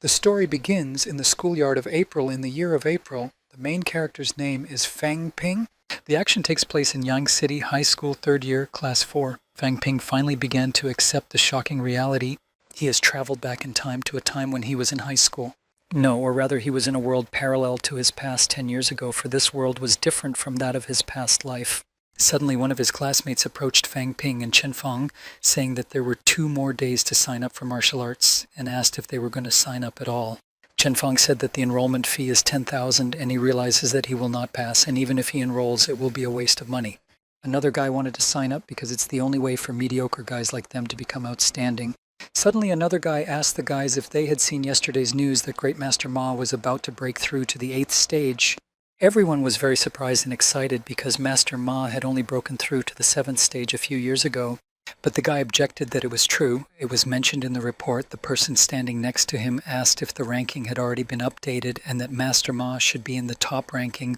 The story begins in the schoolyard of April in the year of April. The main character's name is Fang Ping. The action takes place in Yang City High School, third year, class 4. Fang Ping finally began to accept the shocking reality. He has traveled back in time to a time when he was in high school. No, or rather he was in a world parallel to his past 10 years ago, for this world was different from that of his past life. Suddenly, one of his classmates approached Fang Ping and Chen Feng, saying that there were 2 more days to sign up for martial arts, and asked if they were going to sign up at all. Chen Feng said that the enrollment fee is 10,000, and he realizes that he will not pass, and even if he enrolls, it will be a waste of money. Another guy wanted to sign up because it's the only way for mediocre guys like them to become outstanding. Suddenly, another guy asked the guys if they had seen yesterday's news that Great Master Ma was about to break through to the 8th stage. Everyone was very surprised and excited because Master Ma had only broken through to the 7th stage a few years ago. But the guy objected that it was true. It was mentioned in the report. The person standing next to him asked if the ranking had already been updated and that Master Ma should be in the top ranking.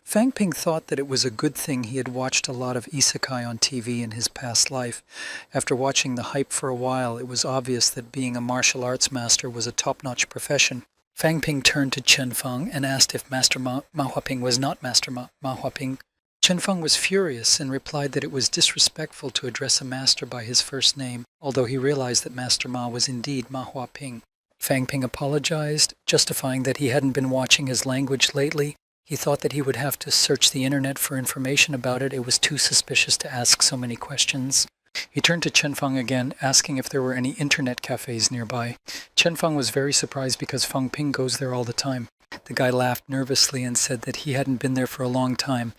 Fang Ping thought that it was a good thing he had watched a lot of isekai on TV in his past life. After watching the hype for a while, it was obvious that being a martial arts master was a top-notch profession. Fang Ping turned to Chen Feng and asked if Master Manhwa Ping was not Master Manhwa Ping. Chen Feng was furious and replied that it was disrespectful to address a master by his first name, although he realized that Master Ma was indeed Manhwa Ping. Fang Ping apologized, justifying that he hadn't been watching his language lately. He thought that he would have to search the internet for information about it. It was too suspicious to ask so many questions. He turned to Chen Feng again, asking if there were any internet cafes nearby. Chen Feng was very surprised because Fang Ping goes there all the time. The guy laughed nervously and said that he hadn't been there for a long time.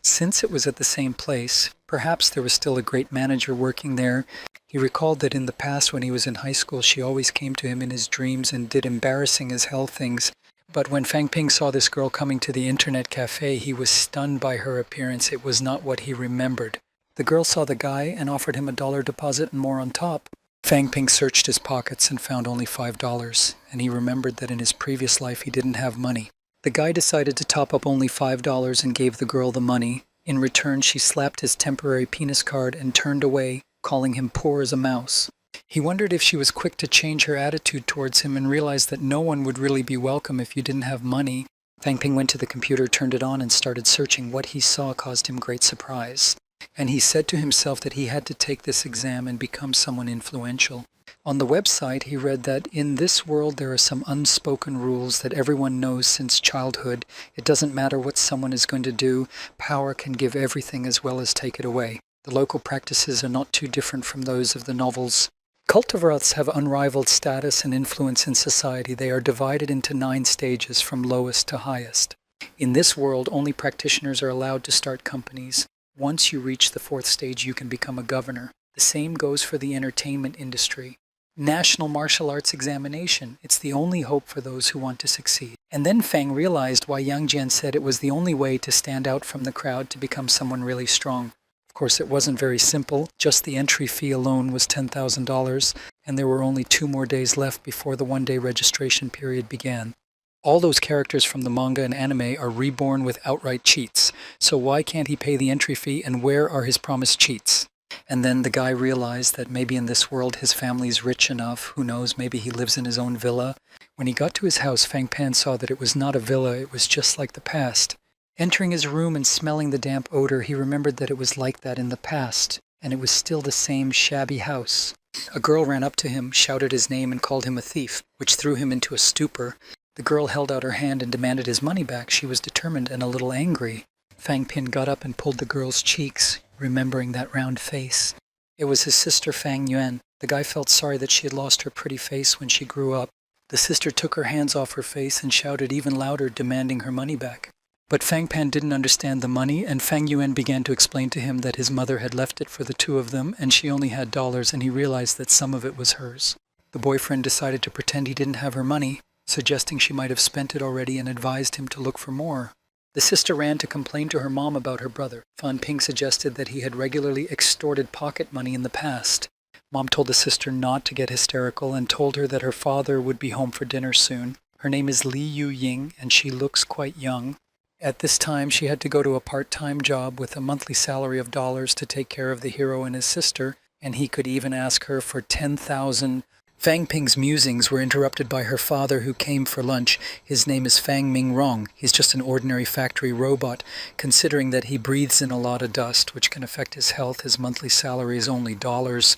Since it was at the same place, perhaps there was still a great manager working there. He recalled that in the past when he was in high school, she always came to him in his dreams and did embarrassing as hell things. But when Fang Ping saw this girl coming to the internet cafe, he was stunned by her appearance. It was not what he remembered. The girl saw the guy and offered him $1 deposit and more on top. Fang Ping searched his pockets and found only $5, and he remembered that in his previous life he didn't have money. The guy decided to top up only $5 and gave the girl the money. In return, she slapped his temporary penis card and turned away, calling him poor as a mouse. He wondered if she was quick to change her attitude towards him and realized that no one would really be welcome if you didn't have money. Fang Ping went to the computer, turned it on, and started searching. What he saw caused him great surprise. And he said to himself that he had to take this exam and become someone influential. On the website, he read that in this world there are some unspoken rules that everyone knows since childhood. It doesn't matter what someone is going to do, power can give everything as well as take it away. The local practices are not too different from those of the novels. Cultivars have unrivaled status and influence in society. They are divided into 9 stages from lowest to highest. In this world, only practitioners are allowed to start companies. Once you reach the 4th stage, you can become a governor. The same goes for the entertainment industry. National Martial Arts Examination. It's the only hope for those who want to succeed. And then Fang realized why Yang Jian said it was the only way to stand out from the crowd to become someone really strong. Of course, it wasn't very simple. Just the entry fee alone was $10,000, and there were only 2 more days left before the 1-day registration period began. All those characters from the manga and anime are reborn with outright cheats. So why can't he pay the entry fee, and where are his promised cheats? And then the guy realized that maybe in this world his family's rich enough. Who knows, maybe he lives in his own villa. When he got to his house, Fang Pan saw that it was not a villa, it was just like the past. Entering his room and smelling the damp odor, he remembered that it was like that in the past, and it was still the same shabby house. A girl ran up to him, shouted his name, and called him a thief, which threw him into a stupor. The girl held out her hand and demanded his money back. She was determined and a little angry. Fang Pin got up and pulled the girl's cheeks, remembering that round face. It was his sister Fang Yuan. The guy felt sorry that she had lost her pretty face when she grew up. The sister took her hands off her face and shouted even louder, demanding her money back. But Fang Pan didn't understand the money, and Fang Yuan began to explain to him that his mother had left it for the 2 of them, and she only had dollars, and he realized that some of it was hers. The boyfriend decided to pretend he didn't have her money, suggesting she might have spent it already, and advised him to look for more. The sister ran to complain to her mom about her brother. Fan Ping suggested that he had regularly extorted pocket money in the past. Mom told the sister not to get hysterical and told her that her father would be home for dinner soon. Her name is Li Yu Ying, and she looks quite young. At this time, she had to go to a part-time job with a monthly salary of dollars to take care of the hero and his sister, and he could even ask her for 10,000 Fang Ping's musings were interrupted by her father, who came for lunch. His name is Fang Ming Rong. He's just an ordinary factory robot, considering that he breathes in a lot of dust, which can affect his health. His monthly salary is only dollars.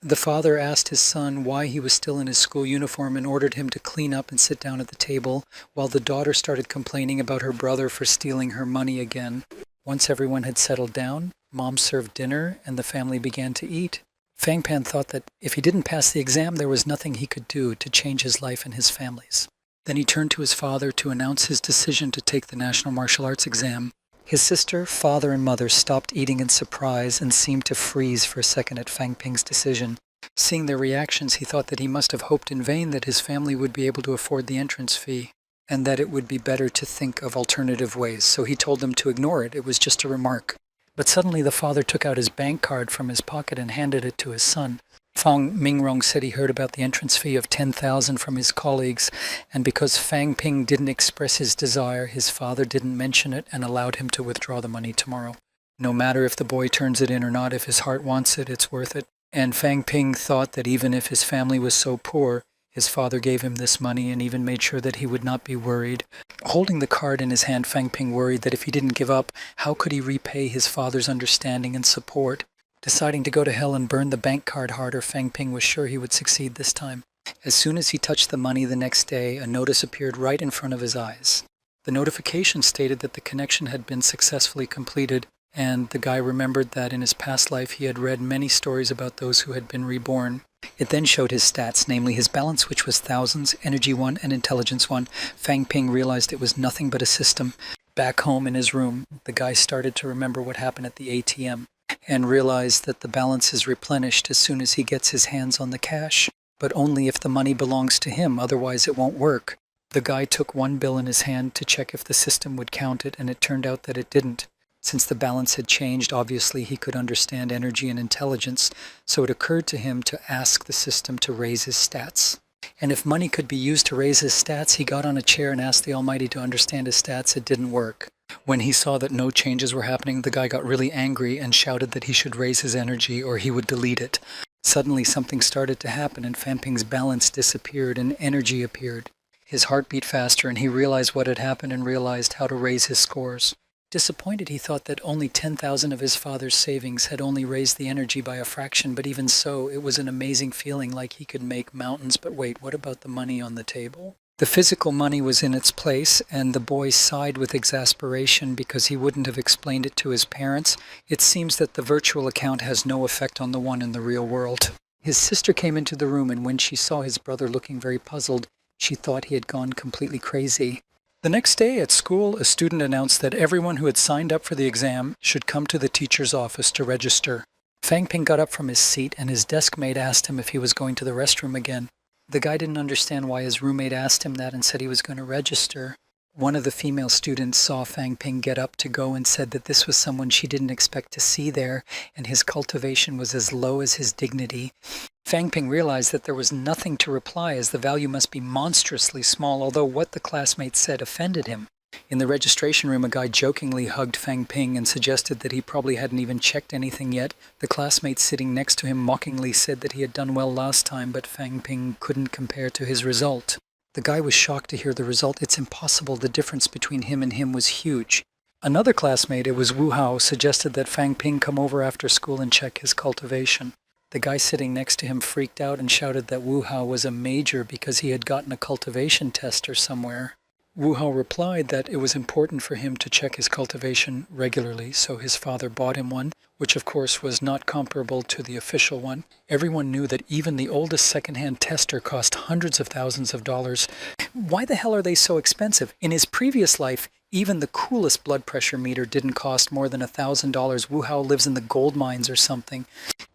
The father asked his son why he was still in his school uniform and ordered him to clean up and sit down at the table, while the daughter started complaining about her brother for stealing her money again. Once everyone had settled down, Mom served dinner and the family began to eat. Fang Pan thought that if he didn't pass the exam, there was nothing he could do to change his life and his family's. Then he turned to his father to announce his decision to take the National Martial Arts exam. His sister, father, and mother stopped eating in surprise and seemed to freeze for a second at Fang Ping's decision. Seeing their reactions, he thought that he must have hoped in vain that his family would be able to afford the entrance fee, and that it would be better to think of alternative ways, so he told them to ignore it. It was just a remark. But suddenly the father took out his bank card from his pocket and handed it to his son. Fang Mingrong said he heard about the entrance fee of $10,000 from his colleagues, and because Fang Ping didn't express his desire, his father didn't mention it and allowed him to withdraw the money tomorrow. No matter if the boy turns it in or not, if his heart wants it, it's worth it. And Fang Ping thought that even if his family was so poor, his father gave him this money and even made sure that he would not be worried. Holding the card in his hand, Fang Ping worried that if he didn't give up, how could he repay his father's understanding and support? Deciding to go to hell and burn the bank card harder, Fang Ping was sure he would succeed this time. As soon as he touched the money the next day, a notice appeared right in front of his eyes. The notification stated that the connection had been successfully completed, and the guy remembered that in his past life he had read many stories about those who had been reborn. It then showed his stats, namely his balance, which was thousands, energy 1, and intelligence 1. Fang Ping realized it was nothing but a system. Back home in his room, the guy started to remember what happened at the ATM and realized that the balance is replenished as soon as he gets his hands on the cash, but only if the money belongs to him, otherwise it won't work. The guy took one bill in his hand to check if the system would count it, and it turned out that it didn't. Since the balance had changed, obviously he could understand energy and intelligence, so it occurred to him to ask the system to raise his stats. And if money could be used to raise his stats, he got on a chair and asked the Almighty to understand his stats. It didn't work. When he saw that no changes were happening, the guy got really angry and shouted that he should raise his energy or he would delete it. Suddenly something started to happen and Fang Ping's balance disappeared and energy appeared. His heart beat faster and he realized what had happened and realized how to raise his scores. Disappointed, he thought that only 10,000 of his father's savings had only raised the energy by a fraction, but even so, it was an amazing feeling, like he could make mountains. But wait, what about the money on the table? The physical money was in its place, and the boy sighed with exasperation because he wouldn't have explained it to his parents. It seems that the virtual account has no effect on the one in the real world. His sister came into the room, and when she saw his brother looking very puzzled, she thought he had gone completely crazy. The next day at school, a student announced that everyone who had signed up for the exam should come to the teacher's office to register. Fang Ping got up from his seat and his desk mate asked him if he was going to the restroom again. The guy didn't understand why his roommate asked him that and said he was going to register. One of the female students saw Fang Ping get up to go and said that this was someone she didn't expect to see there, and his cultivation was as low as his dignity. Fang Ping realized that there was nothing to reply, as the value must be monstrously small, although what the classmate said offended him. In the registration room, a guy jokingly hugged Fang Ping and suggested that he probably hadn't even checked anything yet. The classmate sitting next to him mockingly said that he had done well last time, but Fang Ping couldn't compare to his result. The guy was shocked to hear the result. It's impossible. The difference between him and him was huge. Another classmate, it was Wu Hao, suggested that Fang Ping come over after school and check his cultivation. The guy sitting next to him freaked out and shouted that Wu Hao was a major because he had gotten a cultivation tester somewhere. Wu Hao replied that it was important for him to check his cultivation regularly, so his father bought him one, which of course was not comparable to the official one. Everyone knew that even the oldest second-hand tester cost hundreds of thousands of dollars. Why the hell are they so expensive? In his previous life, even the coolest blood pressure meter didn't cost more than $1,000. Wu Hao lives in the gold mines or something.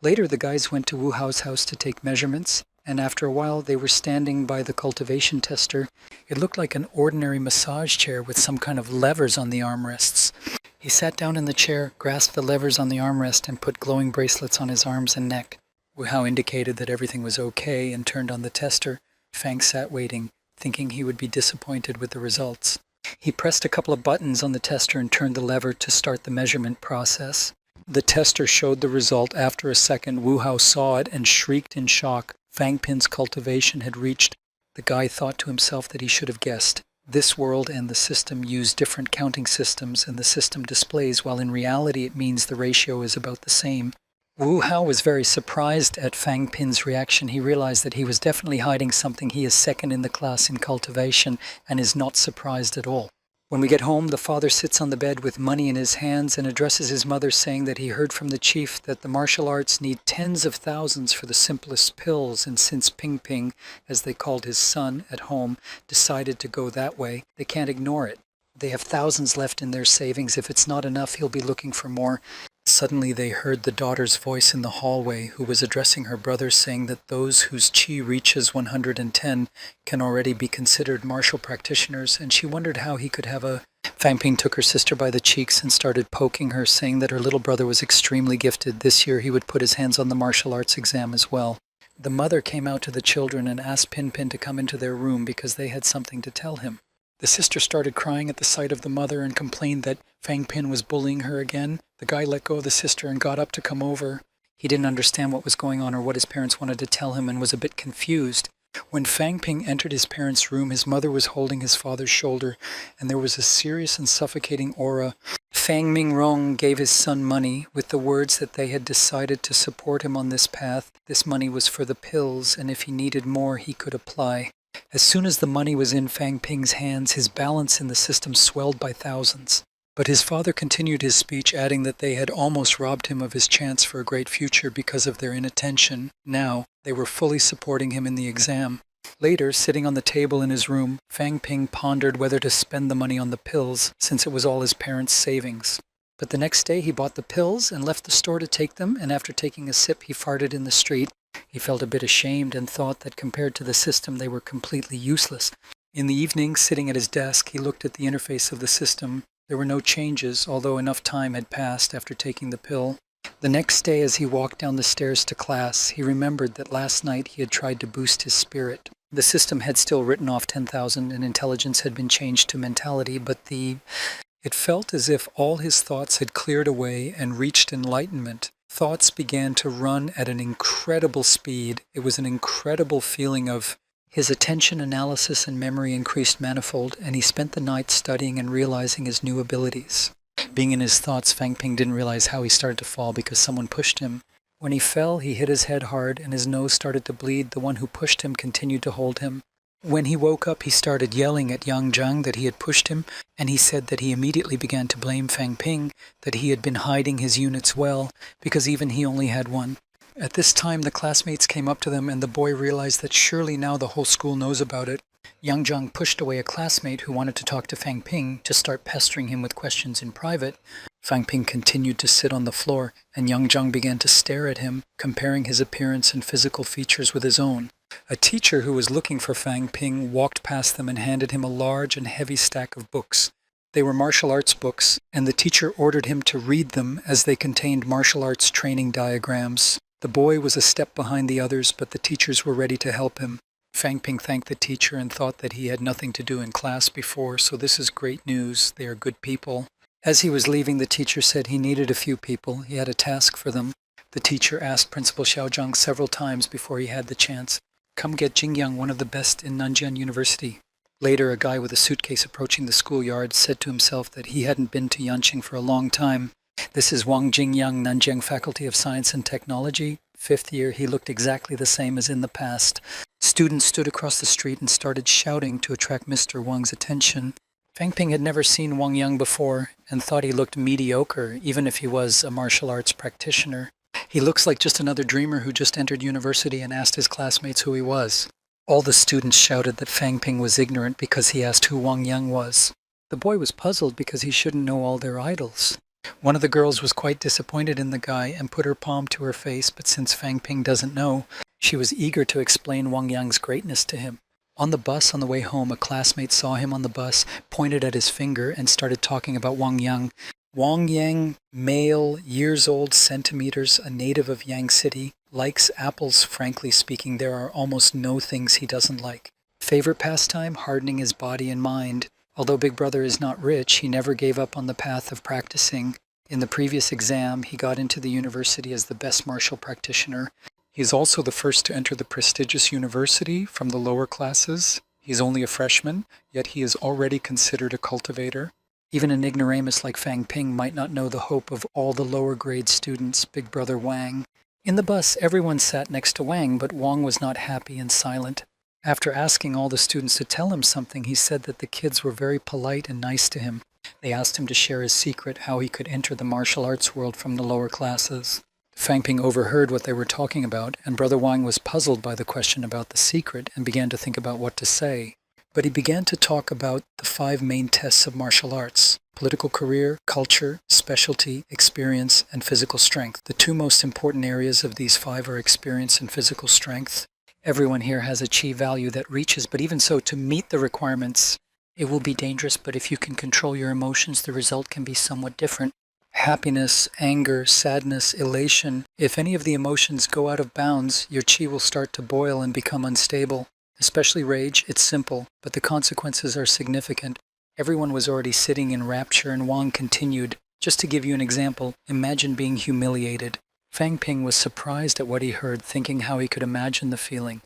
Later, the guys went to Wu Hao's house to take measurements, and after a while they were standing by the cultivation tester. It looked like an ordinary massage chair with some kind of levers on the armrests. He sat down in the chair, grasped the levers on the armrest, and put glowing bracelets on his arms and neck. Wu Hao indicated that everything was okay and turned on the tester. Fang sat waiting, thinking he would be disappointed with the results. He pressed a couple of buttons on the tester and turned the lever to start the measurement process. The tester showed the result. After a second, Wu Hao saw it and shrieked in shock. Fang Pin's cultivation had reached, the guy thought to himself that he should have guessed. This world and the system use different counting systems, and the system displays, while in reality it means the ratio is about the same. Wu Hao was very surprised at Fang Pin's reaction. He realized that he was definitely hiding something. He is second in the class in cultivation and is not surprised at all. When we get home, the father sits on the bed with money in his hands and addresses his mother, saying that he heard from the chief that the martial arts need tens of thousands for the simplest pills, and since Ping Ping, as they called his son at home, decided to go that way, they can't ignore it. They have thousands left in their savings. If it's not enough, he'll be looking for more. Suddenly they heard the daughter's voice in the hallway, who was addressing her brother, saying that those whose chi reaches 110 can already be considered martial practitioners, and she wondered how he could have a... Fang Ping took her sister by the cheeks and started poking her, saying that her little brother was extremely gifted. This year he would put his hands on the martial arts exam as well. The mother came out to the children and asked Pin Pin to come into their room because they had something to tell him. The sister started crying at the sight of the mother and complained that Fang Pin was bullying her again. The guy let go of the sister and got up to come over. He didn't understand what was going on or what his parents wanted to tell him and was a bit confused. When Fang Ping entered his parents' room, his mother was holding his father's shoulder, and there was a serious and suffocating aura. Fang Mingrong gave his son money with the words that they had decided to support him on this path. This money was for the pills, and if he needed more, he could apply. As soon as the money was in Fang Ping's hands, his balance in the system swelled by thousands. But his father continued his speech, adding that they had almost robbed him of his chance for a great future because of their inattention. Now, they were fully supporting him in the exam. Later, sitting on the table in his room, Fang Ping pondered whether to spend the money on the pills, since it was all his parents' savings. But the next day he bought the pills and left the store to take them, and after taking a sip he farted in the street. He felt a bit ashamed and thought that compared to the system they were completely useless. In the evening, sitting at his desk, he looked at the interface of the system. There were no changes, although enough time had passed after taking the pill. The next day, as he walked down the stairs to class, he remembered that last night he had tried to boost his spirit. The system had still written off 10,000 and intelligence had been changed to mentality, but it felt as if all his thoughts had cleared away and reached enlightenment. Thoughts began to run at an incredible speed. It was an incredible feeling of his attention, analysis, and memory increased manifold, and he spent the night studying and realizing his new abilities. Being in his thoughts, Fang Ping didn't realize how he started to fall because someone pushed him. When he fell, he hit his head hard and his nose started to bleed. The one who pushed him continued to hold him. When he woke up, he started yelling at Yang Zhang that he had pushed him, and he said that he immediately began to blame Fang Ping, that he had been hiding his units well, because even he only had one. At this time, the classmates came up to them, and the boy realized that surely now the whole school knows about it. Yang Zhang pushed away a classmate who wanted to talk to Fang Ping to start pestering him with questions in private. Fang Ping continued to sit on the floor, and Yang Zhang began to stare at him, comparing his appearance and physical features with his own. A teacher who was looking for Fang Ping walked past them and handed him a large and heavy stack of books. They were martial arts books, and the teacher ordered him to read them as they contained martial arts training diagrams. The boy was a step behind the others, but the teachers were ready to help him. Fang Ping thanked the teacher and thought that he had nothing to do in class before, so this is great news. They are good people. As he was leaving, the teacher said he needed a few people. He had a task for them. The teacher asked Principal Xiaozhang several times before he had the chance. Come get Jingyang, one of the best in Nanjian University. Later, a guy with a suitcase approaching the schoolyard said to himself that he hadn't been to Yanqing for a long time. This is Wang Jingyang, Nanjiang Faculty of Science and Technology. 5th year, he looked exactly the same as in the past. Students stood across the street and started shouting to attract Mr. Wang's attention. Fang Ping had never seen Wang Yang before and thought he looked mediocre, even if he was a martial arts practitioner. He looks like just another dreamer who just entered university and asked his classmates who he was. All the students shouted that Fang Ping was ignorant because he asked who Wang Yang was. The boy was puzzled because he shouldn't know all their idols. One of the girls was quite disappointed in the guy and put her palm to her face, but since Fang Ping doesn't know, she was eager to explain Wang Yang's greatness to him. On the bus on the way home, a classmate saw him on the bus, pointed at his finger, and started talking about Wang Yang. Wang Yang, male, years old, centimeters, a native of Yang City, likes apples. Frankly speaking, there are almost no things he doesn't like. Favorite pastime? Hardening his body and mind. Although Big Brother is not rich, he never gave up on the path of practicing. In the previous exam, he got into the university as the best martial practitioner. He is also the first to enter the prestigious university from the lower classes. He's only a freshman, yet he is already considered a cultivator. Even an ignoramus like Fang Ping might not know the hope of all the lower grade students, Big Brother Wang. In the bus, everyone sat next to Wang, but Wang was not happy and silent. After asking all the students to tell him something, he said that the kids were very polite and nice to him. They asked him to share his secret, how he could enter the martial arts world from the lower classes. Fang Ping overheard what they were talking about, and Brother Wang was puzzled by the question about the secret and began to think about what to say. But he began to talk about the 5 main tests of martial arts: political career, culture, specialty, experience, and physical strength. The 2 most important areas of these 5 are experience and physical strength. Everyone here has a chi value that reaches, but even so, to meet the requirements, it will be dangerous, but if you can control your emotions, the result can be somewhat different. Happiness, anger, sadness, elation, if any of the emotions go out of bounds, your chi will start to boil and become unstable. Especially rage, it's simple, but the consequences are significant. Everyone was already sitting in rapture, and Wang continued. Just to give you an example, imagine being humiliated. Fang Ping was surprised at what he heard, thinking how he could imagine the feeling.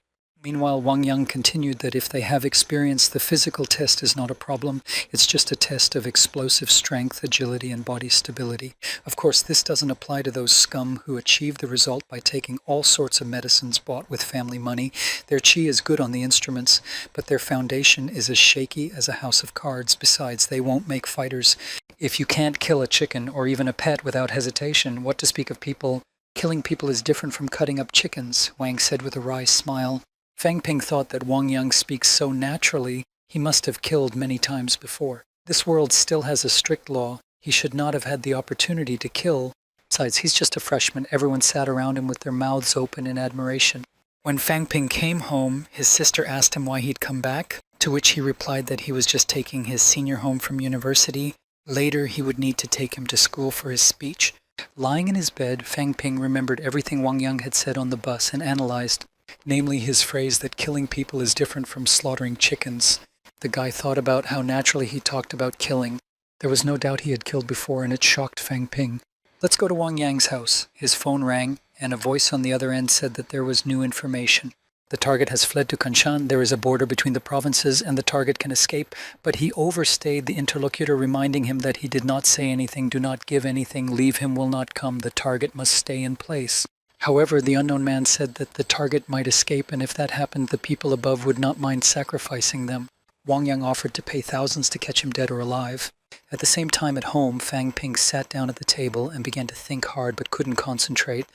Meanwhile, Wang Yang continued that if they have experience, the physical test is not a problem. It's just a test of explosive strength, agility, and body stability. Of course, this doesn't apply to those scum who achieve the result by taking all sorts of medicines bought with family money. Their chi is good on the instruments, but their foundation is as shaky as a house of cards. Besides, they won't make fighters. If you can't kill a chicken or even a pet without hesitation, what to speak of people? Killing people is different from cutting up chickens, Wang said with a wry smile. Fang Ping thought that Wang Yang speaks so naturally, he must have killed many times before. This world still has a strict law. He should not have had the opportunity to kill. Besides, he's just a freshman. Everyone sat around him with their mouths open in admiration. When Fang Ping came home, his sister asked him why he'd come back, to which he replied that he was just taking his senior home from university. Later, he would need to take him to school for his speech. Lying in his bed, Fang Ping remembered everything Wang Yang had said on the bus and analyzed, namely his phrase that killing people is different from slaughtering chickens. The guy thought about how naturally he talked about killing. There was no doubt he had killed before, and it shocked Fang Ping. Let's go to Wang Yang's house. His phone rang, and a voice on the other end said that there was new information. The target has fled to Kanshan. There is a border between the provinces, and the target can escape, but he overstayed the interlocutor, reminding him that he did not say anything, do not give anything, leave him will not come, the target must stay in place. However, the unknown man said that the target might escape, and if that happened, the people above would not mind sacrificing them. Wang Yang offered to pay thousands to catch him dead or alive. At the same time at home, Fang Ping sat down at the table and began to think hard but couldn't concentrate.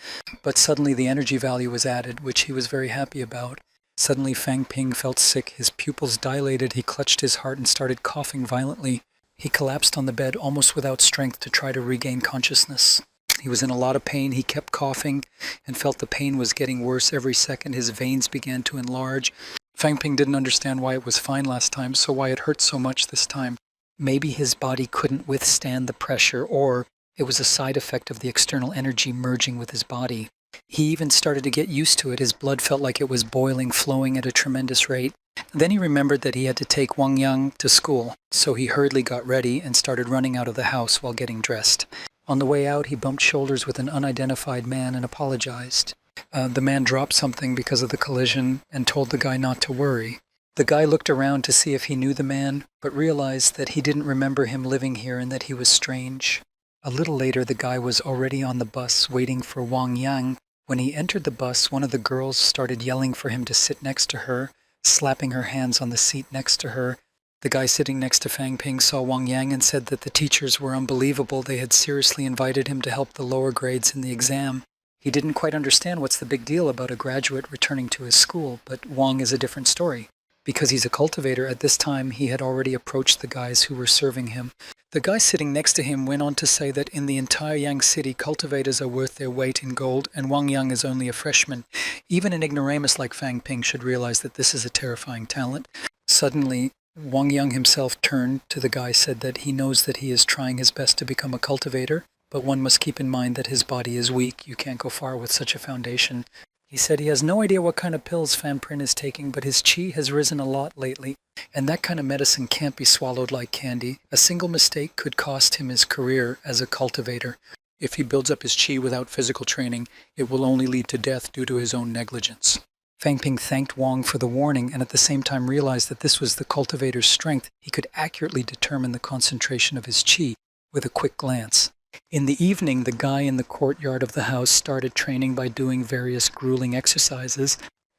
But suddenly the energy value was added, which he was very happy about. Suddenly Fang Ping felt sick. His pupils dilated. He clutched his heart and started coughing violently. He collapsed on the bed almost without strength to try to regain consciousness. He was in a lot of pain. He kept coughing and felt the pain was getting worse every second. His veins began to enlarge. Fang Ping didn't understand why it was fine last time, so why it hurt so much this time. Maybe his body couldn't withstand the pressure, or it was a side effect of the external energy merging with his body. He even started to get used to it. His blood felt like it was boiling, flowing at a tremendous rate. Then he remembered that he had to take Wang Yang to school, so he hurriedly got ready and started running out of the house while getting dressed. On the way out, he bumped shoulders with an unidentified man and apologized. The man dropped something because of the collision and told the guy not to worry. The guy looked around to see if he knew the man, but realized that he didn't remember him living here and that he was strange. A little later, the guy was already on the bus waiting for Wang Yang. When he entered the bus, one of the girls started yelling for him to sit next to her, slapping her hands on the seat next to her. The guy sitting next to Fang Ping saw Wang Yang and said that the teachers were unbelievable. They had seriously invited him to help the lower grades in the exam. He didn't quite understand what's the big deal about a graduate returning to his school, but Wang is a different story. Because he's a cultivator, at this time he had already approached the guys who were serving him. The guy sitting next to him went on to say that in the entire Yang city, cultivators are worth their weight in gold, and Wang Yang is only a freshman. Even an ignoramus like Fang Ping should realize that this is a terrifying talent. Suddenly, Wang Yang himself turned to the guy, said that he knows that he is trying his best to become a cultivator, but one must keep in mind that his body is weak. You can't go far with such a foundation. He said he has no idea what kind of pills Fan Prin is taking, but his chi has risen a lot lately, and that kind of medicine can't be swallowed like candy. A single mistake could cost him his career as a cultivator. If he builds up his chi without physical training, it will only lead to death due to his own negligence. Fang Ping thanked Wang for the warning and at the same time realized that this was the cultivator's strength. He could accurately determine the concentration of his chi with a quick glance. In the evening, the guy in the courtyard of the house started training by doing various grueling exercises.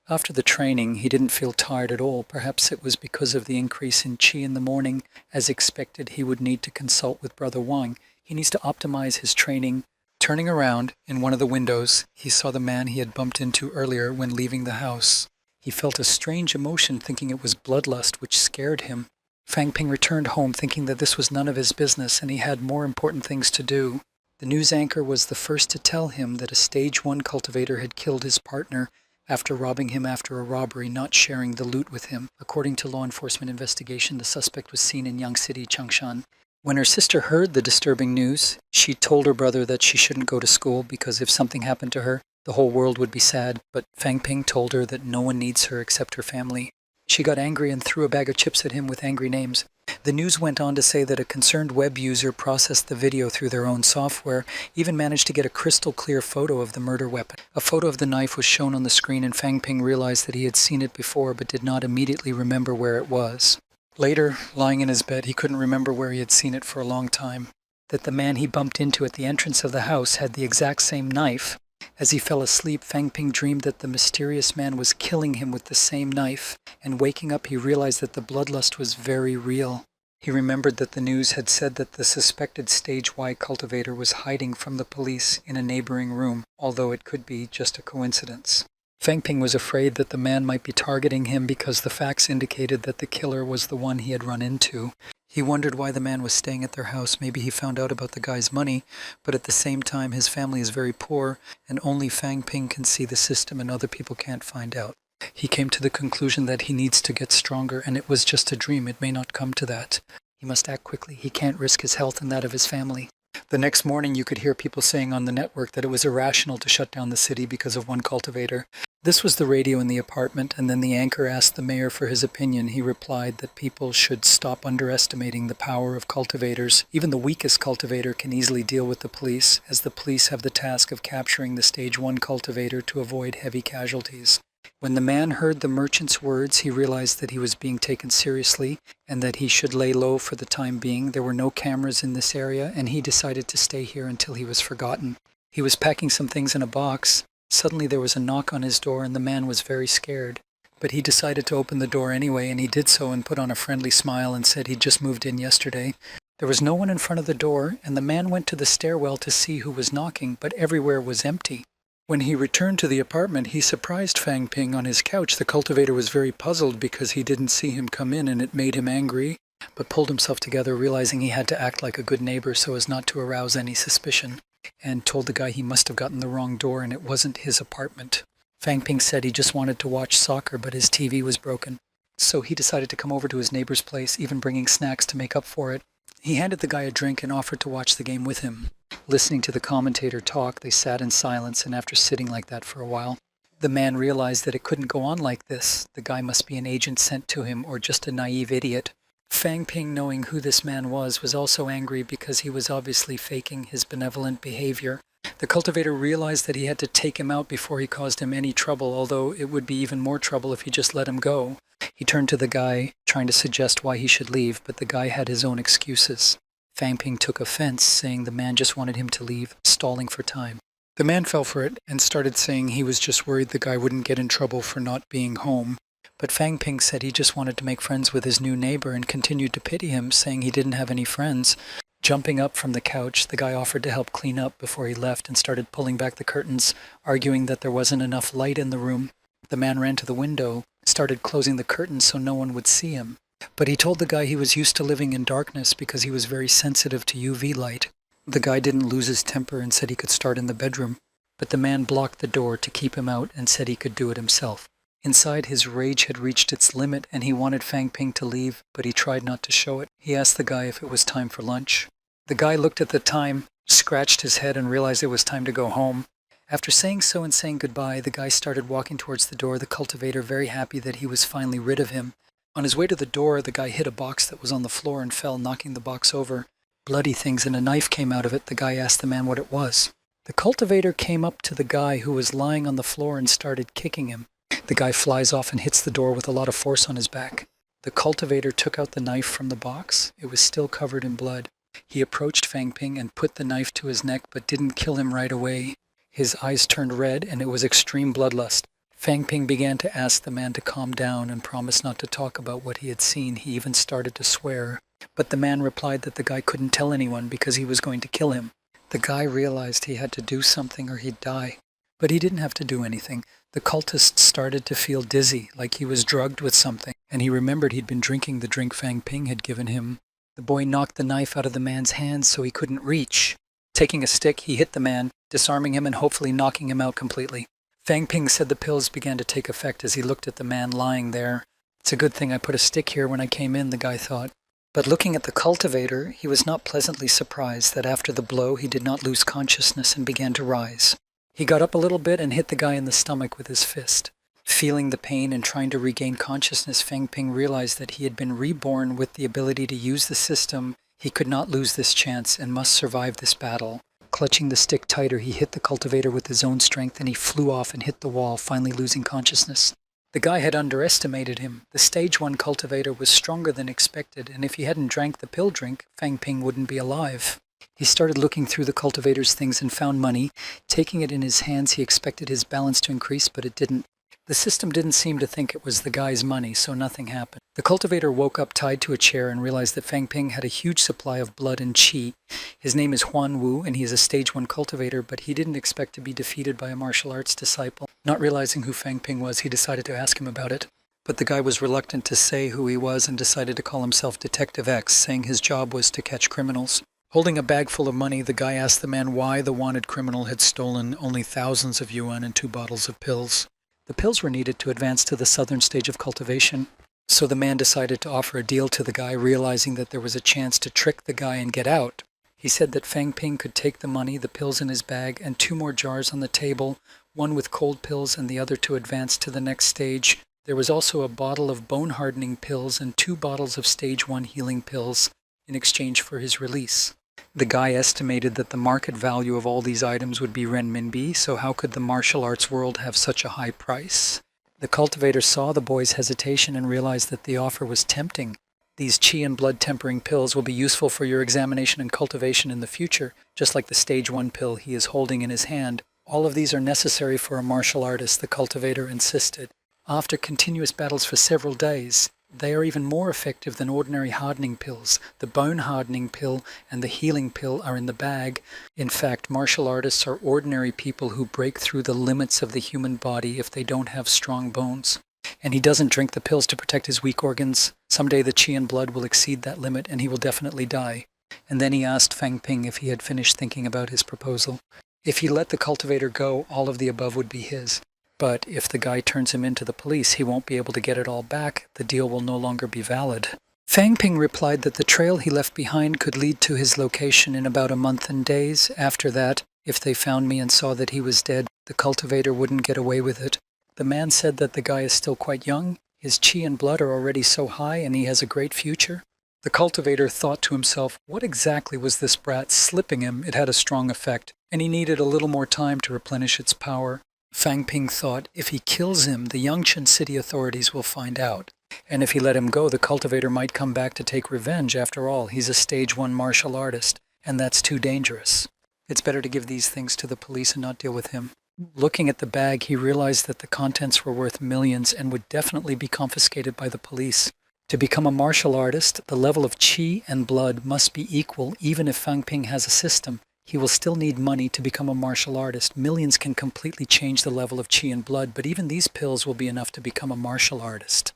After the training, he didn't feel tired at all. Perhaps it was because of the increase in chi in the morning. As expected, he would need to consult with Brother Wang. He needs to optimize his training. Turning around, in one of the windows, he saw the man he had bumped into earlier when leaving the house. He felt a strange emotion, thinking it was bloodlust, which scared him. Fang Ping returned home thinking that this was none of his business and he had more important things to do. The news anchor was the first to tell him that a stage 1 cultivator had killed his partner after robbing him after a robbery, not sharing the loot with him. According to law enforcement investigation, the suspect was seen in Yang City, Changshan. When her sister heard the disturbing news, she told her brother that she shouldn't go to school because if something happened to her, the whole world would be sad, but Fang Ping told her that no one needs her except her family. She got angry and threw a bag of chips at him with angry names. The news went on to say that a concerned web user processed the video through their own software, even managed to get a crystal clear photo of the murder weapon. A photo of the knife was shown on the screen and Fang Ping realized that he had seen it before but did not immediately remember where it was. Later, lying in his bed, he couldn't remember where he had seen it for a long time. That the man he bumped into at the entrance of the house had the exact same knife. As he fell asleep, Fang Ping dreamed that the mysterious man was killing him with the same knife, and waking up he realized that the bloodlust was very real. He remembered that the news had said that the suspected stage Y cultivator was hiding from the police in a neighboring room, although it could be just a coincidence. Fang Ping was afraid that the man might be targeting him because the facts indicated that the killer was the one he had run into. He wondered why the man was staying at their house. Maybe he found out about the guy's money, but at the same time his family is very poor and only Fang Ping can see the system and other people can't find out. He came to the conclusion that he needs to get stronger and it was just a dream. It may not come to that. He must act quickly. He can't risk his health and that of his family. The next morning you could hear people saying on the network that it was irrational to shut down the city because of one cultivator. This was the radio in the apartment, and then the anchor asked the mayor for his opinion. He replied that people should stop underestimating the power of cultivators. Even the weakest cultivator can easily deal with the police, as the police have the task of capturing the stage 1 cultivator to avoid heavy casualties. When the man heard the merchant's words, he realized that he was being taken seriously and that he should lay low for the time being. There were no cameras in this area, and he decided to stay here until he was forgotten. He was packing some things in a box. Suddenly there was a knock on his door and the man was very scared. But he decided to open the door anyway, and he did so and put on a friendly smile and said he'd just moved in yesterday. There was no one in front of the door, and the man went to the stairwell to see who was knocking, but everywhere was empty. When he returned to the apartment, he surprised Fang Ping on his couch. The cultivator was very puzzled because he didn't see him come in and it made him angry, but pulled himself together, realizing he had to act like a good neighbor so as not to arouse any suspicion, and told the guy he must have gotten the wrong door and it wasn't his apartment. Fang Ping said he just wanted to watch soccer, but his TV was broken. So he decided to come over to his neighbor's place, even bringing snacks to make up for it. He handed the guy a drink and offered to watch the game with him. Listening to the commentator talk, they sat in silence, and after sitting like that for a while, the man realized that it couldn't go on like this. The guy must be an agent sent to him or just a naive idiot. Fang Ping, knowing who this man was also angry because he was obviously faking his benevolent behavior. The cultivator realized that he had to take him out before he caused him any trouble, although it would be even more trouble if he just let him go. He turned to the guy, trying to suggest why he should leave, but the guy had his own excuses. Fang Ping took offense, saying the man just wanted him to leave, stalling for time. The man fell for it and started saying he was just worried the guy wouldn't get in trouble for not being home. But Fang Ping said he just wanted to make friends with his new neighbor and continued to pity him, saying he didn't have any friends. Jumping up from the couch, the guy offered to help clean up before he left and started pulling back the curtains, arguing that there wasn't enough light in the room. The man ran to the window, started closing the curtains so no one would see him. But he told the guy he was used to living in darkness because he was very sensitive to UV light. The guy didn't lose his temper and said he could start in the bedroom, but the man blocked the door to keep him out and said he could do it himself. Inside, his rage had reached its limit and he wanted Fang Ping to leave, but he tried not to show it. He asked the guy if it was time for lunch. The guy looked at the time, scratched his head, and realized it was time to go home. After saying so and saying goodbye, the guy started walking towards the door, the cultivator very happy that he was finally rid of him. On his way to the door, the guy hit a box that was on the floor and fell, knocking the box over. bloody things and a knife came out of it. The guy asked the man what it was. The cultivator came up to the guy who was lying on the floor and started kicking him. The guy flies off and hits the door with a lot of force on his back. The cultivator took out the knife from the box. It was still covered in blood. He approached Fang Ping and put the knife to his neck but didn't kill him right away. His eyes turned red and it was extreme bloodlust. Fang Ping began to ask the man to calm down and promise not to talk about what he had seen. He even started to swear. But the man replied that the guy couldn't tell anyone because he was going to kill him. The guy realized he had to do something or he'd die. But he didn't have to do anything. The cultist started to feel dizzy, like he was drugged with something, and he remembered he'd been drinking the drink Fang Ping had given him. The boy knocked the knife out of the man's hands so he couldn't reach. Taking a stick, he hit the man, disarming him and hopefully knocking him out completely. Fang Ping said the pills began to take effect as he looked at the man lying there. It's a good thing I put a stick here when I came in, the guy thought. But looking at the cultivator, he was not pleasantly surprised that after the blow he did not lose consciousness and began to rise. He got up a little bit and hit the guy in the stomach with his fist. Feeling the pain and trying to regain consciousness, Fang Ping realized that he had been reborn with the ability to use the system. He could not lose this chance and must survive this battle. Clutching the stick tighter, he hit the cultivator with his own strength and he flew off and hit the wall, finally losing consciousness. The guy had underestimated him. The stage 1 cultivator was stronger than expected, and if he hadn't drank the pill drink, Fang Ping wouldn't be alive. He started looking through the cultivator's things and found money. Taking it in his hands, he expected his balance to increase, but it didn't. The system didn't seem to think it was the guy's money, so nothing happened. The cultivator woke up tied to a chair and realized that Fang Ping had a huge supply of blood and qi. His name is Huan Wu, and he is a stage 1 cultivator, but he didn't expect to be defeated by a martial arts disciple. Not realizing who Fang Ping was, he decided to ask him about it. But the guy was reluctant to say who he was and decided to call himself Detective X, saying his job was to catch criminals. Holding a bag full of money, the guy asked the man why the wanted criminal had stolen only thousands of yuan and 2 bottles of pills. The pills were needed to advance to the southern stage of cultivation, so the man decided to offer a deal to the guy, realizing that there was a chance to trick the guy and get out. He said that Fang Ping could take the money, the pills in his bag, and 2 more jars on the table, one with cold pills and the other to advance to the next stage. There was also a bottle of bone-hardening pills and 2 bottles of stage 1 healing pills in exchange for his release. The guy estimated that the market value of all these items would be renminbi, so how could the martial arts world have such a high price? The cultivator saw the boy's hesitation and realized that the offer was tempting. These qi and blood tempering pills will be useful for your examination and cultivation in the future, just like the stage 1 pill he is holding in his hand. All of these are necessary for a martial artist, the cultivator insisted. After continuous battles for several days, they are even more effective than ordinary hardening pills. The bone hardening pill and the healing pill are in the bag. In fact, martial artists are ordinary people who break through the limits of the human body if they don't have strong bones. And he doesn't drink the pills to protect his weak organs. Someday the qi and blood will exceed that limit and he will definitely die. And then he asked Fang Ping if he had finished thinking about his proposal. If he let the cultivator go, all of the above would be his. But if the guy turns him into the police, he won't be able to get it all back. The deal will no longer be valid. Fang Ping replied that the trail he left behind could lead to his location in about a month and days. After that, if they found me and saw that he was dead, the cultivator wouldn't get away with it. The man said that the guy is still quite young. His qi and blood are already so high and he has a great future. The cultivator thought to himself, what exactly was this brat slipping him? It had a strong effect, and he needed a little more time to replenish its power. Fang Ping thought, if he kills him, the Yangchen city authorities will find out. And if he let him go, the cultivator might come back to take revenge. After all, he's a stage 1 martial artist, and that's too dangerous. It's better to give these things to the police and not deal with him. Looking at the bag, he realized that the contents were worth millions and would definitely be confiscated by the police. To become a martial artist, the level of qi and blood must be equal, even if Fang Ping has a system. He will still need money to become a martial artist. Millions can completely change the level of qi and blood, but even these pills will be enough to become a martial artist.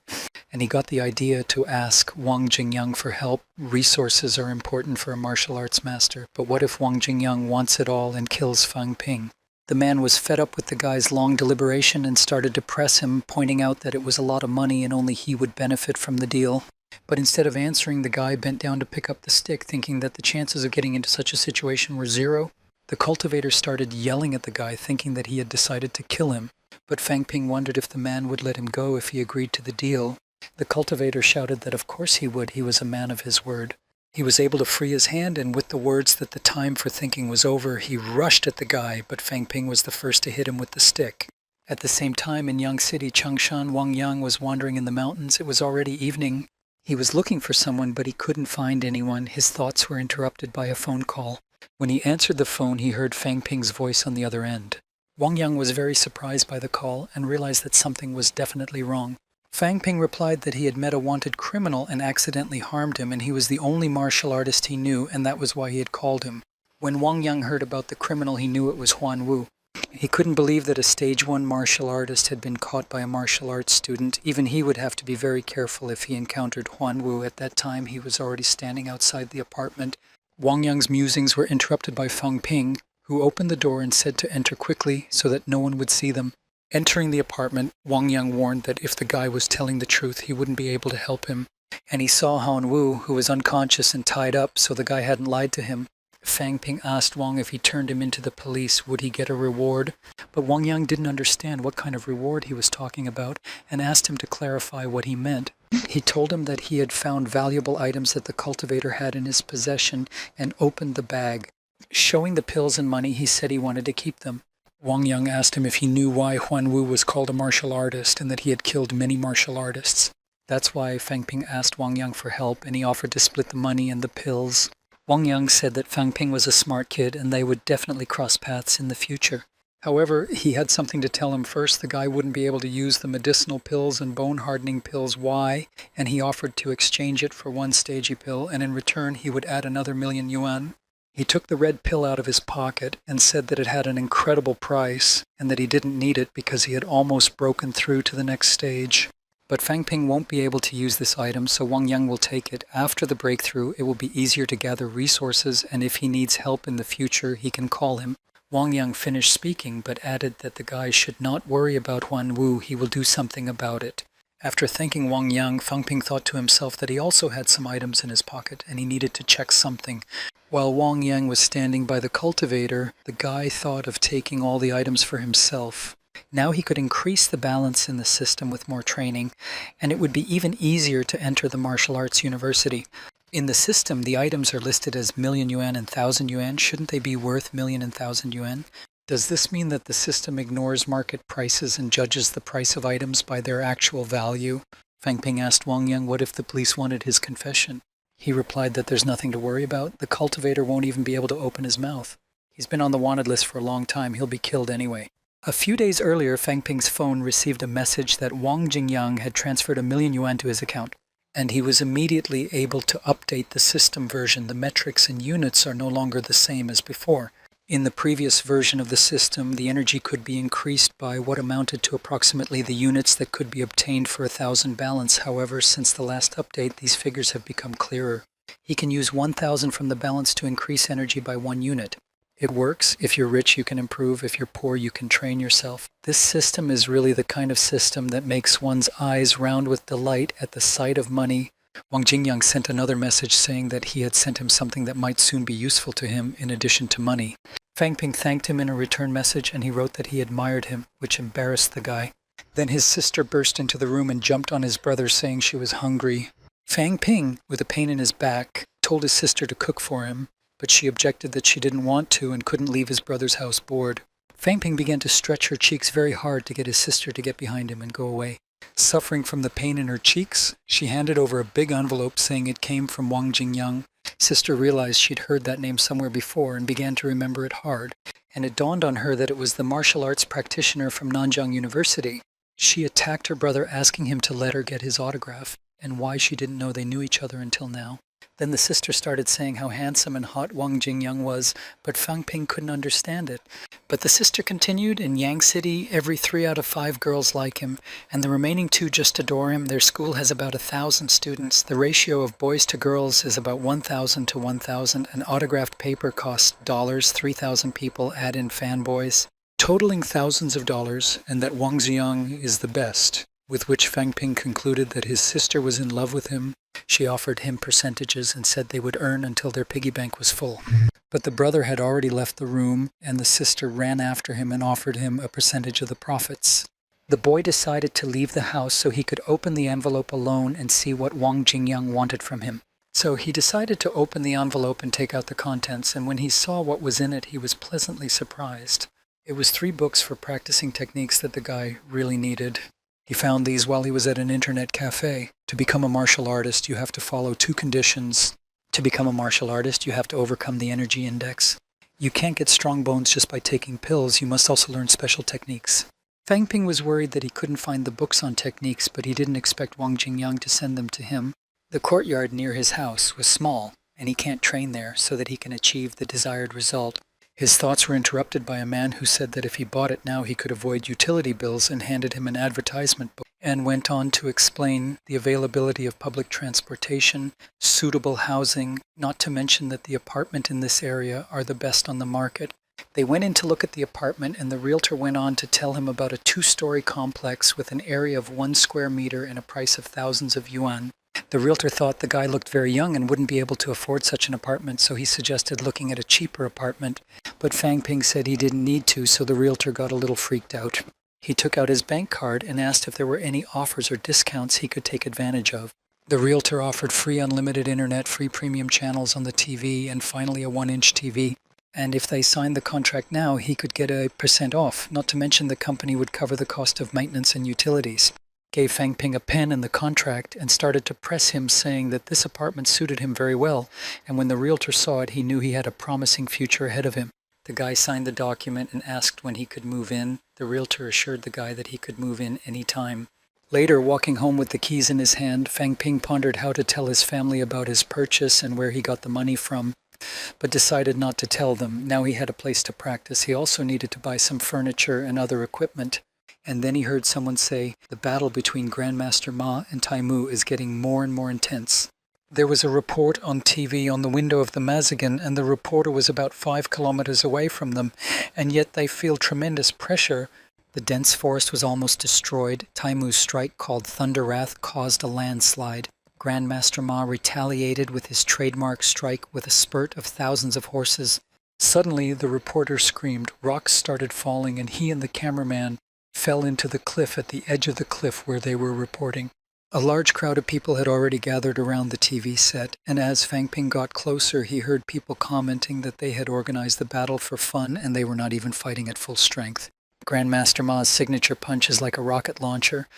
And he got the idea to ask Wang Jingyang for help. Resources are important for a martial arts master, but what if Wang Jingyang wants it all and kills Fang Ping? The man was fed up with the guy's long deliberation and started to press him, pointing out that it was a lot of money and only he would benefit from the deal. But instead of answering, the guy bent down to pick up the stick, thinking that the chances of getting into such a situation were 0. The cultivator started yelling at the guy, thinking that he had decided to kill him. But Fang Ping wondered if the man would let him go if he agreed to the deal. The cultivator shouted that of course he would, he was a man of his word. He was able to free his hand, and with the words that the time for thinking was over, he rushed at the guy, but Fang Ping was the first to hit him with the stick. At the same time, in Yang City, Changshan, Wang Yang was wandering in the mountains. It was already evening. He was looking for someone, but he couldn't find anyone. His thoughts were interrupted by a phone call. When he answered the phone, he heard Fang Ping's voice on the other end. Wang Yang was very surprised by the call and realized that something was definitely wrong. Fang Ping replied that he had met a wanted criminal and accidentally harmed him, and he was the only martial artist he knew, and that was why he had called him. When Wang Yang heard about the criminal, he knew it was Huan Wu. He couldn't believe that a stage 1 martial artist had been caught by a martial arts student. Even he would have to be very careful if he encountered Huan Wu. At that time, he was already standing outside the apartment. Wang Yang's musings were interrupted by Fang Ping, who opened the door and said to enter quickly so that no one would see them. Entering the apartment, Wang Yang warned that if the guy was telling the truth, he wouldn't be able to help him. And he saw Huan Wu, who was unconscious and tied up, so the guy hadn't lied to him. Fang Ping asked Wang if he turned him into the police, would he get a reward? But Wang Yang didn't understand what kind of reward he was talking about and asked him to clarify what he meant. He told him that he had found valuable items that the cultivator had in his possession and opened the bag. Showing the pills and money, he said he wanted to keep them. Wang Yang asked him if he knew why Huan Wu was called a martial artist and that he had killed many martial artists. That's why Fang Ping asked Wang Yang for help, and he offered to split the money and the pills. Wang Yang said that Fang Ping was a smart kid and they would definitely cross paths in the future. However, he had something to tell him first. The guy wouldn't be able to use the medicinal pills and bone-hardening pills. Why? And he offered to exchange it for one stagey pill, and in return he would add another $1,000,000. He took the red pill out of his pocket and said that it had an incredible price and that he didn't need it because he had almost broken through to the next stage. But Fang Ping won't be able to use this item, so Wang Yang will take it. After the breakthrough, it will be easier to gather resources, and if he needs help in the future, he can call him. Wang Yang finished speaking, but added that the guy should not worry about Huan Wu. He will do something about it. After thanking Wang Yang, Fang Ping thought to himself that he also had some items in his pocket, and he needed to check something. While Wang Yang was standing by the cultivator, the guy thought of taking all the items for himself. Now he could increase the balance in the system with more training, and it would be even easier to enter the martial arts university. In the system, the items are listed as $1,000,000 and $1,000 yuan. Shouldn't they be worth $1,000,000 and $1,000 yuan? Does this mean that the system ignores market prices and judges the price of items by their actual value? Fang Ping asked Wang Yang what if the police wanted his confession. He replied that there's nothing to worry about. The cultivator won't even be able to open his mouth. He's been on the wanted list for a long time. He'll be killed anyway. A few days earlier, Fang Ping's phone received a message that Wang Jingyang had transferred $1,000,000 to his account, and he was immediately able to update the system version. The metrics and units are no longer the same as before. In the previous version of the system, the energy could be increased by what amounted to approximately the units that could be obtained for 1,000 balance. However, since the last update, these figures have become clearer. He can use 1,000 from the balance to increase energy by 1 unit. It works. If you're rich, you can improve. If you're poor, you can train yourself. This system is really the kind of system that makes one's eyes round with delight at the sight of money. Wang Jingyang sent another message saying that he had sent him something that might soon be useful to him in addition to money. Fang Ping thanked him in a return message, and he wrote that he admired him, which embarrassed the guy. Then his sister burst into the room and jumped on his brother, saying she was hungry. Fang Ping, with a pain in his back, told his sister to cook for him, but she objected that she didn't want to and couldn't leave his brother's house bored. Fang Ping began to stretch her cheeks very hard to get his sister to get behind him and go away. Suffering from the pain in her cheeks, she handed over a big envelope saying it came from Wang Jingyang. Sister realized she'd heard that name somewhere before and began to remember it hard, and it dawned on her that it was the martial arts practitioner from Nanjing University. She attacked her brother, asking him to let her get his autograph, and why she didn't know they knew each other until now. Then the sister started saying how handsome and hot Wang Jingyang was, but Fang Ping couldn't understand it. But the sister continued, in Yang City, every 3 out of 5 girls like him, and the remaining 2 just adore him. Their school has about 1,000 students. The ratio of boys to girls is about 1,000 to 1,000, and autographed paper costs dollars. 3,000 people add in fanboys, totaling thousands of dollars, and that Wang Jingyang is the best. With which Fang Ping concluded that his sister was in love with him. She offered him percentages and said they would earn until their piggy bank was full. But the brother had already left the room, and the sister ran after him and offered him a percentage of the profits. The boy decided to leave the house so he could open the envelope alone and see what Wang Jingyang wanted from him. So he decided to open the envelope and take out the contents, and when he saw what was in it, he was pleasantly surprised. It was 3 books for practicing techniques that the guy really needed. He found these while he was at an internet cafe. To become a martial artist, you have to follow 2 conditions. To become a martial artist, you have to overcome the energy index. You can't get strong bones just by taking pills, you must also learn special techniques. Fang Ping was worried that he couldn't find the books on techniques, but he didn't expect Wang Jingyang to send them to him. The courtyard near his house was small, and he can't train there so that he can achieve the desired result. His thoughts were interrupted by a man who said that if he bought it now he could avoid utility bills, and handed him an advertisement book, and went on to explain the availability of public transportation, suitable housing, not to mention that the apartment in this area are the best on the market. They went in to look at the apartment, and the realtor went on to tell him about a 2-story complex with an area of 1 square meter and a price of thousands of yuan. The realtor thought the guy looked very young and wouldn't be able to afford such an apartment, so he suggested looking at a cheaper apartment. But Fang Ping said he didn't need to, so the realtor got a little freaked out. He took out his bank card and asked if there were any offers or discounts he could take advantage of. The realtor offered free unlimited internet, free premium channels on the TV, and finally a 1-inch TV. And if they signed the contract now, he could get a % off, not to mention the company would cover the cost of maintenance and utilities. Gave Fang Ping a pen and the contract and started to press him, saying that this apartment suited him very well, and when the realtor saw it, he knew he had a promising future ahead of him. The guy signed the document and asked when he could move in. The realtor assured the guy that he could move in any time. Later, walking home with the keys in his hand, Fang Ping pondered how to tell his family about his purchase and where he got the money from, but decided not to tell them. Now he had a place to practice. He also needed to buy some furniture and other equipment. And then he heard someone say, the battle between Grandmaster Ma and Taimu is getting more and more intense. There was a report on TV on the window of the Mazagan, and the reporter was about 5 kilometers away from them, and yet they feel tremendous pressure. The dense forest was almost destroyed. Taimu's strike, called Thunder Wrath, caused a landslide. Grandmaster Ma retaliated with his trademark strike with a spurt of thousands of horses. Suddenly, the reporter screamed. Rocks started falling, and he and the cameraman fell into the cliff at the edge of the cliff where they were reporting. A large crowd of people had already gathered around the TV set, and as Fang Ping got closer, he heard people commenting that they had organized the battle for fun and they were not even fighting at full strength. Grandmaster Ma's signature punch is like a rocket launcher.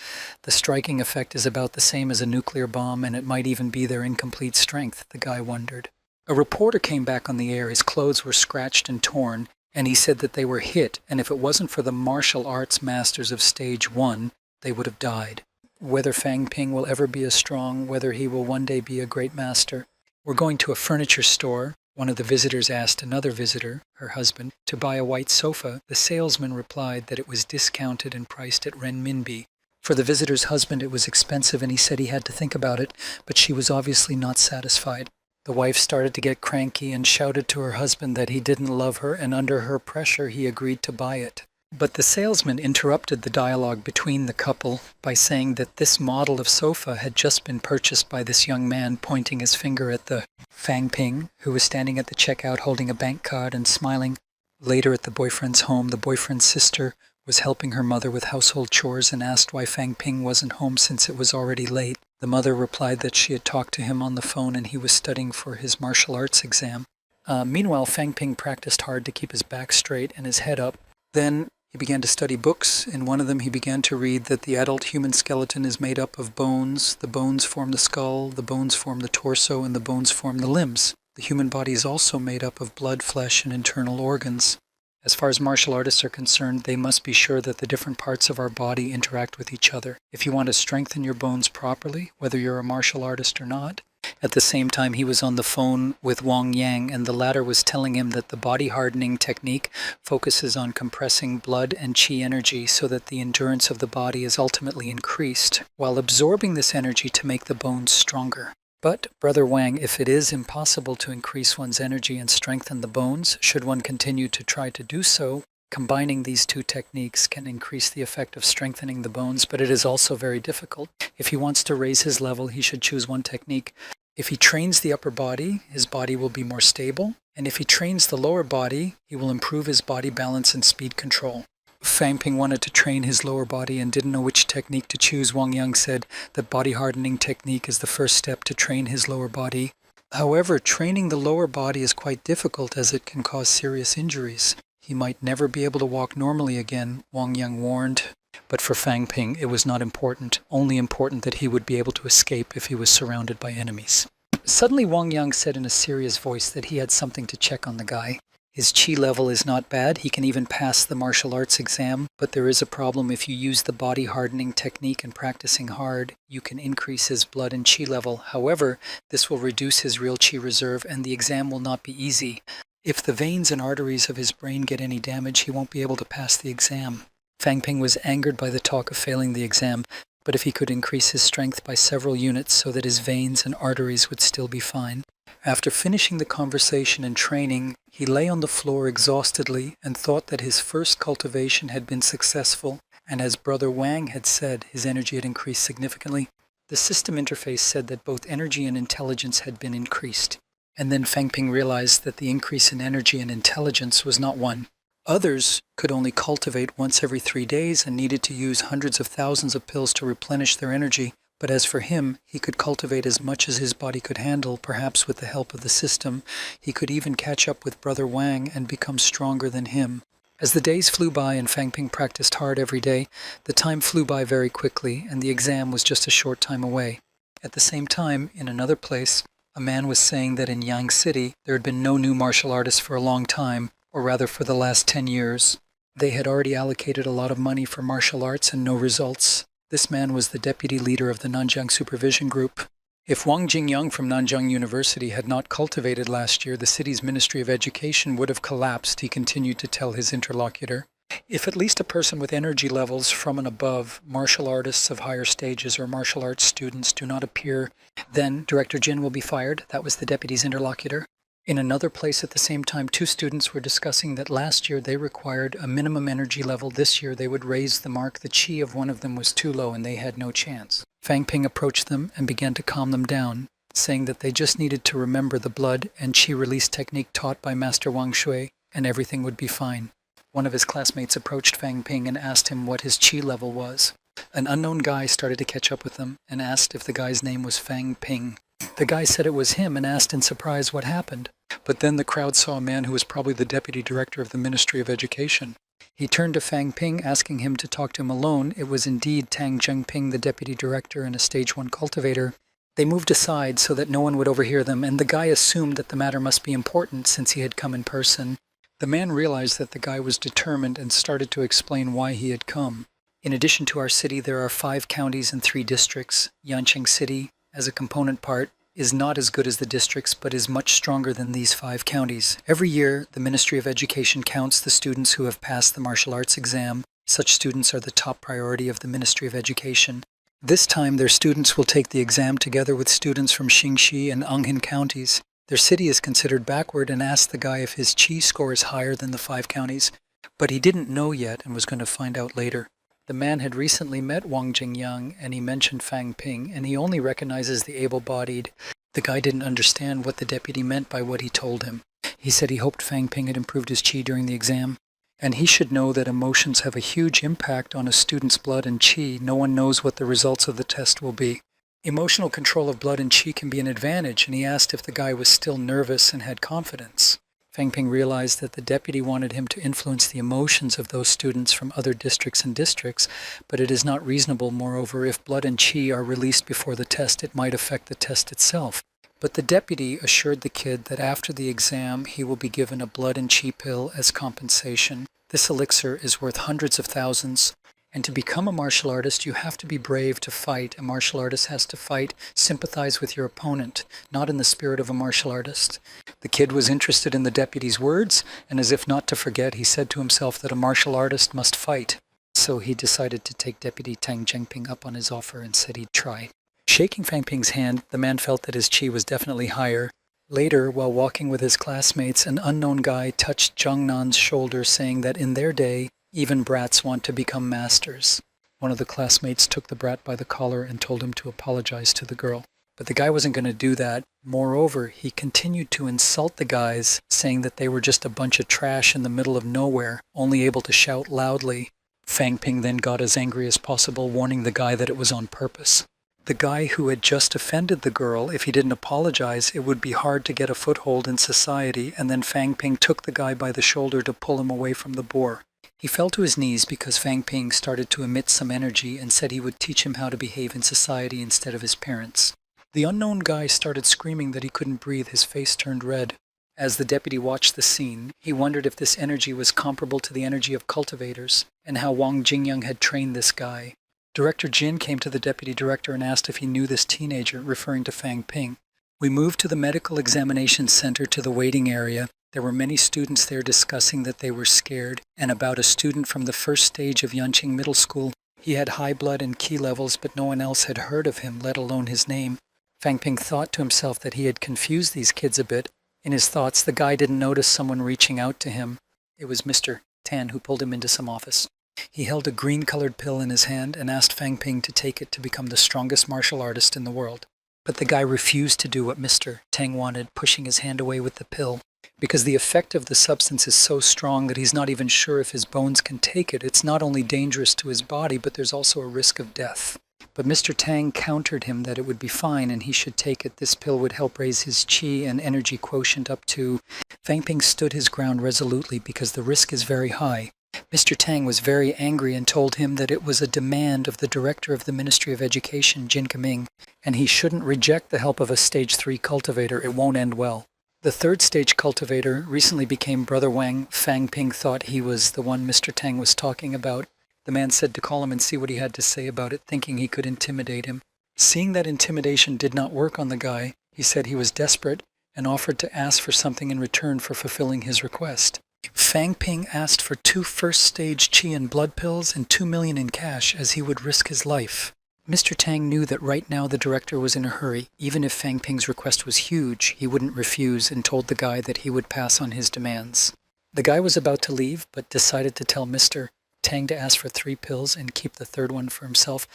The striking effect is about the same as a nuclear bomb, and it might even be their incomplete strength, the guy wondered. A reporter came back on the air. His clothes were scratched and torn, and he said that they were hit, and if it wasn't for the martial arts masters of Stage 1, they would have died. Whether Fang Ping will ever be as strong, whether he will one day be a great master. We're going to a furniture store. One of the visitors asked another visitor, her husband, to buy a white sofa. The salesman replied that it was discounted and priced at renminbi. For the visitor's husband, it was expensive, and he said he had to think about it, but she was obviously not satisfied. The wife started to get cranky and shouted to her husband that he didn't love her, and under her pressure he agreed to buy it. But the salesman interrupted the dialogue between the couple by saying that this model of sofa had just been purchased by this young man, pointing his finger at the Fang Ping, who was standing at the checkout holding a bank card and smiling. Later at the boyfriend's home, the boyfriend's sister was helping her mother with household chores and asked why Fang Ping wasn't home since it was already late. The mother replied that she had talked to him on the phone and he was studying for his martial arts exam. Meanwhile, Fang Ping practiced hard to keep his back straight and his head up. Then he began to study books. In one of them, he began to read that the adult human skeleton is made up of bones. The bones form the skull, the bones form the torso, and the bones form the limbs. The human body is also made up of blood, flesh, and internal organs. As far as martial artists are concerned, they must be sure that the different parts of our body interact with each other. If you want to strengthen your bones properly, whether you're a martial artist or not. At the same time, he was on the phone with Wang Yang, and the latter was telling him that the body hardening technique focuses on compressing blood and qi energy so that the endurance of the body is ultimately increased, while absorbing this energy to make the bones stronger. But, Brother Wang, if it is impossible to increase one's energy and strengthen the bones, should one continue to try to do so, combining these two techniques can increase the effect of strengthening the bones, but it is also very difficult. If he wants to raise his level, he should choose one technique. If he trains the upper body, his body will be more stable, and if he trains the lower body, he will improve his body balance and speed control. Fang Ping wanted to train his lower body and didn't know which technique to choose. Wang Yang said that body hardening technique is the first step to train his lower body. However, training the lower body is quite difficult as it can cause serious injuries. He might never be able to walk normally again, Wang Yang warned. But for Fang Ping, it was not important, only important that he would be able to escape if he was surrounded by enemies. Suddenly Wang Yang said in a serious voice that he had something to check on the guy. His chi level is not bad, he can even pass the martial arts exam, but there is a problem if you use the body hardening technique and practicing hard, you can increase his blood and chi level. However, this will reduce his real chi reserve and the exam will not be easy. If the veins and arteries of his brain get any damage, he won't be able to pass the exam. Fang Ping was angered by the talk of failing the exam, but if he could increase his strength by several units so that his veins and arteries would still be fine. After finishing the conversation and training, he lay on the floor exhaustedly and thought that his first cultivation had been successful, and as Brother Wang had said, his energy had increased significantly. The system interface said that both energy and intelligence had been increased. And then Fang Ping realized that the increase in energy and intelligence was not one. Others could only cultivate once every 3 days and needed to use hundreds of thousands of pills to replenish their energy. But as for him, he could cultivate as much as his body could handle, perhaps with the help of the system. He could even catch up with Brother Wang and become stronger than him. As the days flew by and Fang Ping practiced hard every day, the time flew by very quickly and the exam was just a short time away. At the same time, in another place, a man was saying that in Yang City there had been no new martial artists for a long time, or rather for the last 10 years. They had already allocated a lot of money for martial arts and no results. This man was the deputy leader of the Nanjing Supervision Group. If Wang Jingyang from Nanjing University had not cultivated last year, the city's Ministry of Education would have collapsed, he continued to tell his interlocutor. If at least a person with energy levels from and above, martial artists of higher stages or martial arts students do not appear, then Director Jin will be fired. That was the deputy's interlocutor. In another place at the same time, 2 students were discussing that last year they required a minimum energy level. This year they would raise the mark. The chi of one of them was too low and they had no chance. Fang Ping approached them and began to calm them down, saying that they just needed to remember the blood and chi release technique taught by Master Wang Shui and everything would be fine. One of his classmates approached Fang Ping and asked him what his chi level was. An unknown guy started to catch up with them and asked if the guy's name was Fang Ping. The guy said it was him and asked in surprise what happened. But then the crowd saw a man who was probably the deputy director of the Ministry of Education. He turned to Fang Ping, asking him to talk to him alone. It was indeed Tang Zhengping, the deputy director and a stage 1 cultivator. They moved aside so that no one would overhear them, and the guy assumed that the matter must be important since he had come in person. The man realized that the guy was determined and started to explain why he had come. In addition to our city, there are 5 counties and 3 districts. Yancheng City, as a component part, is not as good as the districts, but is much stronger than these 5 counties. Every year, the Ministry of Education counts the students who have passed the martial arts exam. Such students are the top priority of the Ministry of Education. This time, their students will take the exam together with students from Xingxi and Anghin counties. Their city is considered backward and asked the guy if his chi score is higher than the 5 counties, but he didn't know yet and was going to find out later. The man had recently met Wang Jingyang and he mentioned Fang Ping, and he only recognizes the able-bodied. The guy didn't understand what the deputy meant by what he told him. He said he hoped Fang Ping had improved his chi during the exam, and he should know that emotions have a huge impact on a student's blood and chi. No one knows what the results of the test will be. Emotional control of blood and chi can be an advantage, and he asked if the guy was still nervous and had confidence. Fang Ping realized that the deputy wanted him to influence the emotions of those students from other districts and districts, but it is not reasonable. Moreover, if blood and chi are released before the test, it might affect the test itself. But the deputy assured the kid that after the exam, he will be given a blood and chi pill as compensation. This elixir is worth hundreds of thousands. And to become a martial artist, you have to be brave to fight. A martial artist has to fight, sympathize with your opponent, not in the spirit of a martial artist. The kid was interested in the deputy's words, and as if not to forget, he said to himself that a martial artist must fight. So he decided to take Deputy Tang Zhengping up on his offer and said he'd try. Shaking Fang Ping's hand, the man felt that his chi was definitely higher. Later, while walking with his classmates, an unknown guy touched Zhang Nan's shoulder, saying that in their day, even brats want to become masters. One of the classmates took the brat by the collar and told him to apologize to the girl. But the guy wasn't going to do that. Moreover, he continued to insult the guys, saying that they were just a bunch of trash in the middle of nowhere, only able to shout loudly. Fang Ping then got as angry as possible, warning the guy that it was on purpose. The guy who had just offended the girl, if he didn't apologize, it would be hard to get a foothold in society, and then Fang Ping took the guy by the shoulder to pull him away from the boar. He fell to his knees because Fang Ping started to emit some energy and said he would teach him how to behave in society instead of his parents. The unknown guy started screaming that he couldn't breathe. His face turned red. As the deputy watched the scene, he wondered if this energy was comparable to the energy of cultivators, and how Wang Jingyang had trained this guy. Director Jin came to the deputy director and asked if he knew this teenager, referring to Fang Ping. We moved to the medical examination center to the waiting area. There were many students there discussing that they were scared, and about a student from the first stage of Yanqing Middle School. He had high blood and Qi levels, but no one else had heard of him, let alone his name. Fang Ping thought to himself that he had confused these kids a bit. In his thoughts, the guy didn't notice someone reaching out to him. It was Mr. Tan who pulled him into some office. He held a green-colored pill in his hand and asked Fang Ping to take it to become the strongest martial artist in the world. But the guy refused to do what Mr. Tang wanted, pushing his hand away with the pill. Because the effect of the substance is so strong that he's not even sure if his bones can take it, it's not only dangerous to his body, but there's also a risk of death. But Mr. Tang countered him that it would be fine and he should take it. This pill would help raise his qi and energy quotient up to... Fang Ping stood his ground resolutely because the risk is very high. Mr. Tang was very angry and told him that it was a demand of the director of the Ministry of Education, Jin Kaming, and he shouldn't reject the help of a stage 3 cultivator. It won't end well. The third stage cultivator recently became Brother Wang. Fang Ping thought he was the one Mr. Tang was talking about. The man said to call him and see what he had to say about it, thinking he could intimidate him. Seeing that intimidation did not work on the guy, he said he was desperate and offered to ask for something in return for fulfilling his request. Fang Ping asked for 2 first-stage qi and blood pills and 2 million in cash, as he would risk his life. Mr. Tang knew that right now the director was in a hurry. Even if Fang Ping's request was huge, he wouldn't refuse and told the guy that he would pass on his demands. The guy was about to leave, but decided to tell Mr. Tang to ask for 3 pills and keep the third one for himself.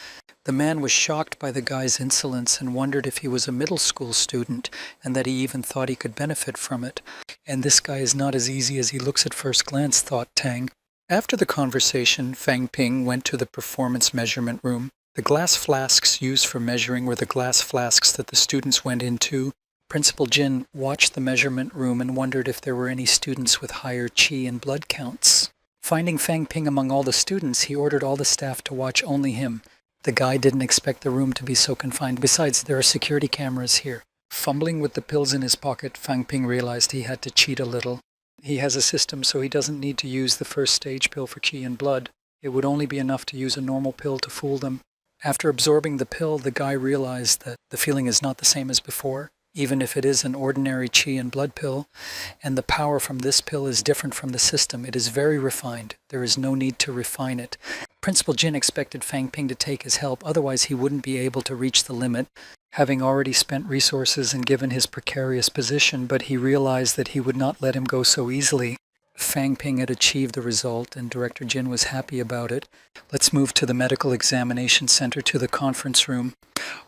The man was shocked by the guy's insolence and wondered if he was a middle school student and that he even thought he could benefit from it. And this guy is not as easy as he looks at first glance, thought Tang. After the conversation, Fang Ping went to the performance measurement room. The glass flasks used for measuring were the glass flasks that the students went into. Principal Jin watched the measurement room and wondered if there were any students with higher qi and blood counts. Finding Fang Ping among all the students, he ordered all the staff to watch only him. The guy didn't expect the room to be so confined. Besides, there are security cameras here. Fumbling with the pills in his pocket, Fang Ping realized he had to cheat a little. He has a system, so he doesn't need to use the first stage pill for qi and blood. It would only be enough to use a normal pill to fool them. After absorbing the pill, the guy realized that the feeling is not the same as before, even if it is an ordinary qi and blood pill, and the power from this pill is different from the system. It is very refined. There is no need to refine it. Principal Jin expected Fang Ping to take his help, otherwise he wouldn't be able to reach the limit, having already spent resources and given his precarious position, but he realized that he would not let him go so easily. Fang Ping had achieved the result, and Director Jin was happy about it. Let's move to the medical examination center, to the conference room.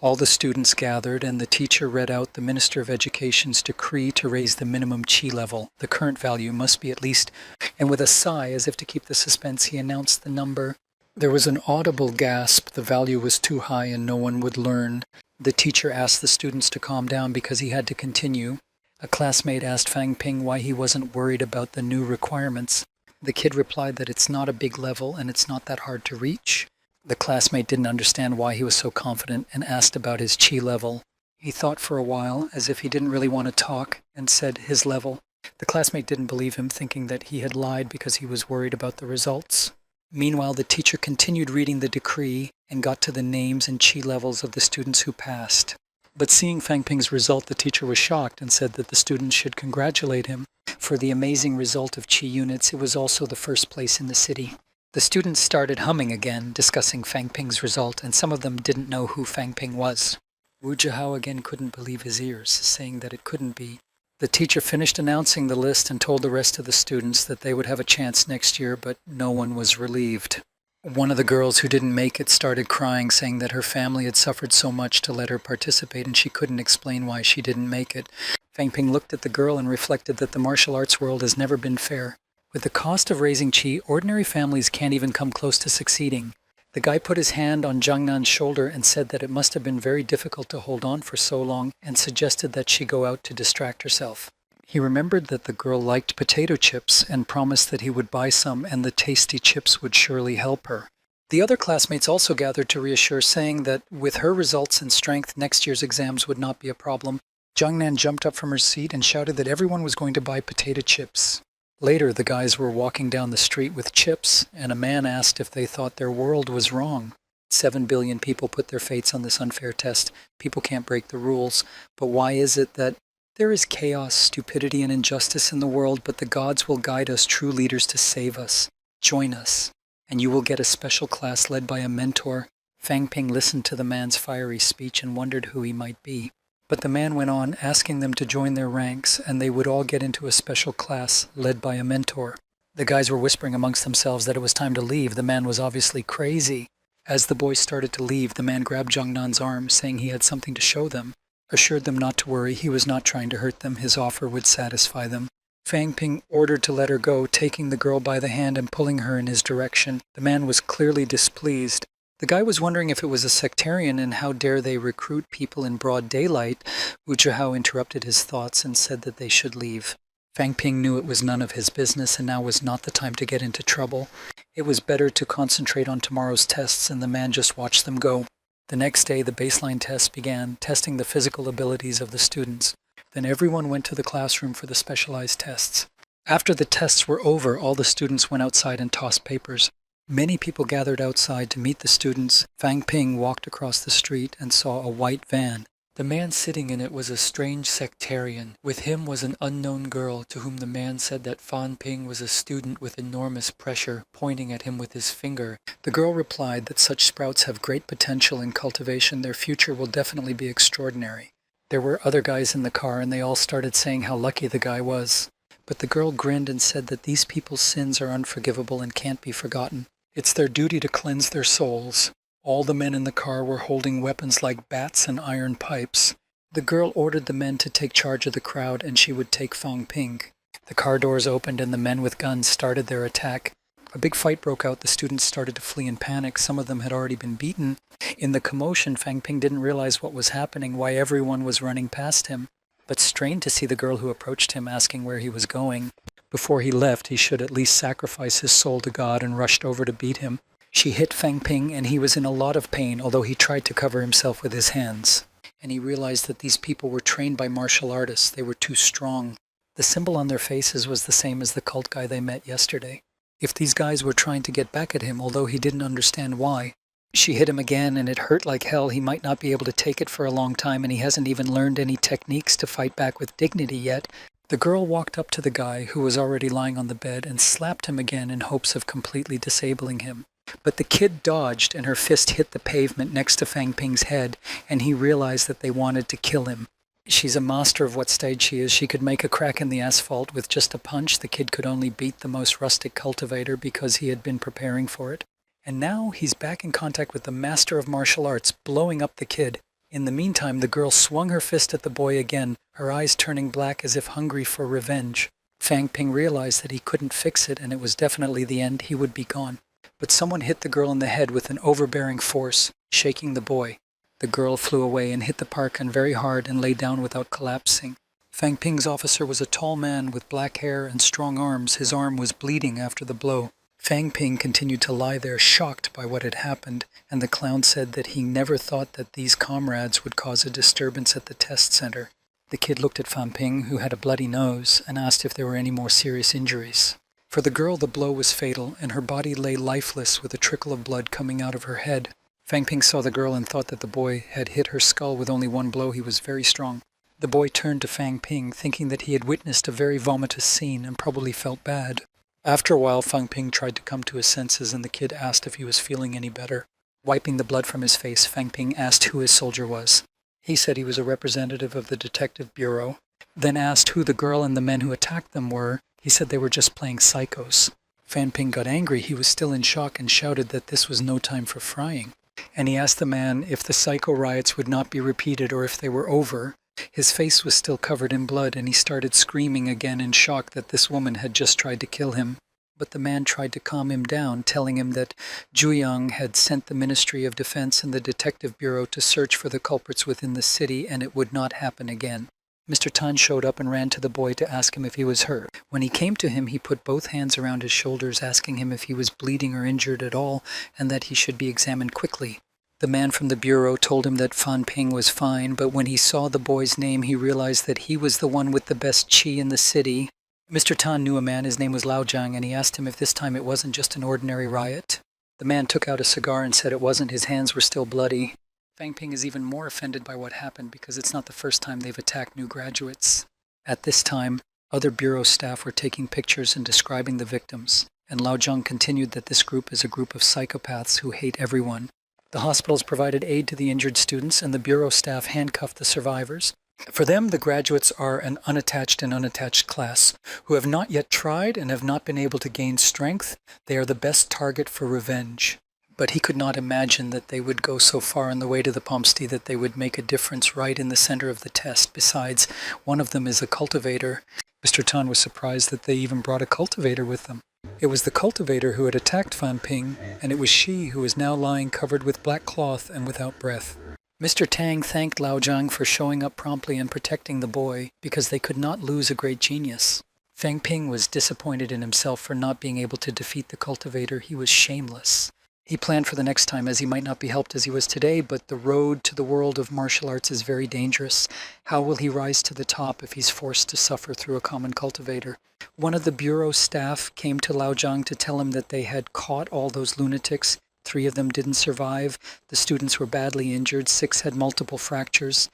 All the students gathered, and the teacher read out the Minister of Education's decree to raise the minimum qi level. The current value must be at least... And with a sigh, as if to keep the suspense, he announced the number. There was an audible gasp. The value was too high and no one would learn. The teacher asked the students to calm down because he had to continue. A classmate asked Fang Ping why he wasn't worried about the new requirements. The kid replied that it's not a big level and it's not that hard to reach. The classmate didn't understand why he was so confident and asked about his qi level. He thought for a while, as if he didn't really want to talk, and said his level. The classmate didn't believe him, thinking that he had lied because he was worried about the results. Meanwhile, the teacher continued reading the decree and got to the names and qi levels of the students who passed. But seeing Fang Ping's result, the teacher was shocked and said that the students should congratulate him. For the amazing result of qi units, it was also the first place in the city. The students started humming again, discussing Fang Ping's result, and some of them didn't know who Fang Ping was. Wu Zhihao again couldn't believe his ears, saying that it couldn't be. The teacher finished announcing the list and told the rest of the students that they would have a chance next year, but no one was relieved. One of the girls who didn't make it started crying, saying that her family had suffered so much to let her participate and she couldn't explain why she didn't make it. Fang Ping looked at the girl and reflected that the martial arts world has never been fair. With the cost of raising qi, ordinary families can't even come close to succeeding. The guy put his hand on Jiangnan's shoulder and said that it must have been very difficult to hold on for so long and suggested that she go out to distract herself. He remembered that the girl liked potato chips and promised that he would buy some and the tasty chips would surely help her. The other classmates also gathered to reassure, saying that with her results and strength, next year's exams would not be a problem. Jiangnan jumped up from her seat and shouted that everyone was going to buy potato chips. Later, the guys were walking down the street with chips, and a man asked if they thought their world was wrong. 7 billion people put their fates on this unfair test. People can't break the rules. But why is it that there is chaos, stupidity, and injustice in the world, but the gods will guide us true leaders to save us? Join us, and you will get a special class led by a mentor. Fang Ping listened to the man's fiery speech and wondered who he might be. But the man went on, asking them to join their ranks, and they would all get into a special class led by a mentor. The guys were whispering amongst themselves that it was time to leave. The man was obviously crazy. As the boys started to leave, the man grabbed Jiangnan's arm, saying he had something to show them. Assured them not to worry, he was not trying to hurt them. His offer would satisfy them. Fang Ping ordered to let her go, taking the girl by the hand and pulling her in his direction. The man was clearly displeased. The guy was wondering if it was a sectarian and how dare they recruit people in broad daylight. Wu Zhihao interrupted his thoughts and said that they should leave. Fang Ping knew it was none of his business and now was not the time to get into trouble. It was better to concentrate on tomorrow's tests, and the man just watched them go. The next day, the baseline tests began, testing the physical abilities of the students. Then everyone went to the classroom for the specialized tests. After the tests were over, all the students went outside and tossed papers. Many people gathered outside to meet the students. Fang Ping walked across the street and saw a white van. The man sitting in it was a strange sectarian. With him was an unknown girl, to whom the man said that Fan Ping was a student with enormous pressure, pointing at him with his finger. The girl replied that such sprouts have great potential in cultivation. Their future will definitely be extraordinary. There were other guys in the car, and they all started saying how lucky the guy was. But the girl grinned and said that these people's sins are unforgivable and can't be forgotten. It's their duty to cleanse their souls. All the men in the car were holding weapons like bats and iron pipes. The girl ordered the men to take charge of the crowd, and she would take Fang Ping. The car doors opened and the men with guns started their attack. A big fight broke out. The students started to flee in panic. Some of them had already been beaten. In the commotion, Fang Ping didn't realize what was happening, why everyone was running past him, but strained to see the girl who approached him, asking where he was going. Before he left, he should at least sacrifice his soul to God, and rushed over to beat him. She hit Fang Ping, and he was in a lot of pain, although he tried to cover himself with his hands. And he realized that these people were trained by martial artists. They were too strong. The symbol on their faces was the same as the cult guy they met yesterday. If these guys were trying to get back at him, although he didn't understand why. She hit him again, and it hurt like hell. He might not be able to take it for a long time, and he hasn't even learned any techniques to fight back with dignity yet. The girl walked up to the guy, who was already lying on the bed, and slapped him again in hopes of completely disabling him. But the kid dodged, and her fist hit the pavement next to Fang Ping's head, and he realized that they wanted to kill him. She's a master of what stage she is. She could make a crack in the asphalt with just a punch. The kid could only beat the most rustic cultivator because he had been preparing for it. And now he's back in contact with the master of martial arts, blowing up the kid. In the meantime, the girl swung her fist at the boy again, her eyes turning black as if hungry for revenge. Fang Ping realized that he couldn't fix it, and it was definitely the end. He would be gone. But someone hit the girl in the head with an overbearing force, shaking the boy. The girl flew away and hit the parkan very hard and lay down without collapsing. Fang Ping's officer was a tall man with black hair and strong arms. His arm was bleeding after the blow. Fang Ping continued to lie there, shocked by what had happened, and the clown said that he never thought that these comrades would cause a disturbance at the test center. The kid looked at Fang Ping, who had a bloody nose, and asked if there were any more serious injuries. For the girl, the blow was fatal, and her body lay lifeless with a trickle of blood coming out of her head. Fang Ping saw the girl and thought that the boy had hit her skull with only one blow. He was very strong. The boy turned to Fang Ping, thinking that he had witnessed a very vomitous scene and probably felt bad. After a while, Fang Ping tried to come to his senses, and the kid asked if he was feeling any better. Wiping the blood from his face, Fang Ping asked who his soldier was. He said he was a representative of the detective bureau, then asked who the girl and the men who attacked them were. He said they were just playing psychos. Fang Ping got angry. He was still in shock and shouted that this was no time for frying. And he asked the man if the psycho riots would not be repeated or if they were over. His face was still covered in blood, and he started screaming again in shock that this woman had just tried to kill him. but the man tried to calm him down, telling him that Juyang had sent the Ministry of Defense and the Detective Bureau to search for the culprits within the city, and it would not happen again. Mr. Tan showed up and ran to the boy to ask him if he was hurt. When he came to him, he put both hands around his shoulders, asking him if he was bleeding or injured at all, and that he should be examined quickly. The man from the bureau told him that Fan Ping was fine, but when he saw the boy's name, he realized that he was the one with the best qi in the city. Mr. Tan knew a man, his name was Lao Jiang, and he asked him if this time it wasn't just an ordinary riot. The man took out a cigar and said it wasn't, his hands were still bloody. Fan Ping is even more offended by what happened because it's not the first time they've attacked new graduates. At this time, other bureau staff were taking pictures and describing the victims, and Lao Jiang continued that this group is a group of psychopaths who hate everyone. The hospitals provided aid to the injured students, and the bureau staff handcuffed the survivors. For them, the graduates are an unattached and unattached class who have not yet tried and have not been able to gain strength. They are the best target for revenge. But he could not imagine that they would go so far on the way to the Pomsti that they would make a difference right in the center of the test. Besides, one of them is a cultivator. Mr. Tan was surprised that they even brought a cultivator with them. It was the cultivator who had attacked Fan Ping, and it was she who was now lying covered with black cloth and without breath. Mr. Tang thanked Lao Jiang for showing up promptly and protecting the boy, because they could not lose a great genius. Fan Ping was disappointed in himself for not being able to defeat the cultivator. He was shameless. He planned for the next time, as he might not be helped as he was today, but the road to the world of martial arts is very dangerous. How will he rise to the top if he's forced to suffer through a common cultivator? One of the bureau staff came to Lao Jiang to tell him that they had caught all those lunatics. 3 of them didn't survive. The students were badly injured. 6 had multiple fractures.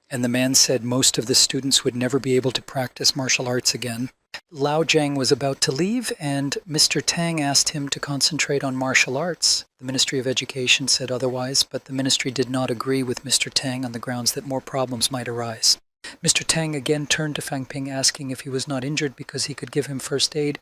And the man said most of the students would never be able to practice martial arts again. Lao Jiang was about to leave, and Mr. Tang asked him to concentrate on martial arts. The Ministry of Education said otherwise, but the ministry did not agree with Mr. Tang on the grounds that more problems might arise. Mr. Tang again turned to Fan Ping, asking if he was not injured because he could give him first aid,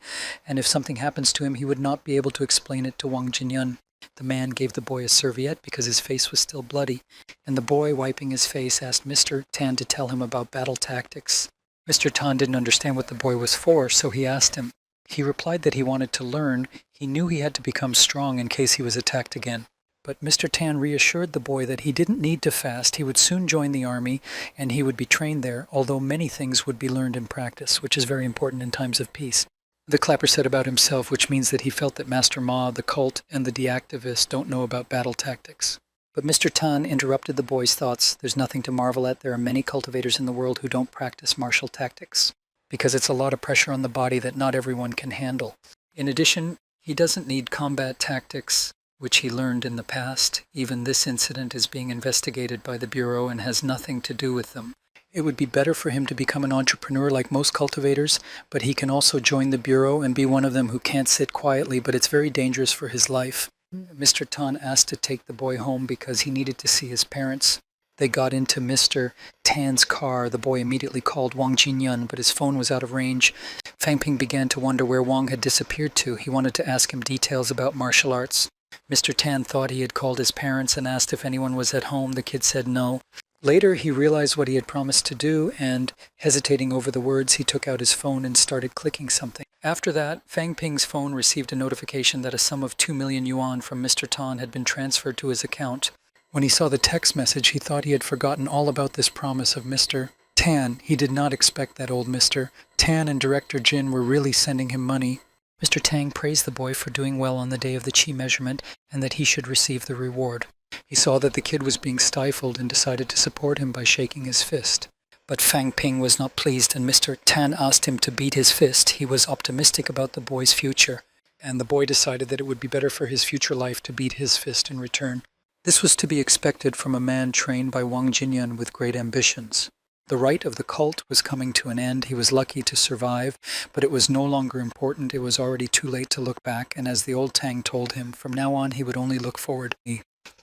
and if something happens to him, he would not be able to explain it to Wang Jinyun. The man gave the boy a serviette because his face was still bloody, and the boy, wiping his face, asked Mr. Tan to tell him about battle tactics. Mr. Tan didn't understand what the boy was for, so he asked him. He replied that he wanted to learn. He knew he had to become strong in case he was attacked again. But Mr. Tan reassured the boy that he didn't need to fast. He would soon join the army, and he would be trained there, although many things would be learned in practice, which is very important in times of peace. The clapper said about himself, which means that he felt that Master Ma, the cult, and the deactivists don't know about battle tactics. But Mr. Tan interrupted the boy's thoughts. There's nothing to marvel at. There are many cultivators in the world who don't practice martial tactics, because it's a lot of pressure on the body that not everyone can handle. In addition, he doesn't need combat tactics, which he learned in the past. Even this incident is being investigated by the Bureau and has nothing to do with them. It would be better for him to become an entrepreneur like most cultivators, but he can also join the Bureau and be one of them who can't sit quietly, but it's very dangerous for his life. Mr. Tan asked to take the boy home because he needed to see his parents. They got into Mr. Tan's car. The boy immediately called Wang Jinyun, but his phone was out of range. Fan Ping began to wonder where Wang had disappeared to. He wanted to ask him details about martial arts. Mr. Tan thought he had called his parents and asked if anyone was at home. The kid said no. Later, he realized what he had promised to do, and, hesitating over the words, he took out his phone and started clicking something. After that, Fan Ping's phone received a notification that a sum of 2 million yuan from Mr. Tan had been transferred to his account. When he saw the text message, he thought he had forgotten all about this promise of Mr. Tan. He did not expect that old Mr. Tan and Director Jin were really sending him money. Mr. Tang praised the boy for doing well on the day of the qi measurement and that he should receive the reward. He saw that the kid was being stifled and decided to support him by shaking his fist. But Fan Ping was not pleased, and Mr. Tan asked him to beat his fist. He was optimistic about the boy's future, and the boy decided that it would be better for his future life to beat his fist in return. This was to be expected from a man trained by Wang Jinyun with great ambitions. The rite of the cult was coming to an end. He was lucky to survive, but it was no longer important. It was already too late to look back, and as the old Tang told him, from now on he would only look forward.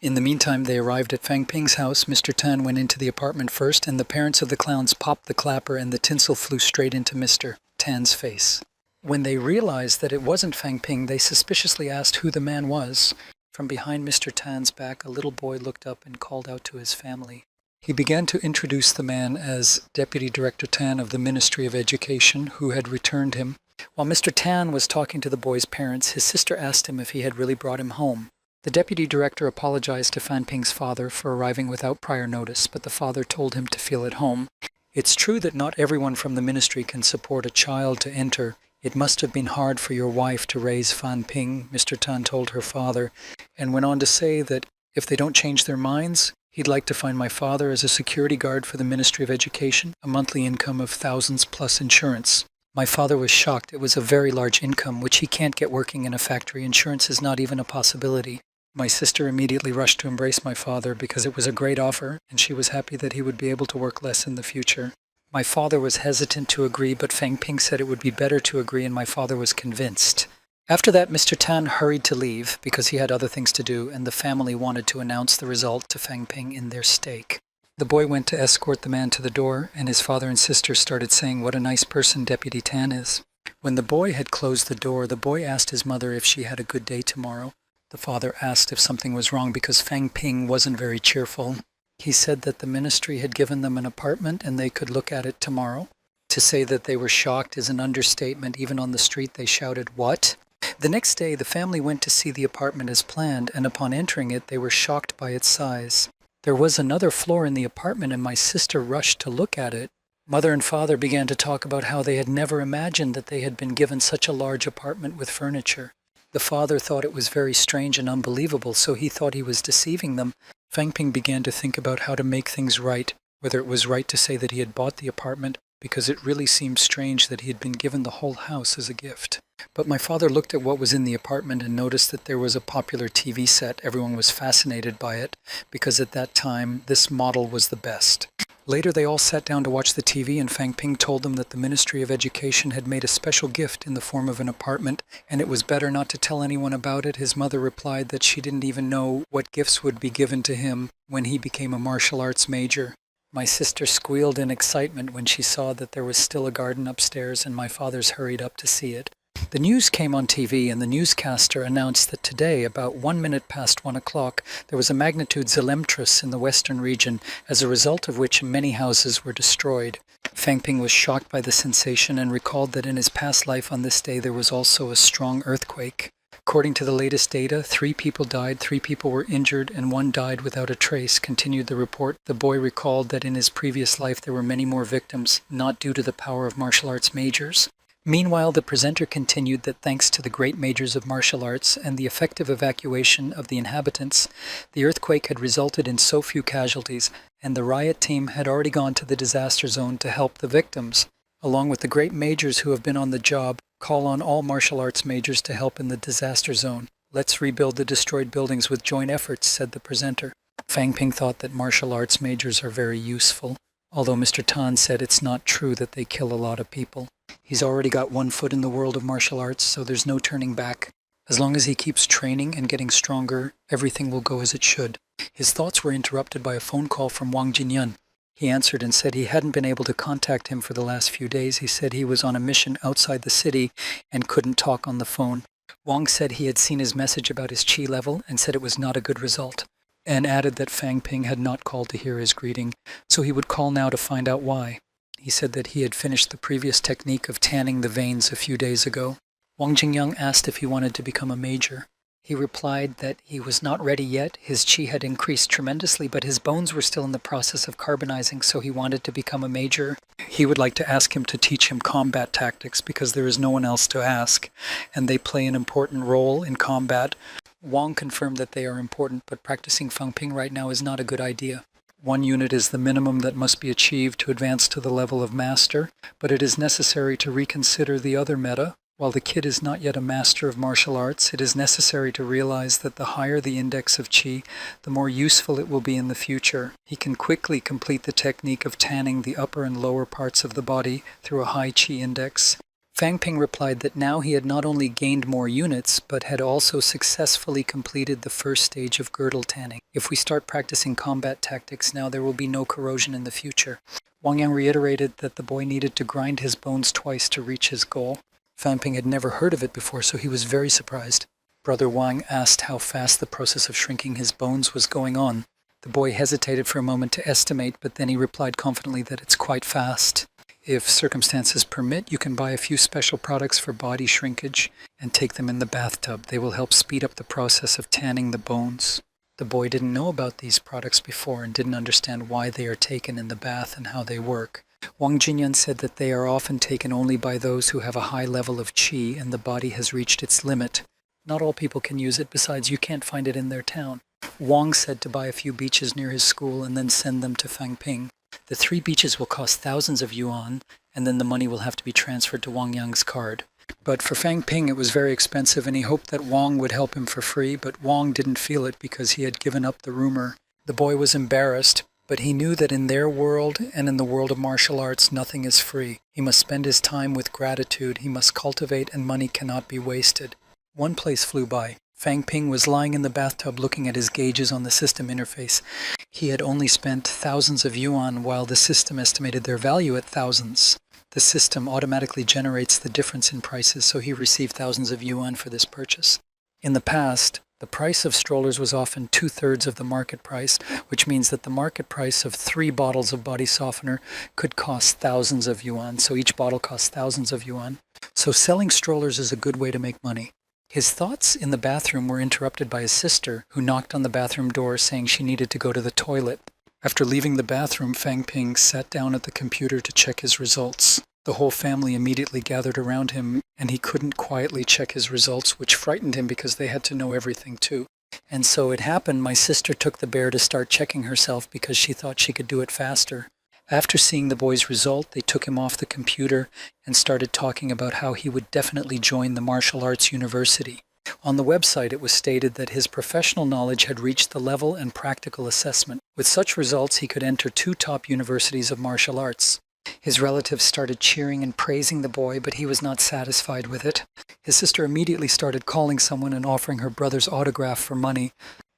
In the meantime, they arrived at Fan Ping's house. Mr. Tan went into the apartment first, and the parents of the clowns popped the clapper, and the tinsel flew straight into Mr. Tan's face. When they realized that it wasn't Fan Ping, they suspiciously asked who the man was. From behind Mr. Tan's back, a little boy looked up and called out to his family. He began to introduce the man as Deputy Director Tan of the Ministry of Education, who had returned him. While Mr. Tan was talking to the boy's parents, his sister asked him if he had really brought him home. The deputy director apologized to Fan Ping's father for arriving without prior notice, but the father told him to feel at home. It's true that not everyone from the ministry can support a child to enter. It must have been hard for your wife to raise Fan Ping, Mr. Tan told her father, and went on to say that if they don't change their minds, he'd like to find my father as a security guard for the Ministry of Education, a monthly income of thousands plus insurance. My father was shocked. It was a very large income, which he can't get working in a factory. Insurance is not even a possibility. My sister immediately rushed to embrace my father because it was a great offer, and she was happy that he would be able to work less in the future. My father was hesitant to agree, but Fang Ping said it would be better to agree, and my father was convinced. After that, Mr. Tan hurried to leave because he had other things to do, and the family wanted to announce the result to Fang Ping in their steak. The boy went to escort the man to the door, and his father and sister started saying what a nice person Deputy Tan is. When the boy had closed the door, the boy asked his mother if she had a good day tomorrow. The father asked if something was wrong because Fang Ping wasn't very cheerful. He said that the ministry had given them an apartment and they could look at it tomorrow. To say that they were shocked is an understatement. Even on the street they shouted, "What?" The next day the family went to see the apartment as planned, and upon entering it they were shocked by its size. There was another floor in the apartment and my sister rushed to look at it. Mother and father began to talk about how they had never imagined that they had been given such a large apartment with furniture. The father thought it was very strange and unbelievable, so he thought he was deceiving them. Fang Ping began to think about how to make things right, whether it was right to say that he had bought the apartment, because it really seemed strange that he had been given the whole house as a gift. But my father looked at what was in the apartment and noticed that there was a popular TV set. Everyone was fascinated by it, because at that time, this model was the best. Later they all sat down to watch the TV, and Fang Ping told them that the Ministry of Education had made a special gift in the form of an apartment, and it was better not to tell anyone about it. His mother replied that she didn't even know what gifts would be given to him when he became a martial arts major. My sister squealed in excitement when she saw that there was still a garden upstairs, and my father's hurried up to see it. The news came on TV, and the newscaster announced that today, about 1 minute past 1 o'clock, there was a magnitude zelemtris in the western region, as a result of which many houses were destroyed. Fang Ping was shocked by the sensation and recalled that in his past life on this day there was also a strong earthquake. According to the latest data, 3 people died, 3 people were injured, and 1 died without a trace, continued the report. The boy recalled that in his previous life there were many more victims, not due to the power of martial arts majors. Meanwhile, the presenter continued that thanks to the great majors of martial arts and the effective evacuation of the inhabitants, the earthquake had resulted in so few casualties, and the riot team had already gone to the disaster zone to help the victims. Along with the great majors who have been on the job, call on all martial arts majors to help in the disaster zone. Let's rebuild the destroyed buildings with joint efforts, said the presenter. Fang Ping thought that martial arts majors are very useful, although Mr. Tan said it's not true that they kill a lot of people. He's already got 1 foot in the world of martial arts, so there's no turning back. As long as he keeps training and getting stronger, everything will go as it should. His thoughts were interrupted by a phone call from Wang Jinyun. He answered and said he hadn't been able to contact him for the last few days. He said he was on a mission outside the city and couldn't talk on the phone. Wang said he had seen his message about his chi level and said it was not a good result, and added that Fang Ping had not called to hear his greeting, so he would call now to find out why. He said that he had finished the previous technique of tanning the veins a few days ago. Wang Jingyang asked if he wanted to become a major. He replied that he was not ready yet. His chi had increased tremendously, but his bones were still in the process of carbonizing, so he wanted to become a major. He would like to ask him to teach him combat tactics because there is no one else to ask, and they play an important role in combat. Wang confirmed that they are important, but practicing Fang Ping right now is not a good idea. 1 unit is the minimum that must be achieved to advance to the level of master, but it is necessary to reconsider the other meta. While the kid is not yet a master of martial arts, it is necessary to realize that the higher the index of chi, the more useful it will be in the future. He can quickly complete the technique of tanning the upper and lower parts of the body through a high chi index. Fang Ping replied that now he had not only gained more units, but had also successfully completed the first stage of girdle tanning. If we start practicing combat tactics now, there will be no corrosion in the future. Wang Yang reiterated that the boy needed to grind his bones twice to reach his goal. Fang Ping had never heard of it before, so he was very surprised. Brother Wang asked how fast the process of shrinking his bones was going on. The boy hesitated for a moment to estimate, but then he replied confidently that it's quite fast. If circumstances permit, you can buy a few special products for body shrinkage and take them in the bathtub. They will help speed up the process of tanning the bones. The boy didn't know about these products before and didn't understand why they are taken in the bath and how they work. Wang Jinyan said that they are often taken only by those who have a high level of qi and the body has reached its limit. Not all people can use it, besides you can't find it in their town. Wang said to buy a few beaches near his school and then send them to Fangping. The 3 beaches will cost thousands of yuan, and then the money will have to be transferred to Wang Yang's card. But for Fangping it was very expensive, and he hoped that Wang would help him for free, but Wang didn't feel it because he had given up the rumor. The boy was embarrassed, but he knew that in their world and in the world of martial arts nothing is free. He must spend his time with gratitude, he must cultivate, and money cannot be wasted. One place flew by. Fangping was lying in the bathtub looking at his gauges on the system interface. He had only spent thousands of yuan while the system estimated their value at thousands. The system automatically generates the difference in prices, so he received thousands of yuan for this purchase. In the past, the price of strollers was often 2/3 of the market price, which means that the market price of 3 bottles of body softener could cost thousands of yuan, so each bottle costs thousands of yuan. So selling strollers is a good way to make money. His thoughts in the bathroom were interrupted by his sister, who knocked on the bathroom door saying she needed to go to the toilet. After leaving the bathroom, Fangping sat down at the computer to check his results. The whole family immediately gathered around him, and he couldn't quietly check his results, which frightened him because they had to know everything too. And so it happened, my sister took the bear to start checking herself because she thought she could do it faster. After seeing the boy's result, they took him off the computer and started talking about how he would definitely join the martial arts university. On the website, it was stated that his professional knowledge had reached the level and practical assessment. With such results, he could enter 2 top universities of martial arts. His relatives started cheering and praising the boy, but he was not satisfied with it. His sister immediately started calling someone and offering her brother's autograph for money.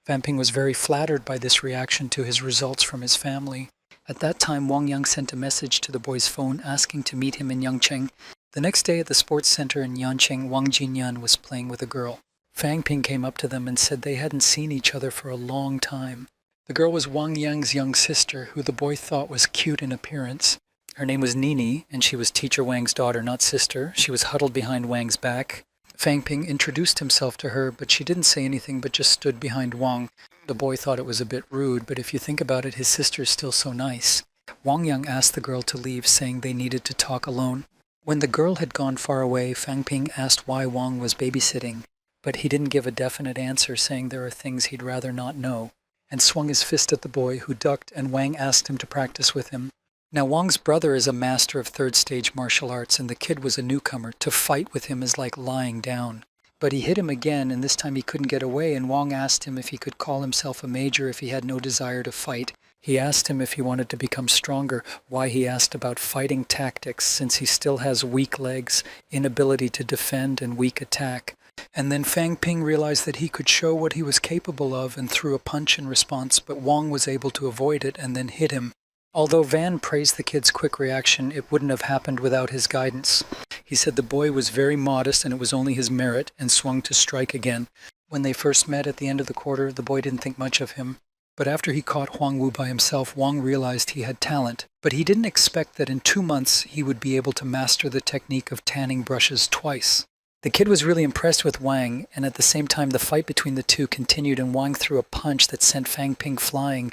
Fangping was very flattered by this reaction to his results from his family. At that time, Wang Yang sent a message to the boy's phone asking to meet him in Yangcheng. The next day at the sports center in Yancheng, Wang Jinyan was playing with a girl. Fangping came up to them and said they hadn't seen each other for a long time. The girl was Wang Yang's young sister, who the boy thought was cute in appearance. Her name was Nini, and she was teacher Wang's daughter, not sister. She was huddled behind Wang's back. Fangping introduced himself to her, but she didn't say anything but just stood behind Wang. The boy thought it was a bit rude, but if you think about it, his sister is still so nice. Wang Yang asked the girl to leave, saying they needed to talk alone. When the girl had gone far away, Fangping asked why Wang was babysitting, but he didn't give a definite answer, saying there are things he'd rather not know, and swung his fist at the boy, who ducked, and Wang asked him to practice with him. Now Wang's brother is a master of 3rd stage martial arts, and the kid was a newcomer. To fight with him is like lying down. But he hit him again, and this time he couldn't get away, and Wang asked him if he could call himself a major if he had no desire to fight. He asked him if he wanted to become stronger, why he asked about fighting tactics, since he still has weak legs, inability to defend, and weak attack. And then Fangping realized that he could show what he was capable of and threw a punch in response, but Wang was able to avoid it and then hit him. Although Van praised the kid's quick reaction, it wouldn't have happened without his guidance. He said the boy was very modest and it was only his merit, and swung to strike again. When they first met at the end of the quarter, the boy didn't think much of him. But after he caught Huang Wu by himself, Wang realized he had talent. But he didn't expect that in 2 months he would be able to master the technique of tanning brushes twice. The kid was really impressed with Wang, and at the same time the fight between the two continued, and Wang threw a punch that sent Fangping flying,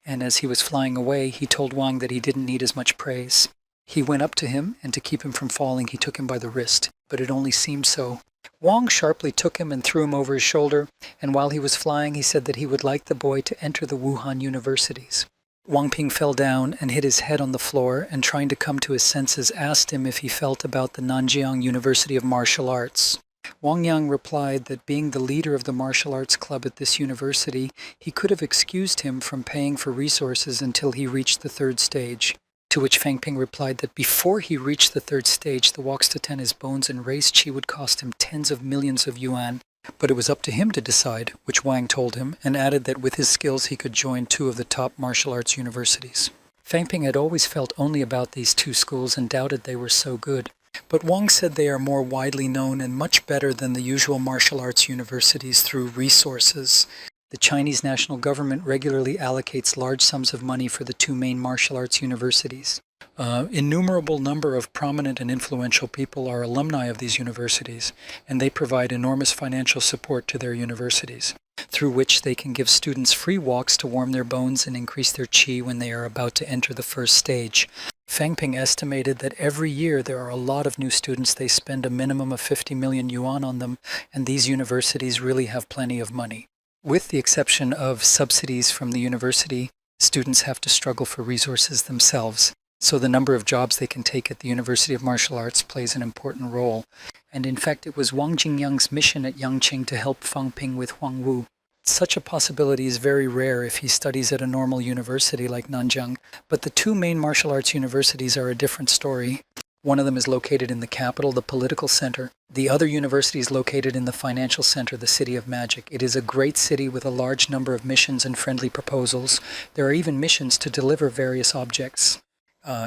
and as he was flying away, he told Wang that he didn't need as much praise. He went up to him, and to keep him from falling, he took him by the wrist, but it only seemed so. Wang sharply took him and threw him over his shoulder, and while he was flying, he said that he would like the boy to enter the Wuhan universities. Wang Ping fell down and hit his head on the floor, and trying to come to his senses, asked him if he felt about the Nanjiang University of Martial Arts. Wang Yang replied that being the leader of the martial arts club at this university, he could have excused him from paying for resources until he reached the 3rd stage. To which Fangping replied that before he reached the 3rd stage, the walks to ten his bones and raise qi would cost him tens of millions of yuan. But it was up to him to decide, which Wang told him, and added that with his skills he could join 2 of the top martial arts universities. Fangping had always felt only about these 2 schools and doubted they were so good. But Wang said they are more widely known and much better than the usual martial arts universities through resources. The Chinese national government regularly allocates large sums of money for the 2 main martial arts universities. Innumerable number of prominent and influential people are alumni of these universities, and they provide enormous financial support to their universities, through which they can give students free walks to warm their bones and increase their qi when they are about to enter the first stage. Fangping estimated that every year there are a lot of new students. They spend a minimum of 50 million yuan on them, and these universities really have plenty of money. With the exception of subsidies from the university, students have to struggle for resources themselves. So the number of jobs they can take at the University of Martial Arts plays an important role. And in fact, it was Wang Jingyang's mission at Yangqing to help Fangping with Huangwu. Such a possibility is very rare if he studies at a normal university like Nanjing, but the two main martial arts universities are a different story. One of them is located in the capital, the political center. The other university is located in the financial center, the City of Magic. It is a great city with a large number of missions and friendly proposals. There are even missions to deliver various objects.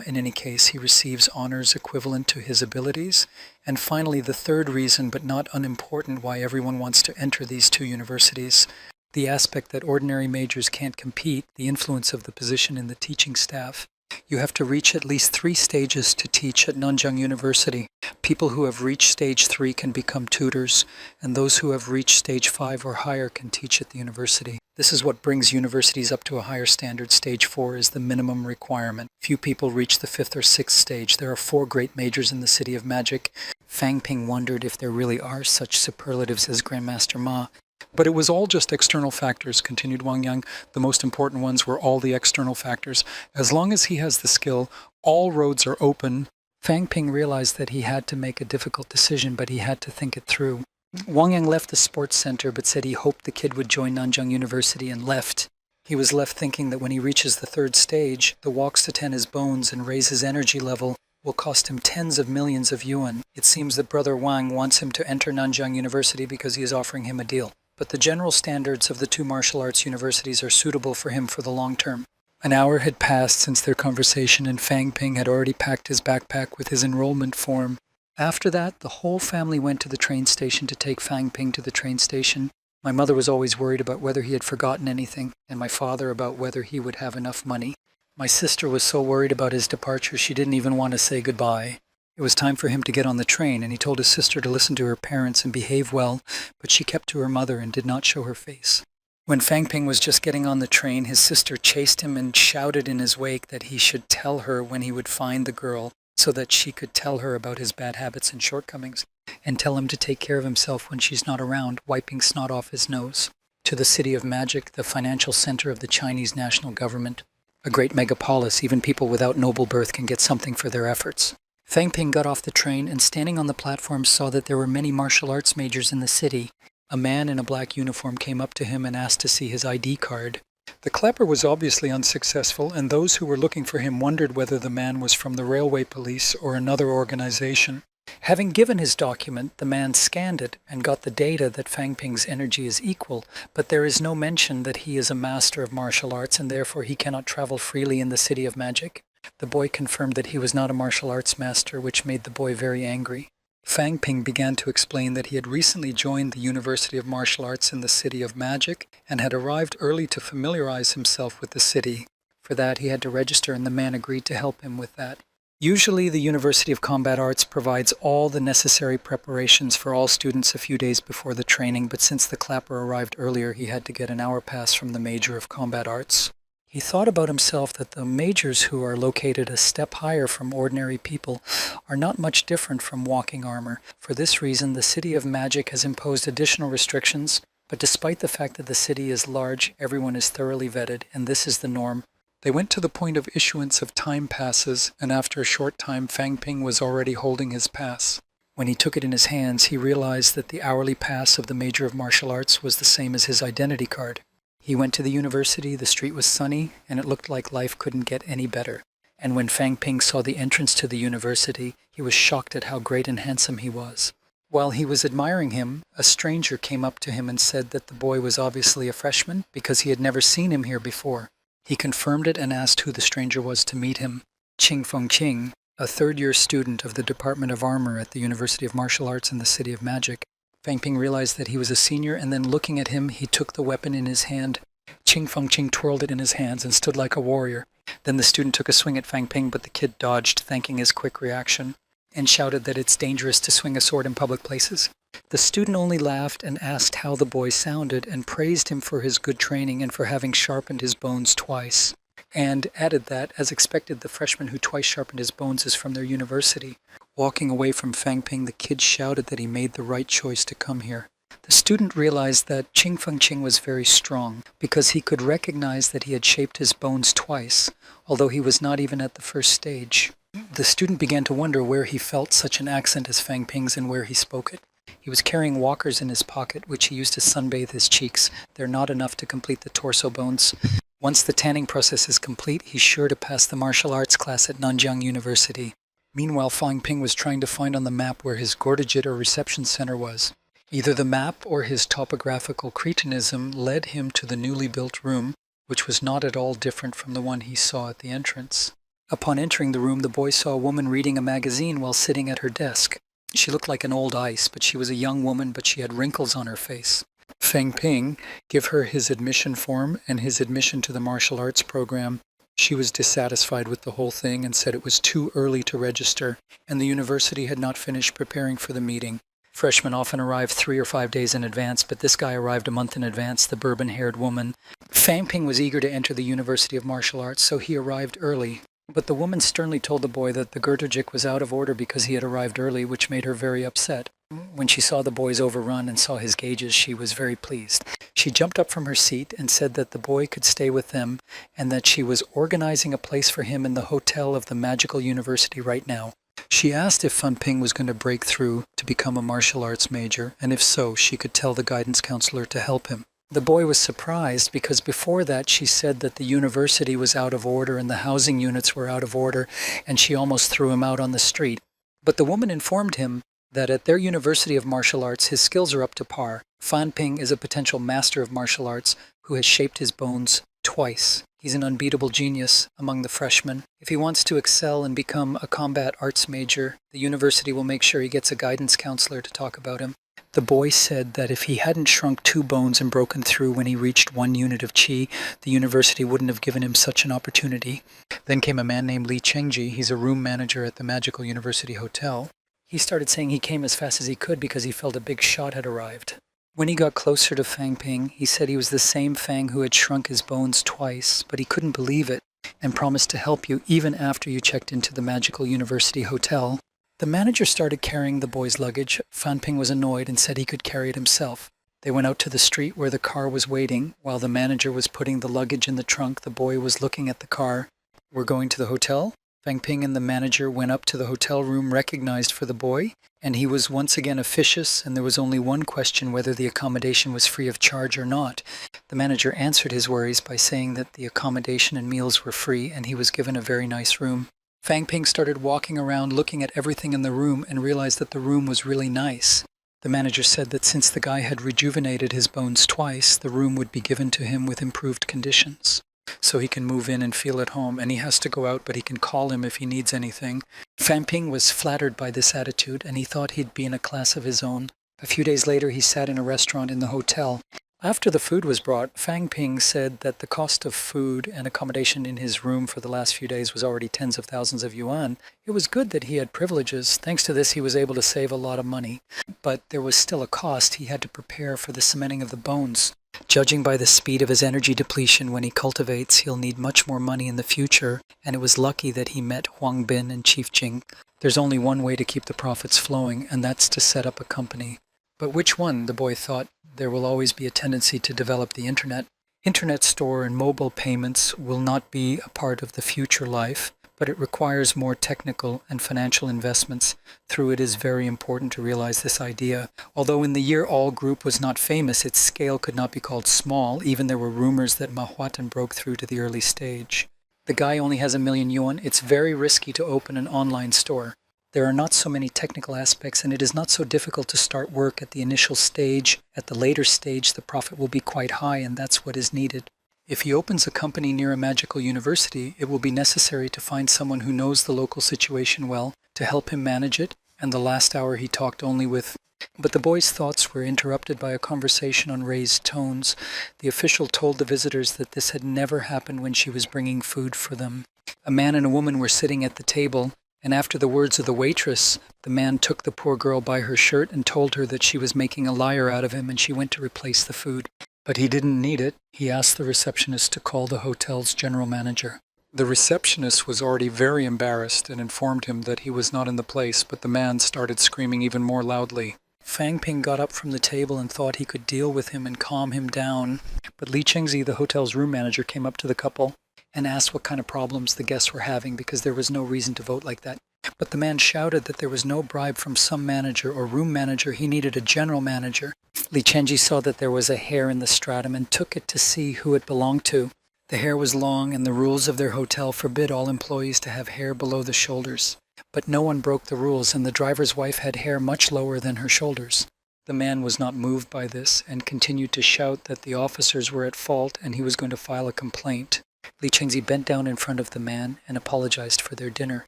In any case, he receives honors equivalent to his abilities. And finally, the third reason, but not unimportant, why everyone wants to enter these two universities, the aspect that ordinary majors can't compete, the influence of the position in the teaching staff. You have to reach at least 3 stages to teach at Nanjing University. People who have reached stage 3 can become tutors, and those who have reached stage 5 or higher can teach at the university. This is what brings universities up to a higher standard. Stage 4 is the minimum requirement. Few people reach the 5th or 6th stage. There are 4 great majors in the City of Magic. Fangping wondered if there really are such superlatives as Grandmaster Ma. But it was all just external factors, continued Wang Yang. The most important ones were all the external factors. As long as he has the skill, all roads are open. Fangping realized that he had to make a difficult decision, but he had to think it through. Wang Yang left the sports center, but said he hoped the kid would join Nanjing University, and left. He was left thinking that when he reaches the 3rd stage, the walks to tend his bones and raise his energy level will cost him tens of millions of yuan. It seems that Brother Wang wants him to enter Nanjing University because he is offering him a deal. But the general standards of the 2 martial arts universities are suitable for him for the long term. An hour had passed since their conversation, and Fangping had already packed his backpack with his enrollment form. After that, the whole family went to the train station to take Fangping to the train station. My mother was always worried about whether he had forgotten anything, and my father about whether he would have enough money. My sister was so worried about his departure she didn't even want to say goodbye. It was time for him to get on the train, and he told his sister to listen to her parents and behave well, but she kept to her mother and did not show her face. When Fangping was just getting on the train, his sister chased him and shouted in his wake that he should tell her when he would find the girl, so that she could tell her about his bad habits and shortcomings, and tell him to take care of himself when she's not around, wiping snot off his nose. To the City of Magic, the financial center of the Chinese national government. A great megapolis, even people without noble birth can get something for their efforts. Fangping got off the train and standing on the platform saw that there were many martial arts majors in the city. A man in a black uniform came up to him and asked to see his ID card. The clapper was obviously unsuccessful, and those who were looking for him wondered whether the man was from the railway police or another organization. Having given his document, the man scanned it and got the data that Fangping's energy is equal, but there is no mention that he is a master of martial arts and therefore he cannot travel freely in the City of Magic. The boy confirmed that he was not a martial arts master, which made the boy very angry. Fangping began to explain that he had recently joined the University of Martial Arts in the City of Magic and had arrived early to familiarize himself with the city. For that, he had to register, and the man agreed to help him with that. Usually, the University of Combat Arts provides all the necessary preparations for all students a few days before the training, but since the clapper arrived earlier, he had to get an hour pass from the major of combat arts. He thought about himself that the majors who are located a step higher from ordinary people are not much different from walking armor. For this reason, the City of Magic has imposed additional restrictions, but despite the fact that the city is large, everyone is thoroughly vetted, and this is the norm. They went to the point of issuance of time passes, and after a short time, Fangping was already holding his pass. When he took it in his hands, he realized that the hourly pass of the Major of Martial Arts was the same as his identity card. He went to the university, the street was sunny, and it looked like life couldn't get any better. And when Fangping saw the entrance to the university, he was shocked at how great and handsome he was. While he was admiring him, a stranger came up to him and said that the boy was obviously a freshman because he had never seen him here before. He confirmed it and asked who the stranger was to meet him. Qing Fengqing, a third-year student of the Department of Armor at the University of Martial Arts in the City of Magic. Fangping realized that he was a senior, and then looking at him, he took the weapon in his hand. Qing Fengqing twirled it in his hands and stood like a warrior. Then the student took a swing at Fang Ping, but the kid dodged, thanking his quick reaction, and shouted that it's dangerous to swing a sword in public places. The student only laughed and asked how the boy sounded and praised him for his good training and for having sharpened his bones twice, and added that, as expected, the freshman who twice sharpened his bones is from their university. Walking away from Fang Ping, the kid shouted that he made the right choice to come here. The student realized that Ching Feng Ching was very strong because he could recognize that he had shaped his bones twice, although he was not even at the first stage. The student began to wonder where he felt such an accent as Fang Ping's and where he spoke it. He was carrying walkers in his pocket, which he used to sunbathe his cheeks. They're not enough to complete the torso bones. Once the tanning process is complete, he's sure to pass the martial arts class at Nanjiang University. Meanwhile, Fang Ping was trying to find on the map where his Gordajit or reception center was. Either the map or his topographical cretinism led him to the newly built room, which was not at all different from the one he saw at the entrance. Upon entering the room, the boy saw a woman reading a magazine while sitting at her desk. She looked like an old ice, but she was a young woman, but she had wrinkles on her face. Fang Ping gave her his admission form and his admission to the martial arts program. She was dissatisfied with the whole thing and said it was too early to register, and the university had not finished preparing for the meeting. Freshmen often arrive 3 or 5 days in advance, but this guy arrived a month in advance, the bourbon-haired woman. Fang Ping was eager to enter the University of Martial Arts, so he arrived early. But the woman sternly told the boy that the Gurtajik was out of order because he had arrived early, which made her very upset. When she saw the boys overrun and saw his gauges, she was very pleased. She jumped up from her seat and said that the boy could stay with them and that she was organizing a place for him in the hotel of the Magical University right now. She asked if Fan Ping was going to break through to become a martial arts major, and if so, she could tell the guidance counselor to help him. The boy was surprised because before that she said that the university was out of order and the housing units were out of order, and she almost threw him out on the street. But the woman informed him that at their University of Martial Arts his skills are up to par. Fan Ping is a potential master of martial arts who has shaped his bones twice. He's an unbeatable genius among the freshmen. If he wants to excel and become a combat arts major, the university will make sure he gets a guidance counselor to talk about him. The boy said that if he hadn't shrunk 2 bones and broken through when he reached 1 unit of qi, the university wouldn't have given him such an opportunity. Then came a man named Li Chengji. He's a room manager at the Magical University Hotel. He started saying he came as fast as he could because he felt a big shot had arrived. When he got closer to Fang Ping, he said he was the same Fang who had shrunk his bones twice, but he couldn't believe it and promised to help you even after you checked into the Magical University Hotel. The manager started carrying the boy's luggage. Fan Ping was annoyed and said he could carry it himself. They went out to the street where the car was waiting. While the manager was putting the luggage in the trunk, the boy was looking at the car. "We're going to the hotel?" Fang Ping and the manager went up to the hotel room recognized for the boy, and he was once again officious, and there was only one question whether the accommodation was free of charge or not. The manager answered his worries by saying that the accommodation and meals were free, and he was given a very nice room. Fang Ping started walking around looking at everything in the room and realized that the room was really nice. The manager said that since the guy had rejuvenated his bones twice, the room would be given to him with improved conditions. So he can move in and feel at home, and he has to go out, but he can call him if he needs anything. Fan Ping was flattered by this attitude, and he thought he'd be in a class of his own. A few days later, he sat in a restaurant in the hotel. After the food was brought, Fang Ping said that the cost of food and accommodation in his room for the last few days was already tens of thousands of yuan. It was good that he had privileges. Thanks to this, he was able to save a lot of money. But there was still a cost. He had to prepare for the cementing of the bones. Judging by the speed of his energy depletion when he cultivates, he'll need much more money in the future, and it was lucky that he met Huang Bin and Chief Jing. There's only one way to keep the profits flowing, and that's to set up a company. But which one, the boy thought. There will always be a tendency to develop the internet. Internet store and mobile payments will not be a part of the future life, but it requires more technical and financial investments. Through it is very important to realize this idea. Although in the year All Group was not famous, its scale could not be called small. Even there were rumors that Manhwa broke through to the early stage. The guy only has 1 million yuan. It's very risky to open an online store. There are not so many technical aspects, and it is not so difficult to start work at the initial stage. At the later stage, the profit will be quite high, and that's what is needed. If he opens a company near a magical university, it will be necessary to find someone who knows the local situation well to help him manage it, and the last hour he talked only with But the boy's thoughts were interrupted by a conversation on raised tones. The official told the visitors that this had never happened when she was bringing food for them. A man and a woman were sitting at the table, and after the words of the waitress, the man took the poor girl by her shirt and told her that she was making a liar out of him and she went to replace the food. But he didn't need it. He asked the receptionist to call the hotel's general manager. The receptionist was already very embarrassed and informed him that he was not in the place, but the man started screaming even more loudly. Fang Ping got up from the table and thought he could deal with him and calm him down. But Li Chengzi, the hotel's room manager, came up to the couple and asked what kind of problems the guests were having because there was no reason to vote like that. But the man shouted that there was no bribe from some manager or room manager. He needed a general manager. Li Chengzi saw that there was a hair in the stratum and took it to see who it belonged to. The hair was long, and the rules of their hotel forbid all employees to have hair below the shoulders. But no one broke the rules, and the driver's wife had hair much lower than her shoulders. The man was not moved by this and continued to shout that the officers were at fault and he was going to file a complaint. Li Chengzi bent down in front of the man and apologized for their dinner,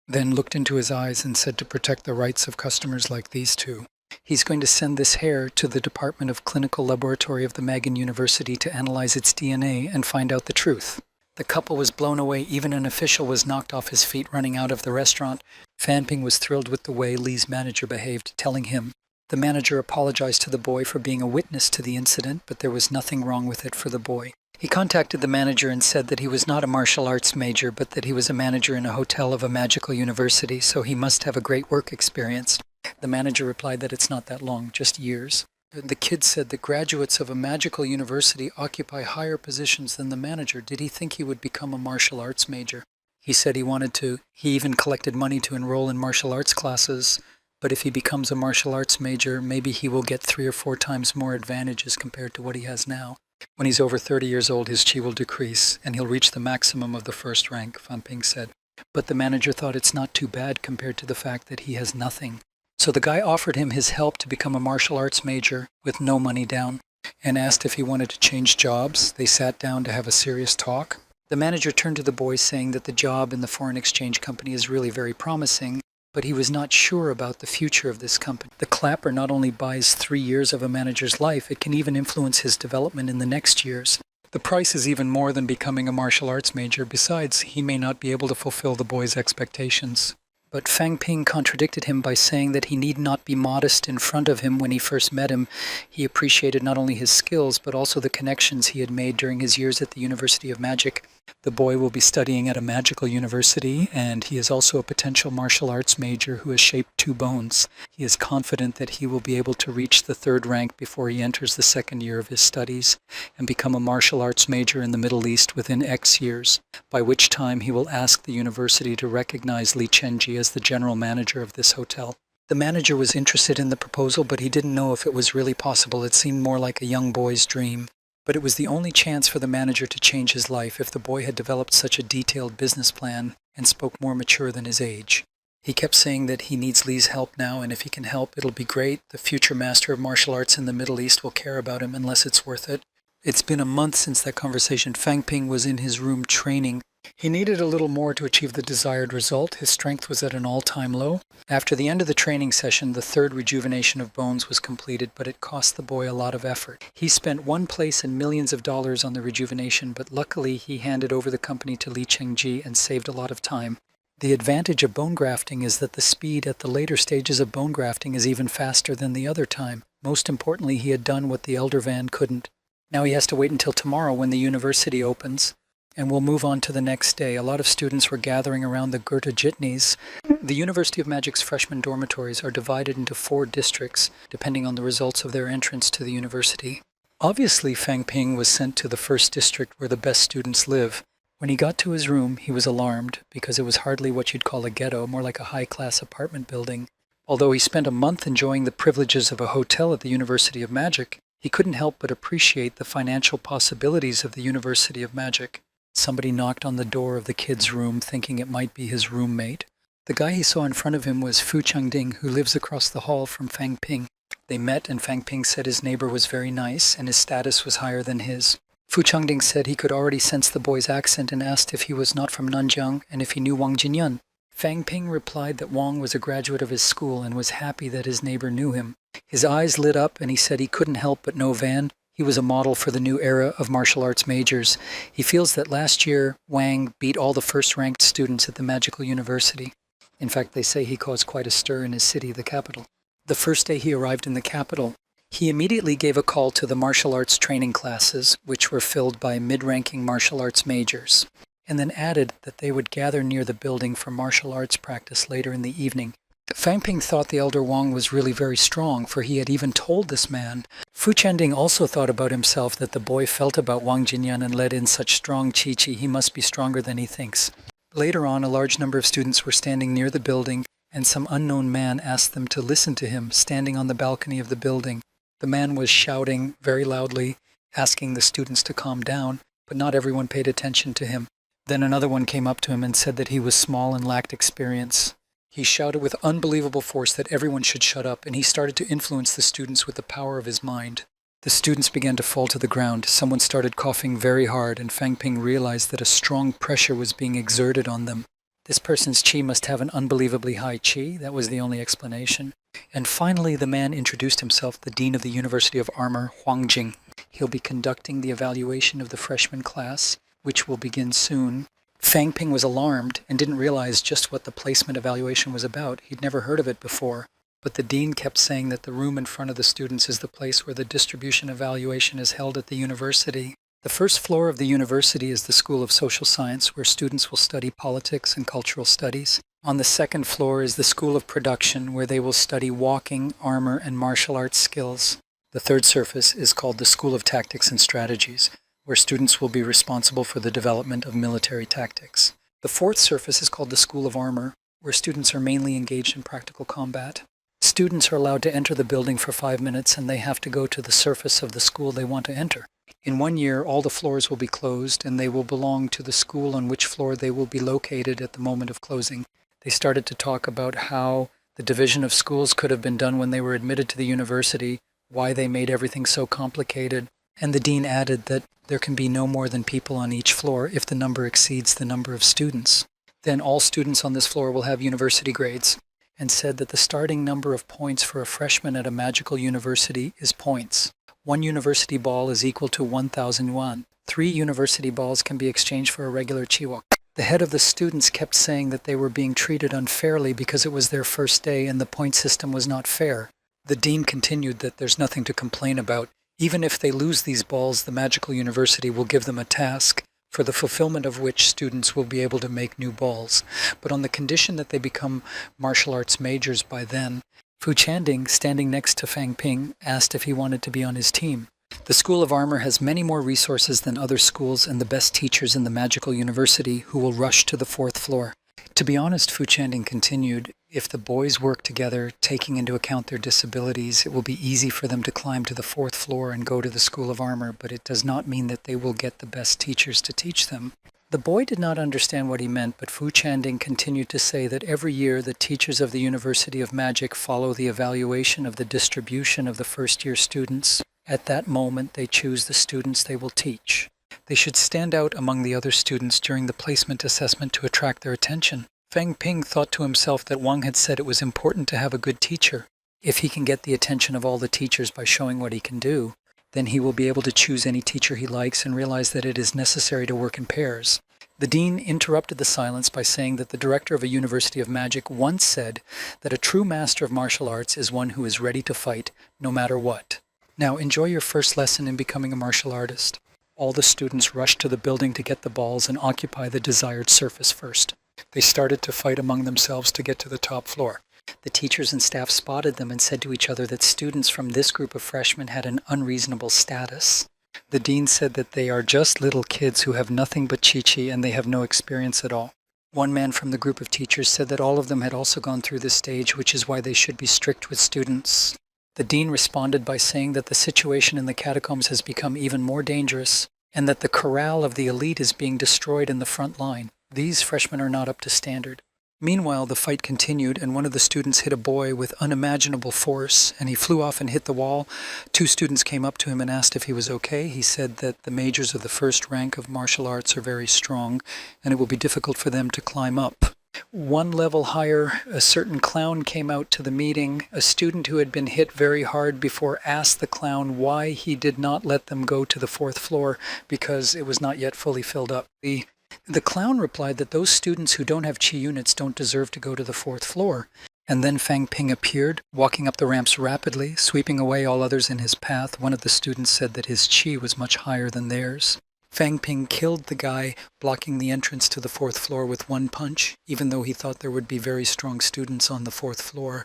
then looked into his eyes and said to protect the rights of customers like these two, he's going to send this hair to the Department of Clinical Laboratory of the Magan University to analyze its DNA and find out the truth. The couple was blown away. Even an official was knocked off his feet running out of the restaurant. Fan Ping was thrilled with the way Li's manager behaved, telling him. The manager apologized to the boy for being a witness to the incident, but there was nothing wrong with it for the boy. He contacted the manager and said that he was not a martial arts major, but that he was a manager in a hotel of a magical university, so he must have a great work experience. The manager replied that it's not that long, just years. The kid said that graduates of a magical university occupy higher positions than the manager. Did he think he would become a martial arts major? He said he wanted to. He even collected money to enroll in martial arts classes. But if he becomes a martial arts major, maybe he will get 3 or 4 times more advantages compared to what he has now. When he's over 30 years old, his chi will decrease, and he'll reach the maximum of the first rank, Fan Ping said. But the manager thought it's not too bad compared to the fact that he has nothing. So the guy offered him his help to become a martial arts major with no money down and asked if he wanted to change jobs. They sat down to have a serious talk. The manager turned to the boy saying that the job in the foreign exchange company is really very promising, but he was not sure about the future of this company. The clapper not only buys 3 years of a manager's life, it can even influence his development in the next years. The price is even more than becoming a martial arts major. Besides, he may not be able to fulfill the boy's expectations. But Fan Ping contradicted him by saying that he need not be modest in front of him when he first met him. He appreciated not only his skills, but also the connections he had made during his years at the University of Magic. The boy will be studying at a magical university, and he is also a potential martial arts major who has shaped 2 bones. He is confident that he will be able to reach the 3rd rank before he enters the 2nd year of his studies and become a martial arts major in the Middle East within X years, by which time he will ask the university to recognize Li Chengzi as the general manager of this hotel. The manager was interested in the proposal, but he didn't know if it was really possible. It seemed more like a young boy's dream. But it was the only chance for the manager to change his life if the boy had developed such a detailed business plan and spoke more mature than his age. He kept saying that he needs Li's help now, and if he can help, it'll be great. The future master of martial arts in the Middle East will care about him unless it's worth it. It's been a month since that conversation. Fan Ping was in his room training. He needed a little more to achieve the desired result. His strength was at an all-time low. After the end of the training session, the 3rd rejuvenation of bones was completed, but it cost the boy a lot of effort. He spent 1 place and millions of dollars on the rejuvenation, but luckily he handed over the company to Li Chengzi and saved a lot of time. The advantage of bone grafting is that the speed at the later stages of bone grafting is even faster than the other time. Most importantly, he had done what the elder Van couldn't. Now he has to wait until tomorrow when the university opens. And we'll move on to the next day. A lot of students were gathering around the Goethe Jitneys. The University of Magic's freshman dormitories are divided into 4 districts, depending on the results of their entrance to the university. Obviously, Fan Ping was sent to the 1st district where the best students live. When he got to his room, he was alarmed, because it was hardly what you'd call a ghetto, more like a high-class apartment building. Although he spent a month enjoying the privileges of a hotel at the University of Magic, he couldn't help but appreciate the financial possibilities of the University of Magic. Somebody knocked on the door of the kid's room, thinking it might be his roommate. The guy he saw in front of him was Fu Changding, who lives across the hall from Fan Ping. They met, and Fan Ping said his neighbor was very nice, and his status was higher than his. Fu Changding said he could already sense the boy's accent and asked if he was not from Nanjiang and if he knew Wang Jinyun. Fan Ping replied that Wang was a graduate of his school and was happy that his neighbor knew him. His eyes lit up and he said he couldn't help but know Van. He was a model for the new era of martial arts majors. He feels that last year Wang beat all the first-ranked students at the Magical University. In fact, they say he caused quite a stir in his city, the capital. The first day he arrived in the capital, he immediately gave a call to the martial arts training classes, which were filled by mid-ranking martial arts majors, and then added that they would gather near the building for martial arts practice later in the evening. Fang Ping thought the elder Wang was really very strong, for he had even told this man. Fu Chanding also thought about himself that the boy felt about Wang Jinyan and let in such strong qi. He must be stronger than he thinks. Later on, a large number of students were standing near the building, and some unknown man asked them to listen to him, standing on the balcony of the building. The man was shouting very loudly, asking the students to calm down, but not everyone paid attention to him. Then another one came up to him and said that he was small and lacked experience. He shouted with unbelievable force that everyone should shut up, and he started to influence the students with the power of his mind. The students began to fall to the ground. Someone started coughing very hard, and Fang Ping realized that a strong pressure was being exerted on them. This person's qi must have an unbelievably high qi. That was the only explanation. And finally, the man introduced himself, the dean of the University of Armor, Huang Jing. He'll be conducting the evaluation of the freshman class, which will begin soon. Fang Ping was alarmed and didn't realize just what the placement evaluation was about. He'd never heard of it before. But the dean kept saying that the room in front of the students is the place where the distribution evaluation is held at the university. The first floor of the university is the School of Social Science, where students will study politics and cultural studies. On the second floor is the School of Production, where they will study walking, armor, and martial arts skills. The third surface is called the School of Tactics and Strategies, where students will be responsible for the development of military tactics. The fourth surface is called the School of Armor, where students are mainly engaged in practical combat. Students are allowed to enter the building for 5 minutes, and they have to go to the surface of the school they want to enter. In 1 year, all the floors will be closed, and they will belong to the school on which floor they will be located at the moment of closing. They started to talk about how the division of schools could have been done when they were admitted to the university, why they made everything so complicated, and the dean added that there can be no more than people on each floor if the number exceeds the number of students. Then all students on this floor will have university grades, and said that the starting number of points for a freshman at a magical university is points. 1 university ball is equal to 1,000 yuan. 3 university balls can be exchanged for a regular chiwok. The head of the students kept saying that they were being treated unfairly because it was their first day and the point system was not fair. The dean continued that there's nothing to complain about. Even if they lose these balls, the magical university will give them a task, for the fulfillment of which students will be able to make new balls, but on the condition that they become martial arts majors by then. Fu Chanding, standing next to Fang Ping, asked if he wanted to be on his team. The School of Armor has many more resources than other schools and the best teachers in the magical university who will rush to the 4th floor. To be honest, Fu Chanding continued, if the boys work together, taking into account their disabilities, it will be easy for them to climb to the 4th floor and go to the School of Armor, but it does not mean that they will get the best teachers to teach them. The boy did not understand what he meant, but Fu Chanding continued to say that every year the teachers of the University of Magic follow the evaluation of the distribution of the first-year students. At that moment, they choose the students they will teach. They should stand out among the other students during the placement assessment to attract their attention. Fang Ping thought to himself that Wang had said it was important to have a good teacher. If he can get the attention of all the teachers by showing what he can do, then he will be able to choose any teacher he likes and realize that it is necessary to work in pairs. The dean interrupted the silence by saying that the director of a University of Magic once said that a true master of martial arts is one who is ready to fight no matter what. Now enjoy your first lesson in becoming a martial artist. All the students rushed to the building to get the balls and occupy the desired surface first. They started to fight among themselves to get to the top floor. The teachers and staff spotted them and said to each other that students from this group of freshmen had an unreasonable status. The dean said that they are just little kids who have nothing but chi and they have no experience at all. One man from the group of teachers said that all of them had also gone through this stage, which is why they should be strict with students. The dean responded by saying that the situation in the catacombs has become even more dangerous and that the corral of the elite is being destroyed in the front line. These freshmen are not up to standard. Meanwhile, the fight continued, and one of the students hit a boy with unimaginable force, and he flew off and hit the wall. 2 students came up to him and asked if he was okay. He said that the majors of the first rank of martial arts are very strong, and it will be difficult for them to climb up. One level higher, a certain clown came out to the meeting. A student who had been hit very hard before asked the clown why he did not let them go to the fourth floor because it was not yet fully filled up. The clown replied that those students who don't have chi units don't deserve to go to the fourth floor. And then Fang Ping appeared, walking up the ramps rapidly, sweeping away all others in his path. One of the students said that his chi was much higher than theirs. Fang Ping killed the guy blocking the entrance to the fourth floor with one punch, even though he thought there would be very strong students on the fourth floor.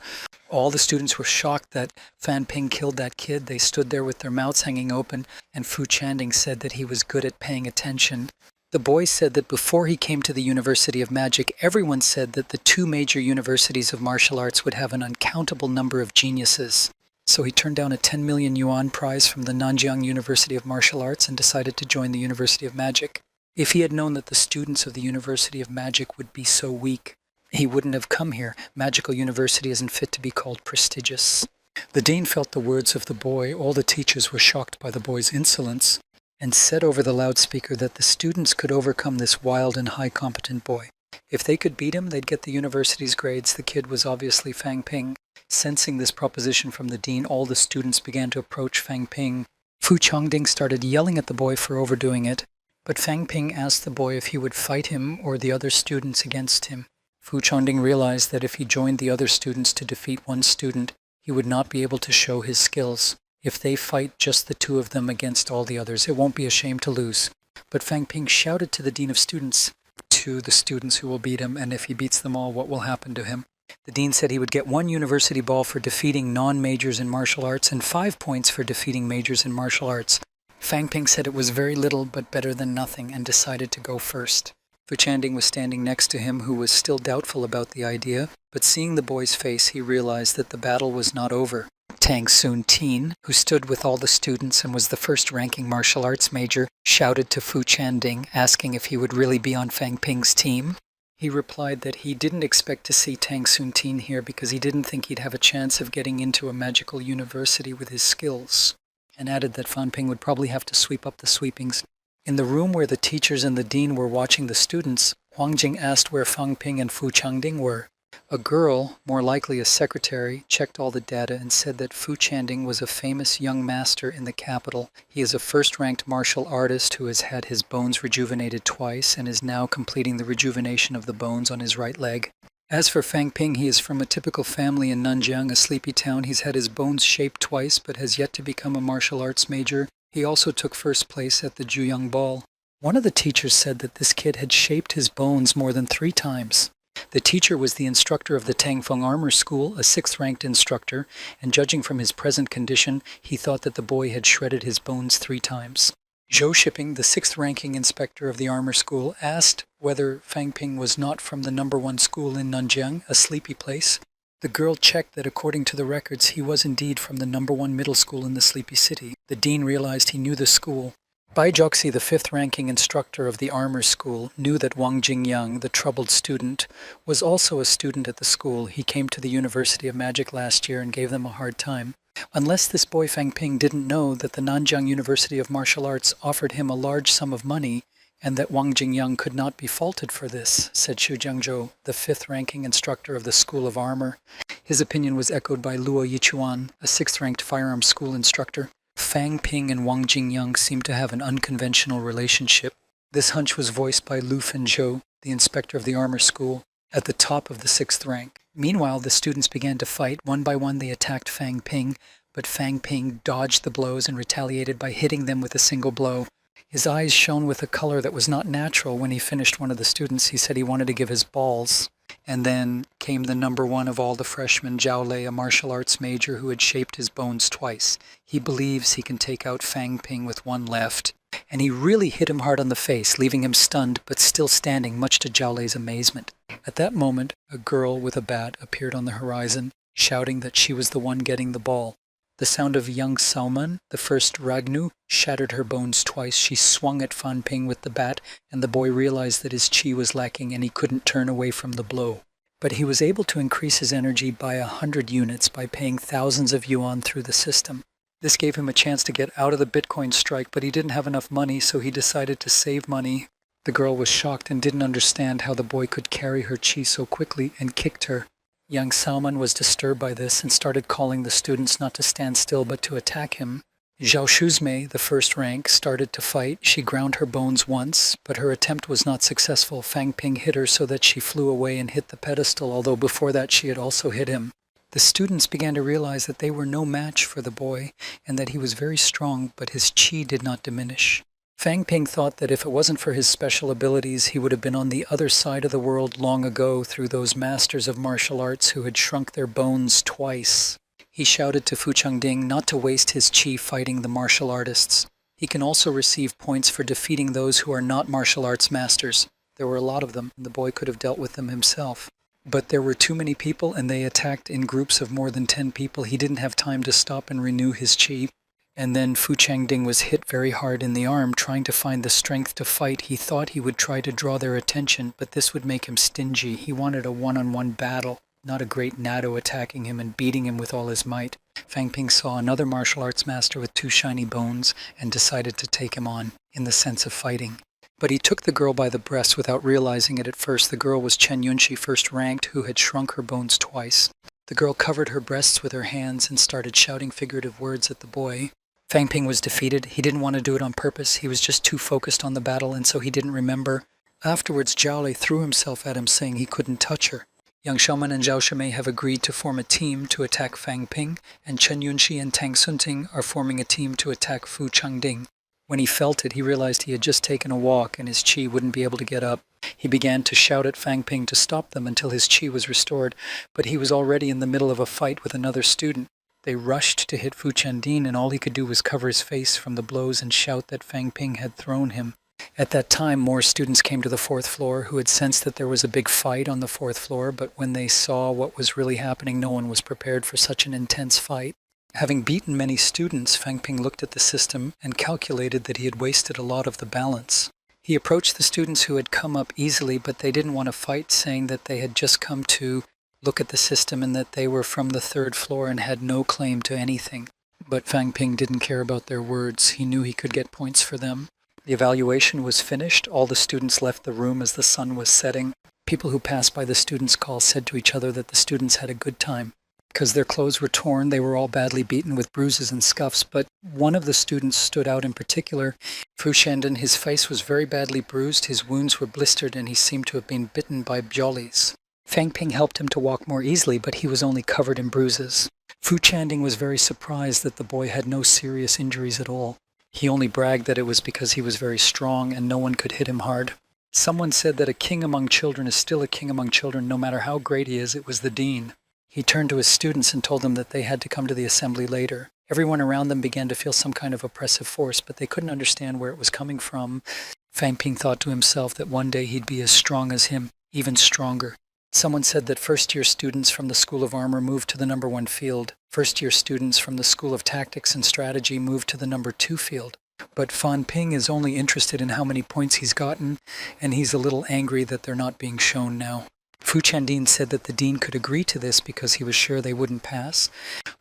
All the students were shocked that Fang Ping killed that kid. They stood there with their mouths hanging open, and Fu Chanding said that he was good at paying attention. The boy said that before he came to the University of Magic, everyone said that the two major universities of martial arts would have an uncountable number of geniuses. So he turned down a 10 million yuan prize from the Nanjiang University of Martial Arts and decided to join the University of Magic. If he had known that the students of the University of Magic would be so weak, he wouldn't have come here. Magical University isn't fit to be called prestigious. The dean felt the words of the boy. All the teachers were shocked by the boy's insolence, and said over the loudspeaker that the students could overcome this wild and high competent boy. If they could beat him, they'd get the university's grades. The kid was obviously Fang Ping. Sensing this proposition from the dean, all the students began to approach Fang Ping. Fu Chongding started yelling at the boy for overdoing it, but Fang Ping asked the boy if he would fight him or the other students against him. Fu Chongding realized that if he joined the other students to defeat one student, he would not be able to show his skills. If they fight just the two of them against all the others, it won't be a shame to lose. But Fang Ping shouted to the dean of students, to the students who will beat him, and if he beats them all, what will happen to him? The dean said he would get 1 university ball for defeating non-majors in martial arts and 5 points for defeating majors in martial arts. Fang Ping said it was very little but better than nothing and decided to go first. Fu Chanding was standing next to him, who was still doubtful about the idea, but seeing the boy's face, he realized that the battle was not over. Tang Soon Teen, who stood with all the students and was the first-ranking martial arts major, shouted to Fu Chanding, asking if he would really be on Fang Ping's team. He replied that he didn't expect to see Tang Soon Teen here because he didn't think he'd have a chance of getting into a magical university with his skills, and added that Fang Ping would probably have to sweep up the sweepings. In the room where the teachers and the dean were watching the students, Huang Jing asked where Fang Ping and Fu Changding were. A girl, more likely a secretary, checked all the data and said that Fu Chanding was a famous young master in the capital. He is a first-ranked martial artist who has had his bones rejuvenated twice and is now completing the rejuvenation of the bones on his right leg. As for Fang Ping, he is from a typical family in Nanjiang, a sleepy town. He's had his bones shaped twice but has yet to become a martial arts major. He also took first place at the Juyang Ball. One of the teachers said that this kid had shaped his bones more than 3 times. The teacher was the instructor of the Tangfeng Armor School, a 6th-ranked instructor, and judging from his present condition, he thought that the boy had shredded his bones 3 times. Zhou Shipping, the 6th-ranking inspector of the armor school, asked whether Fang Ping was not from the number 1 school in Nanjiang, a sleepy place. The girl checked that according to the records, he was indeed from the number 1 middle school in the sleepy city. The dean realized he knew the school. Bai Joxi, the 5th-ranking instructor of the armor school, knew that Wang Jingyang, the troubled student, was also a student at the school. He came to the University of Magic last year and gave them a hard time. Unless this boy Fang Ping didn't know that the Nanjiang University of Martial Arts offered him a large sum of money, and that Wang Jingyang could not be faulted for this, said Xu Jiangzhou, the 5th-ranking instructor of the School of Armor. His opinion was echoed by Luo Yichuan, a 6th-ranked firearms school instructor. Fang Ping and Wang Jingyang seemed to have an unconventional relationship. This hunch was voiced by Lu Fenzhou, the inspector of the armor school, at the top of the 6th rank. Meanwhile, the students began to fight. One by one, they attacked Fang Ping, but Fang Ping dodged the blows and retaliated by hitting them with a single blow. His eyes shone with a color that was not natural. When he finished one of the students, he said he wanted to give his balls. And then came the number 1 of all the freshmen, Zhao Lei, a martial arts major who had shaped his bones twice. He believes he can take out Fang Ping with 1 left. And he really hit him hard on the face, leaving him stunned but still standing, much to Zhao Lei's amazement. At that moment, a girl with a bat appeared on the horizon, shouting that she was the one getting the ball. The sound of young Salman, the first Ragnu, shattered her bones twice. She swung at Fan Ping with the bat, and the boy realized that his chi was lacking and he couldn't turn away from the blow. But he was able to increase his energy by 100 units by paying thousands of yuan through the system. This gave him a chance to get out of the Bitcoin strike, but he didn't have enough money, so he decided to save money. The girl was shocked and didn't understand how the boy could carry her chi so quickly and kicked her. Young Salman was disturbed by this and started calling the students not to stand still but to attack him. Zhao Shuzmei, the first rank, started to fight. She ground her bones once, but her attempt was not successful. Fang Ping hit her so that she flew away and hit the pedestal, although before that she had also hit him. The students began to realize that they were no match for the boy and that he was very strong, but his chi did not diminish. Fang Ping thought that if it wasn't for his special abilities, he would have been on the other side of the world long ago through those masters of martial arts who had shrunk their bones twice. He shouted to Fu Changding not to waste his chi fighting the martial artists. He can also receive points for defeating those who are not martial arts masters. There were a lot of them, and the boy could have dealt with them himself. But there were too many people, and they attacked in groups of more than 10 people. He didn't have time to stop and renew his chi. And then Fu Changding was hit very hard in the arm, trying to find the strength to fight. He thought he would try to draw their attention, but this would make him stingy. He wanted a one-on-one battle, not a great Nado attacking him and beating him with all his might. Fang Ping saw another martial arts master with 2 shiny bones and decided to take him on, in the sense of fighting. But he took the girl by the breast without realizing it at first. The girl was Chen Yunxi, first ranked, who had shrunk her bones twice. The girl covered her breasts with her hands and started shouting figurative words at the boy. Fang Ping was defeated. He didn't want to do it on purpose. He was just too focused on the battle, and so he didn't remember. Afterwards, Zhao Lei threw himself at him, saying he couldn't touch her. Yang Xiaoman and Zhao Shimei have agreed to form a team to attack Fang Ping, and Chen Yunxi and Tang Sunting are forming a team to attack Fu Changding. When he felt it, he realized he had just taken a walk and his chi wouldn't be able to get up. He began to shout at Fang Ping to stop them until his chi was restored, but he was already in the middle of a fight with another student. They rushed to hit Fu Chandin, and all he could do was cover his face from the blows and shout that Fang Ping had thrown him. At that time, more students came to the 4th floor who had sensed that there was a big fight on the 4th floor, but when they saw what was really happening, no one was prepared for such an intense fight. Having beaten many students, Fang Ping looked at the system and calculated that he had wasted a lot of the balance. He approached the students who had come up easily, but they didn't want to fight, saying that they had just come to look at the system and that they were from the 3rd floor and had no claim to anything. But Fang Ping didn't care about their words. He knew he could get points for them. The evaluation was finished. All the students left the room as the sun was setting. People who passed by the students' hall said to each other that the students had a good time. Because their clothes were torn, they were all badly beaten with bruises and scuffs, but one of the students stood out in particular. Fu Shandon, his face was very badly bruised, his wounds were blistered, and he seemed to have been bitten by jollies. Fang Ping helped him to walk more easily, but he was only covered in bruises. Fu Chanding was very surprised that the boy had no serious injuries at all. He only bragged that it was because he was very strong and no one could hit him hard. Someone said that a king among children is still a king among children, no matter how great he is. It was the dean. He turned to his students and told them that they had to come to the assembly later. Everyone around them began to feel some kind of oppressive force, but they couldn't understand where it was coming from. Fang Ping thought to himself that one day he'd be as strong as him, even stronger. Someone said that first-year students from the School of Armor moved to the number 1 field. First-year students from the School of Tactics and Strategy moved to the number 2 field. But Fan Ping is only interested in how many points he's gotten, and he's a little angry that they're not being shown now. Fu Chandin said that the dean could agree to this because he was sure they wouldn't pass.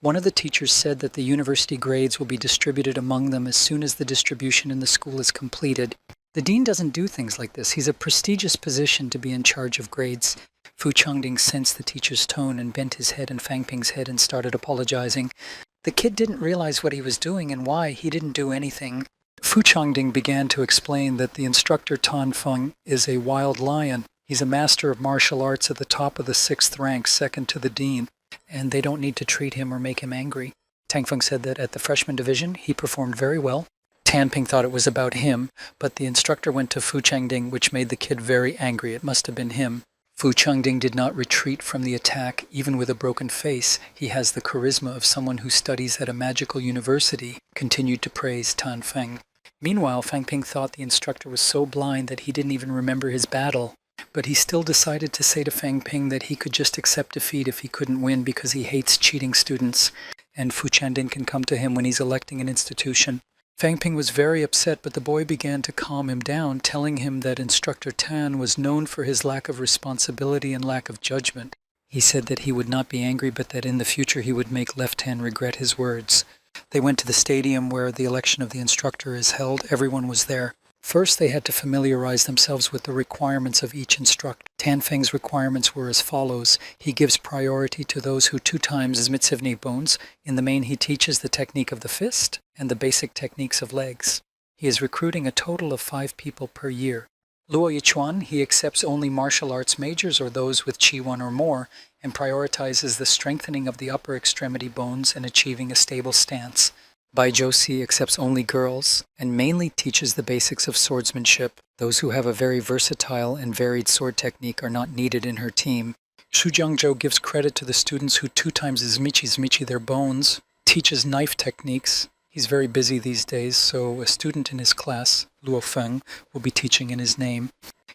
One of the teachers said that the university grades will be distributed among them as soon as the distribution in the school is completed. The dean doesn't do things like this. He's a prestigious position to be in charge of grades. Fu Changding sensed the teacher's tone and bent his head and Fang Ping's head and started apologizing. The kid didn't realize what he was doing and why. He didn't do anything. Fu Changding began to explain that the instructor Tan Feng is a wild lion. He's a master of martial arts at the top of the 6th rank, second to the dean, and they don't need to treat him or make him angry. Tang Feng said that at the freshman division, he performed very well. Tan Ping thought it was about him, but the instructor went to Fu Changding, which made the kid very angry. It must have been him. Fu Changding did not retreat from the attack, even with a broken face. He has the charisma of someone who studies at a magical university, continued to praise Tan Feng. Meanwhile, Fang Ping thought the instructor was so blind that he didn't even remember his battle. But he still decided to say to Fang Ping that he could just accept defeat if he couldn't win because he hates cheating students, and Fu Chandin can come to him when he's electing an institution. Fang Ping was very upset, but the boy began to calm him down, telling him that Instructor Tan was known for his lack of responsibility and lack of judgment. He said that he would not be angry, but that in the future he would make Left Hand regret his words. They went to the stadium where the election of the instructor is held. Everyone was there. First, they had to familiarize themselves with the requirements of each instructor. Tan Feng's requirements were as follows. He gives priority to those who 2 times as mitsivni bones. In the main, he teaches the technique of the fist and the basic techniques of legs. He is recruiting a total of 5 people per year. Luo Yichuan, he accepts only martial arts majors or those with Qi 1 or more, and prioritizes the strengthening of the upper extremity bones and achieving a stable stance. Bai Josi accepts only girls and mainly teaches the basics of swordsmanship. Those who have a very versatile and varied sword technique are not needed in her team. Shu Jiangzhou gives credit to the students who 2 times as michi their bones, teaches knife techniques. He's very busy these days, so a student in his class, Luo Feng, will be teaching in his name.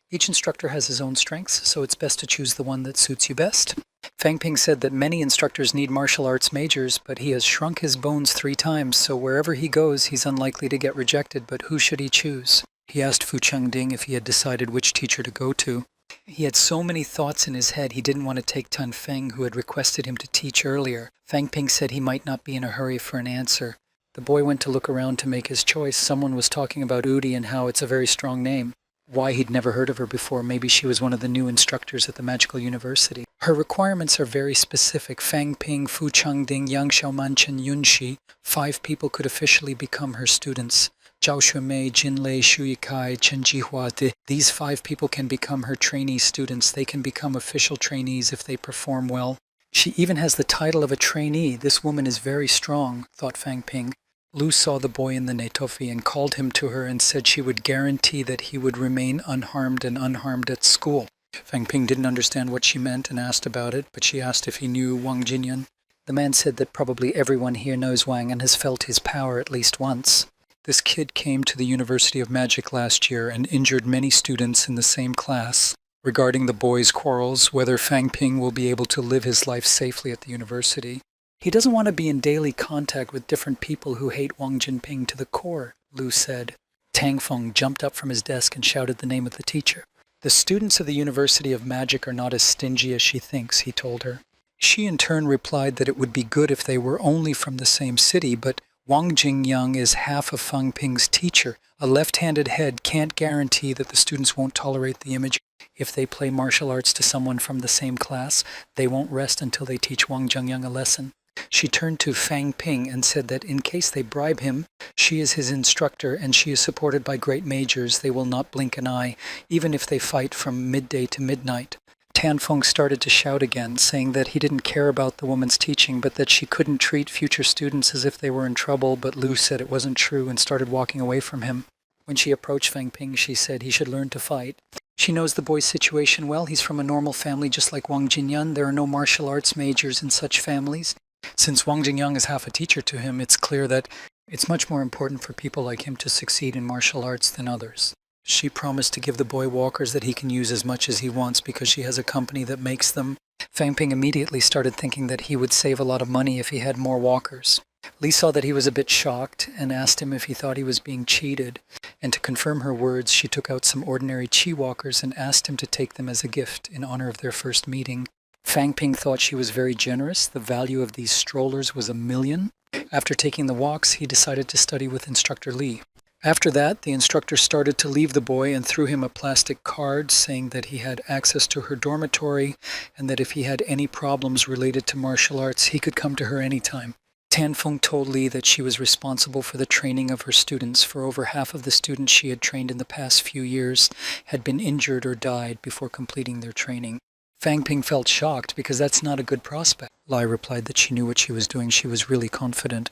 Each instructor has his own strengths, so it's best to choose the one that suits you best. Fang Ping said that many instructors need martial arts majors, but he has shrunk his bones 3 times, so wherever he goes, he's unlikely to get rejected, but who should he choose? He asked Fu Chengding if he had decided which teacher to go to. He had so many thoughts in his head, he didn't want to take Tan Feng, who had requested him to teach earlier. Fang Ping said he might not be in a hurry for an answer. The boy went to look around to make his choice. Someone was talking about Udi and how it's a very strong name. Why he'd never heard of her before. Maybe she was one of the new instructors at the Magical University. Her requirements are very specific. Fang Ping, Fu Chengding, Yang Xiaomanchen, Yunxi. 5 people could officially become her students. Zhao Xuemei, Jin Lei, Shu Yikai, Chen Jihua. These 5 people can become her trainee students. They can become official trainees if they perform well. She even has the title of a trainee. This woman is very strong, thought Fang Ping. Lu saw the boy in the Netofi and called him to her and said she would guarantee that he would remain unharmed and unharmed at school. Fang Ping didn't understand what she meant and asked about it, but she asked if he knew Wang Jinyan. The man said that probably everyone here knows Wang and has felt his power at least once. This kid came to the University of Magic last year and injured many students in the same class. Regarding the boys' quarrels, whether Fang Ping will be able to live his life safely at the university. He doesn't want to be in daily contact with different people who hate Wang Jinping to the core, Lu said. Tang Feng jumped up from his desk and shouted the name of the teacher. The students of the University of Magic are not as stingy as she thinks, he told her. She in turn replied that it would be good if they were only from the same city, but Wang Jingyang is half of Fang Ping's teacher. A left-handed head can't guarantee that the students won't tolerate the image. If they play martial arts to someone from the same class, they won't rest until they teach Wang Jingyang a lesson. She turned to Fang Ping and said that in case they bribe him, she is his instructor and she is supported by great majors. They will not blink an eye, even if they fight from midday to midnight. Tan Feng started to shout again, saying that he didn't care about the woman's teaching, but that she couldn't treat future students as if they were in trouble, but Lu said it wasn't true and started walking away from him. When she approached Fang Ping, she said he should learn to fight. She knows the boy's situation well. He's from a normal family just like Wang Jinyan. There are no martial arts majors in such families. Since Wang Jingyang is half a teacher to him, it's clear that it's much more important for people like him to succeed in martial arts than others. She promised to give the boy walkers that he can use as much as he wants because she has a company that makes them. Fang Ping immediately started thinking that he would save a lot of money if he had more walkers. Li saw that he was a bit shocked and asked him if he thought he was being cheated. And to confirm her words, she took out some ordinary Qi walkers and asked him to take them as a gift in honor of their first meeting. Fang Ping thought she was very generous. The value of these strollers was $1 million. After taking the walks, he decided to study with Instructor Li. After that, the instructor started to leave the boy and threw him a plastic card saying that he had access to her dormitory and that if he had any problems related to martial arts, he could come to her anytime. Tan Feng told Li that she was responsible for the training of her students, for over half of the students she had trained in the past few years had been injured or died before completing their training. Fang Ping felt shocked because that's not a good prospect. Lai replied that she knew what she was doing. She was really confident.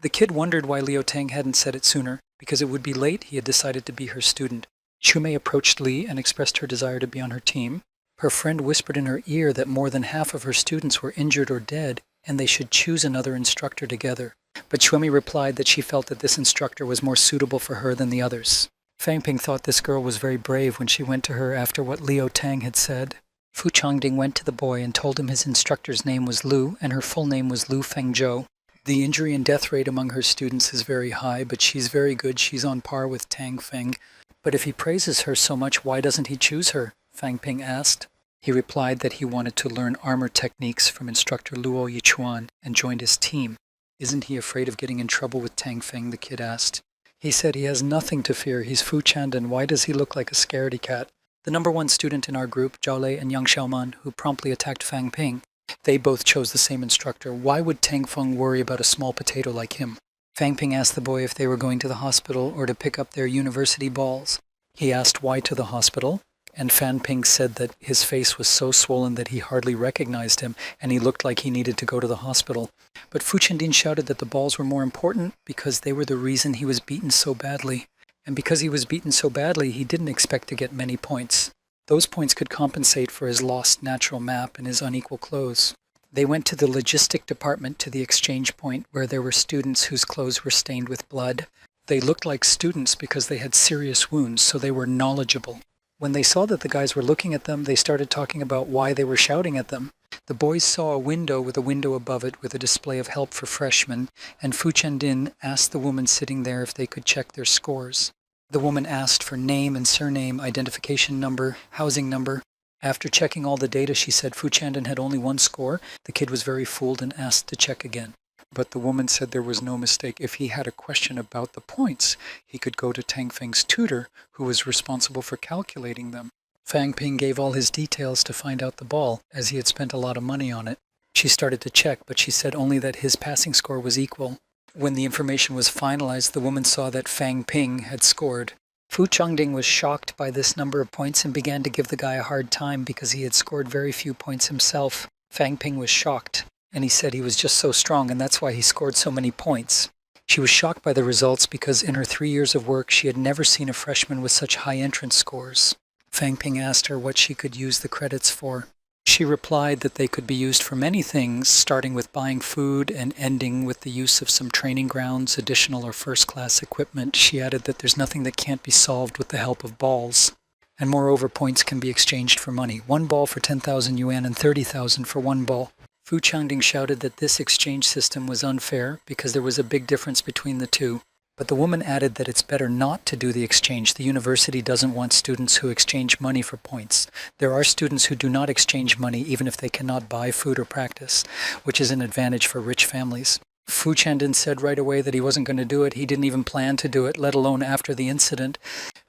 The kid wondered why Liu Tang hadn't said it sooner. Because it would be late, he had decided to be her student. Shumei approached Li and expressed her desire to be on her team. Her friend whispered in her ear that more than half of her students were injured or dead, and they should choose another instructor together. But Shumei replied that she felt that this instructor was more suitable for her than the others. Fang Ping thought this girl was very brave when she went to her after what Liu Tang had said. Fu Changding went to the boy and told him his instructor's name was Lu, and her full name was Lu Fengzhou. The injury and death rate among her students is very high, but she's very good. She's on par with Tang Feng. But if he praises her so much, why doesn't he choose her? Fang Ping asked. He replied that he wanted to learn armor techniques from instructor Luo Yichuan and joined his team. Isn't he afraid of getting in trouble with Tang Feng? The kid asked. He said he has nothing to fear. He's Fu Chandan. Why does he look like a scaredy cat? The number one student in our group, Zhao Lei and Yang Xiaoman, who promptly attacked Fang Ping, they both chose the same instructor. Why would Tang Feng worry about a small potato like him? Fang Ping asked the boy if they were going to the hospital or to pick up their university balls. He asked why to the hospital, and Fan Ping said that his face was so swollen that he hardly recognized him, and he looked like he needed to go to the hospital. But Fu Chendin shouted that the balls were more important because they were the reason he was beaten so badly. And because he was beaten so badly, he didn't expect to get many points. Those points could compensate for his lost natural map and his unequal clothes. They went to the logistic department, to the exchange point, where there were students whose clothes were stained with blood. They looked like students because they had serious wounds, so they were knowledgeable. When they saw that the guys were looking at them, they started talking about why they were shouting at them. The boys saw a window with a window above it with a display of help for freshmen, and Fu Chendin asked the woman sitting there if they could check their scores. The woman asked for name and surname, identification number, housing number. After checking all the data, she said Fu Chandon had only one score. The kid was very fooled and asked to check again. But the woman said there was no mistake. If he had a question about the points, he could go to Tang Feng's tutor, who was responsible for calculating them. Fang Ping gave all his details to find out the ball, as he had spent a lot of money on it. She started to check, but she said only that his passing score was equal. When the information was finalized, the woman saw that Fang Ping had scored. Fu Chengding was shocked by this number of points and began to give the guy a hard time because he had scored very few points himself. Fang Ping was shocked, and he said he was just so strong and that's why he scored so many points. She was shocked by the results because in her 3 years of work she had never seen a freshman with such high entrance scores. Fang Ping asked her what she could use the credits for. She replied that they could be used for many things, starting with buying food and ending with the use of some training grounds, additional or first-class equipment. She added that there's nothing that can't be solved with the help of balls. And moreover, points can be exchanged for money. 1 ball for 10,000 yuan and 30,000 for 1 ball. Fu Changding shouted that this exchange system was unfair because there was a big difference between the two. But the woman added that it's better not to do the exchange. The university doesn't want students who exchange money for points. There are students who do not exchange money even if they cannot buy food or practice, which is an advantage for rich families. Fu Chandin said right away that he wasn't going to do it. He didn't even plan to do it, let alone after the incident.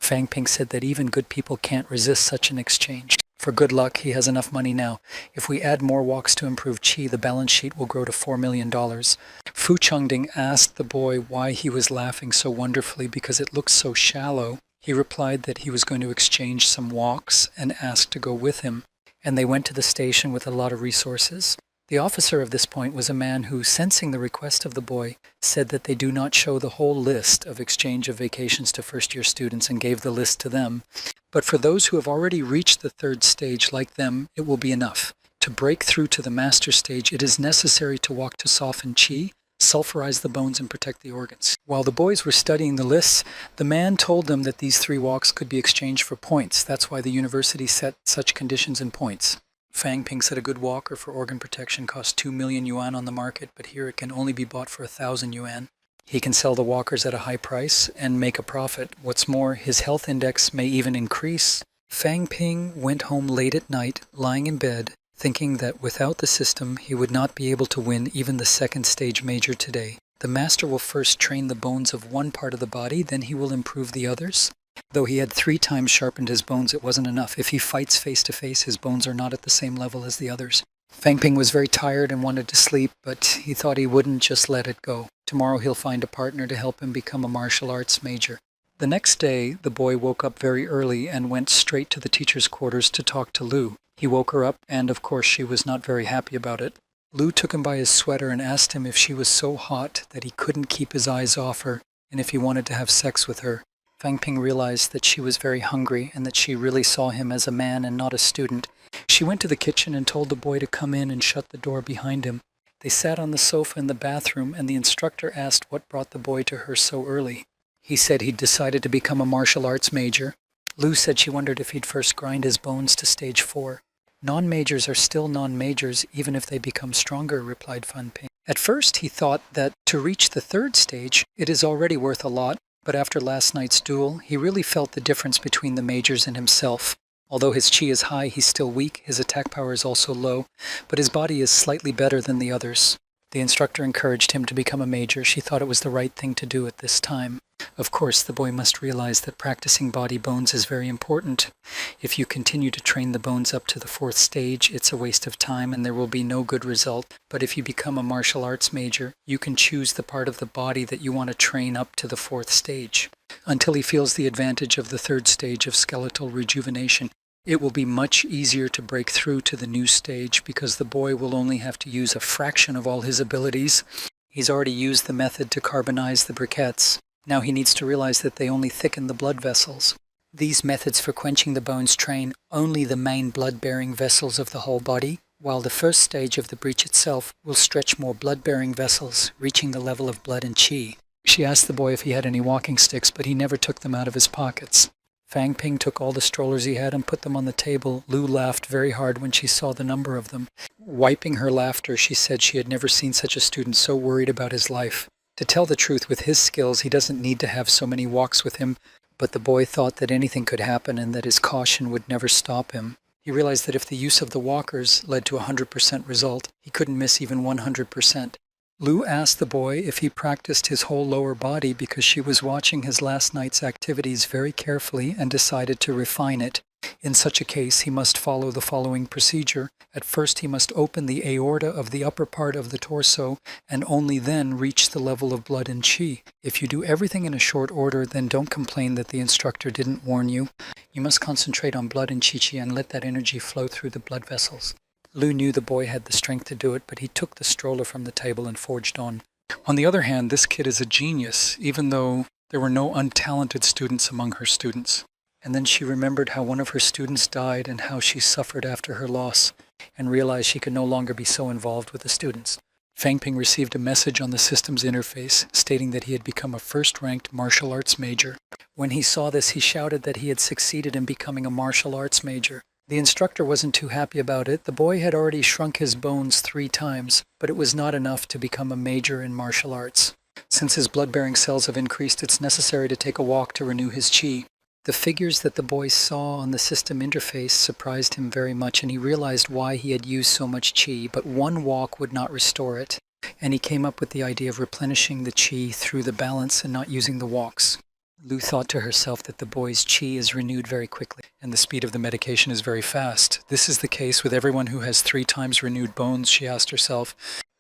Fang Ping said that even good people can't resist such an exchange. For good luck, he has enough money now. If we add more walks to improve qi, the balance sheet will grow to $4 million. Fu Chengding asked the boy why he was laughing so wonderfully because it looked so shallow. He replied that he was going to exchange some walks and asked to go with him. And they went to the station with a lot of resources. The officer of this point was a man who, sensing the request of the boy, said that they do not show the whole list of exchange of vacations to first-year students and gave the list to them. But for those who have already reached the 3rd stage like them, it will be enough. To break through to the master stage, it is necessary to walk to soften qi, sulfurize the bones, and protect the organs. While the boys were studying the lists, the man told them that these 3 walks could be exchanged for points. That's why the university set such conditions in points. Fang Ping said a good walker for organ protection costs 2 million yuan on the market, but here it can only be bought for 1,000 yuan. He can sell the walkers at a high price and make a profit. What's more, his health index may even increase. Fang Ping went home late at night, lying in bed, thinking that without the system he would not be able to win even the 2nd stage major today. The master will first train the bones of one part of the body, then he will improve the others. Though he had 3 times sharpened his bones, it wasn't enough. If he fights face to face, his bones are not at the same level as the others. Fang Ping was very tired and wanted to sleep, but he thought he wouldn't just let it go. Tomorrow he'll find a partner to help him become a martial arts major. The next day, the boy woke up very early and went straight to the teacher's quarters to talk to Lu. He woke her up, and of course she was not very happy about it. Lu took him by his sweater and asked him if she was so hot that he couldn't keep his eyes off her, and if he wanted to have sex with her. Fang Ping realized that she was very hungry and that she really saw him as a man and not a student. She went to the kitchen and told the boy to come in and shut the door behind him. They sat on the sofa in the bathroom, and the instructor asked what brought the boy to her so early. He said he'd decided to become a martial arts major. Lu said she wondered if he'd first grind his bones to stage 4. Non-majors are still non-majors even if they become stronger, replied Fan Ping. At first he thought that to reach the 3rd stage, it is already worth a lot, but after last night's duel, he really felt the difference between the majors and himself. Although his qi is high, he's still weak, his attack power is also low, but his body is slightly better than the others. The instructor encouraged him to become a major. She thought it was the right thing to do at this time. Of course, the boy must realize that practicing body bones is very important. If you continue to train the bones up to the fourth stage, it's a waste of time and there will be no good result. But if you become a martial arts major, you can choose the part of the body that you want to train up to the fourth stage. Until he feels the advantage of the third stage of skeletal rejuvenation, it will be much easier to break through to the new stage because the boy will only have to use a fraction of all his abilities. He's already used the method to carbonize the briquettes. Now he needs to realize that they only thicken the blood vessels. These methods for quenching the bones train only the main blood-bearing vessels of the whole body, while the first stage of the breach itself will stretch more blood-bearing vessels, reaching the level of blood and qi. She asked the boy if he had any walking sticks, but he never took them out of his pockets. Fang Ping took all the strollers he had and put them on the table. Lu laughed very hard when she saw the number of them. Wiping her laughter, she said she had never seen such a student so worried about his life. To tell the truth, with his skills, he doesn't need to have so many walks with him, but the boy thought that anything could happen and that his caution would never stop him. He realized that if the use of the walkers led to a 100% result, he couldn't miss even 100%. Lu asked the boy if he practiced his whole lower body because she was watching his last night's activities very carefully and decided to refine it. In such a case, he must follow the following procedure. At first, he must open the aorta of the upper part of the torso and only then reach the level of blood and qi. If you do everything in a short order, then don't complain that the instructor didn't warn you. You must concentrate on blood and qi and let that energy flow through the blood vessels. Lu knew the boy had the strength to do it, but he took the stroller from the table and forged on. On the other hand, this kid is a genius, even though there were no untalented students among her students. And then she remembered how one of her students died and how she suffered after her loss, and realized she could no longer be so involved with the students. Fang Ping received a message on the system's interface stating that he had become a first-ranked martial arts major. When he saw this, he shouted that he had succeeded in becoming a martial arts major. The instructor wasn't too happy about it. The boy had already shrunk his bones 3 times, but it was not enough to become a major in martial arts. Since his blood-bearing cells have increased, it's necessary to take a walk to renew his qi. The figures that the boy saw on the system interface surprised him very much, and he realized why he had used so much qi, but one walk would not restore it, and he came up with the idea of replenishing the qi through the balance and not using the walks. Lu thought to herself that the boy's qi is renewed very quickly, and the speed of the medication is very fast. This is the case with everyone who has 3 times renewed bones, she asked herself.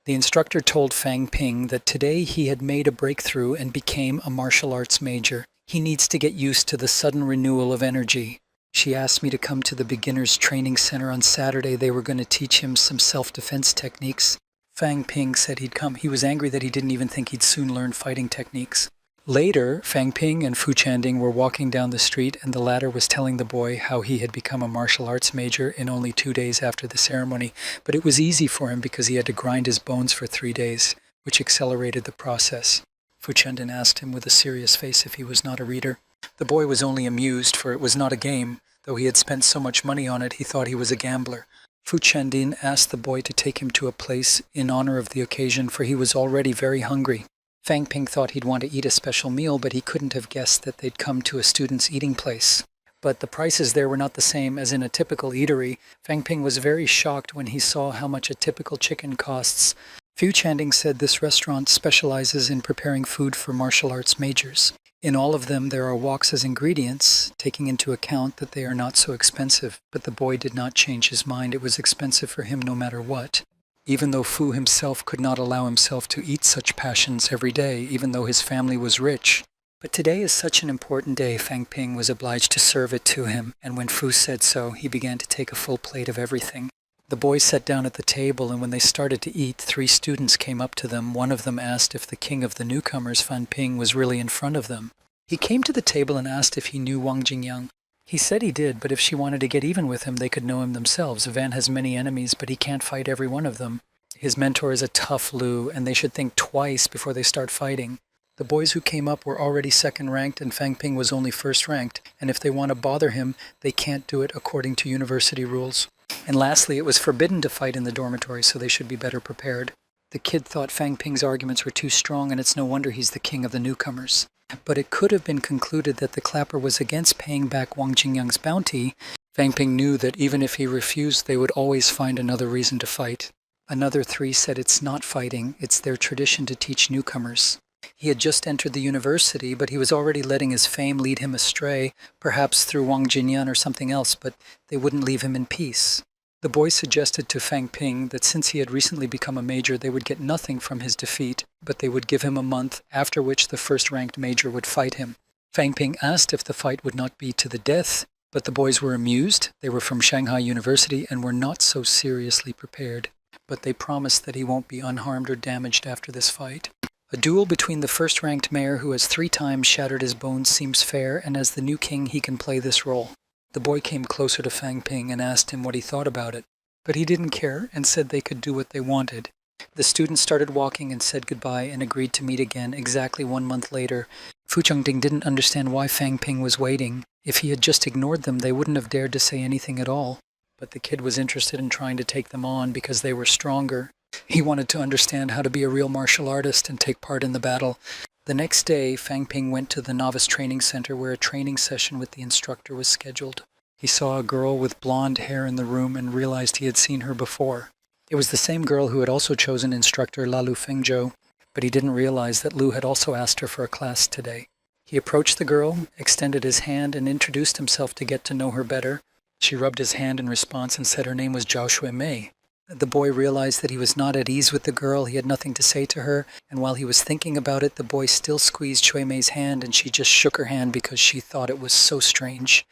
The instructor told Fang Ping that today he had made a breakthrough and became a martial arts major. He needs to get used to the sudden renewal of energy. She asked me to come to the beginner's training center on Saturday. They were going to teach him some self-defense techniques. Fang Ping said he'd come. He was angry that he didn't even think he'd soon learn fighting techniques. Later, Fang Ping and Fu Chanding were walking down the street, and the latter was telling the boy how he had become a martial arts major in only 2 days after the ceremony. But it was easy for him because he had to grind his bones for 3 days, which accelerated the process. Fu Chandin asked him with a serious face if he was not a reader. The boy was only amused, for it was not a game. Though he had spent so much money on it, he thought he was a gambler. Fu Chandin asked the boy to take him to a place in honor of the occasion, for he was already very hungry. Fang Ping thought he'd want to eat a special meal, but he couldn't have guessed that they'd come to a student's eating place. But the prices there were not the same as in a typical eatery. Fang Ping was very shocked when he saw how much a typical chicken costs. Fu Chanding said this restaurant specializes in preparing food for martial arts majors. In all of them there are woks as ingredients, taking into account that they are not so expensive. But the boy did not change his mind. It was expensive for him no matter what. Even though Fu himself could not allow himself to eat such passions every day, even though his family was rich. But today is such an important day, Fang Ping was obliged to serve it to him, and when Fu said so, he began to take a full plate of everything. The boys sat down at the table, and when they started to eat, 3 students came up to them. One of them asked if the king of the newcomers, Fan Ping, was really in front of them. He came to the table and asked if he knew Wang Jingyang. He said he did, but if she wanted to get even with him, they could know him themselves. Van has many enemies, but he can't fight every one of them. His mentor is a tough Lu, and they should think twice before they start fighting. The boys who came up were already 2nd ranked, and Fang Ping was only 1st ranked, and if they want to bother him, they can't do it according to university rules. And lastly, it was forbidden to fight in the dormitory, so they should be better prepared. The kid thought Fang Ping's arguments were too strong, and it's no wonder he's the king of the newcomers. But it could have been concluded that the clapper was against paying back Wang Jingyang's bounty. Fang Ping knew that even if he refused, they would always find another reason to fight. Another 3 said it's not fighting, it's their tradition to teach newcomers. He had just entered the university, but he was already letting his fame lead him astray, perhaps through Wang Jinyan or something else, but they wouldn't leave him in peace. The boy suggested to Fang Ping that since he had recently become a major, they would get nothing from his defeat, but they would give him a month, after which the first-ranked major would fight him. Fang Ping asked if the fight would not be to the death, but the boys were amused. They were from Shanghai University and were not so seriously prepared. But they promised that he won't be unharmed or damaged after this fight. A duel between the first-ranked mayor who has 3 times shattered his bones seems fair, and as the new king he can play this role. The boy came closer to Fang Ping and asked him what he thought about it. But he didn't care and said they could do what they wanted. The students started walking and said goodbye and agreed to meet again exactly 1 month later. Fu Chengding didn't understand why Fang Ping was waiting. If he had just ignored them, they wouldn't have dared to say anything at all. But the kid was interested in trying to take them on because they were stronger. He wanted to understand how to be a real martial artist and take part in the battle. The next day, Fang Ping went to the novice training center where a training session with the instructor was scheduled. He saw a girl with blonde hair in the room and realized he had seen her before. It was the same girl who had also chosen instructor Lalu Fengzhou, but he didn't realize that Lu had also asked her for a class today. He approached the girl, extended his hand, and introduced himself to get to know her better. She rubbed his hand in response and said her name was Zhao Shuimei. The boy realized that he was not at ease with the girl. He had nothing to say to her, and while he was thinking about it, the boy still squeezed Shuimei's hand, and she just shook her hand because she thought it was so strange.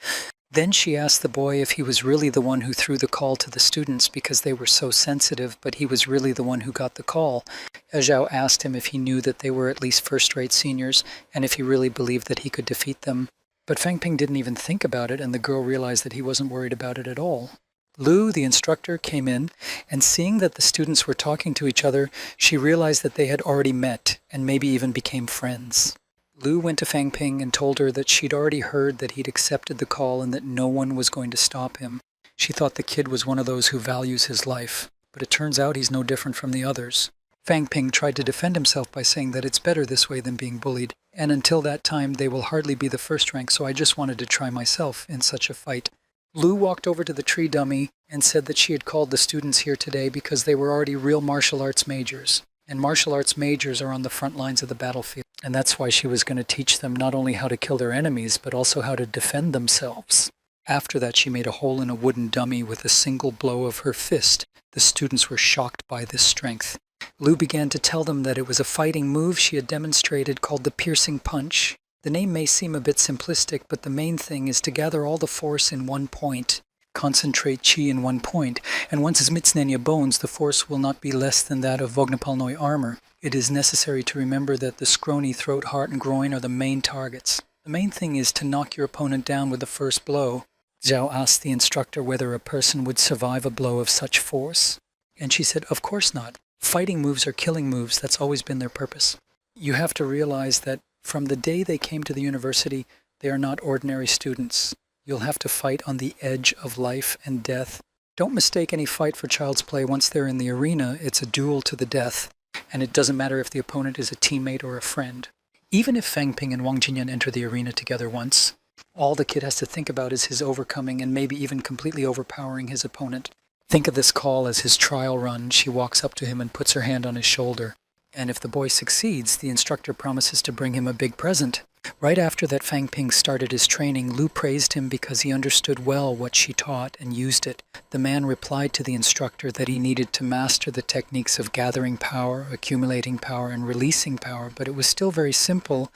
Then she asked the boy if he was really the one who threw the call to the students because they were so sensitive, but he was really the one who got the call. Zhao asked him if he knew that they were at least first-rate seniors, and if he really believed that he could defeat them. But Fang Ping didn't even think about it, and the girl realized that he wasn't worried about it at all. Lu, the instructor, came in, and seeing that the students were talking to each other, she realized that they had already met, and maybe even became friends. Lu went to Fang Ping and told her that she'd already heard that he'd accepted the call and that no one was going to stop him. She thought the kid was one of those who values his life, but it turns out he's no different from the others. Fang Ping tried to defend himself by saying that it's better this way than being bullied, and until that time they will hardly be the first rank, so I just wanted to try myself in such a fight. Lu walked over to the tree dummy and said that she had called the students here today because they were already real martial arts majors, and martial arts majors are on the front lines of the battlefield, and that's why she was going to teach them not only how to kill their enemies, but also how to defend themselves. After that, she made a hole in a wooden dummy with a single blow of her fist. The students were shocked by this strength. Lu began to tell them that it was a fighting move she had demonstrated called the piercing punch. The name may seem a bit simplistic, but the main thing is to gather all the force in one point. Concentrate qi in one point, and once it's Mitznenia bones, the force will not be less than that of Vognapalnoi armor. It is necessary to remember that the scrony, throat, heart, and groin are the main targets. The main thing is to knock your opponent down with the first blow. Zhao asked the instructor whether a person would survive a blow of such force, and she said, of course not. Fighting moves are killing moves. That's always been their purpose. You have to realize that from the day they came to the university, they are not ordinary students. You'll have to fight on the edge of life and death. Don't mistake any fight for child's play. Once they're in the arena, it's a duel to the death, and it doesn't matter if the opponent is a teammate or a friend. Even if Fang Ping and Wang Jinyan enter the arena together once, all the kid has to think about is his overcoming and maybe even completely overpowering his opponent. Think of this call as his trial run. She walks up to him and puts her hand on his shoulder. And if the boy succeeds, the instructor promises to bring him a big present. Right after that Fang Ping started his training, Lu praised him because he understood well what she taught and used it. The man replied to the instructor that he needed to master the techniques of gathering power, accumulating power, and releasing power, but it was still very simple.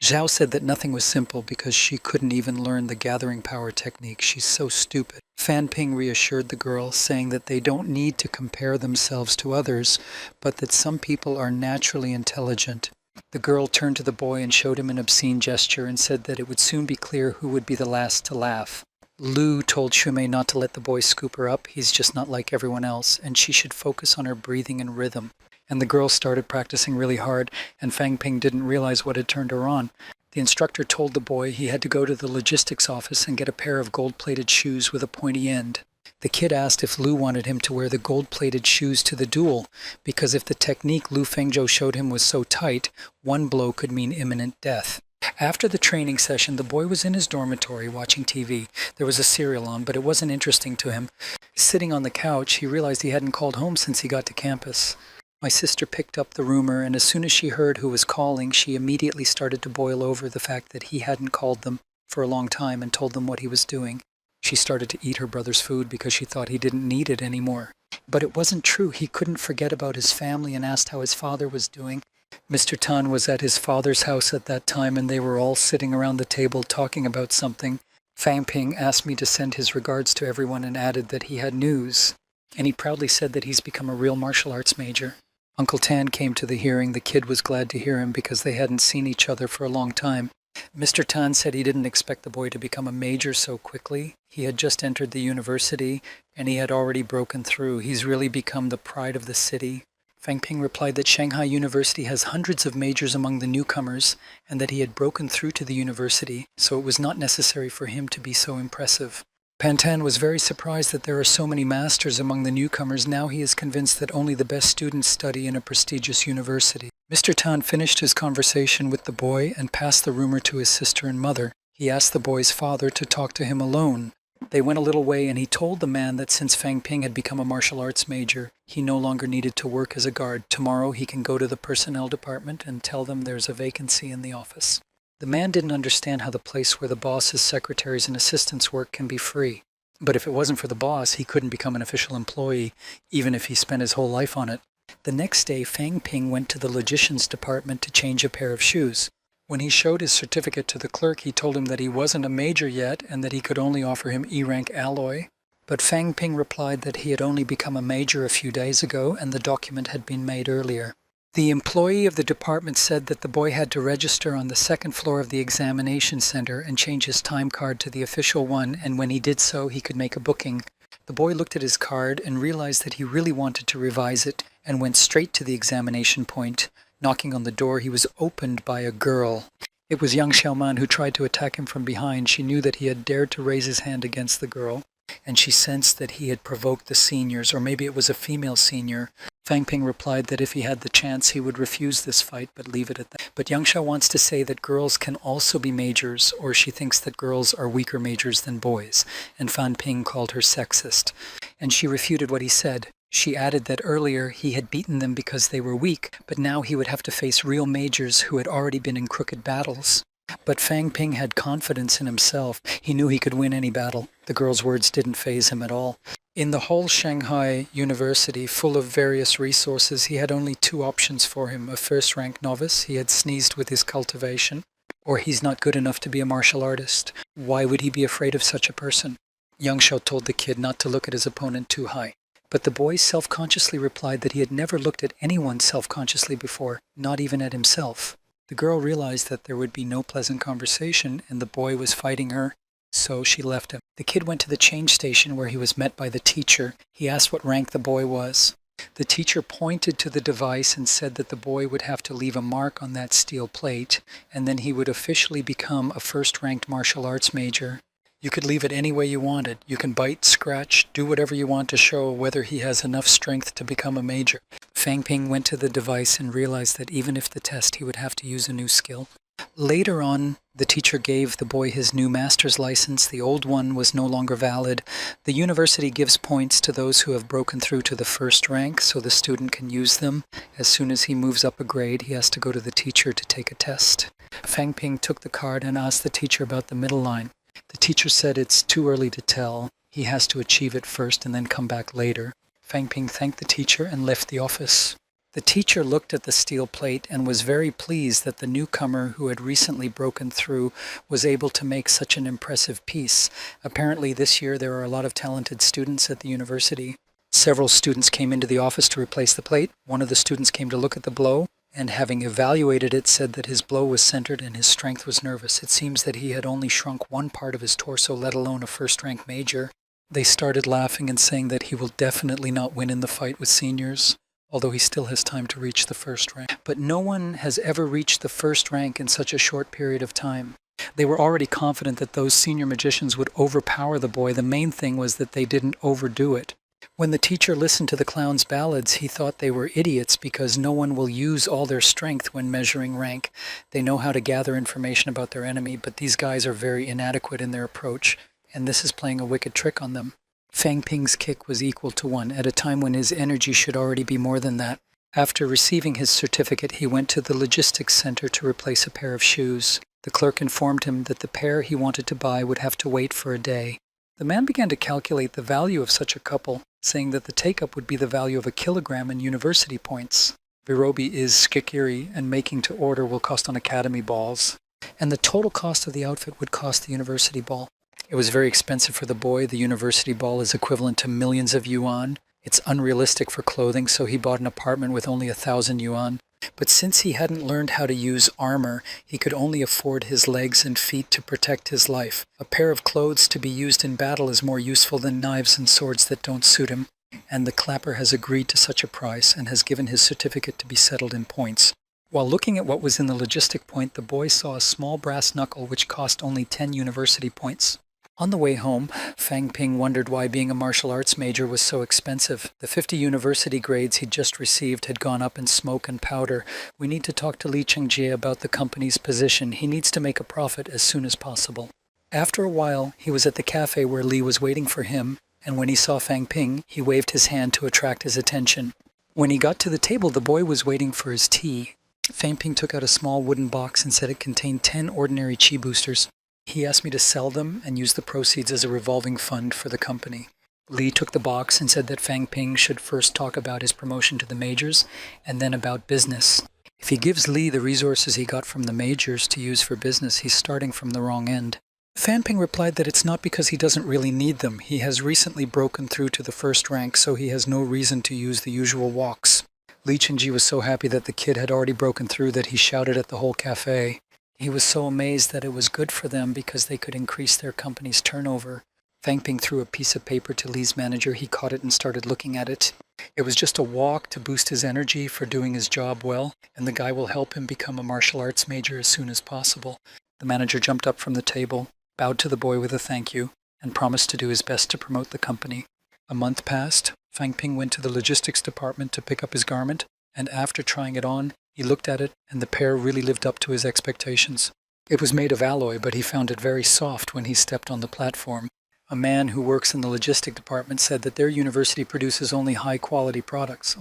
Zhao said that nothing was simple because she couldn't even learn the gathering power technique. She's so stupid. Fan Ping reassured the girl, saying that they don't need to compare themselves to others, but that some people are naturally intelligent. The girl turned to the boy and showed him an obscene gesture and said that it would soon be clear who would be the last to laugh. Lu told Shumei not to let the boy scoop her up. He's just not like everyone else, and she should focus on her breathing and rhythm. And the girl started practicing really hard, and Fang Ping didn't realize what had turned her on. The instructor told the boy he had to go to the logistics office and get a pair of gold-plated shoes with a pointy end. The kid asked if Lu wanted him to wear the gold-plated shoes to the duel, because if the technique Lu Fengzhou showed him was so tight, one blow could mean imminent death. After the training session, the boy was in his dormitory watching TV. There was a serial on, but it wasn't interesting to him. Sitting on the couch, he realized he hadn't called home since he got to campus. My sister picked up the rumor, and as soon as she heard who was calling, she immediately started to boil over the fact that he hadn't called them for a long time and told them what he was doing. She started to eat her brother's food because she thought he didn't need it anymore. But it wasn't true. He couldn't forget about his family and asked how his father was doing. Mr. Tan was at his father's house at that time, and they were all sitting around the table talking about something. Fang Ping asked me to send his regards to everyone and added that he had news. And he proudly said that he's become a real martial arts major. Uncle Tan came to the hearing. The kid was glad to hear him because they hadn't seen each other for a long time. Mr. Tan said he didn't expect the boy to become a major so quickly. He had just entered the university, and he had already broken through. He's really become the pride of the city. Fang Ping replied that Shanghai University has hundreds of majors among the newcomers, and that he had broken through to the university, so it was not necessary for him to be so impressive. Pantan was very surprised that there are so many masters among the newcomers. Now he is convinced that only the best students study in a prestigious university. Mr. Tan finished his conversation with the boy and passed the rumor to his sister and mother. He asked the boy's father to talk to him alone. They went a little way, and he told the man that since Fang Ping had become a martial arts major, he no longer needed to work as a guard. Tomorrow he can go to the personnel department and tell them there's a vacancy in the office. The man didn't understand how the place where the boss's secretaries and assistants work can be free. But if it wasn't for the boss, he couldn't become an official employee, even if he spent his whole life on it. The next day, Fang Ping went to the logician's department to change a pair of shoes. When he showed his certificate to the clerk, he told him that he wasn't a major yet and that he could only offer him E-rank alloy. But Fang Ping replied that he had only become a major a few days ago and the document had been made earlier. The employee of the department said that the boy had to register on the second floor of the examination center and change his time card to the official one, and when he did so, he could make a booking. The boy looked at his card and realized that he really wanted to revise it and went straight to the examination point. Knocking on the door, he was opened by a girl. It was young Xiaoman who tried to attack him from behind. She knew that he had dared to raise his hand against the girl, and she sensed that he had provoked the seniors, or maybe it was a female senior. Fang Ping replied that if he had the chance, he would refuse this fight, but leave it at that. But Yangsha wants to say that girls can also be majors, or she thinks that girls are weaker majors than boys, and Fan Ping called her sexist. And she refuted what he said. She added that earlier he had beaten them because they were weak, but now he would have to face real majors who had already been in crooked battles. But Fang Ping had confidence in himself. He knew he could win any battle. The girl's words didn't faze him at all. In the whole Shanghai University, full of various resources, he had only two options for him. A first-rank novice, he had sneezed with his cultivation, or he's not good enough to be a martial artist. Why would he be afraid of such a person? Yang Shao told the kid not to look at his opponent too high. But the boy self-consciously replied that he had never looked at anyone self-consciously before, not even at himself. The girl realized that there would be no pleasant conversation, and the boy was fighting her, so she left him. The kid went to the change station where he was met by the teacher. He asked what rank the boy was. The teacher pointed to the device and said that the boy would have to leave a mark on that steel plate, and then he would officially become a first-ranked martial arts major. You could leave it any way you wanted. You can bite, scratch, do whatever you want to show whether he has enough strength to become a major. Fang Ping went to the device and realized that even if the test, he would have to use a new skill. Later on, the teacher gave the boy his new master's license. The old one was no longer valid. The university gives points to those who have broken through to the first rank, so the student can use them. As soon as he moves up a grade, he has to go to the teacher to take a test. Fang Ping took the card and asked the teacher about the middle line. The teacher said it's too early to tell. He has to achieve it first and then come back later. Fang Ping thanked the teacher and left the office. The teacher looked at the steel plate and was very pleased that the newcomer who had recently broken through was able to make such an impressive piece. Apparently this year there are a lot of talented students at the university. Several students came into the office to replace the plate. One of the students came to look at the blow, and having evaluated it, said that his blow was centered and his strength was nervous. It seems that he had only shrunk one part of his torso, let alone a first-rank major. They started laughing and saying that he will definitely not win in the fight with seniors, although he still has time to reach the first rank. But no one has ever reached the first rank in such a short period of time. They were already confident that those senior magicians would overpower the boy. The main thing was that they didn't overdo it. When the teacher listened to the clown's ballads, he thought they were idiots because no one will use all their strength when measuring rank. They know how to gather information about their enemy, but these guys are very inadequate in their approach, and this is playing a wicked trick on them. Fang Ping's kick was equal to 1 at a time when his energy should already be more than that. After receiving his certificate, he went to the logistics center to replace a pair of shoes. The clerk informed him that the pair he wanted to buy would have to wait for a day. The man began to calculate the value of such a couple, saying that the take-up would be the value of 1 kilogram in university points. Virobi is skikiri, and making to order will cost on academy balls. And the total cost of the outfit would cost the university ball. It was very expensive for the boy. The university ball is equivalent to millions of yuan. It's unrealistic for clothing, so he bought an apartment with only 1,000 yuan. But since he hadn't learned how to use armor, he could only afford his legs and feet to protect his life. A pair of clothes to be used in battle is more useful than knives and swords that don't suit him. And the clapper has agreed to such a price and has given his certificate to be settled in points. While looking at what was in the logistic point, the boy saw a small brass knuckle which cost only 10 university points. On the way home, Fang Ping wondered why being a martial arts major was so expensive. The 50 university grades he'd just received had gone up in smoke and powder. We need to talk to Li Chengjie about the company's position. He needs to make a profit as soon as possible. After a while, he was at the cafe where Li was waiting for him, and when he saw Fang Ping, he waved his hand to attract his attention. When he got to the table, the boy was waiting for his tea. Fang Ping took out a small wooden box and said it contained 10 ordinary chi boosters. He asked me to sell them and use the proceeds as a revolving fund for the company. Li took the box and said that Fang Ping should first talk about his promotion to the majors and then about business. If he gives Li the resources he got from the majors to use for business, he's starting from the wrong end. Fang Ping replied that it's not because he doesn't really need them. He has recently broken through to the first rank, so he has no reason to use the usual walks. Li Chengjie was so happy that the kid had already broken through that he shouted at the whole cafe. He was so amazed that it was good for them because they could increase their company's turnover. Fang Ping threw a piece of paper to Li's manager. He caught it and started looking at it. It was just a walk to boost his energy for doing his job well, and the guy will help him become a martial arts major as soon as possible. The manager jumped up from the table, bowed to the boy with a thank you, and promised to do his best to promote the company. A month passed. Fang Ping went to the logistics department to pick up his garment, and after trying it on, he looked at it, and the pair really lived up to his expectations. It was made of alloy, but he found it very soft when he stepped on the platform. A man who works in the logistic department said that their university produces only high-quality products,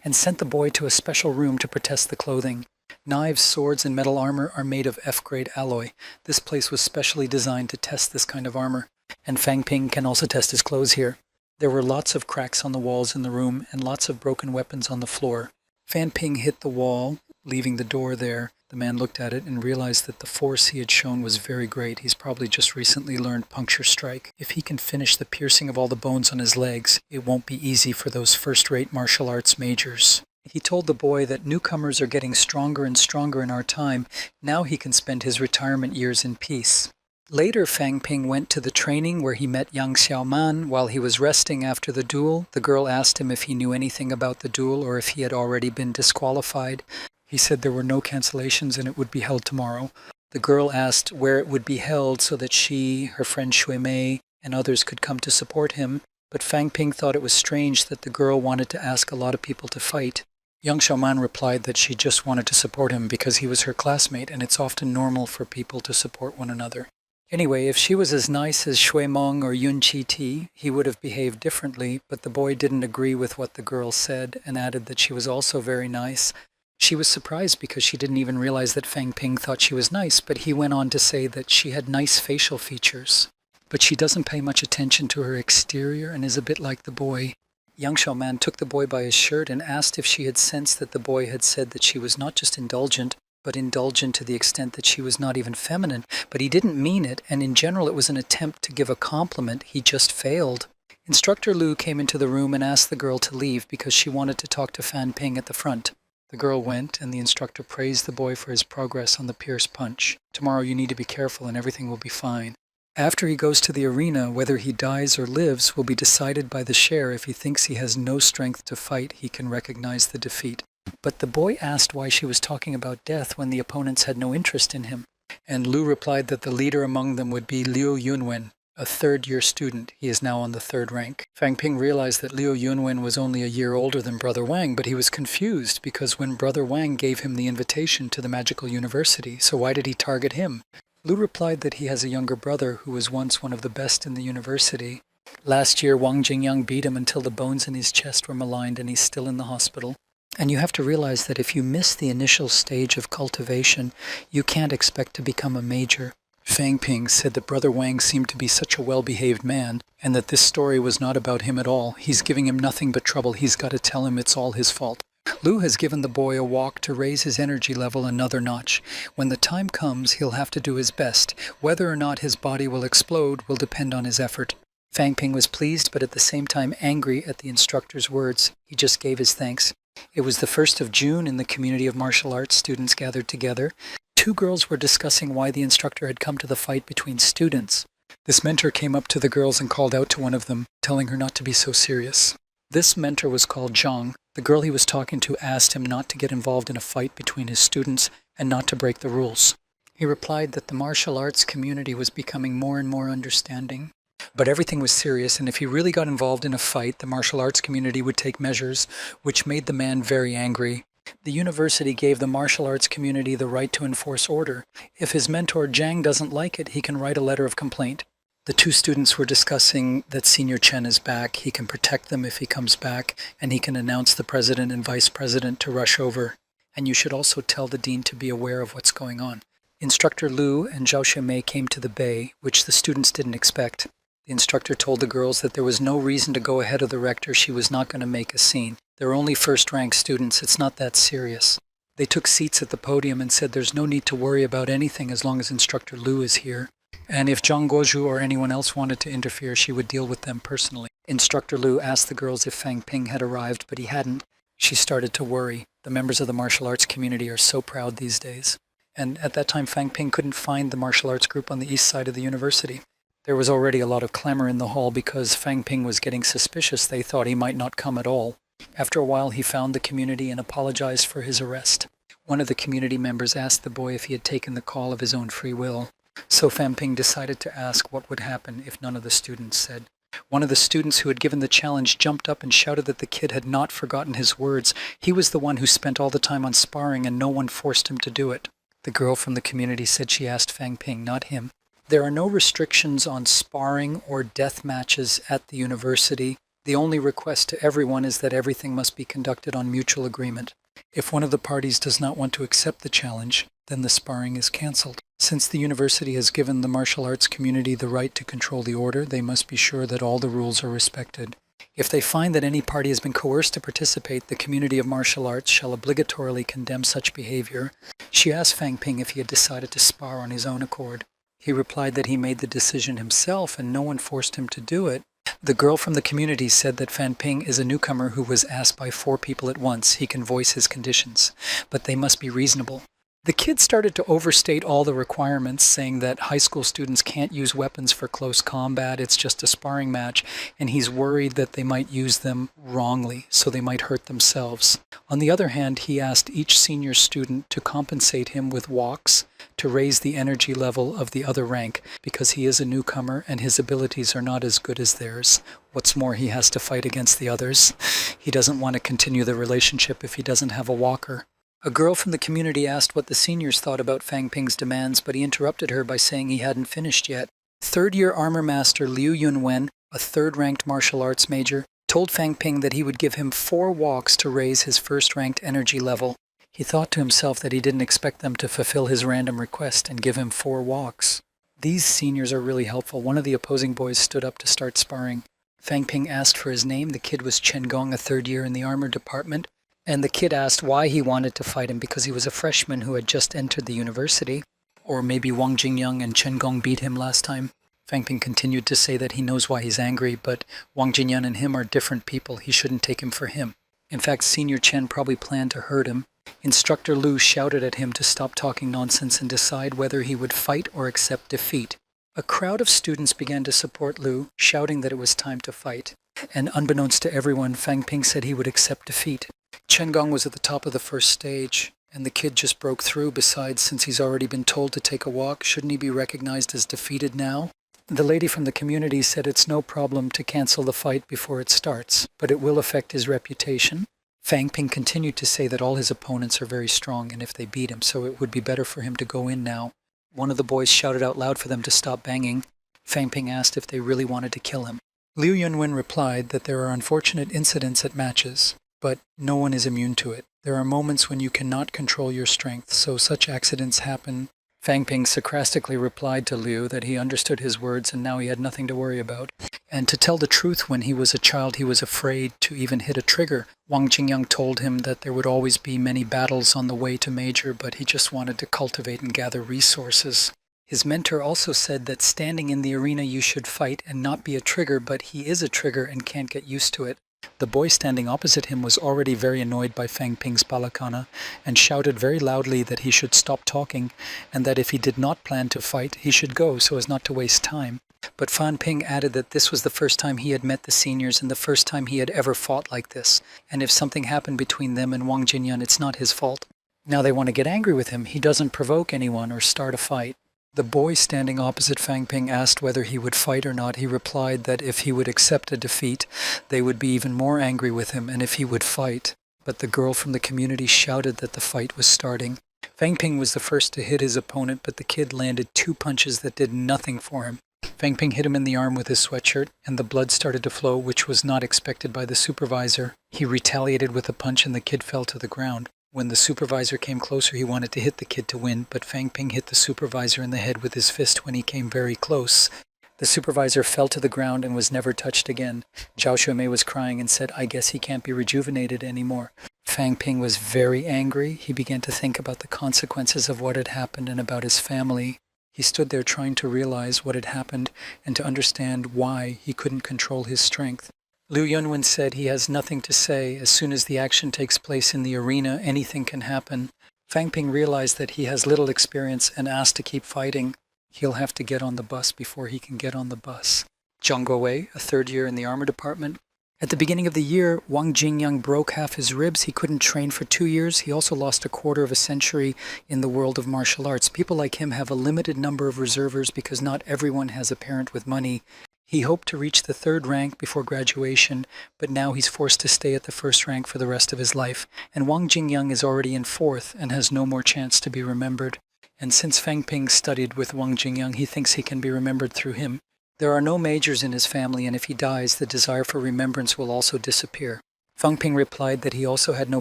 and sent the boy to a special room to test the clothing. Knives, swords, and metal armor are made of F-grade alloy. This place was specially designed to test this kind of armor, and Fang Ping can also test his clothes here. There were lots of cracks on the walls in the room and lots of broken weapons on the floor. Fang Ping hit the wall, leaving the door there. The man looked at it and realized that the force he had shown was very great. He's probably just recently learned puncture strike. If he can finish the piercing of all the bones on his legs, it won't be easy for those first-rate martial arts majors. He told the boy that newcomers are getting stronger and stronger in our time. Now he can spend his retirement years in peace. Later, Fang Ping went to the training where he met Yang Xiaoman. While he was resting after the duel, the girl asked him if he knew anything about the duel or if he had already been disqualified. He said there were no cancellations and it would be held tomorrow. The girl asked where it would be held so that she, her friend Shui Mei, and others could come to support him, but Fang Ping thought it was strange that the girl wanted to ask a lot of people to fight. Yang Xiaoman replied that she just wanted to support him because he was her classmate and it's often normal for people to support one another. Anyway, if she was as nice as Shui Meng or Yun Qi Ti, he would have behaved differently, but the boy didn't agree with what the girl said and added that she was also very nice. She was surprised because she didn't even realize that Fang Ping thought she was nice, but he went on to say that she had nice facial features. But she doesn't pay much attention to her exterior and is a bit like the boy. Yang Xiaoman took the boy by his shirt and asked if she had sensed that the boy had said that she was not just indulgent, but indulgent to the extent that she was not even feminine. But he didn't mean it, and in general it was an attempt to give a compliment. He just failed. Instructor Lu came into the room and asked the girl to leave because she wanted to talk to Fang Ping at the front. The girl went, and the instructor praised the boy for his progress on the pierce punch. Tomorrow you need to be careful and everything will be fine. After he goes to the arena, whether he dies or lives will be decided by the share. If he thinks he has no strength to fight, he can recognize the defeat. But the boy asked why she was talking about death when the opponents had no interest in him. And Lu replied that the leader among them would be Liu Yunwen, a third-year student. He is now on the 3rd rank. Fang Ping realized that Liu Yunwen was only a year older than Brother Wang, but he was confused because when Brother Wang gave him the invitation to the magical university, so why did he target him? Lu replied that he has a younger brother who was once one of the best in the university, Last year, Wang Jingyang beat him until the bones in his chest were maligned and he's still in the hospital. And you have to realize that if you miss the initial stage of cultivation, you can't expect to become a major. Fang Ping said that Brother Wang seemed to be such a well-behaved man, and that this story was not about him at all. He's giving him nothing but trouble. He's got to tell him it's all his fault. Lu has given the boy a walk to raise his energy level another notch. When the time comes, he'll have to do his best. Whether or not his body will explode will depend on his effort. Fang Ping was pleased, but at the same time angry at the instructor's words. He just gave his thanks. It was the 1st of June and the community of martial arts students gathered together. 2 girls were discussing why the instructor had come to the fight between students. This mentor came up to the girls and called out to one of them, telling her not to be so serious. This mentor was called Zhang. The girl he was talking to asked him not to get involved in a fight between his students and not to break the rules. He replied that the martial arts community was becoming more and more understanding. But everything was serious, and if he really got involved in a fight, the martial arts community would take measures, which made the man very angry. The university gave the martial arts community the right to enforce order. If his mentor Zhang doesn't like it, he can write a letter of complaint. The 2 students were discussing that Senior Chen is back. He can protect them if he comes back, and he can announce the president and vice president to rush over. And you should also tell the dean to be aware of what's going on. Instructor Lu and Zhao Shimei came to the bay, which the students didn't expect. The instructor told the girls that there was no reason to go ahead of the rector. She was not going to make a scene. They're only first-rank students. It's not that serious. They took seats at the podium and said there's no need to worry about anything as long as Instructor Lu is here. And if Zhang Guozhu or anyone else wanted to interfere, she would deal with them personally. Instructor Lu asked the girls if Fang Ping had arrived, but he hadn't. She started to worry. The members of the martial arts community are so proud these days. And at that time, Fang Ping couldn't find the martial arts group on the east side of the university. There was already a lot of clamor in the hall because Fang Ping was getting suspicious. They thought he might not come at all. After a while, he found the community and apologized for his arrest. One of the community members asked the boy if he had taken the call of his own free will. So Fang Ping decided to ask what would happen if none of the students said. One of the students who had given the challenge jumped up and shouted that the kid had not forgotten his words. He was the one who spent all the time on sparring and no one forced him to do it. The girl from the community said she asked Fang Ping, not him. There are no restrictions on sparring or death matches at the university. The only request to everyone is that everything must be conducted on mutual agreement. If one of the parties does not want to accept the challenge, then the sparring is cancelled. Since the university has given the martial arts community the right to control the order, they must be sure that all the rules are respected. If they find that any party has been coerced to participate, the community of martial arts shall obligatorily condemn such behavior. She asked Fang Ping if he had decided to spar on his own accord. He replied that he made the decision himself and no one forced him to do it. The girl from the community said that Fang Ping is a newcomer who was asked by 4 people at once. He can voice his conditions, but they must be reasonable. The kid started to overstate all the requirements, saying that high school students can't use weapons for close combat, it's just a sparring match, and he's worried that they might use them wrongly, so they might hurt themselves. On the other hand, he asked each senior student to compensate him with walks to raise the energy level of the other rank, because he is a newcomer and his abilities are not as good as theirs. What's more, he has to fight against the others. He doesn't want to continue the relationship if he doesn't have a walker. A girl from the community asked what the seniors thought about Fang Ping's demands, but he interrupted her by saying he hadn't finished yet. Third-year armor master Liu Yunwen, a third-ranked martial arts major, told Fang Ping that he would give him 4 walks to raise his first-ranked energy level. He thought to himself that he didn't expect them to fulfill his random request and give him 4 walks. These seniors are really helpful. One of the opposing boys stood up to start sparring. Fang Ping asked for his name. The kid was Chen Gong, a third year in the armor department. And the kid asked why he wanted to fight him, because he was a freshman who had just entered the university. Or maybe Wang Jingyang and Chen Gong beat him last time. Fang Ping continued to say that he knows why he's angry, but Wang Jingyang and him are different people. He shouldn't take him for him. In fact, Senior Chen probably planned to hurt him. Instructor Lu shouted at him to stop talking nonsense and decide whether he would fight or accept defeat. A crowd of students began to support Lu, shouting that it was time to fight. And unbeknownst to everyone, Fang Ping said he would accept defeat. Chen Gong was at the top of the first stage, and the kid just broke through. Besides, since he's already been told to take a walk, shouldn't he be recognized as defeated now? The lady from the community said it's no problem to cancel the fight before it starts, but it will affect his reputation. Fang Ping continued to say that all his opponents are very strong, and if they beat him, so it would be better for him to go in now. One of the boys shouted out loud for them to stop banging. Fang Ping asked if they really wanted to kill him. Liu Yunwen replied that there are unfortunate incidents at matches, but no one is immune to it. There are moments when you cannot control your strength, so such accidents happen. Fang Ping sarcastically replied to Liu that he understood his words and now he had nothing to worry about. And to tell the truth, when he was a child, he was afraid to even hit a trigger. Wang Jingyang told him that there would always be many battles on the way to major, but he just wanted to cultivate and gather resources. His mentor also said that standing in the arena you should fight and not be a trigger, but he is a trigger and can't get used to it. The boy standing opposite him was already very annoyed by Fang Ping's balakana and shouted very loudly that he should stop talking and that if he did not plan to fight, he should go so as not to waste time. But Fan Ping added that this was the first time he had met the seniors and the first time he had ever fought like this, and if something happened between them and Wang Jinyan, it's not his fault. Now they want to get angry with him. He doesn't provoke anyone or start a fight. The boy standing opposite Fang Ping asked whether he would fight or not. He replied that if he would accept a defeat, they would be even more angry with him, and if he would fight. But the girl from the community shouted that the fight was starting. Fang Ping was the first to hit his opponent, but the kid landed 2 punches that did nothing for him. Fang Ping hit him in the arm with his sweatshirt, and the blood started to flow, which was not expected by the supervisor. He retaliated with a punch, and the kid fell to the ground. When the supervisor came closer, he wanted to hit the kid to win, but Fang Ping hit the supervisor in the head with his fist when he came very close. The supervisor fell to the ground and was never touched again. Zhao Xuemei was crying and said, "I guess he can't be rejuvenated anymore." Fang Ping was very angry. He began to think about the consequences of what had happened and about his family. He stood there trying to realize what had happened and to understand why he couldn't control his strength. Liu Yunwen said he has nothing to say. As soon as the action takes place in the arena, anything can happen. Fang Ping realized that he has little experience and asked to keep fighting. He'll have to get on the bus before he can get on the bus. Zhang Guowei, a third year in the armor department. At the beginning of the year, Wang Jingyang broke half his ribs. He couldn't train for 2 years. He also lost a quarter of a century in the world of martial arts. People like him have a limited number of reservers because not everyone has a parent with money. He hoped to reach the 3rd rank before graduation, but now he's forced to stay at the 1st rank for the rest of his life. And Wang Jingyang is already in 4th and has no more chance to be remembered. And since Fang Ping studied with Wang Jingyang, he thinks he can be remembered through him. There are no majors in his family, and if he dies, the desire for remembrance will also disappear. Fang Ping replied that he also had no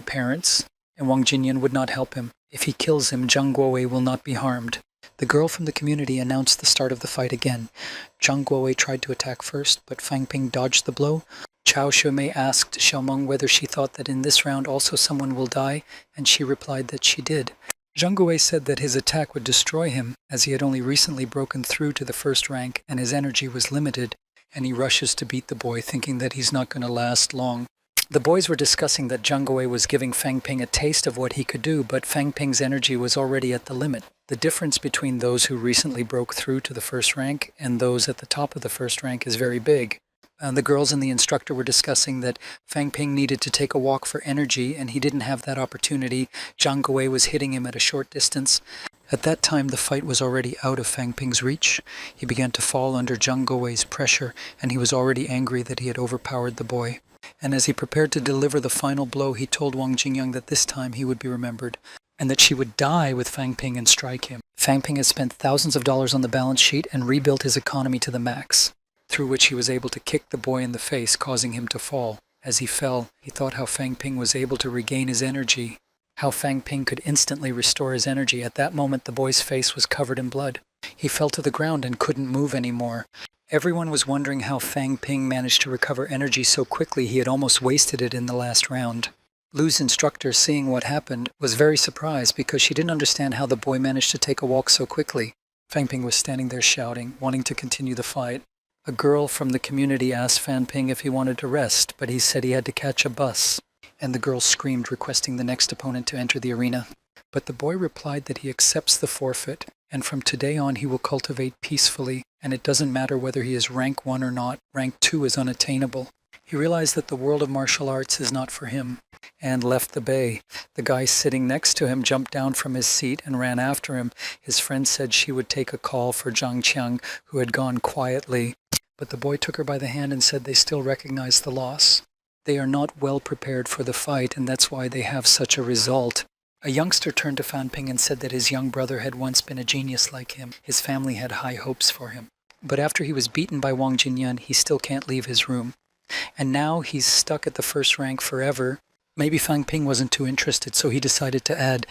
parents, and Wang Jinyan would not help him. If he kills him, Zhang Guowei will not be harmed. The girl from the community announced the start of the fight again. Zhang Guowei tried to attack first, but Fang Ping dodged the blow. Zhao Xuemei asked Xiaomeng whether she thought that in this round also someone will die, and she replied that she did. Zhang Guowei said that his attack would destroy him, as he had only recently broken through to the 1st rank and his energy was limited, and he rushes to beat the boy, thinking that he's not going to last long. The boys were discussing that Zhang Guowei was giving Fang Ping a taste of what he could do, but Fang Ping's energy was already at the limit. The difference between those who recently broke through to the 1st rank and those at the top of the 1st rank is very big. The girls and the instructor were discussing that Fang Ping needed to take a walk for energy, and he didn't have that opportunity. Zhang Guowei was hitting him at a short distance. At that time, the fight was already out of Fang Ping's reach. He began to fall under Zhang Guowei's pressure, and he was already angry that he had overpowered the boy. And as he prepared to deliver the final blow, he told Wang Jingyang that this time he would be remembered, and that she would die with Fang Ping and strike him. Fang Ping had spent thousands of dollars on the balance sheet and rebuilt his economy to the max, through which he was able to kick the boy in the face, causing him to fall. As he fell, he thought how Fang Ping was able to regain his energy, how Fang Ping could instantly restore his energy. At that moment, the boy's face was covered in blood. He fell to the ground and couldn't move anymore. Everyone was wondering how Fang Ping managed to recover energy so quickly. He had almost wasted it in the last round. Lu's instructor, seeing what happened, was very surprised because she didn't understand how the boy managed to take a walk so quickly. Fang Ping was standing there shouting, wanting to continue the fight. A girl from the community asked Fang Ping if he wanted to rest, but he said he had to catch a bus. And the girl screamed, requesting the next opponent to enter the arena. But the boy replied that he accepts the forfeit, and from today on he will cultivate peacefully, and it doesn't matter whether he is rank 1 or not, rank 2 is unattainable. He realized that the world of martial arts is not for him, and left the bay. The guy sitting next to him jumped down from his seat and ran after him. His friend said she would take a call for Zhang Qiang, who had gone quietly. But the boy took her by the hand and said they still recognize the loss. They are not well prepared for the fight, and that's why they have such a result. A youngster turned to Fan Ping and said that his young brother had once been a genius like him. His family had high hopes for him. But after he was beaten by Wang Jinyan, he still can't leave his room. And now he's stuck at the first rank forever. Maybe Fang Ping wasn't too interested, so he decided to add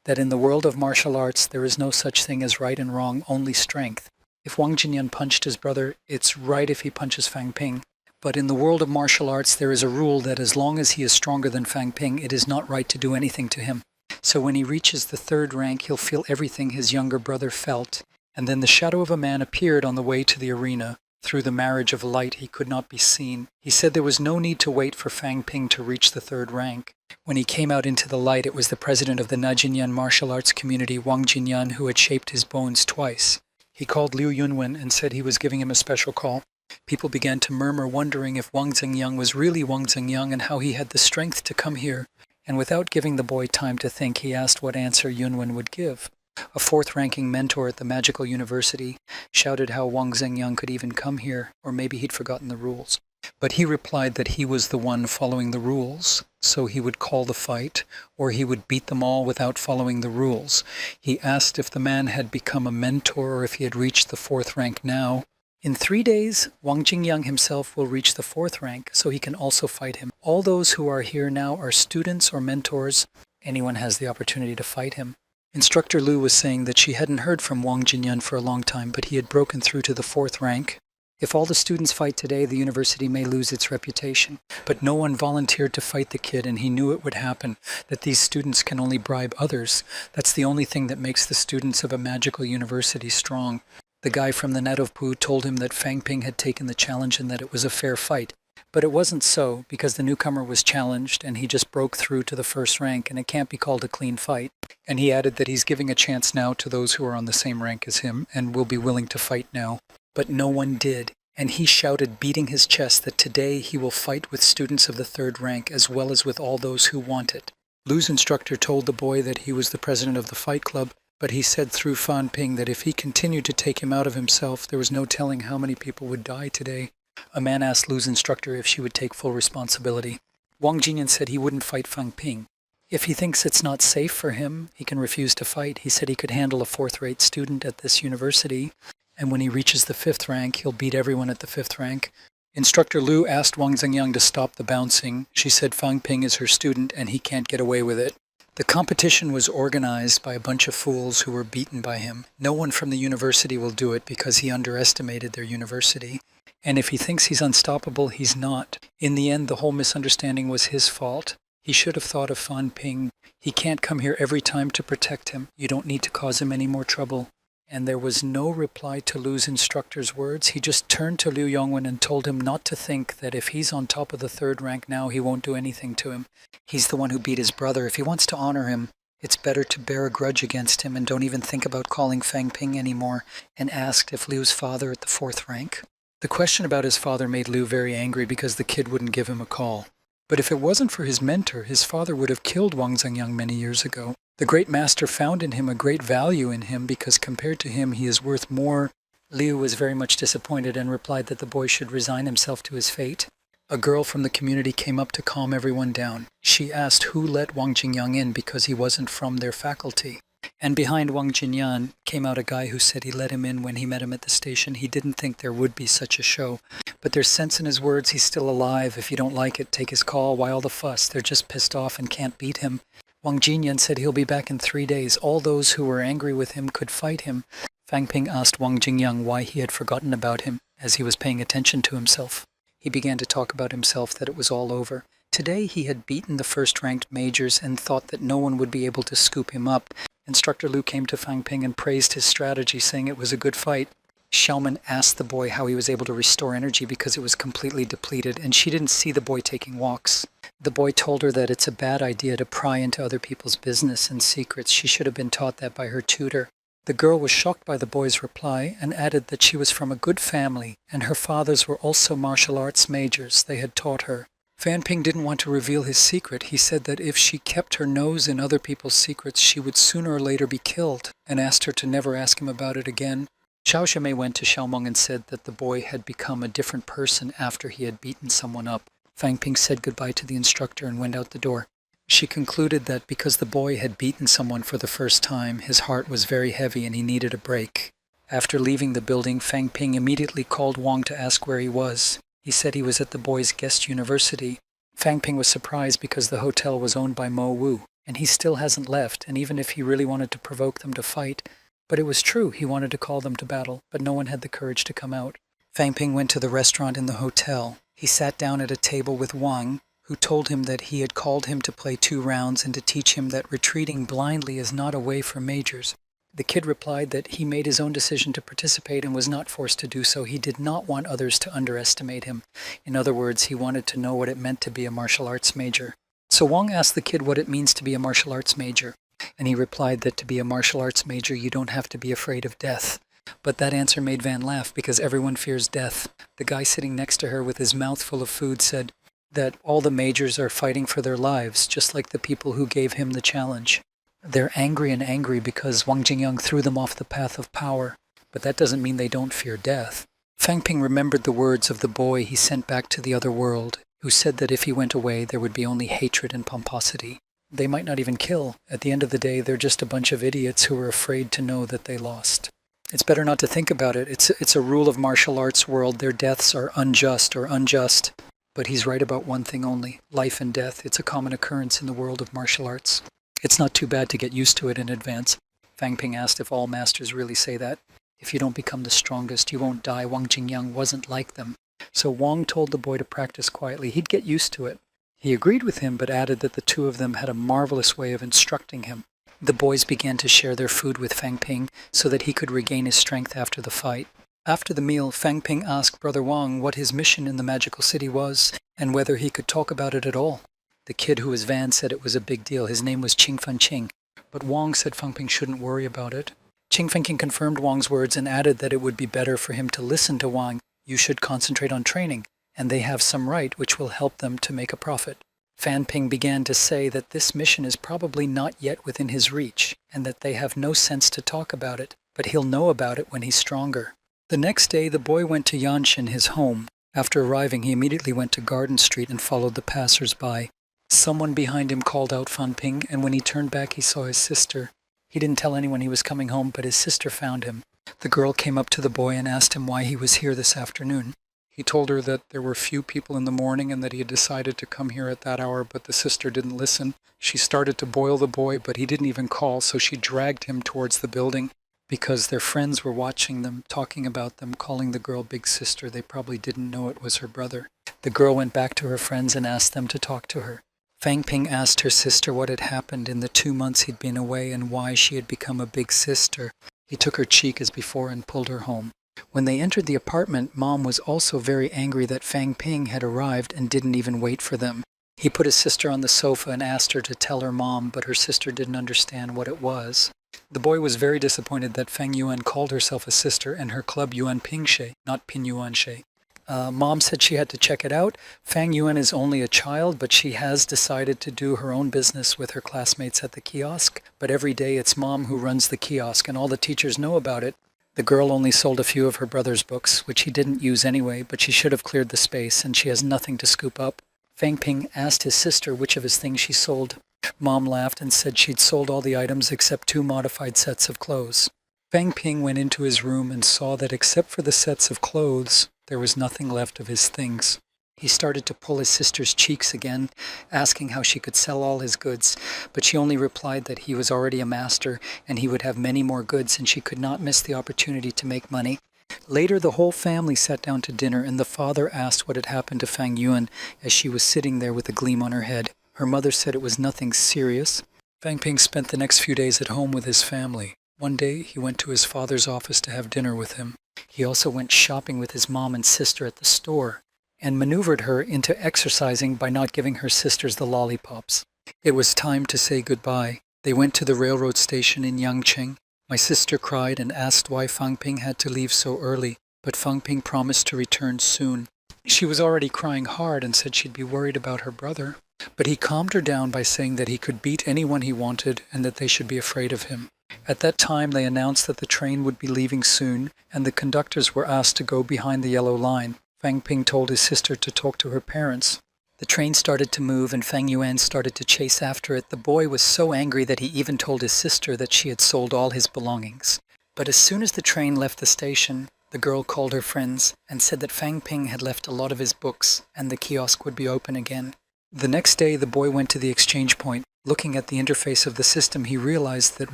that in the world of martial arts, there is no such thing as right and wrong, only strength. If Wang Jinyan punched his brother, it's right if he punches Fang Ping. But in the world of martial arts, there is a rule that as long as he is stronger than Fang Ping, it is not right to do anything to him. So when he reaches the third rank, he'll feel everything his younger brother felt. And then the shadow of a man appeared on the way to the arena. Through the marriage of light, he could not be seen. He said there was no need to wait for Fang Ping to reach the third rank. When he came out into the light, it was the president of the Najinyan martial arts community, Wang Jinyan, who had shaped his bones twice. He called Liu Yunwen and said he was giving him a special call. People began to murmur, wondering if Wang Zhengyang was really Wang Zhengyang and how he had the strength to come here. And without giving the boy time to think, he asked what answer Yunwen would give. A fourth-ranking mentor at the magical university shouted how Wang Zhengyang could even come here, or maybe he'd forgotten the rules. But he replied that he was the one following the rules, so he would call the fight, or he would beat them all without following the rules. He asked if the man had become a mentor or if he had reached the fourth rank now. In 3 days, Wang Jingyang himself will reach the fourth rank, so he can also fight him. All those who are here now are students or mentors. Anyone has the opportunity to fight him. Instructor Lu was saying that she hadn't heard from Wang Jinyan for a long time, but he had broken through to the fourth rank. If all the students fight today, the university may lose its reputation. But no one volunteered to fight the kid, and he knew it would happen, that these students can only bribe others. That's the only thing that makes the students of a magical university strong. The guy from the Net of Pu told him that Fang Ping had taken the challenge and that it was a fair fight. But it wasn't so, because the newcomer was challenged and he just broke through to the first rank, and it can't be called a clean fight. And he added that he's giving a chance now to those who are on the same rank as him and will be willing to fight now. But no one did, and he shouted, beating his chest, that today he will fight with students of the third rank as well as with all those who want it. Lu's instructor told the boy that he was the president of the fight club, but he said through Fan Ping that if he continued to take him out of himself, there was no telling how many people would die today. A man asked Lu's instructor if she would take full responsibility. Wang Jinyan said he wouldn't fight Fang Ping. If he thinks it's not safe for him, he can refuse to fight. He said he could handle a fourth-rate student at this university, and when he reaches the fifth rank, he'll beat everyone at the fifth rank. Instructor Lu asked Wang Zhengyang to stop the bouncing. She said Fang Ping is her student and he can't get away with it. The competition was organized by a bunch of fools who were beaten by him. No one from the university will do it because he underestimated their university. And if he thinks he's unstoppable, he's not. In the end, the whole misunderstanding was his fault. He should have thought of Fan Ping. He can't come here every time to protect him. You don't need to cause him any more trouble. And there was no reply to Lu's instructor's words. He just turned to Liu Yongwen and told him not to think that if he's on top of the third rank now, he won't do anything to him. He's the one who beat his brother. If he wants to honor him, it's better to bear a grudge against him and don't even think about calling Fang Ping anymore, and asked if Liu's father at the fourth rank. The question about his father made Liu very angry because the kid wouldn't give him a call. But if it wasn't for his mentor, his father would have killed Wang Zhengyang many years ago. The great master found in him a great value in him because compared to him, he is worth more. Liu was very much disappointed and replied that the boy should resign himself to his fate. A girl from the community came up to calm everyone down. She asked who let Wang Jingyang in because he wasn't from their faculty. And behind Wang Jinyan came out a guy who said he let him in when he met him at the station. He didn't think there would be such a show. But there's sense in his words. He's still alive. If you don't like it, take his call. Why all the fuss? They're just pissed off and can't beat him. Wang Jinyan said he'll be back in 3 days. All those who were angry with him could fight him. Fang Ping asked Wang Jingyang why he had forgotten about him as he was paying attention to himself. He began to talk about himself, that it was all over. Today he had beaten the first-ranked majors and thought that no one would be able to scoop him up. Instructor Lu came to Fang Ping and praised his strategy, saying it was a good fight. Xiaoman asked the boy how he was able to restore energy because it was completely depleted, and she didn't see the boy taking walks. The boy told her that it's a bad idea to pry into other people's business and secrets. She should have been taught that by her tutor. The girl was shocked by the boy's reply and added that she was from a good family, and her fathers were also martial arts majors. They had taught her. Fan Ping didn't want to reveal his secret. He said that if she kept her nose in other people's secrets, she would sooner or later be killed, and asked her to never ask him about it again. Xiao Shamei went to Xiaomeng and said that the boy had become a different person after he had beaten someone up. Fang Ping said goodbye to the instructor and went out the door. She concluded that because the boy had beaten someone for the first time, his heart was very heavy and he needed a break. After leaving the building, Fang Ping immediately called Wang to ask where he was. He said he was at the boys' guest university. Fang Ping was surprised because the hotel was owned by Mo Wu, and he still hasn't left, and even if he really wanted to provoke them to fight, but it was true he wanted to call them to battle, but no one had the courage to come out. Fang Ping went to the restaurant in the hotel. He sat down at a table with Wang, who told him that he had called him to play 2 rounds and to teach him that retreating blindly is not a way for majors. The kid replied that he made his own decision to participate and was not forced to do so. He did not want others to underestimate him. In other words, he wanted to know what it meant to be a martial arts major. So Wang asked the kid what it means to be a martial arts major, and he replied that to be a martial arts major you don't have to be afraid of death. But that answer made Van laugh because everyone fears death. The guy sitting next to her with his mouth full of food said that all the majors are fighting for their lives, just like the people who gave him the challenge. They're angry because Wang Jingyang threw them off the path of power, but that doesn't mean they don't fear death. Fang Ping remembered the words of the boy he sent back to the other world, who said that if he went away there would be only hatred and pomposity. They might not even kill. At the end of the day, they're just a bunch of idiots who are afraid to know that they lost. It's better not to think about it. It's a rule of martial arts world. Their deaths are unjust. But he's right about one thing only, life and death. It's a common occurrence in the world of martial arts. It's not too bad to get used to it in advance. Fang Ping asked if all masters really say that. If you don't become the strongest, you won't die. Wang Jingyang wasn't like them. So Wang told the boy to practice quietly. He'd get used to it. He agreed with him, but added that the two of them had a marvelous way of instructing him. The boys began to share their food with Fang Ping so that he could regain his strength after the fight. After the meal, Fang Ping asked Brother Wang what his mission in the magical city was and whether he could talk about it at all. The kid who was Van said it was a big deal. His name was Qing Fan Qing, but Wang said Fang Ping shouldn't worry about it. Qing Fan Qing confirmed Wang's words and added that it would be better for him to listen to Wang. You should concentrate on training, and they have some right which will help them to make a profit. Fan Ping began to say that this mission is probably not yet within his reach, and that they have no sense to talk about it, but he'll know about it when he's stronger. The next day, the boy went to Yanshin, his home. After arriving, he immediately went to Garden Street and followed the passers-by. Someone behind him called out Fan Ping, and when he turned back, he saw his sister. He didn't tell anyone he was coming home, but his sister found him. The girl came up to the boy and asked him why he was here this afternoon. He told her that there were few people in the morning and that he had decided to come here at that hour, but the sister didn't listen. She started to boil the boy, but he didn't even call, so she dragged him towards the building. Because their friends were watching them, talking about them, calling the girl big sister. They probably didn't know it was her brother. The girl went back to her friends and asked them to talk to her. Fang Ping asked her sister what had happened in the 2 months he'd been away and why she had become a big sister. He took her cheek as before and pulled her home. When they entered the apartment, Mom was also very angry that Fang Ping had arrived and didn't even wait for them. He put his sister on the sofa and asked her to tell her mom, but her sister didn't understand what it was. The boy was very disappointed that Feng Yuan called herself a sister and her club Yuan Pingshe, not Pin Yuan She. Mom said she had to check it out. Fang Yuan is only a child, but she has decided to do her own business with her classmates at the kiosk. But every day it's Mom who runs the kiosk, and all the teachers know about it. The girl only sold a few of her brother's books, which he didn't use anyway, but she should have cleared the space, and she has nothing to scoop up. Fang Ping asked his sister which of his things she sold. Mom laughed and said she'd sold all the items except 2 modified sets of clothes. Fang Ping went into his room and saw that except for the sets of clothes, there was nothing left of his things. He started to pull his sister's cheeks again, asking how she could sell all his goods, but she only replied that he was already a master and he would have many more goods and she could not miss the opportunity to make money. Later, the whole family sat down to dinner and the father asked what had happened to Fang Yuan as she was sitting there with a gleam on her head. Her mother said it was nothing serious. Fang Ping spent the next few days at home with his family. One day, he went to his father's office to have dinner with him. He also went shopping with his mom and sister at the store, and maneuvered her into exercising by not giving her sisters the lollipops. It was time to say goodbye. They went to the railroad station in Yangcheng. My sister cried and asked why Fang Ping had to leave so early, but Fang Ping promised to return soon. She was already crying hard and said she'd be worried about her brother, but he calmed her down by saying that he could beat anyone he wanted and that they should be afraid of him. At that time, they announced that the train would be leaving soon, and the conductors were asked to go behind the yellow line. Fang Ping told his sister to talk to her parents. The train started to move and Fang Yuan started to chase after it. The boy was so angry that he even told his sister that she had sold all his belongings. But as soon as the train left the station, the girl called her friends and said that Fang Ping had left a lot of his books and the kiosk would be open again. The next day, the boy went to the exchange point. Looking at the interface of the system, he realized that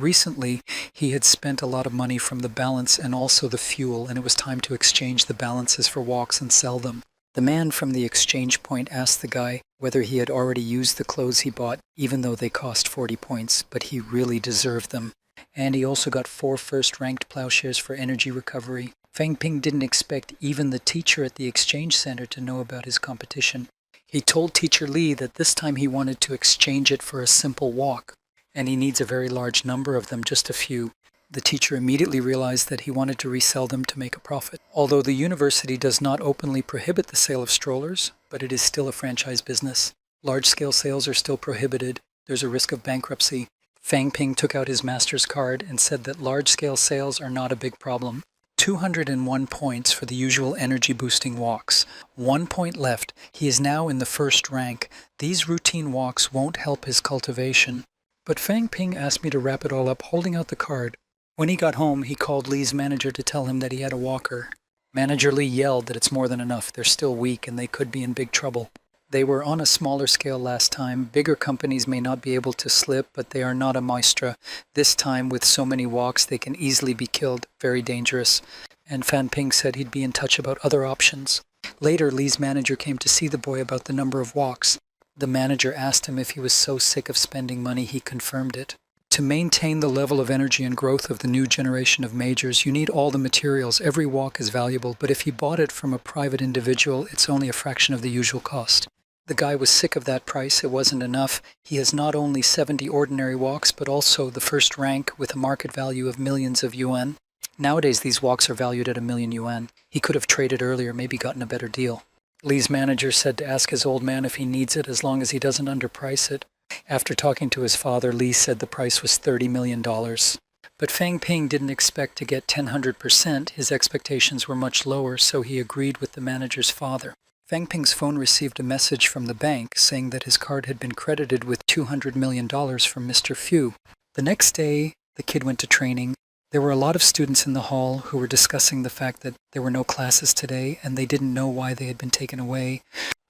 recently he had spent a lot of money from the balance and also the fuel, and it was time to exchange the balances for walks and sell them. The man from the exchange point asked the guy whether he had already used the clothes he bought, even though they cost 40 points, but he really deserved them. And he also got 4 first-ranked plowshares for energy recovery. Fang Ping didn't expect even the teacher at the exchange center to know about his competition. He told Teacher Lee that this time he wanted to exchange it for a simple walk, and he needs a very large number of them, just a few. The teacher immediately realized that he wanted to resell them to make a profit. Although the university does not openly prohibit the sale of strollers, but it is still a franchise business. Large-scale sales are still prohibited. There's a risk of bankruptcy. Fang Ping took out his master's card and said that large-scale sales are not a big problem. 201 points for the usual energy-boosting walks. 1 point left. He is now in the first rank. These routine walks won't help his cultivation. But Fang Ping asked me to wrap it all up, holding out the card. When he got home, he called Lee's manager to tell him that he had a walker. Manager Lee yelled that it's more than enough. They're still weak and they could be in big trouble. They were on a smaller scale last time. Bigger companies may not be able to slip, but they are not a maestra. This time, with so many walks, they can easily be killed. Very dangerous. And Fan Ping said he'd be in touch about other options. Later, Lee's manager came to see the boy about the number of walks. The manager asked him if he was so sick of spending money. He confirmed it. To maintain the level of energy and growth of the new generation of majors, you need all the materials. Every walk is valuable, but if you bought it from a private individual, it's only a fraction of the usual cost. The guy was sick of that price. It wasn't enough. He has not only 70 ordinary walks, but also the first rank with a market value of millions of yuan. Nowadays, these walks are valued at 1 million yuan. He could have traded earlier, maybe gotten a better deal. Lee's manager said to ask his old man if he needs it as long as he doesn't underprice it. After talking to his father, Lee said the price was $30 million. But Fang Ping didn't expect to get 100%. His expectations were much lower, so he agreed with the manager's father. Fang Ping's phone received a message from the bank saying that his card had been credited with $200 million from Mr. Fu. The next day, the kid went to training. There were a lot of students in the hall who were discussing the fact that there were no classes today, and they didn't know why they had been taken away.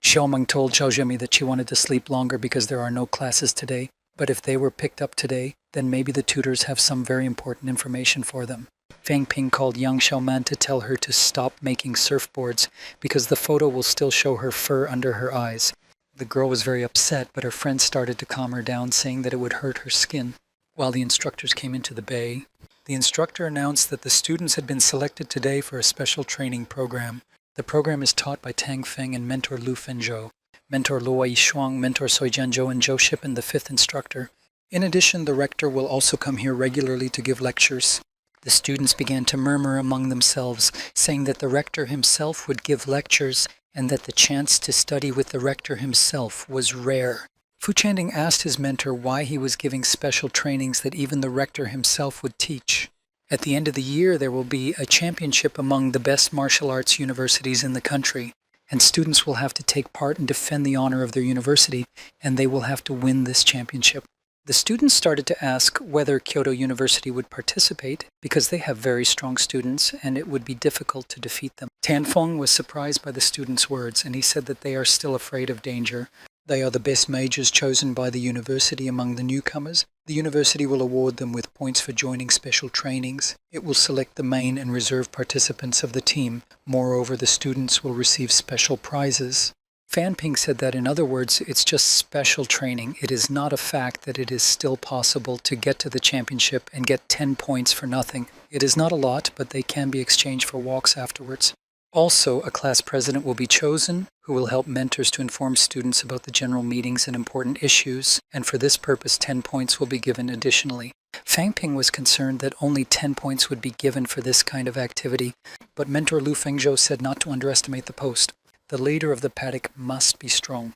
Xiaomeng told Zhao Zhemi that she wanted to sleep longer because there are no classes today, but if they were picked up today, then maybe the tutors have some very important information for them. Fang Ping called young Xiaoman to tell her to stop making surfboards because the photo will still show her fur under her eyes. The girl was very upset, but her friends started to calm her down, saying that it would hurt her skin. While the instructors came into the bay, the instructor announced that the students had been selected today for a special training program. The program is taught by Tang Feng and mentor Lu Fenzhou. Mentor Luo Yishuang, mentor Sui Jianzhou, and Zhou Shippen, the 5th instructor. In addition, the rector will also come here regularly to give lectures. The students began to murmur among themselves, saying that the rector himself would give lectures and that the chance to study with the rector himself was rare. Fu Chanding asked his mentor why he was giving special trainings that even the rector himself would teach. At the end of the year, there will be a championship among the best martial arts universities in the country, and students will have to take part and defend the honor of their university, and they will have to win this championship. The students started to ask whether Kyoto University would participate because they have very strong students and it would be difficult to defeat them. Tianfeng was surprised by the students' words, and he said that they are still afraid of danger. They are the best majors chosen by the university among the newcomers. The university will award them with points for joining special trainings. It will select the main and reserve participants of the team. Moreover, the students will receive special prizes. Fan Ping said that, in other words, it's just special training. It is not a fact that it is still possible to get to the championship and get 10 points for nothing. It is not a lot, but they can be exchanged for walks afterwards. Also, a class president will be chosen who will help mentors to inform students about the general meetings and important issues, and for this purpose 10 points will be given additionally. Fang Ping was concerned that only 10 points would be given for this kind of activity, but mentor Lu Fengzhou said not to underestimate the post. The leader of the paddock must be strong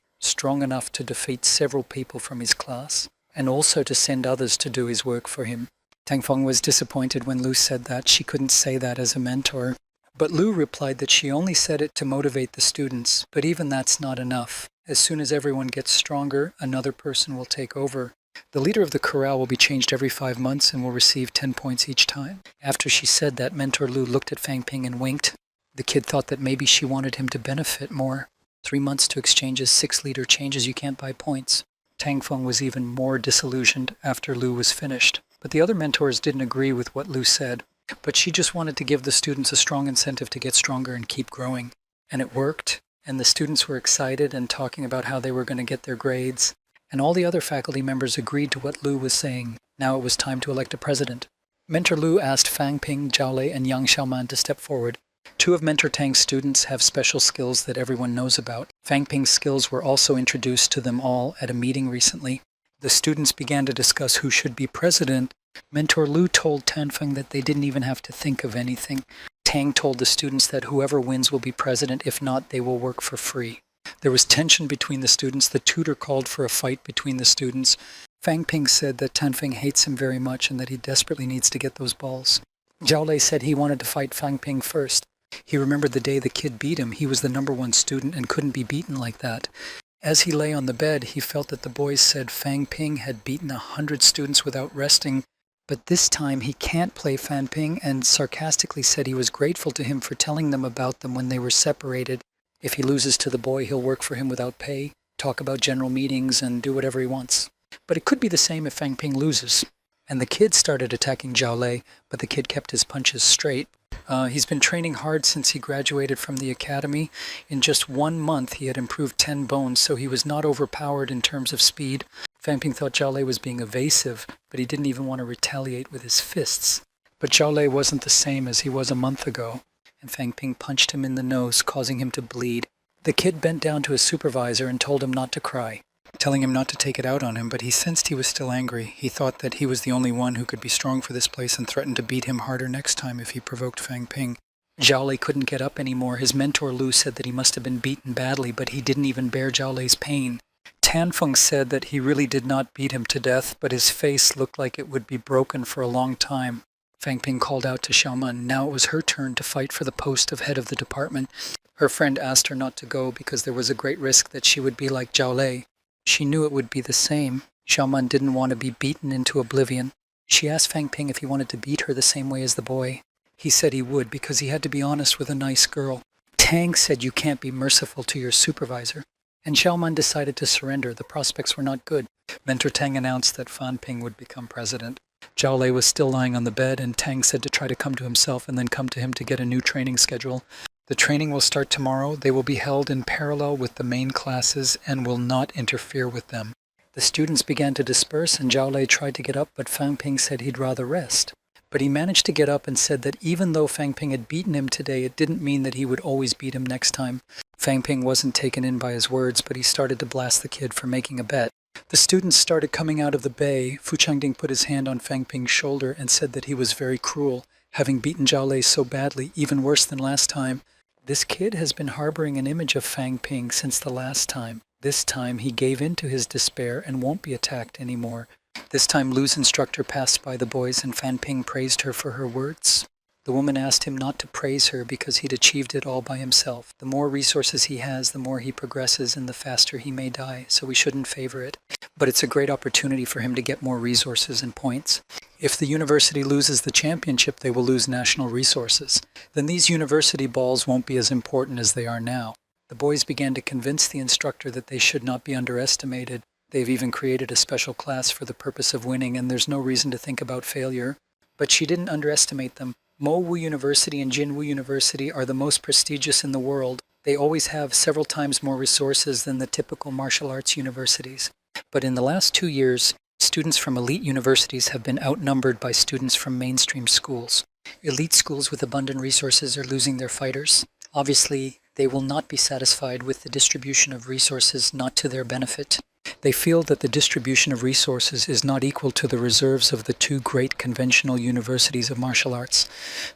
enough to defeat several people from his class, and also to send others to do his work for him. Tang Feng was disappointed when Lu said that. She couldn't say that as a mentor. But Lu replied that she only said it to motivate the students, but even that's not enough. As soon as everyone gets stronger, another person will take over. The leader of the corral will be changed every 5 months and will receive 10 points each time. After she said that, Mentor Lu looked at Fang Ping and winked. The kid thought that maybe she wanted him to benefit more. 3 months to exchange his 6-leader changes, you can't buy points. Tang Feng was even more disillusioned after Lu was finished. But the other mentors didn't agree with what Lu said. But she just wanted to give the students a strong incentive to get stronger and keep growing. And it worked, and the students were excited and talking about how they were going to get their grades. And all the other faculty members agreed to what Lu was saying. Now it was time to elect a president. Mentor Lu asked Fang Ping, Zhao Lei, and Yang Xiaoman to step forward. 2 of Mentor Tang's students have special skills that everyone knows about. Fang Ping's skills were also introduced to them all at a meeting recently. The students began to discuss who should be president. Mentor Lu told Tan Feng that they didn't even have to think of anything. Tang told the students that whoever wins will be president, if not, they will work for free. There was tension between the students. The tutor called for a fight between the students. Fang Ping said that Tan Feng hates him very much and that he desperately needs to get those balls. Zhao Lei said he wanted to fight Fang Ping first. He remembered the day the kid beat him. He was the #1 student and couldn't be beaten like that. As he lay on the bed, he felt that the boys said Fang Ping had beaten 100 students without resting, but this time he can't play Fang Ping, and sarcastically said he was grateful to him for telling them about them when they were separated. If he loses to the boy, he'll work for him without pay, talk about general meetings, and do whatever he wants. But it could be the same if Fang Ping loses. And the kid started attacking Zhao Lei, but the kid kept his punches straight. He's been training hard since he graduated from the academy. In just 1 month, he had improved 10 bones, so he was not overpowered in terms of speed. Fang Ping thought Zhao Lei was being evasive, but he didn't even want to retaliate with his fists. But Zhao Lei wasn't the same as he was a month ago, and Fang Ping punched him in the nose, causing him to bleed. The kid bent down to his supervisor and told him not to cry, telling him not to take it out on him, but he sensed he was still angry. He thought that he was the only one who could be strong for this place and threatened to beat him harder next time if he provoked Fang Ping. Zhao Lei couldn't get up anymore. His mentor Lu said that he must have been beaten badly, but he didn't even bear Zhao Lei's pain. Tan Feng said that he really did not beat him to death, but his face looked like it would be broken for a long time. Fang Ping called out to Xiaoman. Now it was her turn to fight for the post of head of the department. Her friend asked her not to go because there was a great risk that she would be like Zhao Lei. She knew it would be the same. Xiaoman didn't want to be beaten into oblivion. She asked Fang Ping if he wanted to beat her the same way as the boy. He said he would because he had to be honest with a nice girl. Tang said you can't be merciful to your supervisor. And Xiaoman decided to surrender. The prospects were not good. Mentor Tang announced that Fan Ping would become president. Zhao Lei was still lying on the bed, and Tang said to try to come to himself and then come to him to get a new training schedule. The training will start tomorrow. They will be held in parallel with the main classes and will not interfere with them. The students began to disperse, and Zhao Lei tried to get up, but Fang Ping said he'd rather rest. But he managed to get up and said that even though Fang Ping had beaten him today, it didn't mean that he would always beat him next time. Fang Ping wasn't taken in by his words, but he started to blast the kid for making a bet. The students started coming out of the bay. Fu Changding put his hand on Fang Ping's shoulder and said that he was very cruel, having beaten Zhao Lei so badly, even worse than last time. This kid has been harboring an image of Fang Ping since the last time. This time he gave in to his despair and won't be attacked anymore. This time Lu's instructor passed by the boys and Fan Ping praised her for her words. The woman asked him not to praise her because he'd achieved it all by himself. The more resources he has, the more he progresses and the faster he may die, so we shouldn't favor it. But it's a great opportunity for him to get more resources and points. If the university loses the championship, they will lose national resources. Then these university balls won't be as important as they are now. The boys began to convince the instructor that they should not be underestimated. They've even created a special class for the purpose of winning, and there's no reason to think about failure. But she didn't underestimate them. Mowu University and Jinwu University are the most prestigious in the world. They always have several times more resources than the typical martial arts universities. But in the last 2 years, students from elite universities have been outnumbered by students from mainstream schools. Elite schools with abundant resources are losing their fighters. Obviously, they will not be satisfied with the distribution of resources not to their benefit. They feel that the distribution of resources is not equal to the reserves of the 2 great conventional universities of martial arts.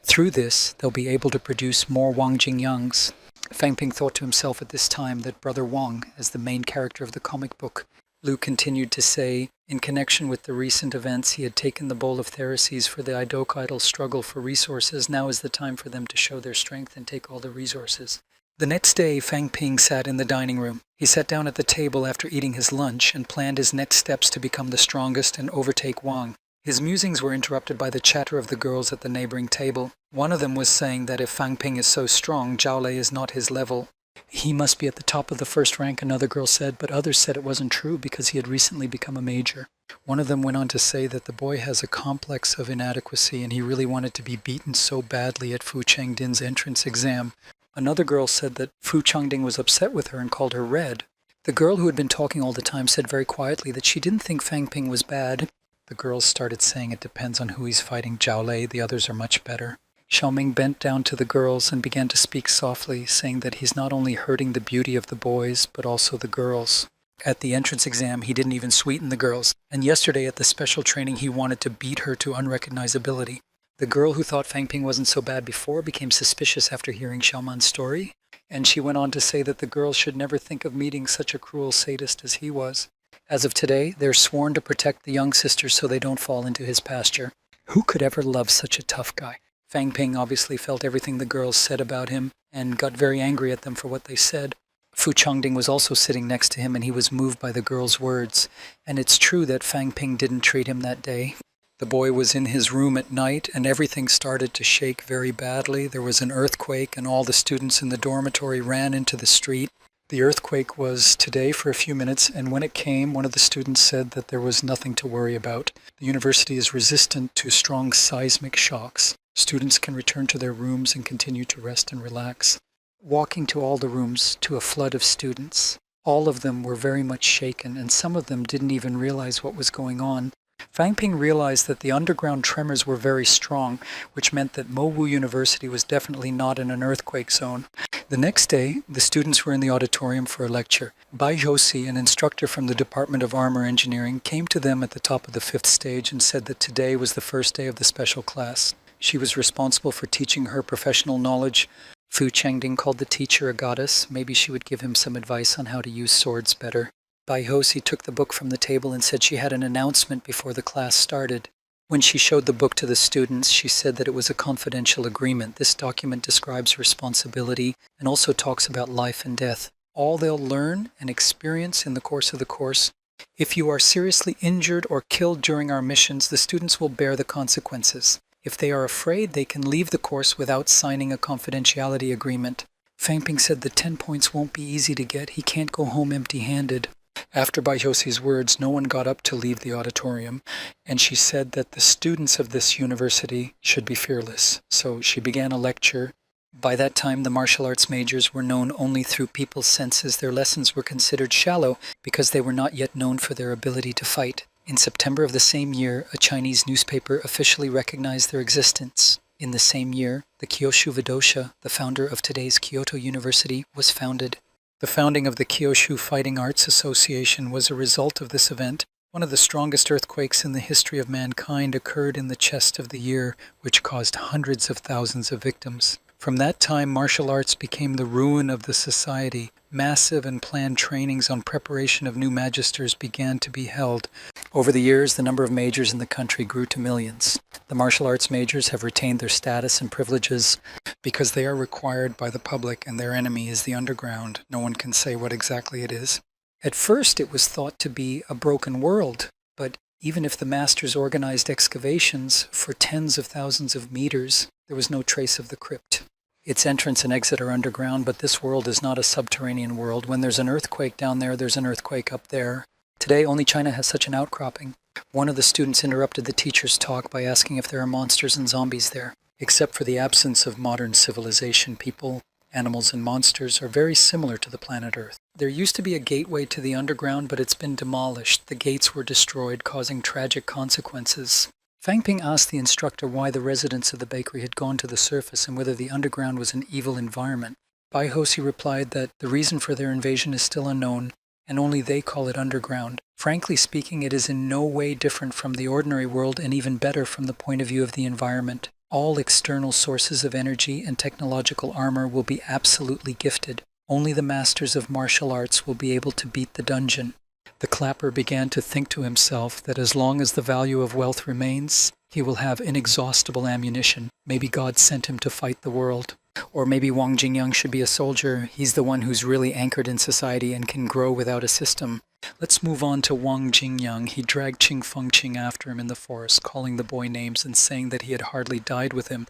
Through this, they'll be able to produce more Wang Jingyangs. Fang Ping thought to himself at this time that Brother Wang, as the main character of the comic book. Lu continued to say, in connection with the recent events, he had taken the bowl of Thereses for the Idokidal struggle for resources. Now is the time for them to show their strength and take all the resources. The next day, Fang Ping sat in the dining room. He sat down at the table after eating his lunch and planned his next steps to become the strongest and overtake Wang. His musings were interrupted by the chatter of the girls at the neighboring table. One of them was saying that if Fang Ping is so strong, Zhao Lei is not his level. He must be at the top of the first rank, another girl said, but others said it wasn't true because he had recently become a major. One of them went on to say that the boy has a complex of inadequacy and he really wanted to be beaten so badly at Fu Changdin's entrance exam. Another girl said that Fu Changding was upset with her and called her red. The girl who had been talking all the time said very quietly that she didn't think Fang Ping was bad. The girls started saying it depends on who he's fighting, Zhao Lei, the others are much better. Xiaoming bent down to the girls and began to speak softly, saying that he's not only hurting the beauty of the boys, but also the girls. At the entrance exam, he didn't even sweeten the girls, and yesterday at the special training he wanted to beat her to unrecognizability. The girl who thought Fang Ping wasn't so bad before became suspicious after hearing Xiaoman's story, and she went on to say that the girls should never think of meeting such a cruel sadist as he was. As of today, they're sworn to protect the young sisters so they don't fall into his pasture. Who could ever love such a tough guy? Fang Ping obviously felt everything the girls said about him and got very angry at them for what they said. Fu Changding was also sitting next to him and he was moved by the girls' words. And it's true that Fang Ping didn't treat him that day. The boy was in his room at night and everything started to shake very badly. There was an earthquake and all the students in the dormitory ran into the street. The earthquake was today for a few minutes, and when it came, one of the students said that there was nothing to worry about. The university is resistant to strong seismic shocks. Students can return to their rooms and continue to rest and relax. Walking to all the rooms, to a flood of students. All of them were very much shaken, and some of them didn't even realize what was going on. Fang Ping realized that the underground tremors were very strong, which meant that Mowu University was definitely not in an earthquake zone. The next day, the students were in the auditorium for a lecture. Bai Josi, an instructor from the Department of Armor Engineering, came to them at the top of the 5th stage and said that today was the first day of the special class. She was responsible for teaching her professional knowledge. Fu Changding called the teacher a goddess. Maybe she would give him some advice on how to use swords better. Bai Josi took the book from the table and said she had an announcement before the class started. When she showed the book to the students, she said that it was a confidential agreement. This document describes responsibility and also talks about life and death. All they'll learn and experience in the course of the course. If you are seriously injured or killed during our missions, the students will bear the consequences. If they are afraid, they can leave the course without signing a confidentiality agreement. Fang Ping said the 10 points won't be easy to get. He can't go home empty-handed. After Bai Josi's words, no one got up to leave the auditorium, and she said that the students of this university should be fearless. So she began a lecture. By that time, the martial arts majors were known only through people's senses. Their lessons were considered shallow because they were not yet known for their ability to fight. In September of the same year, a Chinese newspaper officially recognized their existence. In the same year, the Kyoshu Vidosha, the founder of today's Kyoto University, was founded. The founding of the Kyoshu Fighting Arts Association was a result of this event. One of the strongest earthquakes in the history of mankind occurred in the chest of the year, which caused hundreds of thousands of victims. From that time, martial arts became the ruin of the society. Massive and planned trainings on preparation of new magisters began to be held. Over the years, the number of majors in the country grew to millions. The martial arts majors have retained their status and privileges because they are required by the public, and their enemy is the underground. No one can say what exactly it is. At first, it was thought to be a broken world, but even if the masters organized excavations for tens of thousands of meters, there was no trace of the crypt. Its entrance and exit are underground, but this world is not a subterranean world. When there's an earthquake down there, there's an earthquake up there. Today, only China has such an outcropping. One of the students interrupted the teacher's talk by asking if there are monsters and zombies there. Except for the absence of modern civilization, people, animals, and monsters are very similar to the planet Earth. There used to be a gateway to the underground, but it's been demolished. The gates were destroyed, causing tragic consequences. Fang Ping asked the instructor why the residents of the bakery had gone to the surface and whether the underground was an evil environment. Bai Josi replied that the reason for their invasion is still unknown, and only they call it underground. Frankly speaking, it is in no way different from the ordinary world and even better from the point of view of the environment. All external sources of energy and technological armor will be absolutely gifted. Only the masters of martial arts will be able to beat the dungeon. The clapper began to think to himself that as long as the value of wealth remains, he will have inexhaustible ammunition. Maybe God sent him to fight the world. Or maybe Wang Jingyang should be a soldier. He's the one who's really anchored in society and can grow without a system. Let's move on to Wang Jingyang. He dragged Qing Fengqing after him in the forest, calling the boy names and saying that he had hardly died with him,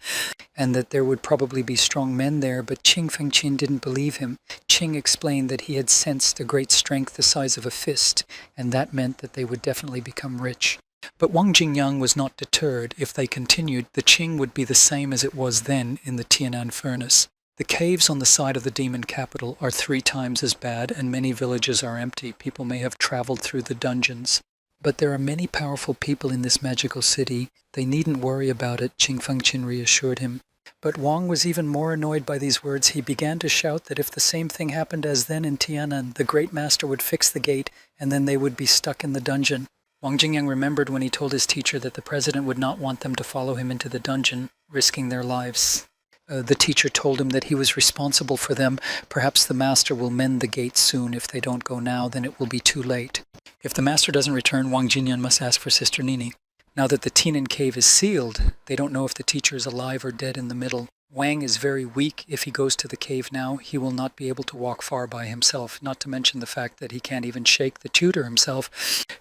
and that there would probably be strong men there, but Qing Fengqing didn't believe him. Qing explained that he had sensed a great strength the size of a fist, and that meant that they would definitely become rich. But Wang Jingyang was not deterred. If they continued, the Qing would be the same as it was then in the Tianan furnace. The caves on the side of the demon capital are 3 times as bad, and many villages are empty. People may have traveled through the dungeons. But there are many powerful people in this magical city. They needn't worry about it, Qing Fengqin reassured him. But Wang was even more annoyed by these words. He began to shout that if the same thing happened as then in Tianan, the great master would fix the gate, and then they would be stuck in the dungeon. Wang Jingyang remembered when he told his teacher that the president would not want them to follow him into the dungeon, risking their lives. The teacher told him that he was responsible for them. Perhaps the master will mend the gate soon. If they don't go now, then it will be too late. If the master doesn't return, Wang Jinyan must ask for Sister Nini. Now that the Tinan cave is sealed, they don't know if the teacher is alive or dead in the middle. Wang is very weak. If he goes to the cave now, he will not be able to walk far by himself, not to mention the fact that he can't even shake the tutor himself.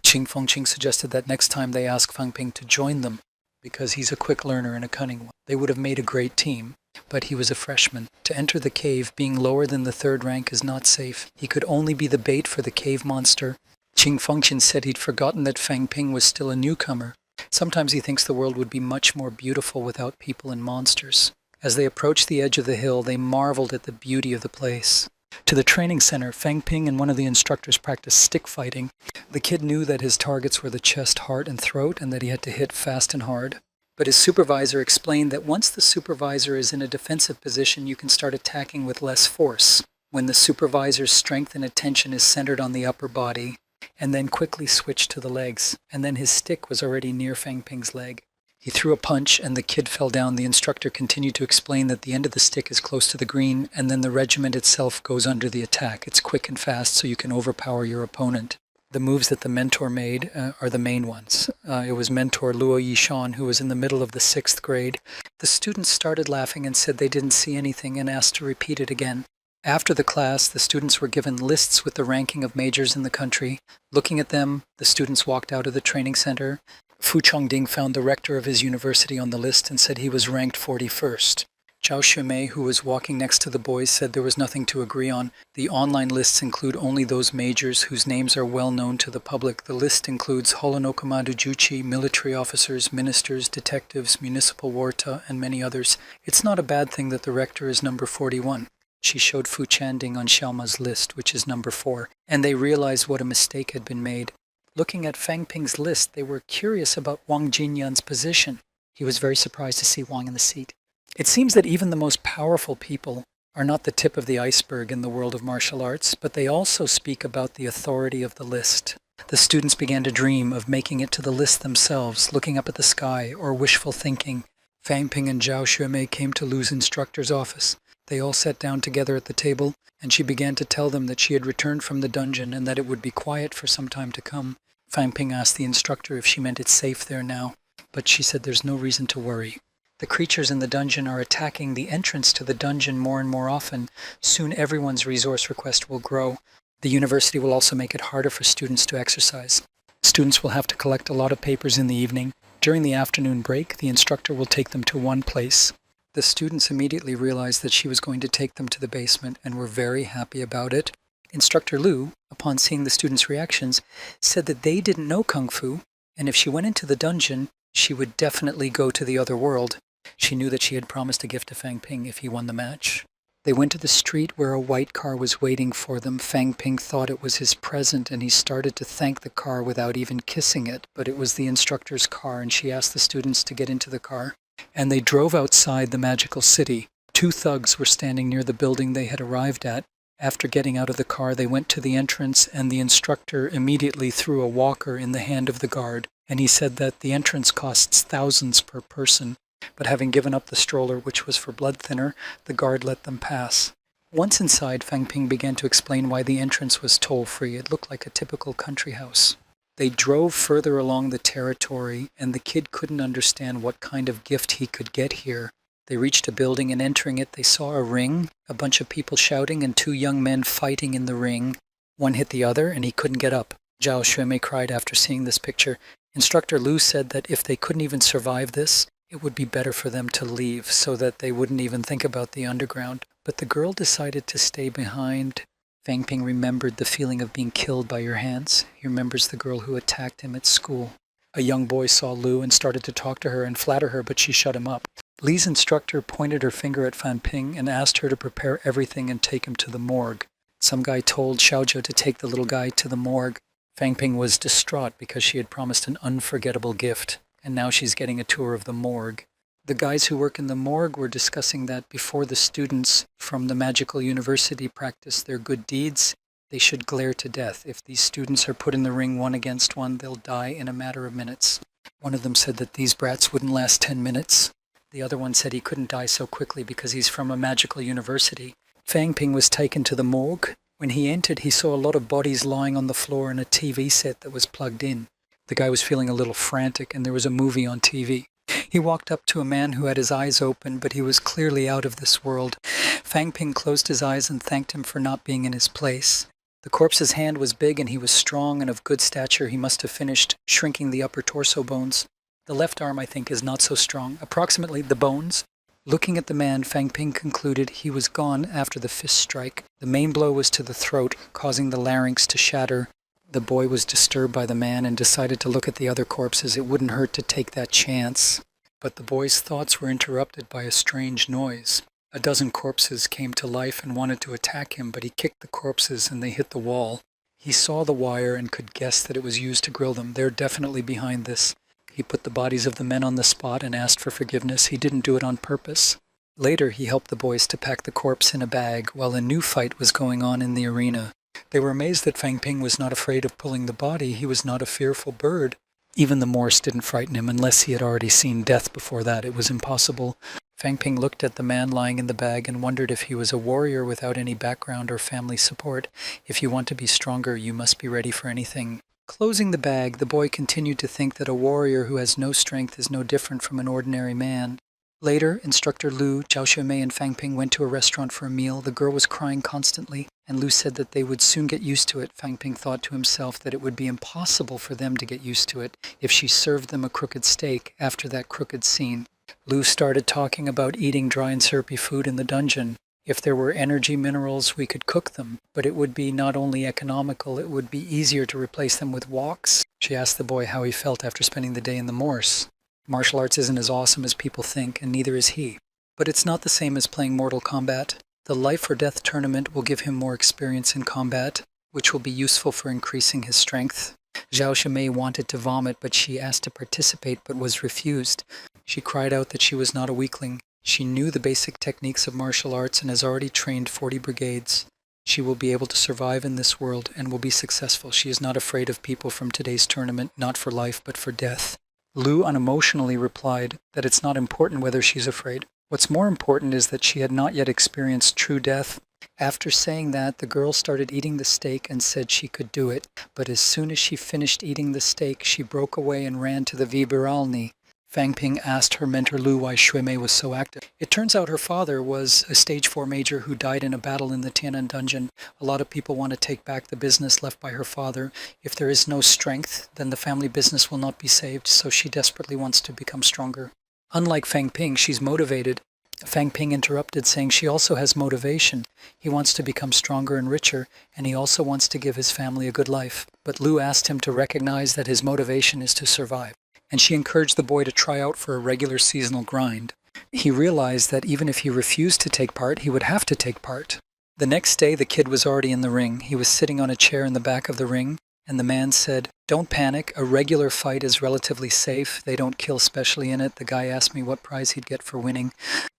Qing Fengqing suggested that next time they ask Fang Ping to join them, because he's a quick learner and a cunning one. They would have made a great team. But he was a freshman. To enter the cave, being lower than the 3rd rank is not safe. He could only be the bait for the cave monster. Qing Fengqin said he'd forgotten that Fang Ping was still a newcomer. Sometimes he thinks the world would be much more beautiful without people and monsters. As they approached the edge of the hill, they marveled at the beauty of the place. To the training center, Fang Ping and one of the instructors practiced stick fighting. The kid knew that his targets were the chest, heart, and throat, and that he had to hit fast and hard. But his supervisor explained that once the supervisor is in a defensive position, you can start attacking with less force. When the supervisor's strength and attention is centered on the upper body, and then quickly switch to the legs. And then his stick was already near Fang Ping's leg. He threw a punch and the kid fell down. The instructor continued to explain that the end of the stick is close to the green, and then the regiment itself goes under the attack. It's quick and fast, so you can overpower your opponent. The moves that the mentor made are the main ones. It was mentor Luo Yishan, who was in the middle of the 6th grade. The students started laughing and said they didn't see anything and asked to repeat it again. After the class, the students were given lists with the ranking of majors in the country. Looking at them, the students walked out of the training center. Fu Chongding found the rector of his university on the list and said he was ranked 41st. Zhao Shumei, who was walking next to the boys, said there was nothing to agree on. The online lists include only those majors whose names are well known to the public. The list includes Holonokomadu Juchi, military officers, ministers, detectives, municipal warta, and many others. It's not a bad thing that the rector is number 41. She showed Fu Chanding on Xiaoma's list, which is number 4, and they realized what a mistake had been made. Looking at Fang Ping's list, they were curious about Wang Jinyan's position. He was very surprised to see Wang in the seat. It seems that even the most powerful people are not the tip of the iceberg in the world of martial arts, but they also speak about the authority of the list. The students began to dream of making it to the list themselves, looking up at the sky, or wishful thinking. Fang Ping and Zhao Xuemei came to Lu's instructor's office. They all sat down together at the table, and she began to tell them that she had returned from the dungeon and that it would be quiet for some time to come. Fang Ping asked the instructor if she meant it's safe there now, but she said there's no reason to worry. The creatures in the dungeon are attacking the entrance to the dungeon more and more often. Soon everyone's resource request will grow. The university will also make it harder for students to exercise. Students will have to collect a lot of papers in the evening. During the afternoon break, the instructor will take them to one place. The students immediately realized that she was going to take them to the basement and were very happy about it. Instructor Lu, upon seeing the students' reactions, said that they didn't know Kung Fu, and if she went into the dungeon, she would definitely go to the other world. She knew that she had promised a gift to Fang Ping if he won the match. They went to the street where a white car was waiting for them. Fang Ping thought it was his present, and he started to thank the car without even kissing it, but it was the instructor's car, and she asked the students to get into the car. And they drove outside the magical city. 2 thugs were standing near the building they had arrived at. After getting out of the car, they went to the entrance, and the instructor immediately threw a walker in the hand of the guard, and he said that the entrance costs thousands per person. But having given up the stroller, which was for blood thinner, the guard let them pass. Once inside, Fang Ping began to explain why the entrance was toll-free. It looked like a typical country house. They drove further along the territory, and the kid couldn't understand what kind of gift he could get here. They reached a building, and entering it, they saw a ring, a bunch of people shouting, and two young men fighting in the ring. One hit the other, and he couldn't get up. Zhao Xuemei cried after seeing this picture. Instructor Lu said that if they couldn't even survive this, it would be better for them to leave so that they wouldn't even think about the underground. But the girl decided to stay behind. Fang Ping remembered the feeling of being killed by your hands. He remembers the girl who attacked him at school. A young boy saw Lu and started to talk to her and flatter her, but she shut him up. Li's instructor pointed her finger at Fan Ping and asked her to prepare everything and take him to the morgue. Some guy told Xiaozhou to take the little guy to the morgue. Fang Ping was distraught because she had promised an unforgettable gift, and now she's getting a tour of the morgue. The guys who work in the morgue were discussing that before the students from the magical university practice their good deeds, they should glare to death. If these students are put in the ring one against one, they'll die in a matter of minutes. One of them said that these brats wouldn't last 10 minutes. The other one said he couldn't die so quickly because he's from a magical university. Fang Ping was taken to the morgue. When he entered, he saw a lot of bodies lying on the floor and a TV set that was plugged in. The guy was feeling a little frantic, and there was a movie on TV. He walked up to a man who had his eyes open, but he was clearly out of this world. Fang Ping closed his eyes and thanked him for not being in his place. The corpse's hand was big, and he was strong and of good stature. He must have finished shrinking the upper torso bones. The left arm, I think, is not so strong. Approximately the bones. Looking at the man, Fang Ping concluded he was gone after the fist strike. The main blow was to the throat, causing the larynx to shatter. The boy was disturbed by the man and decided to look at the other corpses. It wouldn't hurt to take that chance. But the boy's thoughts were interrupted by a strange noise. A dozen corpses came to life and wanted to attack him, but he kicked the corpses and they hit the wall. He saw the wire and could guess that it was used to grill them. They're definitely behind this. He put the bodies of the men on the spot and asked for forgiveness. He didn't do it on purpose. Later, he helped the boys to pack the corpse in a bag while a new fight was going on in the arena. They were amazed that Fang Ping was not afraid of pulling the body. He was not a fearful bird. Even the Morse didn't frighten him unless he had already seen death before that. It was impossible. Fang Ping looked at the man lying in the bag and wondered if he was a warrior without any background or family support. If you want to be stronger, you must be ready for anything. Closing the bag, the boy continued to think that a warrior who has no strength is no different from an ordinary man. Later, Instructor Lu, Zhao Xuemei, and Fang Ping went to a restaurant for a meal. The girl was crying constantly, and Lu said that they would soon get used to it. Fang Ping thought to himself that it would be impossible for them to get used to it if she served them a crooked steak after that crooked scene. Lu started talking about eating dry and syrupy food in the dungeon. If there were energy minerals, we could cook them, but it would be not only economical, it would be easier to replace them with walks. She asked the boy how he felt after spending the day in the Morse. Martial arts isn't as awesome as people think, and neither is he. But it's not the same as playing Mortal Kombat. The Life or Death tournament will give him more experience in combat, which will be useful for increasing his strength. Zhao Shimei wanted to vomit, but she asked to participate but was refused. She cried out that she was not a weakling. She knew the basic techniques of martial arts and has already trained 40 brigades. She will be able to survive in this world and will be successful. She is not afraid of people from today's tournament, not for life but for death. Lu unemotionally replied that it's not important whether she's afraid. What's more important is that she had not yet experienced true death. After saying that, the girl started eating the steak and said she could do it. But as soon as she finished eating the steak, she broke away and ran to the Viberalni. Fang Ping asked her mentor Lu why Xuemei was so active. It turns out her father was a stage 4 major who died in a battle in the Tianan dungeon. A lot of people want to take back the business left by her father. If there is no strength, then the family business will not be saved, so she desperately wants to become stronger. Unlike Fang Ping, she's motivated. Fang Ping interrupted, saying she also has motivation. He wants to become stronger and richer, and he also wants to give his family a good life. But Lu asked him to recognize that his motivation is to survive, and she encouraged the boy to try out for a regular seasonal grind. He realized that even if he refused to take part, he would have to take part. The next day, the kid was already in the ring. He was sitting on a chair in the back of the ring, and the man said, "Don't panic, a regular fight is relatively safe. They don't kill specially in it." The guy asked me what prize he'd get for winning.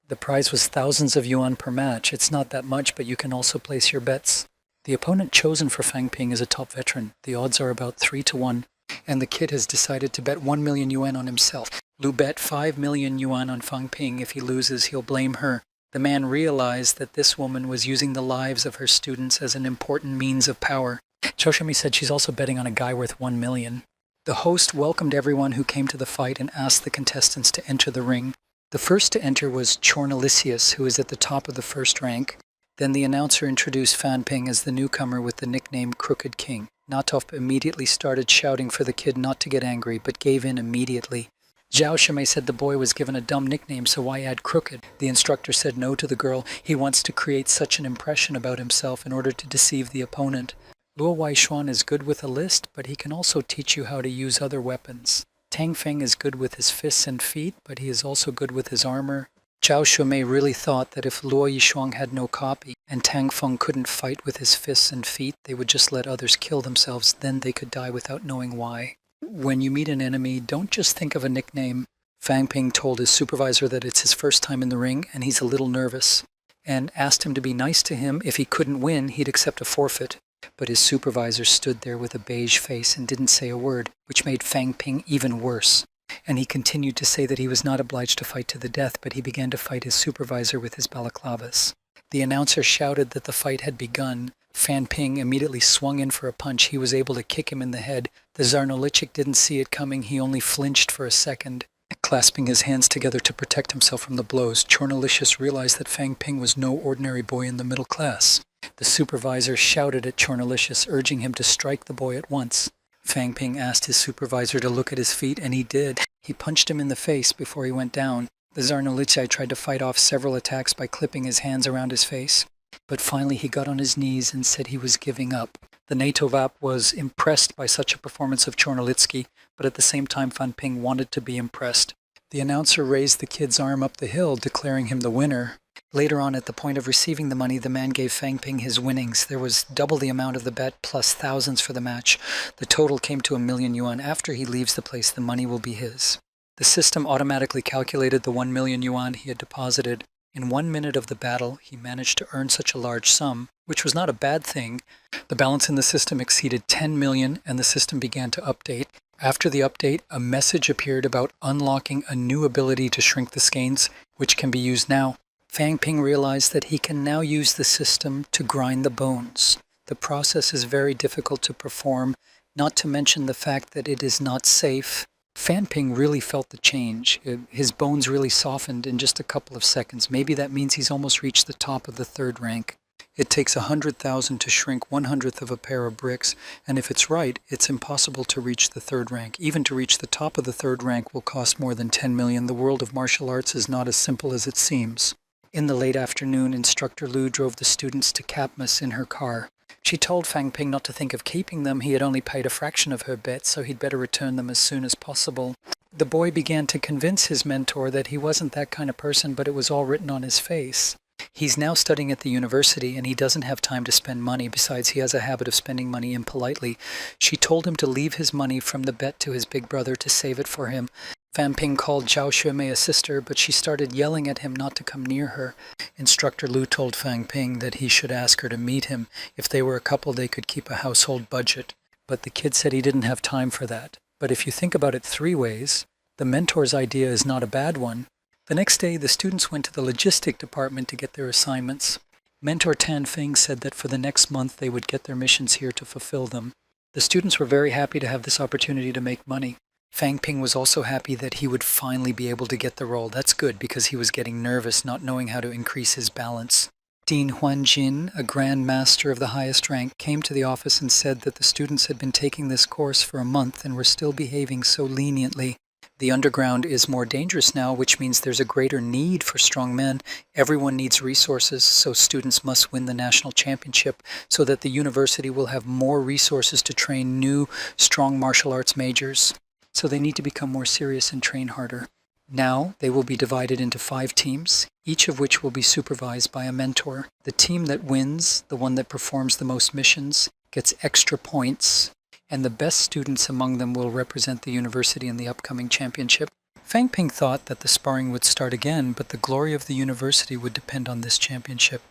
The prize was thousands of yuan per match. It's not that much, but you can also place your bets. The opponent chosen for Fang Ping is a top veteran. The odds are about 3-1, and the kid has decided to bet 1 million yuan on himself. Lu bet 5 million yuan on Fang Ping. If he loses, he'll blame her. The man realized that this woman was using the lives of her students as an important means of power. Choshimi said she's also betting on a guy worth 1 million. The host welcomed everyone who came to the fight and asked the contestants to enter the ring. The first to enter was Chornalicious, who was at the top of the first rank. Then the announcer introduced Fan Ping as the newcomer with the nickname Crooked King. Natov immediately started shouting for the kid not to get angry, but gave in immediately. Zhao Shimei said the boy was given a dumb nickname, so why add crooked? The instructor said no to the girl. He wants to create such an impression about himself in order to deceive the opponent. Luo Waishuan is good with a list, but he can also teach you how to use other weapons. Tang Feng is good with his fists and feet, but he is also good with his armor. Zhao Shumei really thought that if Luo Yishuang had no copy and Tang Feng couldn't fight with his fists and feet, they would just let others kill themselves, then they could die without knowing why. When you meet an enemy, don't just think of a nickname. Fang Ping told his supervisor that it's his first time in the ring and he's a little nervous, and asked him to be nice to him. If he couldn't win, he'd accept a forfeit. But his supervisor stood there with a beige face and didn't say a word, which made Fang Ping even worse. And he continued to say that he was not obliged to fight to the death, but he began to fight his supervisor with his balaclavas. The announcer shouted that the fight had begun. Fan Ping immediately swung in for a punch. He was able to kick him in the head. The Zarnolichik didn't see it coming. He only flinched for a second. Clasping his hands together to protect himself from the blows, Chornalicious realized that Fang Ping was no ordinary boy in the middle class. The supervisor shouted at Chornalicious, urging him to strike the boy at once. Fang Ping asked his supervisor to look at his feet, and he did. He punched him in the face before he went down. The Zarnolichai tried to fight off several attacks by clipping his hands around his face. But finally he got on his knees and said he was giving up. The Natovap was impressed by such a performance of Chornolitsky, but at the same time Fan Ping wanted to be impressed. The announcer raised the kid's arm up the hill, declaring him the winner. Later on, at the point of receiving the money, the man gave Fang Ping his winnings. There was double the amount of the bet, plus thousands for the match. The total came to 1 million yuan. After he leaves the place, the money will be his. The system automatically calculated the 1 million yuan he had deposited. In 1 minute of the battle, he managed to earn such a large sum, which was not a bad thing. The balance in the system exceeded 10 million, and the system began to update. After the update, a message appeared about unlocking a new ability to shrink the skeins, which can be used now. Fang Ping realized that he can now use the system to grind the bones. The process is very difficult to perform, not to mention the fact that it is not safe. Fan Ping really felt the change. His bones really softened in just a couple of seconds. Maybe that means he's almost reached the top of the third rank. It takes 100,000 to shrink 1/100th of a pair of bricks, and if it's right, it's impossible to reach the third rank. Even to reach the top of the third rank will cost more than 10 million. The world of martial arts is not as simple as it seems. In the late afternoon, Instructor Lu drove the students to Katmos in her car. She told Fang Ping not to think of keeping them. He had only paid a fraction of her bet, so he'd better return them as soon as possible. The boy began to convince his mentor that he wasn't that kind of person, but it was all written on his face. He's now studying at the university, and he doesn't have time to spend money. Besides, he has a habit of spending money impolitely. She told him to leave his money from the bet to his big brother to save it for him. Fan Ping called Zhao Xuemei a sister, but she started yelling at him not to come near her. Instructor Lu told Fang Ping that he should ask her to meet him. If they were a couple, they could keep a household budget. But the kid said he didn't have time for that. But if you think about it 3 ways, the mentor's idea is not a bad one. The next day, the students went to the logistic department to get their assignments. Mentor Tan Feng said that for the next month they would get their missions here to fulfill them. The students were very happy to have this opportunity to make money. Fang Ping was also happy that he would finally be able to get the role. That's good, because he was getting nervous, not knowing how to increase his balance. Dean Huanjin, a Grand Master of the highest rank, came to the office and said that the students had been taking this course for a month and were still behaving so leniently. The underground is more dangerous now, which means there's a greater need for strong men. Everyone needs resources, so students must win the national championship so that the university will have more resources to train new, strong martial arts majors. So they need to become more serious and train harder. Now they will be divided into 5 teams, each of which will be supervised by a mentor. The team that wins, the one that performs the most missions, gets extra points, and the best students among them will represent the university in the upcoming championship. Fang Ping thought that the sparring would start again, but the glory of the university would depend on this championship,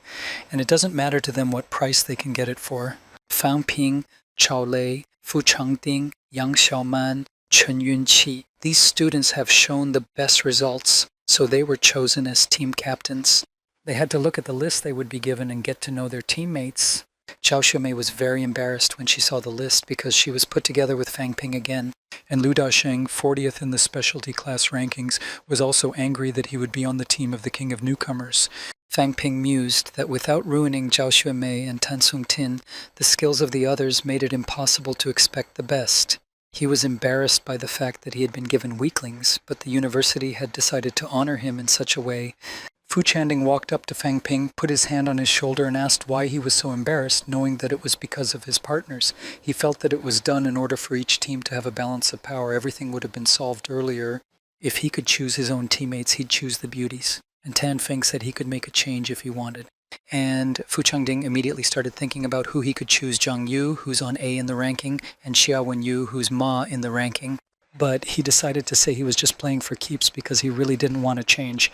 and it doesn't matter to them what price they can get it for. Fang Ping, Chao Lei, Fu Changding, Yang Xiaoman, Chen Yunqi. These students have shown the best results, so they were chosen as team captains. They had to look at the list they would be given and get to know their teammates. Zhao Shumei was very embarrassed when she saw the list because she was put together with Fang Ping again, and Lu Dasheng, 40th in the specialty class rankings, was also angry that he would be on the team of the King of Newcomers. Fang Ping mused that without ruining Zhao Xuemei and Tan Sung Tin, the skills of the others made it impossible to expect the best. He was embarrassed by the fact that he had been given weaklings, but the university had decided to honor him in such a way. Fu Chanding walked up to Fang Ping, put his hand on his shoulder, and asked why he was so embarrassed, knowing that it was because of his partners. He felt that it was done in order for each team to have a balance of power. Everything would have been solved earlier. If he could choose his own teammates, he'd choose the beauties. And Tan Feng said he could make a change if he wanted. And Fu Changding immediately started thinking about who he could choose: Zhang Yu, who's on A in the ranking, and Xia Wenyu, who's Ma in the ranking. But he decided to say he was just playing for keeps because he really didn't want to change.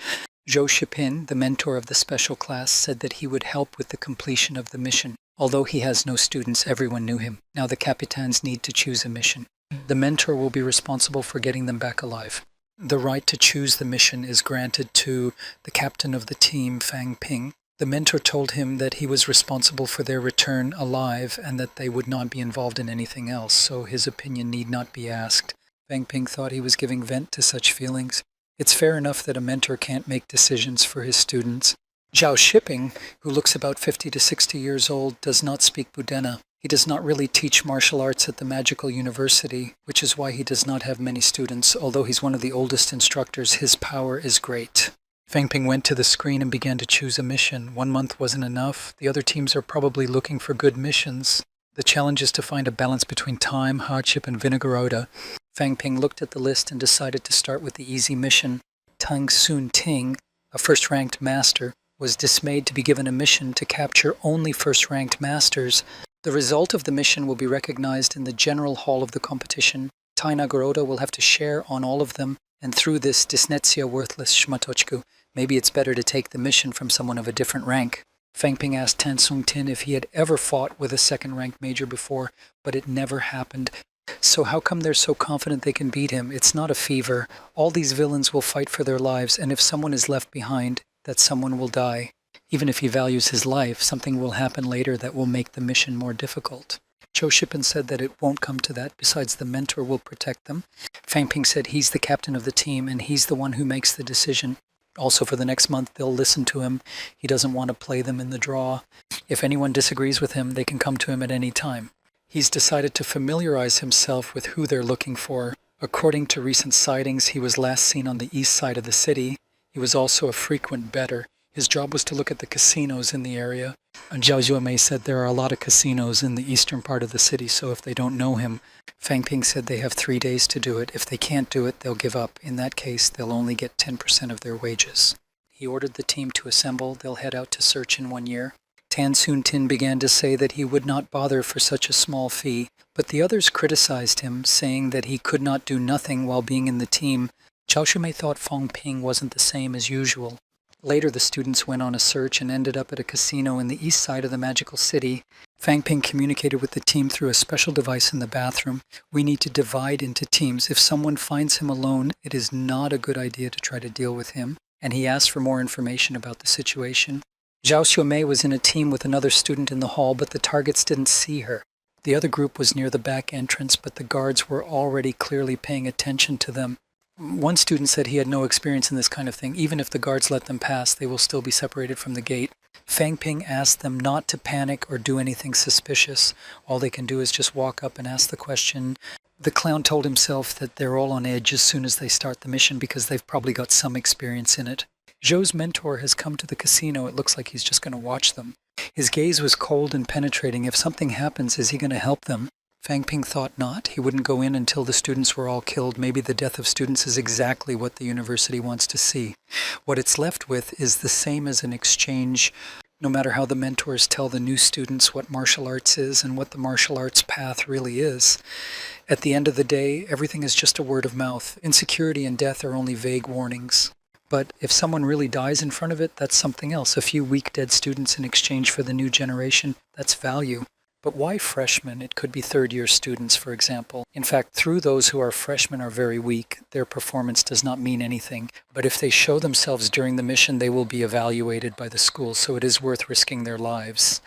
Zhou Shipin, the mentor of the special class, said that he would help with the completion of the mission. Although he has no students, everyone knew him. Now the capitans need to choose a mission. The mentor will be responsible for getting them back alive. The right to choose the mission is granted to the captain of the team, Fang Ping. The mentor told him that he was responsible for their return alive and that they would not be involved in anything else, so his opinion need not be asked. Fang Ping thought he was giving vent to such feelings. It's fair enough that a mentor can't make decisions for his students. Zhao Shiping, who looks about 50 to 60 years old, does not speak Budena. He does not really teach martial arts at the Magical University, which is why he does not have many students. Although he's one of the oldest instructors, his power is great. Fang Ping went to the screen and began to choose a mission. 1 month wasn't enough. The other teams are probably looking for good missions. The challenge is to find a balance between time, hardship, and Vinagorota. Fang Ping looked at the list and decided to start with the easy mission. Tang Sun Ting, a first-ranked master, was dismayed to be given a mission to capture only first-ranked masters. The result of the mission will be recognized in the general hall of the competition. Tai Nagoroda will have to share on all of them, and through this Disnetsia worthless Shmatochku, maybe it's better to take the mission from someone of a different rank. Fang Ping asked Tan Sung Tin if he had ever fought with a second-ranked major before, but it never happened. So how come they're so confident they can beat him? It's not a fever. All these villains will fight for their lives, and if someone is left behind, that someone will die. Even if he values his life, something will happen later that will make the mission more difficult. Zhou Shipin said that it won't come to that. Besides, the mentor will protect them. Fang Ping said he's the captain of the team, and he's the one who makes the decision. Also, for the next month, they'll listen to him. He doesn't want to play them in the draw. If anyone disagrees with him, they can come to him at any time. He's decided to familiarize himself with who they're looking for. According to recent sightings, he was last seen on the east side of the city. He was also a frequent bettor. His job was to look at the casinos in the area. And Zhao Zhuomei said there are a lot of casinos in the eastern part of the city, so if they don't know him, Fang Ping said they have 3 days to do it. If they can't do it, they'll give up. In that case, they'll only get 10% of their wages. He ordered the team to assemble. They'll head out to search in 1 year. Tan Sun Tin began to say that he would not bother for such a small fee, but the others criticized him, saying that he could not do nothing while being in the team. Zhao Shumei thought Fang Ping wasn't the same as usual. Later, the students went on a search and ended up at a casino in the east side of the magical city. Fang Ping communicated with the team through a special device in the bathroom. We need to divide into teams. If someone finds him alone, it is not a good idea to try to deal with him. And he asked for more information about the situation. Zhao Xiumei was in a team with another student in the hall, but the targets didn't see her. The other group was near the back entrance, but the guards were already clearly paying attention to them. One student said he had no experience in this kind of thing. Even if the guards let them pass, they will still be separated from the gate. Fang Ping asked them not to panic or do anything suspicious. All they can do is just walk up and ask the question. The clown told himself that they're all on edge as soon as they start the mission because they've probably got some experience in it. Zhou's mentor has come to the casino. It looks like he's just going to watch them. His gaze was cold and penetrating. If something happens, is he going to help them? Fang Ping thought not. He wouldn't go in until the students were all killed. Maybe the death of students is exactly what the university wants to see. What it's left with is the same as an exchange, no matter how the mentors tell the new students what martial arts is and what the martial arts path really is. At the end of the day, everything is just a word of mouth. Insecurity and death are only vague warnings. But if someone really dies in front of it, that's something else. A few weak dead students in exchange for the new generation, that's value. But why freshmen? It could be third-year students, for example. In fact, through those who are freshmen are very weak, their performance does not mean anything. But if they show themselves during the mission, they will be evaluated by the school, so it is worth risking their lives.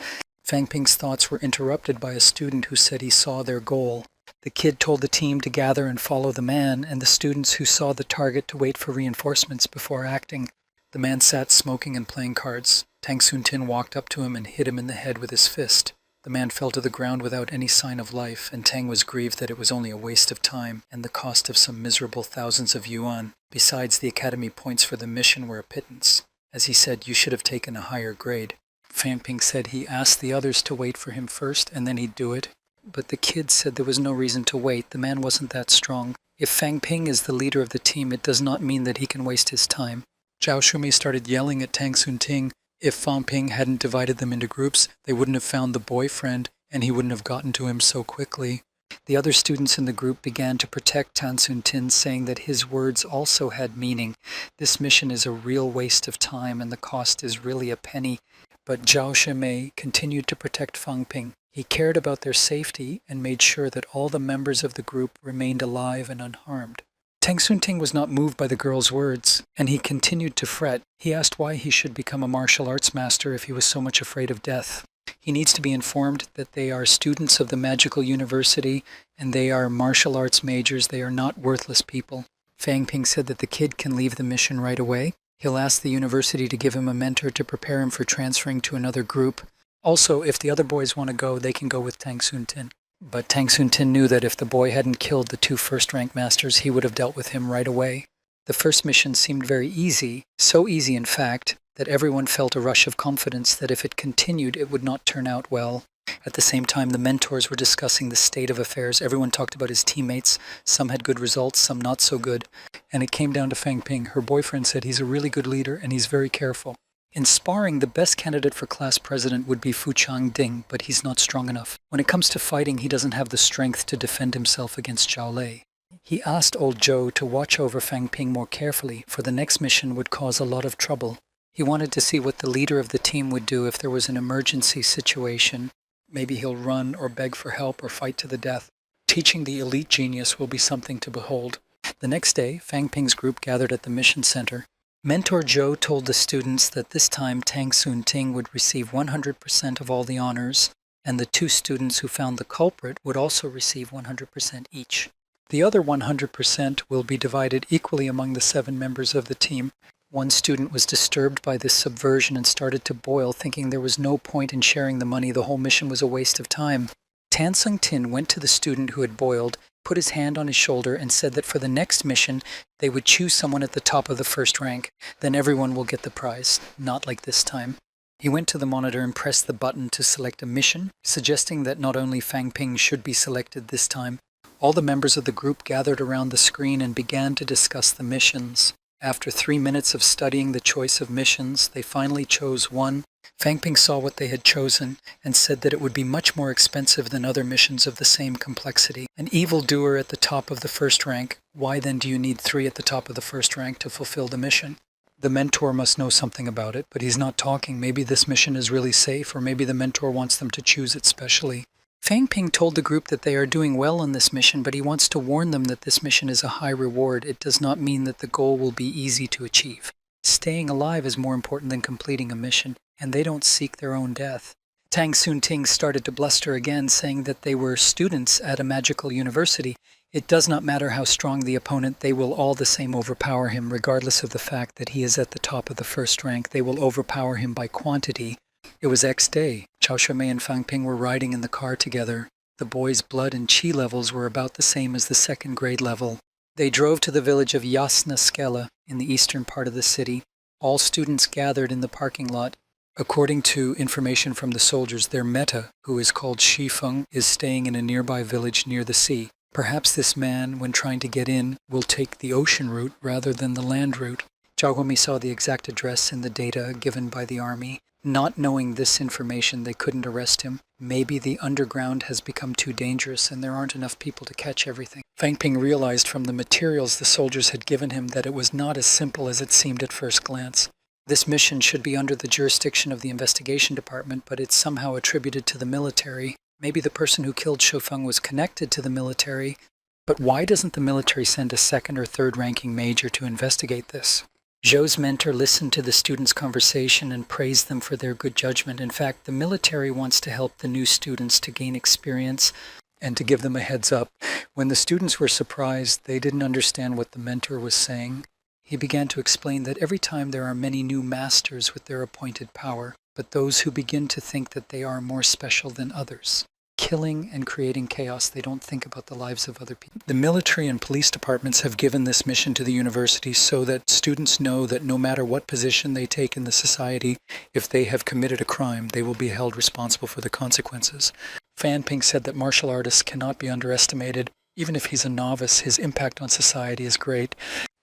Fang Ping's thoughts were interrupted by a student who said he saw their goal. The kid told the team to gather and follow the man, and the students who saw the target to wait for reinforcements before acting. The man sat smoking and playing cards. Tang Soon Tin walked up to him and hit him in the head with his fist. The man fell to the ground without any sign of life, and Tang was grieved that it was only a waste of time and the cost of some miserable thousands of yuan. Besides, the academy points for the mission were a pittance. As he said, you should have taken a higher grade. Fang Ping said he asked the others to wait for him first and then he'd do it. But the kid said there was no reason to wait. The man wasn't that strong. If Fang Ping is the leader of the team, it does not mean that he can waste his time. Zhao Shumei started yelling at Tang Soon Ting. If Fang Ping hadn't divided them into groups, they wouldn't have found the boyfriend, and he wouldn't have gotten to him so quickly. The other students in the group began to protect Tang Soon Tin, saying that his words also had meaning. This mission is a real waste of time, and the cost is really a penny. But Zhao Shumei continued to protect Fang Ping. He cared about their safety and made sure that all the members of the group remained alive and unharmed. Tang Soon Ting was not moved by the girl's words, and he continued to fret. He asked why he should become a martial arts master if he was so much afraid of death. He needs to be informed that they are students of the magical university and they are martial arts majors. They are not worthless people. Fang Ping said that the kid can leave the mission right away. He'll ask the university to give him a mentor to prepare him for transferring to another group. Also, if the other boys want to go, they can go with Tang Soon Tin. But Tang Soon Tin knew that if the boy hadn't killed the 2 first-rank masters, he would have dealt with him right away. The first mission seemed very easy, so easy in fact, that everyone felt a rush of confidence that if it continued, it would not turn out well. At the same time, the mentors were discussing the state of affairs. Everyone talked about his teammates. Some had good results, some not so good. And it came down to Fang Ping. Her boyfriend said he's a really good leader and he's very careful. In sparring, the best candidate for class president would be Fu Chang Ding, but he's not strong enough. When it comes to fighting, he doesn't have the strength to defend himself against Zhao Lei. He asked old Zhou to watch over Fang Ping more carefully, for the next mission would cause a lot of trouble. He wanted to see what the leader of the team would do if there was an emergency situation. Maybe he'll run or beg for help or fight to the death. Teaching the elite genius will be something to behold. The next day, Fang Ping's group gathered at the mission center. Mentor Zhou told the students that this time Tang Soon Ting would receive 100% of all the honors, and the 2 students who found the culprit would also receive 100% each. The other 100% will be divided equally among the 7 members of the team. One student was disturbed by this subversion and started to boil, thinking there was no point in sharing the money. The whole mission was a waste of time. Tan Sung Tin went to the student who had boiled, put his hand on his shoulder, and said that for the next mission, they would choose someone at the top of the first rank. Then everyone will get the prize. Not like this time. He went to the monitor and pressed the button to select a mission, suggesting that not only Fang Ping should be selected this time. All the members of the group gathered around the screen and began to discuss the missions. After 3 minutes of studying the choice of missions, they finally chose one. Fang Ping saw what they had chosen and said that it would be much more expensive than other missions of the same complexity. An evildoer at the top of the first rank. Why then do you need 3 at the top of the first rank to fulfill the mission? The mentor must know something about it, but he's not talking. Maybe this mission is really safe, or maybe the mentor wants them to choose it specially. Fang Ping told the group that they are doing well on this mission, but he wants to warn them that this mission is a high reward. It does not mean that the goal will be easy to achieve. Staying alive is more important than completing a mission, and they don't seek their own death. Tang Soon Ting started to bluster again, saying that they were students at a magical university. It does not matter how strong the opponent, they will all the same overpower him, regardless of the fact that he is at the top of the first rank. They will overpower him by quantity. It was X day. Zhao Shumei and Fang Ping were riding in the car together. The boys' blood and chi levels were about the same as the 2nd grade level. They drove to the village of Yasna Skela in the eastern part of the city. All students gathered in the parking lot. According to information from the soldiers, their meta, who is called Shi Feng, is staying in a nearby village near the sea. Perhaps this man, when trying to get in, will take the ocean route rather than the land route. Zhao Huimi saw the exact address in the data given by the army. Not knowing this information, they couldn't arrest him. Maybe the underground has become too dangerous and there aren't enough people to catch everything. Fang Ping realized from the materials the soldiers had given him that it was not as simple as it seemed at first glance. This mission should be under the jurisdiction of the investigation department, but it's somehow attributed to the military. Maybe the person who killed Shofeng was connected to the military, but why doesn't the military send a 2nd or 3rd ranking major to investigate this? Zhou's mentor listened to the students' conversation and praised them for their good judgment. In fact, the military wants to help the new students to gain experience and to give them a heads up. When the students were surprised, they didn't understand what the mentor was saying. He began to explain that every time there are many new masters with their appointed power, but those who begin to think that they are more special than others, killing and creating chaos. They don't think about the lives of other people. The military and police departments have given this mission to the university so that students know that no matter what position they take in the society, if they have committed a crime, they will be held responsible for the consequences. Fan Ping said that martial artists cannot be underestimated. Even if he's a novice, his impact on society is great.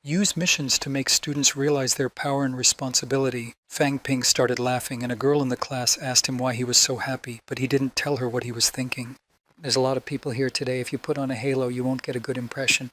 Use missions to make students realize their power and responsibility. Fang Ping started laughing, and a girl in the class asked him why he was so happy, but he didn't tell her what he was thinking. There's a lot of people here today. If you put on a halo, you won't get a good impression.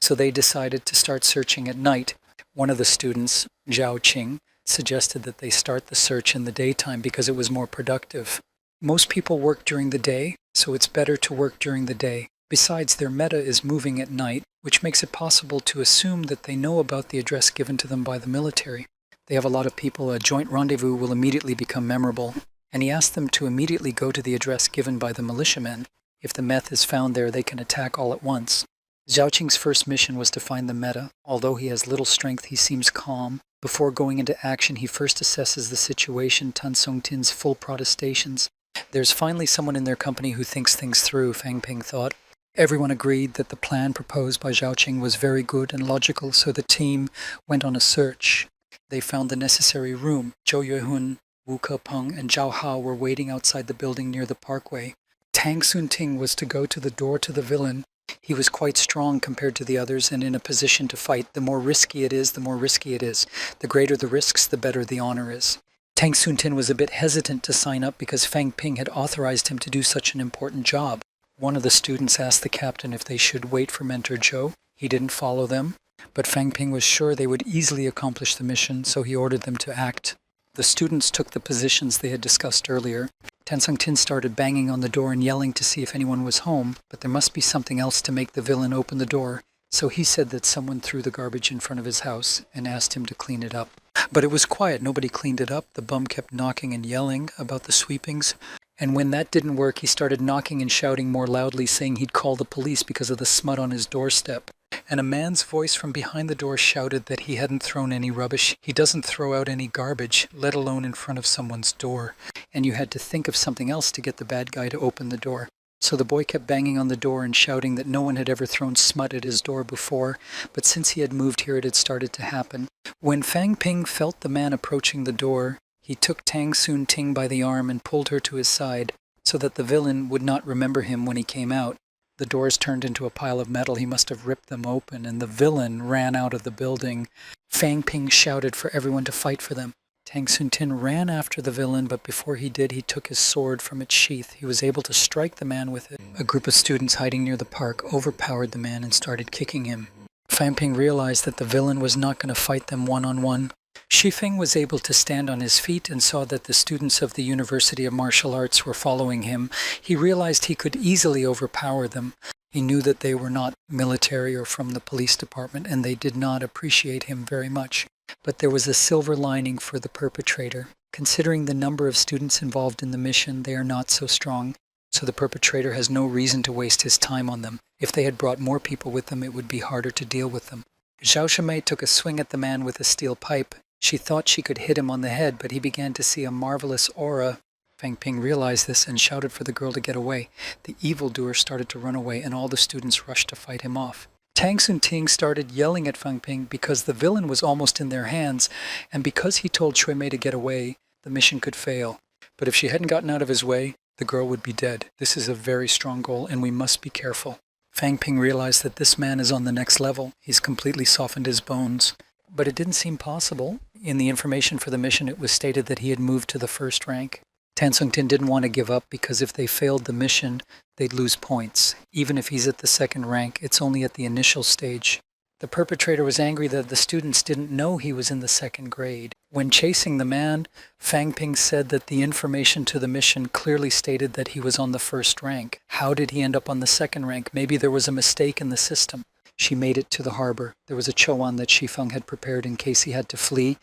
So they decided to start searching at night. One of the students, Zhao Qing, suggested that they start the search in the daytime because it was more productive. Most people work during the day, so it's better to work during the day. Besides, their meta is moving at night, which makes it possible to assume that they know about the address given to them by the military. They have a lot of people. A joint rendezvous will immediately become memorable. And he asked them to immediately go to the address given by the militiamen. If the meth is found there, they can attack all at once. Zhao Qing's first mission was to find the meta. Although he has little strength, he seems calm. Before going into action, he first assesses the situation, Tan Song Tin's full protestations. There's finally someone in their company who thinks things through, Fang Ping thought. Everyone agreed that the plan proposed by Zhao Qing was very good and logical, so the team went on a search. They found the necessary room. Zhou Yuehun, Wu Kepeng, and Zhao Hao were waiting outside the building near the parkway. Tang Sun-ting was to go to the door to the villain. He was quite strong compared to the others and in a position to fight. The more risky it is, the more risky it is. The greater the risks, the better the honor is. Tang Sun-tin was a bit hesitant to sign up because Fang Ping had authorized him to do such an important job. One of the students asked the captain if they should wait for Mentor Zhou. He didn't follow them, but Fang Ping was sure they would easily accomplish the mission, so he ordered them to act. The students took the positions they had discussed earlier. Tan Sung Tin started banging on the door and yelling to see if anyone was home, but there must be something else to make the villain open the door, so he said that someone threw the garbage in front of his house and asked him to clean it up. But it was quiet. Nobody cleaned it up. The bum kept knocking and yelling about the sweepings. And when that didn't work, he started knocking and shouting more loudly, saying he'd call the police because of the smut on his doorstep. And a man's voice from behind the door shouted that he hadn't thrown any rubbish. He doesn't throw out any garbage, let alone in front of someone's door. And you had to think of something else to get the bad guy to open the door. So the boy kept banging on the door and shouting that no one had ever thrown smut at his door before, but since he had moved here, it had started to happen. When Fang Ping felt the man approaching the door, he took Tang Sun Ting by the arm and pulled her to his side so that the villain would not remember him when he came out. The doors turned into a pile of metal. He must have ripped them open, and the villain ran out of the building. Fang Ping shouted for everyone to fight for them. Tang Sun Tin ran after the villain, but before he did, he took his sword from its sheath. He was able to strike the man with it. A group of students hiding near the park overpowered the man and started kicking him. Fang Ping realized that the villain was not going to fight them one-on-one. Shifeng was able to stand on his feet and saw that the students of the University of Martial Arts were following him. He realized he could easily overpower them. He knew that they were not military or from the police department, and they did not appreciate him very much. But there was a silver lining for the perpetrator. Considering the number of students involved in the mission, they are not so strong, so the perpetrator has no reason to waste his time on them. If they had brought more people with them, it would be harder to deal with them. Zhao Shimei took a swing at the man with a steel pipe. She thought she could hit him on the head, but he began to see a marvelous aura. Fang Ping realized this and shouted for the girl to get away. The evildoer started to run away, and all the students rushed to fight him off. Tang Sun Ting started yelling at Fang Ping because the villain was almost in their hands, and because he told Shui Mei to get away, the mission could fail. But if she hadn't gotten out of his way, the girl would be dead. This is a very strong goal, and we must be careful. Fang Ping realized that this man is on the next level. He's completely softened his bones. But it didn't seem possible. In the information for the mission, it was stated that he had moved to the first rank. Tan Sung Tin didn't want to give up because if they failed the mission, they'd lose points. Even if he's at the second rank, it's only at the initial stage. The perpetrator was angry that the students didn't know he was in the second grade. When chasing the man, Fang Ping said that the information to the mission clearly stated that he was on the first rank. How did he end up on the second rank? Maybe there was a mistake in the system. She made it to the harbor. There was a chowan that Shifeng had prepared in case he had to flee.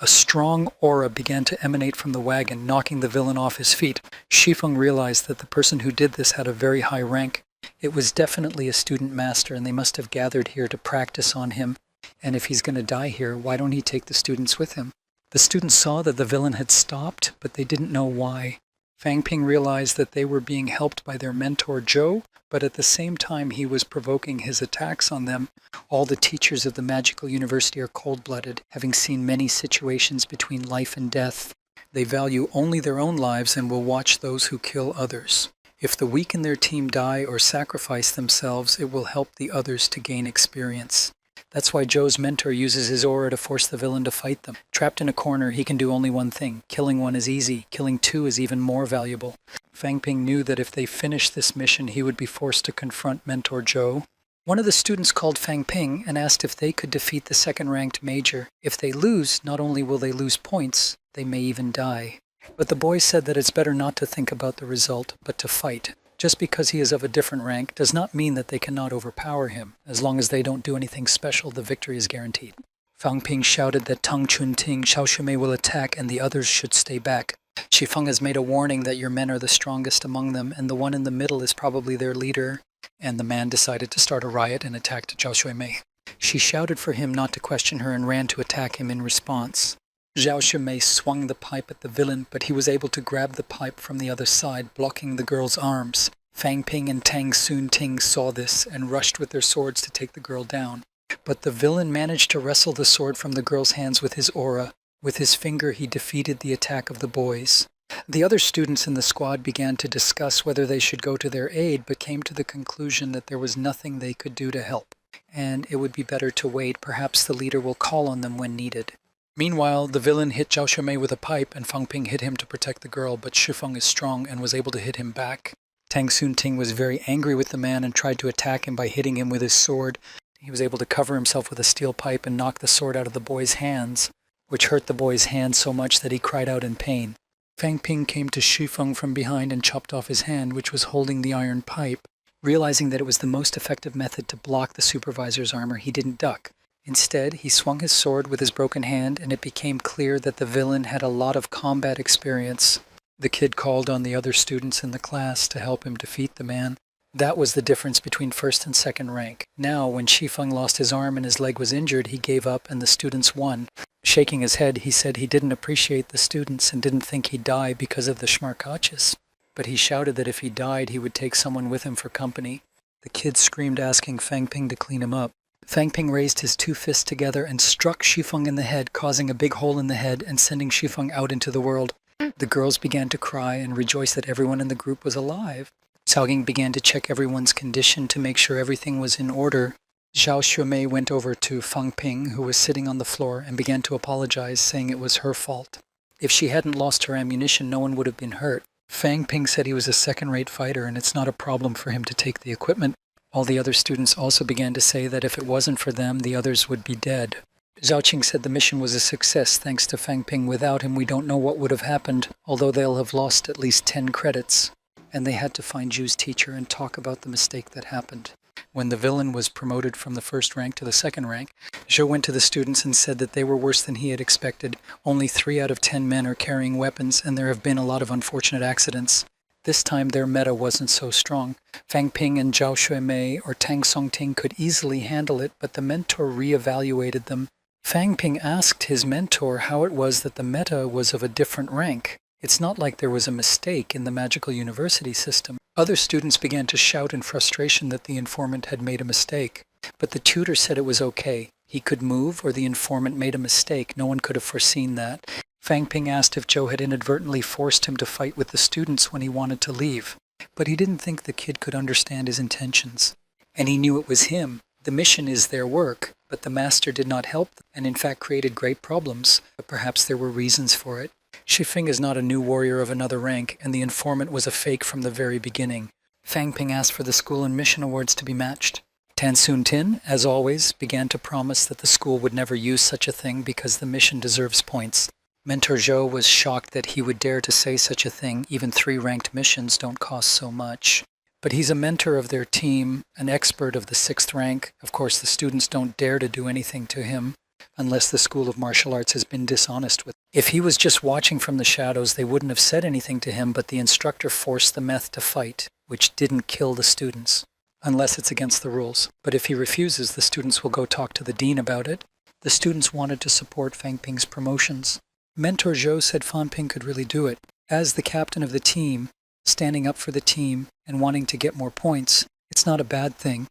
A strong aura began to emanate from the wagon, knocking the villain off his feet. Shifeng realized that the person who did this had a very high rank. It was definitely a student master, and they must have gathered here to practice on him. And if he's going to die here, why don't he take the students with him? The students saw that the villain had stopped, but they didn't know why. Fang Ping realized that they were being helped by their mentor Zhou, but at the same time he was provoking his attacks on them. All the teachers of the magical university are cold-blooded, having seen many situations between life and death. They value only their own lives and will watch those who kill others. If the weak in their team die or sacrifice themselves, it will help the others to gain experience. That's why Zhou's mentor uses his aura to force the villain to fight them. Trapped in a corner, he can do only one thing. Killing one is easy. Killing two is even more valuable. Fang Ping knew that if they finished this mission, he would be forced to confront mentor Zhou. One of the students called Fang Ping and asked if they could defeat the second-ranked major. If they lose, not only will they lose points, they may even die. But the boy said that it's better not to think about the result, but to fight. Just because he is of a different rank does not mean that they cannot overpower him. As long as they don't do anything special, the victory is guaranteed. Fang Ping shouted that Tang Chunting, Xiao Shumei will attack and the others should stay back. Shifeng has made a warning that your men are the strongest among them, and the one in the middle is probably their leader. And the man decided to start a riot and attacked Zhao Shuimei. She shouted for him not to question her and ran to attack him in response. Zhao Shumei swung the pipe at the villain, but he was able to grab the pipe from the other side, blocking the girl's arms. Fang Ping and Tang Soon Ting saw this and rushed with their swords to take the girl down. But the villain managed to wrestle the sword from the girl's hands with his aura. With his finger, he defeated the attack of the boys. The other students in the squad began to discuss whether they should go to their aid, but came to the conclusion that there was nothing they could do to help, and it would be better to wait. Perhaps the leader will call on them when needed. Meanwhile, the villain hit Zhao Shumei with a pipe, and Fang Ping hit him to protect the girl, but Shifeng is strong and was able to hit him back. Tang Soon Ting was very angry with the man and tried to attack him by hitting him with his sword. He was able to cover himself with a steel pipe and knock the sword out of the boy's hands, which hurt the boy's hand so much that he cried out in pain. Fang Ping came to Shifeng from behind and chopped off his hand, which was holding the iron pipe. Realizing that it was the most effective method to block the supervisor's armor, he didn't duck. Instead, he swung his sword with his broken hand, and it became clear that the villain had a lot of combat experience. The kid called on the other students in the class to help him defeat the man. That was the difference between first and second rank. Now, when Shifeng lost his arm and his leg was injured, he gave up and the students won. Shaking his head, he said he didn't appreciate the students and didn't think he'd die because of the schmarkachis. But he shouted that if he died, he would take someone with him for company. The kid screamed, asking Fang Ping to clean him up. Fang Ping raised his two fists together and struck Shifeng in the head, causing a big hole in the head and sending Shifeng out into the world. The girls began to cry and rejoice that everyone in the group was alive. Cao Ging began to check everyone's condition to make sure everything was in order. Zhao Shumei went over to Fang Ping, who was sitting on the floor, and began to apologize, saying it was her fault. If she hadn't lost her ammunition, no one would have been hurt. Fang Ping said he was a second-rate fighter and it's not a problem for him to take the equipment. All the other students also began to say that if it wasn't for them, the others would be dead. Zhao Qing said the mission was a success thanks to Fang Ping. Without him, we don't know what would have happened, although they'll have lost at least 10 credits. And they had to find Ju's teacher and talk about the mistake that happened. When the villain was promoted from the first rank to the second rank, Zhou went to the students and said that they were worse than he had expected. Only 3 out of 10 men are carrying weapons, and there have been a lot of unfortunate accidents. This time their meta wasn't so strong. Fang Ping and Zhao Shuimei or Tang Songting could easily handle it, but the mentor re-evaluated them. Fang Ping asked his mentor how it was that the meta was of a different rank. It's not like there was a mistake in the magical university system. Other students began to shout in frustration that the informant had made a mistake. But the tutor said it was okay. He could move, or the informant made a mistake. No one could have foreseen that. Fang Ping asked if Zhou had inadvertently forced him to fight with the students when he wanted to leave. But he didn't think the kid could understand his intentions. And he knew it was him. The mission is their work, but the master did not help them, and in fact created great problems. But perhaps there were reasons for it. Shifeng is not a new warrior of another rank, and the informant was a fake from the very beginning. Fang Ping asked for the school and mission awards to be matched. Tan Soon Tin, as always, began to promise that the school would never use such a thing because the mission deserves points. Mentor Zhou was shocked that he would dare to say such a thing. Even 3 ranked missions don't cost so much. But he's a mentor of their team, an expert of the 6th rank. Of course, the students don't dare to do anything to him unless the School of Martial Arts has been dishonest with him. If he was just watching from the shadows, they wouldn't have said anything to him, but the instructor forced the meth to fight, which didn't kill the students, unless it's against the rules. But if he refuses, the students will go talk to the dean about it. The students wanted to support Fang Ping's promotions. Mentor Zhou said Fan Ping could really do it. As the captain of the team, standing up for the team and wanting to get more points, it's not a bad thing,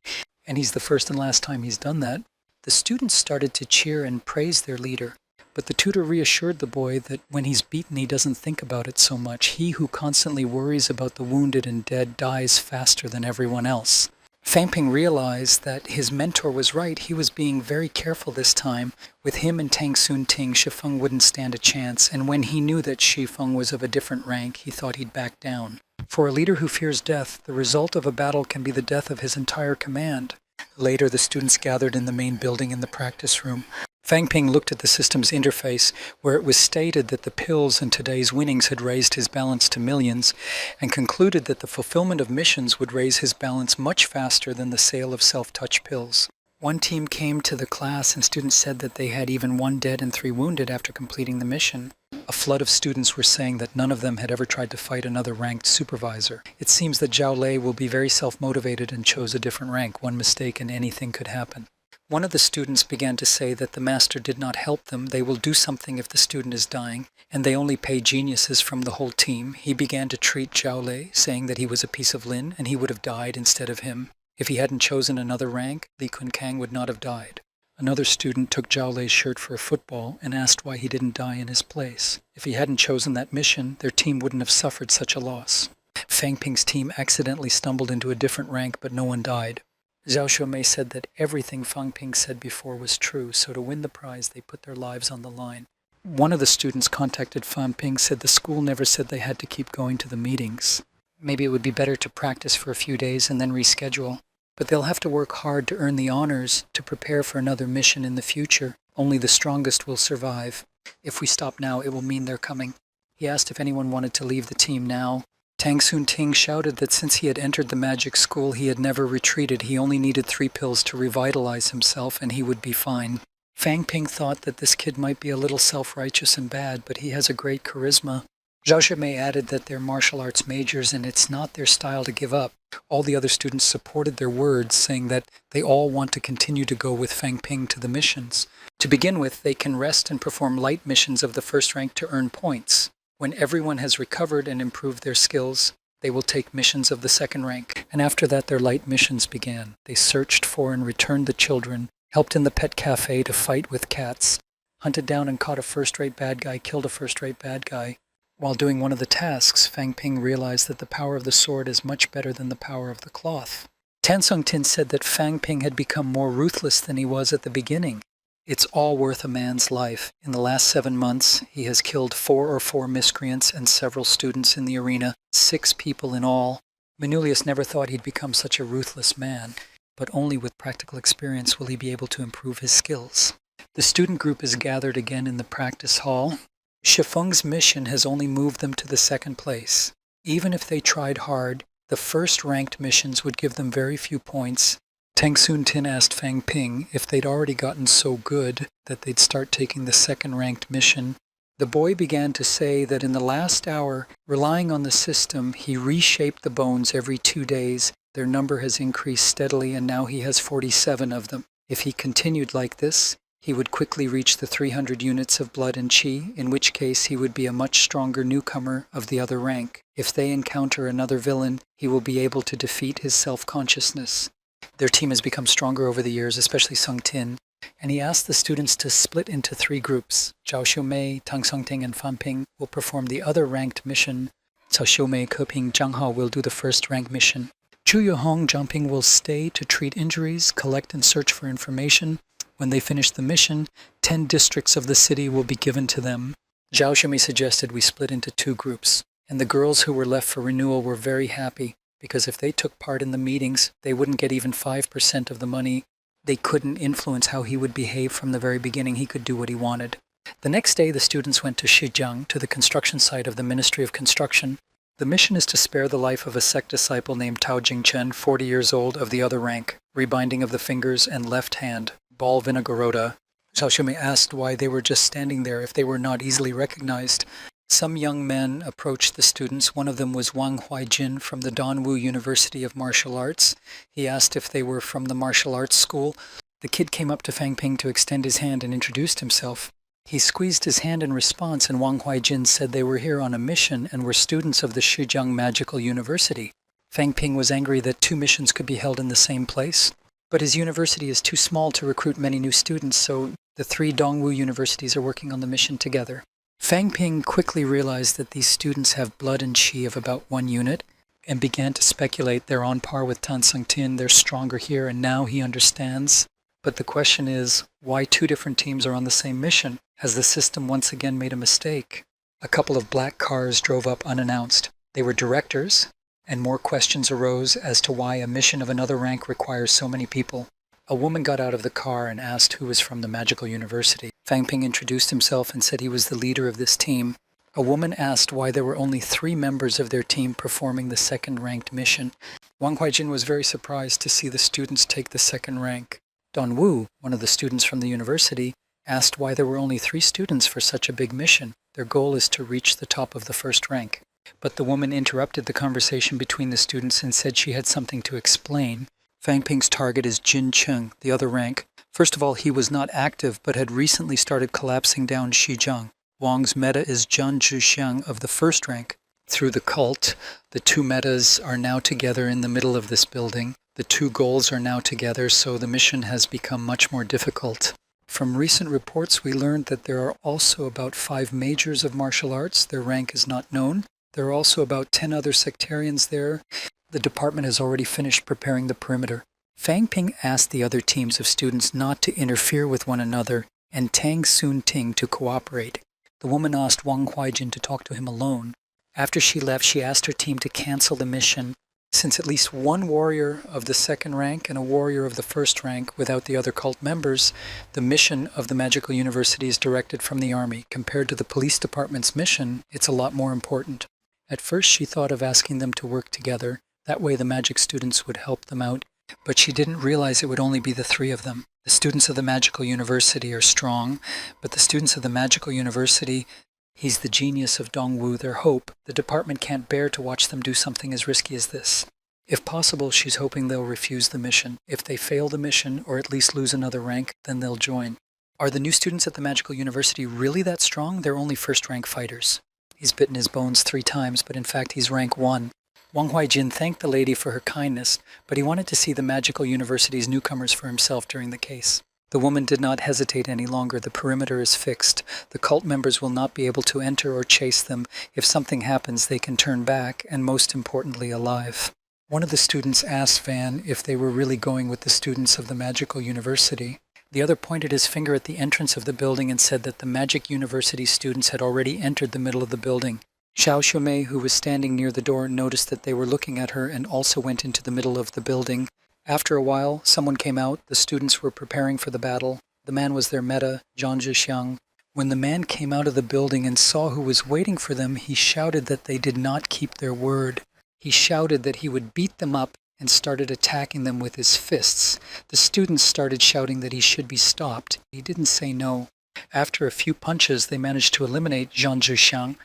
and he's the first and last time he's done that. The students started to cheer and praise their leader, but the tutor reassured the boy that when he's beaten he doesn't think about it so much. He who constantly worries about the wounded and dead dies faster than everyone else. Fang Ping realized that his mentor was right. He was being very careful this time. With him and Tang Sun Ting, Shifeng wouldn't stand a chance, and when he knew that Shifeng was of a different rank, he thought he'd back down. For a leader who fears death, the result of a battle can be the death of his entire command. Later, the students gathered in the main building in the practice room. Fang Ping looked at the system's interface, where it was stated that the pills and today's winnings had raised his balance to millions, and concluded that the fulfillment of missions would raise his balance much faster than the sale of self-touch pills. One team came to the class and students said that they had even 1 dead and 3 wounded after completing the mission. A flood of students were saying that none of them had ever tried to fight another ranked supervisor. It seems that Zhao Lei will be very self-motivated and chose a different rank. One mistake and anything could happen. One of the students began to say that the master did not help them. They will do something if the student is dying, and they only pay geniuses from the whole team. He began to treat Zhao Lei, saying that he was a piece of lin and he would have died instead of him. If he hadn't chosen another rank, Li Kunkang would not have died. Another student took Zhao Lei's shirt for a football and asked why he didn't die in his place. If he hadn't chosen that mission, their team wouldn't have suffered such a loss. Fang Ping's team accidentally stumbled into a different rank, but no one died. Zhao Xiumei said that everything Fang Ping said before was true, so to win the prize, they put their lives on the line. One of the students contacted Fang Ping, said the school never said they had to keep going to the meetings. Maybe it would be better to practice for a few days and then reschedule. But they'll have to work hard to earn the honors to prepare for another mission in the future. Only the strongest will survive. If we stop now, it will mean they're coming. He asked if anyone wanted to leave the team now. Tang Sun Ting shouted that since he had entered the magic school, he had never retreated. He only needed 3 pills to revitalize himself, and he would be fine. Fang Ping thought that this kid might be a little self-righteous and bad, but he has a great charisma. Zhao Shimei added that they're martial arts majors and it's not their style to give up. All the other students supported their words, saying that they all want to continue to go with Fang Ping to the missions. To begin with, they can rest and perform light missions of the 1st rank to earn points. When everyone has recovered and improved their skills, they will take missions of the 2nd rank. And after that, their light missions began. They searched for and returned the children, helped in the pet cafe to fight with cats, hunted down and caught a first-rate bad guy, killed a first-rate bad guy. While doing one of the tasks, Fang Ping realized that the power of the sword is much better than the power of the cloth. Tan Sung Tin said that Fang Ping had become more ruthless than he was at the beginning. It's all worth a man's life. In the last 7 months, he has killed 4 miscreants and several students in the arena, 6 people in all. Manulius never thought he'd become such a ruthless man, but only with practical experience will he be able to improve his skills. The student group is gathered again in the practice hall. Shifeng's mission has only moved them to the 2nd place. Even if they tried hard, the 1st ranked missions would give them very few points. Tang Sun Tin asked Fang Ping if they'd already gotten so good that they'd start taking the 2nd ranked mission. The boy began to say that in the last hour, relying on the system, he reshaped the bones every 2 days. Their number has increased steadily and now he has 47 of them. If he continued like this, he would quickly reach the 300 units of blood and qi, in which case he would be a much stronger newcomer of the other rank. If they encounter another villain, he will be able to defeat his self-consciousness. Their team has become stronger over the years, especially Sung Tin, and he asked the students to split into 3 groups. Zhao Xiumei, Tang Sung Ting, and Fan Ping will perform the other ranked mission. Cao Xiumei, Ke Ping, Zhang Hao will do the 1st rank mission. Chu Yuhong, Zhang Ping will stay to treat injuries, collect and search for information. When they finish the mission, 10 districts of the city will be given to them. Zhao Xiumei suggested we split into 2 groups, and the girls who were left for renewal were very happy, because if they took part in the meetings, they wouldn't get even 5% of the money. They couldn't influence how he would behave from the very beginning. He could do what he wanted. The next day, the students went to Shijiang, to the construction site of the Ministry of Construction. The mission is to spare the life of a sect disciple named Tao Jingchen, 40 years old, of the other rank, rebinding of the fingers and left hand, ball vinaigorota. Xiao Shumei asked why they were just standing there if they were not easily recognized. Some young men approached the students. One of them was Wang Huaijin from the Danwu University of Martial Arts. He asked if they were from the martial arts school. The kid came up to Fang Ping to extend his hand and introduced himself. He squeezed his hand in response, and Wang Huaijin said they were here on a mission and were students of the Shijiang Magical University. Fang Ping was angry that two missions could be held in the same place, but his university is too small to recruit many new students, so the three Dongwu universities are working on the mission together. Fang Ping quickly realized that these students have blood and qi of about 1 unit and began to speculate they're on par with Tan Sung Tin, they're stronger here, and now he understands. But the question is, why two different teams are on the same mission? Has the system once again made a mistake? A couple of black cars drove up unannounced. They were directors, and more questions arose as to why a mission of another rank requires so many people. A woman got out of the car and asked who was from the magical university. Fang Ping introduced himself and said he was the leader of this team. A woman asked why there were only 3 members of their team performing the second-ranked mission. Wang Huaijin was very surprised to see the students take the second rank. Don Wu, one of the students from the university, asked why there were only 3 students for such a big mission. Their goal is to reach the top of the first rank. But the woman interrupted the conversation between the students and said she had something to explain. Fang Ping's target is Jin Cheng, the other rank. First of all, he was not active, but had recently started collapsing down Shijiang. Wang's meta is Zhan Zhixiang of the first rank. Through the cult, the 2 metas are now together in the middle of this building. The 2 goals are now together, so the mission has become much more difficult. From recent reports, we learned that there are also about 5 majors of martial arts. Their rank is not known. There are also about 10 other sectarians there. The department has already finished preparing the perimeter. Fang Ping asked the other teams of students not to interfere with one another and Tang Soon Ting to cooperate. The woman asked Wang Huaijin to talk to him alone. After she left, she asked her team to cancel the mission. Since at least 1 warrior of the second rank and a warrior of the first rank without the other cult members, the mission of the Magical University is directed from the army. Compared to the police department's mission, it's a lot more important. At first, she thought of asking them to work together. That way the magic students would help them out. But she didn't realize it would only be the 3 of them. The students of the Magical University are strong, but the students of the Magical University, he's the genius of Dongwu, their hope. The department can't bear to watch them do something as risky as this. If possible, she's hoping they'll refuse the mission. If they fail the mission, or at least lose another rank, then they'll join. Are the new students at the Magical University really that strong? They're only first-rank fighters. He's bitten his bones 3 times, but in fact he's rank 1. Wang Huaijin thanked the lady for her kindness, but he wanted to see the Magical University's newcomers for himself during the case. The woman did not hesitate any longer. The perimeter is fixed. The cult members will not be able to enter or chase them. If something happens, they can turn back, and most importantly, alive. One of the students asked Van if they were really going with the students of the Magical University. The other pointed his finger at the entrance of the building and said that the Magic University students had already entered the middle of the building. Xiao Shumei, who was standing near the door, noticed that they were looking at her and also went into the middle of the building. After a while, someone came out. The students were preparing for the battle. The man was their meta, Zhan Zhixiang. When the man came out of the building and saw who was waiting for them, he shouted that they did not keep their word. He shouted that he would beat them up and started attacking them with his fists. The students started shouting that he should be stopped. He didn't say no. After a few punches, they managed to eliminate Zhan Zhixiang.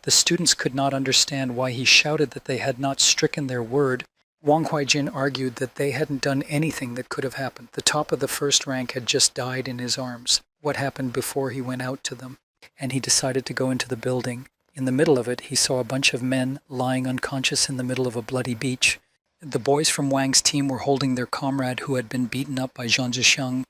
The students could not understand why he shouted that they had not stricken their word. Wang Huaijin argued that they hadn't done anything that could have happened. The top of the first rank had just died in his arms. What happened before he went out to them? And he decided to go into the building. In the middle of it, he saw a bunch of men lying unconscious in the middle of a bloody beach. The boys from Wang's team were holding their comrade who had been beaten up by Zhan Zhixiang.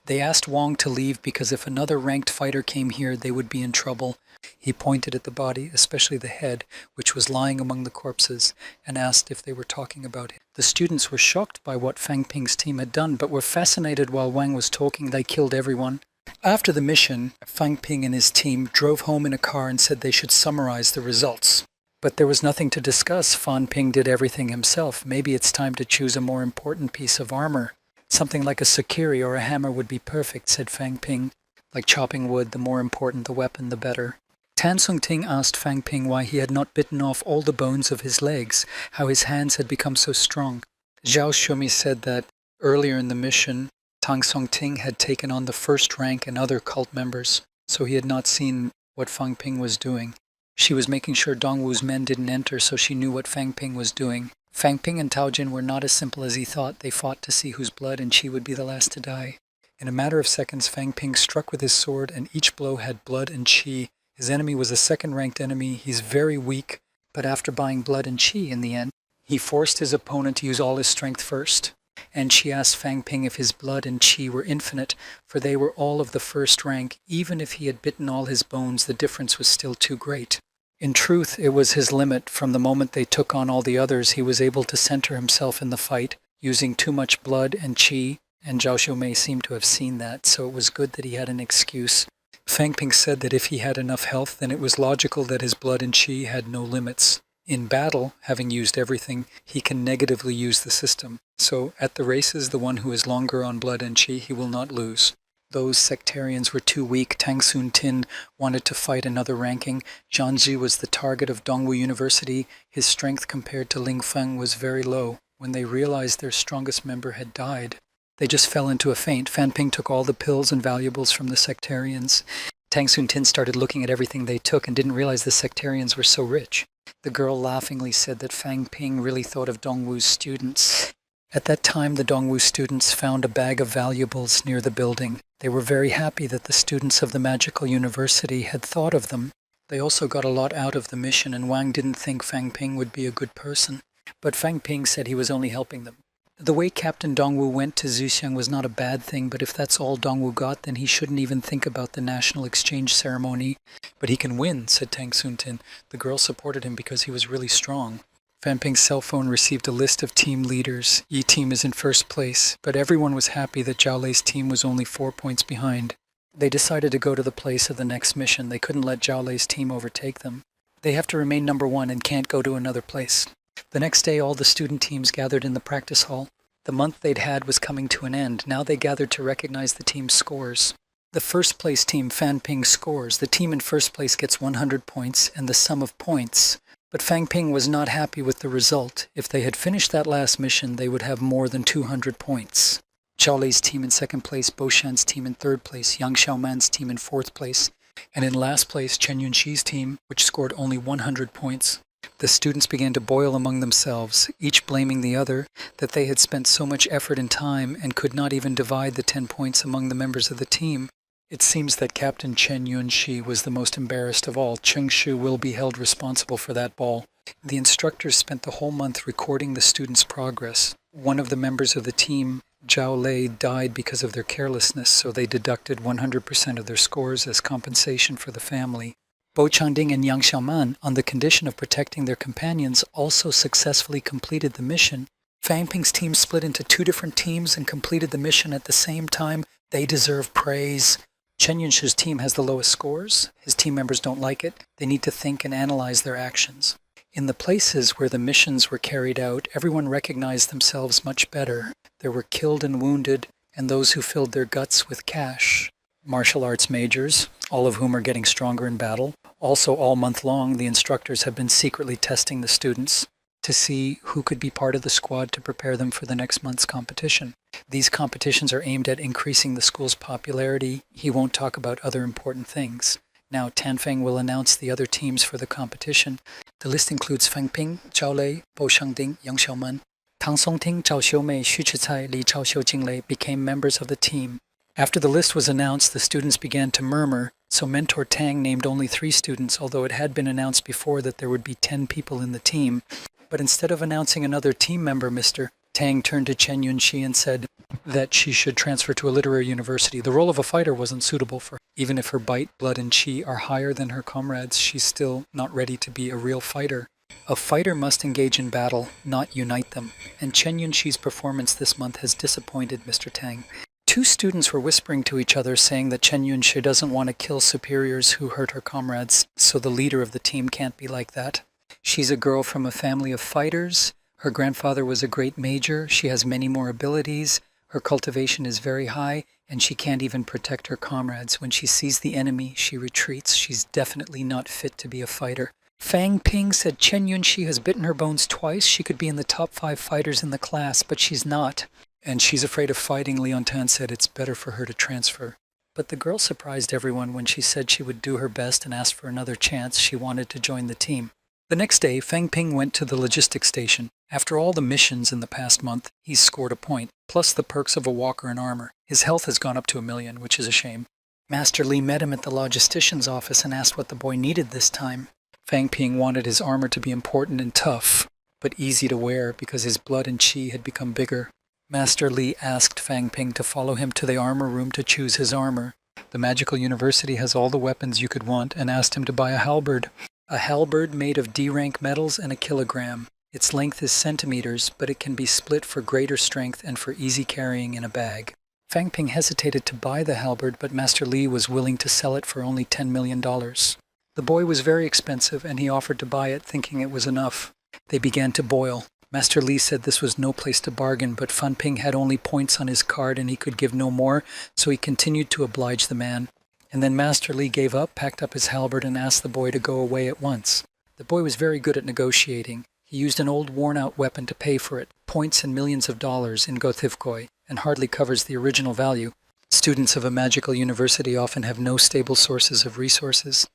They asked Wang to leave because if another ranked fighter came here, they would be in trouble. He pointed at the body, especially the head, which was lying among the corpses, and asked if they were talking about it. The students were shocked by what Fang Ping's team had done, but were fascinated while Wang was talking. They killed everyone. After the mission, Fang Ping and his team drove home in a car and said they should summarize the results. But there was nothing to discuss. Fan Ping did everything himself. Maybe it's time to choose a more important piece of armor. Something like a sakiri or a hammer would be perfect, said Fang Ping. Like chopping wood, the more important the weapon, the better. Tan Sung-ting asked Fang Ping why he had not bitten off all the bones of his legs, how his hands had become so strong. Zhao Shumi said that earlier in the mission, Tang Sung-ting had taken on the first rank and other cult members, so he had not seen what Fang Ping was doing. She was making sure Dongwu's men didn't enter, so she knew what Fang Ping was doing. Fang Ping and Tao Jin were not as simple as he thought. They fought to see whose blood and chi would be the last to die. In a matter of seconds, Fang Ping struck with his sword, and each blow had blood and chi. His enemy was a second-ranked enemy. He's very weak, but after buying blood and chi in the end, he forced his opponent to use all his strength first. And she asked Fang Ping if his blood and chi were infinite, for they were all of the first rank. Even if he had bitten all his bones, the difference was still too great. In truth, it was his limit. From the moment they took on all the others, he was able to center himself in the fight, using too much blood and chi, and Zhao Xiumei seemed to have seen that, so it was good that he had an excuse. Fang Ping said that if he had enough health, then it was logical that his blood and chi had no limits. In battle, having used everything, he can negatively use the system. So at the races, the one who is longer on blood and chi, he will not lose. Those sectarians were too weak. Tang Sun Tin wanted to fight another ranking. Zhang Ji was the target of Dongwu University. His strength compared to Ling Feng was very low. When they realized their strongest member had died, they just fell into a faint. Fan Ping took all the pills and valuables from the sectarians. Tang Sun Tin started looking at everything they took and didn't realize the sectarians were so rich. The girl laughingly said that Fang Ping really thought of Dongwu's students. At that time, the Dongwu students found a bag of valuables near the building. They were very happy that the students of the magical university had thought of them. They also got a lot out of the mission, and Wang didn't think Fang Ping would be a good person. But Fang Ping said he was only helping them. The way Captain Dongwu went to Zhuxiang was not a bad thing, but if that's all Dongwu got, then he shouldn't even think about the national exchange ceremony. But he can win, said Tang Sun Tin. The girl supported him because he was really strong. Fan Ping's cell phone received a list of team leaders. Yi team is in first place, but everyone was happy that Zhao Lei's team was only 4 points behind. They decided to go to the place of the next mission. They couldn't let Zhao Lei's team overtake them. They have to remain number one and can't go to another place. The next day, all the student teams gathered in the practice hall. The month they'd had was coming to an end. Now they gathered to recognize the team's scores. The first place team, Fan Ping, scores. The team in first place gets 100 points and the sum of points. But Fang Ping was not happy with the result. If they had finished that last mission, they would have more than 200 points. Zhao Lei's team in second place, Bo Shan's team in third place, Yang Xiaoman's team in fourth place, and in last place, Chen Yunxi's team, which scored only 100 points. The students began to boil among themselves, each blaming the other, that they had spent so much effort and time and could not even divide the 10 points among the members of the team. It seems that Captain Chen Yunxi was the most embarrassed of all. Cheng Shu will be held responsible for that ball. The instructors spent the whole month recording the students' progress. One of the members of the team, Zhao Lei, died because of their carelessness, so they deducted 100% of their scores as compensation for the family. Bo Changding and Yang Xiaoman, on the condition of protecting their companions, also successfully completed the mission. Fang Ping's team split into 2 different teams and completed the mission at the same time. They deserve praise. Chen Yunshu's team has the lowest scores. His team members don't like it. They need to think and analyze their actions. In the places where the missions were carried out, everyone recognized themselves much better. There were killed and wounded, and those who filled their guts with cash. Martial arts majors, all of whom are getting stronger in battle. Also, all month long, the instructors have been secretly testing the students to see who could be part of the squad to prepare them for the next month's competition. These competitions are aimed at increasing the school's popularity. He won't talk about other important things. Now, Tan Feng will announce the other teams for the competition. The list includes Fang Ping, Zhao Lei, Bo Shangding, Yang Xiaoman. Tang Songting, Zhao Xiumei, Xu Chicai, Li Chaoxiu Jinglei became members of the team. After the list was announced, the students began to murmur, so Mentor Tang named only 3 students, although it had been announced before that there would be 10 people in the team. But instead of announcing another team member, Mr. Tang turned to Chen Yunxi and said that she should transfer to a literary university. The role of a fighter wasn't suitable for her. Even if her bite, blood, and chi are higher than her comrades, she's still not ready to be a real fighter. A fighter must engage in battle, not unite them. And Chen Yunxi's performance this month has disappointed Mr. Tang. 2 students were whispering to each other, saying that Chen Yunxi doesn't want to kill superiors who hurt her comrades, so the leader of the team can't be like that. She's a girl from a family of fighters. Her grandfather was a great major. She has many more abilities. Her cultivation is very high, and she can't even protect her comrades. When she sees the enemy, she retreats. She's definitely not fit to be a fighter. Fang Ping said Chen Yunxi has bitten her bones twice. She could be in the top 5 fighters in the class, but she's not. And she's afraid of fighting. Leon Tan said it's better for her to transfer. But the girl surprised everyone when she said she would do her best and asked for another chance. She wanted to join the team. The next day, Fang Ping went to the logistics station. After all the missions in the past month, he's scored a point, plus the perks of a walker in armor. His health has gone up to 1 million, which is a shame. Master Li met him at the logistician's office and asked what the boy needed this time. Fang Ping wanted his armor to be important and tough, but easy to wear because his blood and chi had become bigger. Master Li asked Fang Ping to follow him to the armor room to choose his armor. The magical university has all the weapons you could want and asked him to buy a halberd. A halberd made of D-rank metals and 1 kilogram. Its length is centimeters, but it can be split for greater strength and for easy carrying in a bag. Fang Ping hesitated to buy the halberd, but Master Li was willing to sell it for only $10 million. The boy was very expensive, and he offered to buy it, thinking it was enough. They began to boil. Master Li said this was no place to bargain, but Fan Ping had only points on his card and he could give no more, so he continued to oblige the man. And then Master Li gave up, packed up his halberd, and asked the boy to go away at once. The boy was very good at negotiating. He used an old worn-out weapon to pay for it, points and millions of dollars in Gothivkoi, and hardly covers the original value. Students of a magical university often have no stable sources of resources,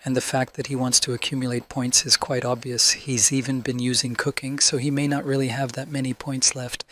and the fact that he wants to accumulate points is quite obvious. He's even been using cooking, so he may not really have that many points left.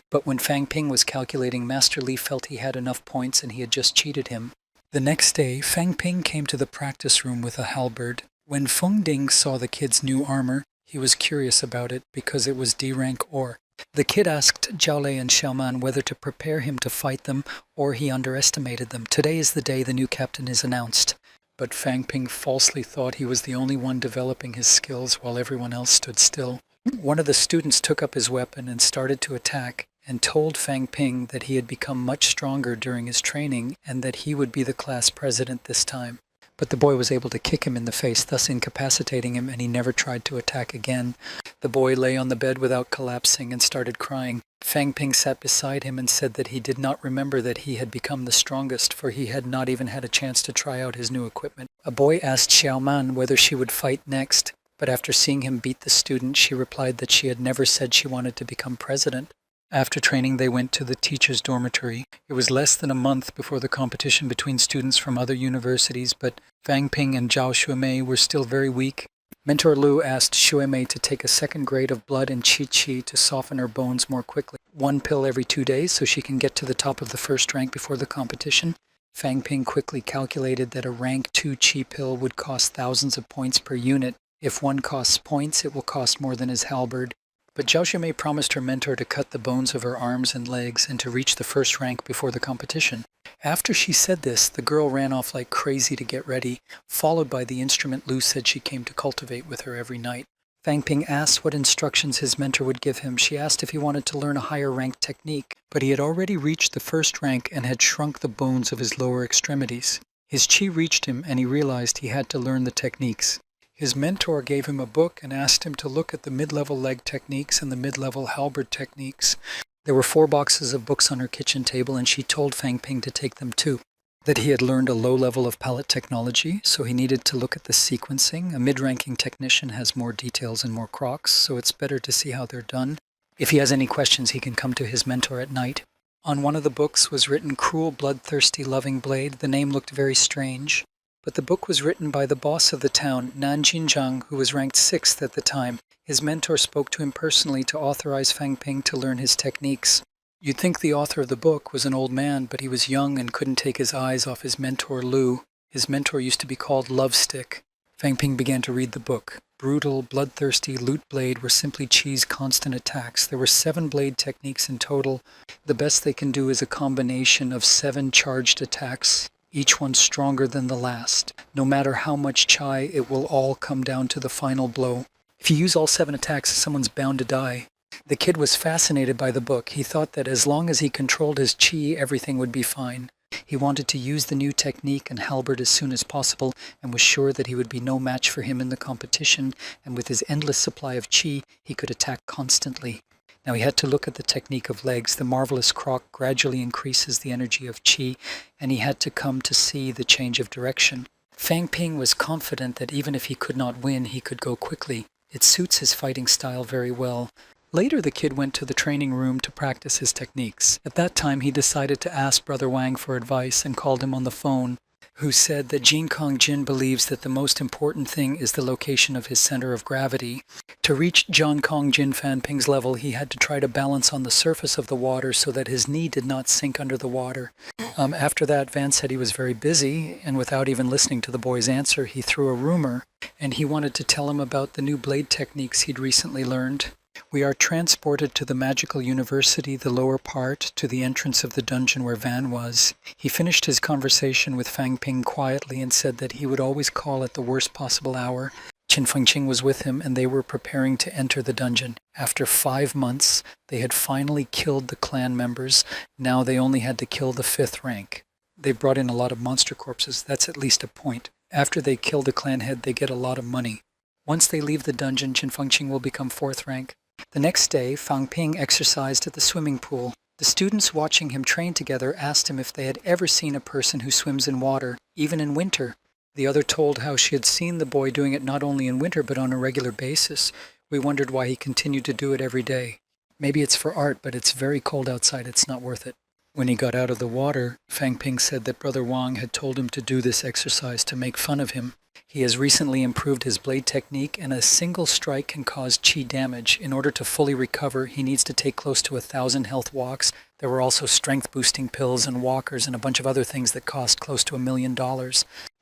But when Fang Ping was calculating, Master Li felt he had enough points and he had just cheated him. The next day, Fang Ping came to the practice room with a halberd. When Feng Ding saw the kid's new armor, he was curious about it because it was D-rank ore. The kid asked Zhao Lei and Xiaoman whether to prepare him to fight them or he underestimated them. Today is the day the new captain is announced. But Fang Ping falsely thought he was the only one developing his skills while everyone else stood still. One of the students took up his weapon and started to attack, and told Fang Ping that he had become much stronger during his training and that he would be the class president this time. But the boy was able to kick him in the face, thus incapacitating him, and he never tried to attack again. The boy lay on the bed without collapsing and started crying. Fang Ping sat beside him and said that he did not remember that he had become the strongest, for he had not even had a chance to try out his new equipment. A boy asked Xiaoman whether she would fight next, but after seeing him beat the student, she replied that she had never said she wanted to become president. After training, they went to the teacher's dormitory. It was less than a month before the competition between students from other universities, but Fang Ping and Zhao Xuemei were still very weak. Mentor Lu asked Xuemei to take a second grade of blood and Qi to soften her bones more quickly. 1 pill every 2 days so she can get to the top of the first rank before the competition. Fang Ping quickly calculated that a rank 2 Qi pill would cost thousands of points per unit. If one costs points, it will cost more than his halberd. But Zhao Xuemei promised her mentor to cut the bones of her arms and legs and to reach the first rank before the competition. After she said this, the girl ran off like crazy to get ready, followed by the instrument Lu said she came to cultivate with her every night. Fang Ping asked what instructions his mentor would give him. She asked if he wanted to learn a higher ranked technique, but he had already reached the first rank and had shrunk the bones of his lower extremities. His chi reached him and he realized he had to learn the techniques. His mentor gave him a book and asked him to look at the mid-level leg techniques and the mid-level halberd techniques. There were 4 boxes of books on her kitchen table, and she told Fang Ping to take them too. That he had learned a low level of palette technology, so he needed to look at the sequencing. A mid-ranking technician has more details and more crocs, so it's better to see how they're done. If he has any questions, he can come to his mentor at night. On one of the books was written Cruel, Bloodthirsty, Loving Blade. The name looked very strange. But the book was written by the boss of the town, Nan Jinjiang, who was ranked 6th at the time. His mentor spoke to him personally to authorize Fang Ping to learn his techniques. You'd think the author of the book was an old man, but he was young and couldn't take his eyes off his mentor Lu. His mentor used to be called Love Stick. Fang Ping began to read the book. Brutal, bloodthirsty, loot blade were simply Chi's constant attacks. There were 7 blade techniques in total. The best they can do is a combination of 7 charged attacks, each one stronger than the last. No matter how much Chi, it will all come down to the final blow. If you use all 7 attacks, someone's bound to die. The kid was fascinated by the book. He thought that as long as he controlled his Chi, everything would be fine. He wanted to use the new technique and halberd as soon as possible and was sure that he would be no match for him in the competition, and with his endless supply of Chi, he could attack constantly. Now he had to look at the technique of legs. The marvelous croc gradually increases the energy of qi, and he had to come to see the change of direction. Fang Ping was confident that even if he could not win, he could go quickly. It suits his fighting style very well. Later, the kid went to the training room to practice his techniques. At that time, he decided to ask Brother Wang for advice and called him on the phone, who said that Jin Kong Jin believes that the most important thing is the location of his center of gravity. To reach John Kong Jin Fan Ping's level, he had to try to balance on the surface of the water so that his knee did not sink under the water. After that, Van said he was very busy, and without even listening to the boy's answer, he threw a rumor, and he wanted to tell him about the new blade techniques he'd recently learned. We are transported to the magical university, the lower part, to the entrance of the dungeon where Van was. He finished his conversation with Fang Ping quietly and said that he would always call at the worst possible hour. Qin Fengqing was with him, and they were preparing to enter the dungeon. After 5 months, they had finally killed the clan members. Now they only had to kill the 5th rank. They brought in a lot of monster corpses. That's at least a point. After they kill the clan head, they get a lot of money. Once they leave the dungeon, Qin Fengqing will become 4th rank. The next day, Fang Ping exercised at the swimming pool. The students watching him train together asked him if they had ever seen a person who swims in water, even in winter. The other told how she had seen the boy doing it not only in winter but on a regular basis. We wondered why he continued to do it every day. Maybe it's for art, but it's very cold outside. It's not worth it. When he got out of the water, Fang Ping said that Brother Wang had told him to do this exercise to make fun of him. He has recently improved his blade technique, and a single strike can cause qi damage. In order to fully recover, he needs to take close to 1,000 health walks. There were also strength-boosting pills and walkers and a bunch of other things that cost close to $1 million.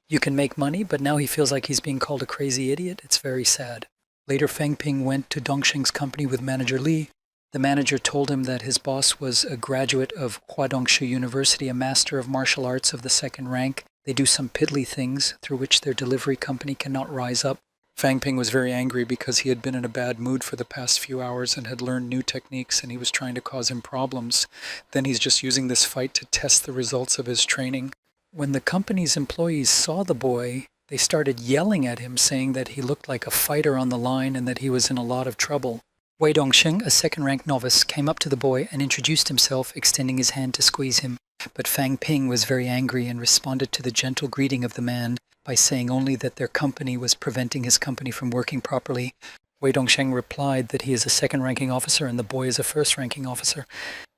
You can make money, but now he feels like he's being called a crazy idiot. It's very sad. Later, Fang Ping went to Dongsheng's company with manager Li. The manager told him that his boss was a graduate of Huadongshu University, a master of martial arts of the 2nd rank. They do some piddly things through which their delivery company cannot rise up. Fang Ping was very angry because he had been in a bad mood for the past few hours and had learned new techniques, and he was trying to cause him problems. Then he's just using this fight to test the results of his training. When the company's employees saw the boy, they started yelling at him, saying that he looked like a fighter on the line and that he was in a lot of trouble. Wei Dongsheng, a 2nd-rank novice, came up to the boy and introduced himself, extending his hand to squeeze him. But Fang Ping was very angry and responded to the gentle greeting of the man by saying only that their company was preventing his company from working properly. Wei Dongsheng replied that he is a 2nd-ranking officer and the boy is a 1st-ranking officer.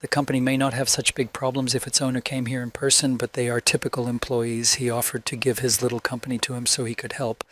The company may not have such big problems if its owner came here in person, but they are typical employees. He offered to give his little company to him so he could help.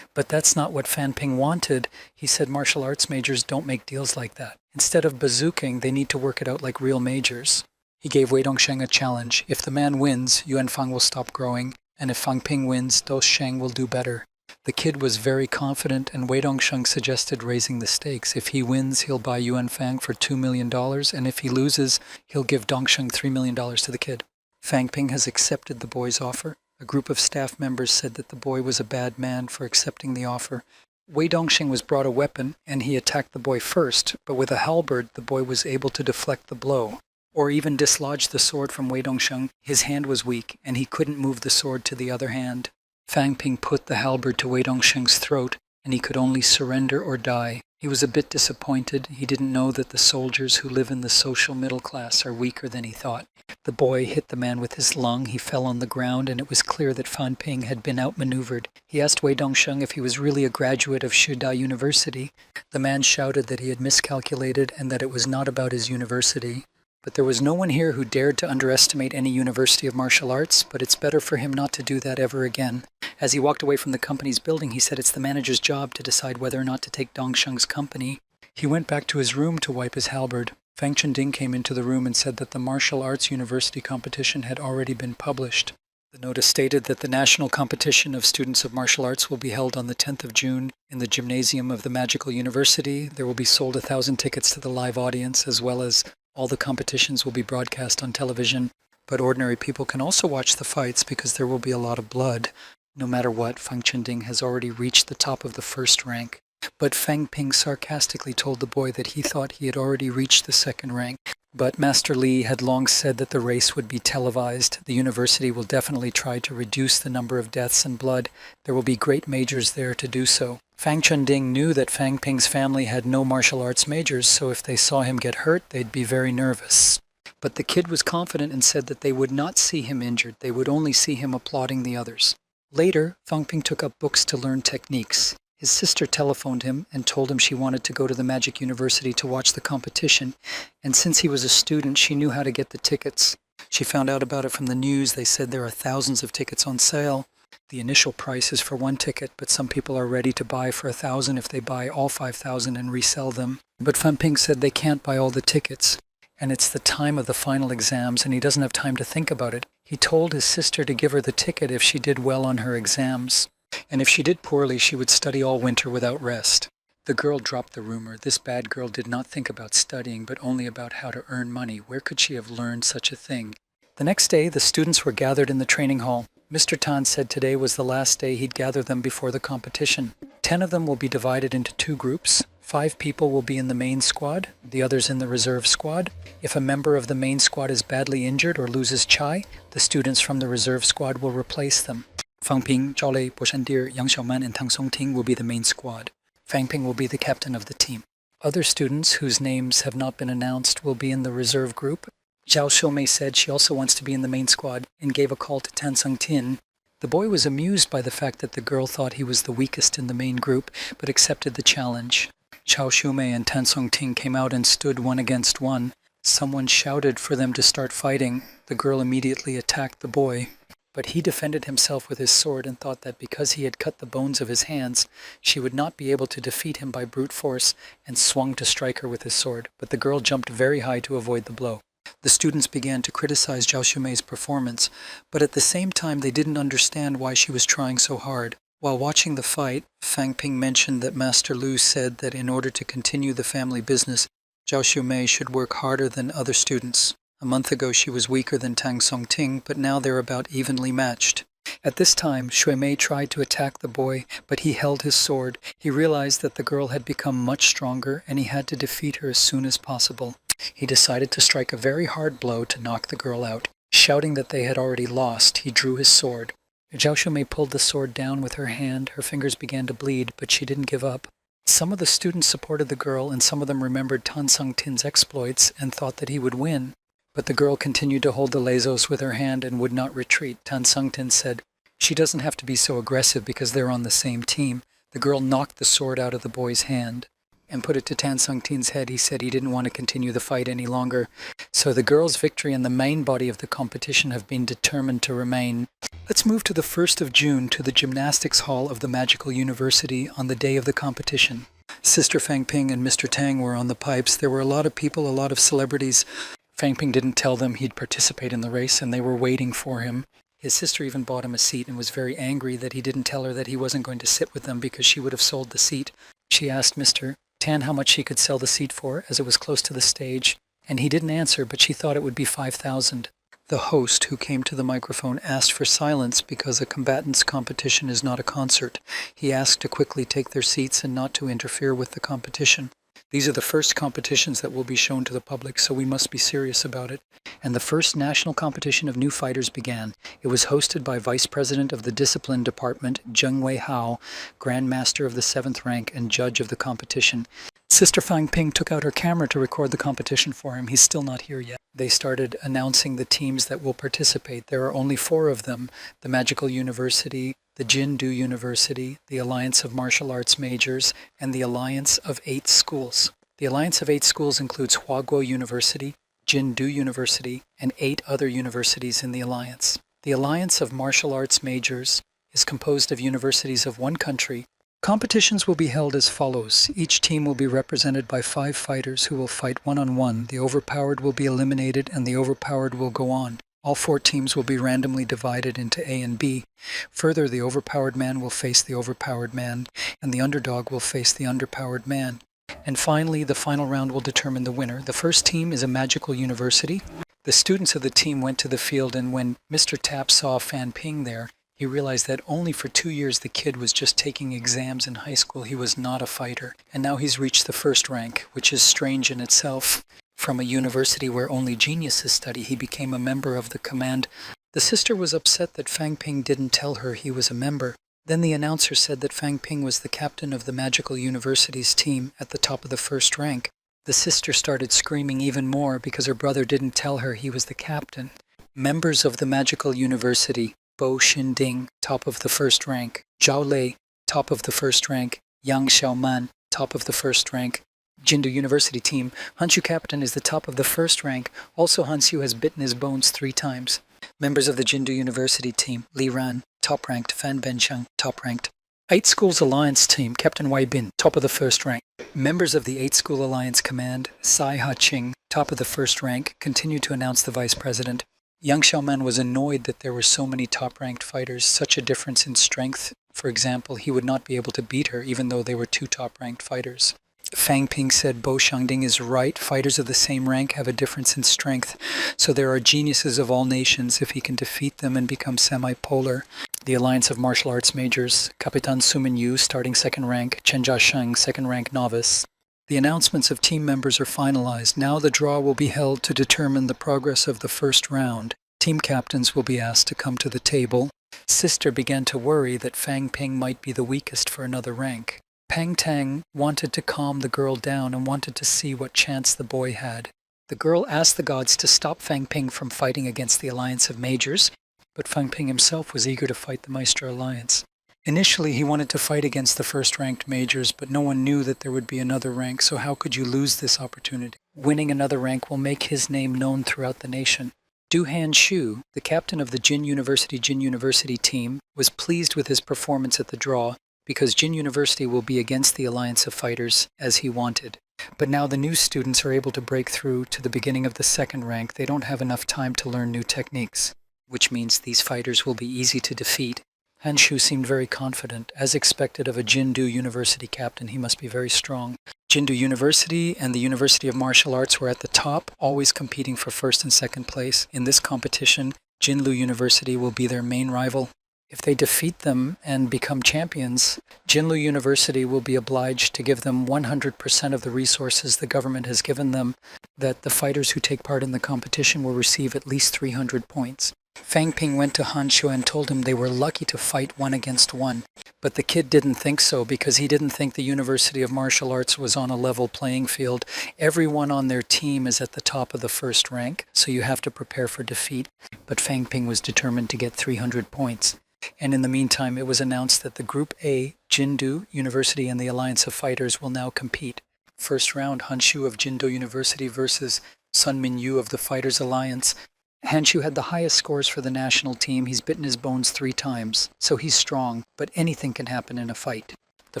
But that's not what Fan Ping wanted. He said martial arts majors don't make deals like that. Instead of bazooking, they need to work it out like real majors. He gave Wei Dongsheng a challenge. If the man wins, Yuan Fang will stop growing, and if Fang Ping wins, Dos Sheng will do better. The kid was very confident, and Wei Dongsheng suggested raising the stakes. If he wins, he'll buy Yuan Fang for $2 million, and if he loses, he'll give Dongsheng $3 million to the kid. Fang Ping has accepted the boy's offer. A group of staff members said that the boy was a bad man for accepting the offer. Wei Dongsheng was brought a weapon, and he attacked the boy first, but with a halberd, the boy was able to deflect the blow, or even dislodge the sword from Wei Dongsheng. His hand was weak, and he couldn't move the sword to the other hand. Fang Ping put the halberd to Wei Dongsheng's throat, and he could only surrender or die. He was a bit disappointed. He didn't know that the soldiers who live in the social middle class are weaker than he thought. The boy hit the man with his lung. He fell on the ground, and it was clear that Fan Ping had been outmaneuvered. He asked Wei Dongsheng if he was really a graduate of Shida University. The man shouted that he had miscalculated and that it was not about his university. But there was no one here who dared to underestimate any university of martial arts, but it's better for him not to do that ever again. As he walked away from the company's building, he said it's the manager's job to decide whether or not to take Dongsheng's company. He went back to his room to wipe his halberd. Fang Chunding came into the room and said that the martial arts university competition had already been published. The notice stated that the national competition of students of martial arts will be held on the 10th of June in the gymnasium of the Magical University. There will be sold 1,000 tickets to the live audience, as well as all the competitions will be broadcast on television. But ordinary people can also watch the fights because there will be a lot of blood. No matter what, Fang Chunding has already reached the top of the 1st rank. But Fang Ping sarcastically told the boy that he thought he had already reached the 2nd rank. But Master Li had long said that the race would be televised. The university will definitely try to reduce the number of deaths and blood. There will be great majors there to do so. Fang Chunding knew that Fang Ping's family had no martial arts majors, so if they saw him get hurt, they'd be very nervous. But the kid was confident and said that they would not see him injured, they would only see him applauding the others. Later, Fang Ping took up books to learn techniques. His sister telephoned him and told him she wanted to go to the Magic University to watch the competition, and since he was a student, she knew how to get the tickets. She found out about it from the news. They said there are thousands of tickets on sale. The initial price is for one ticket, but some people are ready to buy for 1,000 if they buy all 5,000 and resell them. But Fan Ping said they can't buy all the tickets, and it's the time of the final exams, and he doesn't have time to think about it. He told his sister to give her the ticket if she did well on her exams, and if she did poorly, she would study all winter without rest. The girl dropped the rumor. This bad girl did not think about studying, but only about how to earn money. Where could she have learned such a thing? The next day, the students were gathered in the training hall. Mr. Tan said today was the last day he'd gather them before the competition. 10 of them will be divided into 2 groups. 5 people will be in the main squad, the others in the reserve squad. If a member of the main squad is badly injured or loses chai, the students from the reserve squad will replace them. Fang Ping, Zhao Lei, Bo Shandir, Yang Xiaoman, and Tang Songting will be the main squad. Fang Ping will be the captain of the team. Other students whose names have not been announced will be in the reserve group. Zhao Shoumei said she also wants to be in the main squad and gave a call to Tan Sung-tin. The boy was amused by the fact that the girl thought he was the weakest in the main group, but accepted the challenge. Zhao Shoumei and Tan Sung-tin came out and stood 1 against 1. Someone shouted for them to start fighting. The girl immediately attacked the boy. But he defended himself with his sword and thought that because he had cut the bones of his hands, she would not be able to defeat him by brute force, and swung to strike her with his sword. But the girl jumped very high to avoid the blow. The students began to criticize Zhao Shoumei's performance, but at the same time they didn't understand why she was trying so hard. While watching the fight, Fang Ping mentioned that Master Lu said that in order to continue the family business, Zhao Shoumei should work harder than other students. A month ago she was weaker than Tang Songting, but now they're about evenly matched. At this time, Shui Mei tried to attack the boy, but he held his sword. He realized that the girl had become much stronger, and he had to defeat her as soon as possible. He decided to strike a very hard blow to knock the girl out. Shouting that they had already lost, he drew his sword. Zhao Shumei pulled the sword down with her hand. Her fingers began to bleed, but she didn't give up. Some of the students supported the girl, and some of them remembered Tan Sung-tin's exploits and thought that he would win. But the girl continued to hold the lazos with her hand and would not retreat. Tan Sung-tin said, "She doesn't have to be so aggressive because they're on the same team." The girl knocked the sword out of the boy's hand and put it to Tan Sung-tin's head. He said he didn't want to continue the fight any longer. So the girl's victory and the main body of the competition have been determined to remain. Let's move to the 1st of June to the gymnastics hall of the Magical University on the day of the competition. Sister Fang Ping and Mr. Tang were on the pipes. There were a lot of people, a lot of celebrities. Fang Ping didn't tell them he'd participate in the race, and they were waiting for him. His sister even bought him a seat and was very angry that he didn't tell her that he wasn't going to sit with them because she would have sold the seat. She asked Mr. Tan how much she could sell the seat for, as it was close to the stage, and he didn't answer, but she thought it would be 5,000. The host, who came to the microphone, asked for silence because a combatants' competition is not a concert. He asked to quickly take their seats and not to interfere with the competition. These are the first competitions that will be shown to the public, so we must be serious about it. And the first national competition of new fighters began. It was hosted by Vice President of the Discipline Department, Zheng Wei Hao, Grand Master of the 7th rank and judge of the competition. Sister Fang Ping took out her camera to record the competition for him. He's still not here yet. They started announcing the teams that will participate. There are only 4 of them: the Magical University, the Jindu University, the Alliance of Martial Arts Majors, and the Alliance of 8 Schools. The Alliance of 8 Schools includes Huaguo University, Jindu University, and 8 other universities in the Alliance. The Alliance of Martial Arts Majors is composed of universities of 1 country. Competitions will be held as follows. Each team will be represented by 5 fighters who will fight one-on-one. The overpowered will be eliminated and the overpowered will go on. All 4 teams will be randomly divided into A and B. Further, the overpowered man will face the overpowered man, and the underdog will face the underpowered man. And finally, the final round will determine the winner. The first team is a magical university. The students of the team went to the field, and when Mr. Tap saw Fan Ping there, he realized that only for 2 years the kid was just taking exams in high school. He was not a fighter. And now he's reached the 1st rank, which is strange in itself. From a university where only geniuses study, he became a member of the command. The sister was upset that Fang Ping didn't tell her he was a member. Then the announcer said that Fang Ping was the captain of the Magical University's team at the top of the first rank. The sister started screaming even more because her brother didn't tell her he was the captain. Members of the Magical University: Bo Xinding, top of the first rank; Zhao Lei, top of the first rank; Yang Xiaoman, top of the first rank. Jindu University team: Hanshu captain is the top of the first rank. Also, Hanshu has bitten his bones 3 times. Members of the Jindu University team: Li Ran, top ranked; Fan Bencheng, top ranked. 8 Schools Alliance team: Captain Wei Bin, top of the first rank. Members of the 8 School Alliance command: Sai Ha-ching, top of the first rank, continued to announce the vice president. Yang Xiaoman was annoyed that there were so many top-ranked fighters, such a difference in strength. For example, he would not be able to beat her even though they were 2 top-ranked fighters. Fang Ping said Bo Shangding is right. Fighters of the same rank have a difference in strength, so there are geniuses of all nations if he can defeat them and become semi-polar. The Alliance of Martial Arts Majors: Capitan Sumin Yu, starting 2nd rank; Chen Jiasheng, 2nd rank novice. The announcements of team members are finalized. Now the draw will be held to determine the progress of the first round. Team captains will be asked to come to the table. Sister began to worry that Fang Ping might be the weakest for another rank. Pang Tang wanted to calm the girl down and wanted to see what chance the boy had. The girl asked the gods to stop Fang Ping from fighting against the Alliance of Majors, but Fang Ping himself was eager to fight the Maestro Alliance. Initially, he wanted to fight against the first-ranked majors, but no one knew that there would be another rank, so how could you lose this opportunity? Winning another rank will make his name known throughout the nation. Du Han-shu, the captain of the Jin University team, was pleased with his performance at the draw because Jin University will be against the Alliance of Fighters, as he wanted. But now the new students are able to break through to the beginning of the 2nd rank. They don't have enough time to learn new techniques, which means these fighters will be easy to defeat. Han-shu seemed very confident. As expected of a Jindu University captain, he must be very strong. Jindu University and the University of Martial Arts were at the top, always competing for 1st and 2nd place. In this competition, Jinlu University will be their main rival. If they defeat them and become champions, Jinlu University will be obliged to give them 100% of the resources the government has given them, that the fighters who take part in the competition will receive at least 300 points. Fang Ping went to Han-shu and told him they were lucky to fight 1 against 1. But the kid didn't think so because he didn't think the University of Martial Arts was on a level playing field. Everyone on their team is at the top of the 1st rank, so you have to prepare for defeat. But Fang Ping was determined to get 300 points. And in the meantime, it was announced that the Group A, Jindu University and the Alliance of Fighters will now compete. First round, Han-shu of Jindu University versus Sun Min Yu of the Fighters Alliance. Han-shu had the highest scores for the national team. He's bitten his bones 3 times, so he's strong, but anything can happen in a fight. The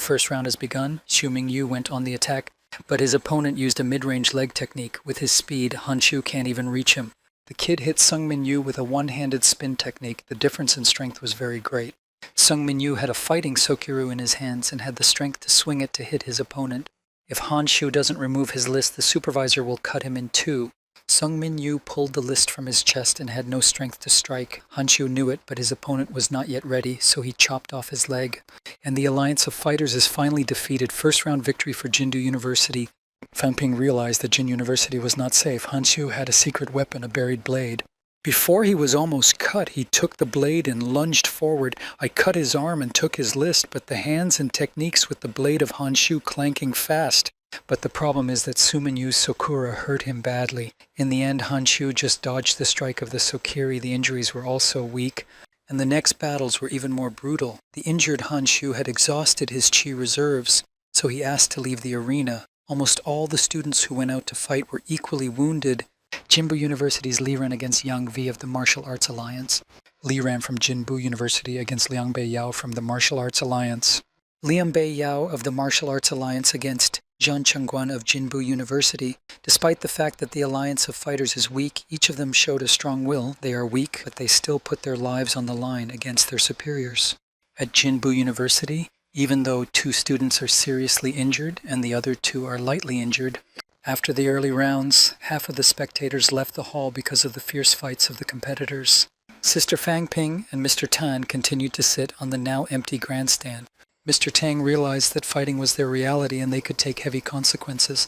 first round has begun. Xu Mingyu went on the attack, but his opponent used a mid-range leg technique. With his speed, Han-shu can't even reach him. The kid hit Sung Min-yu with a one-handed spin technique. The difference in strength was very great. Sung Min-yu had a fighting Sokiryu in his hands and had the strength to swing it to hit his opponent. If Han-shu doesn't remove his list, the supervisor will cut him in 2. Sung Min-yu pulled the list from his chest and had no strength to strike. Han-shu knew it, but his opponent was not yet ready, so he chopped off his leg. And the Alliance of Fighters is finally defeated. First round victory for Jindu University. Fang Ping realized that Jin University was not safe. Han-shu had a secret weapon, a buried blade. Before he was almost cut, he took the blade and lunged forward. I cut his arm and took his list, but the hands and techniques with the blade of Han-shu clanking fast. But the problem is that Suminyu's Sokura hurt him badly. In the end, Han-shu just dodged the strike of the Sokiri. The injuries were also weak, and the next battles were even more brutal. The injured Han-shu had exhausted his chi reserves, so he asked to leave the arena. Almost all the students who went out to fight were equally wounded. Jinbu University's Li ran against Yang Vi of the Martial Arts Alliance. Li ran from Jinbu University against Liang Bei Yao from the Martial Arts Alliance. Liang Bei Yao of the Martial Arts Alliance against Zhang Chengguan of Jinbu University. Despite the fact that the Alliance of Fighters is weak, each of them showed a strong will. They are weak, but they still put their lives on the line against their superiors. At Jinbu University, even though 2 students are seriously injured and the other 2 are lightly injured, after the early rounds, half of the spectators left the hall because of the fierce fights of the competitors. Sister Fang Ping and Mr. Tan continued to sit on the now empty grandstand. Mr. Tang realized that fighting was their reality and they could take heavy consequences.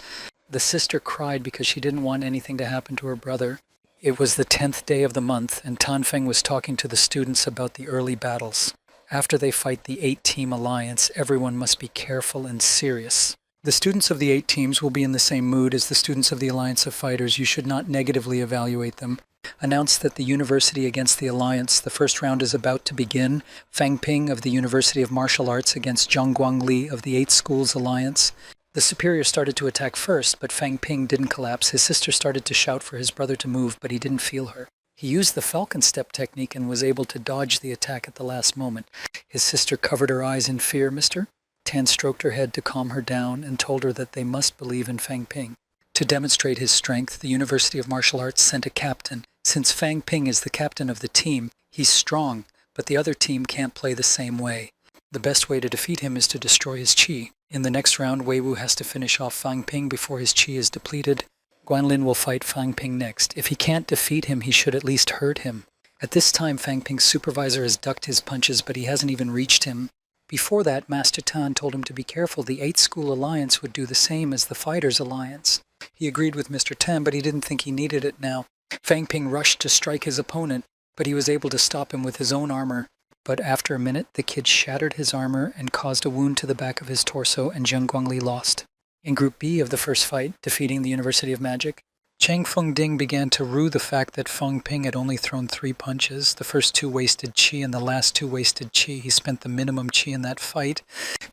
The sister cried because she didn't want anything to happen to her brother. It was the 10th day of the month, and Tan Feng was talking to the students about the early battles. After they fight the 8-team alliance, everyone must be careful and serious. The students of the 8 teams will be in the same mood as the students of the Alliance of Fighters. You should not negatively evaluate them. Announce that the University against the Alliance. The first round is about to begin. Fang Ping of the University of Martial Arts against Zhang Guangli of the 8 Schools Alliance. The superior started to attack first, but Fang Ping didn't collapse. His sister started to shout for his brother to move, but he didn't feel her. He used the falcon step technique and was able to dodge the attack at the last moment. His sister covered her eyes in fear. Mr. Tan stroked her head to calm her down and told her that they must believe in Fang Ping. To demonstrate his strength, the University of Martial Arts sent a captain. Since Fang Ping is the captain of the team, he's strong, but the other team can't play the same way. The best way to defeat him is to destroy his chi. In the next round, Wei Wu has to finish off Fang Ping before his chi is depleted. Guanlin will fight Fang Ping next. If he can't defeat him, he should at least hurt him. At this time, Fang Ping's supervisor has ducked his punches, but he hasn't even reached him. Before that, Master Tan told him to be careful. The 8 School Alliance would do the same as the Fighters Alliance. He agreed with Mr. Tan, but he didn't think he needed it now. Fang Ping rushed to strike his opponent, but he was able to stop him with his own armor. But after a minute, the kid shattered his armor and caused a wound to the back of his torso, and Zheng Guangli lost. In Group B of the first fight, defeating the University of Magic, Chang Fengding began to rue the fact that Fang Ping had only thrown 3 punches. The first 2 wasted chi and the last 2 wasted chi. He spent the minimum chi in that fight.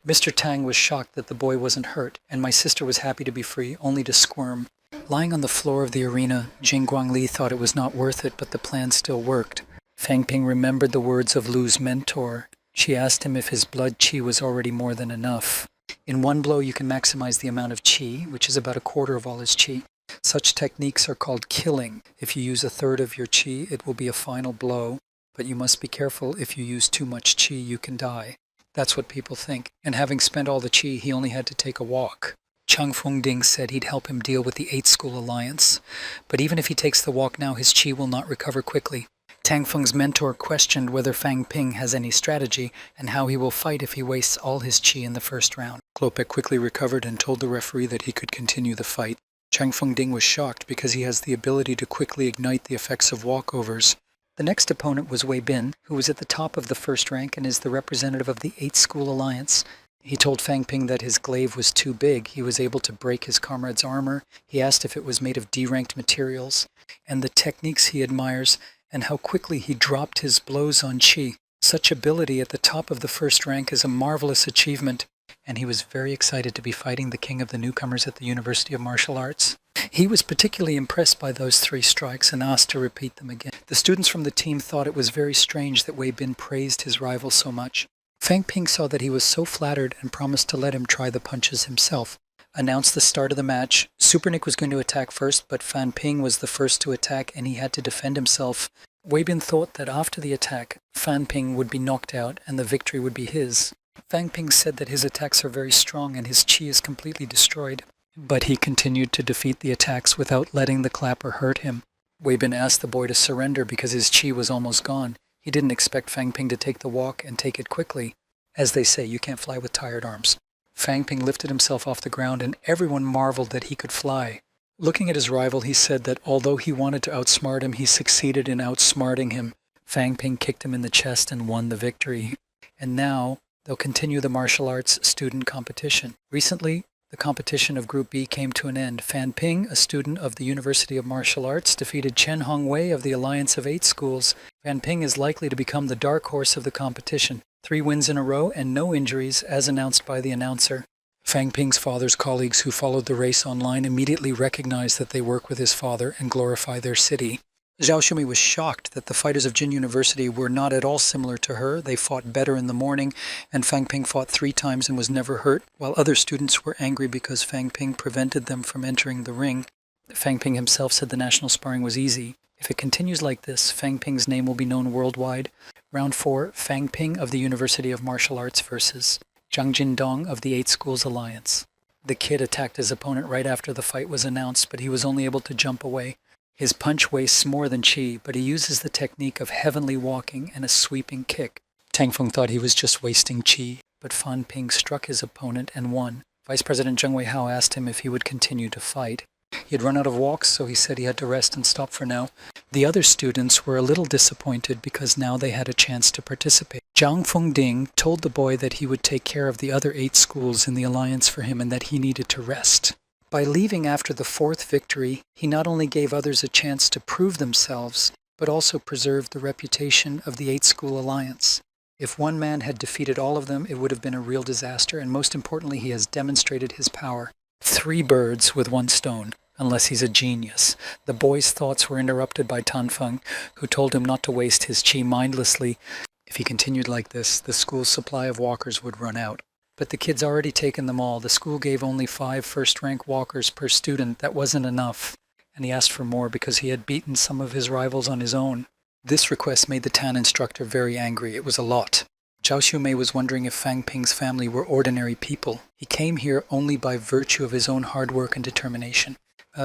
Mr. Tang was shocked that the boy wasn't hurt, and my sister was happy to be free, only to squirm. Lying on the floor of the arena, Jing Guangli thought it was not worth it, but the plan still worked. Fang Ping remembered the words of Lu's mentor. She asked him if his blood chi was already more than enough. In one blow, you can maximize the amount of chi, which is about a quarter of all his chi. Such techniques are called killing. If you use a third of your chi, it will be a final blow, but you must be careful. If you use too much chi, you can die. That's what people think. And having spent all the chi, he only had to take a walk. Chang Fengding said he'd help him deal with the 8 School Alliance. But even if he takes the walk now, his chi will not recover quickly. Tang Feng's mentor questioned whether Fang Ping has any strategy and how he will fight if he wastes all his chi in the first round. Klopek quickly recovered and told the referee that he could continue the fight. Chang Fengding was shocked because he has the ability to quickly ignite the effects of walkovers. The next opponent was Wei Bin, who was at the top of the first rank and is the representative of the 8 School Alliance. He told Fang Ping that his glaive was too big. He was able to break his comrade's armor. He asked if it was made of D-ranked materials, and the techniques he admires, and how quickly he dropped his blows on chi. Such ability at the top of the first rank is a marvelous achievement, and he was very excited to be fighting the king of the newcomers at the University of Martial Arts. He was particularly impressed by those 3 strikes and asked to repeat them again. The students from the team thought it was very strange that Wei Bin praised his rival so much. Fang Ping saw that he was so flattered and promised to let him try the punches himself. Announced the start of the match. Super Nick was going to attack first, but Fang Ping was the first to attack and he had to defend himself. Wei Bin thought that after the attack, Fang Ping would be knocked out and the victory would be his. Fang Ping said that his attacks are very strong and his chi is completely destroyed. But he continued to defeat the attacks without letting the clapper hurt him. Wei Bin asked the boy to surrender because his chi was almost gone. He didn't expect Fang Ping to take the walk and take it quickly. As they say, you can't fly with tired arms. Fang Ping lifted himself off the ground and everyone marveled that he could fly. Looking at his rival, he said that although he wanted to outsmart him, he succeeded in outsmarting him. Fang Ping kicked him in the chest and won the victory. And now, they'll continue the martial arts student competition. Recently, the competition of Group B came to an end. Fan Ping, a student of the University of Martial Arts, defeated Chen Hongwei of the Alliance of 8 Schools. Fan Ping is likely to become the dark horse of the competition. 3 wins in a row and no injuries, as announced by the announcer. Fang Ping's father's colleagues who followed the race online immediately recognized that they work with his father and glorify their city. Zhao Shumi was shocked that the fighters of Jin University were not at all similar to her. They fought better in the morning, and Fang Ping fought 3 times and was never hurt, while other students were angry because Fang Ping prevented them from entering the ring. Fang Ping himself said the national sparring was easy. If it continues like this, Fang Ping's name will be known worldwide. Round 4, Fang Ping of the University of Martial Arts versus Zhang Jindong of the 8 Schools Alliance. The kid attacked his opponent right after the fight was announced, but he was only able to jump away. His punch wastes more than chi, but he uses the technique of heavenly walking and a sweeping kick. Tang Feng thought he was just wasting chi, but Fan Ping struck his opponent and won. Vice President Zheng Weihao asked him if he would continue to fight. He had run out of walks, so he said he had to rest and stop for now. The other students were a little disappointed because now they had a chance to participate. Zhang Fengding told the boy that he would take care of the other 8 schools in the alliance for him and that he needed to rest. By leaving after the 4th victory, he not only gave others a chance to prove themselves, but also preserved the reputation of the 8-school alliance. If one man had defeated all of them, it would have been a real disaster, and most importantly, he has demonstrated his power. 3 birds with 1 stone, unless he's a genius. The boy's thoughts were interrupted by Tanfeng, who told him not to waste his qi mindlessly. If he continued like this, the school's supply of walkers would run out. But the kid's already taken them all. The school gave only 5 first-rank walkers per student. That wasn't enough, and he asked for more because he had beaten some of his rivals on his own. This request made the Tan instructor very angry. It was a lot. Zhao Xiumei was wondering if Fang Ping's family were ordinary people. He came here only by virtue of his own hard work and determination.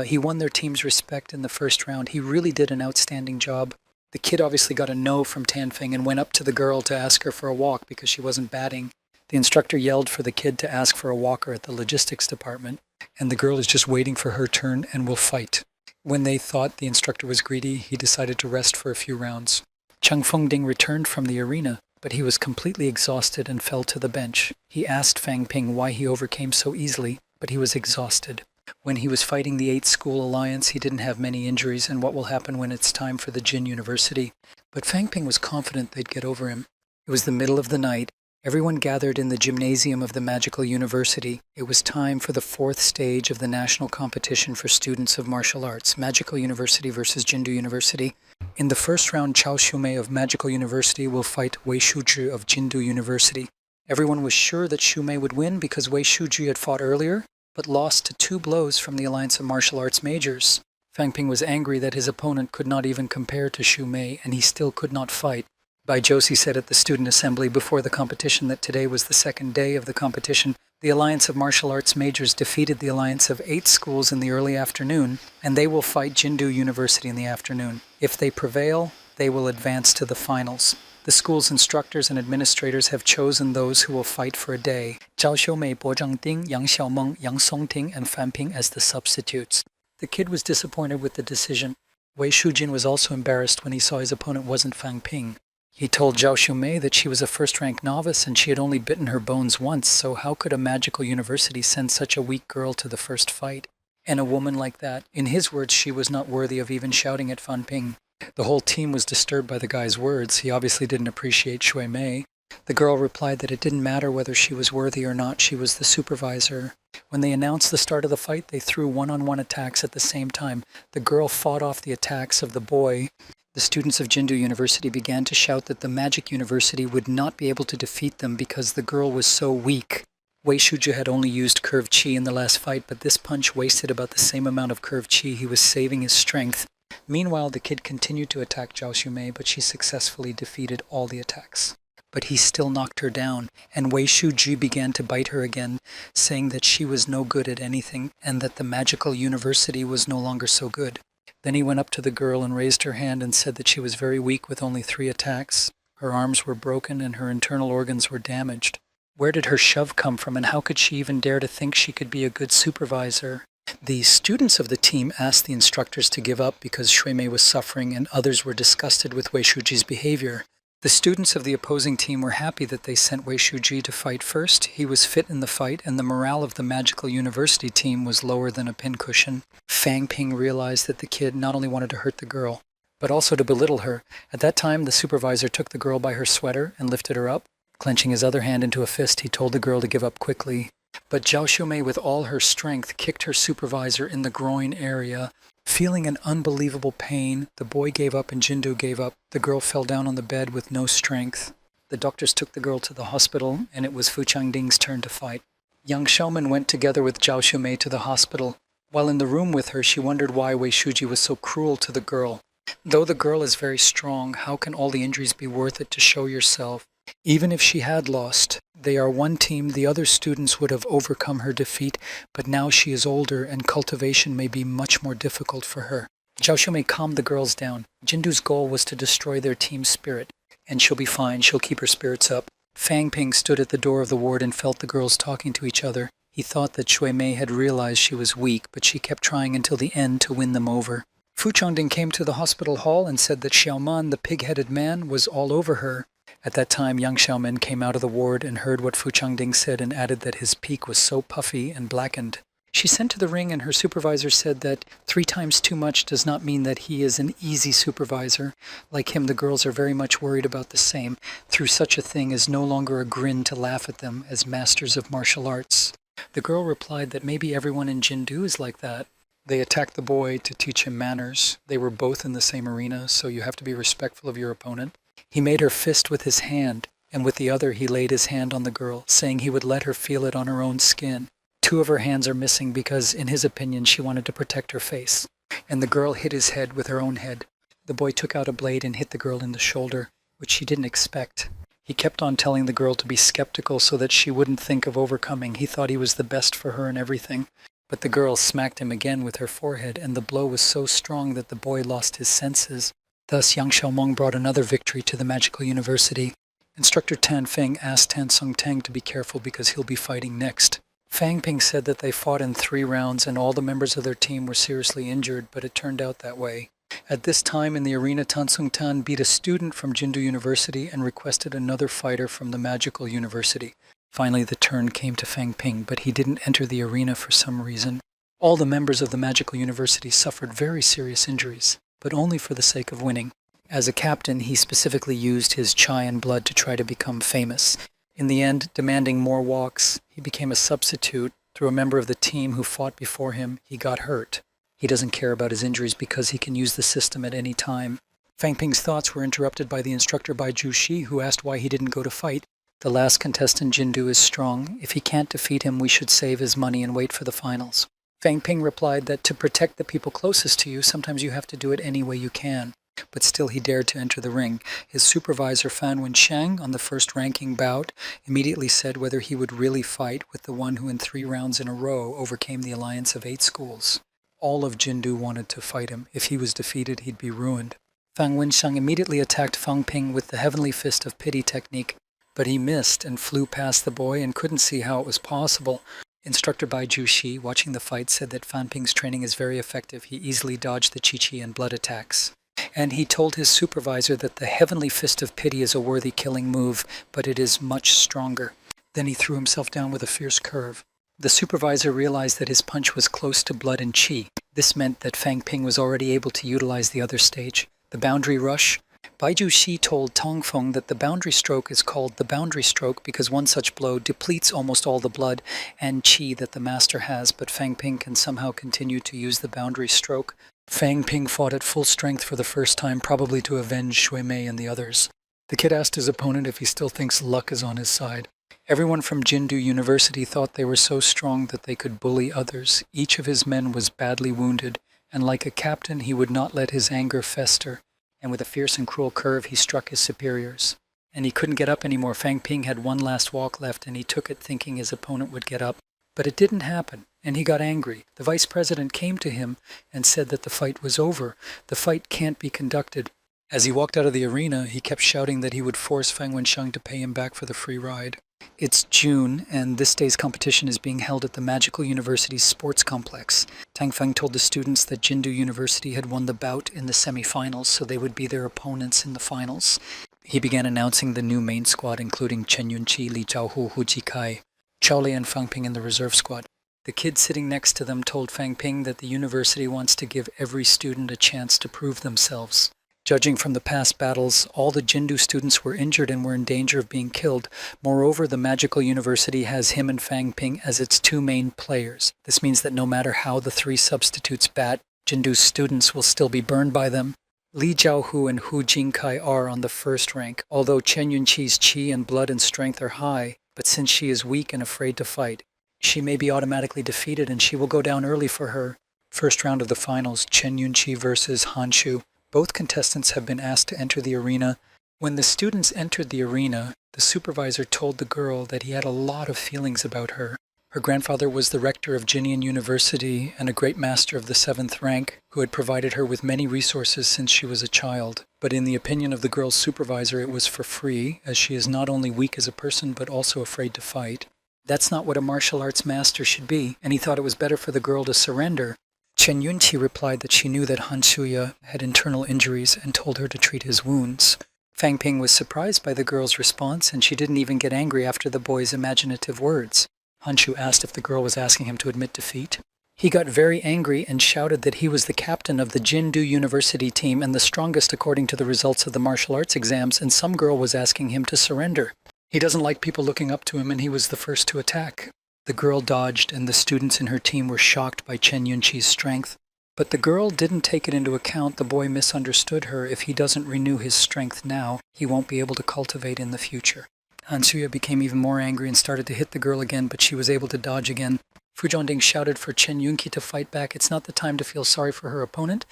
He won their team's respect in the first round. He really did an outstanding job. The kid obviously got a no from Tanfeng and went up to the girl to ask her for a walk because she wasn't batting. The instructor yelled for the kid to ask for a walker at the logistics department, and the girl is just waiting for her turn and will fight. When they thought the instructor was greedy, he decided to rest for a few rounds. Chang Fengding returned from the arena, but he was completely exhausted and fell to the bench. He asked Fang Ping why he overcame so easily, but he was exhausted. When he was fighting the 8-school alliance, he didn't have many injuries, and what will happen when it's time for the Jin University. But Fang Ping was confident they'd get over him. It was the middle of the night. Everyone gathered in the gymnasium of the Magical University. It was time for the 4th stage of the national competition for students of martial arts, Magical University versus Jindu University. In the first round, Zhao Xiumei of Magical University will fight Wei Shuzhi of Jindu University. Everyone was sure that Xiumei would win because Wei Shuzhi had fought earlier, but lost to 2 blows from the Alliance of Martial Arts Majors. Fang Ping was angry that his opponent could not even compare to Xiumei, and he still could not fight. Bai Josie said at the student assembly before the competition that today was the 2nd day of the competition. The Alliance of Martial Arts Majors defeated the Alliance of 8 schools in the early afternoon, and they will fight Jindu University in the afternoon. If they prevail, they will advance to the finals. The school's instructors and administrators have chosen those who will fight for a day. Zhao Xiumei, Bo Zhangding, Yang Xiaomeng, Yang Songting, and Fan Ping as the substitutes. The kid was disappointed with the decision. Wei Shujin was also embarrassed when he saw his opponent wasn't Fang Ping. He told Zhao Xiumei that she was a first-rank novice and she had only bitten her bones once, so how could a magical university send such a weak girl to the first fight? And a woman like that, in his words, she was not worthy of even shouting at Fan Ping. The whole team was disturbed by the guy's words. He obviously didn't appreciate Shui Mei. The girl replied that it didn't matter whether she was worthy or not, she was the supervisor. When they announced the start of the fight, they threw one-on-one attacks at the same time. The girl fought off the attacks of the boy. The students of Jindu University began to shout that the Magic University would not be able to defeat them because the girl was so weak. Wei Shuzhi had only used curved qi in the last fight, but this punch wasted about the same amount of curved qi. He was saving his strength. Meanwhile, the kid continued to attack Zhao Xiumei, but she successfully defeated all the attacks. But he still knocked her down, and Wei Shuzhi began to bite her again, saying that she was no good at anything, and that the Magical University was no longer so good. Then he went up to the girl and raised her hand and said that she was very weak with only 3 attacks. Her arms were broken and her internal organs were damaged. Where did her shove come from, and how could she even dare to think she could be a good supervisor? The students of the team asked the instructors to give up because Shui Mei was suffering and others were disgusted with Wei Shuji's behavior. The students of the opposing team were happy that they sent Wei Shuji to fight first. He was fit in the fight, and the morale of the Magical University team was lower than a pincushion. Fang Ping realized that the kid not only wanted to hurt the girl, but also to belittle her. At that time, the supervisor took the girl by her sweater and lifted her up. Clenching his other hand into a fist, he told the girl to give up quickly. But Zhao Xiumei, with all her strength, kicked her supervisor in the groin area. Feeling an unbelievable pain, the boy gave up and Jindu gave up. The girl fell down on the bed with no strength. The doctors took the girl to the hospital, and it was Fu Changding's turn to fight. Yang Xiaomen went together with Zhao Xiumei to the hospital. While in the room with her, she wondered why Wei Shuji was so cruel to the girl. Though the girl is very strong, how can all the injuries be worth it to show yourself? Even if she had lost, they are one team, the other students would have overcome her defeat, but now she is older and cultivation may be much more difficult for her. Zhao Xiumei calmed the girls down. Jindu's goal was to destroy their team's spirit, and she'll be fine, she'll keep her spirits up. Fang Ping stood at the door of the ward and felt the girls talking to each other. He thought that Shui Mei had realized she was weak, but she kept trying until the end to win them over. Fu Changding came to the hospital hall and said that Xiaoman, the pig-headed man, was all over her. At that time, young Xiaoman came out of the ward and heard what Fu Changding said and added that his peak was so puffy and blackened. She sent to the ring, and her supervisor said that 3 times too much does not mean that he is an easy supervisor. Like him, the girls are very much worried about the same. Through such a thing is no longer a grin to laugh at them as masters of martial arts. The girl replied that maybe everyone in Jindu is like that. They attacked the boy to teach him manners. They were both in the same arena, so you have to be respectful of your opponent. He made her fist with his hand, and with the other he laid his hand on the girl, saying he would let her feel it on her own skin. 2 of her hands are missing because, in his opinion, she wanted to protect her face. And the girl hit his head with her own head. The boy took out a blade and hit the girl in the shoulder, which she didn't expect. He kept on telling the girl to be skeptical so that she wouldn't think of overcoming. He thought he was the best for her and everything. But the girl smacked him again with her forehead, and the blow was so strong that the boy lost his senses. Thus, Yang Xiaomeng brought another victory to the Magical University. Instructor Tan Feng asked Tan Sung Tang to be careful because he'll be fighting next. Fang Ping said that they fought in 3 rounds and all the members of their team were seriously injured, but it turned out that way. At this time in the arena, Tan Sung Tan beat a student from Jindu University and requested another fighter from the Magical University. Finally, the turn came to Fang Ping, but he didn't enter the arena for some reason. All the members of the Magical University suffered very serious injuries, but only for the sake of winning. As a captain, he specifically used his chi and blood to try to become famous. In the end, demanding more walks, he became a substitute. Through a member of the team who fought before him, he got hurt. He doesn't care about his injuries because he can use the system at any time. Fang Ping's thoughts were interrupted by the instructor Bai Jushi, who asked why he didn't go to fight. The last contestant, Jindu, is strong. If he can't defeat him, we should save his money and wait for the finals. Fang Ping replied that to protect the people closest to you, sometimes you have to do it any way you can. But still he dared to enter the ring. His supervisor, Fan Wensheng, on the first ranking bout, immediately said whether he would really fight with the one who in 3 rounds in a row overcame the alliance of 8 schools. All of Jindu wanted to fight him. If he was defeated, he'd be ruined. Fan Wensheng immediately attacked Fang Ping with the Heavenly Fist of Pity technique, but he missed and flew past the boy and couldn't see how it was possible. Instructor Bai Jushi, watching the fight, said that Fan Ping's training is very effective. He easily dodged the Chi-Chi and blood attacks. And he told his supervisor that the Heavenly Fist of Pity is a worthy killing move, but it is much stronger. Then he threw himself down with a fierce curve. The supervisor realized that his punch was close to blood and chi. This meant that Fang Ping was already able to utilize the other stage, the boundary rush. Baiju Shi told Tong Feng that the boundary stroke is called the boundary stroke because one such blow depletes almost all the blood and chi that the master has, but Fang Ping can somehow continue to use the boundary stroke. Fang Ping fought at full strength for the first time, probably to avenge Shui Mei and the others. The kid asked his opponent if he still thinks luck is on his side. Everyone from Jindu University thought they were so strong that they could bully others. Each of his men was badly wounded, and like a captain, he would not let his anger fester. And with a fierce and cruel curve, he struck his superiors. And he couldn't get up anymore. Fang Ping had one last walk left, and he took it thinking his opponent would get up. But it didn't happen, and he got angry. The vice president came to him and said that the fight was over. The fight can't be conducted. As he walked out of the arena, he kept shouting that he would force Fang Wensheng to pay him back for the free ride. It's June, and this day's competition is being held at the Magical University's sports complex. Tang Feng told the students that Jindu University had won the bout in the semi-finals, so they would be their opponents in the finals. He began announcing the new main squad, including Chen Yunqi, Li Zhaohu, Hu Jikai, Chao Li, and Fang Ping in the reserve squad. The kid sitting next to them told Fang Ping that the university wants to give every student a chance to prove themselves. Judging from the past battles, all the Jindu students were injured and were in danger of being killed. Moreover, the Magical University has him and Fang Ping as its 2 main players. This means that no matter how the 3 substitutes bat, Jindu's students will still be burned by them. Li Zhaohu and Hu Jingkai are on the first rank, although Chen Yunqi's chi and blood and strength are high, but since she is weak and afraid to fight, she may be automatically defeated and she will go down early for her. First round of the finals, Chen Yunqi versus Han Shu. Both contestants have been asked to enter the arena. When the students entered the arena, the supervisor told the girl that he had a lot of feelings about her. Her grandfather was the rector of Jinian University and a great master of the 7th rank, who had provided her with many resources since she was a child. But in the opinion of the girl's supervisor, it was for free, as she is not only weak as a person but also afraid to fight. That's not what a martial arts master should be, and he thought it was better for the girl to surrender. Chen Yunqi replied that she knew that Han Shuya had internal injuries and told her to treat his wounds. Fang Ping was surprised by the girl's response, and she didn't even get angry after the boy's imaginative words. Han Shu asked if the girl was asking him to admit defeat. He got very angry and shouted that he was the captain of the Jindu University team and the strongest according to the results of the martial arts exams, and some girl was asking him to surrender. He doesn't like people looking up to him, and he was the first to attack. The girl dodged, and the students in her team were shocked by Chen Yunqi's strength. But the girl didn't take it into account the boy misunderstood her. If he doesn't renew his strength now, he won't be able to cultivate in the future. Han Suya became even more angry and started to hit the girl again, but she was able to dodge again. Fu Zhongding shouted for Chen Yunqi to fight back. It's not the time to feel sorry for her opponent.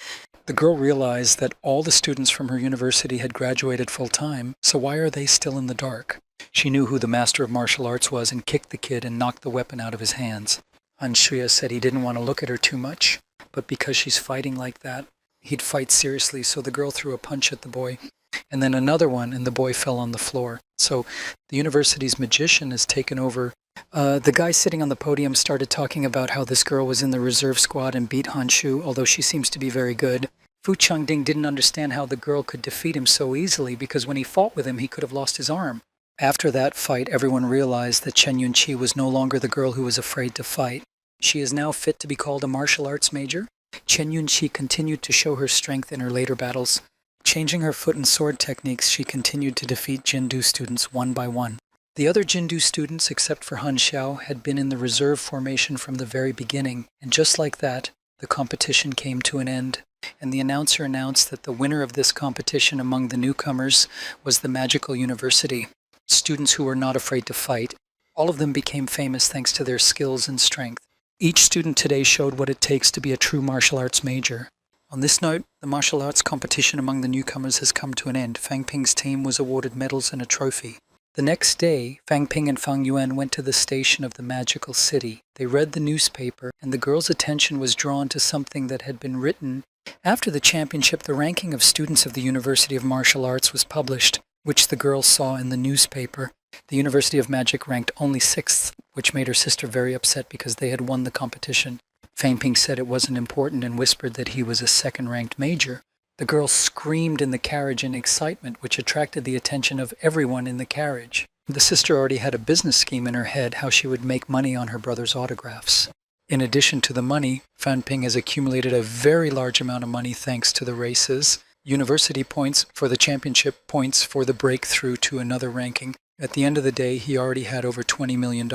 The girl realized that all the students from her university had graduated full-time, so why are they still in the dark? She knew who the master of martial arts was and kicked the kid and knocked the weapon out of his hands. Han Shuya said he didn't want to look at her too much, but because she's fighting like that, he'd fight seriously, so the girl threw a punch at the boy, and then another one, and the boy fell on the floor. So the university's magician has taken over. The guy sitting on the podium started talking about how this girl was in the reserve squad and beat Han Shu, although she seems to be very good. Fu Changding didn't understand how the girl could defeat him so easily, because when he fought with him, he could have lost his arm. After that fight, everyone realized that Chen Yunqi was no longer the girl who was afraid to fight. She is now fit to be called a martial arts major. Chen Yunqi continued to show her strength in her later battles. Changing her foot and sword techniques, she continued to defeat Jindu students one by one. The other Jindu students, except for Han Xiao, had been in the reserve formation from the very beginning, and just like that, the competition came to an end, and the announcer announced that the winner of this competition among the newcomers was the Magical University. Students who were not afraid to fight. All of them became famous thanks to their skills and strength. Each student today showed what it takes to be a true martial arts major. On this note, the martial arts competition among the newcomers has come to an end. Fang Ping's team was awarded medals and a trophy. The next day, Fang Ping and Fang Yuan went to the station of the magical city. They read the newspaper, and the girl's attention was drawn to something that had been written. After the championship, the ranking of students of the University of Martial Arts was published, which the girl saw in the newspaper. The University of Magic ranked only 6th, which made her sister very upset because they had won the competition. Fang Ping said it wasn't important and whispered that he was a second-ranked major. The girl screamed in the carriage in excitement, which attracted the attention of everyone in the carriage. The sister already had a business scheme in her head how she would make money on her brother's autographs. In addition to the money, Fang Ping has accumulated a very large amount of money thanks to the races. University points for the championship, points for the breakthrough to another ranking. At the end of the day, he already had over $20 million.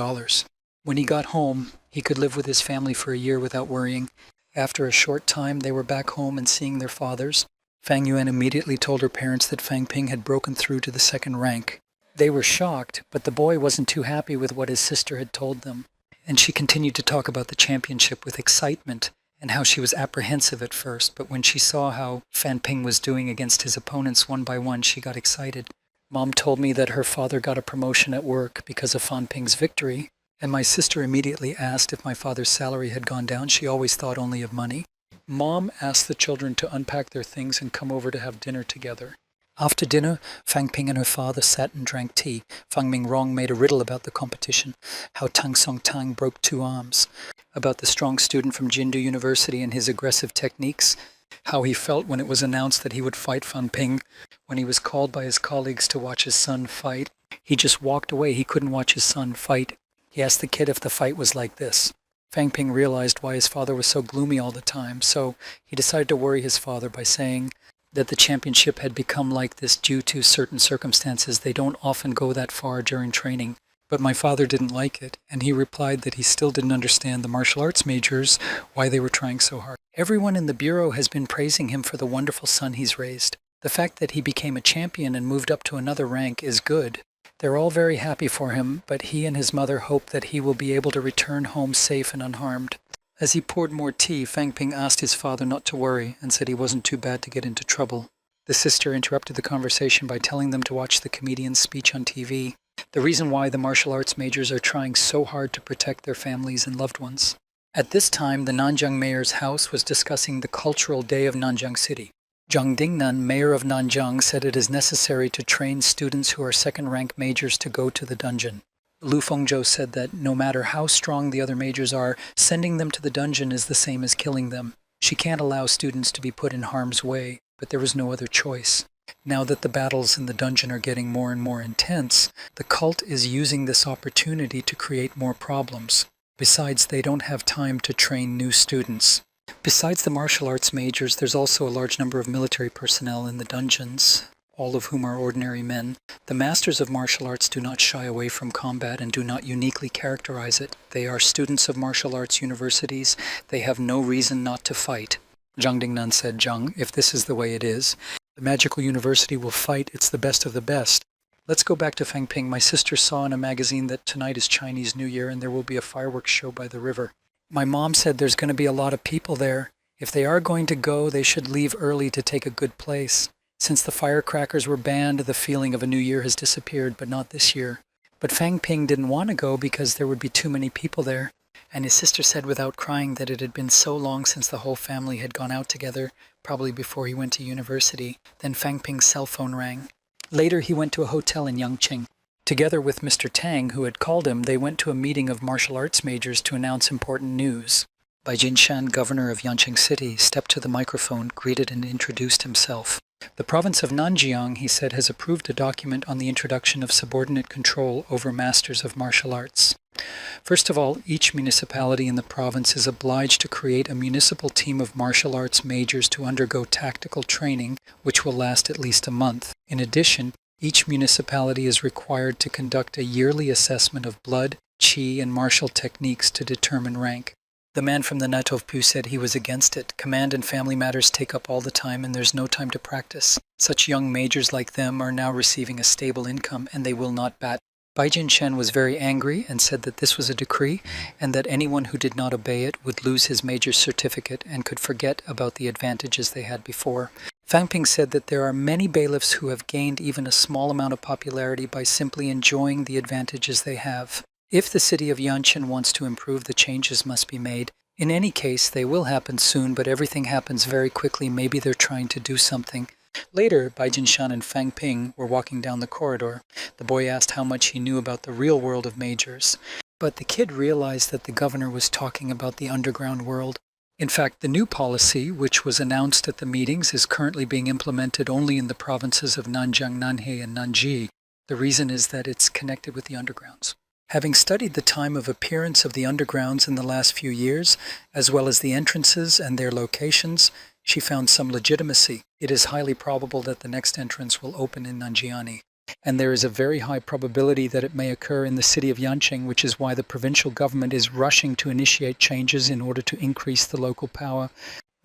When he got home, he could live with his family for a year without worrying. After a short time, they were back home and seeing their fathers. Fang Yuan immediately told her parents that Fang Ping had broken through to the second rank. They were shocked, but the boy wasn't too happy with what his sister had told them. And she continued to talk about the championship with excitement and how she was apprehensive at first, but when she saw how Fang Ping was doing against his opponents one by one, she got excited. Mom told me that her father got a promotion at work because of Fang Ping's victory, and my sister immediately asked if my father's salary had gone down. She always thought only of money. Mom asked the children to unpack their things and come over to have dinner together. After dinner, Fang Ping and her father sat and drank tea. Fang Mingrong made a riddle about the competition, how Tang Song Tang broke 2 arms, about the strong student from Jindu University and his aggressive techniques, how he felt when it was announced that he would fight Fang Ping. When he was called by his colleagues to watch his son fight, he just walked away. He couldn't watch his son fight. He asked the kid if the fight was like this. Fang Ping realized why his father was so gloomy all the time, so he decided to worry his father by saying that the championship had become like this due to certain circumstances. They don't often go that far during training. But my father didn't like it, and he replied that he still didn't understand the martial arts majors, why they were trying so hard. Everyone in the bureau has been praising him for the wonderful son he's raised. The fact that he became a champion and moved up to another rank is good. They're all very happy for him, but he and his mother hope that he will be able to return home safe and unharmed. As he poured more tea, Fang Ping asked his father not to worry and said he wasn't too bad to get into trouble. The sister interrupted the conversation by telling them to watch the comedian's speech on TV. The reason why the martial arts majors are trying so hard to protect their families and loved ones. At this time, the Nanjiang mayor's house was discussing the cultural day of Nanjiang City. Zhang Dingnan, mayor of Nanjiang, said it is necessary to train students who are second-rank majors to go to the dungeon. Lu Fengzhou said that no matter how strong the other majors are, sending them to the dungeon is the same as killing them. She can't allow students to be put in harm's way, but there was no other choice. Now that the battles in the dungeon are getting more and more intense, the cult is using this opportunity to create more problems. Besides, they don't have time to train new students. Besides the martial arts majors, there's also a large number of military personnel in the dungeons, all of whom are ordinary men. The masters of martial arts do not shy away from combat and do not uniquely characterize it. They are students of martial arts universities. They have no reason not to fight. Zhang Dingnan said, "Zhang, if this is the way it is, the magical university will fight. It's the best of the best." Let's go back to Fangping. My sister saw in a magazine that tonight is Chinese New Year and there will be a fireworks show by the river. My mom said there's going to be a lot of people there. If they are going to go, they should leave early to take a good place. Since the firecrackers were banned, the feeling of a new year has disappeared, but not this year. But Fangping didn't want to go because there would be too many people there. And his sister said without crying that it had been so long since the whole family had gone out together, probably before he went to university. Then Fangping's cell phone rang. Later, he went to a hotel in Yangqing. Together with Mr. Tang, who had called him, they went to a meeting of martial arts majors to announce important news. Bai Jinshan, governor of Yanqing City, stepped to the microphone, greeted and introduced himself. The province of Nanjiang, he said, has approved a document on the introduction of subordinate control over masters of martial arts. First of all, each municipality in the province is obliged to create a municipal team of martial arts majors to undergo tactical training, which will last at least a month. In addition, each municipality is required to conduct a yearly assessment of blood, qi, and martial techniques to determine rank. The man from the Natovpu said he was against it. Command and family matters take up all the time and there's no time to practice. Such young majors like them are now receiving a stable income and they will not bat. Bai Jinshan was very angry and said that this was a decree and that anyone who did not obey it would lose his major's certificate and could forget about the advantages they had before. Fangping said that there are many bailiffs who have gained even a small amount of popularity by simply enjoying the advantages they have. If the city of Yanqing wants to improve, the changes must be made. In any case, they will happen soon, but everything happens very quickly. Maybe they're trying to do something. Later, Bai Jinshan and Fangping were walking down the corridor. The boy asked how much he knew about the real world of majors. But the kid realized that the governor was talking about the underground world. In fact, the new policy, which was announced at the meetings, is currently being implemented only in the provinces of Nanjiang, Nanhe, and Nanji. The reason is that it's connected with the undergrounds. Having studied the time of appearance of the undergrounds in the last few years, as well as the entrances and their locations, she found some legitimacy. It is highly probable that the next entrance will open in Nanjiani. And there is a very high probability that it may occur in the city of Yanqing, which is why the provincial government is rushing to initiate changes in order to increase the local power.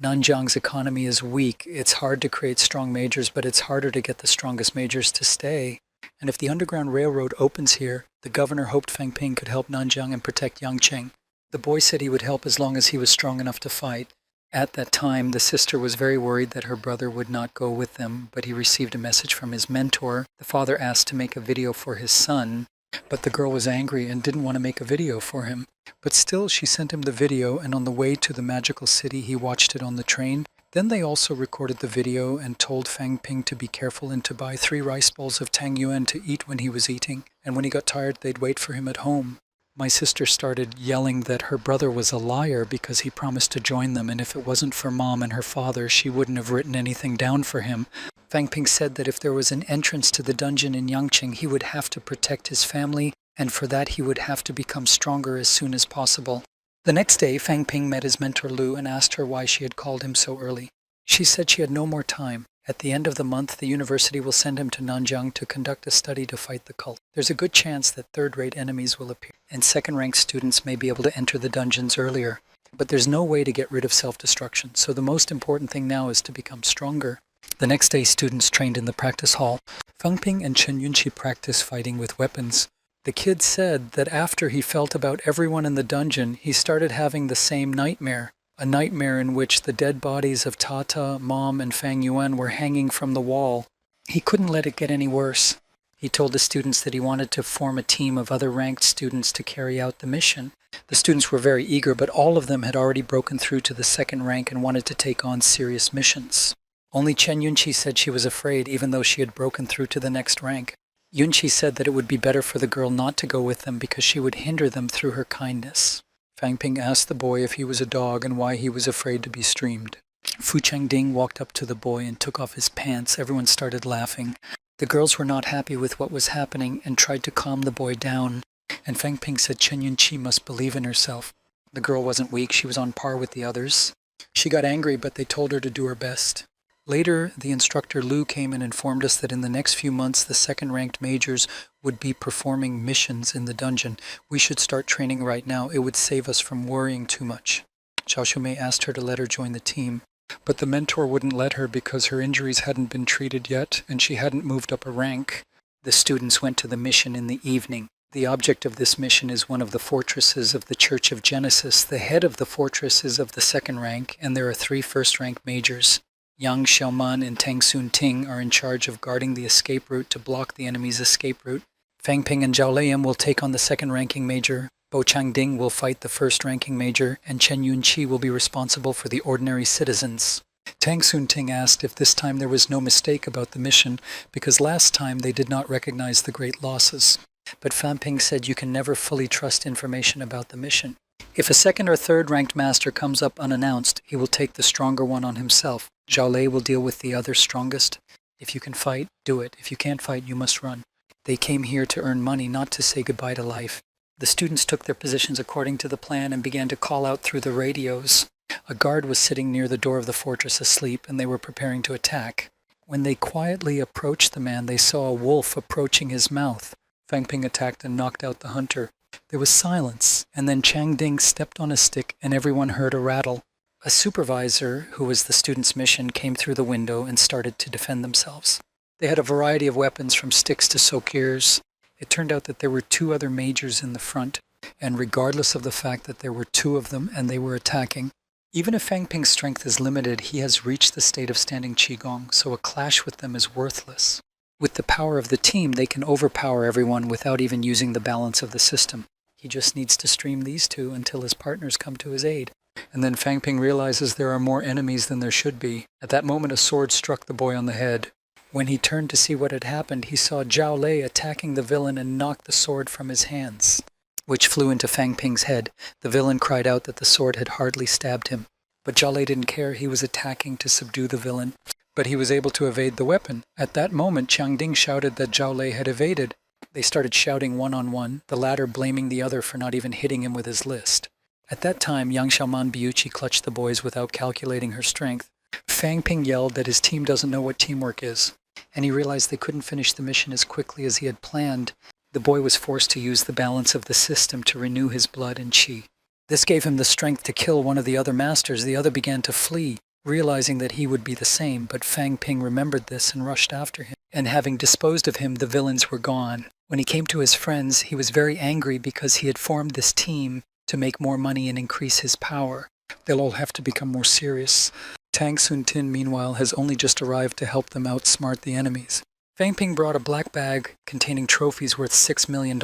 Nanjiang's economy is weak. It's hard to create strong majors, but it's harder to get the strongest majors to stay. And if the Underground Railroad opens here, the governor hoped Fangping could help Nanjiang and protect Yangqing. The boy said he would help as long as he was strong enough to fight. At that time, the sister was very worried that her brother would not go with them, but he received a message from his mentor. The father asked to make a video for his son, but the girl was angry and didn't want to make a video for him. But still, she sent him the video, and on the way to the magical city, he watched it on the train. Then they also recorded the video and told Fangping to be careful and to buy 3 rice balls of tang yuan to eat when he was eating, and when he got tired, they'd wait for him at home. My sister started yelling that her brother was a liar because he promised to join them, and if it wasn't for Mom and her father, she wouldn't have written anything down for him. Fangping said that if there was an entrance to the dungeon in Yangqing, he would have to protect his family, and for that he would have to become stronger as soon as possible. The next day, Fangping met his mentor Lu and asked her why she had called him so early. She said she had no more time. At the end of the month, the university will send him to Nanjiang to conduct a study to fight the cult. There's a good chance that third-rate enemies will appear, and second-ranked students may be able to enter the dungeons earlier. But there's no way to get rid of self-destruction, so the most important thing now is to become stronger. The next day, students trained in the practice hall. Fangping and Chen Yunqi practiced fighting with weapons. The kid said that after he felt about everyone in the dungeon, he started having the same nightmare. A nightmare in which the dead bodies of Tata, Mom, and Fang Yuan were hanging from the wall. He couldn't let it get any worse. He told the students that he wanted to form a team of other ranked students to carry out the mission. The students were very eager, but all of them had already broken through to the second rank and wanted to take on serious missions. Only Chen Yunqi said she was afraid, even though she had broken through to the next rank. Yunqi said that it would be better for the girl not to go with them because she would hinder them through her kindness. Fang Ping asked the boy if he was a dog and why he was afraid to be streamed. Fu Changding walked up to the boy and took off his pants. Everyone started laughing. The girls were not happy with what was happening and tried to calm the boy down. And Fang Ping said Chen Yunqi must believe in herself. The girl wasn't weak, she was on par with the others. She got angry, but they told her to do her best. Later, the instructor Lu came and informed us that in the next few months the second-ranked majors would be performing missions in the dungeon. We should start training right now. It would save us from worrying too much. Xiao Shumei asked her to let her join the team, but the mentor wouldn't let her because her injuries hadn't been treated yet and she hadn't moved up a rank. The students went to the mission in the evening. The object of this mission is one of the fortresses of the Church of Genesis. The head of the fortress is of the second rank, and there are 3 first-rank majors. Yang Xiaoman and Tang Sun Ting are in charge of guarding the escape route to block the enemy's escape route. Fang Ping and Zhao Liam will take on the second-ranking major. Bo Changding will fight the first-ranking major, and Chen Yunqi will be responsible for the ordinary citizens. Tang Sun Ting asked if this time there was no mistake about the mission, because last time they did not recognize the great losses. But Fan Ping said you can never fully trust information about the mission. If a second or third-ranked master comes up unannounced, he will take the stronger one on himself. Zhao Lei will deal with the other strongest. If you can fight, do it. If you can't fight, you must run. They came here to earn money, not to say goodbye to life. The students took their positions according to the plan and began to call out through the radios. A guard was sitting near the door of the fortress asleep, and they were preparing to attack. When they quietly approached the man, they saw a wolf approaching his mouth. Fang Ping attacked and knocked out the hunter. There was silence, and then Chang Ding stepped on a stick and everyone heard a rattle. A supervisor, who was the students' mission, came through the window and started to defend themselves. They had a variety of weapons from sticks to sokirs. It turned out that there were 2 other majors in the front, and regardless of the fact that there were 2 of them and they were attacking, even if Fang Ping's strength is limited, he has reached the state of standing Qigong, so a clash with them is worthless. With the power of the team, they can overpower everyone without even using the balance of the system. He just needs to stream these 2 until his partners come to his aid. And then Fang Ping realizes there are more enemies than there should be. At that moment, a sword struck the boy on the head. When he turned to see what had happened, he saw Zhao Lei attacking the villain and knocked the sword from his hands, which flew into Fang Ping's head. The villain cried out that the sword had hardly stabbed him. But Zhao Lei didn't care. He was attacking to subdue the villain. But he was able to evade the weapon. At that moment, Chang Ding shouted that Zhao Lei had evaded. They started shouting one-on-one, the latter blaming the other for not even hitting him with his list. At that time, Yang Xiaoman Biuchi clutched the boys without calculating her strength. Fang Ping yelled that his team doesn't know what teamwork is, and he realized they couldn't finish the mission as quickly as he had planned. The boy was forced to use the balance of the system to renew his blood and qi. This gave him the strength to kill one of the other masters. The other began to flee, realizing that he would be the same, but Fang Ping remembered this and rushed after him. And having disposed of him, the villains were gone. When he came to his friends, he was very angry because he had formed this team to make more money and increase his power. They'll all have to become more serious. Tang Sun Tin, meanwhile, has only just arrived to help them outsmart the enemies. Fang Ping brought a black bag containing trophies worth $6 million,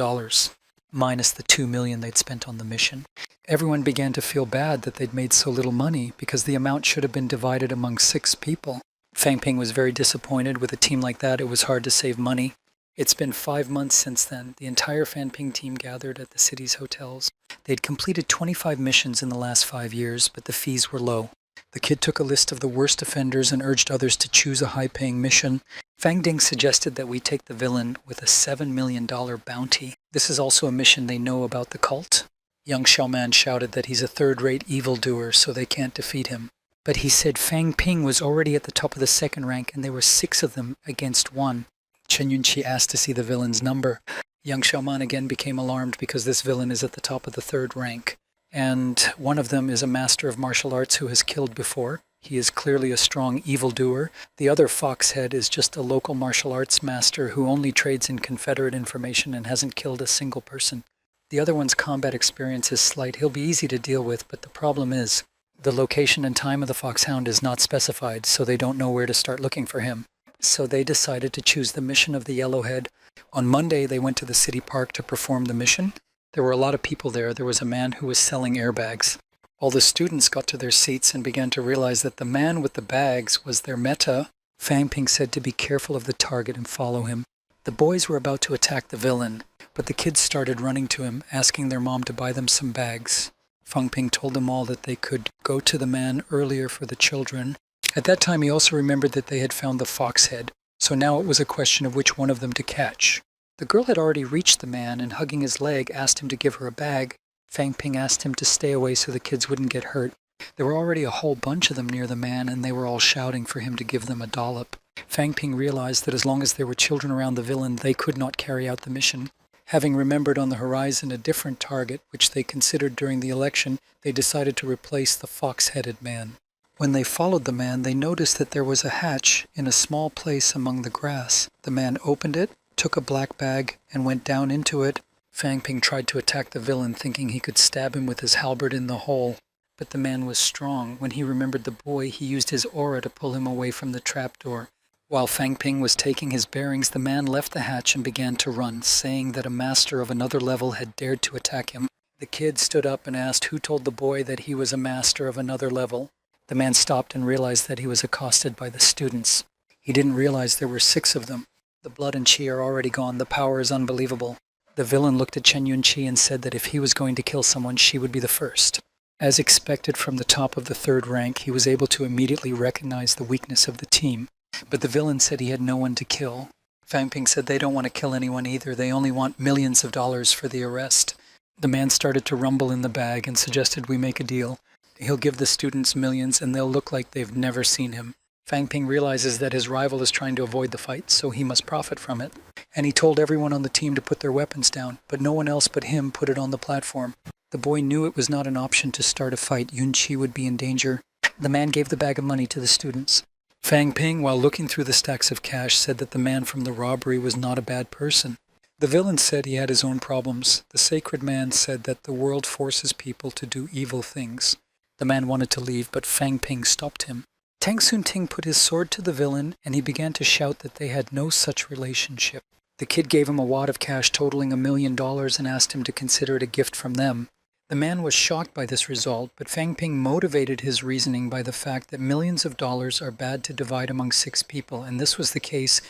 minus the $2 million they'd spent on the mission. Everyone began to feel bad that they'd made so little money because the amount should have been divided among 6 people. Fang Ping was very disappointed. With a team like that, it was hard to save money. It's been 5 months since then. The entire Fan Ping team gathered at the city's hotels. They'd completed 25 missions in the last 5 years, but the fees were low. The kid took a list of the worst offenders and urged others to choose a high-paying mission. Fang Ding suggested that we take the villain with a $7 million bounty. This is also a mission they know about the cult. Young Xiaoman shouted that he's a third-rate evildoer, so they can't defeat him. But he said Fang Ping was already at the top of the second rank, and there were 6 of them against 1. Chen Yunqi asked to see the villain's number. Young Xiaoman again became alarmed because this villain is at the top of the 3rd rank. And one of them is a master of martial arts who has killed before. He is clearly a strong evildoer. The other Foxhead is just a local martial arts master who only trades in Confederate information and hasn't killed a single person. The other one's combat experience is slight. He'll be easy to deal with, but the problem is the location and time of the Foxhound is not specified, so they don't know where to start looking for him. So they decided to choose the mission of the Yellowhead. On Monday, they went to the city park to perform the mission. There were a lot of people there. There was a man who was selling airbags. All the students got to their seats and began to realize that the man with the bags was their meta. Fang Ping said to be careful of the target and follow him. The boys were about to attack the villain, but the kids started running to him, asking their mom to buy them some bags. Feng Ping told them all that they could go to the man earlier for the children. At that time, he also remembered that they had found the fox head, so now it was a question of which one of them to catch. The girl had already reached the man and, hugging his leg, asked him to give her a bag. Feng Ping asked him to stay away so the kids wouldn't get hurt. There were already a whole bunch of them near the man, and they were all shouting for him to give them a dollop. Feng Ping realized that as long as there were children around the villain, they could not carry out the mission. Having remembered on the horizon a different target, which they considered during the election, they decided to replace the fox-headed man. When they followed the man, they noticed that there was a hatch in a small place among the grass. The man opened it, took a black bag, and went down into it. Feng Ping tried to attack the villain, thinking he could stab him with his halberd in the hole. But the man was strong. When he remembered the boy, he used his aura to pull him away from the trapdoor. While Feng Ping was taking his bearings, the man left the hatch and began to run, saying that a master of another level had dared to attack him. The kid stood up and asked who told the boy that he was a master of another level. The man stopped and realized that he was accosted by the students. He didn't realize there were 6 of them. The blood and chi are already gone. The power is unbelievable. The villain looked at Chen Yunqi and said that if he was going to kill someone, she would be the first. As expected from the top of the 3rd rank, he was able to immediately recognize the weakness of the team. But the villain said he had no one to kill. Feng Ping said they don't want to kill anyone either. They only want millions of dollars for the arrest. The man started to rumble in the bag and suggested we make a deal. He'll give the students millions and they'll look like they've never seen him. Feng Ping realizes that his rival is trying to avoid the fight, so he must profit from it. And he told everyone on the team to put their weapons down, but no one else but him put it on the platform. The boy knew it was not an option to start a fight. Yunqi would be in danger. The man gave the bag of money to the students. Feng Ping, while looking through the stacks of cash, said that the man from the robbery was not a bad person. The villain said he had his own problems. The sacred man said that the world forces people to do evil things. The man wanted to leave, but Feng Ping stopped him. Tang Sun Ting put his sword to the villain, and he began to shout that they had no such relationship. The kid gave him a wad of cash totaling $1 million and asked him to consider it a gift from them. The man was shocked by this result, but Feng Ping motivated his reasoning by the fact that millions of dollars are bad to divide among 6 people, and this was the case.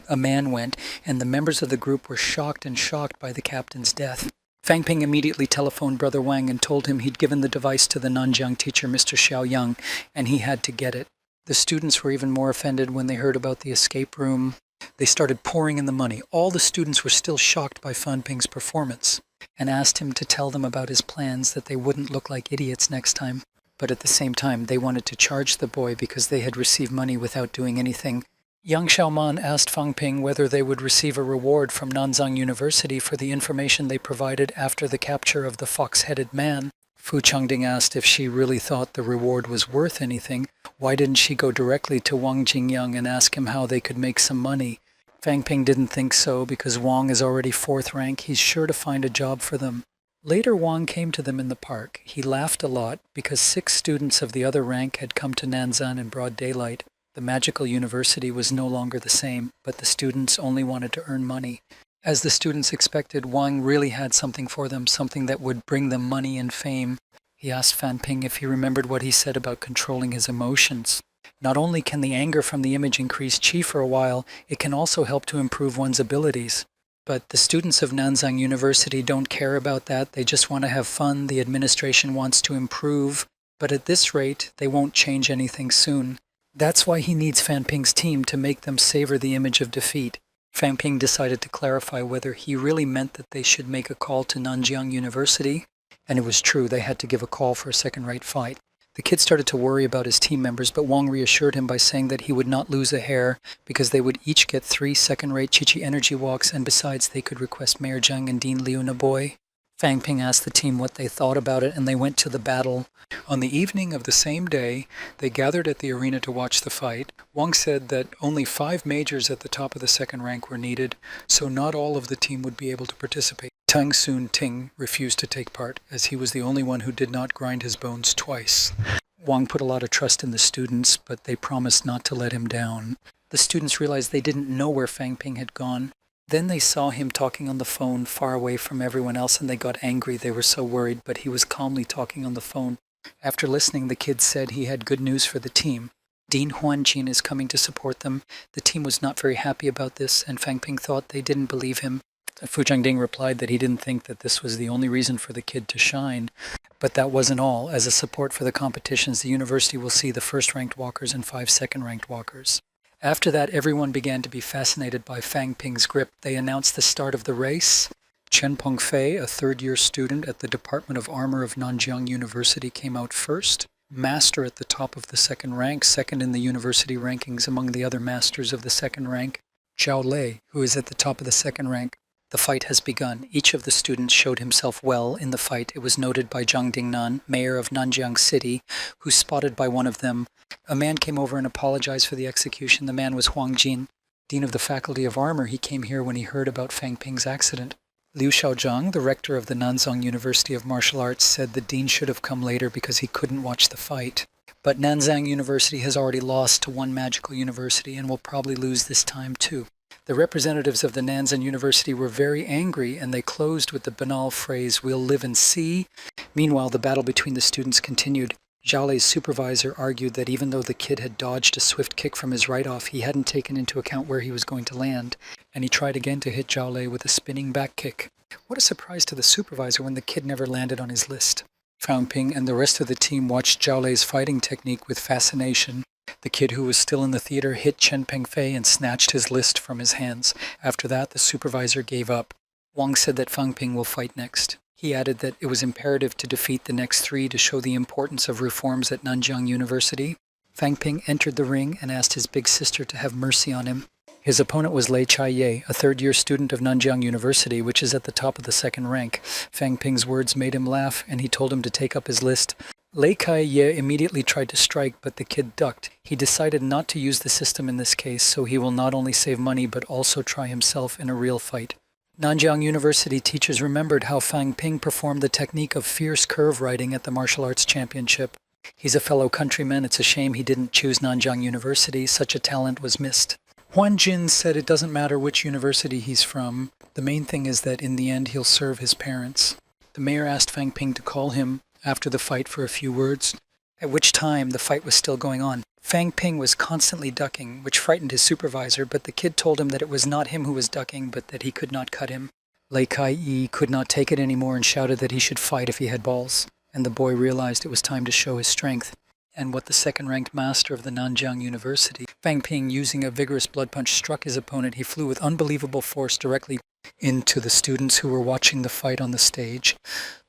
A man went, and the members of the group were shocked by the captain's death. Feng Ping immediately telephoned Brother Wang and told him he'd given the device to the Nanjiang teacher, Mr. Xiaoyang, and he had to get it. The students were even more offended when they heard about the escape room. They started pouring in the money. All the students were still shocked by Feng Ping's performance and asked him to tell them about his plans that they wouldn't look like idiots next time. But at the same time, they wanted to charge the boy because they had received money without doing anything. Yang Xiaoman asked Feng Ping whether they would receive a reward from Nanzang University for the information they provided after the capture of the fox-headed man. Fu Changding asked if she really thought the reward was worth anything. Why didn't she go directly to Wang Jingyang and ask him how they could make some money? Feng Ping didn't think so because Wang is already 4th rank. He's sure to find a job for them. Later, Wang came to them in the park. He laughed a lot because 6 students of the other rank had come to Nanzan in broad daylight. The magical university was no longer the same, but the students only wanted to earn money. As the students expected, Wang really had something for them, something that would bring them money and fame. He asked Feng Ping if he remembered what he said about controlling his emotions. Not only can the anger from the image increase chi for a while, it can also help to improve one's abilities. But the students of Nanzang University don't care about that. They just want to have fun. The administration wants to improve. But at this rate, they won't change anything soon. That's why he needs Feng Ping's team to make them savor the image of defeat. Feng Ping decided to clarify whether he really meant that they should make a call to Nanjiang University. And it was true, they had to give a call for a second-rate fight. The kid started to worry about his team members, but Wang reassured him by saying that he would not lose a hair because they would each get 3 second-rate Chi-Chi energy walks, and besides they could request Mayor Zhang and Dean Liu Naboy. Feng Ping asked the team what they thought about it, and they went to the battle. On the evening of the same day, they gathered at the arena to watch the fight. Wang said that only 5 majors at the top of the 2nd rank were needed, so not all of the team would be able to participate. Tang Sun Ting refused to take part, as he was the only one who did not grind his bones twice. Wang put a lot of trust in the students, but they promised not to let him down. The students realized they didn't know where Feng Ping had gone. Then they saw him talking on the phone far away from everyone else, and they got angry. They were so worried, but he was calmly talking on the phone. After listening, the kid said he had good news for the team. Dean Huanjin is coming to support them. The team was not very happy about this, and Fang Ping thought they didn't believe him. Fu Jiangding replied that he didn't think that this was the only reason for the kid to shine, but that wasn't all. As a support for the competitions, the university will see the first-ranked walkers and 5 second-ranked walkers. After that, everyone began to be fascinated by Fang Ping's grip. They announced the start of the race. Chen Pengfei, a third-year student at the Department of Armor of Nanjiang University, came out first. Master at the top of the second rank, second in the university rankings among the other masters of the second rank. Zhao Lei, who is at the top of the second rank. The fight has begun. Each of the students showed himself well in the fight. It was noted by Zhang Dingnan, mayor of Nanjiang City, who spotted by one of them. A man came over and apologized for the execution. The man was Huang Jin, dean of the Faculty of Armor. He came here when he heard about Fang Ping's accident. Liu Xiaozhang, the rector of the Nanzhong University of Martial Arts, said the dean should have come later because he couldn't watch the fight. But Nanzhang University has already lost to one magical university and will probably lose this time too. The representatives of the Nanzhang University were very angry, and they closed with the banal phrase, "We'll live and see." Meanwhile, the battle between the students continued. Zhao Lei's supervisor argued that even though the kid had dodged a swift kick from his right off, he hadn't taken into account where he was going to land, and he tried again to hit Zhao Lei with a spinning back kick. What a surprise to the supervisor when the kid never landed on his list. Fang Ping and the rest of the team watched Zhao Lei's fighting technique with fascination. The kid who was still in the theater hit Chen Pengfei and snatched his list from his hands. After that, the supervisor gave up. Wang said that Fang Ping will fight next. He added that it was imperative to defeat the next 3 to show the importance of reforms at Nanjiang University. Fang Ping entered the ring and asked his big sister to have mercy on him. His opponent was Lei Chaiye, a third-year student of Nanjiang University, which is at the top of the second rank. Fang Ping's words made him laugh, and he told him to take up his list. Lei Chaiye immediately tried to strike, but the kid ducked. He decided not to use the system in this case, so he will not only save money but also try himself in a real fight. Nanjiang University teachers remembered how Fang Ping performed the technique of fierce curve riding at the martial arts championship. He's a fellow countryman. It's a shame he didn't choose Nanjiang University. Such a talent was missed. Huan Jin said it doesn't matter which university he's from. The main thing is that in the end he'll serve his parents. The mayor asked Fang Ping to call him after the fight for a few words, at which time the fight was still going on. Fang Ping was constantly ducking, which frightened his supervisor, but the kid told him that it was not him who was ducking, but that he could not cut him. Lei Kai-yi could not take it anymore and shouted that he should fight if he had balls, and the boy realized it was time to show his strength. And what the second-ranked master of the Nanjiang University, Fang Ping, using a vigorous blood punch, struck his opponent. He flew with unbelievable force directly into the students who were watching the fight on the stage.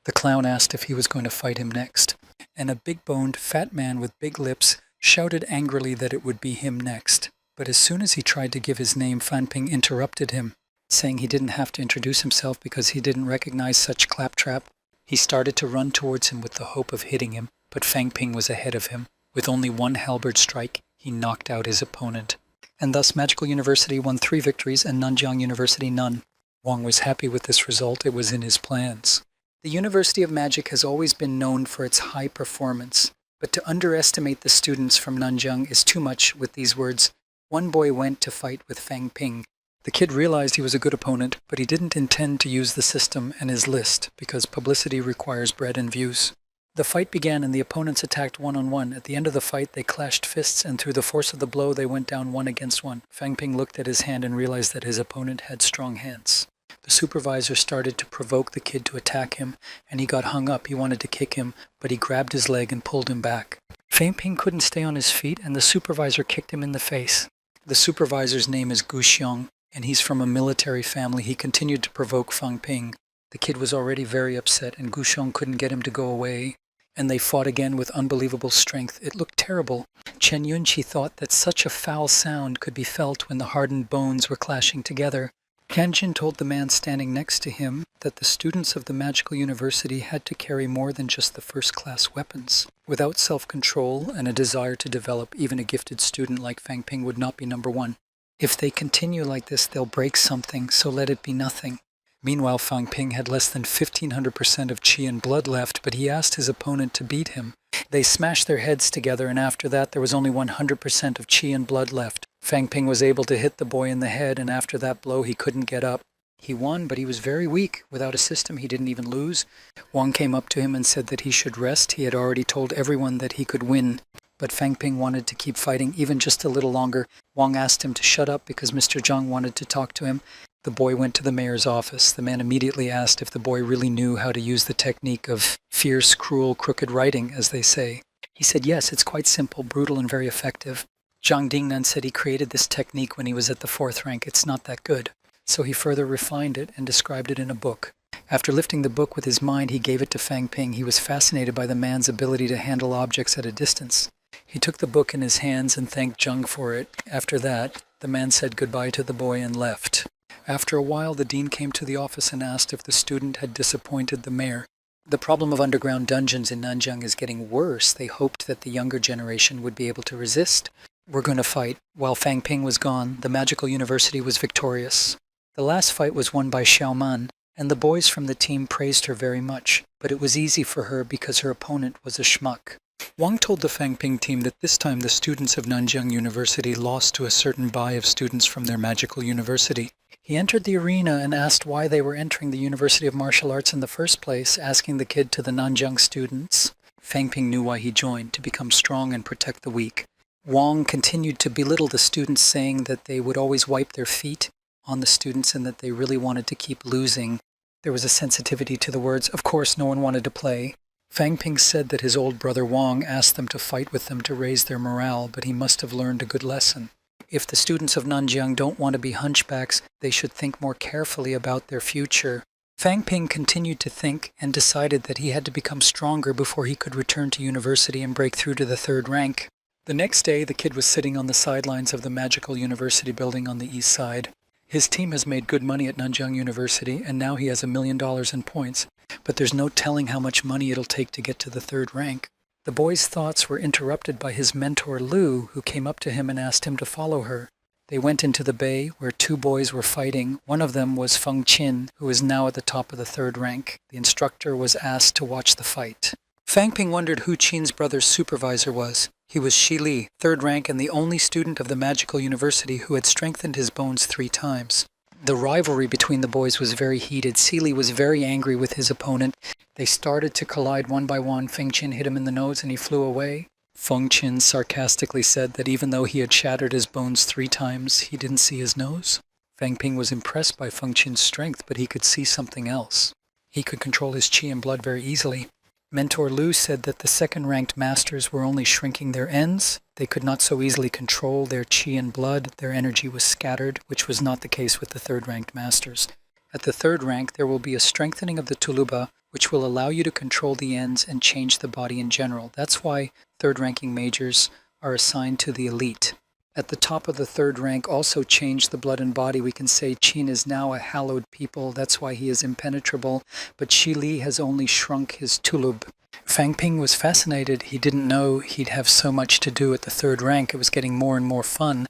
The clown asked if he was going to fight him next, and a big-boned, fat man with big lips shouted angrily that it would be him next. But as soon as he tried to give his name, Fang Ping interrupted him, saying he didn't have to introduce himself because he didn't recognize such claptrap. He started to run towards him with the hope of hitting him, but Fang Ping was ahead of him. With only one halberd strike, he knocked out his opponent. And thus Magical University won 3 victories and Nanjiang University none. Wang was happy with this result. It was in his plans. The University of Magic has always been known for its high performance, but to underestimate the students from Nanjiang is too much. With these words, one boy went to fight with Fang Ping. The kid realized he was a good opponent, but he didn't intend to use the system and his list, because publicity requires bread and views. The fight began and the opponents attacked one-on-one. At the end of the fight, they clashed fists, and through the force of the blow, they went down 1 against 1. Fang Ping looked at his hand and realized that his opponent had strong hands. The supervisor started to provoke the kid to attack him, and he got hung up. He wanted to kick him, but he grabbed his leg and pulled him back. Fang Ping couldn't stay on his feet, and the supervisor kicked him in the face. The supervisor's name is Gu Xiong, and he's from a military family. He continued to provoke Fang Ping. The kid was already very upset, and Gu Xiong couldn't get him to go away. And they fought again with unbelievable strength. It looked terrible. Chen Yunqi thought that such a foul sound could be felt when the hardened bones were clashing together. Tianjin told the man standing next to him that the students of the Magical University had to carry more than just the first-class weapons. Without self-control and a desire to develop, even a gifted student like Fang Ping would not be number 1. If they continue like this, they'll break something, so let it be nothing. Meanwhile, Fang Ping had less than 1,500% of qi and blood left, but he asked his opponent to beat him. They smashed their heads together, and after that there was only 100% of qi and blood left. Fang Ping was able to hit the boy in the head, and after that blow he couldn't get up. He won, but he was very weak. Without a system, he didn't even lose. Wang came up to him and said that he should rest. He had already told everyone that he could win. but Fang Ping wanted to keep fighting even just a little longer. Wang asked him to shut up because Mr. Zhang wanted to talk to him. The boy went to the mayor's office. The man immediately asked if the boy really knew how to use the technique of fierce, cruel, crooked writing, as they say. He said, yes, it's quite simple, brutal, and very effective. Zhang Dingnan said he created this technique when he was at the 4th rank. It's not that good. So he further refined it and described it in a book. After lifting the book with his mind, he gave it to Fang Ping. He was fascinated by the man's ability to handle objects at a distance. He took the book in his hands and thanked Zhang for it. After that, the man said goodbye to the boy and left. After a while, the dean came to the office and asked if the student had disappointed the mayor. The problem of underground dungeons in Nanjiang is getting worse. They hoped that the younger generation would be able to resist. We're going to fight. While Fang Ping was gone, the magical university was victorious. The last fight was won by Xiaoman, and the boys from the team praised her very much, but it was easy for her because her opponent was a schmuck. Wang told the Fang Ping team that this time the students of Nanjiang University lost to a certain bai of students from their magical university. He entered the arena and asked why they were entering the University of Martial Arts in the first place, asking the kid to the Nanjiang students. Fang Ping knew why he joined, to become strong and protect the weak. Wang continued to belittle the students, saying that they would always wipe their feet on the students and that they really wanted to keep losing. There was a sensitivity to the words. Of course, no one wanted to play. Fang Ping said that his old brother Wang asked them to fight with them to raise their morale, but he must have learned a good lesson. If the students of Nanjiang don't want to be hunchbacks, they should think more carefully about their future. Fang Ping continued to think and decided that he had to become stronger before he could return to university and break through to the 3rd rank. The next day, the kid was sitting on the sidelines of the magical university building on the east side. His team has made good money at Nanjiang University, and now he has $1 million in points, but there's no telling how much money it'll take to get to the 3rd rank. The boy's thoughts were interrupted by his mentor Lu, who came up to him and asked him to follow her. They went into the bay, where 2 boys were fighting. One of them was Feng Qin, who is now at the top of the 3rd rank. The instructor was asked to watch the fight. Fang Ping wondered who Qin's brother's supervisor was. He was Shi Li, 3rd rank and the only student of the magical university who had strengthened his bones 3 times. The rivalry between the boys was very heated. Shi Li was very angry with his opponent. They started to collide one by one. Feng Qin hit him in the nose and he flew away. Feng Qin sarcastically said that even though he had shattered his bones 3 times, he didn't see his nose. Fang Ping was impressed by Feng Qin's strength, but he could see something else. He could control his qi and blood very easily. Mentor Lu said that the 2nd-ranked masters were only shrinking their ends. They could not so easily control their qi and blood. Their energy was scattered, which was not the case with the 3rd-ranked masters. At the 3rd rank, there will be a strengthening of the tuluba, which will allow you to control the ends and change the body in general. That's why 3rd-ranking majors are assigned to the elite. At the top of the 3rd rank also changed the blood and body. We can say Qin is now a hallowed people. That's why he is impenetrable. But Shi Li has only shrunk his tulub. Fang Ping was fascinated. He didn't know he'd have so much to do at the 3rd rank. It was getting more and more fun.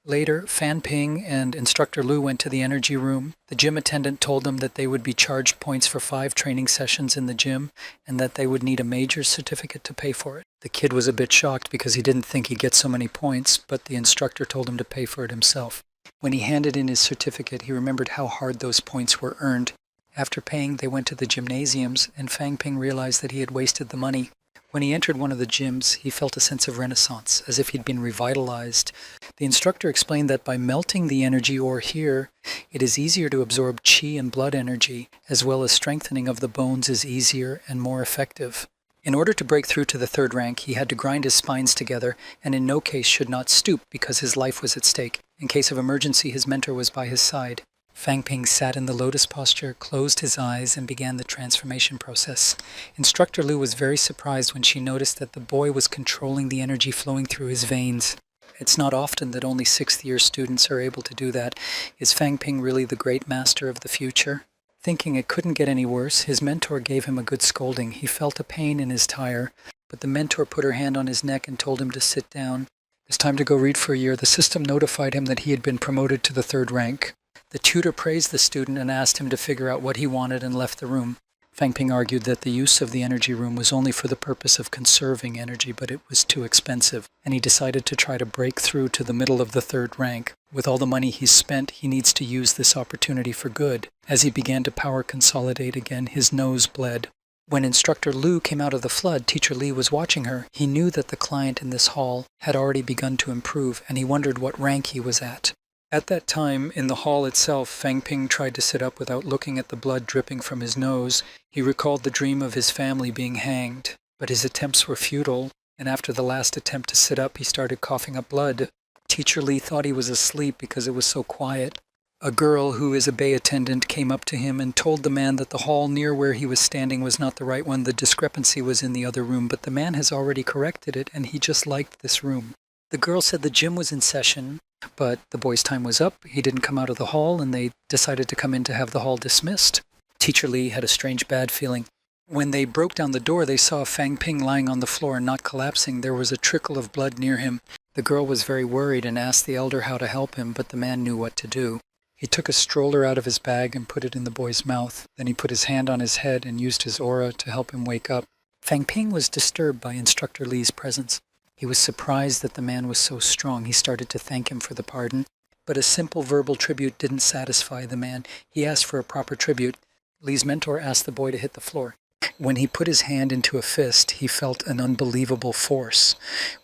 Later, Fan Ping and Instructor Lu went to the energy room. The gym attendant told them that they would be charged points for 5 training sessions in the gym and that they would need a major's certificate to pay for it. The kid was a bit shocked because he didn't think he'd get so many points, but the instructor told him to pay for it himself. When he handed in his certificate, he remembered how hard those points were earned. After paying, they went to the gymnasiums, and Fang Ping realized that he had wasted the money. When he entered one of the gyms, he felt a sense of renaissance, as if he'd been revitalized. The instructor explained that by melting the energy ore here, it is easier to absorb qi and blood energy, as well as strengthening of the bones is easier and more effective. In order to break through to the 3rd rank, he had to grind his spines together, and in no case should not stoop because his life was at stake. In case of emergency, his mentor was by his side. Fang Ping sat in the lotus posture, closed his eyes, and began the transformation process. Instructor Lu was very surprised when she noticed that the boy was controlling the energy flowing through his veins. It's not often that only 6th-year students are able to do that. Is Fang Ping really the great master of the future? Thinking it couldn't get any worse, his mentor gave him a good scolding. He felt a pain in his tire, but the mentor put her hand on his neck and told him to sit down. It's time to go read for a year. The system notified him that he had been promoted to the 3rd rank. The tutor praised the student and asked him to figure out what he wanted and left the room. Fang Ping argued that the use of the energy room was only for the purpose of conserving energy, but it was too expensive, and he decided to try to break through to the middle of the 3rd rank. With all the money he's spent, he needs to use this opportunity for good. As he began to power consolidate again, his nose bled. When instructor Lu came out of the flood, teacher Lee was watching her. He knew that the client in this hall had already begun to improve, and he wondered what rank he was at. At that time, in the hall itself, Fang Ping tried to sit up without looking at the blood dripping from his nose. He recalled the dream of his family being hanged, but his attempts were futile, and after the last attempt to sit up, he started coughing up blood. Teacher Lee thought he was asleep because it was so quiet. A girl who is a bay attendant came up to him and told the man that the hall near where he was standing was not the right one. The discrepancy was in the other room, but the man has already corrected it, and he just liked this room. The girl said the gym was in session, but the boy's time was up. He didn't come out of the hall, and they decided to come in to have the hall dismissed. Teacher Lee had a strange bad feeling. When they broke down the door, they saw Fang Ping lying on the floor and not collapsing. There was a trickle of blood near him. The girl was very worried and asked the elder how to help him, but the man knew what to do. He took a stroller out of his bag and put it in the boy's mouth. Then he put his hand on his head and used his aura to help him wake up. Fang Ping was disturbed by Instructor Lee's presence. He was surprised that the man was so strong. He started to thank him for the pardon. But a simple verbal tribute didn't satisfy the man. He asked for a proper tribute. Lee's mentor asked the boy to hit the floor. When he put his hand into a fist, he felt an unbelievable force.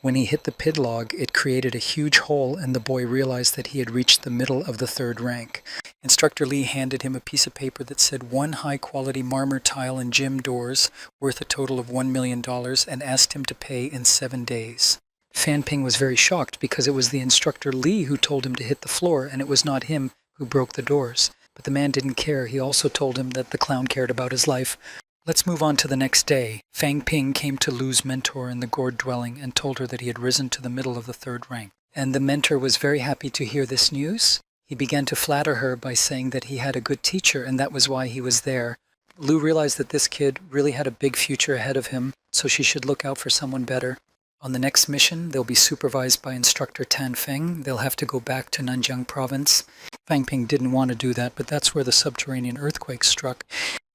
When he hit the pidlog, it created a huge hole, and the boy realized that he had reached the middle of the third rank. Instructor Lee handed him a piece of paper that said 1 high-quality marmor tile and gym doors worth a total of $1 million and asked him to pay in 7 days. Fan Ping was very shocked because it was the Instructor Lee who told him to hit the floor, and it was not him who broke the doors. But the man didn't care. He also told him that the clown cared about his life. Let's move on to the next day. Fang Ping came to Lu's mentor in the gourd dwelling and told her that he had risen to the middle of the third rank. And the mentor was very happy to hear this news. He began to flatter her by saying that he had a good teacher and that was why he was there. Lu realized that this kid really had a big future ahead of him, so she should look out for someone better. On the next mission, they'll be supervised by Instructor Tan Feng. They'll have to go back to Nanjiang Province. Fang Ping didn't want to do that, but that's where the subterranean earthquake struck.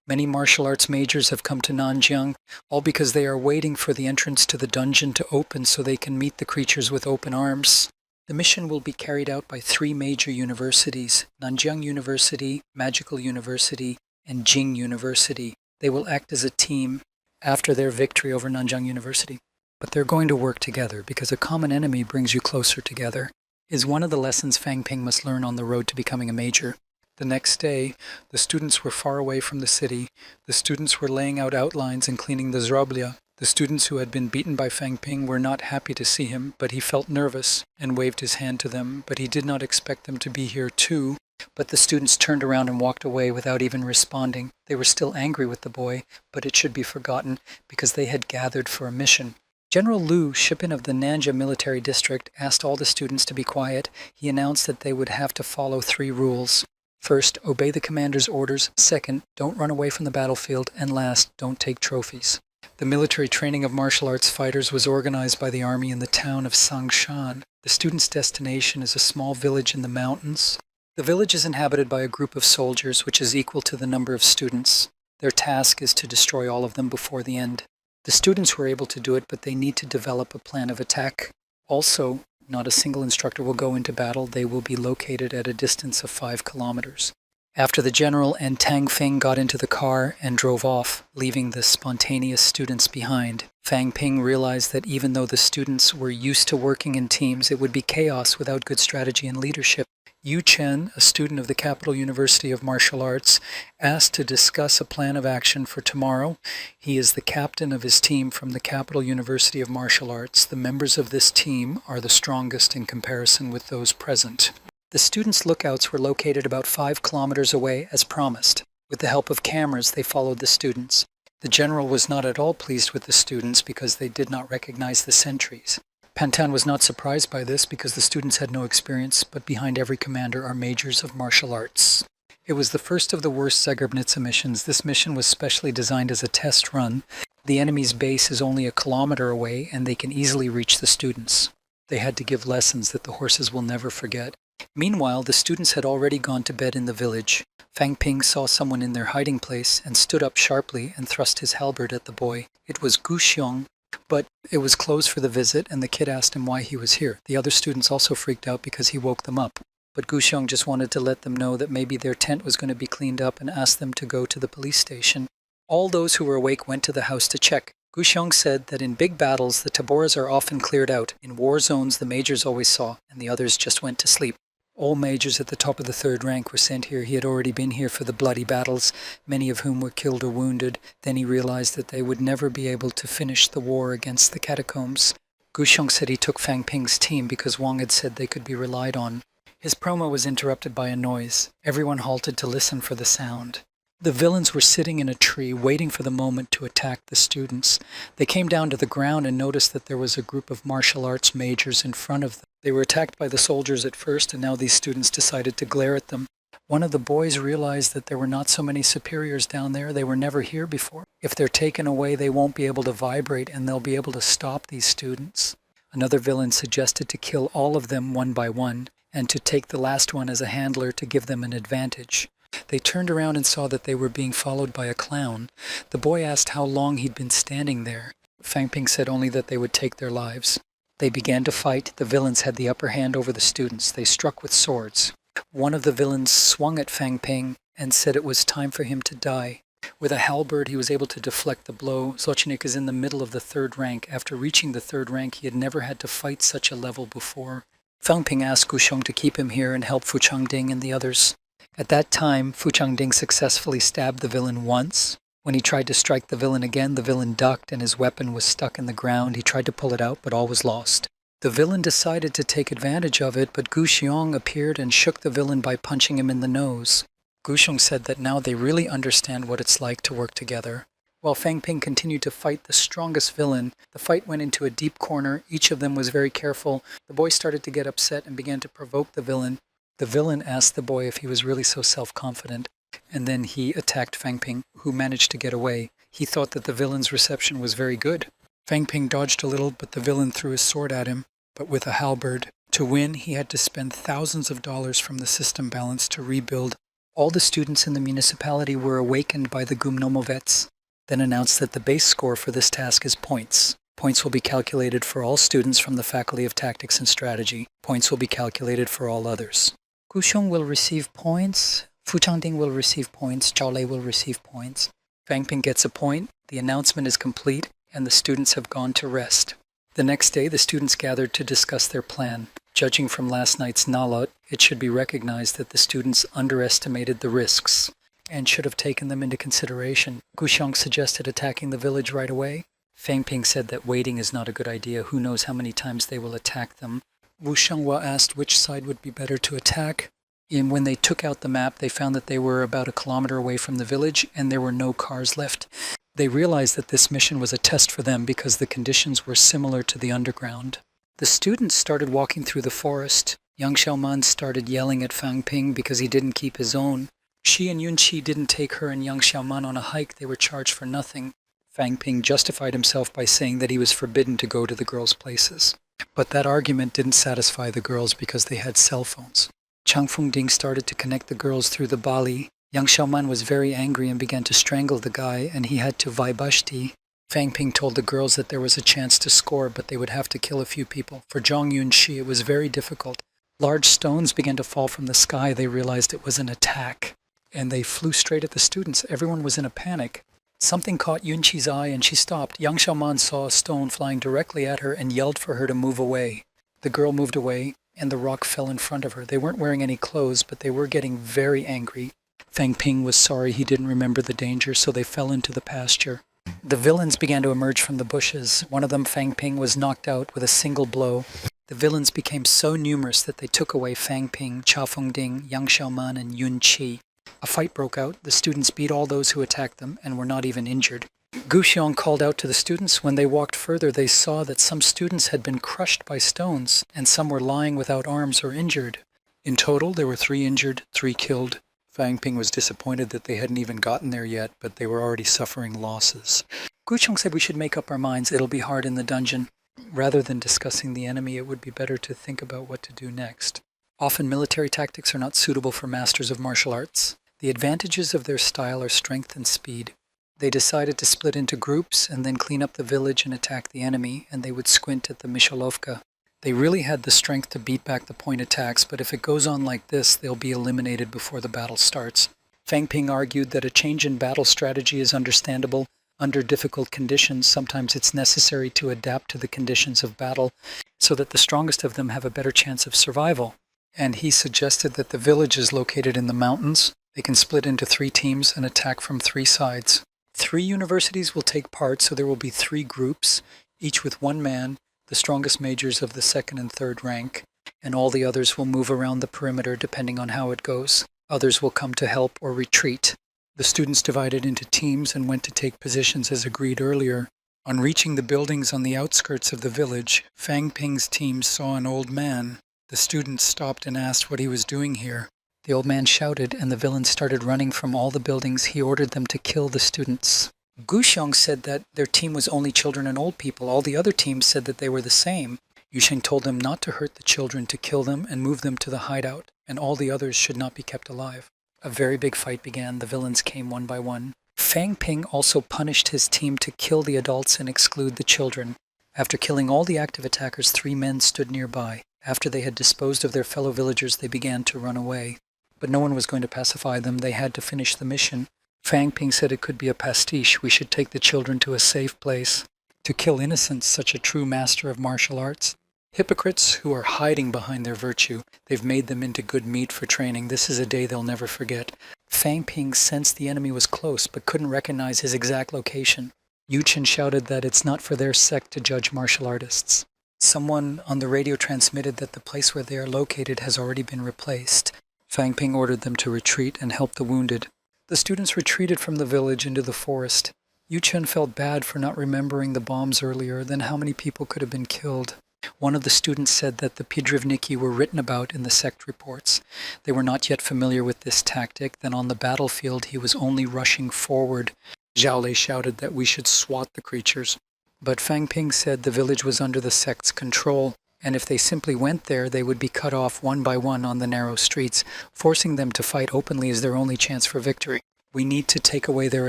Many martial arts majors have come to Nanjiang, all because they are waiting for the entrance to the dungeon to open so they can meet the creatures with open arms. The mission will be carried out by 3 major universities, Nanjiang University, Magical University, and Jing University. They will act as a team after their victory over Nanjiang University. But they're going to work together because a common enemy brings you closer together, is one of the lessons Fang Ping must learn on the road to becoming a major. The next day, the students were far away from the city. The students were laying out outlines and cleaning the zroblia. The students who had been beaten by Fang Ping were not happy to see him, but he felt nervous and waved his hand to them, but he did not expect them to be here too. But the students turned around and walked away without even responding. They were still angry with the boy, but it should be forgotten because they had gathered for a mission. General Lu, Shipin of the Nanja Military District, asked all the students to be quiet. He announced that they would have to follow 3 rules. First, obey the commander's orders. Second, don't run away from the battlefield. And last, don't take trophies. The military training of martial arts fighters was organized by the army in the town of Sangshan. The students' destination is a small village in the mountains. The village is inhabited by a group of soldiers, which is equal to the number of students. Their task is to destroy all of them before the end. The students were able to do it, but they need to develop a plan of attack. Also, not a single instructor will go into battle. They will be located at a distance of 5 kilometers. After the general and Tang Feng got into the car and drove off, leaving the spontaneous students behind, Fang Ping realized that even though the students were used to working in teams, it would be chaos without good strategy and leadership. Yu Chen, a student of the Capital University of Martial Arts, asked to discuss a plan of action for tomorrow. He is the captain of his team from the Capital University of Martial Arts. The members of this team are the strongest in comparison with those present. The students' lookouts were located about 5 kilometers away as promised. With the help of cameras, they followed the students. The general was not at all pleased with the students because they did not recognize the sentries. Pantan was not surprised by this because the students had no experience, but behind every commander are majors of martial arts. It was the first of the worst Zegerbnitsa missions. This mission was specially designed as a test run. The enemy's base is only a kilometer away, and they can easily reach the students. They had to give lessons that the horses will never forget. Meanwhile, the students had already gone to bed in the village. Fang Ping saw someone in their hiding place and stood up sharply and thrust his halberd at the boy. It was Gu Xiong, but it was closed for the visit, and the kid asked him why he was here. The other students also freaked out because he woke them up. But Gu Xiong just wanted to let them know that maybe their tent was going to be cleaned up and asked them to go to the police station. All those who were awake went to the house to check. Guxiong said that in big battles, the taboras are often cleared out. In war zones, the majors always saw, and the others just went to sleep. All majors at the top of the third rank were sent here. He had already been here for the bloody battles, many of whom were killed or wounded. Then he realized that they would never be able to finish the war against the catacombs. Guxiong said he took Fang Ping's team because Wang had said they could be relied on. His promo was interrupted by a noise. Everyone halted to listen for the sound. The villains were sitting in a tree, waiting for the moment to attack the students. They came down to the ground and noticed that there was a group of martial arts majors in front of them. They were attacked by the soldiers at first, and now these students decided to glare at them. One of the boys realized that there were not so many superiors down there. They were never here before. If they're taken away, they won't be able to vibrate, and they'll be able to stop these students. Another villain suggested to kill all of them one by one, and to take the last one as a handler to give them an advantage. They turned around and saw that they were being followed by a clown. The boy asked how long he'd been standing there. Fang Ping said only that they would take their lives. They began to fight. The villains had the upper hand over the students. They struck with swords. One of the villains swung at Fang Ping and said it was time for him to die. With a halberd, he was able to deflect the blow. Xochitl is in the middle of the third rank. After reaching the third rank, he had never had to fight such a level before. Fang Ping asked Guxiong to keep him here and help Fu Changding and the others. At that time, Fu Changding successfully stabbed the villain once. When he tried to strike the villain again, the villain ducked and his weapon was stuck in the ground. He tried to pull it out, but all was lost. The villain decided to take advantage of it, but Guxiong appeared and shook the villain by punching him in the nose. Guxiong said that now they really understand what it's like to work together. While Fang Ping continued to fight the strongest villain, the fight went into a deep corner. Each of them was very careful. The boy started to get upset and began to provoke the villain. The villain asked the boy if he was really so self-confident, and then he attacked Fang Ping, who managed to get away. He thought that the villain's reception was very good. Fang Ping dodged a little, but the villain threw his sword at him, but with a halberd. To win, he had to spend thousands of dollars from the system balance to rebuild. All the students in the municipality were awakened by the Gumnomovets, then announced that the base score for this task is points. Points will be calculated for all students from the Faculty of Tactics and Strategy. Points will be calculated for all others. Guxiong will receive points, Fu Changding will receive points, Zhao Lei will receive points. Fang Ping gets a point, the announcement is complete, and the students have gone to rest. The next day, the students gathered to discuss their plan. Judging from last night's nalot, it should be recognized that the students underestimated the risks and should have taken them into consideration. Guxiong suggested attacking the village right away. Fang Ping said that waiting is not a good idea. Who knows how many times they will attack them. Wu Shenghua asked which side would be better to attack. And when they took out the map, they found that they were about 1 kilometer away from the village and there were no cars left. They realized that this mission was a test for them because the conditions were similar to the underground. The students started walking through the forest. Yang Xiaoman started yelling at Fang Ping because he didn't keep his own. Shi and Yunqi didn't take her and Yang Xiaoman on a hike. They were charged for nothing. Fang Ping justified himself by saying that he was forbidden to go to the girls' places. But that argument didn't satisfy the girls because they had cell phones. Chang Fengding started to connect the girls through the Bali. Yang Xiaoman was very angry and began to strangle the guy, and he had to Vaibashti. Fang Ping told the girls that there was a chance to score, but they would have to kill a few people. For Zhang Yunxi, it was very difficult. Large stones began to fall from the sky. They realized it was an attack, and they flew straight at the students. Everyone was in a panic. Something caught Yunqi's eye and she stopped. Yang Xiaoman saw a stone flying directly at her and yelled for her to move away. The girl moved away and the rock fell in front of her. They weren't wearing any clothes, but they were getting very angry. Fang Ping was sorry he didn't remember the danger, so they fell into the pasture. The villains began to emerge from the bushes. One of them, Fang Ping, was knocked out with a single blow. The villains became so numerous that they took away Fang Ping, Cha Fengding, Yang Xiaoman, and Yun Qi. A fight broke out. The students beat all those who attacked them and were not even injured. Guxiong called out to the students. When they walked further, they saw that some students had been crushed by stones, and some were lying without arms or injured. In total, there were 3 injured, 3 killed. Fang Ping was disappointed that they hadn't even gotten there yet, but they were already suffering losses. Guxiong said we should make up our minds. It'll be hard in the dungeon. Rather than discussing the enemy, it would be better to think about what to do next. Often military tactics are not suitable for masters of martial arts. The advantages of their style are strength and speed. They decided to split into groups and then clean up the village and attack the enemy, and they would squint at the Mishalovka. They really had the strength to beat back the point attacks, but if it goes on like this, they'll be eliminated before the battle starts. Fang Ping argued that a change in battle strategy is understandable under difficult conditions. Sometimes it's necessary to adapt to the conditions of battle so that the strongest of them have a better chance of survival. And he suggested that the village is located in the mountains. They can split into 3 teams and attack from 3 sides. 3 universities will take part, so there will be 3 groups, each with 1 man, the strongest majors of the 2nd and 3rd rank, and all the others will move around the perimeter depending on how it goes. Others will come to help or retreat. The students divided into teams and went to take positions as agreed earlier. On reaching the buildings on the outskirts of the village, Fang Ping's team saw an old man. The students stopped and asked what he was doing here. The old man shouted, and the villains started running from all the buildings. He ordered them to kill the students. Gu Xiong said that their team was only children and old people. All the other teams said that they were the same. Yu Sheng told them not to hurt the children, to kill them and move them to the hideout, and all the others should not be kept alive. A very big fight began. The villains came one by one. Fang Ping also punished his team to kill the adults and exclude the children. After killing all the active attackers, 3 men stood nearby. After they had disposed of their fellow villagers, they began to run away. But no one was going to pacify them. They had to finish the mission. Fang Ping said it could be a pastiche. We should take the children to a safe place. To kill innocents, such a true master of martial arts. Hypocrites who are hiding behind their virtue. They've made them into good meat for training. This is a day they'll never forget. Fang Ping sensed the enemy was close, but couldn't recognize his exact location. Yu Chen shouted that it's not for their sect to judge martial artists. Someone on the radio transmitted that the place where they are located has already been replaced. Fang Ping ordered them to retreat and help the wounded. The students retreated from the village into the forest. Yu Chen felt bad for not remembering the bombs earlier, then how many people could have been killed. One of the students said that the Pidrivniki were written about in the sect reports. They were not yet familiar with this tactic. Then on the battlefield he was only rushing forward. Zhao Lei shouted that we should swat the creatures. But Fang Ping said the village was under the sect's control, and if they simply went there, they would be cut off one by one on the narrow streets. Forcing them to fight openly is their only chance for victory. We need to take away their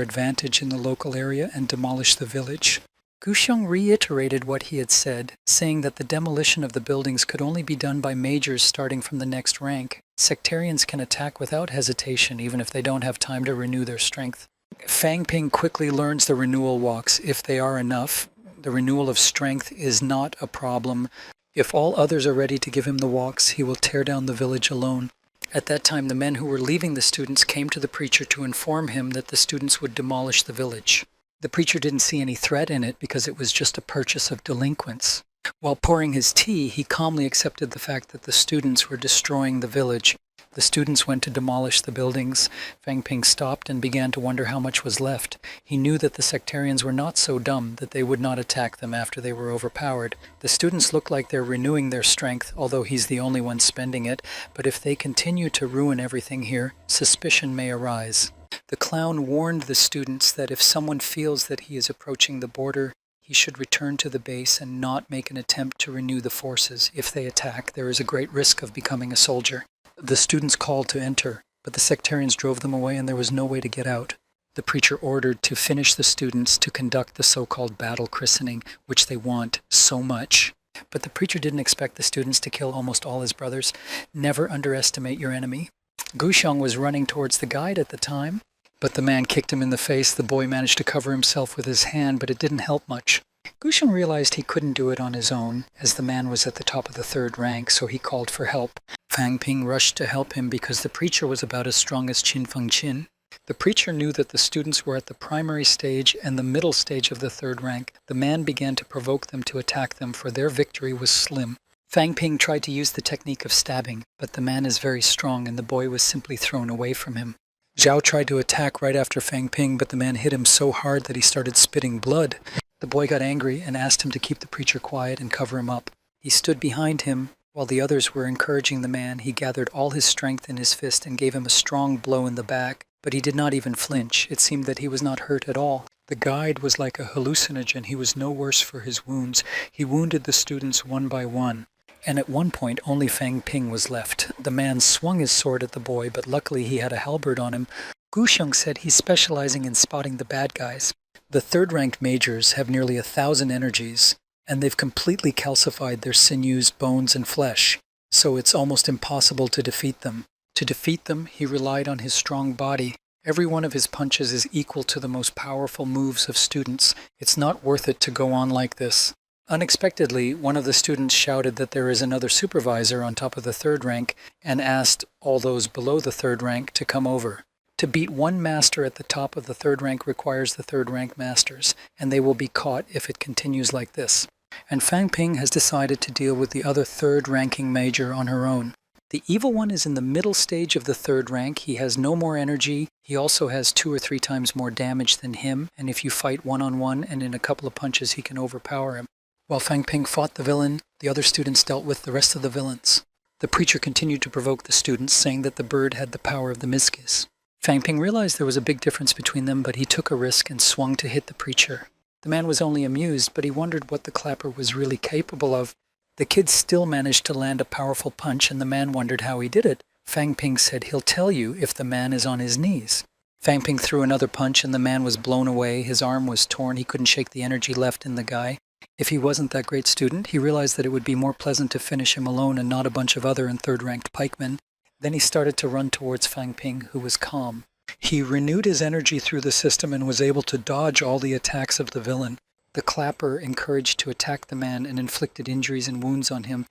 advantage in the local area and demolish the village. Gu Xiong reiterated what he had said, saying that the demolition of the buildings could only be done by majors starting from the next rank. Sectarians can attack without hesitation, even if they don't have time to renew their strength. Fang Ping quickly learns the renewal walks, if they are enough. The renewal of strength is not a problem. If all others are ready to give him the walks, he will tear down the village alone. At that time, the men who were leaving the students came to the preacher to inform him that the students would demolish the village. The preacher didn't see any threat in it because it was just a purchase of delinquents. While pouring his tea, he calmly accepted the fact that the students were destroying the village. The students went to demolish the buildings. Fang Ping stopped and began to wonder how much was left. He knew that the sectarians were not so dumb that they would not attack them after they were overpowered. The students look like they're renewing their strength, although he's the only one spending it. But if they continue to ruin everything here, suspicion may arise. The clown warned the students that if someone feels that he is approaching the border, he should return to the base and not make an attempt to renew the forces. If they attack, there is a great risk of becoming a soldier. The students called to enter, but the sectarians drove them away and there was no way to get out. The preacher ordered to finish the students to conduct the so-called battle christening, which they want so much. But the preacher didn't expect the students to kill almost all his brothers. Never underestimate your enemy. Gu Xiong was running towards the guide at the time, but the man kicked him in the face. The boy managed to cover himself with his hand, but it didn't help much. Gu Xiong realized he couldn't do it on his own, as the man was at the top of the 3rd rank, so he called for help. Fang Ping rushed to help him because the preacher was about as strong as Qin Feng Qin. The preacher knew that the students were at the primary stage and the middle stage of the 3rd rank. The man began to provoke them to attack them, for their victory was slim. Fang Ping tried to use the technique of stabbing, but the man is very strong and the boy was simply thrown away from him. Zhao tried to attack right after Fang Ping, but the man hit him so hard that he started spitting blood. The boy got angry and asked him to keep the preacher quiet and cover him up. He stood behind him. While the others were encouraging the man, he gathered all his strength in his fist and gave him a strong blow in the back, but he did not even flinch. It seemed that he was not hurt at all. The guide was like a hallucinogen. He was no worse for his wounds. He wounded the students one by one. And at one point, only Fang Ping was left. The man swung his sword at the boy, but luckily he had a halberd on him. Gu Xiong said he's specializing in spotting the bad guys. The 3rd-ranked majors have nearly 1,000 energies, and they've completely calcified their sinews, bones, and flesh, so it's almost impossible to defeat them. To defeat them, he relied on his strong body. Every one of his punches is equal to the most powerful moves of students. It's not worth it to go on like this. Unexpectedly, one of the students shouted that there is another supervisor on top of the third rank and asked all those below the third rank to come over. To beat one master at the top of the third rank requires the third rank masters, and they will be caught if it continues like this. And Fang Ping has decided to deal with the other third ranking major on her own. The evil one is in the middle stage of the third rank. He has no more energy. He also has 2 or 3 times more damage than him, and if you fight one-on-one and in a couple of punches, he can overpower him. While Fang Ping fought the villain, the other students dealt with the rest of the villains. The preacher continued to provoke the students, saying that the bird had the power of the miskis. Fang Ping realized there was a big difference between them, but he took a risk and swung to hit the preacher. The man was only amused, but he wondered what the clapper was really capable of. The kid still managed to land a powerful punch, and the man wondered how he did it. Fang Ping said he'll tell you if the man is on his knees. Fang Ping threw another punch, and the man was blown away. His arm was torn. He couldn't shake the energy left in the guy. If he wasn't that great student, he realized that it would be more pleasant to finish him alone and not a bunch of other and third-ranked pikemen. Then he started to run towards Fang Ping, who was calm. He renewed his energy through the system and was able to dodge all the attacks of the villain. The clapper encouraged to attack the man and inflicted injuries and wounds on him,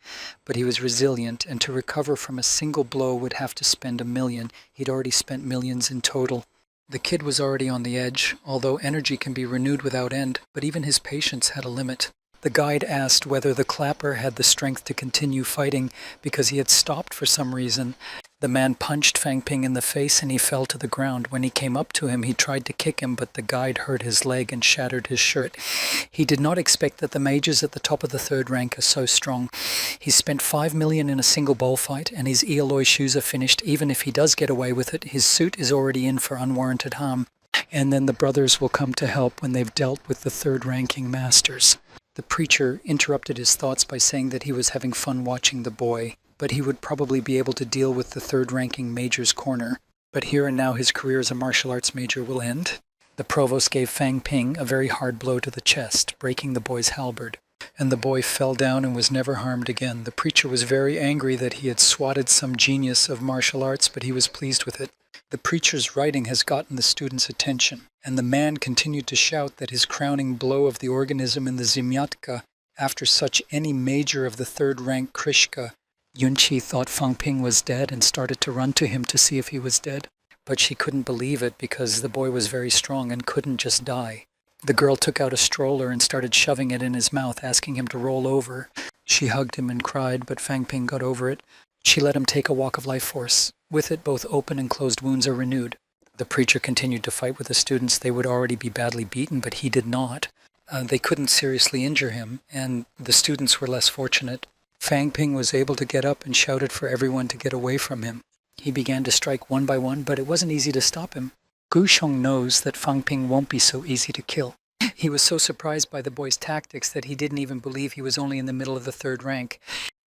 but he was resilient, and to recover from a single blow would have to spend 1 million. He'd already spent millions in total. The kid was already on the edge, although energy can be renewed without end, but even his patience had a limit. The guide asked whether the clapper had the strength to continue fighting because he had stopped for some reason. The man punched Fang Ping in the face and he fell to the ground. When he came up to him, he tried to kick him, but the guide hurt his leg and shattered his shirt. He did not expect that the mages at the top of the third rank are so strong. He spent 5 million in a single bullfight, and his Eoloi shoes are finished. Even if he does get away with it, his suit is already in for unwarranted harm. And then the brothers will come to help when they've dealt with the third-ranking masters. The preacher interrupted his thoughts by saying that he was having fun watching the boy, but he would probably be able to deal with the third-ranking major's corner. But here and now his career as a martial arts major will end. The provost gave Fang Ping a very hard blow to the chest, breaking the boy's halberd, and the boy fell down and was never harmed again. The preacher was very angry that he had swatted some genius of martial arts, but he was pleased with it. The preacher's writing has gotten the students' attention, and the man continued to shout that his crowning blow of the organism in the Zimyatka, after such any major of the third-rank Krishka. Yunqi thought Fang Ping was dead and started to run to him to see if he was dead, but she couldn't believe it because the boy was very strong and couldn't just die. The girl took out a stroller and started shoving it in his mouth, asking him to roll over. She hugged him and cried, but Fang Ping got over it. She let him take a walk of life force. With it, both open and closed wounds are renewed. The preacher continued to fight with the students. They would already be badly beaten, but he did not. They couldn't seriously injure him, and the students were less fortunate. Fang Ping was able to get up and shouted for everyone to get away from him. He began to strike one by one, but it wasn't easy to stop him. Gu Sheng knows that Fang Ping won't be so easy to kill. He was so surprised by the boy's tactics that he didn't even believe he was only in the middle of the third rank.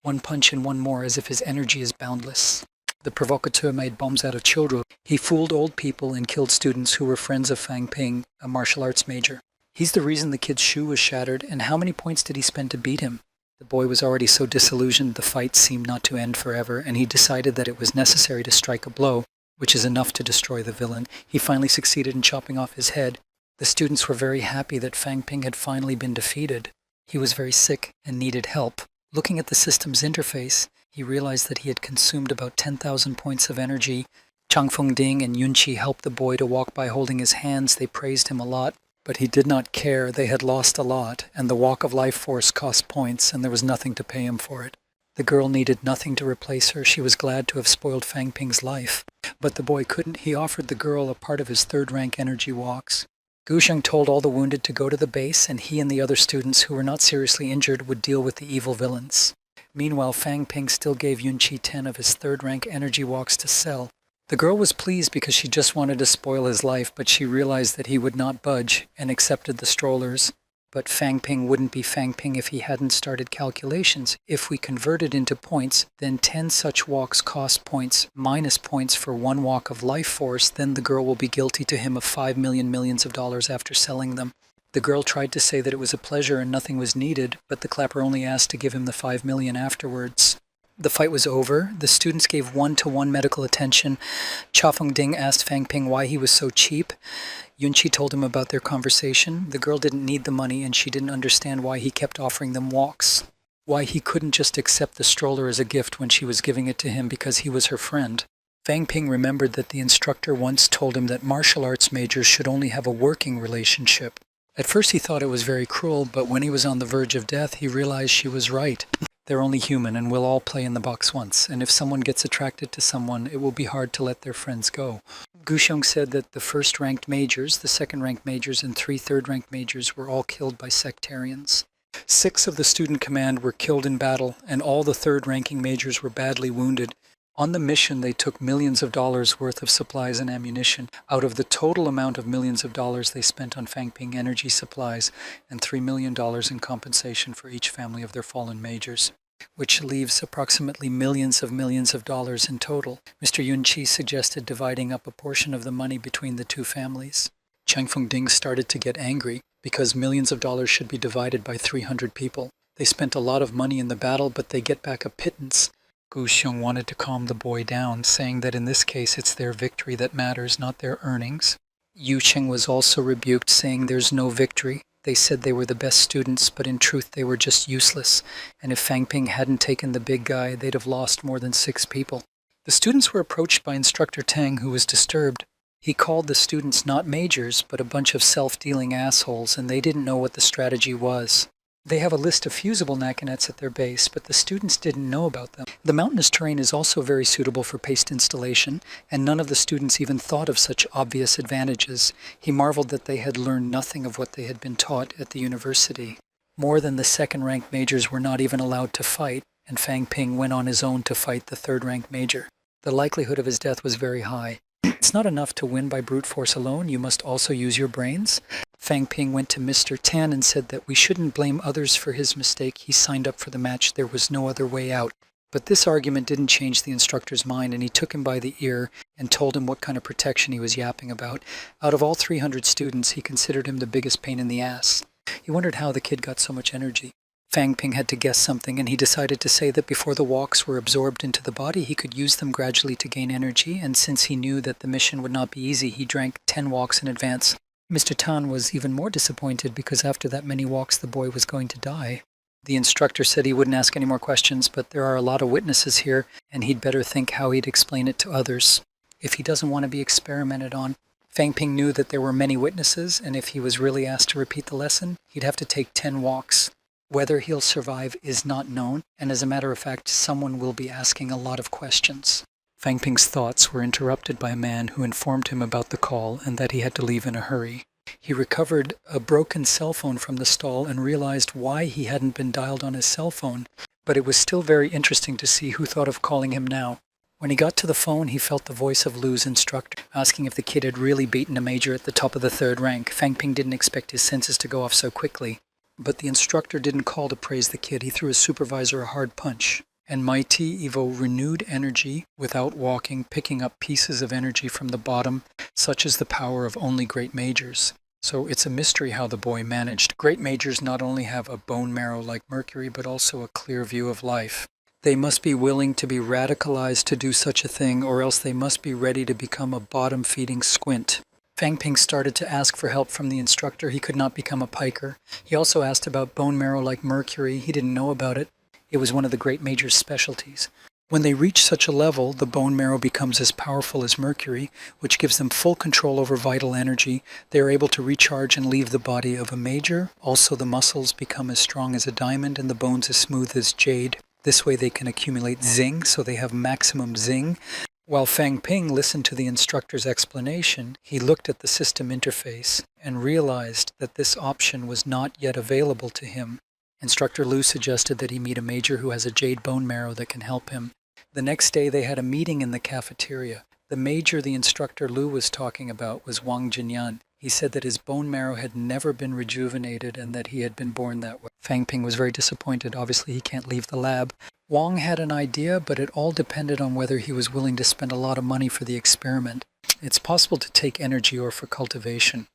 One punch and one more, as if his energy is boundless. The provocateur made bombs out of children. He fooled old people and killed students who were friends of Fang Ping, a martial arts major. He's the reason the kid's shoe was shattered, and how many points did he spend to beat him? The boy was already so disillusioned the fight seemed not to end forever, and he decided that it was necessary to strike a blow, which is enough to destroy the villain. He finally succeeded in chopping off his head. The students were very happy that Fang Ping had finally been defeated. He was very sick and needed help. Looking at the system's interface, he realized that he had consumed about 10,000 points of energy. Chang Feng Ding and Yunqi helped the boy to walk by holding his hands. They praised him a lot, but he did not care. They had lost a lot, and the walk of life force cost points, and there was nothing to pay him for it. The girl needed nothing to replace her. She was glad to have spoiled Fang Ping's life. But the boy couldn't. He offered the girl a part of his third-rank energy walks. Gu Sheng told all the wounded to go to the base, and he and the other students who were not seriously injured would deal with the evil villains. Meanwhile, Fang Ping still gave Yunqi 10 of his third-rank energy walks to sell. The girl was pleased because she just wanted to spoil his life, but she realized that he would not budge and accepted the strollers. But Fang Ping wouldn't be Fang Ping if he hadn't started calculations. If we convert it into points, then 10 such walks cost points, minus points for one walk of life force, then the girl will be guilty to him of 5 millions of dollars after selling them. The girl tried to say that it was a pleasure and nothing was needed, but the clapper only asked to give him the 5 million afterwards. The fight was over. The students gave one-to-one medical attention. Cha Feng-ding asked Fang Ping why he was so cheap. Yunqi told him about their conversation. The girl didn't need the money, and she didn't understand why he kept offering them walks. Why he couldn't just accept the stroller as a gift when she was giving it to him because he was her friend. Fang Ping remembered that the instructor once told him that martial arts majors should only have a working relationship. At first he thought it was very cruel, but when he was on the verge of death, he realized she was right. They're only human, and we'll all play in the box once, and if someone gets attracted to someone, it will be hard to let their friends go. Gu Xiong said that the first-ranked majors, the second-ranked majors, and 3 third-ranked majors were all killed by sectarians. 6 of the student command were killed in battle, and all the third-ranking majors were badly wounded. On the mission, they took millions of dollars worth of supplies and ammunition out of the total amount of millions of dollars they spent on Fangping energy supplies and $3 million in compensation for each family of their fallen majors, which leaves approximately millions of dollars in total. Mr. Yunqi suggested dividing up a portion of the money between the 2 families. Chang Feng-ding started to get angry because millions of dollars should be divided by 300 people. They spent a lot of money in the battle, but they get back a pittance. Gu Xiong wanted to calm the boy down, saying that in this case it's their victory that matters, not their earnings. Yu Cheng was also rebuked, saying there's no victory. They said they were the best students, but in truth they were just useless, and if Fang Ping hadn't taken the big guy, they'd have lost more than 6 people. The students were approached by Instructor Tang, who was disturbed. He called the students not majors, but a bunch of self-dealing assholes, and they didn't know what the strategy was. They have a list of fusible nakinets at their base, but the students didn't know about them. The mountainous terrain is also very suitable for paste installation, and none of the students even thought of such obvious advantages. He marveled that they had learned nothing of what they had been taught at the university. More than the second-ranked majors were not even allowed to fight, and Fang Ping went on his own to fight the third-ranked major. The likelihood of his death was very high. It's not enough to win by brute force alone, you must also use your brains. Fang Ping went to Mr. Tan and said that we shouldn't blame others for his mistake. He signed up for the match. There was no other way out. But this argument didn't change the instructor's mind, and he took him by the ear and told him what kind of protection he was yapping about. Out of all 300 students, he considered him the biggest pain in the ass. He wondered how the kid got so much energy. Fang Ping had to guess something, and he decided to say that before the walks were absorbed into the body, he could use them gradually to gain energy, and since he knew that the mission would not be easy, he drank 10 walks in advance. Mr. Tan was even more disappointed because after that many walks, the boy was going to die. The instructor said he wouldn't ask any more questions, but there are a lot of witnesses here, and he'd better think how he'd explain it to others. If he doesn't want to be experimented on. Fang Ping knew that there were many witnesses, and if he was really asked to repeat the lesson, he'd have to take 10 walks. Whether he'll survive is not known, and as a matter of fact, someone will be asking a lot of questions. Fang Ping's thoughts were interrupted by a man who informed him about the call and that he had to leave in a hurry. He recovered a broken cell phone from the stall and realized why he hadn't been dialed on his cell phone, but it was still very interesting to see who thought of calling him now. When he got to the phone, he felt the voice of Lu's instructor, asking if the kid had really beaten a major at the top of the 3rd rank. Fang Ping didn't expect his senses to go off so quickly. But the instructor didn't call to praise the kid. He threw his supervisor a hard punch. And Mighty Evo renewed energy without walking, picking up pieces of energy from the bottom, such as the power of only great majors. So it's a mystery how the boy managed. Great majors not only have a bone marrow like Mercury, but also a clear view of life. They must be willing to be radicalized to do such a thing, or else they must be ready to become a bottom-feeding squint. Fang Ping started to ask for help from the instructor. He could not become a piker. He also asked about bone marrow like Mercury. He didn't know about it. It was one of the great majors' specialties. When they reach such a level, the bone marrow becomes as powerful as Mercury, which gives them full control over vital energy. They are able to recharge and leave the body of a major. Also, the muscles become as strong as a diamond and the bones as smooth as jade. This way they can accumulate zing, so they have maximum zing. While Fang Ping listened to the instructor's explanation, he looked at the system interface and realized that this option was not yet available to him. Instructor Lu suggested that he meet a major who has a jade bone marrow that can help him. The next day they had a meeting in the cafeteria. The major the instructor Lu was talking about was Wang Jinyan. He said that his bone marrow had never been rejuvenated and that he had been born that way. Fang Ping was very disappointed. Obviously he can't leave the lab. Wang had an idea, but it all depended on whether he was willing to spend a lot of money for the experiment. It's possible to take energy ore for cultivation.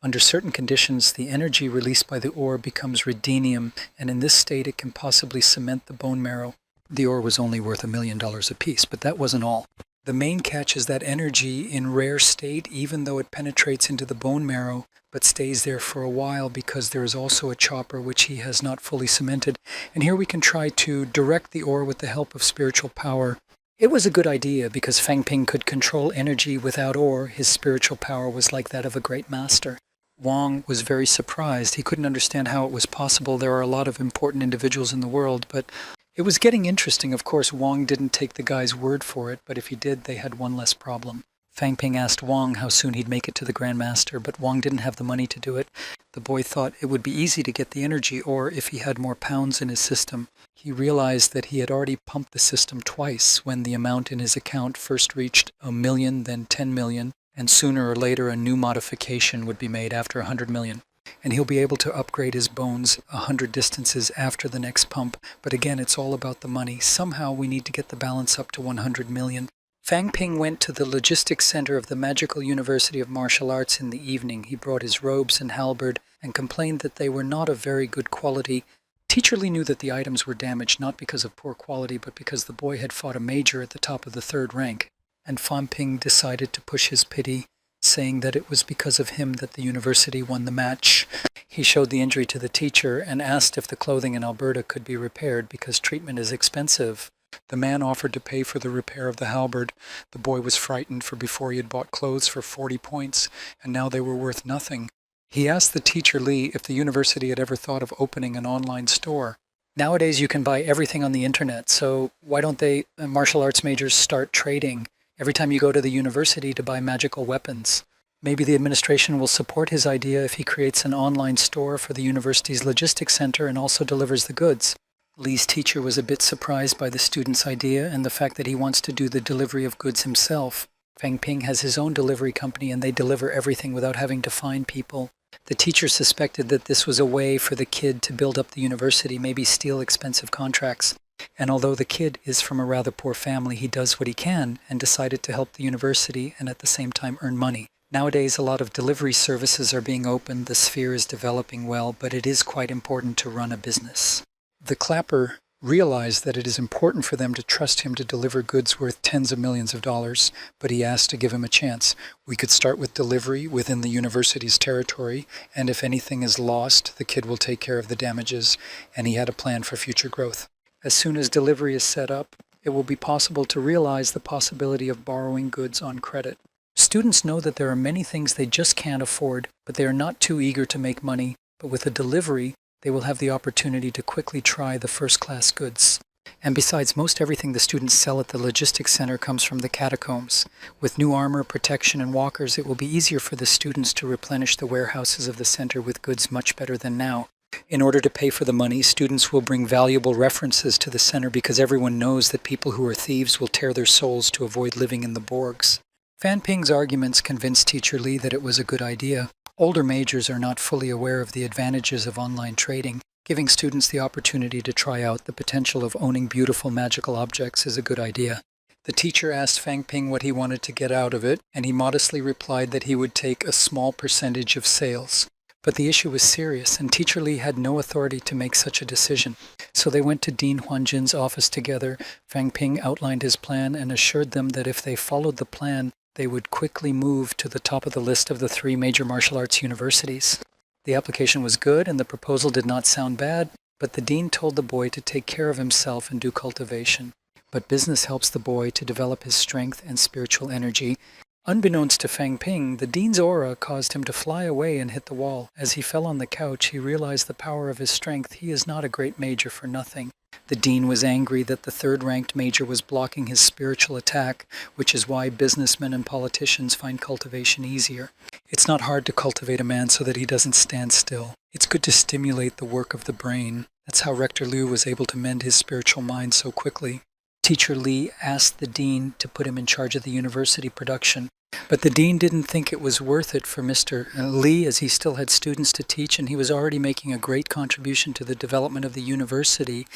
Under certain conditions, the energy released by the ore becomes rhydinium, and in this state it can possibly cement the bone marrow. The ore was only worth $1 million apiece, but that wasn't all. The main catch is that energy in rare state, even though it penetrates into the bone marrow, but stays there for a while because there is also a chopper which he has not fully cemented. And here we can try to direct the ore with the help of spiritual power. It was a good idea because Fang Ping could control energy without ore. His spiritual power was like that of a great master. Wang was very surprised. He couldn't understand how it was possible. There are a lot of important individuals in the world, but it was getting interesting. Of course, Wang didn't take the guy's word for it, but if he did, they had one less problem. Fang Ping asked Wang how soon he'd make it to the Grand Master, but Wang didn't have the money to do it. The boy thought it would be easy to get the energy ore if he had more pounds in his system. He realized that he had already pumped the system twice when the amount in his account first reached 1 million, then 10 million, and sooner or later a new modification would be made after 100 million. And he'll be able to upgrade his bones 100 distances after the next pump. But again, it's all about the money. Somehow we need to get the balance up to 100 million. Fang Ping went to the logistics center of the Magical University of Martial Arts in the evening. He brought his robes and halberd and complained that they were not of very good quality. Teacher Li knew that the items were damaged not because of poor quality, but because the boy had fought a major at the top of the 3rd rank. And Fang Ping decided to push his pity, saying that it was because of him that the university won the match. He showed the injury to the teacher and asked if the clothing in Alberta could be repaired because treatment is expensive. The man offered to pay for the repair of the halberd. The boy was frightened, for before he had bought clothes for 40 points, and now they were worth nothing. He asked the teacher Li if the university had ever thought of opening an online store. Nowadays you can buy everything on the internet, so why don't martial arts majors start trading every time you go to the university to buy magical weapons? Maybe the administration will support his idea if he creates an online store for the university's logistics center and also delivers the goods. Li's teacher was a bit surprised by the student's idea and the fact that he wants to do the delivery of goods himself. Fang Ping has his own delivery company and they deliver everything without having to find people. The teacher suspected that this was a way for the kid to build up the university, maybe steal expensive contracts. And although the kid is from a rather poor family, he does what he can and decided to help the university and at the same time earn money. Nowadays, a lot of delivery services are being opened. The sphere is developing well, but it is quite important to run a business. The clapper realized that it is important for them to trust him to deliver goods worth tens of millions of dollars, but he asked to give him a chance. We could start with delivery within the university's territory, and if anything is lost, the kid will take care of the damages, and he had a plan for future growth. As soon as delivery is set up, it will be possible to realize the possibility of borrowing goods on credit. Students know that there are many things they just can't afford, but they are not too eager to make money, but with a delivery, they will have the opportunity to quickly try the first-class goods. And besides, most everything the students sell at the logistics center comes from the catacombs. With new armor, protection, and walkers, it will be easier for the students to replenish the warehouses of the center with goods much better than now. In order to pay for the money, students will bring valuable references to the center because everyone knows that people who are thieves will tear their souls to avoid living in the Borgs. Fan Ping's arguments convinced Teacher Li that it was a good idea. Older majors are not fully aware of the advantages of online trading. Giving students the opportunity to try out the potential of owning beautiful magical objects is a good idea. The teacher asked Fang Ping what he wanted to get out of it, and he modestly replied that he would take a small percentage of sales. But the issue was serious, and Teacher Li had no authority to make such a decision. So they went to Dean Huanjin's office together. Fang Ping outlined his plan and assured them that if they followed the plan, they would quickly move to the top of the list of the 3 major martial arts universities. The application was good and the proposal did not sound bad, but the dean told the boy to take care of himself and do cultivation. But business helps the boy to develop his strength and spiritual energy. Unbeknownst to Fang Ping, the dean's aura caused him to fly away and hit the wall. As he fell on the couch, he realized the power of his strength. He is not a great major for nothing. The dean was angry that the 3rd-ranked major was blocking his spiritual attack, which is why businessmen and politicians find cultivation easier. It's not hard to cultivate a man so that he doesn't stand still. It's good to stimulate the work of the brain. That's how Rector Liu was able to mend his spiritual mind so quickly. Teacher Li asked the dean to put him in charge of the university production. But the dean didn't think it was worth it for Mr. Li, as he still had students to teach and he was already making a great contribution to the development of the university.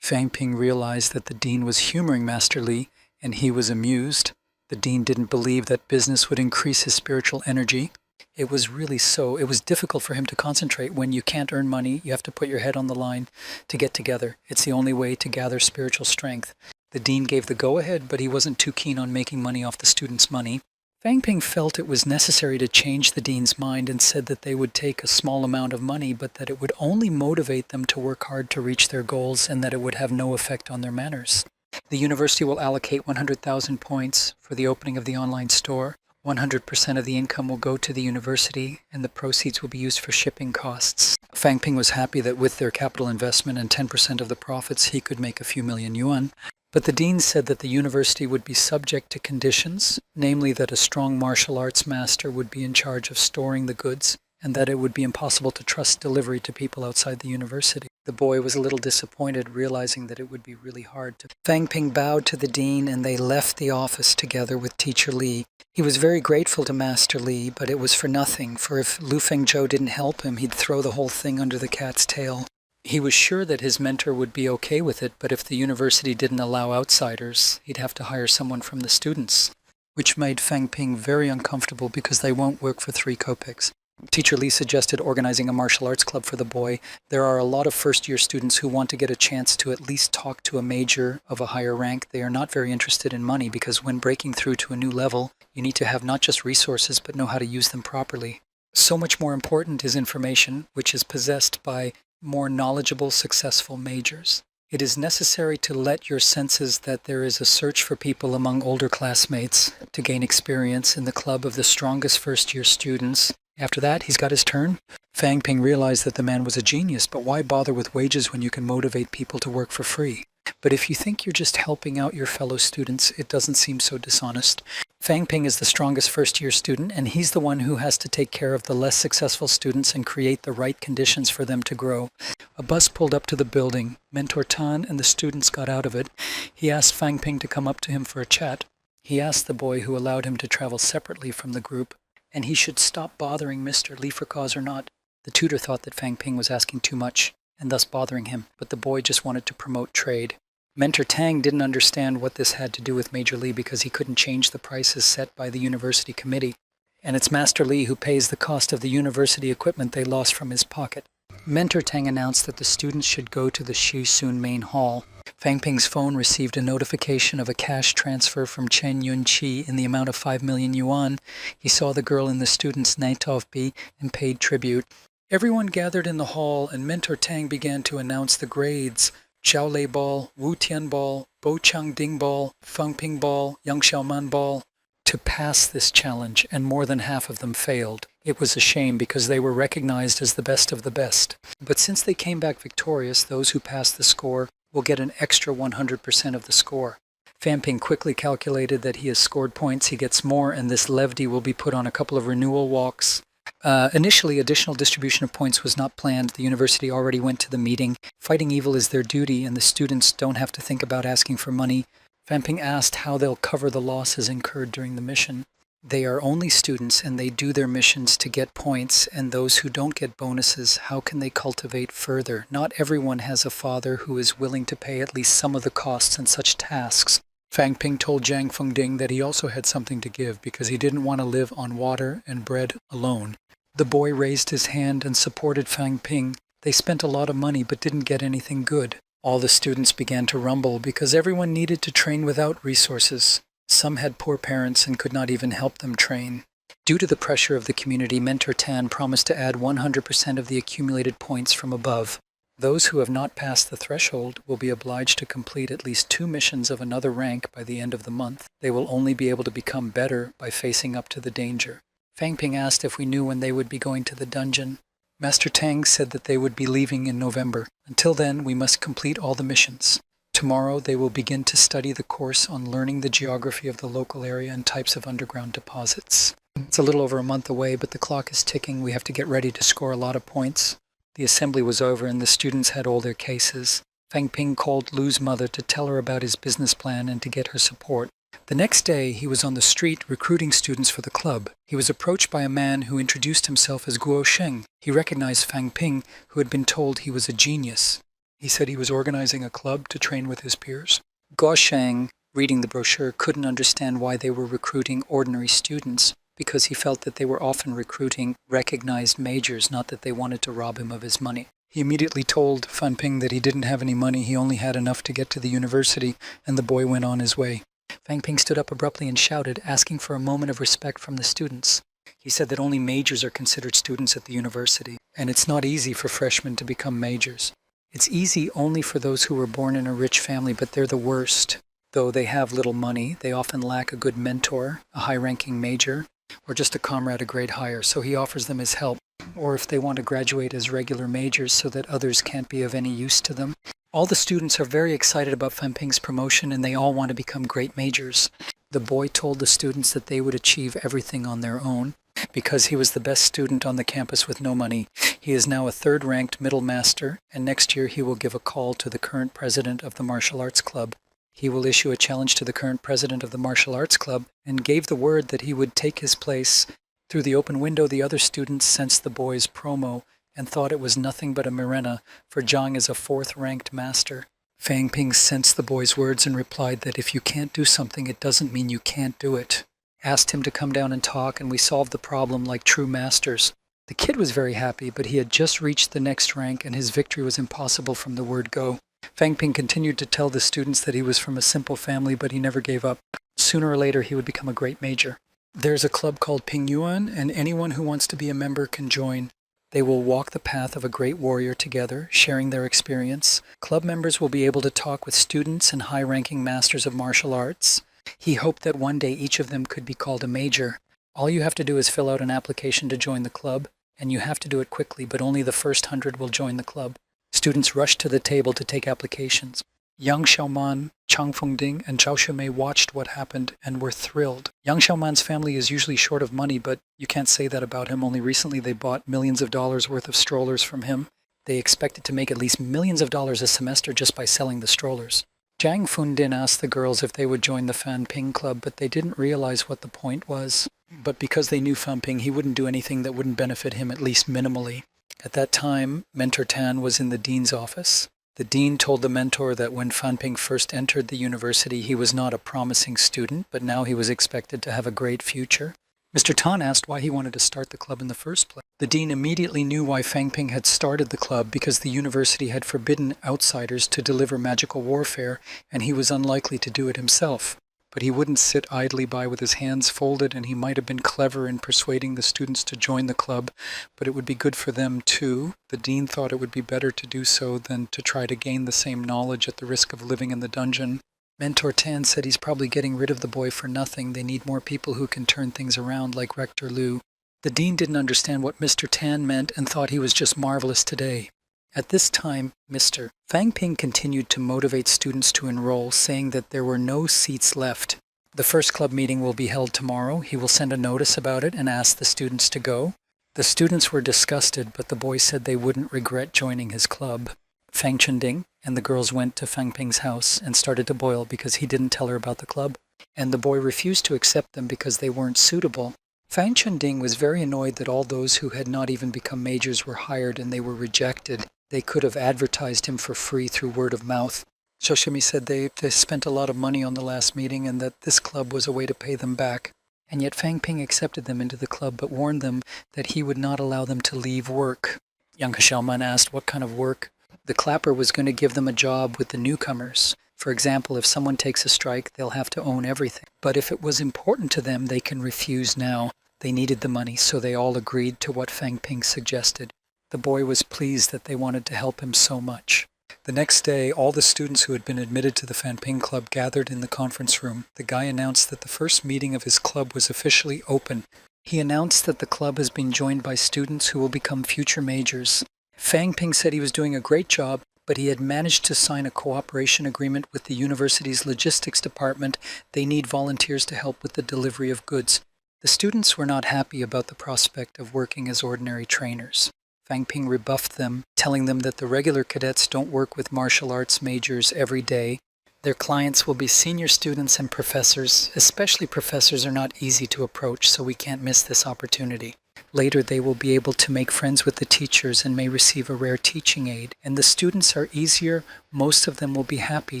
Fang Ping realized that the dean was humoring Master Li, and he was amused. The dean didn't believe that business would increase his spiritual energy. It was it was difficult for him to concentrate. When you can't earn money, you have to put your head on the line to get together. It's the only way to gather spiritual strength. The dean gave the go-ahead, but he wasn't too keen on making money off the students' money. Fang Ping felt it was necessary to change the dean's mind and said that they would take a small amount of money, but that it would only motivate them to work hard to reach their goals and that it would have no effect on their manners. The university will allocate 100,000 points for the opening of the online store. 100% of the income will go to the university, and the proceeds will be used for shipping costs. Fang Ping was happy that with their capital investment and 10% of the profits, he could make a few million yuan. But the dean said that the university would be subject to conditions, namely that a strong martial arts master would be in charge of storing the goods, and that it would be impossible to trust delivery to people outside the university. The boy was a little disappointed, realizing that it would be really hard to... Fang Ping bowed to the dean, and they left the office together with Teacher Li. He was very grateful to Master Li, but it was for nothing, for if Lu Fengzhou didn't help him, he'd throw the whole thing under the cat's tail. He was sure that his mentor would be okay with it, but if the university didn't allow outsiders, he'd have to hire someone from the students, which made Fang Ping very uncomfortable because they won't work for 3 kopecks. Teacher Li suggested organizing a martial arts club for the boy. There are a lot of first-year students who want to get a chance to at least talk to a major of a higher rank. They are not very interested in money because when breaking through to a new level, you need to have not just resources, but know how to use them properly. So much more important is information, which is possessed by more knowledgeable, successful majors. It is necessary to let your senses that there is a search for people among older classmates to gain experience in the club of the strongest first-year students. After that, he's got his turn. Fang Ping realized that the man was a genius, but why bother with wages when you can motivate people to work for free? But if you think you're just helping out your fellow students, it doesn't seem so dishonest. Fang Ping is the strongest first-year student, and he's the one who has to take care of the less successful students and create the right conditions for them to grow. A bus pulled up to the building. Mentor Tan and the students got out of it. He asked Fang Ping to come up to him for a chat. He asked the boy who allowed him to travel separately from the group, and he should stop bothering Mr. Li for cause or not. The tutor thought that Fang Ping was asking too much, and thus bothering him, but the boy just wanted to promote trade. Mentor Tang didn't understand what this had to do with Major Li because he couldn't change the prices set by the university committee, and it's Master Li who pays the cost of the university equipment they lost from his pocket. Mentor Tang announced that the students should go to the Shisun main hall. Fang Ping's phone received a notification of a cash transfer from Chen Yunqi in the amount of 5 million yuan. He saw the girl in the students' Naitovbi and paid tribute. Everyone gathered in the hall, and Mentor Tang began to announce the grades. Zhao Lei Ball, Wu Tian Ball, Bo Chang Ding Ball, Fang Ping Ball, Yang Xiaoman Ball, to pass this challenge, and more than half of them failed. It was a shame because they were recognized as the best of the best. But since they came back victorious, those who passed the score will get an extra 100% of the score. Fang Ping quickly calculated that he has scored points, he gets more, and this levity will be put on a couple of renewal walks. Initially, additional distribution of points was not planned. The university already went to the meeting. Fighting evil is their duty, and the students don't have to think about asking for money. Fang Ping asked how they'll cover the losses incurred during the mission. They are only students, and they do their missions to get points, and those who don't get bonuses, how can they cultivate further? Not everyone has a father who is willing to pay at least some of the costs in such tasks. Fang Ping told Zhang Fengding that he also had something to give because he didn't want to live on water and bread alone. The boy raised his hand and supported Fang Ping. They spent a lot of money but didn't get anything good. All the students began to rumble because everyone needed to train without resources. Some had poor parents and could not even help them train. Due to the pressure of the community, Mentor Tan promised to add 100% of the accumulated points from above. Those who have not passed the threshold will be obliged to complete at least 2 missions of another rank by the end of the month. They will only be able to become better by facing up to the danger. Fang Ping asked if we knew when they would be going to the dungeon. Master Tang said that they would be leaving in November. Until then, we must complete all the missions. Tomorrow, they will begin to study the course on learning the geography of the local area and types of underground deposits. It's a little over a month away, but the clock is ticking. We have to get ready to score a lot of points. The assembly was over and the students had all their cases. Fang Ping called Lu's mother to tell her about his business plan and to get her support. The next day, he was on the street recruiting students for the club. He was approached by a man who introduced himself as Guo Sheng. He recognized Fang Ping, who had been told he was a genius. He said he was organizing a club to train with his peers. Guo Sheng, reading the brochure, couldn't understand why they were recruiting ordinary students. because he felt that they were often recruiting recognized majors, not that they wanted to rob him of his money. He immediately told Fan Ping that he didn't have any money, he only had enough to get to the university, and the boy went on his way. Fan Ping stood up abruptly and shouted, asking for a moment of respect from the students. He said that only majors are considered students at the university, and it's not easy for freshmen to become majors. It's easy only for those who were born in a rich family, but they're the worst. Though they have little money, they often lack a good mentor, a high-ranking major, or just a comrade a grade higher, so he offers them his help. Or if they want to graduate as regular majors so that others can't be of any use to them. All the students are very excited about Fan Ping's promotion, and they all want to become great majors. The boy told the students that they would achieve everything on their own. Because he was the best student on the campus with no money, he is now a third-ranked middle master, and next year he will give a call to the current president of the martial arts club. He will issue a challenge to the current president of the martial arts club, and gave the word that he would take his place. Through the open window, the other students sensed the boy's promo and thought it was nothing but a Mirena, for Zhang is a fourth-ranked master. Fan Ping sensed the boy's words and replied that if you can't do something, it doesn't mean you can't do it. Asked him to come down and talk, and we solved the problem like true masters. The kid was very happy, but he had just reached the next rank, and his victory was impossible from the word go. Fan Ping continued to tell the students that he was from a simple family, but he never gave up. Sooner or later, he would become a great major. There's a club called Ping Yuan, and anyone who wants to be a member can join. They will walk the path of a great warrior together, sharing their experience. Club members will be able to talk with students and high-ranking masters of martial arts. He hoped that one day each of them could be called a major. All you have to do is fill out an application to join the club, and you have to do it quickly, but only the first 100 will join the club. Students rushed to the table to take applications. Yang Xiaoman, Chang Fengding, and Zhao Shumei watched what happened and were thrilled. Yang Xiaoman's family is usually short of money, but you can't say that about him. Only recently they bought millions of dollars worth of strollers from him. They expected to make at least millions of dollars a semester just by selling the strollers. Zhang Fundin asked the girls if they would join the Fan Ping Club, but they didn't realize what the point was. But because they knew Fan Ping, he wouldn't do anything that wouldn't benefit him, at least minimally. At that time, Mentor Tan was in the dean's office. The dean told the mentor that when Fan Ping first entered the university, he was not a promising student, but now he was expected to have a great future. Mr. Tan asked why he wanted to start the club in the first place. The dean immediately knew why Fan Ping had started the club, because the university had forbidden outsiders to deliver magical warfare, and he was unlikely to do it himself. But he wouldn't sit idly by with his hands folded, and he might have been clever in persuading the students to join the club, but it would be good for them too. The dean thought it would be better to do so than to try to gain the same knowledge at the risk of living in the dungeon. Mentor Tan said he's probably getting rid of the boy for nothing. They need more people who can turn things around, like Rector Liu. The dean didn't understand what Mr. Tan meant and thought he was just marvelous today. At this time, Mr. Fan Ping continued to motivate students to enroll, saying that there were no seats left. The first club meeting will be held tomorrow. He will send a notice about it and ask the students to go. The students were disgusted, but the boy said they wouldn't regret joining his club. Fang Chunding and the girls went to Fan Ping's house and started to boil because he didn't tell her about the club, and the boy refused to accept them because they weren't suitable. Fang Chunding was very annoyed that all those who had not even become majors were hired and they were rejected. They could have advertised him for free through word of mouth. Shoshimi said they spent a lot of money on the last meeting and that this club was a way to pay them back. And yet Fan Ping accepted them into the club but warned them that he would not allow them to leave work. Yang Xiaoman asked what kind of work. The clapper was going to give them a job with the newcomers. For example, if someone takes a strike, they'll have to own everything. But if it was important to them, they can refuse now. They needed the money, so they all agreed to what Fan Ping suggested. The boy was pleased that they wanted to help him so much. The next day, all the students who had been admitted to the Fan Ping Club gathered in the conference room. The guy announced that the first meeting of his club was officially open. He announced that the club has been joined by students who will become future majors. Fan Ping said he was doing a great job, but he had managed to sign a cooperation agreement with the university's logistics department. They need volunteers to help with the delivery of goods. The students were not happy about the prospect of working as ordinary trainers. Fan Ping rebuffed them, telling them that the regular cadets don't work with martial arts majors every day. Their clients will be senior students and professors. Especially professors are not easy to approach, so we can't miss this opportunity. Later they will be able to make friends with the teachers and may receive a rare teaching aid. And the students are easier. Most of them will be happy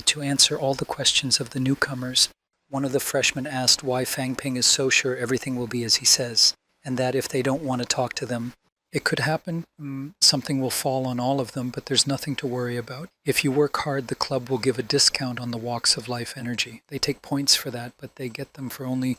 to answer all the questions of the newcomers. One of the freshmen asked why Fang Ping is so sure everything will be as he says, and that if they don't want to talk to them, it could happen. Something will fall on all of them, but there's nothing to worry about. If you work hard, the club will give a discount on the walks of life energy. They take points for that, but they get them for only...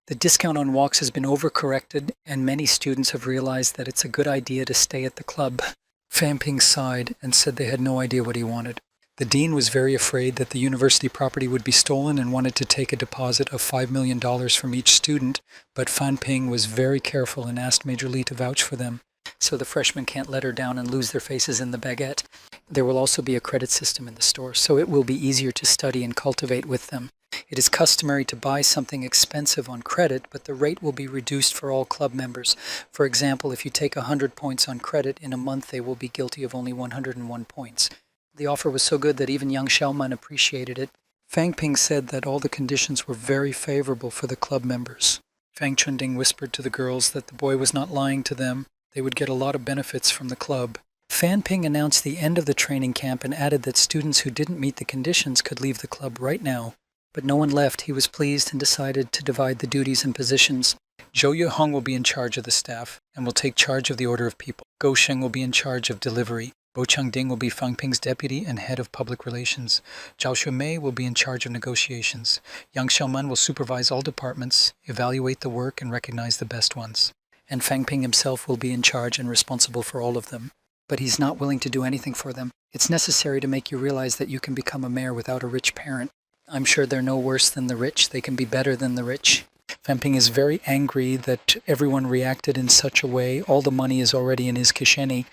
The discount on walks has been overcorrected, and many students have realized that it's a good idea to stay at the club. Fang Ping sighed and said they had no idea what he wanted. The dean was very afraid that the university property would be stolen and wanted to take a deposit of $5 million from each student, but Fan Ping was very careful and asked Major Lee to vouch for them, so the freshmen can't let her down and lose their faces in the baguette. There will also be a credit system in the store, so it will be easier to study and cultivate with them. It is customary to buy something expensive on credit, but the rate will be reduced for all club members. For example, if you take 100 points on credit, in a month they will be guilty of only 101 points. The offer was so good that even young Xiaoman appreciated it. Fang Ping said that all the conditions were very favorable for the club members. Fang Chunding whispered to the girls that the boy was not lying to them. They would get a lot of benefits from the club. Fan Ping announced the end of the training camp and added that students who didn't meet the conditions could leave the club right now. But no one left. He was pleased and decided to divide the duties and positions. Zhou Yuhong will be in charge of the staff and will take charge of the order of people. Go Sheng will be in charge of delivery. Bo Changding will be Fang Ping's deputy and head of public relations. Zhao Shuimei will be in charge of negotiations. Yang Xiaoman will supervise all departments, evaluate the work, and recognize the best ones. And Fang Ping himself will be in charge and responsible for all of them. But he's not willing to do anything for them. It's necessary to make you realize that you can become a mayor without a rich parent. I'm sure they're no worse than the rich. They can be better than the rich. Fan Ping is very angry that everyone reacted in such a way. All the money is already in his kisheni.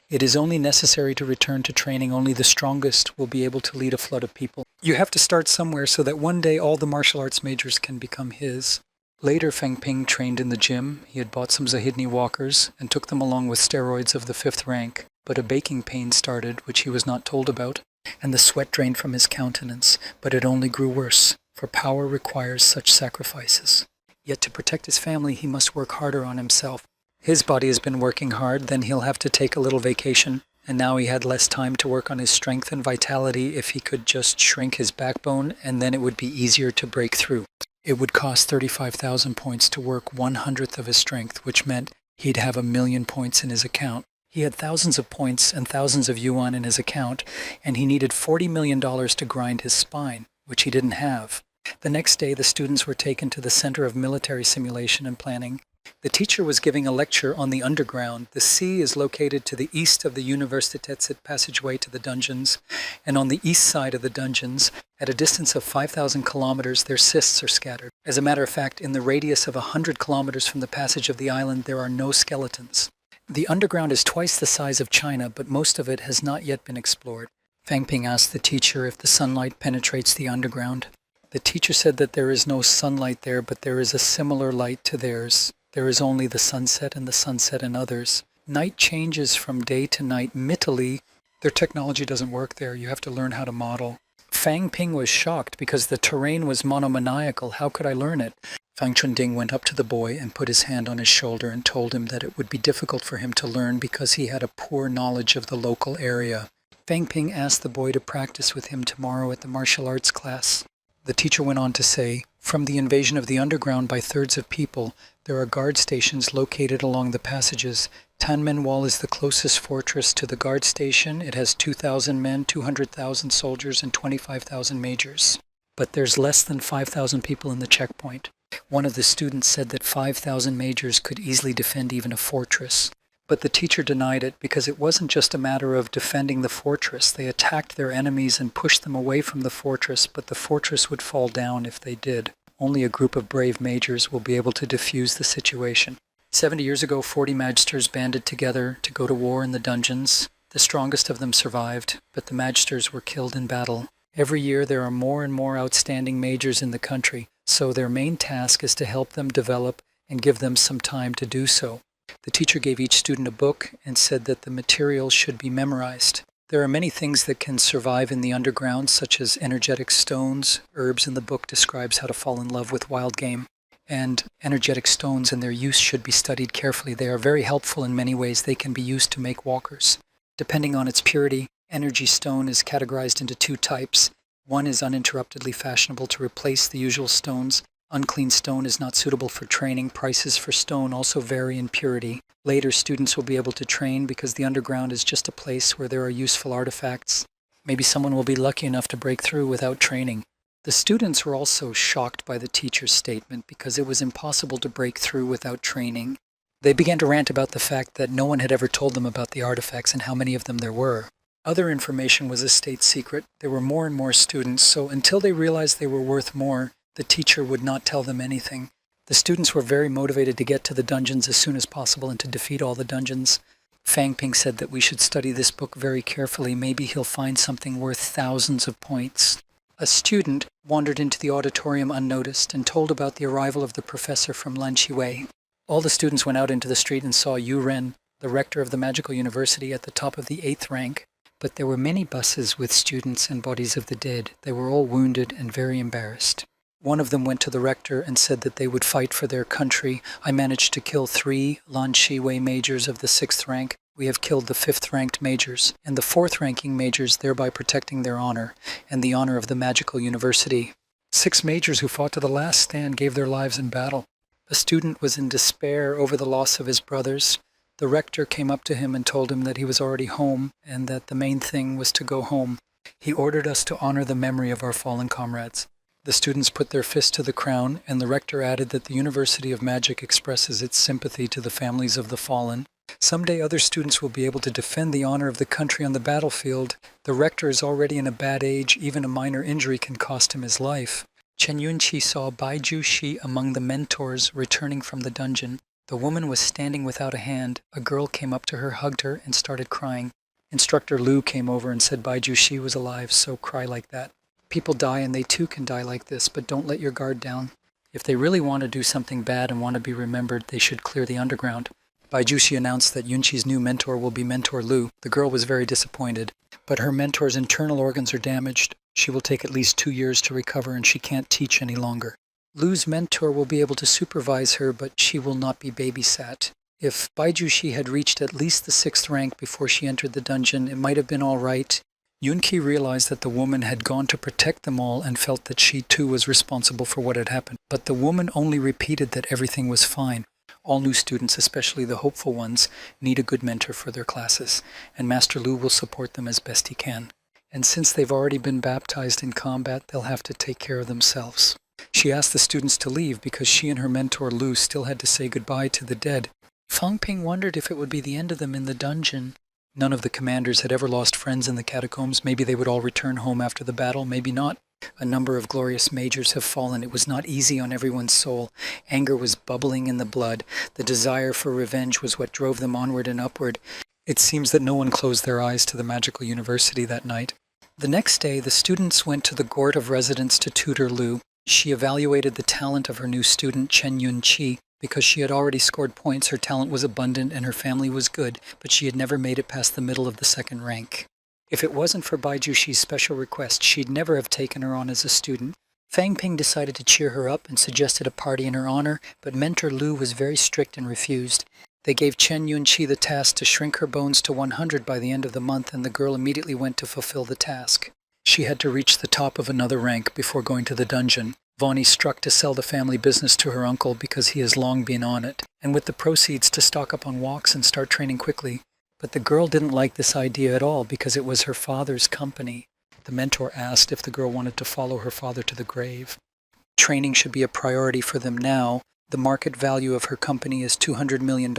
It is only necessary to return to training. Only the strongest will be able to lead a flood of people. You have to start somewhere so that one day all the martial arts majors can become his. Later, Fang Ping trained in the gym. He had bought some Zahidni walkers and took them along with steroids of the 5th rank. But a baking pain started, which he was not told about, and the sweat drained from his countenance, but it only grew worse. For power requires such sacrifices. Yet to protect his family, he must work harder on himself. His body has been working hard, then he'll have to take a little vacation, and now he had less time to work on his strength and vitality. If he could just shrink his backbone, and then it would be easier to break through. It would cost 35,000 points to work 1/100th of his strength, which meant he'd have 1,000,000 points in his account. He had thousands of points and thousands of yuan in his account, and he needed $40 million to grind his spine, which he didn't have. The next day, the students were taken to the Center of Military Simulation and Planning. The teacher was giving a lecture on the underground. The sea is located to the east of the Universitätszeit passageway to the dungeons, and on the east side of the dungeons, at a distance of 5,000 kilometers, their cysts are scattered. As a matter of fact, in the radius of 100 kilometers from the passage of the island, there are no skeletons. The underground is twice the size of China, but most of it has not yet been explored. Fang Ping asked the teacher if the sunlight penetrates the underground. The teacher said that there is no sunlight there, but there is a similar light to theirs. There is only the sunset and the sunset in others. Night changes from day to night mittily. Their technology doesn't work there. You have to learn how to model. Fang Ping was shocked because the terrain was monomaniacal. How could I learn it? Fang Chunding went up to the boy and put his hand on his shoulder and told him that it would be difficult for him to learn because he had a poor knowledge of the local area. Fang Ping asked the boy to practice with him tomorrow at the martial arts class. The teacher went on to say, from the invasion of the underground by thirds of people, there are guard stations located along the passages. Tanmen Wall is the closest fortress to the guard station. It has 2,000 men, 200,000 soldiers, and 25,000 majors. But there's less than 5,000 people in the checkpoint. One of the students said that 5,000 majors could easily defend even a fortress. But the teacher denied it because it wasn't just a matter of defending the fortress. They attacked their enemies and pushed them away from the fortress, but the fortress would fall down if they did. Only a group of brave majors will be able to defuse the situation. 70 years ago, 40 magisters banded together to go to war in the dungeons. The strongest of them survived, but the magisters were killed in battle. Every year there are more and more outstanding majors in the country, so their main task is to help them develop and give them some time to do so. The teacher gave each student a book and said that the material should be memorized. There are many things that can survive in the underground, such as energetic stones. Herbs in the book describes how to fall in love with wild game. And energetic stones and their use should be studied carefully. They are very helpful in many ways. They can be used to make walkers. Depending on its purity, energy stone is categorized into two types. One is uninterruptedly fashionable to replace the usual stones. Unclean stone is not suitable for training. Prices for stone also vary in purity. Later, students will be able to train because the underground is just a place where there are useful artifacts. Maybe someone will be lucky enough to break through without training. The students were also shocked by the teacher's statement because it was impossible to break through without training. They began to rant about the fact that no one had ever told them about the artifacts and how many of them there were. Other information was a state secret. There were more and more students, so until they realized they were worth more, the teacher would not tell them anything. The students were very motivated to get to the dungeons as soon as possible and to defeat all the dungeons. Fang Ping said that we should study this book very carefully. Maybe he'll find something worth thousands of points. A student wandered into the auditorium unnoticed and told about the arrival of the professor from Lanqiwei. All the students went out into the street and saw Yu Ren, the rector of the magical university, at the top of the 8th rank. But there were many buses with students and bodies of the dead. They were all wounded and very embarrassed. One of them went to the rector and said that they would fight for their country. I managed to kill 3 Lanqiwei majors of the 6th rank. We have killed the 5th-ranked majors, and the 4th-ranking majors, thereby protecting their honor, and the honor of the magical university. 6 majors who fought to the last stand gave their lives in battle. A student was in despair over the loss of his brothers. The rector came up to him and told him that he was already home, and that the main thing was to go home. He ordered us to honor the memory of our fallen comrades. The students put their fist to the crown, and the rector added that the University of Magic expresses its sympathy to the families of the fallen. Someday other students will be able to defend the honor of the country on the battlefield. The rector is already in a bad age. Even a minor injury can cost him his life. Chen Yunqi saw Baiju Shi among the mentors returning from the dungeon. The woman was standing without a hand. A girl came up to her, hugged her, and started crying. Instructor Lu came over and said Baiju Shi was alive, so cry like that. People die and they too can die like this, but don't let your guard down. If they really want to do something bad and want to be remembered, they should clear the underground. Baijushi announced that Yunqi's new mentor will be Mentor Lu. The girl was very disappointed, but her mentor's internal organs are damaged. She will take at least 2 years to recover and she can't teach any longer. Lu's mentor will be able to supervise her, but she will not be babysat. If Baijushi had reached at least the 6th rank before she entered the dungeon, it might have been all right. Yunqi realized that the woman had gone to protect them all and felt that she too was responsible for what had happened. But the woman only repeated that everything was fine. All new students, especially the hopeful ones, need a good mentor for their classes, and Master Lu will support them as best he can. And since they've already been baptized in combat, they'll have to take care of themselves. She asked the students to leave because she and her mentor Lu still had to say goodbye to the dead. Fang Ping wondered if it would be the end of them in the dungeon. None of the commanders had ever lost friends in the catacombs. Maybe they would all return home after the battle, maybe not. A number of glorious majors have fallen. It was not easy on everyone's soul. Anger was bubbling in the blood. The desire for revenge was what drove them onward and upward. It seems that no one closed their eyes to the magical university that night. The next day, the students went to the Court of Residence to tutor Lu. She evaluated the talent of her new student, Chen Yunqi. Because she had already scored points, her talent was abundant and her family was good, but she had never made it past the middle of the 2nd rank. If it wasn't for Baijushi's special request, she'd never have taken her on as a student. Fang Ping decided to cheer her up and suggested a party in her honor, but Mentor Lu was very strict and refused. They gave Chen Yunqi the task to shrink her bones to 100 by the end of the month, and the girl immediately went to fulfill the task. She had to reach the top of another rank before going to the dungeon. Vani struck to sell the family business to her uncle because he has long been on it, and with the proceeds to stock up on walks and start training quickly. But the girl didn't like this idea at all because it was her father's company. The mentor asked if the girl wanted to follow her father to the grave. Training should be a priority for them now. The market value of her company is $200 million,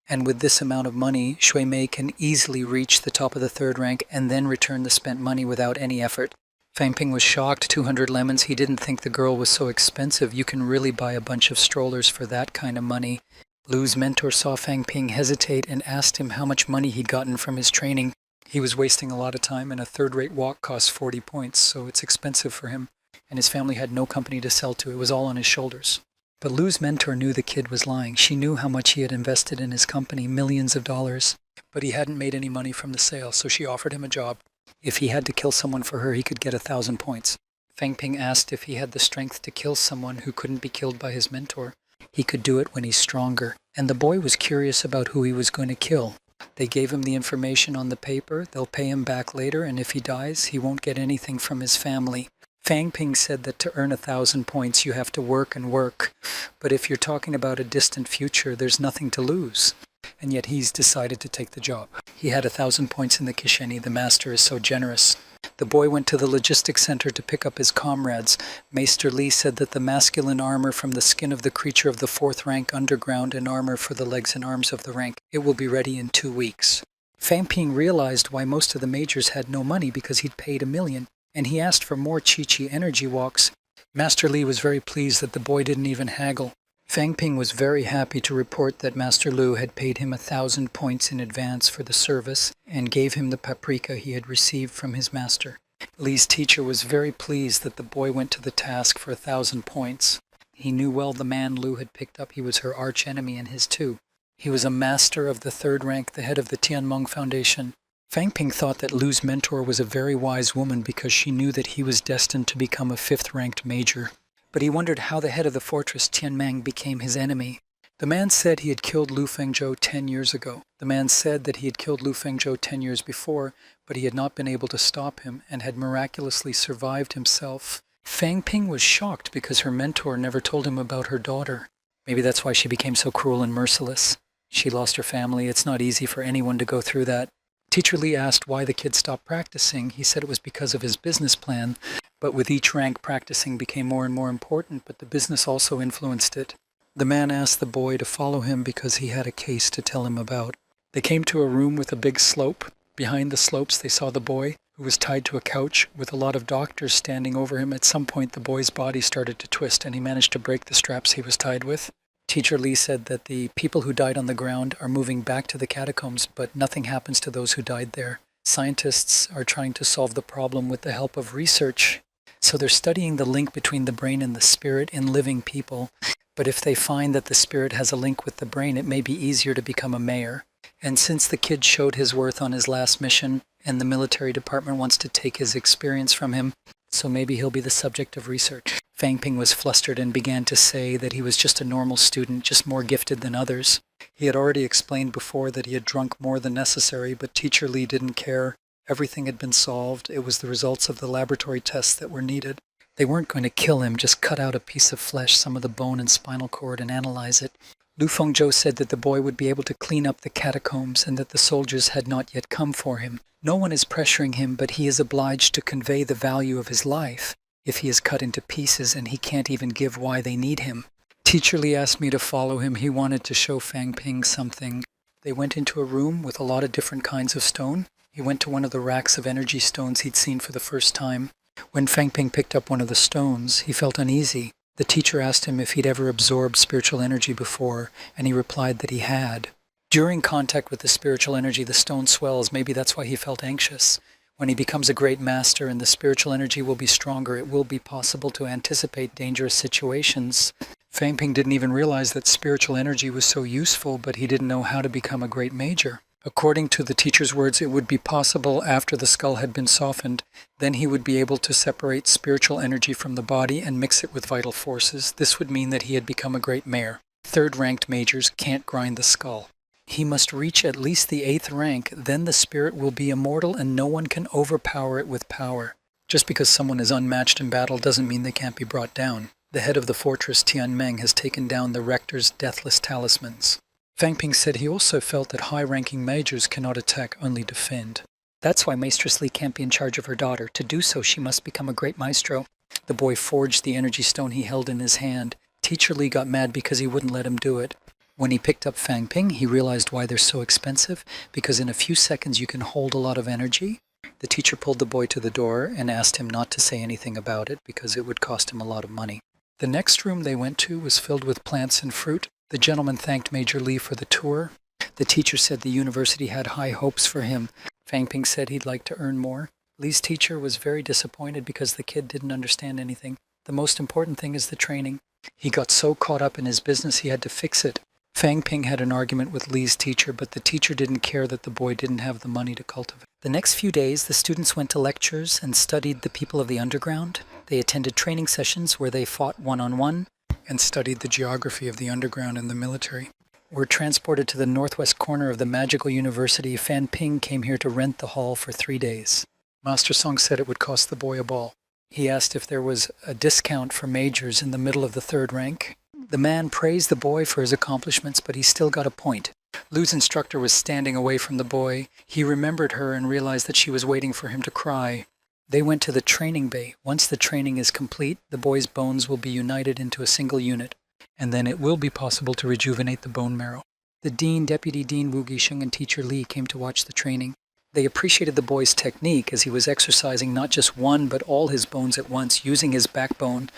and with this amount of money, Shui Mei can easily reach the top of the 3rd rank and then return the spent money without any effort. Fang Ping was shocked. 200 lemons. He didn't think the girl was so expensive. You can really buy a bunch of strollers for that kind of money. Lu's mentor saw Fang Ping hesitate and asked him how much money he'd gotten from his training. He was wasting a lot of time, and a 3rd-rate walk costs 40 points, so it's expensive for him. And his family had no company to sell to. It was all on his shoulders. But Lu's mentor knew the kid was lying. She knew how much he had invested in his company, millions of dollars. But he hadn't made any money from the sale, so she offered him a job. If he had to kill someone for her, he could get 1,000 points. Fang Ping asked if he had the strength to kill someone who couldn't be killed by his mentor. He could do it when he's stronger. And the boy was curious about who he was going to kill. They gave him the information on the paper. They'll pay him back later, and if he dies, he won't get anything from his family. Fang Ping said that to earn 1,000 points, you have to work and work. But if you're talking about a distant future, there's nothing to lose. And yet he's decided to take the job. He had 1,000 points in the kisheni. The master is so generous. The boy went to the logistics center to pick up his comrades. Maester Li said that the masculine armor from the skin of the creature of the 4th rank underground and armor for the legs and arms of the rank, it will be ready in 2 weeks. Fang Ping realized why most of the majors had no money because he'd paid $1 million, and he asked for more Chi-Chi energy walks. Master Li was very pleased that the boy didn't even haggle. Fang Ping was very happy to report that Master Lu had paid him 1,000 points in advance for the service and gave him the paprika he had received from his master. Li's teacher was very pleased that the boy went to the task for 1,000 points. He knew well the man Lu had picked up. He was her archenemy and his too. He was a master of the 3rd rank, the head of the Tianmeng Foundation. Fang Ping thought that Lu's mentor was a very wise woman because she knew that he was destined to become a 5th-ranked major. But he wondered how the head of the fortress Tianmeng became his enemy. The man said he had killed Lu Fengzhou 10 years ago. The man said that he had killed Lu Fengzhou 10 years before, but he had not been able to stop him and had miraculously survived himself. Fang Ping was shocked because her mentor never told him about her daughter. Maybe that's why she became so cruel and merciless. She lost her family. It's not easy for anyone to go through that. Teacher Li asked why the kid stopped practicing. He said it was because of his business plan. But with each rank, practicing became more and more important, but the business also influenced it. The man asked the boy to follow him because he had a case to tell him about. They came to a room with a big slope. Behind the slopes, they saw the boy, who was tied to a couch, with a lot of doctors standing over him. At some point, the boy's body started to twist, and he managed to break the straps he was tied with. Teacher Li said that the people who died on the ground are moving back to the catacombs, but nothing happens to those who died there. Scientists are trying to solve the problem with the help of research. So they're studying the link between the brain and the spirit in living people. But if they find that the spirit has a link with the brain, it may be easier to become a mayor. And since the kid showed his worth on his last mission, and the military department wants to take his experience from him, so maybe he'll be the subject of research. Fang Ping was flustered and began to say that he was just a normal student, just more gifted than others. He had already explained before that he had drunk more than necessary, but Teacher Li didn't care. Everything had been solved. It was the results of the laboratory tests that were needed. They weren't going to kill him, just cut out a piece of flesh, some of the bone and spinal cord, and analyze it. Lu Fengzhou said that the boy would be able to clean up the catacombs and that the soldiers had not yet come for him. No one is pressuring him, but he is obliged to convey the value of his life if he is cut into pieces and he can't even give why they need him. Teacher Li asked me to follow him. He wanted to show Fang Ping something. They went into a room with a lot of different kinds of stone. He went to one of the racks of energy stones he'd seen for the first time. When Fang Ping picked up one of the stones, he felt uneasy. The teacher asked him if he'd ever absorbed spiritual energy before, and he replied that he had. During contact with the spiritual energy, the stone swells. Maybe that's why he felt anxious. When he becomes a great master and the spiritual energy will be stronger, it will be possible to anticipate dangerous situations. Fang Ping didn't even realize that spiritual energy was so useful, but he didn't know how to become a great major. According to the teacher's words, it would be possible after the skull had been softened. Then he would be able to separate spiritual energy from the body and mix it with vital forces. This would mean that he had become a great mayor. 3rd-ranked majors can't grind the skull. He must reach at least the 8th rank, then the spirit will be immortal and no one can overpower it with power. Just because someone is unmatched in battle doesn't mean they can't be brought down. The head of the fortress Tianmeng has taken down the rector's deathless talismans. Fang Ping said he also felt that high-ranking majors cannot attack, only defend. That's why Maestress Li can't be in charge of her daughter. To do so, she must become a great maestro. The boy forged the energy stone he held in his hand. Teacher Li got mad because he wouldn't let him do it. When he picked up Fang Ping, he realized why they're so expensive, because in a few seconds you can hold a lot of energy. The teacher pulled the boy to the door and asked him not to say anything about it because it would cost him a lot of money. The next room they went to was filled with plants and fruit. The gentleman thanked Major Li for the tour. The teacher said the university had high hopes for him. Fang Ping said he'd like to earn more. Li's teacher was very disappointed because the kid didn't understand anything. The most important thing is the training. He got so caught up in his business he had to fix it. Fang Ping had an argument with Li's teacher, but the teacher didn't care that the boy didn't have the money to cultivate. The next few days, the students went to lectures and studied the people of the underground. They attended training sessions where they fought one-on-one and studied the geography of the underground and the military. were transported to the northwest corner of the magical university. Fan Ping came here to rent the hall for 3 days. Master Song said it would cost the boy a ball. He asked if there was a discount for majors in the middle of the third rank. The man praised the boy for his accomplishments, but he still got a point. Lu's instructor was standing away from the boy. He remembered her and realized that she was waiting for him to cry. They went to the training bay. Once the training is complete, the boy's bones will be united into a single unit, and then it will be possible to rejuvenate the bone marrow. The dean, deputy dean Wu Gisheng, and teacher Li came to watch the training. They appreciated the boy's technique as he was exercising not just one but all his bones at once, using his backbone.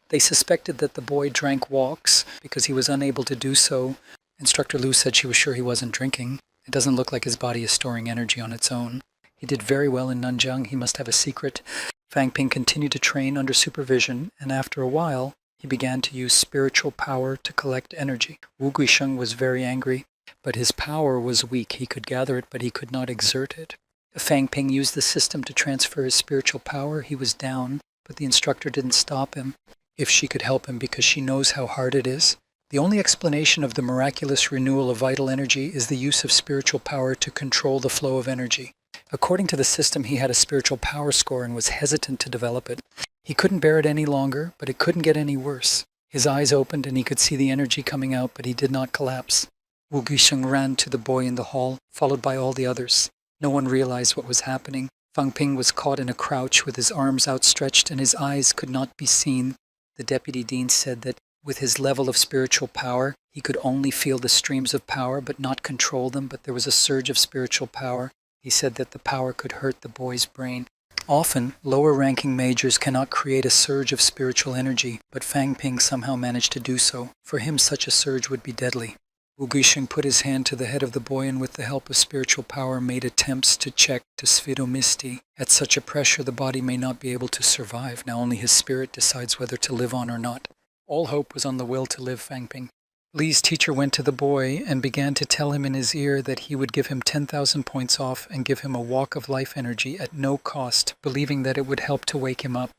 They suspected that the boy drank walks because he was unable to do so. Instructor Lu said she was sure he wasn't drinking. It doesn't look like his body is storing energy on its own. He did very well in Nanjing. He must have a secret. Fang Ping continued to train under supervision, and after a while, he began to use spiritual power to collect energy. Wu Guisheng was very angry, but his power was weak. He could gather it, but he could not exert it. Fang Ping used the system to transfer his spiritual power. He was down, but the instructor didn't stop him, if she could help him, because she knows how hard it is. The only explanation of the miraculous renewal of vital energy is the use of spiritual power to control the flow of energy. According to the system, he had a spiritual power score and was hesitant to develop it. He couldn't bear it any longer, but it couldn't get any worse. His eyes opened and he could see the energy coming out, but he did not collapse. Wu Guisheng ran to the boy in the hall, followed by all the others. No one realized what was happening. Fang Ping was caught in a crouch with his arms outstretched and his eyes could not be seen. The deputy dean said that with his level of spiritual power, he could only feel the streams of power but not control them, but there was a surge of spiritual power. He said that the power could hurt the boy's brain. Often, lower-ranking majors cannot create a surge of spiritual energy, but Fang Ping somehow managed to do so. For him, such a surge would be deadly. Wu Guisheng put his hand to the head of the boy and with the help of spiritual power made attempts to check to svidomisti. At such a pressure, the body may not be able to survive. Now only his spirit decides whether to live on or not. All hope was on the will to live Fang Ping. Li's teacher went to the boy and began to tell him in his ear that he would give him 10,000 points off and give him a walk of life energy at no cost, believing that it would help to wake him up.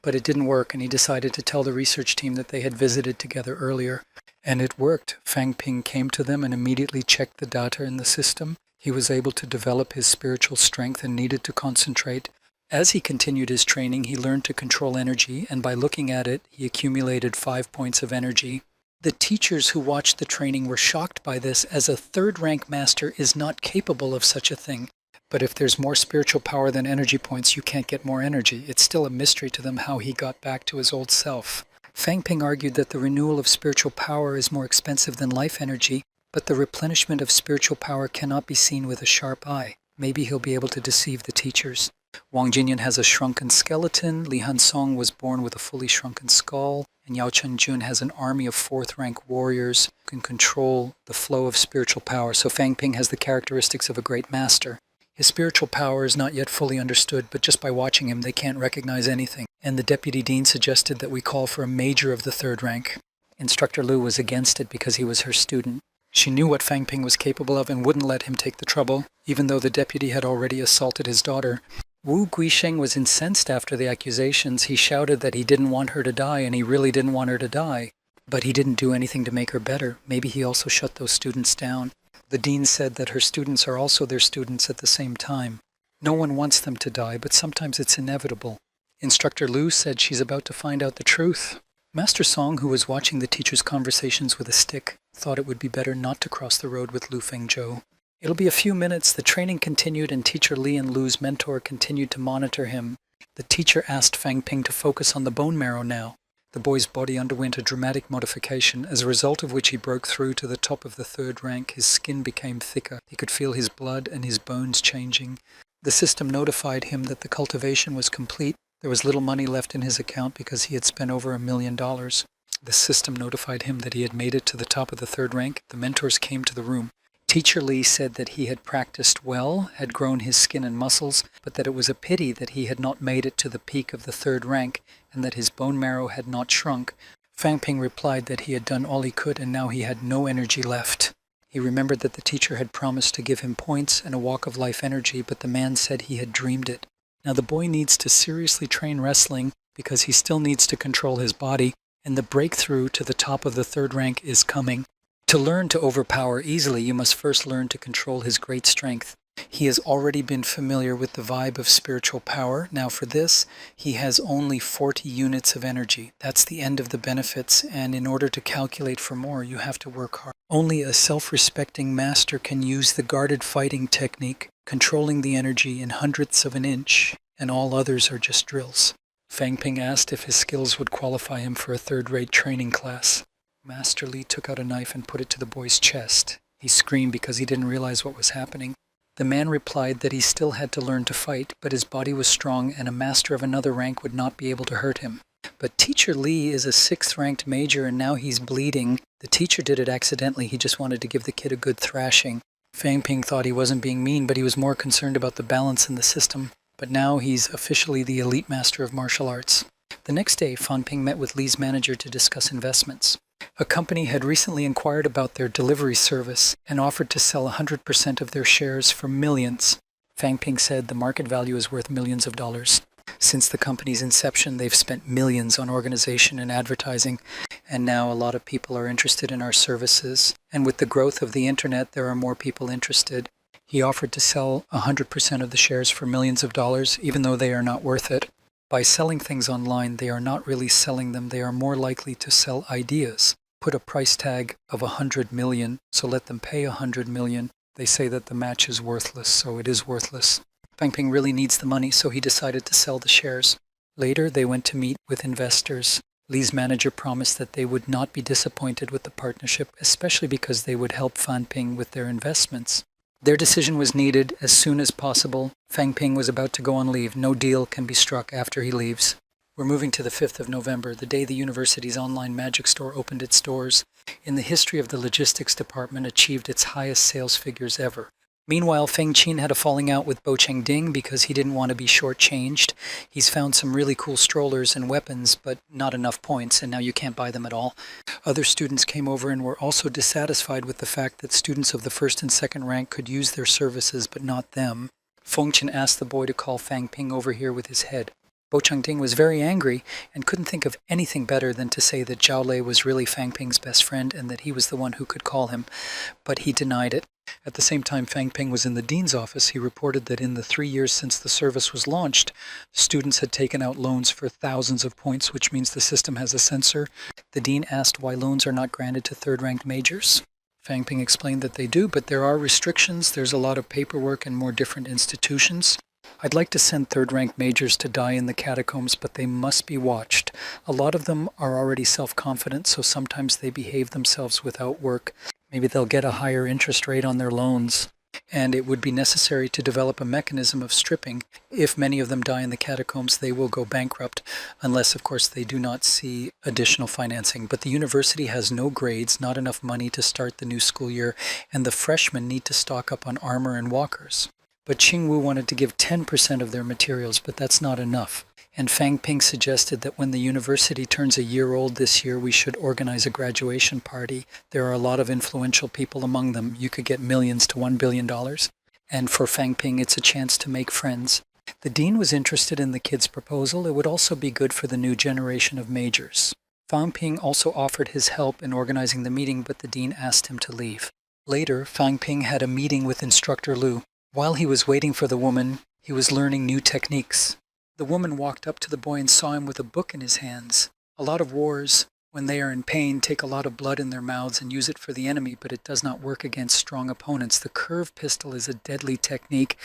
But it didn't work, and he decided to tell the research team that they had visited together earlier. And it worked. Fang Ping came to them and immediately checked the data in the system. He was able to develop his spiritual strength and needed to concentrate. As he continued his training, he learned to control energy, and by looking at it, he accumulated 5 points of energy. The teachers who watched the training were shocked by this, as a third-rank master is not capable of such a thing. But if there's more spiritual power than energy points, you can't get more energy. It's still a mystery to them how he got back to his old self. Fang Ping argued that the renewal of spiritual power is more expensive than life energy, but the replenishment of spiritual power cannot be seen with a sharp eye. Maybe he'll be able to deceive the teachers. Wang Jinyan has a shrunken skeleton, Li Hansong was born with a fully shrunken skull, and Yao Chenjun has an army of 4th-rank warriors who can control the flow of spiritual power, so Fang Ping has the characteristics of a great master. His spiritual power is not yet fully understood, but just by watching him they can't recognize anything, and the deputy dean suggested that we call for a major of the 3rd rank. Instructor Lu was against it because he was her student. She knew what Fang Ping was capable of and wouldn't let him take the trouble, even though the deputy had already assaulted his daughter. Wu Guisheng was incensed after the accusations. He shouted that he didn't want her to die, and he really didn't want her to die. But he didn't do anything to make her better. Maybe he also shut those students down. The dean said that her students are also their students at the same time. No one wants them to die, but sometimes it's inevitable. Instructor Lu said she's about to find out the truth. Master Song, who was watching the teacher's conversations with a stick, thought it would be better not to cross the road with Lu Fengzhou. It'll be a few minutes. The training continued and teacher Li and Lu's mentor continued to monitor him. The teacher asked Fang Ping to focus on the bone marrow now. The boy's body underwent a dramatic modification, as a result of which he broke through to the top of the 3rd rank. His skin became thicker. He could feel his blood and his bones changing. The system notified him that the cultivation was complete. There was little money left in his account because he had spent over $1 million. The system notified him that he had made it to the top of the 3rd rank. The mentors came to the room. Teacher Li said that he had practiced well, had grown his skin and muscles, but that it was a pity that he had not made it to the peak of the 3rd rank and that his bone marrow had not shrunk. Fang Ping replied that he had done all he could and now he had no energy left. He remembered that the teacher had promised to give him points and a walk of life energy, but the man said he had dreamed it. Now the boy needs to seriously train wrestling because he still needs to control his body, and the breakthrough to the top of the 3rd rank is coming. To learn to overpower easily, you must first learn to control his great strength. He has already been familiar with the vibe of spiritual power. Now for this, he has only 40 units of energy. That's the end of the benefits, and in order to calculate for more, you have to work hard. Only a self-respecting master can use the guarded fighting technique, controlling the energy in hundredths of an inch, and all others are just drills. Fang Ping asked if his skills would qualify him for a third-rate training class. Master Li took out a knife and put it to the boy's chest. He screamed because he didn't realize what was happening. The man replied that he still had to learn to fight, but his body was strong and a master of another rank would not be able to hurt him. But Teacher Li is a 6th-ranked major and now he's bleeding. The teacher did it accidentally. He just wanted to give the kid a good thrashing. Fang Ping thought he wasn't being mean, but he was more concerned about the balance in the system. But now he's officially the elite master of martial arts. The next day, Fang Ping met with Li's manager to discuss investments. A company had recently inquired about their delivery service and offered to sell 100% of their shares for millions. Fang Ping said the market value is worth millions of dollars. Since the company's inception, they've spent millions on organization and advertising, and now a lot of people are interested in our services. And with the growth of the internet, there are more people interested. He offered to sell 100% of the shares for millions of dollars, even though they are not worth it. By selling things online, they are not really selling them. They are more likely to sell ideas. Put a price tag of 100 million, so let them pay 100 million. They say that the match is worthless, so it is worthless. Fang Ping really needs the money, so he decided to sell the shares. Later, they went to meet with investors. Li's manager promised that they would not be disappointed with the partnership, especially because they would help Fang Ping with their investments. Their decision was needed as soon as possible. Fang Ping was about to go on leave. No deal can be struck after he leaves. We're moving to the 5th of November, the day the university's online magic store opened its doors. In the history of the logistics department, achieved its highest sales figures ever. Meanwhile, Feng Qin had a falling out with Bo Chengding because he didn't want to be shortchanged. He's found some really cool strollers and weapons, but not enough points, and now you can't buy them at all. Other students came over and were also dissatisfied with the fact that students of the 1st and 2nd rank could use their services, but not them. Feng Qin asked the boy to call Fang Ping over here with his head. Bo Chengding was very angry and couldn't think of anything better than to say that Zhao Lei was really Fang Ping's best friend and that he was the one who could call him, but he denied it. At the same time Fang Ping was in the dean's office, he reported that in the 3 years since the service was launched, students had taken out loans for thousands of points, which means the system has a censor. The dean asked why loans are not granted to 3rd-ranked majors. Fang Ping explained that they do, but there are restrictions. There's a lot of paperwork and more different institutions. I'd like to send 3rd-ranked majors to die in the catacombs, but they must be watched. A lot of them are already self-confident, so sometimes they behave themselves without work. Maybe they'll get a higher interest rate on their loans. And it would be necessary to develop a mechanism of stripping. If many of them die in the catacombs, they will go bankrupt, unless, of course, they do not see additional financing. But the university has no grades, not enough money to start the new school year, and the freshmen need to stock up on armor and walkers. But Qingwu wanted to give 10% of their materials, but that's not enough. And Fang Ping suggested that when the university turns a year old this year, we should organize a graduation party. There are a lot of influential people among them. You could get millions to $1 billion. And for Fang Ping, it's a chance to make friends. The dean was interested in the kid's proposal. It would also be good for the new generation of majors. Fang Ping also offered his help in organizing the meeting, but the dean asked him to leave. Later, Fang Ping had a meeting with Instructor Lu. While he was waiting for the woman, he was learning new techniques. The woman walked up to the boy and saw him with a book in his hands. A lot of wars, when they are in pain, take a lot of blood in their mouths and use it for the enemy, but it does not work against strong opponents. The curve pistol is a deadly technique.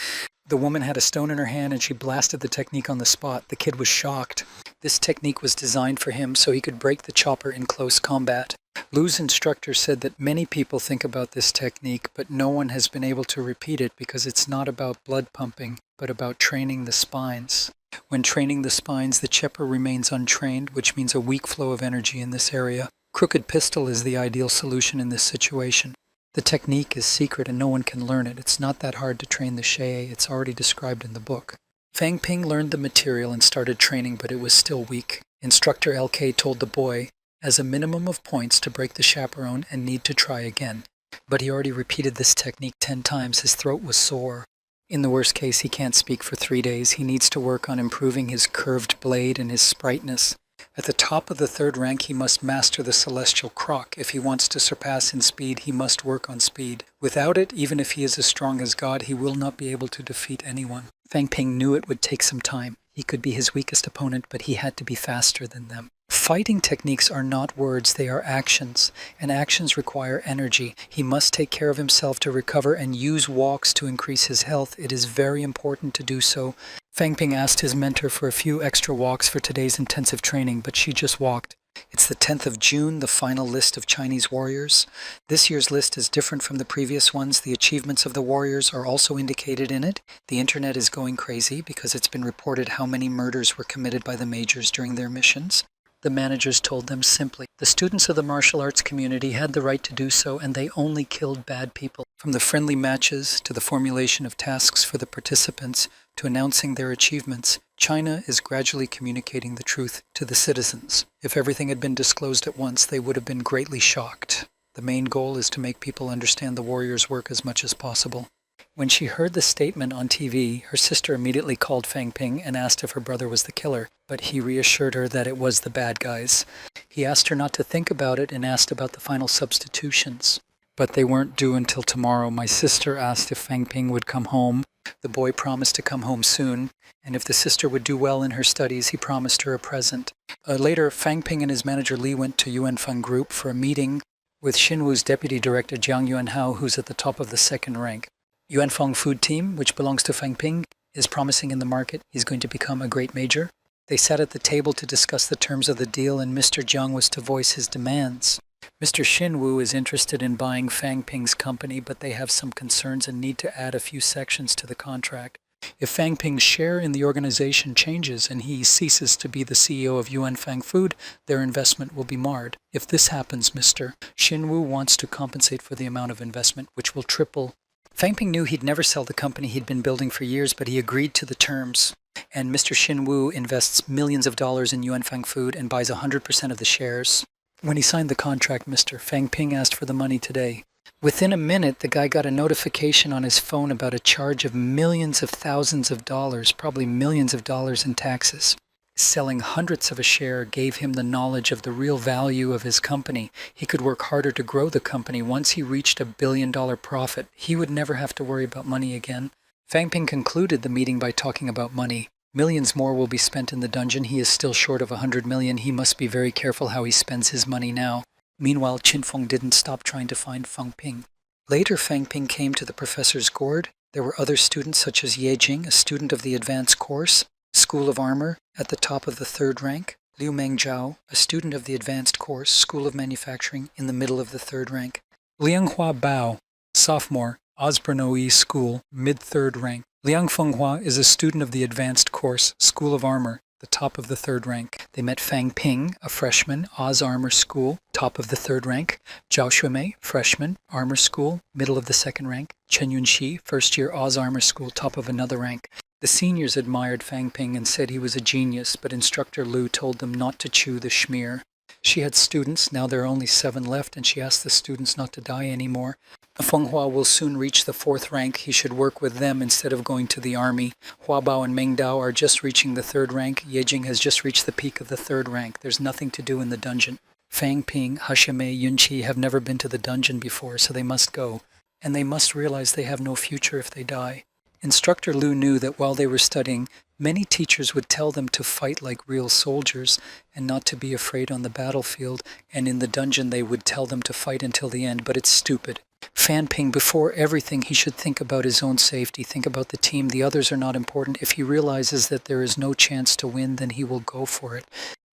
The woman had a stone in her hand and she blasted the technique on the spot. The kid was shocked. This technique was designed for him so he could break the chopper in close combat. Lu's instructor said that many people think about this technique, but no one has been able to repeat it because it's not about blood pumping, but about training the spines. When training the spines, the chopper remains untrained, which means a weak flow of energy in this area. Crooked pistol is the ideal solution in this situation. The technique is secret and no one can learn it. It's not that hard to train the Shei. It's already described in the book. Fang Ping learned the material and started training, but it was still weak. Instructor LK told the boy, as a minimum of points to break the chaperone and need to try again. But he already repeated this technique 10 times. His throat was sore. In the worst case, he can't speak for 3 days. He needs to work on improving his curved blade and his sprightness. At the top of the third rank, he must master the celestial croc. If he wants to surpass in speed, he must work on speed. Without it, even if he is as strong as God, he will not be able to defeat anyone. Fang Ping knew it would take some time. He could be his weakest opponent, but he had to be faster than them. Fighting techniques are not words, they are actions, and actions require energy. He must take care of himself to recover and use walks to increase his health. It is very important to do so. Fang Ping asked his mentor for a few extra walks for today's intensive training, but she just walked. It's the 10th of June, the final list of Chinese warriors. This year's list is different from the previous ones. The achievements of the warriors are also indicated in it. The internet is going crazy because it's been reported how many murders were committed by the majors during their missions. The managers told them simply, the students of the martial arts community had the right to do so, and they only killed bad people. From the friendly matches to the formulation of tasks for the participants to announcing their achievements, China is gradually communicating the truth to the citizens. If everything had been disclosed at once, they would have been greatly shocked. The main goal is to make people understand the warriors' work as much as possible. When she heard the statement on TV, her sister immediately called Fang Ping and asked if her brother was the killer, but he reassured her that it was the bad guys. He asked her not to think about it and asked about the final substitutions. But they weren't due until tomorrow. My sister asked if Fang Ping would come home. The boy promised to come home soon, and if the sister would do well in her studies, he promised her a present. Later, Fang Ping and his manager Li went to Yuanfeng Group for a meeting with Xinwu's deputy director Jiang Yuanhao, who's at the top of the second rank. Yuanfeng Food Team, which belongs to Fang Ping, is promising in the market. He's going to become a great major. They sat at the table to discuss the terms of the deal, and Mr. Jiang was to voice his demands. Mr. Xinwu is interested in buying Fang Ping's company, but they have some concerns and need to add a few sections to the contract. If Fang Ping's share in the organization changes and he ceases to be the CEO of Yuanfeng Food, their investment will be marred. If this happens, Mr. Xinwu wants to compensate for the amount of investment, which will triple. Fang Ping knew he'd never sell the company he'd been building for years, but he agreed to the terms. And Mr. Xinwu invests millions of dollars in Yuanfeng Food and buys 100% of the shares. When he signed the contract, Mr. Fang Ping asked for the money today. Within a minute, the guy got a notification on his phone about a charge of millions of thousands of dollars, probably millions of dollars in taxes. Selling hundredths of a share gave him the knowledge of the real value of his company. He could work harder to grow the company. Once he reached $1 billion profit, he would never have to worry about money again. Fang Ping concluded the meeting by talking about money. Millions more will be spent in the dungeon. He is still short of 100 million. He must be very careful how he spends his money now. Meanwhile, Qin Feng didn't stop trying to find Fang Ping. Later, Fang Ping came to the professor's gourd. There were other students such as Ye Jing, a student of the advanced course, School of Armor, at the top of the third rank. Liu Mengzhao, a student of the advanced course, School of Manufacturing, in the middle of the third rank. Lianghua Bao, sophomore, Osborne School, mid-third rank. Liang Fenghua is a student of the advanced course, School of Armor, the top of the third rank. They met Fang Ping, a freshman, Oz Armor School, top of the third rank. Zhao Xuemei, freshman, Armor School, middle of the second rank. Chen Yunxi, first year Oz Armor School, top of another rank. The seniors admired Fang Ping and said he was a genius, but instructor Lu told them not to chew the schmear. She had students, now there are only 7 left, and she asked the students not to die anymore. Fenghua will soon reach the 4th rank. He should work with them instead of going to the army. Huabao and Mengdao are just reaching the 3rd rank. Yejing has just reached the peak of the 3rd rank. There's nothing to do in the dungeon. Fang Ping, Hashime, Yunqi have never been to the dungeon before, so they must go. And they must realize they have no future if they die. Instructor Lu knew that while they were studying, many teachers would tell them to fight like real soldiers and not to be afraid on the battlefield, and in the dungeon they would tell them to fight until the end, but it's stupid. Fan Ping, before everything, he should think about his own safety, think about the team. The others are not important. If he realizes that there is no chance to win, then he will go for it.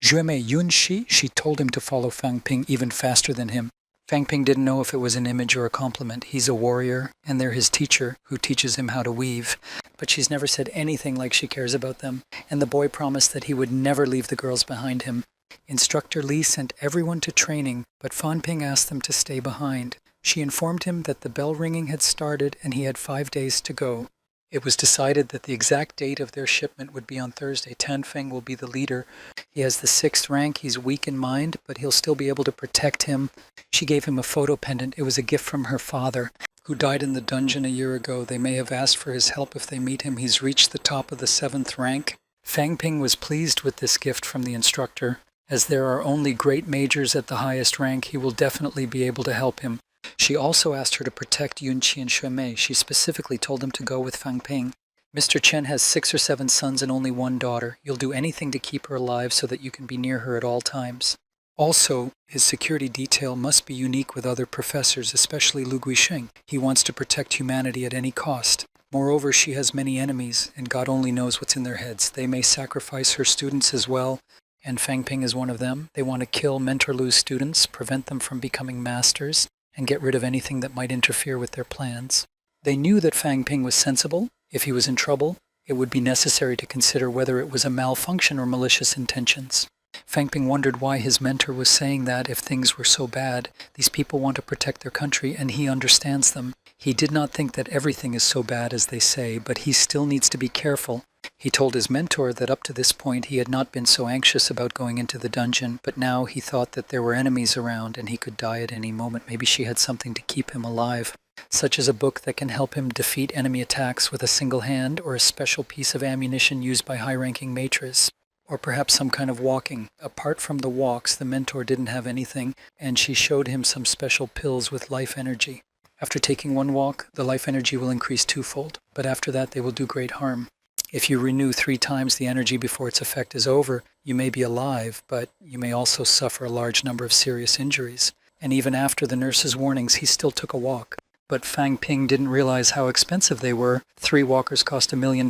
Juemei Yunxi, she told him to follow Fang Ping even faster than him. Fang Ping didn't know if it was an image or a compliment. He's a warrior, and they're his teacher, who teaches him how to weave. But she's never said anything like she cares about them, and the boy promised that he would never leave the girls behind him. Instructor Li sent everyone to training, but Fan Ping asked them to stay behind. She informed him that the bell ringing had started and he had 5 days to go. It was decided that the exact date of their shipment would be on Thursday. Tan Feng will be the leader. He has the 6th rank. He's weak in mind, but he'll still be able to protect him. She gave him a photo pendant. It was a gift from her father, who died in the dungeon a year ago. They may have asked for his help if they meet him. He's reached the top of the 7th rank. Fang Ping was pleased with this gift from the instructor. As there are only great majors at the highest rank, he will definitely be able to help him. She also asked her to protect Yun Qi and Shui Mei. She specifically told him to go with Fang Ping. Mr. Chen has 6 or 7 sons and only 1 daughter. You'll do anything to keep her alive so that you can be near her at all times. Also, his security detail must be unique with other professors, especially Lu Guixing. He wants to protect humanity at any cost. Moreover, she has many enemies, and God only knows what's in their heads. They may sacrifice her students as well, and Fang Ping is one of them. They want to kill Mentor Lu's students, prevent them from becoming masters, and get rid of anything that might interfere with their plans. They knew that Fang Ping was sensible. If he was in trouble, it would be necessary to consider whether it was a malfunction or malicious intentions. Fang Ping wondered why his mentor was saying that if things were so bad. These people want to protect their country, and he understands them. He did not think that everything is so bad as they say, but he still needs to be careful. He told his mentor that up to this point he had not been so anxious about going into the dungeon, but now he thought that there were enemies around and he could die at any moment. Maybe she had something to keep him alive, such as a book that can help him defeat enemy attacks with a single hand, or a special piece of ammunition used by high-ranking maîtres, or perhaps some kind of walking. Apart from the walks, the mentor didn't have anything, and she showed him some special pills with life energy. After taking 1 walk, the life energy will increase 2-fold, but after that they will do great harm. If you renew 3 times the energy before its effect is over, you may be alive, but you may also suffer a large number of serious injuries. And even after the nurse's warnings, he still took a walk. But Fang Ping didn't realize how expensive they were. 3 walkers cost $1 million.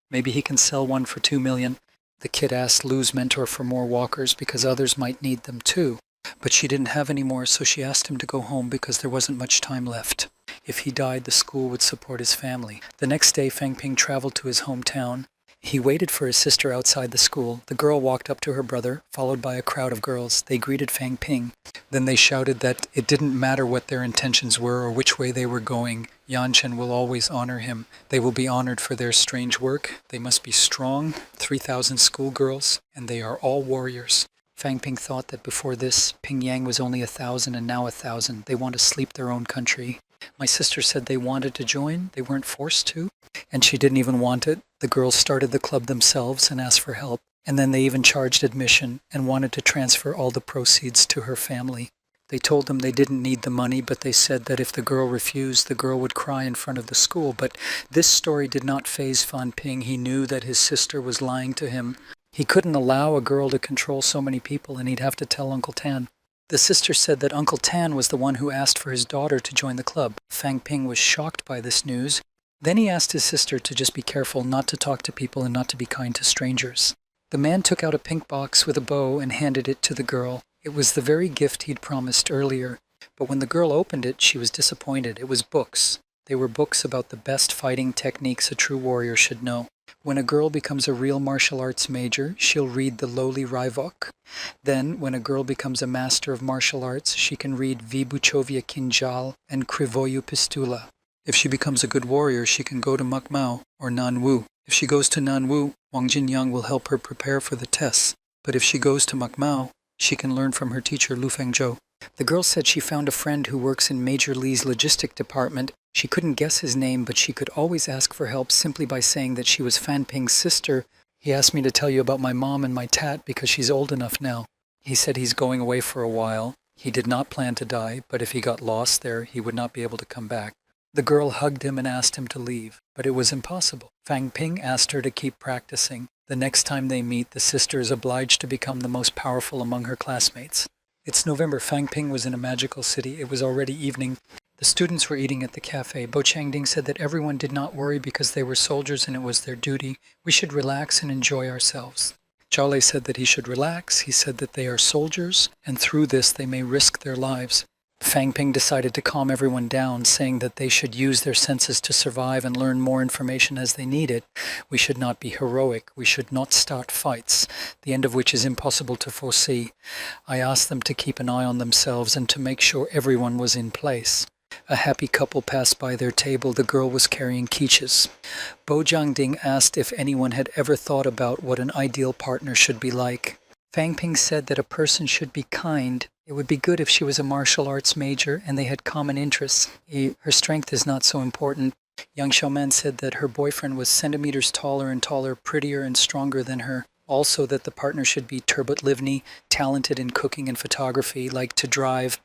Maybe he can sell one for $2 million. The kid asked Lu's mentor for more walkers because others might need them too. But she didn't have any more, so she asked him to go home because there wasn't much time left. If he died, the school would support his family. The next day, Fang Ping traveled to his hometown. He waited for his sister outside the school. The girl walked up to her brother, followed by a crowd of girls. They greeted Fang Ping. Then they shouted that it didn't matter what their intentions were or which way they were going. Yanchen will always honor him. They will be honored for their strange work. They must be strong, 3,000 schoolgirls, and they are all warriors. Fang Ping thought that before this, Pingyang was only 1,000 and now 1,000. They want to sleep their own country. My sister said they wanted to join. They weren't forced to. And she didn't even want it. The girls started the club themselves and asked for help. And then they even charged admission and wanted to transfer all the proceeds to her family. They told them they didn't need the money, but they said that if the girl refused, the girl would cry in front of the school. But this story did not faze Fan Ping. He knew that his sister was lying to him. He couldn't allow a girl to control so many people, and he'd have to tell Uncle Tan. The sister said that Uncle Tan was the one who asked for his daughter to join the club. Fang Ping was shocked by this news. Then he asked his sister to just be careful not to talk to people and not to be kind to strangers. The man took out a pink box with a bow and handed it to the girl. It was the very gift he'd promised earlier. But when the girl opened it, she was disappointed. It was books. They were books about the best fighting techniques a true warrior should know. When a girl becomes a real martial arts major, she'll read the lowly Raivok. Then, when a girl becomes a master of martial arts, she can read Vibuchovia Kinjal and Krivoyu Pistula. If she becomes a good warrior, she can go to Mukmao or Nanwu. If she goes to Nanwu, Wang Jinyang will help her prepare for the tests. But if she goes to Mukmao, she can learn from her teacher Lu Fengzhou. The girl said she found a friend who works in Major Li's logistic department. She couldn't guess his name, but she could always ask for help simply by saying that she was Fan Ping's sister. He asked me to tell you about my mom and my tat because she's old enough now. He said he's going away for a while. He did not plan to die, but if he got lost there, he would not be able to come back. The girl hugged him and asked him to leave, but it was impossible. Fang Ping asked her to keep practicing. The next time they meet, the sister is obliged to become the most powerful among her classmates. It's November. Fang Ping was in a magical city. It was already evening. The students were eating at the cafe. Bo Changding said that everyone did not worry because they were soldiers and it was their duty. We should relax and enjoy ourselves. Zhao Lei said that he should relax. He said that they are soldiers, and through this they may risk their lives. Fang Ping decided to calm everyone down, saying that they should use their senses to survive and learn more information as they need it. We should not be heroic. We should not start fights, the end of which is impossible to foresee. I asked them to keep an eye on themselves and to make sure everyone was in place. A happy couple passed by their table. The girl was carrying quiches. Bo Jiangding asked if anyone had ever thought about what an ideal partner should be like. Fang Ping said that a person should be kind. It would be good if she was a martial arts major and they had common interests. Her strength is not so important. Yang Xiaoman said that her boyfriend was centimeters taller and taller, prettier and stronger than her. Also that the partner should be Turbot Livni, talented in cooking and photography, liked to drive,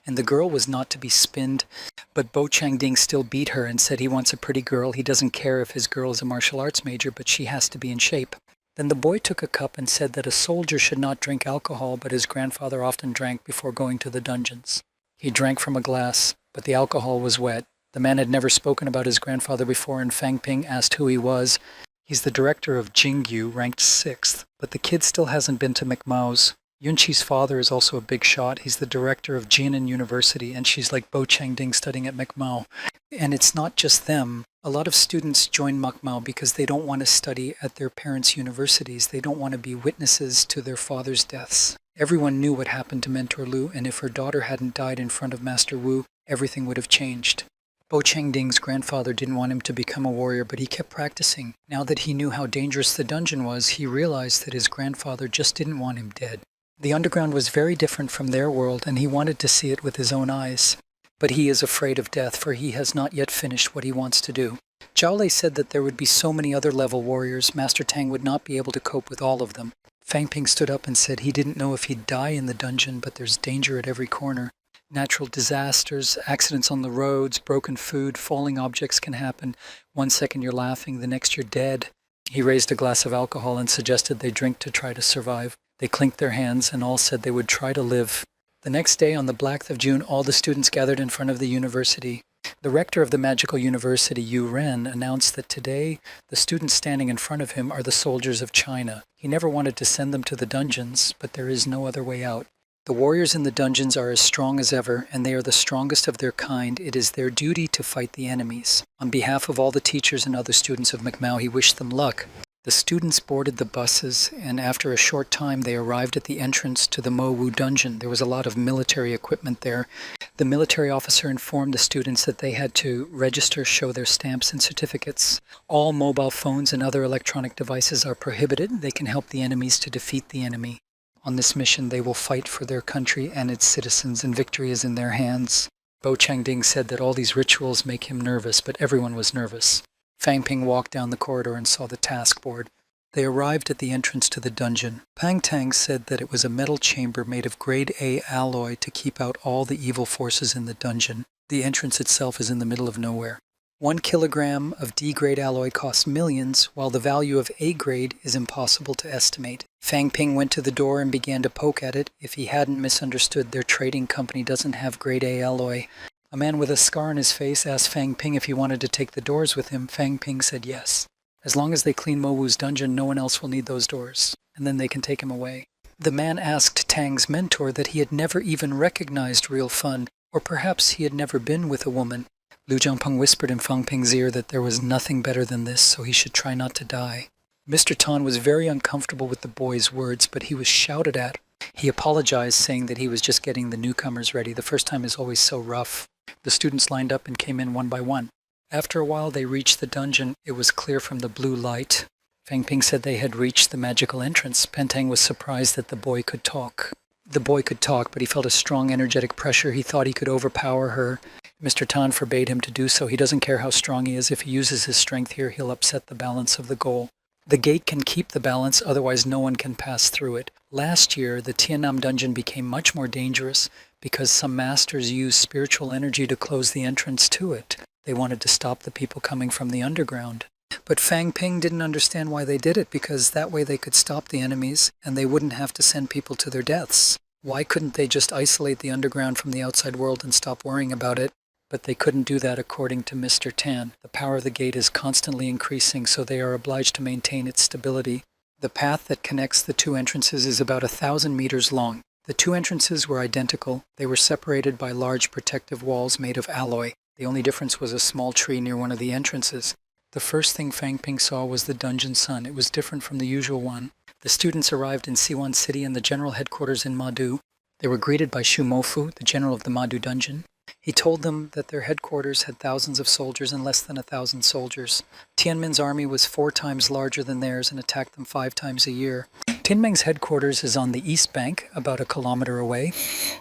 and the girl was not to be spinned. But Bo Changding still beat her and said he wants a pretty girl. He doesn't care if his girl is a martial arts major, but she has to be in shape. Then the boy took a cup and said that a soldier should not drink alcohol, but his grandfather often drank before going to the dungeons. He drank from a glass, but the alcohol was wet. The man had never spoken about his grandfather before, and Fang Ping asked who he was. He's the director of Jingyu, ranked 6th, but the kid still hasn't been to McMao's. Yunqi's father is also a big shot. He's the director of Jinan University, and she's like Bo Changding studying at McMao. And it's not just them. A lot of students join McMao because they don't want to study at their parents' universities. They don't want to be witnesses to their father's deaths. Everyone knew what happened to Mentor Lu, and if her daughter hadn't died in front of Master Wu, everything would have changed. Bo Changding's grandfather didn't want him to become a warrior, but he kept practicing. Now that he knew how dangerous the dungeon was, he realized that his grandfather just didn't want him dead. The underground was very different from their world, and he wanted to see it with his own eyes. But he is afraid of death, for he has not yet finished what he wants to do. Zhao Lei said that there would be so many other level warriors, Master Tang would not be able to cope with all of them. Fang Ping stood up and said he didn't know if he'd die in the dungeon, but there's danger at every corner. Natural disasters, accidents on the roads, broken food, falling objects can happen. 1 second you're laughing, the next you're dead. He raised a glass of alcohol and suggested they drink to try to survive. They clinked their hands and all said they would try to live. The next day, on the Black of June, all the students gathered in front of the university. The rector of the magical university, Yu Ren, announced that today the students standing in front of him are the soldiers of China. He never wanted to send them to the dungeons, but there is no other way out. The warriors in the dungeons are as strong as ever, and they are the strongest of their kind. It is their duty to fight the enemies. On behalf of all the teachers and other students of McMao, he wished them luck. The students boarded the buses, and after a short time they arrived at the entrance to the Mo Wu dungeon. There was a lot of military equipment there. The military officer informed the students that they had to register, show their stamps and certificates. All mobile phones and other electronic devices are prohibited. They can help the enemies to defeat the enemy. On this mission, they will fight for their country and its citizens, and victory is in their hands. Bo Changding said that all these rituals make him nervous, but everyone was nervous. Fang Ping walked down the corridor and saw the task board. They arrived at the entrance to the dungeon. Pang Tang said that it was a metal chamber made of grade A alloy to keep out all the evil forces in the dungeon. The entrance itself is in the middle of nowhere. 1 kilogram of D-grade alloy costs millions, while the value of A-grade is impossible to estimate. Fang Ping went to the door and began to poke at it. If he hadn't misunderstood, their trading company doesn't have grade A alloy. A man with a scar on his face asked Fang Ping if he wanted to take the doors with him. Fang Ping said yes. As long as they clean Mo Wu's dungeon, no one else will need those doors, and then they can take him away. The man asked Tang's mentor that he had never even recognized real fun, or perhaps he had never been with a woman. Lu Jiangpeng whispered in Fang Ping's ear that there was nothing better than this, so he should try not to die. Mr. Tan was very uncomfortable with the boy's words, but he was shouted at. He apologized, saying that he was just getting the newcomers ready. The first time is always so rough. The students lined up and came in one by one. After a while they reached the dungeon. It was clear from the blue light. Fang Ping said they had reached the magical entrance. Pentang was surprised that the boy could talk. The boy could talk, but he felt a strong energetic pressure. He thought he could overpower her. Mr. Tan forbade him to do so. He doesn't care how strong he is. If he uses his strength here, he'll upset the balance of the goal. The gate can keep the balance, otherwise no one can pass through it. Last year, the Tiannam dungeon became much more dangerous because some masters used spiritual energy to close the entrance to it. They wanted to stop the people coming from the underground. But Fang Ping didn't understand why they did it, because that way they could stop the enemies and they wouldn't have to send people to their deaths. Why couldn't they just isolate the underground from the outside world and stop worrying about it? But they couldn't do that according to Mr. Tan. The power of the gate is constantly increasing, so they are obliged to maintain its stability. The path that connects the two entrances is about 1,000 meters long. The two entrances were identical. They were separated by large protective walls made of alloy. The only difference was a small tree near one of the entrances. The first thing Fang Ping saw was the dungeon sun. It was different from the usual one. The students arrived in Siwan City and the general headquarters in Madu. They were greeted by Shu Mofu, the general of the Madu dungeon. He told them that their headquarters had thousands of soldiers and less than 1,000 soldiers. Tianmen's army was 4 times larger than theirs and attacked them 5 times a year. Tianmen's headquarters is on the east bank, about 1 kilometer away.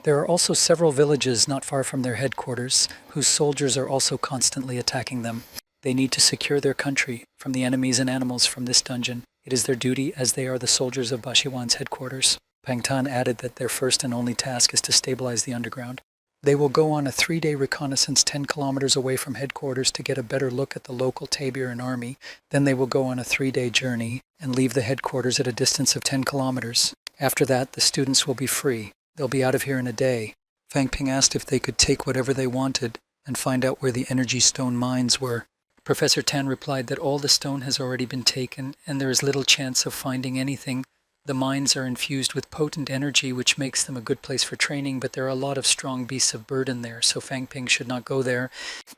There are also several villages not far from their headquarters, whose soldiers are also constantly attacking them. They need to secure their country from the enemies and animals from this dungeon. It is their duty as they are the soldiers of Bashiwan's headquarters. Pang Tan added that their first and only task is to stabilize the underground. They will go on a 3-day reconnaissance 10 kilometers away from headquarters to get a better look at the local Tabiran army. Then they will go on a 3-day journey and leave the headquarters at a distance of 10 kilometers. After that, the students will be free. They'll be out of here in a day. Fang Ping asked if they could take whatever they wanted and find out where the energy stone mines were. Professor Tan replied that all the stone has already been taken and there is little chance of finding anything. The mines are infused with potent energy, which makes them a good place for training, but there are a lot of strong beasts of burden there, so Fang Ping should not go there.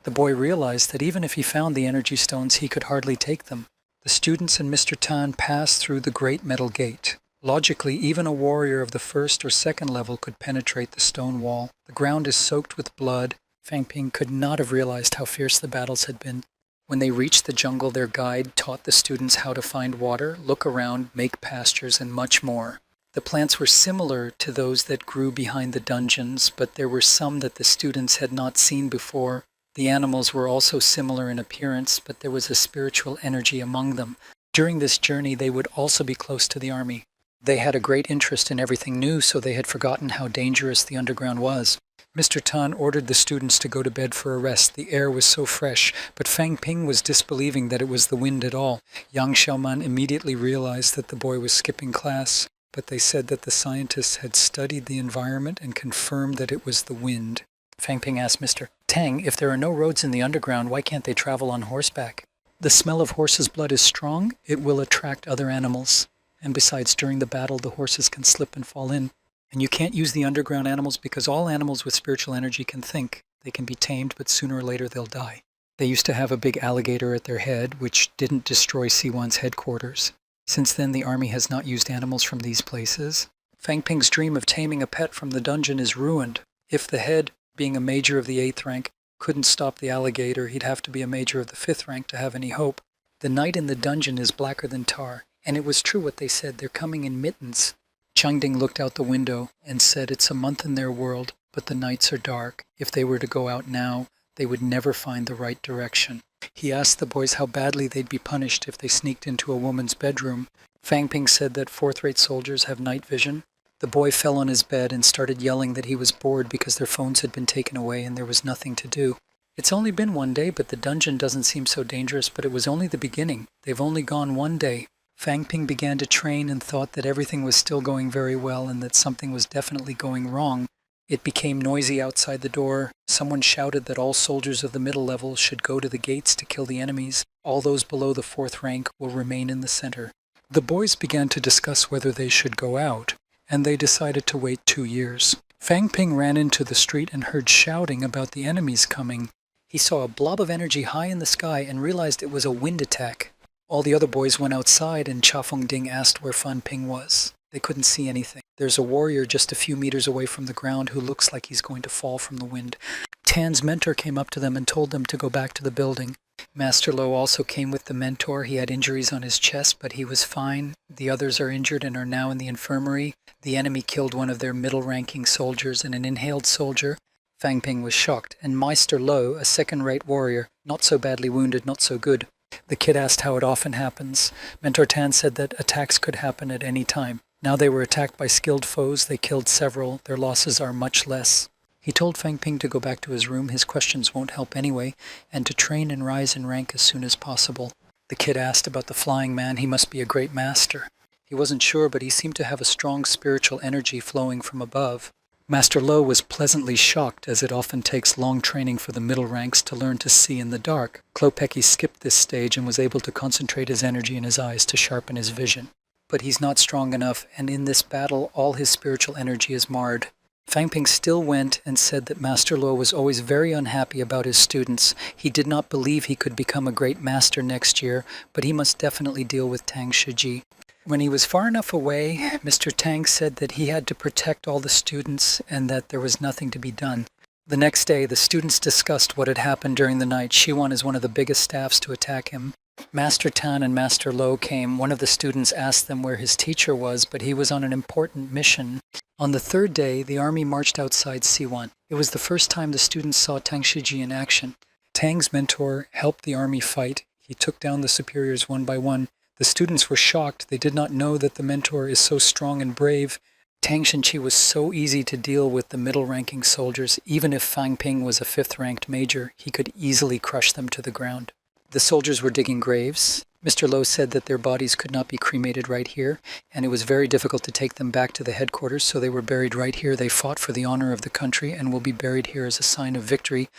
The boy realized that even if he found the energy stones, he could hardly take them. The students and Mr. Tan passed through the great metal gate. Logically, even a warrior of the first or second level could penetrate the stone wall. The ground is soaked with blood. Fang Ping could not have realized how fierce the battles had been. When they reached the jungle, their guide taught the students how to find water, look around, make pastures, and much more. The plants were similar to those that grew behind the dungeons, but there were some that the students had not seen before. The animals were also similar in appearance, but there was a spiritual energy among them. During this journey, they would also be close to the army. They had a great interest in everything new, so they had forgotten how dangerous the underground was. Mr. Tan ordered the students to go to bed for a rest. The air was so fresh, but Fang Ping was disbelieving that it was the wind at all. Yang Xiaoman immediately realized that the boy was skipping class, but they said that the scientists had studied the environment and confirmed that it was the wind. Fang Ping asked Mr. Tang, if there are no roads in the underground, why can't they travel on horseback? The smell of horse's blood is strong. It will attract other animals. And besides, during the battle, the horses can slip and fall in. And you can't use the underground animals because all animals with spiritual energy can think. They can be tamed, but sooner or later they'll die. They used to have a big alligator at their head, which didn't destroy Siwan's headquarters. Since then, the army has not used animals from these places. Fang Ping's dream of taming a pet from the dungeon is ruined. If the head, being a major of the 8th rank, couldn't stop the alligator, he'd have to be a major of the 5th rank to have any hope. The night in the dungeon is blacker than tar. And it was true what they said. They're coming in mittens. Changding looked out the window and said it's a month in their world, but the nights are dark. If they were to go out now, they would never find the right direction. He asked the boys how badly they'd be punished if they sneaked into a woman's bedroom. Fang Ping said that 4th-rate soldiers have night vision. The boy fell on his bed and started yelling that he was bored because their phones had been taken away and there was nothing to do. It's only been 1 day, but the dungeon doesn't seem so dangerous, but it was only the beginning. They've only gone 1 day. Fang Ping began to train and thought that everything was still going very well and that something was definitely going wrong. It became noisy outside the door. Someone shouted that all soldiers of the middle level should go to the gates to kill the enemies. All those below the 4th rank will remain in the center. The boys began to discuss whether they should go out, and they decided to wait 2 years. Fang Ping ran into the street and heard shouting about the enemies coming. He saw a blob of energy high in the sky and realized it was a wind attack. All the other boys went outside and Cha Feng Ding asked where Fan Ping was. They couldn't see anything. There's a warrior just a few meters away from the ground who looks like he's going to fall from the wind. Tan's mentor came up to them and told them to go back to the building. Master Lo also came with the mentor. He had injuries on his chest, but he was fine. The others are injured and are now in the infirmary. The enemy killed one of their middle-ranking soldiers and an inhaled soldier. Fang Ping was shocked, and Meister Lo, a second-rate warrior, not so badly wounded, not so good. The kid asked how it often happens. Mentor Tan said that attacks could happen at any time. Now they were attacked by skilled foes. They killed several. Their losses are much less. He told Fang Ping to go back to his room. His questions won't help anyway, and to train and rise in rank as soon as possible. The kid asked about the flying man. He must be a great master. He wasn't sure, but he seemed to have a strong spiritual energy flowing from above. Master Lo was pleasantly shocked, as it often takes long training for the middle ranks to learn to see in the dark. Klopeki skipped this stage and was able to concentrate his energy in his eyes to sharpen his vision. But he's not strong enough, and in this battle all his spiritual energy is marred. Fang Ping still went and said that Master Lo was always very unhappy about his students. He did not believe he could become a great master next year, but he must definitely deal with Tang Shiji. When he was far enough away, Mr. Tang said that he had to protect all the students and that there was nothing to be done. The next day, the students discussed what had happened during the night. Shiwan is one of the biggest staffs to attack him. Master Tan and Master Lo came. One of the students asked them where his teacher was, but he was on an important mission. On the 3rd day, the army marched outside Siwan. It was the first time the students saw Tang Shiji in action. Tang's mentor helped the army fight. He took down the superiors one by one. The students were shocked. They did not know that the mentor is so strong and brave. Tang Shenqi was so easy to deal with the middle-ranking soldiers. Even if Fang Ping was a 5th-ranked major, he could easily crush them to the ground. The soldiers were digging graves. Mr. Lowe said that their bodies could not be cremated right here, and it was very difficult to take them back to the headquarters, so they were buried right here. They fought for the honor of the country and will be buried here as a sign of victory.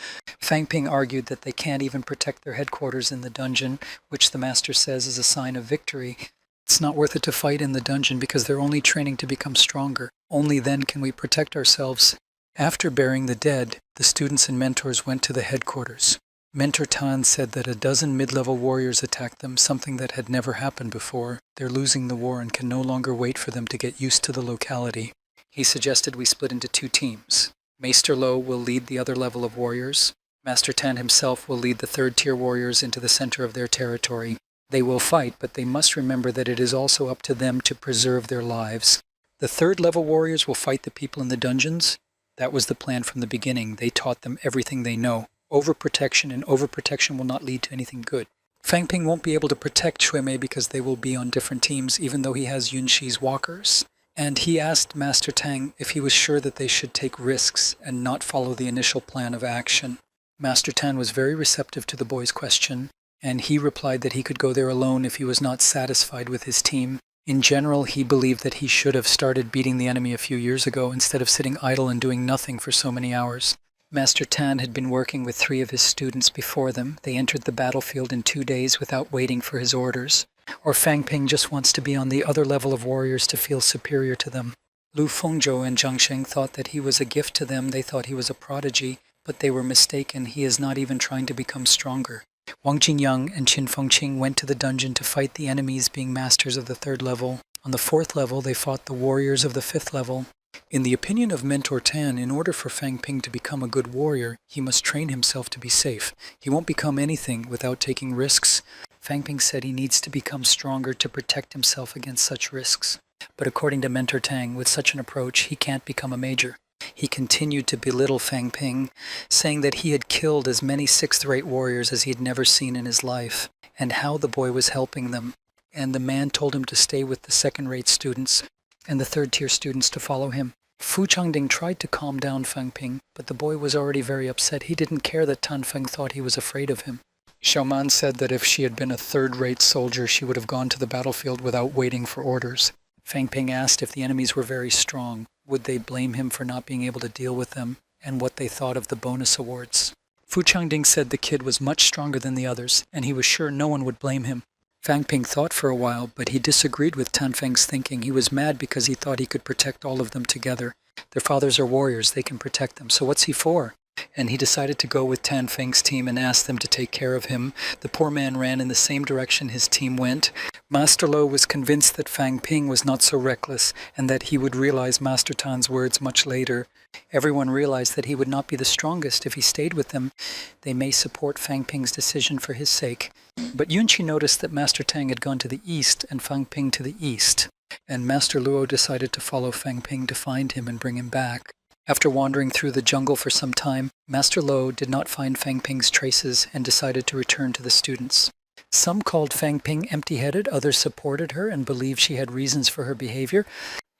Fang Ping argued that they can't even protect their headquarters in the dungeon, which the master says is a sign of victory. It's not worth it to fight in the dungeon because they're only training to become stronger. Only then can we protect ourselves. After burying the dead, the students and mentors went to the headquarters. Mentor Tan said that a dozen mid-level warriors attacked them, something that had never happened before. They're losing the war and can no longer wait for them to get used to the locality. He suggested we split into 2 teams. Maester Lo will lead the other level of warriors. Master Tan himself will lead the 3rd-tier warriors into the center of their territory. They will fight, but they must remember that it is also up to them to preserve their lives. The 3rd-level warriors will fight the people in the dungeons. That was the plan from the beginning. They taught them everything they know. Overprotection, and overprotection will not lead to anything good. Fang Ping won't be able to protect Shui Mei because they will be on different teams, even though he has Yun Shi's walkers. And he asked Master Tang if he was sure that they should take risks and not follow the initial plan of action. Master Tan was very receptive to the boy's question, and he replied that he could go there alone if he was not satisfied with his team. In general, he believed that he should have started beating the enemy a few years ago instead of sitting idle and doing nothing for so many hours. Master Tan had been working with 3 of his students before them. They entered the battlefield in 2 days without waiting for his orders. Or Fang Ping just wants to be on the other level of warriors to feel superior to them. Lu Fengzhou and Zhang Sheng thought that he was a gift to them. They thought he was a prodigy, but they were mistaken. He is not even trying to become stronger. Wang Jinyang and Qin Fengqing went to the dungeon to fight the enemies, being masters of the 3rd level. On the 4th level, they fought the warriors of the 5th level. In the opinion of Mentor Tan, in order for Fang Ping to become a good warrior, he must train himself to be safe. He won't become anything without taking risks. Fang Ping said he needs to become stronger to protect himself against such risks. But according to Mentor Tang, with such an approach, he can't become a major. He continued to belittle Fang Ping, saying that he had killed as many 6th-rate warriors as he had never seen in his life, and how the boy was helping them. And the man told him to stay with the 2nd-rate students, and the 3rd-tier students to follow him. Fu Changding tried to calm down Fang Ping, but the boy was already very upset. He didn't care that Tan Feng thought he was afraid of him. Xiaoman said that if she had been a 3rd-rate soldier, she would have gone to the battlefield without waiting for orders. Fang Ping asked if the enemies were very strong. Would they blame him for not being able to deal with them, and what they thought of the bonus awards. Fu Changding said the kid was much stronger than the others, and he was sure no one would blame him. Fang Ping thought for a while, but he disagreed with Tan Feng's thinking. He was mad because he thought he could protect all of them together. Their fathers are warriors, they can protect them, so what's he for? And he decided to go with Tan Feng's team and ask them to take care of him. The poor man ran in the same direction his team went. Master Lo was convinced that Fang Ping was not so reckless, and that he would realize Master Tan's words much later. Everyone realized that he would not be the strongest if he stayed with them. They may support Fang Ping's decision for his sake. But Yunqi noticed that Master Tang had gone to the east and Fang Ping to the east, and Master Luo decided to follow Fang Ping to find him and bring him back. After wandering through the jungle for some time, Master Lo did not find Fang Ping's traces and decided to return to the students. Some called Fang Ping empty-headed, others supported her and believed she had reasons for her behavior.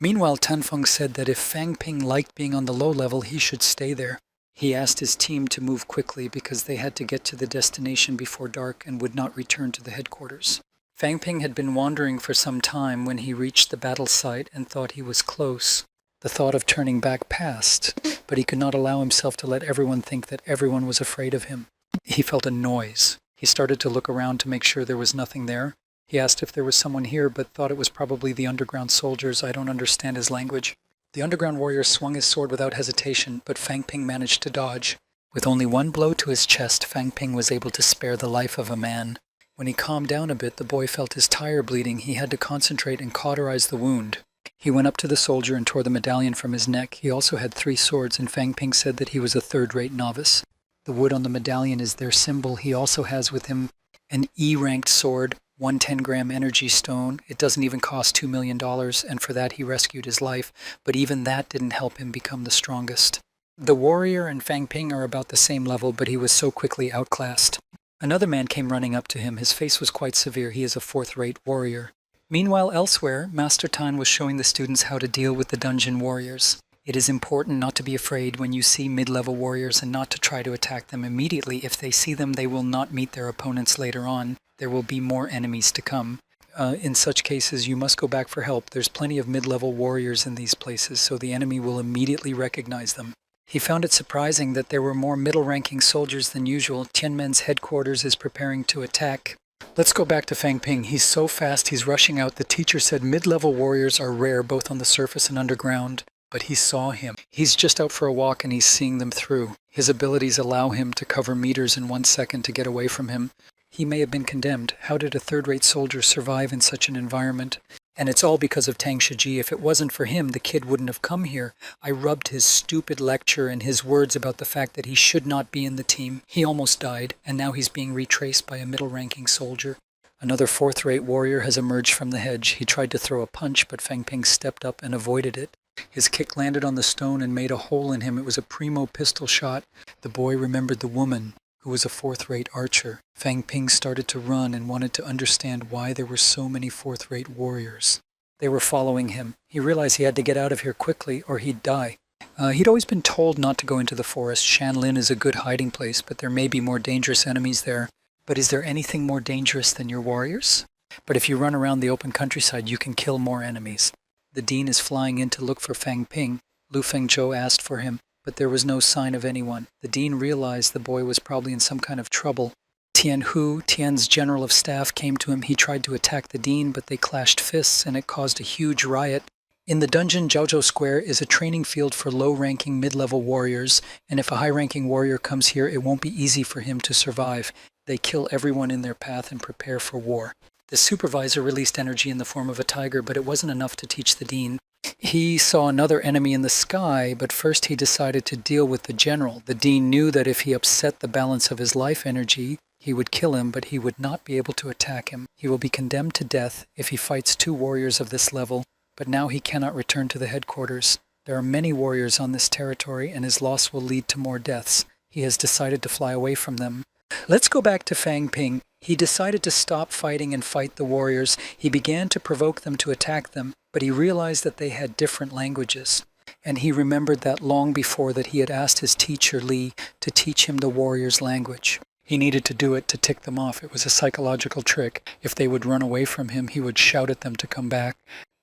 Meanwhile, Tan Feng said that if Fang Ping liked being on the low level, he should stay there. He asked his team to move quickly because they had to get to the destination before dark and would not return to the headquarters. Fang Ping had been wandering for some time when he reached the battle site and thought he was close. The thought of turning back passed, but he could not allow himself to let everyone think that everyone was afraid of him. He felt a noise. He started to look around to make sure there was nothing there. He asked if there was someone here, but thought it was probably the underground soldiers. I don't understand his language. The underground warrior swung his sword without hesitation, but Fang Ping managed to dodge. With only one blow to his chest, Fang Ping was able to spare the life of a man. When he calmed down a bit, the boy felt his tire bleeding. He had to concentrate and cauterize the wound. He went up to the soldier and tore the medallion from his neck. He also had 3 swords, and Fang Ping said that he was a 3rd-rate novice. The wood on the medallion is their symbol. He also has with him an E-ranked sword, 1 10-gram energy stone. It doesn't even cost $2 million, and for that he rescued his life, but even that didn't help him become the strongest. The warrior and Fang Ping are about the same level, but he was so quickly outclassed. Another man came running up to him. His face was quite severe. He is a fourth-rate warrior. Meanwhile, elsewhere, Master Tan was showing the students how to deal with the dungeon warriors. It is important not to be afraid when you see mid-level warriors and not to try to attack them immediately. If they see them, they will not meet their opponents later on. There will be more enemies to come. In such cases, you must go back for help. There's plenty of mid-level warriors in these places, so the enemy will immediately recognize them. He found it surprising that there were more middle-ranking soldiers than usual. Tianmen's headquarters is preparing to attack. Let's go back to Fang Ping. He's so fast, he's rushing out. The teacher said mid-level warriors are rare, both on the surface and underground. But he saw him. He's just out for a walk and he's seeing them through. His abilities allow him to cover meters in 1 second to get away from him. He may have been condemned. How did a third-rate soldier survive in such an environment? And it's all because of Tang Shiji. If it wasn't for him, the kid wouldn't have come here. I rubbed his stupid lecture and his words about the fact that he should not be in the team. He almost died, and now he's being retraced by a middle-ranking soldier. Another fourth-rate warrior has emerged from the hedge. He tried to throw a punch, but Fang Ping stepped up and avoided it. His kick landed on the stone and made a hole in him. It was a primo pistol shot. The boy remembered the woman, who was a fourth-rate archer. Fang Ping started to run and wanted to understand why there were so many fourth-rate warriors. They were following him. He realized he had to get out of here quickly or he'd die. He'd always been told not to go into the forest. Shanlin is a good hiding place, but there may be more dangerous enemies there. But is there anything more dangerous than your warriors? But if you run around the open countryside, you can kill more enemies. The dean is flying in to look for Fang Ping. Lu Fengzhou asked for him, but there was no sign of anyone. The dean realized the boy was probably in some kind of trouble. Tian Hu, Tian's general of staff, came to him. He tried to attack the dean, but they clashed fists and it caused a huge riot. In the dungeon, Jiaozhou Square is a training field for low-ranking mid-level warriors, and if a high-ranking warrior comes here, it won't be easy for him to survive. They kill everyone in their path and prepare for war. The supervisor released energy in the form of a tiger, but it wasn't enough to teach the dean. He saw another enemy in the sky, but first he decided to deal with the general. The dean knew that if he upset the balance of his life energy, he would kill him, but he would not be able to attack him. He will be condemned to death if he fights 2 warriors of this level, but now he cannot return to the headquarters. There are many warriors on this territory, and his loss will lead to more deaths. He has decided to fly away from them. Let's go back to Fang Ping. He decided to stop fighting and fight the warriors. He began to provoke them to attack them, but he realized that they had different languages. And he remembered that long before that he had asked his teacher Li to teach him the warriors' language. He needed to do it to tick them off. It was a psychological trick. If they would run away from him, he would shout at them to come back.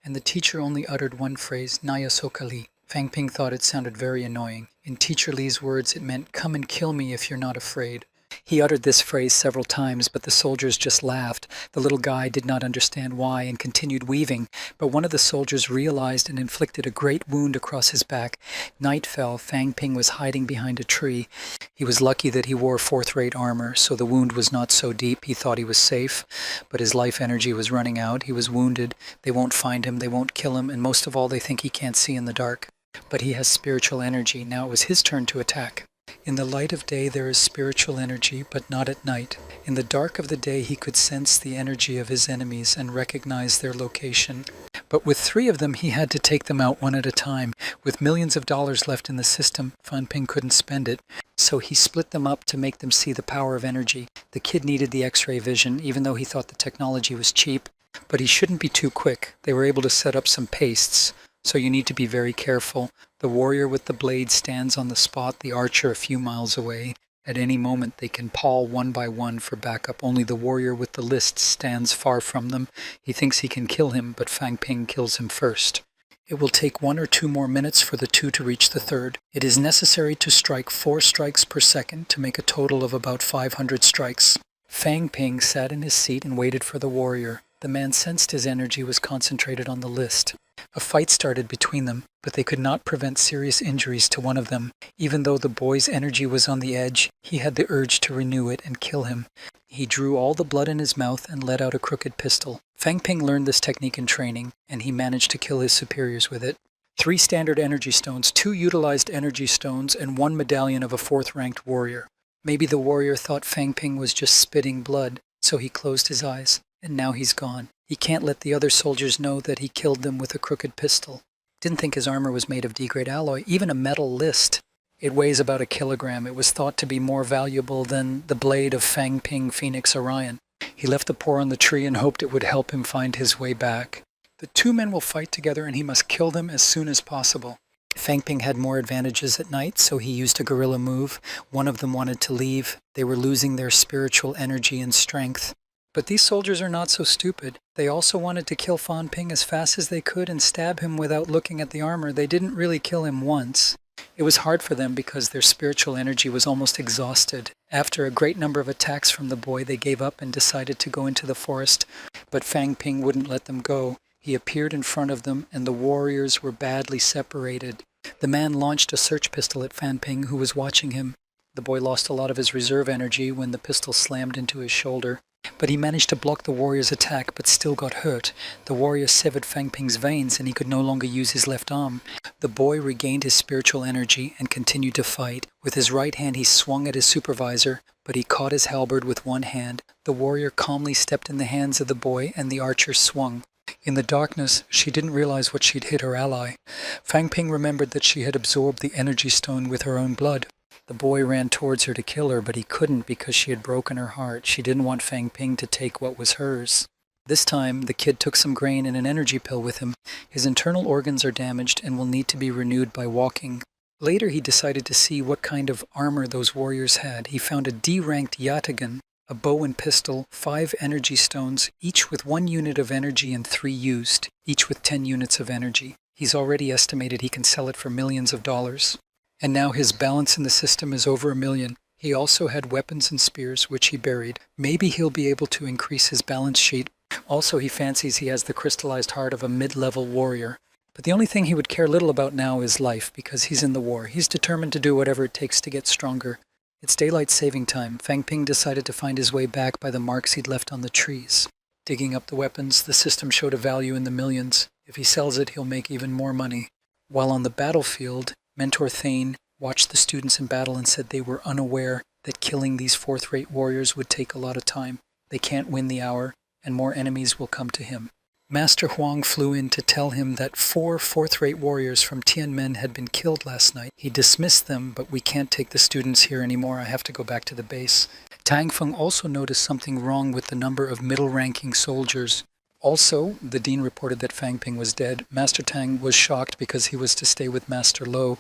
And the teacher only uttered one phrase, Naya Sokali. Fang Ping thought it sounded very annoying. In Teacher Li's words, it meant, come and kill me if you're not afraid. He uttered this phrase several times, but the soldiers just laughed. The little guy did not understand why and continued weaving, but one of the soldiers realized and inflicted a great wound across his back. Night fell. Fang Ping was hiding behind a tree. He was lucky that he wore fourth-rate armor, so the wound was not so deep. He thought he was safe, but his life energy was running out. He was wounded. They won't find him. They won't kill him, and most of all, they think he can't see in the dark. But he has spiritual energy. Now it was his turn to attack. In the light of day there is spiritual energy, but not at night. In the dark of the day he could sense the energy of his enemies and recognize their location. But with 3 of them he had to take them out one at a time. With millions of dollars left in the system, Fan Ping couldn't spend it. So he split them up to make them see the power of energy. The kid needed the X-ray vision, even though he thought the technology was cheap. But he shouldn't be too quick. They were able to set up some pastes. So you need to be very careful. The warrior with the blade stands on the spot, the archer a few miles away. At any moment they can pawl one by one for backup. Only the warrior with the list stands far from them. He thinks he can kill him, but Fang Ping kills him first. It will take 1 or 2 more minutes for the 2 to reach the 3rd. It is necessary to strike 4 strikes per second to make a total of about 500 strikes. Fang Ping sat in his seat and waited for the warrior. The man sensed his energy was concentrated on the list. A fight started between them, but they could not prevent serious injuries to one of them. Even though the boy's energy was on the edge, he had the urge to renew it and kill him. He drew all the blood in his mouth and let out a crooked pistol. Fang Ping learned this technique in training, and he managed to kill his superiors with it. 3 standard energy stones, 2 utilized energy stones, and 1 medallion of a 4th-ranked warrior. Maybe the warrior thought Fang Ping was just spitting blood, so he closed his eyes, and now he's gone. He can't let the other soldiers know that he killed them with a crooked pistol. Didn't think his armor was made of D-grade alloy, even a metal list. It weighs about a kilogram. It was thought to be more valuable than the blade of Fang Ping Phoenix Orion. He left the poor on the tree and hoped it would help him find his way back. The two men will fight together and he must kill them as soon as possible. Fang Ping had more advantages at night, so he used a guerrilla move. One of them wanted to leave. They were losing their spiritual energy and strength. But these soldiers are not so stupid. They also wanted to kill Fan Ping as fast as they could and stab him without looking at the armor. They didn't really kill him once. It was hard for them because their spiritual energy was almost exhausted. After a great number of attacks from the boy, they gave up and decided to go into the forest. But Fang Ping wouldn't let them go. He appeared in front of them, and the warriors were badly separated. The man launched a search pistol at Fan Ping, who was watching him. The boy lost a lot of his reserve energy when the pistol slammed into his shoulder. But he managed to block the warrior's attack, but still got hurt. The warrior severed Fang Ping's veins, and he could no longer use his left arm. The boy regained his spiritual energy and continued to fight. With his right hand he swung at his supervisor, but he caught his halberd with one hand. The warrior calmly stepped in the hands of the boy, and the archer swung. In the darkness, she didn't realize what she'd hit her ally. Fang Ping remembered that she had absorbed the energy stone with her own blood. The boy ran towards her to kill her, but he couldn't because she had broken her heart. She didn't want Fang Ping to take what was hers. This time, the kid took some grain and an energy pill with him. His internal organs are damaged and will need to be renewed by walking. Later, he decided to see what kind of armor those warriors had. He found a D-ranked yataghan, a bow and pistol, 5 energy stones, each with 1 unit of energy and 3 used, each with 10 units of energy. He's already estimated he can sell it for millions of dollars. And now his balance in the system is over 1 million. He also had weapons and spears, which he buried. Maybe he'll be able to increase his balance sheet. Also, he fancies he has the crystallized heart of a mid-level warrior. But the only thing he would care little about now is life, because he's in the war. He's determined to do whatever it takes to get stronger. It's daylight saving time. Fang Ping decided to find his way back by the marks he'd left on the trees. Digging up the weapons, the system showed a value in the millions. If he sells it, he'll make even more money. While on the battlefield, Mentor Thane watched the students in battle and said they were unaware that killing these fourth-rate warriors would take a lot of time. They can't win the hour, and more enemies will come to him. Master Huang flew in to tell him that 4 fourth-rate warriors from Tianmen had been killed last night. He dismissed them, but we can't take the students here anymore. I have to go back to the base. Tang Feng also noticed something wrong with the number of middle-ranking soldiers. Also, the dean reported that Fang Ping was dead. Master Tang was shocked because he was to stay with Master Lo.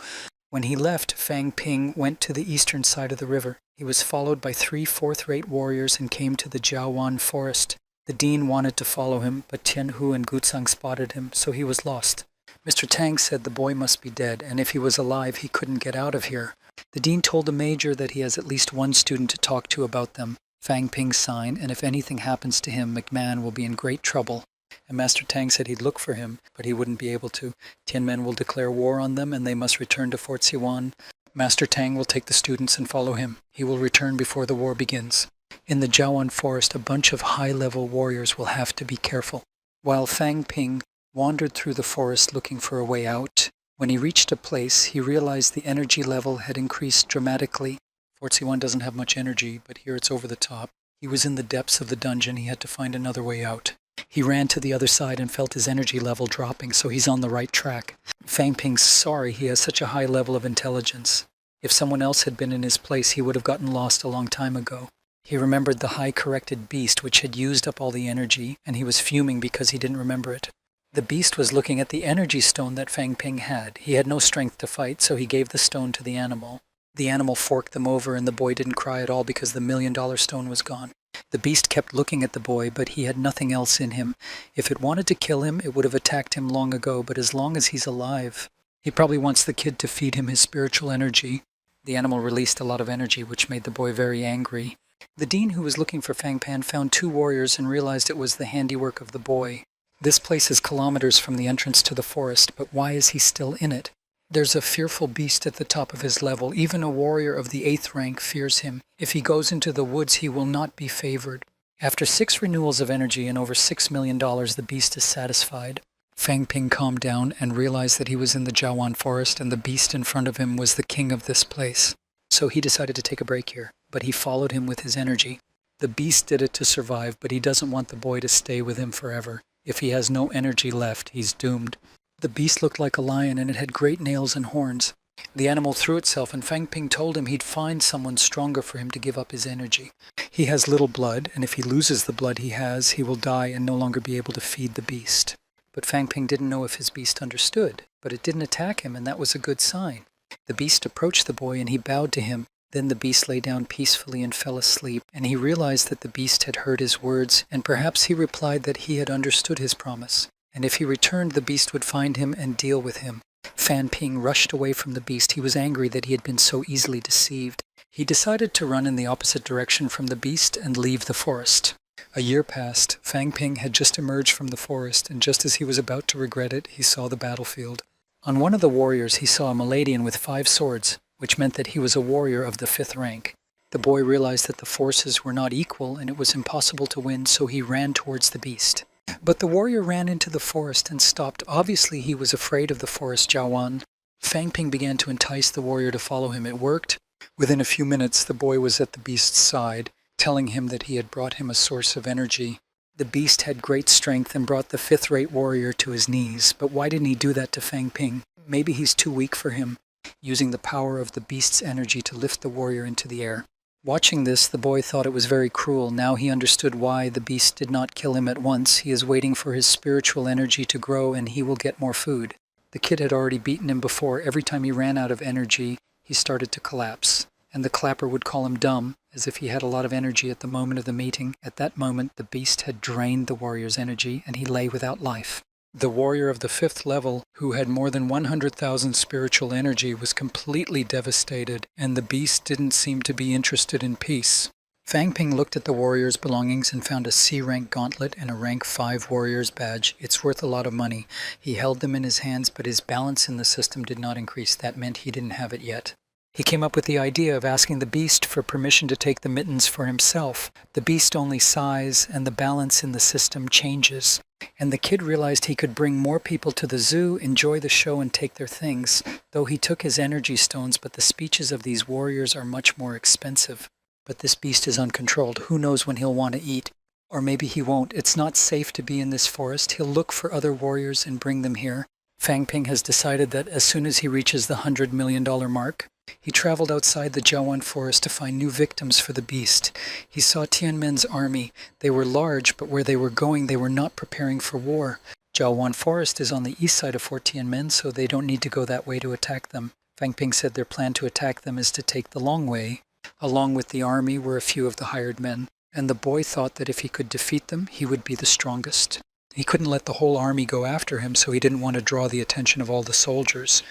When he left, Fang Ping went to the eastern side of the river. He was followed by 3 fourth-rate warriors and came to the Jiawan forest. The dean wanted to follow him, but Tian Hu and Gutsang spotted him, so he was lost. Mr. Tang said the boy must be dead, and if he was alive, he couldn't get out of here. The dean told the major that he has at least 1 student to talk to about them, Fang Ping's sign, and if anything happens to him, McMahon will be in great trouble. And Master Tang said he'd look for him, but he wouldn't be able to. Tianmen will declare war on them, and they must return to Fort Siwan. Master Tang will take the students and follow him. He will return before the war begins. In the Jiawan forest, a bunch of high-level warriors will have to be careful. While Fang Ping wandered through the forest looking for a way out, when he reached a place, he realized the energy level had increased dramatically. Fort Siwan doesn't have much energy, but here it's over the top. He was in the depths of the dungeon. He had to find another way out. He ran to the other side and felt his energy level dropping, so he's on the right track. Fang Ping's sorry he has such a high level of intelligence. If someone else had been in his place, he would have gotten lost a long time ago. He remembered the high-corrected beast, which had used up all the energy, and he was fuming because he didn't remember it. The beast was looking at the energy stone that Fang Ping had. He had no strength to fight, so he gave the stone to the animal. The animal forked them over, and the boy didn't cry at all because the $1,000,000 stone was gone. The beast kept looking at the boy, but he had nothing else in him. If it wanted to kill him, it would have attacked him long ago, but as long as he's alive, he probably wants the kid to feed him his spiritual energy. The animal released a lot of energy, which made the boy very angry. The dean who was looking for Fang Pan found 2 warriors and realized it was the handiwork of the boy. This place is kilometers from the entrance to the forest, but why is he still in it? There's a fearful beast at the top of his level. Even a warrior of the 8th rank fears him. If he goes into the woods, he will not be favored. After 6 renewals of energy and over $6 million, the beast is satisfied. Fang Ping calmed down and realized that he was in the Jiawan forest and the beast in front of him was the king of this place. So he decided to take a break here, but he followed him with his energy. The beast did it to survive, but he doesn't want the boy to stay with him forever. If he has no energy left, he's doomed. The beast looked like a lion and it had great nails and horns. The animal threw itself, and Fang Ping told him he'd find someone stronger for him to give up his energy. He has little blood, and if he loses the blood he has, he will die and no longer be able to feed the beast. But Fang Ping didn't know if his beast understood, but it didn't attack him, and that was a good sign. The beast approached the boy, and he bowed to him. Then the beast lay down peacefully and fell asleep, and he realized that the beast had heard his words, and perhaps he replied that he had understood his promise, and if he returned, the beast would find him and deal with him. Fan Ping rushed away from the beast. He was angry that he had been so easily deceived. He decided to run in the opposite direction from the beast and leave the forest. A year passed. Fang Ping had just emerged from the forest, and just as he was about to regret it, he saw the battlefield. On one of the warriors he saw a Maladian with 5 swords, which meant that he was a warrior of the 5th rank. The boy realized that the forces were not equal and it was impossible to win, so he ran towards the beast. But the warrior ran into the forest and stopped. Obviously he was afraid of the forest Jiawan. Fang Ping began to entice the warrior to follow him. It worked. Within a few minutes the boy was at the beast's side, telling him that he had brought him a source of energy. The beast had great strength and brought the 5th-rate warrior to his knees. But why didn't he do that to Fang Ping? Maybe he's too weak for him, using the power of the beast's energy to lift the warrior into the air. Watching this, the boy thought it was very cruel. Now he understood why the beast did not kill him at once. He is waiting for his spiritual energy to grow and he will get more food. The kid had already beaten him before. Every time he ran out of energy, he started to collapse. And the clapper would call him dumb, as if he had a lot of energy at the moment of the meeting. At that moment, the beast had drained the warrior's energy and he lay without life. The warrior of the 5th level, who had more than 100,000 spiritual energy, was completely devastated, and the beast didn't seem to be interested in peace. Fang Ping looked at the warrior's belongings and found a C-rank gauntlet and a rank 5 warrior's badge. It's worth a lot of money. He held them in his hands, but his balance in the system did not increase. That meant he didn't have it yet. He came up with the idea of asking the beast for permission to take the mittens for himself. The beast only sighs, and the balance in the system changes. And the kid realized he could bring more people to the zoo, enjoy the show, and take their things. Though he took his energy stones, but the speeches of these warriors are much more expensive. But this beast is uncontrolled. Who knows when he'll want to eat? Or maybe he won't. It's not safe to be in this forest. He'll look for other warriors and bring them here. Fang Ping has decided that as soon as he reaches the $100 million mark, he traveled outside the Jiawan forest to find new victims for the beast. He saw Tianmen's army. They were large, but where they were going, they were not preparing for war. Jiawan forest is on the east side of Fort Tianmen, so they don't need to go that way to attack them. Fang Ping said their plan to attack them is to take the long way. Along with the army were a few of the hired men, and the boy thought that if he could defeat them, he would be the strongest. He couldn't let the whole army go after him, so he didn't want to draw the attention of all the soldiers.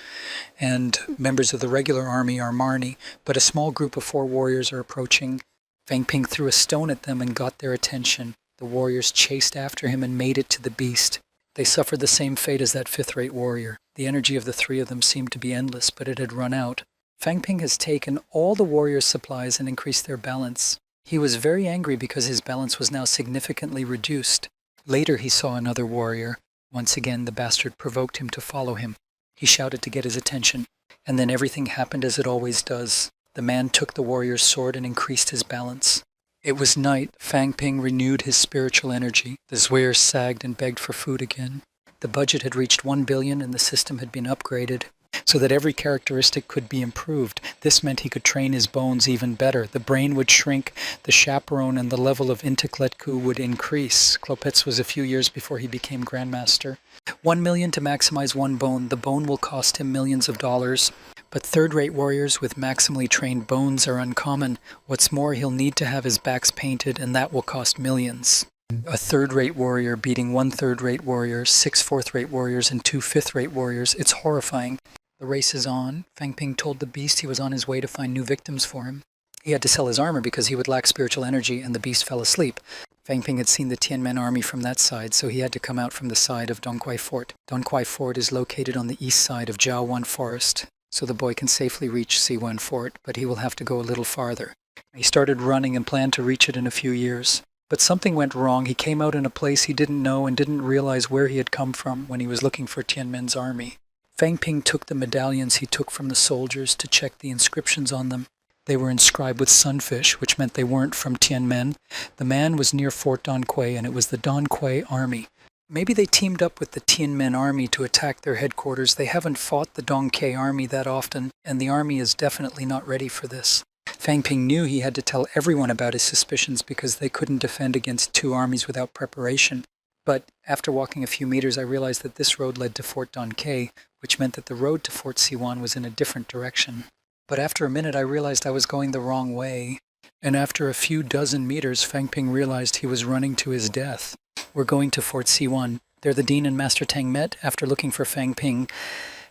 And members of the regular army are Marnie, but a small group of 4 warriors are approaching. Fang Ping threw a stone at them and got their attention. The warriors chased after him and made it to the beast. They suffered the same fate as that 5th-rate warrior. The energy of the 3 of them seemed to be endless, but it had run out. Fang Ping has taken all the warriors' supplies and increased their balance. He was very angry because his balance was now significantly reduced. Later he saw another warrior. Once again the bastard provoked him to follow him. He shouted to get his attention, and then everything happened as it always does. The man took the warrior's sword and increased his balance. It was night. Fang Ping renewed his spiritual energy. The Zwayer sagged and begged for food again. The budget had reached 1 billion and the system had been upgraded so that every characteristic could be improved. This meant he could train his bones even better. The brain would shrink, the chaperone and the level of Intikletku would increase. Klopetz was a few years before he became Grandmaster. 1 million to maximize 1 bone. The bone will cost him millions of dollars. But 3rd-rate warriors with maximally trained bones are uncommon. What's more, he'll need to have his backs painted, and that will cost millions. A 3rd-rate warrior beating 1 3rd-rate warrior, 6 4th-rate warriors, and 2 5th-rate warriors. It's horrifying. The race is on. Fang Ping told the beast he was on his way to find new victims for him. He had to sell his armor because he would lack spiritual energy, and the beast fell asleep. Fang Ping had seen the Tianmen army from that side, so he had to come out from the side of Dongquai Fort. Dongquai Fort is located on the east side of Jiawan Forest, so the boy can safely reach C1 Fort, but he will have to go a little farther. He started running and planned to reach it in a few years. But something went wrong. He came out in a place he didn't know and didn't realize where he had come from when he was looking for Tianmen's army. Fang Ping took the medallions he took from the soldiers to check the inscriptions on them. They were inscribed with sunfish, which meant they weren't from Tianmen. The man was near Fort Dongquai, and it was the Dongquai army. Maybe they teamed up with the Tianmen army to attack their headquarters. They haven't fought the Dongke army that often, and the army is definitely not ready for this. Fang Ping knew he had to tell everyone about his suspicions because they couldn't defend against two armies without preparation. But after walking a few meters, I realized that this road led to Fort Dongke, which meant that the road to Fort Siwan was in a different direction. But after a minute, I realized I was going the wrong way. And after a few dozen meters, Fang Ping realized he was running to his death. We're going to Fort Siwan. There the Dean and Master Tang met. After looking for Fang Ping,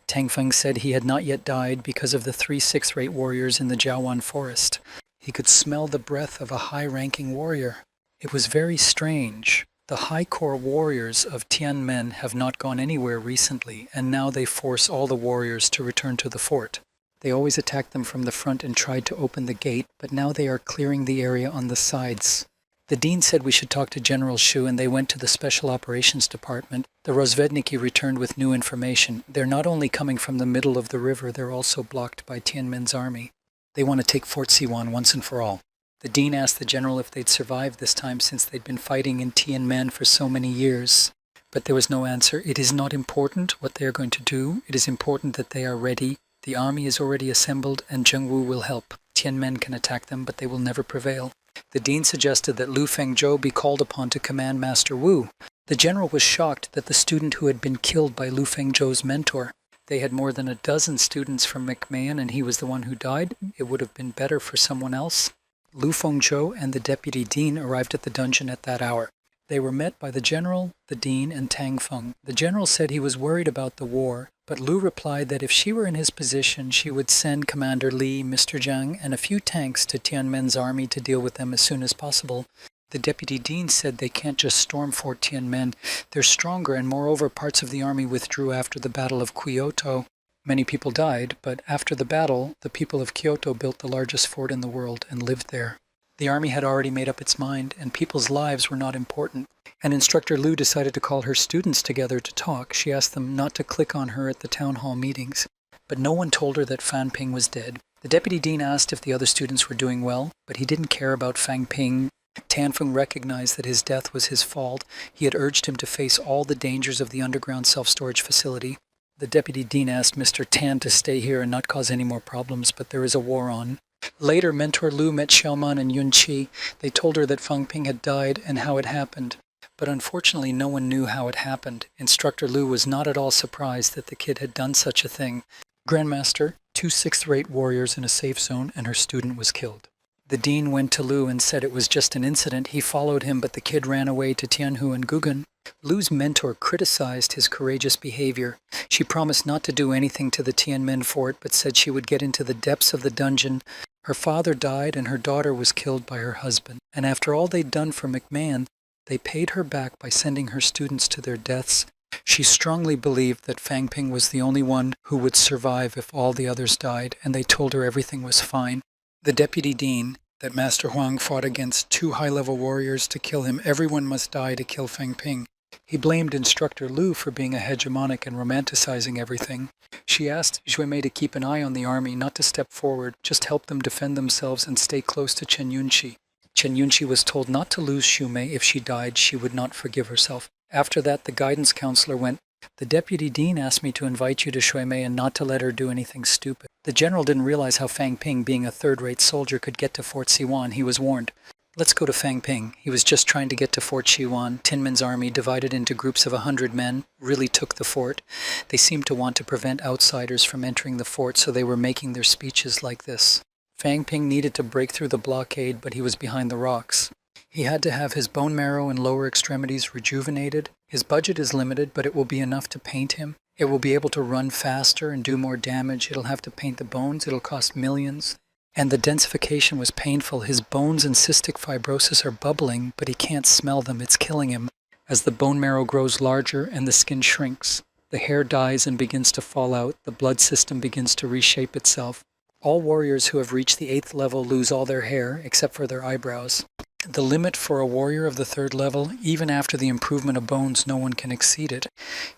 Tang Feng said he had not yet died because of the 3 sixth-rate warriors in the Jiawan forest. He could smell the breath of a high-ranking warrior. It was very strange. The high-core warriors of Tianmen have not gone anywhere recently, and now they force all the warriors to return to the fort. They always attacked them from the front and tried to open the gate, but now they are clearing the area on the sides. The dean said we should talk to General Shu, and they went to the Special Operations Department. The Rozvedniki returned with new information. They're not only coming from the middle of the river, they're also blocked by Tianmen's army. They want to take Fort Siwan once and for all. The dean asked the general if they'd survived this time since they'd been fighting in Tianmen for so many years. But there was no answer. It is not important what they are going to do. It is important that they are ready. The army is already assembled, and Zhengwu will help. Tianmen can attack them, but they will never prevail. The dean suggested that Lu Fengzhou be called upon to command Master Wu. The general was shocked that the student who had been killed by Lu Fengzhou's mentor. They had more than a dozen students from McMahon, and he was the one who died. It would have been better for someone else. Lu Fengzhou and the deputy dean arrived at the dungeon at that hour. They were met by the general, the dean, and Tang Feng. The general said he was worried about the war, but Lu replied that if she were in his position, she would send Commander Li, Mr. Zhang, and a few tanks to Tianmen's army to deal with them as soon as possible. The deputy dean said they can't just storm Fort Tianmen. They're stronger, and moreover, parts of the army withdrew after the Battle of Kyoto. Many people died, but after the battle, the people of Kyoto built the largest fort in the world and lived there. The army had already made up its mind, and people's lives were not important. And Instructor Lu decided to call her students together to talk. She asked them not to click on her at the town hall meetings. But no one told her that Fan Ping was dead. The deputy dean asked if the other students were doing well, but he didn't care about Fang Ping. Tan Feng recognized that his death was his fault. He had urged him to face all the dangers of the underground self-storage facility. The deputy dean asked Mr. Tan to stay here and not cause any more problems, but there is a war on. Later, Mentor Lu met Xiaoman and Yun Qi. They told her that Fang Ping had died and how it happened. But unfortunately, no one knew how it happened. Instructor Lu was not at all surprised that the kid had done such a thing. Grandmaster, 2 sixth-rate warriors in a safe zone, and her student was killed. The dean went to Lu and said it was just an incident. He followed him, but the kid ran away to Tianhu and Gugan. Lu's mentor criticized his courageous behavior. She promised not to do anything to the Tianmen fort, but said she would get into the depths of the dungeon. Her father died and her daughter was killed by her husband. And after all they'd done for McMahon, they paid her back by sending her students to their deaths. She strongly believed that Fang Ping was the only one who would survive if all the others died, and they told her everything was fine. The deputy dean, that Master Huang fought against 2 high-level warriors to kill him. Everyone must die to kill Fang Ping. He blamed Instructor Lu for being a hegemonic and romanticizing everything. She asked Zhui Mei to keep an eye on the army, not to step forward, just help them defend themselves and stay close to Chen Yunqi. Chen Yunqi was told not to lose Xu Mei. If she died, she would not forgive herself. After that, the guidance counselor went, "The deputy dean asked me to invite you to Shui Mei and not to let her do anything stupid." The general didn't realize how Fang Ping, being a third-rate soldier, could get to Fort Siwan. He was warned. "Let's go to Fang Ping." He was just trying to get to Fort Siwan. Tinman's army, divided into groups of 100 men, really took the fort. They seemed to want to prevent outsiders from entering the fort, so they were making their speeches like this. Fang Ping needed to break through the blockade, but he was behind the rocks. He had to have his bone marrow and lower extremities rejuvenated. His budget is limited, but it will be enough to paint him. It will be able to run faster and do more damage. It'll have to paint the bones. It'll cost millions. And the densification was painful. His bones and cystic fibrosis are bubbling, but he can't smell them. It's killing him. As the bone marrow grows larger and the skin shrinks, the hair dies and begins to fall out. The blood system begins to reshape itself. All warriors who have reached the 8th level lose all their hair, except for their eyebrows. The limit for a warrior of the 3rd level, even after the improvement of bones, no one can exceed it.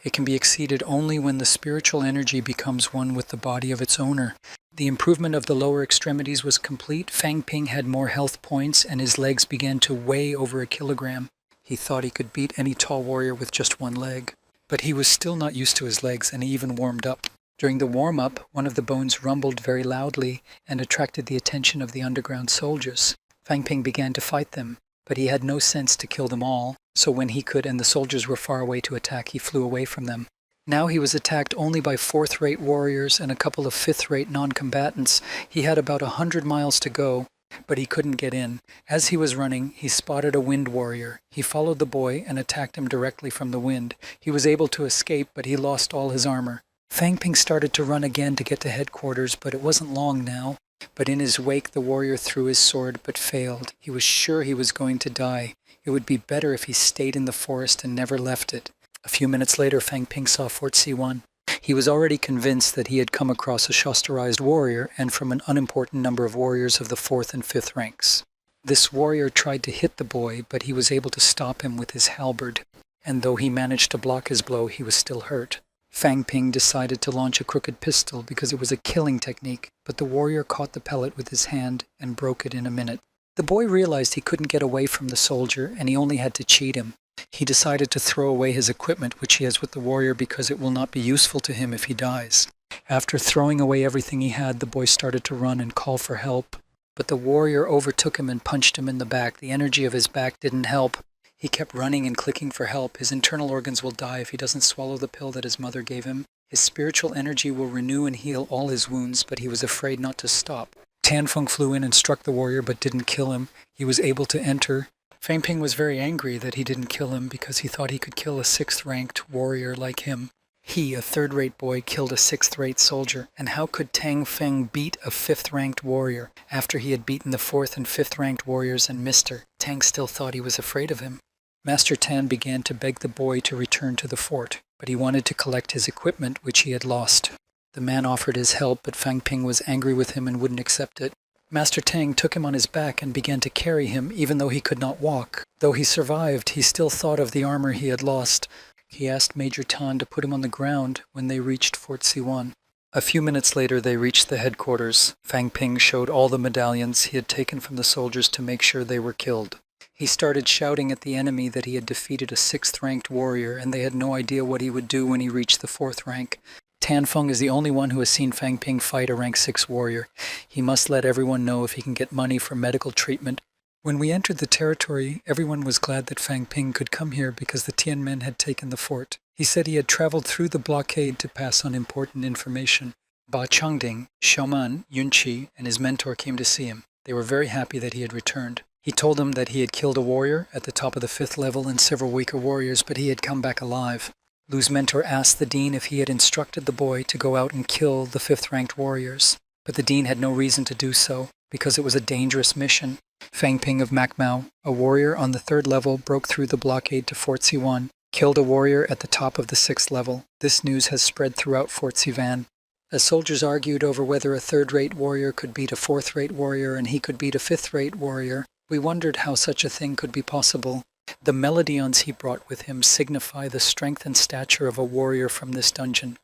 It can be exceeded only when the spiritual energy becomes one with the body of its owner. The improvement of the lower extremities was complete. Fang Ping had more health points, and his legs began to weigh over 1 kilogram. He thought he could beat any tall warrior with just one leg. But he was still not used to his legs, and he even warmed up. During the warm-up, one of the bones rumbled very loudly and attracted the attention of the underground soldiers. Fang Ping began to fight them, but he had no sense to kill them all, so when he could and the soldiers were far away to attack, he flew away from them. Now he was attacked only by fourth-rate warriors and a couple of fifth-rate non-combatants. He had about 100 miles to go, but he couldn't get in. As he was running, he spotted a wind warrior. He followed the boy and attacked him directly from the wind. He was able to escape, but he lost all his armor. Fang Ping started to run again to get to headquarters, but it wasn't long now. But in his wake, the warrior threw his sword, but failed. He was sure he was going to die. It would be better if he stayed in the forest and never left it. A few minutes later, Fang Ping saw Fort C1. He was already convinced that he had come across a Shastarized warrior and from an unimportant number of warriors of the 4th and 5th ranks. This warrior tried to hit the boy, but he was able to stop him with his halberd, and though he managed to block his blow, he was still hurt. Fang Ping decided to launch a crooked pistol because it was a killing technique, but the warrior caught the pellet with his hand and broke it in a minute. The boy realized he couldn't get away from the soldier, and he only had to cheat him. He decided to throw away his equipment, which he has with the warrior, because it will not be useful to him if he dies. After throwing away everything he had, the boy started to run and call for help. But the warrior overtook him and punched him in the back. The energy of his back didn't help. He kept running and clicking for help. His internal organs will die if he doesn't swallow the pill that his mother gave him. His spiritual energy will renew and heal all his wounds, but he was afraid not to stop. Tanfeng flew in and struck the warrior but didn't kill him. He was able to enter. Fang Ping was very angry that he didn't kill him because he thought he could kill a 6th-ranked warrior like him. He, a 3rd-rate boy, killed a 6th-rate soldier. And how could Tang Feng beat a 5th-ranked warrior after he had beaten the 4th and 5th-ranked warriors and missed her? Tang still thought he was afraid of him. Master Tan began to beg the boy to return to the fort, but he wanted to collect his equipment, which he had lost. The man offered his help, but Fang Ping was angry with him and wouldn't accept it. Master Tang took him on his back and began to carry him, even though he could not walk. Though he survived, he still thought of the armor he had lost. He asked Major Tan to put him on the ground when they reached Fort C1. A few minutes later, they reached the headquarters. Fang Ping showed all the medallions he had taken from the soldiers to make sure they were killed. He started shouting at the enemy that he had defeated a 6th-ranked warrior, and they had no idea what he would do when he reached the 4th rank. Tanfeng is the only one who has seen Fang Ping fight a rank 6 warrior. He must let everyone know if he can get money for medical treatment. When we entered the territory, everyone was glad that Fang Ping could come here because the Tian men had taken the fort. He said he had traveled through the blockade to pass on important information. Ba Changding, Xiaoman, Yunqi, and his mentor came to see him. They were very happy that he had returned. He told them that he had killed a warrior at the top of the 5th level and several weaker warriors, but he had come back alive. Lu's mentor asked the dean if he had instructed the boy to go out and kill the 5th-ranked warriors, but the dean had no reason to do so, because it was a dangerous mission. Fang Ping of Macmao, a warrior on the 3rd level, broke through the blockade to Fort C1, killed a warrior at the top of the 6th level. This news has spread throughout Fort Sivan. As soldiers argued over whether a 3rd-rate warrior could beat a 4th-rate warrior and he could beat a 5th-rate warrior, we wondered how such a thing could be possible. The melodions he brought with him signify the strength and stature of a warrior from this dungeon.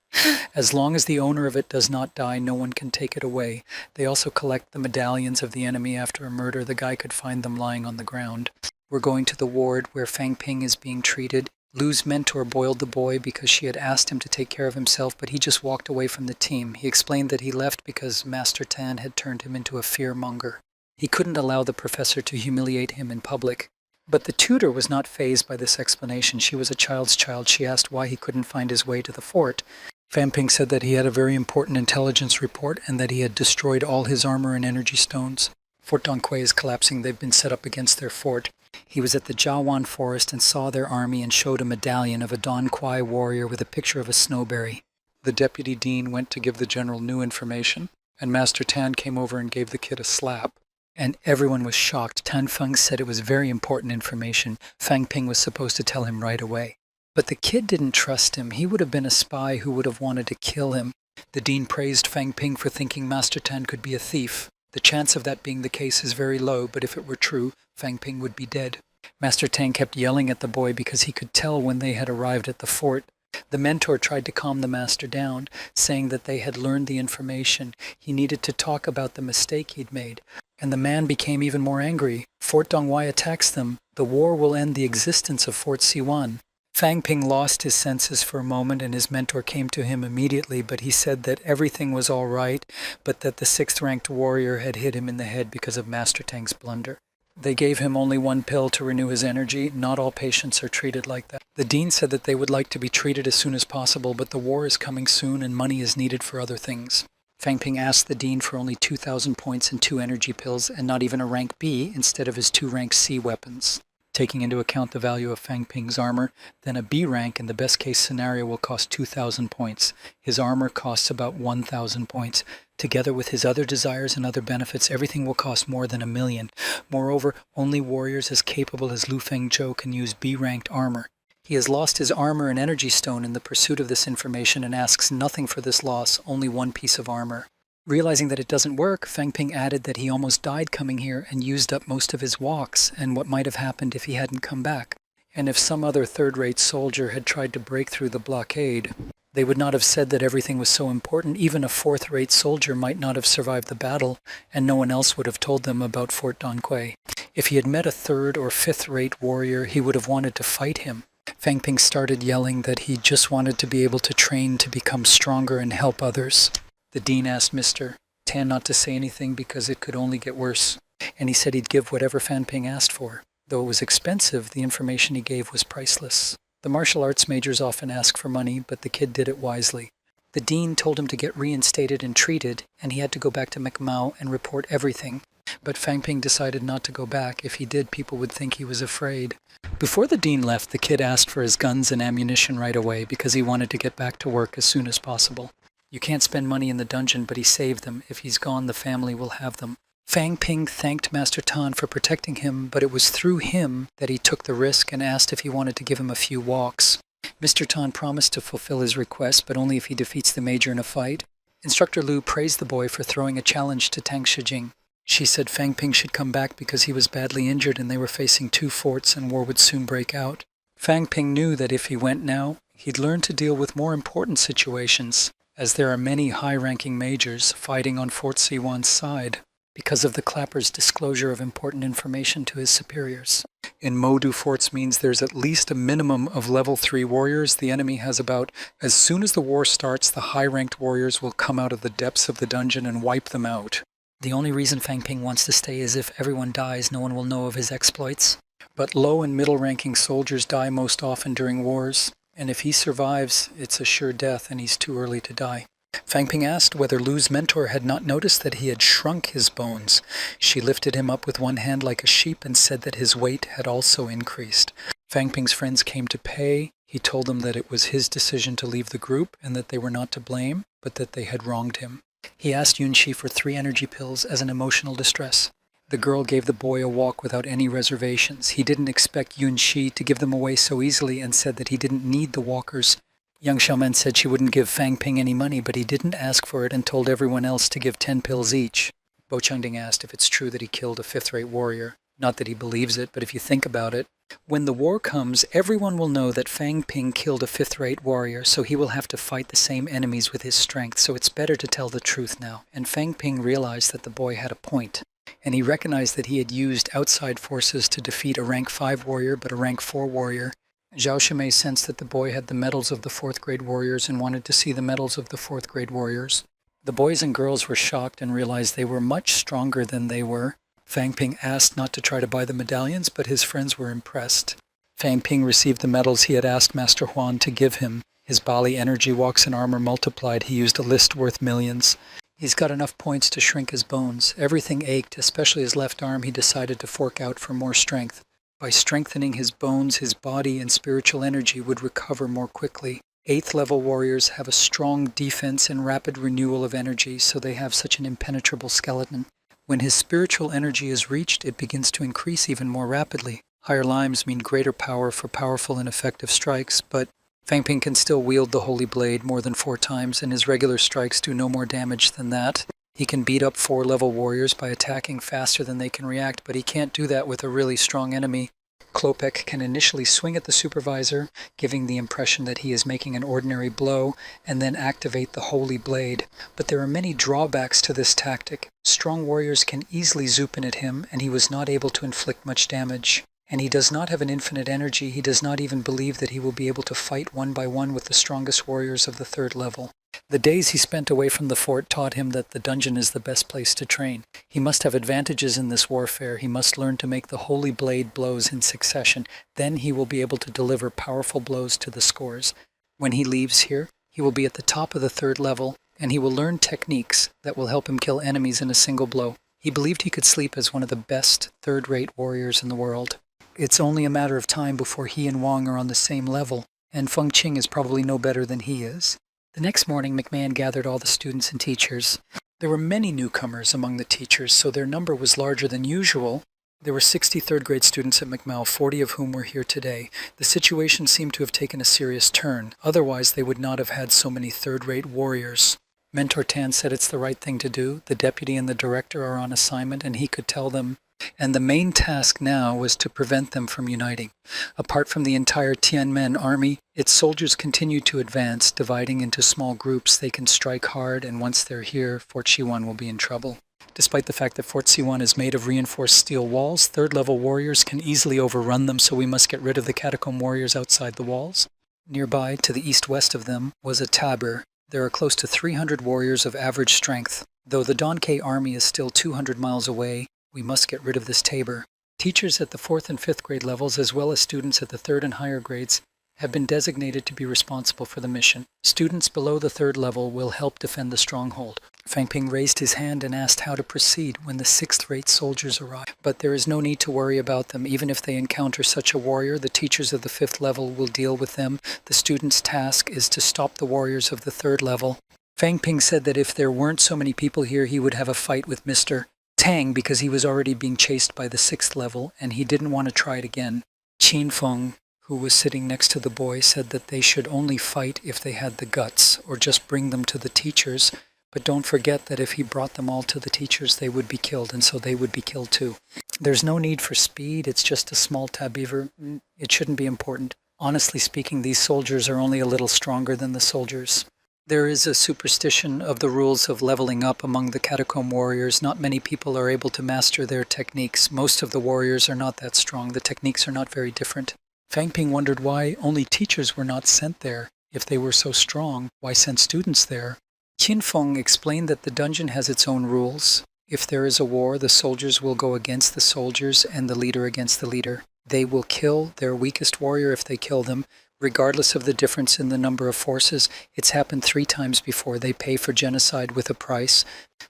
As long as the owner of it does not die, no one can take it away. They also collect the medallions of the enemy after a murder. The guy could find them lying on the ground. We're going to the ward where Fang Ping is being treated. Lu's mentor boiled the boy because she had asked him to take care of himself, but he just walked away from the team. He explained that he left because Master Tan had turned him into a fearmonger. He couldn't allow the professor to humiliate him in public. But the tutor was not fazed by this explanation. She was a child's child. She asked why he couldn't find his way to the fort. Fang Ping said that he had a very important intelligence report and that he had destroyed all his armor and energy stones. Fort Dongquai is collapsing. They've been set up against their fort. He was at the Jiawan forest and saw their army and showed a medallion of a Dongquai warrior with a picture of a snowberry. The deputy dean went to give the general new information, and Master Tan came over and gave the kid a slap. And everyone was shocked. Tanfeng said it was very important information. Fang Ping was supposed to tell him right away. But the kid didn't trust him. He would have been a spy who would have wanted to kill him. The dean praised Fang Ping for thinking Master Tan could be a thief. The chance of that being the case is very low, but if it were true, Fang Ping would be dead. Master Tan kept yelling at the boy because he could tell when they had arrived at the fort. The mentor tried to calm the master down, saying that they had learned the information. He needed to talk about the mistake he'd made. And the man became even more angry. Fort Dongquai attacks them. The war will end the existence of Fort Siwan. Fang Ping lost his senses for a moment and his mentor came to him immediately, but he said that everything was all right, but that the 6th-ranked warrior had hit him in the head because of Master Tang's blunder. They gave him only one pill to renew his energy. Not all patients are treated like that. The dean said that they would like to be treated as soon as possible, but the war is coming soon and money is needed for other things. Fang Ping asked the dean for only 2,000 points and 2 energy pills, and not even a rank B instead of his 2 rank C weapons. Taking into account the value of Fang Ping's armor, then a B rank in the best case scenario will cost 2,000 points. His armor costs about 1,000 points. Together with his other desires and other benefits, everything will cost more than 1,000,000. Moreover, only warriors as capable as Lu Fengzhou can use B-ranked armor. He has lost his armor and energy stone in the pursuit of this information and asks nothing for this loss, only one piece of armor. Realizing that it doesn't work, Fang Ping added that he almost died coming here and used up most of his walks, and what might have happened if he hadn't come back. And if some other third-rate soldier had tried to break through the blockade, they would not have said that everything was so important. Even a 4th-rate soldier might not have survived the battle, and no one else would have told them about Fort Donquay. If he had met a 3rd- or 5th-rate warrior, he would have wanted to fight him. Fang Ping started yelling that he just wanted to be able to train to become stronger and help others. The dean asked Mr. Tan not to say anything because it could only get worse, and he said he'd give whatever Fang Ping asked for. Though it was expensive, the information he gave was priceless. The martial arts majors often ask for money, but the kid did it wisely. The dean told him to get reinstated and treated, and he had to go back to McMao and report everything. But Fang Ping decided not to go back. If he did, people would think he was afraid. Before the dean left, the kid asked for his guns and ammunition right away because he wanted to get back to work as soon as possible. You can't spend money in the dungeon, but he saved them. If he's gone, the family will have them. Fang Ping thanked Master Tan for protecting him, but it was through him that he took the risk and asked if he wanted to give him a few walks. Mr. Tan promised to fulfill his request, but only if he defeats the major in a fight. Instructor Lu praised the boy for throwing a challenge to Tang Shijing. She said Fang Ping should come back because he was badly injured and they were facing 2 forts and war would soon break out. Fang Ping knew that if he went now, he'd learn to deal with more important situations, as there are many high-ranking majors fighting on Fort Siwan's side because of the Clapper's disclosure of important information to his superiors. In Modu forts means there's at least a minimum of level 3 warriors. The enemy has about, as soon as the war starts, the high-ranked warriors will come out of the depths of the dungeon and wipe them out. The only reason Fang Ping wants to stay is if everyone dies, no one will know of his exploits. But low and middle-ranking soldiers die most often during wars, and if he survives, it's a sure death and he's too early to die. Fang Ping asked whether Lu's mentor had not noticed that he had shrunk his bones. She lifted him up with one hand like a sheep and said that his weight had also increased. Fang Ping's friends came to pay. He told them that it was his decision to leave the group and that they were not to blame, but that they had wronged him. He asked Yunxi for 3 energy pills as an emotional distress. The girl gave the boy a walk without any reservations. He didn't expect Yunxi to give them away so easily and said that he didn't need the walkers. Young Xiaomen said she wouldn't give Fang Ping any money, but he didn't ask for it and told everyone else to give 10 pills each. Bo Chengding asked if it's true that he killed a 5th-rate warrior. Not that he believes it, but if you think about it, when the war comes, everyone will know that Fang Ping killed a 5th-rate warrior, so he will have to fight the same enemies with his strength, so it's better to tell the truth now. And Fang Ping realized that the boy had a point, and he recognized that he had used outside forces to defeat a rank 5 warrior, but a rank 4 warrior. Zhao Shimei sensed that the boy had the medals of the 4th-grade warriors and wanted to see the medals of the 4th-grade warriors. The boys and girls were shocked and realized they were much stronger than they were. Fang Ping asked not to try to buy the medallions, but his friends were impressed. Fang Ping received the medals he had asked Master Huan to give him. His Bali energy walks and armor multiplied. He used a list worth millions. He's got enough points to shrink his bones. Everything ached, especially his left arm. He decided to fork out for more strength. By strengthening his bones, his body and spiritual energy would recover more quickly. 8th-level warriors have a strong defense and rapid renewal of energy, so they have such an impenetrable skeleton. When his spiritual energy is reached, it begins to increase even more rapidly. Higher limes mean greater power for powerful and effective strikes, but Fang Ping can still wield the Holy Blade more than 4 times, and his regular strikes do no more damage than that. He can beat up 4-level warriors by attacking faster than they can react, but he can't do that with a really strong enemy. Klopek can initially swing at the supervisor, giving the impression that he is making an ordinary blow, and then activate the Holy Blade. But there are many drawbacks to this tactic. Strong warriors can easily zoop in at him, and he was not able to inflict much damage. And he does not have an infinite energy. He does not even believe that he will be able to fight one by one with the strongest warriors of the third level. The days he spent away from the fort taught him that the dungeon is the best place to train. He must have advantages in this warfare. He must learn to make the holy blade blows in succession. Then he will be able to deliver powerful blows to the scores. When he leaves here, he will be at the top of the third level, and he will learn techniques that will help him kill enemies in a single blow. He believed he could sleep as one of the best third-rate warriors in the world. It's only a matter of time before he and Wang are on the same level, and Feng Qing is probably no better than he is. The next morning, McMahon gathered all the students and teachers. There were many newcomers among the teachers, so their number was larger than usual. There were 60 third-grade students at McMahon, 40 of whom were here today. The situation seemed to have taken a serious turn. Otherwise, they would not have had so many third-rate warriors. Mentor Tan said it's the right thing to do. The deputy and the director are on assignment, and he could tell them. And the main task now was to prevent them from uniting. Apart from the entire Tianmen army, its soldiers continue to advance, dividing into small groups. They can strike hard, and once they're here, Fort Xiwan will be in trouble. Despite the fact that Fort Xiwan is made of reinforced steel walls, third-level warriors can easily overrun them, so we must get rid of the catacomb warriors outside the walls. Nearby, to the east-west of them, was a tabor. There are close to 300 warriors of average strength. Though the Donkei army is still 200 miles away, we must get rid of this tabor. Teachers at the 4th and 5th grade levels, as well as students at the 3rd and higher grades, have been designated to be responsible for the mission. Students below the 3rd level will help defend the stronghold. Fang Ping raised his hand and asked how to proceed when the 6th-rate soldiers arrive. But there is no need to worry about them. Even if they encounter such a warrior, the teachers of the 5th level will deal with them. The student's task is to stop the warriors of the 3rd level. Fang Ping said that if there weren't so many people here, he would have a fight with Mr. Tang because he was already being chased by the 6th level, and he didn't want to try it again. Qin Feng, who was sitting next to the boy, said that they should only fight if they had the guts, or just bring them to the teachers. But don't forget that if he brought them all to the teachers, they would be killed, and so they would be killed too. There's no need for speed. It's just a small tabbeaver. It shouldn't be important. Honestly speaking, these soldiers are only a little stronger than the soldiers. There is a superstition of the rules of leveling up among the catacomb warriors. Not many people are able to master their techniques. Most of the warriors are not that strong. The techniques are not very different. Fang Ping wondered why only teachers were not sent there. If they were so strong, why send students there? Qin Feng explained that the dungeon has its own rules. If there is a war, the soldiers will go against the soldiers and the leader against the leader. They will kill their weakest warrior if they kill them, regardless of the difference in the number of forces. It's happened 3 times before. They pay for genocide with a price.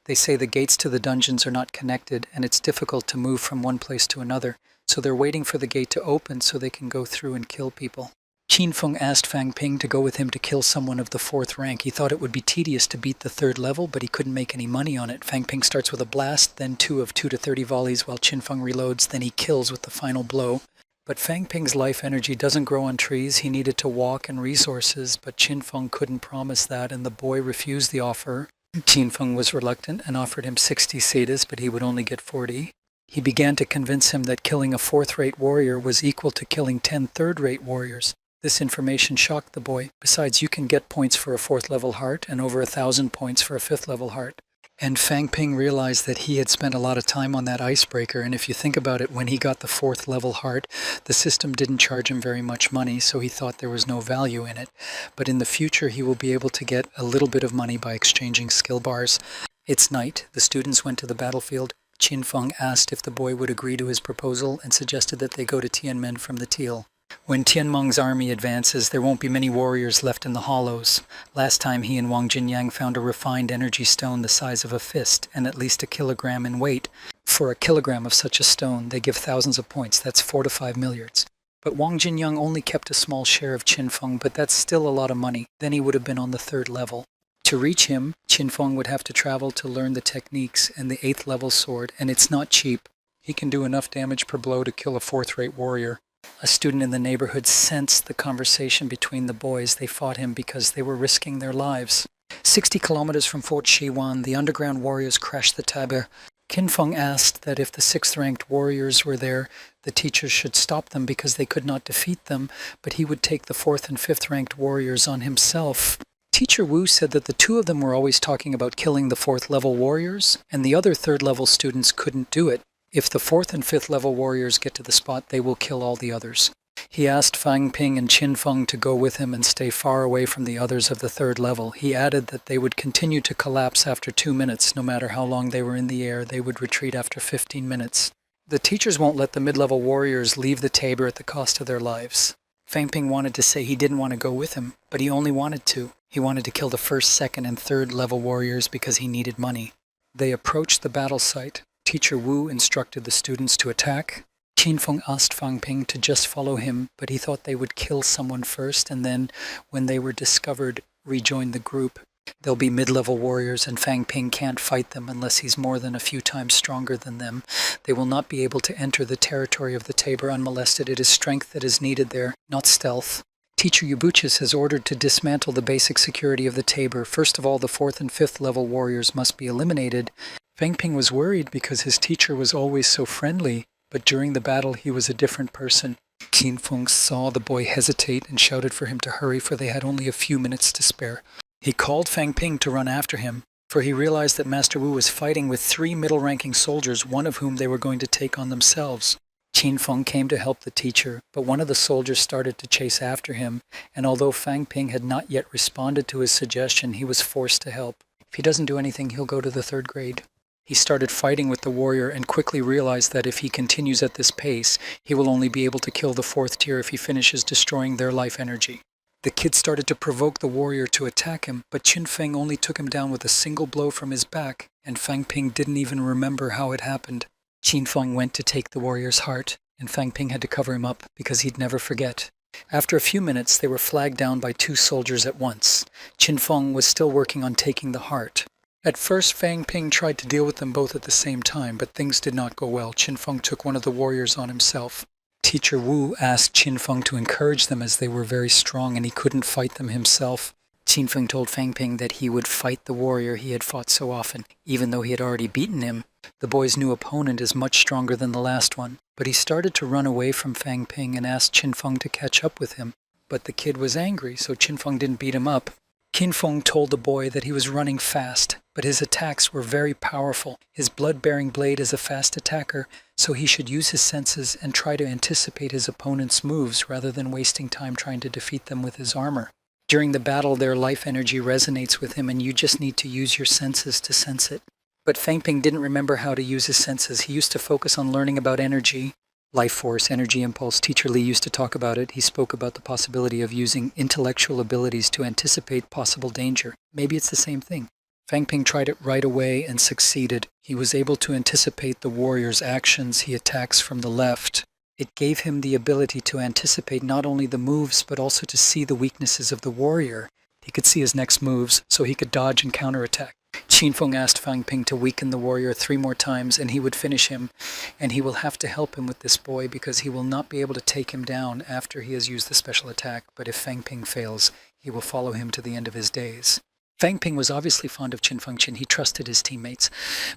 They say the gates to the dungeons are not connected, and it's difficult to move from one place to another. So they're waiting for the gate to open so they can go through and kill people. Qin Feng asked Fang Ping to go with him to kill someone of the 4th rank. He thought it would be tedious to beat the 3rd level, but he couldn't make any money on it. Fang Ping starts with a blast, then 2 of 2 to 30 volleys while Qin Feng reloads, then he kills with the final blow. But Fang Ping's life energy doesn't grow on trees. He needed to walk and resources, but Qin Feng couldn't promise that, and the boy refused the offer. Qin Feng was reluctant and offered him 60 setas, but he would only get 40. He began to convince him that killing a 4th-rate warrior was equal to killing 10 3rd-rate warriors. This information shocked the boy. Besides, you can get points for a 4th-level heart and over 1,000 points for a 5th-level heart. And Fang Ping realized that he had spent a lot of time on that icebreaker, and if you think about it, when he got the 4th-level heart, the system didn't charge him very much money, so he thought there was no value in it. But in the future, he will be able to get a little bit of money by exchanging skill bars. It's night. The students went to the battlefield. Qin Feng asked if the boy would agree to his proposal and suggested that they go to Tianmen from the Teal. When Tianmeng's army advances, there won't be many warriors left in the hollows. Last time he and Wang Jinyang found a refined energy stone the size of a fist and at least a kilogram in weight. For a kilogram of such a stone, they give thousands of points. That's 4 to 5 milliards. But Wang Jinyang only kept a small share of Qin Feng, but that's still a lot of money. Then he would have been on the 3rd level. To reach him, Qin Feng would have to travel to learn the techniques and the 8th level sword, and it's not cheap. He can do enough damage per blow to kill a 4th-rate warrior. A student in the neighborhood sensed the conversation between the boys. They fought him because they were risking their lives. 60 kilometers from Fort Xiwan, the underground warriors crashed the tabor. Qin Feng asked that if the 6th-ranked warriors were there, the teachers should stop them because they could not defeat them, but he would take the 4th and 5th-ranked warriors on himself. Teacher Wu said that the 2 of them were always talking about killing the 4th-level warriors, and the other 3rd-level students couldn't do it. If the 4th and 5th level warriors get to the spot, they will kill all the others. He asked Fang Ping and Qin Feng to go with him and stay far away from the others of the 3rd level. He added that they would continue to collapse after 2 minutes. No matter how long they were in the air, they would retreat after 15 minutes. The teachers won't let the mid-level warriors leave the tabor at the cost of their lives. Fang Ping wanted to say he didn't want to go with him, but he only wanted to. He wanted to kill the 1st, 2nd, and 3rd level warriors because he needed money. They approached the battle site. Teacher Wu instructed the students to attack. Qin Feng asked Fang Ping to just follow him, but he thought they would kill someone first and then, when they were discovered, rejoin the group. They'll be mid-level warriors and Fang Ping can't fight them unless he's more than a few times stronger than them. They will not be able to enter the territory of the tabor unmolested. It is strength that is needed there, not stealth. Teacher Yubuchis has ordered to dismantle the basic security of the tabor. First of all, the 4th and 5th level warriors must be eliminated. Fang Ping was worried because his teacher was always so friendly, but during the battle he was a different person. Qin Feng saw the boy hesitate and shouted for him to hurry, for they had only a few minutes to spare. He called Fang Ping to run after him, for he realized that Master Wu was fighting with 3 middle-ranking soldiers, one of whom they were going to take on themselves. Qin Feng came to help the teacher, but one of the soldiers started to chase after him, and although Fang Ping had not yet responded to his suggestion, he was forced to help. If he doesn't do anything, he'll go to the 3rd grade. He started fighting with the warrior and quickly realized that if he continues at this pace, he will only be able to kill the 4th tier if he finishes destroying their life energy. The kid started to provoke the warrior to attack him, but Qin Feng only took him down with a single blow from his back, and Fang Ping didn't even remember how it happened. Qin Feng went to take the warrior's heart, and Fang Ping had to cover him up because he'd never forget. After a few minutes, they were flagged down by 2 soldiers at once. Qin Feng was still working on taking the heart. At first, Fang Ping tried to deal with them both at the same time, but things did not go well. Qin Feng took one of the warriors on himself. Teacher Wu asked Qin Feng to encourage them as they were very strong and he couldn't fight them himself. Qin Feng told Fang Ping that he would fight the warrior he had fought so often, even though he had already beaten him. The boy's new opponent is much stronger than the last one, but he started to run away from Fang Ping and asked Qin Feng to catch up with him. But the kid was angry, so Qin Feng didn't beat him up. Qin Feng told the boy that he was running fast, but his attacks were very powerful. His blood-bearing blade is a fast attacker, so he should use his senses and try to anticipate his opponent's moves rather than wasting time trying to defeat them with his armor. During the battle, their life energy resonates with him and you just need to use your senses to sense it. But Fang Ping didn't remember how to use his senses. He used to focus on learning about energy. Life force, energy impulse. Teacher Lee used to talk about it. He spoke about the possibility of using intellectual abilities to anticipate possible danger. Maybe it's the same thing. Fang Ping tried it right away and succeeded. He was able to anticipate the warrior's actions. He attacks from the left. It gave him the ability to anticipate not only the moves, but also to see the weaknesses of the warrior. He could see his next moves, so he could dodge and counterattack. Qin Feng asked Fang Ping to weaken the warrior 3 more times and he would finish him, and he will have to help him with this boy because he will not be able to take him down after he has used the special attack, but if Fang Ping fails, he will follow him to the end of his days. Fang Ping was obviously fond of Qin Feng. He trusted his teammates,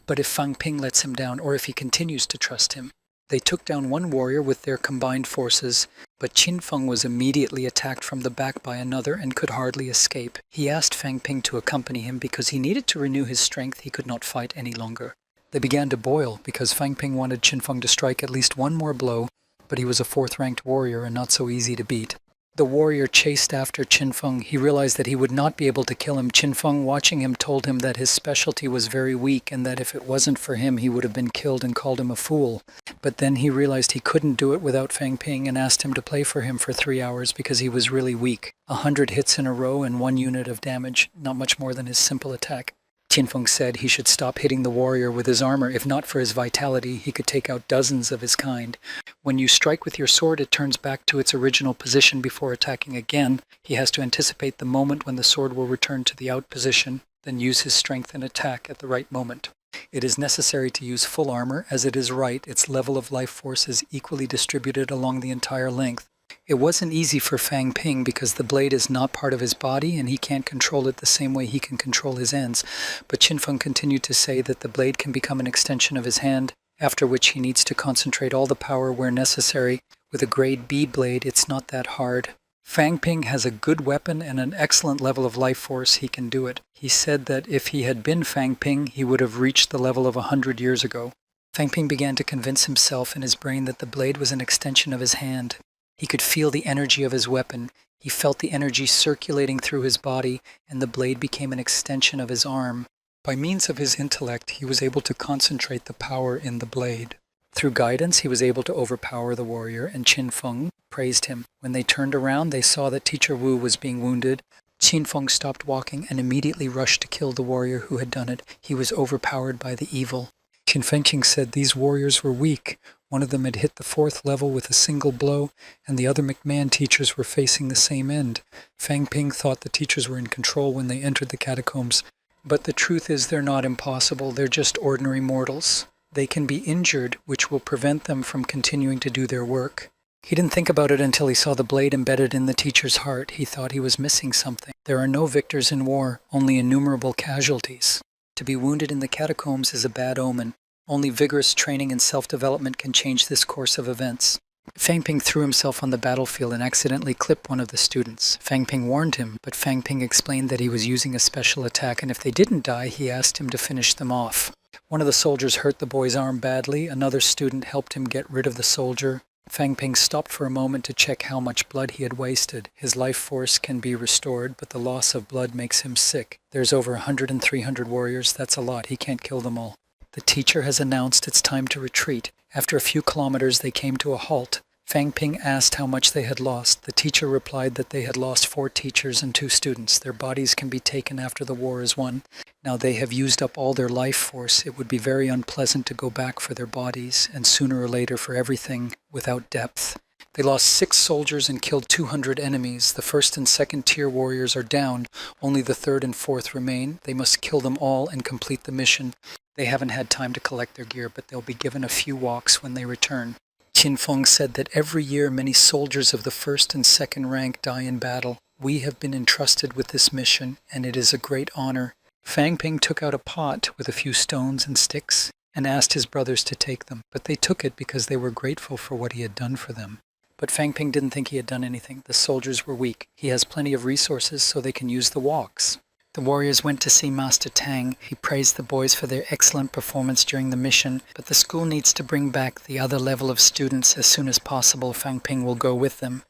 but if Fang Ping lets him down or if he continues to trust him, they took down one warrior with their combined forces, but Qin Feng was immediately attacked from the back by another and could hardly escape. He asked Fang Ping to accompany him because he needed to renew his strength. He could not fight any longer. They began to boil because Fang Ping wanted Qin Feng to strike at least one more blow, but he was a 4th-ranked warrior and not so easy to beat. The warrior chased after Qin Feng. He realized that he would not be able to kill him. Qin Feng, watching him, told him that his specialty was very weak and that if it wasn't for him, he would have been killed and called him a fool. But then he realized he couldn't do it without Fang Ping and asked him to play for him for 3 hours because he was really weak. 100 hits in a row and 1 unit of damage, not much more than his simple attack. Qin Feng said he should stop hitting the warrior with his armor. If not for his vitality, he could take out dozens of his kind. When you strike with your sword, it turns back to its original position before attacking again. He has to anticipate the moment when the sword will return to the out position, then use his strength and attack at the right moment. It is necessary to use full armor, as it is right. Its level of life force is equally distributed along the entire length. It wasn't easy for Fang Ping because the blade is not part of his body and he can't control it the same way he can control his ends. But Qin Feng continued to say that the blade can become an extension of his hand, after which he needs to concentrate all the power where necessary. With a grade B blade, it's not that hard. Fang Ping has a good weapon and an excellent level of life force. He can do it. He said that if he had been Fang Ping, he would have reached the level of 100 years ago. Fang Ping began to convince himself in his brain that the blade was an extension of his hand. He could feel the energy of his weapon. He felt the energy circulating through his body, and the blade became an extension of his arm. By means of his intellect, he was able to concentrate the power in the blade. Through guidance, he was able to overpower the warrior, and Qin Feng praised him. When they turned around, they saw that Teacher Wu was being wounded. Qin Feng stopped walking and immediately rushed to kill the warrior who had done it. He was overpowered by the evil. Qin Fengqing said these warriors were weak. One of them had hit the 4th level with a single blow, and the other McMahon teachers were facing the same end. Fang Ping thought the teachers were in control when they entered the catacombs. But the truth is they're not impossible, they're just ordinary mortals. They can be injured, which will prevent them from continuing to do their work. He didn't think about it until he saw the blade embedded in the teacher's heart. He thought he was missing something. There are no victors in war, only innumerable casualties. To be wounded in the catacombs is a bad omen. Only vigorous training and self-development can change this course of events. Fang Ping threw himself on the battlefield and accidentally clipped one of the students. Fang Ping warned him, but Fang Ping explained that he was using a special attack, and if they didn't die, he asked him to finish them off. One of the soldiers hurt the boy's arm badly. Another student helped him get rid of the soldier. Fang Ping stopped for a moment to check how much blood he had wasted. His life force can be restored, but the loss of blood makes him sick. There's over 100 and 300 warriors. That's a lot. He can't kill them all. The teacher has announced it's time to retreat. After a few kilometers, they came to a halt. Fang Ping asked how much they had lost. The teacher replied that they had lost 4 teachers and 2 students. Their bodies can be taken after the war is won. Now they have used up all their life force. It would be very unpleasant to go back for their bodies, and sooner or later for everything without depth. They lost 6 soldiers and killed 200 enemies. The 1st and 2nd tier warriors are down. Only the 3rd and 4th remain. They must kill them all and complete the mission. They haven't had time to collect their gear, but they'll be given a few walks when they return. Qin Feng said that every year many soldiers of the 1st and 2nd rank die in battle. We have been entrusted with this mission, and it is a great honor. Fang Ping took out a pot with a few stones and sticks and asked his brothers to take them, but they took it because they were grateful for what he had done for them. But Fang Ping didn't think he had done anything. The soldiers were weak. He has plenty of resources so they can use the walks. The warriors went to see Master Tang. He praised the boys for their excellent performance during the mission, but the school needs to bring back the other level of students as soon as possible. Fang Ping will go with them.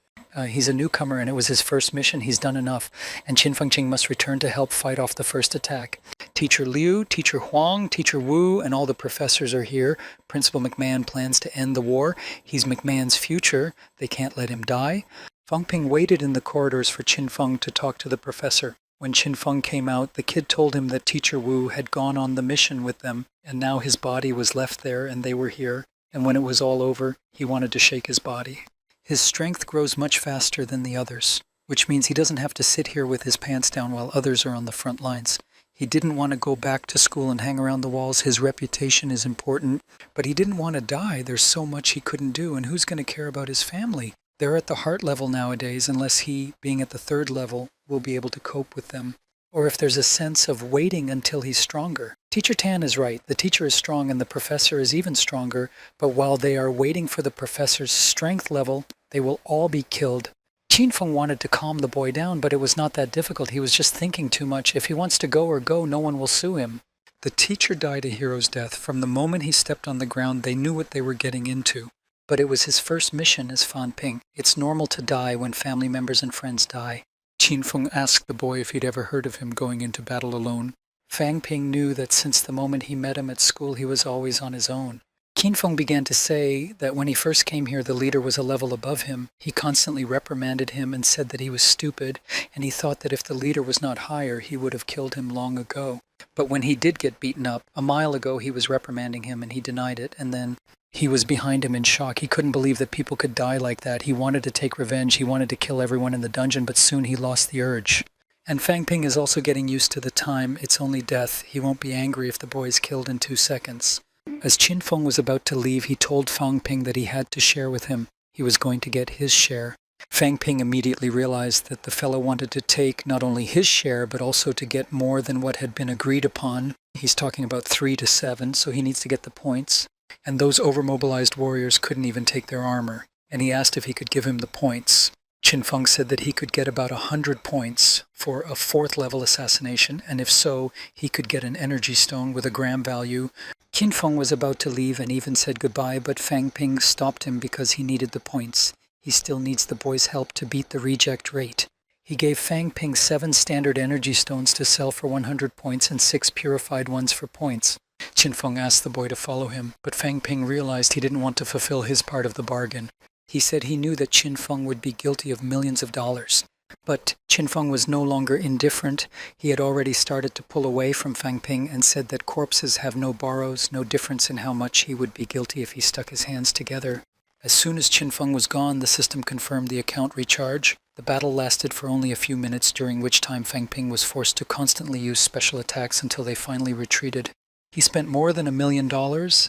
He's a newcomer and it was his first mission. He's done enough. And Qin Fengqing must return to help fight off the first attack. Teacher Liu, Teacher Huang, Teacher Wu, and all the professors are here. Principal McMahon plans to end the war. He's McMahon's future. They can't let him die. Fang Ping waited in the corridors for Qin Feng to talk to the professor. When Qin Feng came out, the kid told him that Teacher Wu had gone on the mission with them, and now his body was left there and they were here, and when it was all over, he wanted to shake his body. His strength grows much faster than the others, which means he doesn't have to sit here with his pants down while others are on the front lines. He didn't want to go back to school and hang around the walls. His reputation is important, but he didn't want to die. There's so much he couldn't do, and who's going to care about his family? They're at the heart level nowadays, unless he, being at the 3rd level, will be able to cope with them. Or if there's a sense of waiting until he's stronger. Teacher Tan is right. The teacher is strong and the professor is even stronger, but while they are waiting for the professor's strength level, they will all be killed. Qin Feng wanted to calm the boy down, but it was not that difficult. He was just thinking too much. If he wants to go, no one will sue him. The teacher died a hero's death. From the moment he stepped on the ground, they knew what they were getting into. But it was his first mission as Fan Ping. It's normal to die when family members and friends die. Qin Feng asked the boy if he'd ever heard of him going into battle alone. Fang Ping knew that since the moment he met him at school, he was always on his own. Qin Feng began to say that when he first came here, the leader was a level above him. He constantly reprimanded him and said that he was stupid, and he thought that if the leader was not higher, he would have killed him long ago. But when he did get beaten up, a mile ago he was reprimanding him and he denied it, and then he was behind him in shock. He couldn't believe that people could die like that. He wanted to take revenge. He wanted to kill everyone in the dungeon, but soon he lost the urge. And Fang Ping is also getting used to the time. It's only death. He won't be angry if the boy is killed in 2 seconds. As Qin Feng was about to leave, he told Fang Ping that he had to share with him. He was going to get his share. Fang Ping immediately realized that the fellow wanted to take not only his share, but also to get more than what had been agreed upon. He's talking about 3 to 7, so he needs to get the points. And those overmobilized warriors couldn't even take their armor. And he asked if he could give him the points. Qin Feng said that he could get about 100 points. for a 4th level assassination, and if so, he could get an energy stone with a gram value. Qin Feng was about to leave and even said goodbye, but Fang Ping stopped him because he needed the points. He still needs the boy's help to beat the reject rate. He gave Fang Ping 7 standard energy stones to sell for 100 points and 6 purified ones for points. Qin Feng asked the boy to follow him, but Fang Ping realized he didn't want to fulfill his part of the bargain. He said he knew that Qin Feng would be guilty of millions of dollars. But Qin Feng was no longer indifferent. He had already started to pull away from Fang Ping and said that corpses have no borrows, no difference in how much he would be guilty if he stuck his hands together. As soon as Qin Feng was gone, the system confirmed the account recharge. The battle lasted for only a few minutes, during which time Fang Ping was forced to constantly use special attacks until they finally retreated. He spent more than $1 million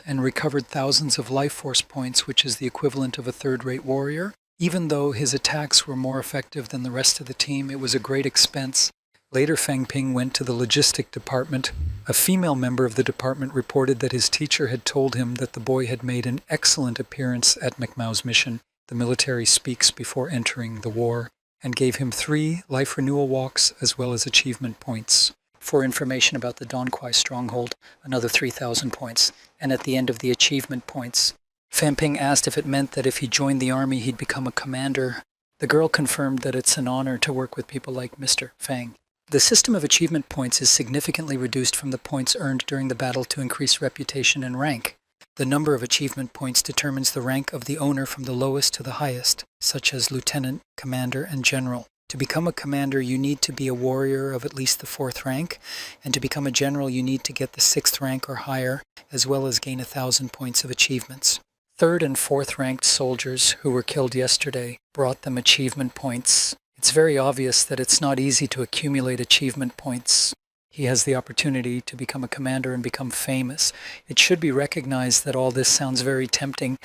and recovered thousands of life force points, which is the equivalent of a third-rate warrior. Even though his attacks were more effective than the rest of the team, it was a great expense. Later, Fang Ping went to the logistic department. A female member of the department reported that his teacher had told him that the boy had made an excellent appearance at McMao's mission, the military speaks before entering the war, and gave him 3 life renewal walks as well as achievement points. For information about the Donquai stronghold, another 3,000 points, and at the end of the achievement points, Fang Ping asked if it meant that if he joined the army he'd become a commander. The girl confirmed that it's an honor to work with people like Mr. Fang. The system of achievement points is significantly reduced from the points earned during the battle to increase reputation and rank. The number of achievement points determines the rank of the owner from the lowest to the highest, such as lieutenant, commander, and general. To become a commander, you need to be a warrior of at least the 4th rank, and to become a general, you need to get the 6th rank or higher, as well as gain 1,000 points of achievements. 3rd and 4th ranked soldiers who were killed yesterday brought them achievement points. It's very obvious that it's not easy to accumulate achievement points. He has the opportunity to become a commander and become famous. It should be recognized that all this sounds very tempting,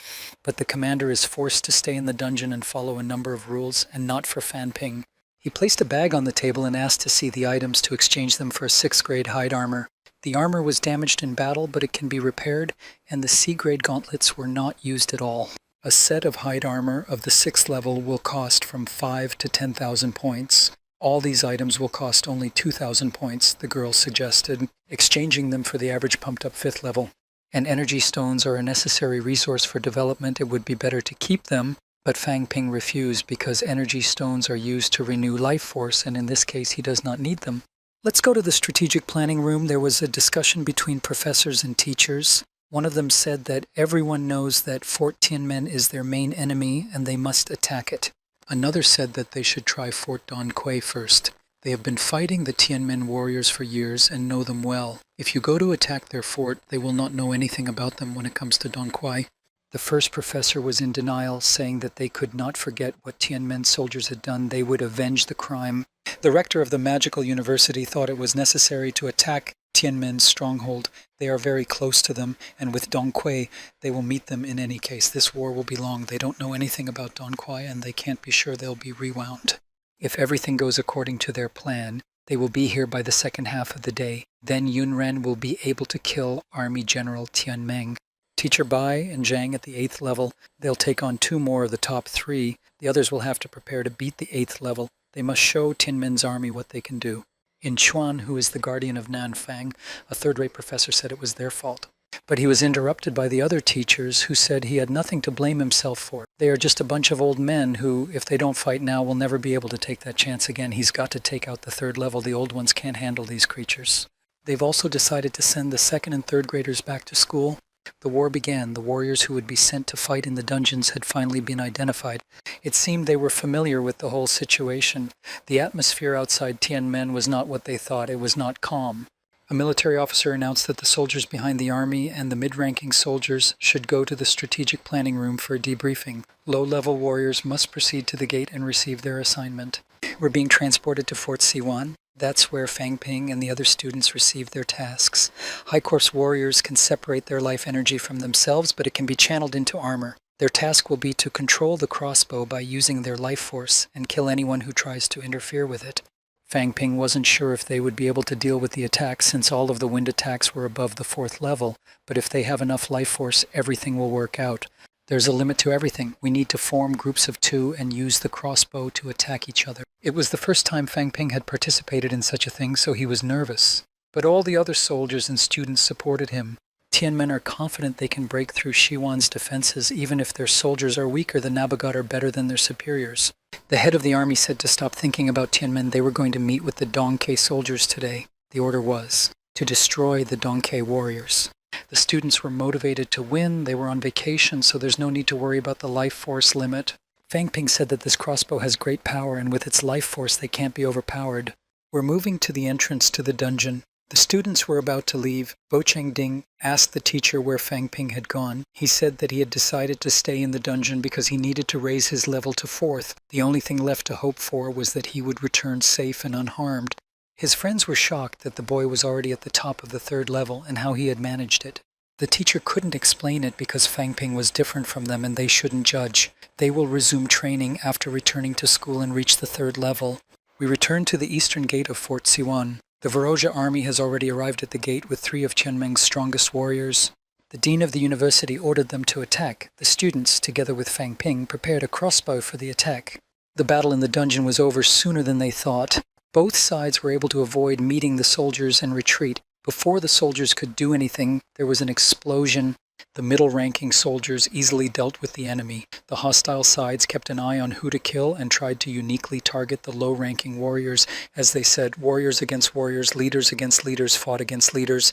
but the commander is forced to stay in the dungeon and follow a number of rules, and not for Fang Ping. He placed a bag on the table and asked to see the items to exchange them for a 6th grade hide armor. The armor was damaged in battle, but it can be repaired, and the C-grade gauntlets were not used at all. A set of hide armor of the 6th level will cost from 5 to 10,000 points. All these items will cost only 2,000 points, the girl suggested, exchanging them for the average pumped-up 5th level. And energy stones are a necessary resource for development. It would be better to keep them, but Fang Ping refused because energy stones are used to renew life force, and in this case he does not need them. Let's go to the strategic planning room. There was a discussion between professors and teachers. One of them said that everyone knows that Fort Tianmen is their main enemy and they must attack it. Another said that they should try Fort Donquai first. They have been fighting the Tianmen warriors for years and know them well. If you go to attack their fort, they will not know anything about them when it comes to Donquai. The first professor was in denial, saying that they could not forget what Tianmen soldiers had done. They would avenge the crime. The rector of the magical university thought it was necessary to attack Tianmen's stronghold. They are very close to them, and with Donquai, they will meet them in any case. This war will be long. They don't know anything about Donquai, and they can't be sure they'll be rewound. If everything goes according to their plan, they will be here by the second half of the day. Then Yunren will be able to kill Army General Tianmeng. Teacher Bai and Zhang at the 8th level. They'll take on 2 more of the top 3. The others will have to prepare to beat the 8th level. They must show Tianmen's army what they can do. In Chuan, who is the guardian of Nanfang, a 3rd-rate professor said it was their fault. But he was interrupted by the other teachers who said he had nothing to blame himself for. They are just a bunch of old men who, if they don't fight now, will never be able to take that chance again. He's got to take out the 3rd level. The old ones can't handle these creatures. They've also decided to send the 2nd and 3rd graders back to school. The war began. The warriors who would be sent to fight in the dungeons had finally been identified. It seemed they were familiar with the whole situation. The atmosphere outside Tianmen was not what they thought. It was not calm. A military officer announced that the soldiers behind the army and the mid-ranking soldiers should go to the strategic planning room for a debriefing. Low-level warriors must proceed to the gate and receive their assignment. We're being transported to Fort Siwan. That's where Fang Ping and the other students receive their tasks. High Corps warriors can separate their life energy from themselves, but it can be channeled into armor. Their task will be to control the crossbow by using their life force and kill anyone who tries to interfere with it. Fang Ping wasn't sure if they would be able to deal with the attacks since all of the wind attacks were above the 4th level, but if they have enough life force, everything will work out. There's a limit to everything. We need to form groups of 2 and use the crossbow to attack each other. It was the first time Fang Ping had participated in such a thing, so he was nervous. But all the other soldiers and students supported him. Tianmen are confident they can break through Shiwan's defenses even if their soldiers are weaker. The Nabogot are better than their superiors. The head of the army said to stop thinking about Tianmen. They were going to meet with the Dongke soldiers today. The order was to destroy the Dongke warriors. The students were motivated to win. They were on vacation, so there's no need to worry about the life force limit. Fang Ping said that this crossbow has great power, and with its life force they can't be overpowered. We're moving to the entrance to the dungeon. The students were about to leave. Bo Chengding asked the teacher where Fang Ping had gone. He said that he had decided to stay in the dungeon because he needed to raise his level to 4th. The only thing left to hope for was that he would return safe and unharmed. His friends were shocked that the boy was already at the top of the 3rd level and how he had managed it. The teacher couldn't explain it because Fang Ping was different from them and they shouldn't judge. They will resume training after returning to school and reach the 3rd level. We return to the eastern gate of Fort Siwan. The Varoja army has already arrived at the gate with 3 of Qianmeng's strongest warriors. The dean of the university ordered them to attack. The students, together with Fang Ping, prepared a crossbow for the attack. The battle in the dungeon was over sooner than they thought. Both sides were able to avoid meeting the soldiers and retreat. Before the soldiers could do anything, there was an explosion. The middle-ranking soldiers easily dealt with the enemy. The hostile sides kept an eye on who to kill and tried to uniquely target the low-ranking warriors. As they said, warriors against warriors, leaders against leaders fought against leaders.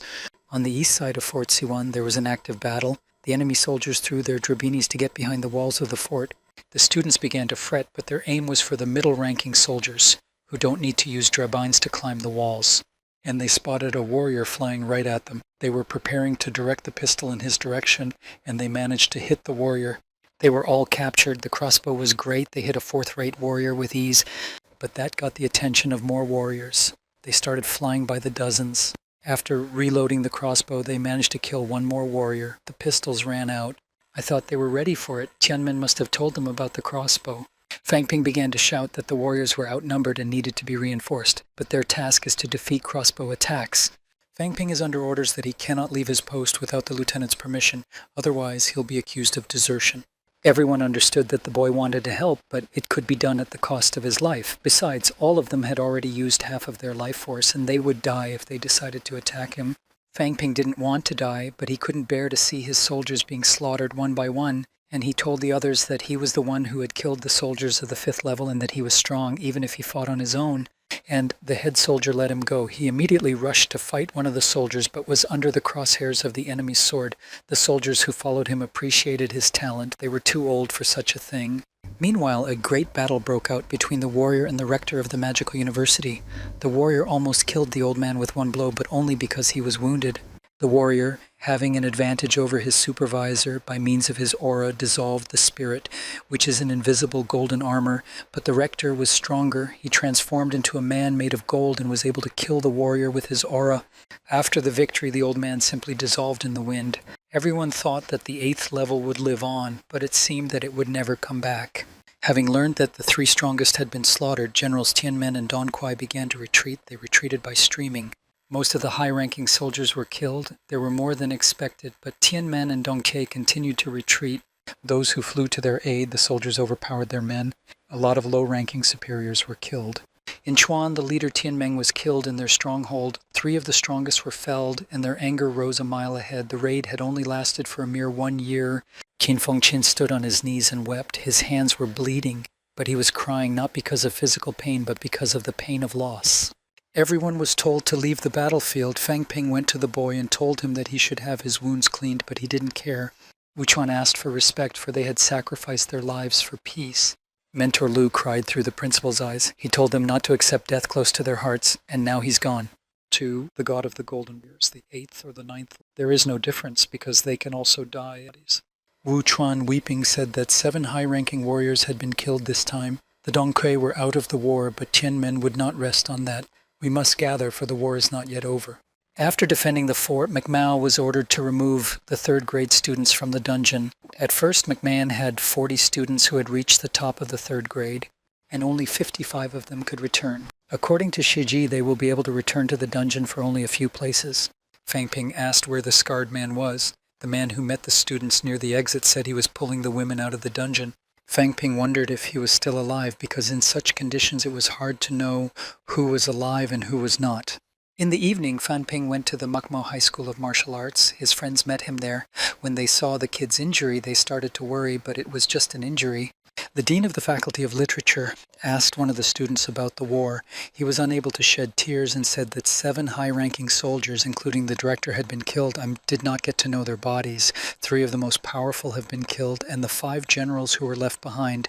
On the east side of Fort Siwan, there was an active battle. The enemy soldiers threw their drabinis to get behind the walls of the fort. The students began to fret, but their aim was for the middle-ranking soldiers, who don't need to use drabines to climb the walls. And they spotted a warrior flying right at them. They were preparing to direct the pistol in his direction, and they managed to hit the warrior. They were all captured. The crossbow was great. They hit a 4th-rate warrior with ease, but that got the attention of more warriors. They started flying by the dozens. After reloading the crossbow, they managed to kill 1 more warrior. The pistols ran out. I thought they were ready for it. Tianmen must have told them about the crossbow. Fang Ping began to shout that the warriors were outnumbered and needed to be reinforced, but their task is to defeat crossbow attacks. Fang Ping is under orders that he cannot leave his post without the lieutenant's permission, otherwise he'll be accused of desertion. Everyone understood that the boy wanted to help, but it could be done at the cost of his life. Besides, all of them had already used half of their life force, and they would die if they decided to attack him. Fang Ping didn't want to die, but he couldn't bear to see his soldiers being slaughtered one by one, and he told the others that he was the one who had killed the soldiers of the 5th level and that he was strong even if he fought on his own. And the head soldier let him go. He immediately rushed to fight one of the soldiers but was under the crosshairs of the enemy's sword. The soldiers who followed him appreciated his talent. They were too old for such a thing. Meanwhile, a great battle broke out between the warrior and the rector of the magical university. The warrior almost killed the old man with 1 blow, but only because he was wounded. The warrior, having an advantage over his supervisor by means of his aura, dissolved the spirit, which is an invisible golden armor, but the rector was stronger. He transformed into a man made of gold and was able to kill the warrior with his aura. After the victory, the old man simply dissolved in the wind. Everyone thought that the 8th level would live on, but it seemed that it would never come back. Having learned that the 3 strongest had been slaughtered, Generals Tianmen and Don Quai began to retreat. They retreated by streaming. Most of the high-ranking soldiers were killed. There were more than expected, but Tianmen and Dongke continued to retreat. Those who flew to their aid, the soldiers overpowered their men. A lot of low-ranking superiors were killed. In Chuan, the leader Tianmeng was killed in their stronghold. 3 of the strongest were felled, and their anger rose a mile ahead. The raid had only lasted for a mere 1 year. Qin Fengqin stood on his knees and wept. His hands were bleeding, but he was crying not because of physical pain, but because of the pain of loss. Everyone was told to leave the battlefield. Fang Ping went to the boy and told him that he should have his wounds cleaned, but he didn't care. Wu Chuan asked for respect, for they had sacrificed their lives for peace. Mentor Lu cried through the principal's eyes. He told them not to accept death close to their hearts, and now he's gone. To the god of the golden years, the 8th or the 9th, there is no difference because they can also die. Wu Chuan, weeping, said that 7 high-ranking warriors had been killed this time. The Dongke were out of the war, but Tianmen would not rest on that. We must gather, for the war is not yet over. After defending the fort, McMahon was ordered to remove the 3rd-grade students from the dungeon. At first, McMahon had 40 students who had reached the top of the 3rd grade, and only 55 of them could return. According to Shiji, they will be able to return to the dungeon for only a few places. Fang Ping asked where the scarred man was. The man who met the students near the exit said he was pulling the women out of the dungeon. Fang Ping wondered if he was still alive because in such conditions it was hard to know who was alive and who was not. In the evening, Fan Ping went to the Mukmo High School of Martial Arts. His friends met him there. When they saw the kid's injury, they started to worry, but it was just an injury. The dean of the Faculty of Literature asked one of the students about the war. He was unable to shed tears and said that 7 high-ranking soldiers, including the director, had been killed. I did not get to know their bodies. 3 of the most powerful have been killed, and the 5 generals who were left behind,